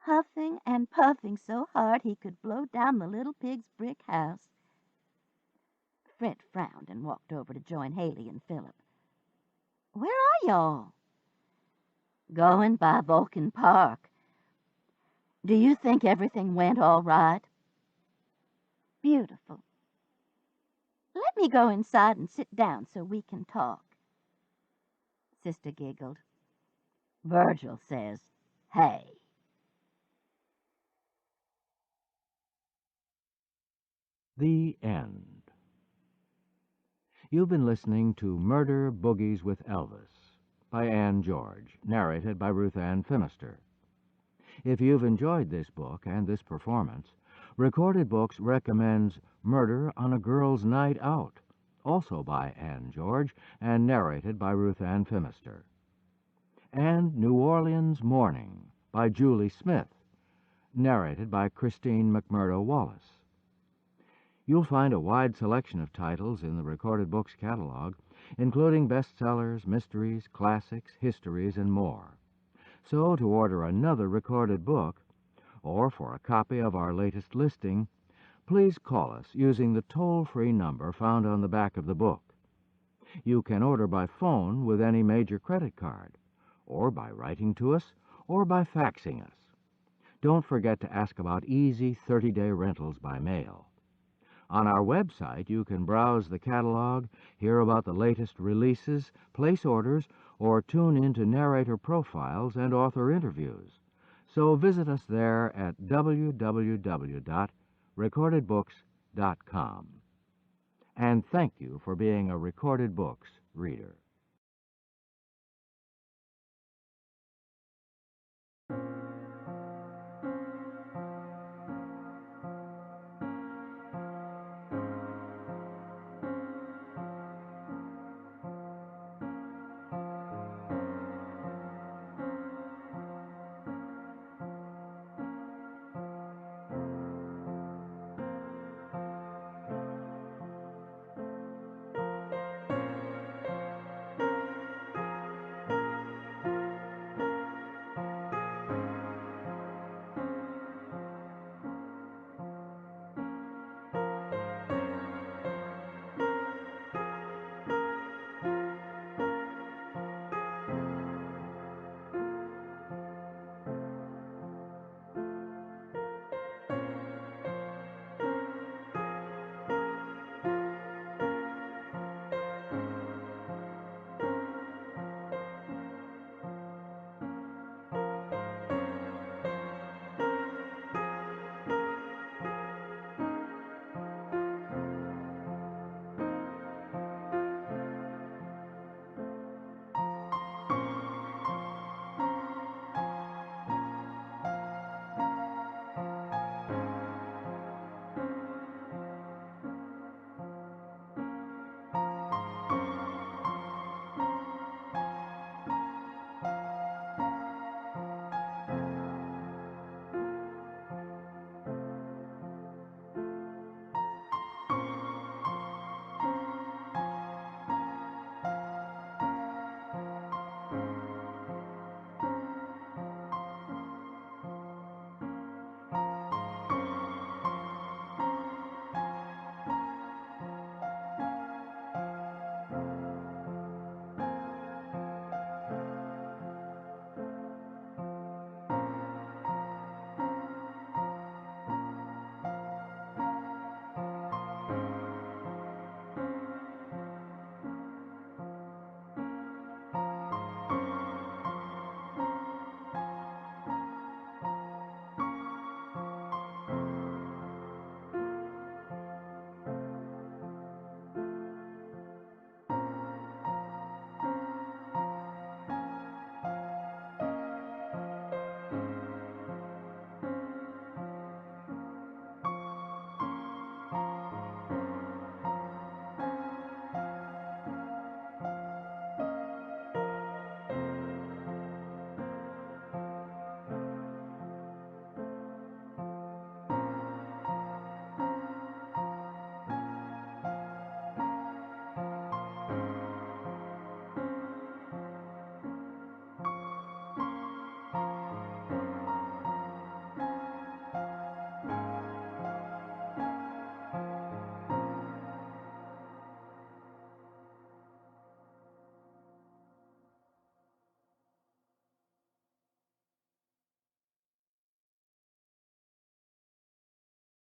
Huffing and puffing so hard he could blow down the little pig's brick house. Fred frowned and walked over to join Haley and Philip. "Where are y'all?" "Going by Vulcan Park. Do you think everything went all right?" "Beautiful. Let me go inside and sit down so we can talk." Sister giggled. Virgil says, hey. The End. You've been listening to Murder Boogies with Elvis by Anne George, narrated by Ruth Ann Phimister. If you've enjoyed this book and this performance, Recorded Books recommends Murder on a Girl's Night Out, also by Anne George and narrated by Ruth Ann Phimister. And New Orleans Morning by Julie Smith, narrated by Christine McMurdo Wallace. You'll find a wide selection of titles in the Recorded Books catalog, including bestsellers, mysteries, classics, histories, and more. So to order another recorded book, or for a copy of our latest listing, please call us using the toll-free number found on the back of the book. You can order by phone with any major credit card, or by writing to us, or by faxing us. Don't forget to ask about easy 30-day rentals by mail. On our website, you can browse the catalog, hear about the latest releases, place orders, or tune into narrator profiles and author interviews. So visit us there at www.recordedbooks.com. And thank you for being a Recorded Books reader.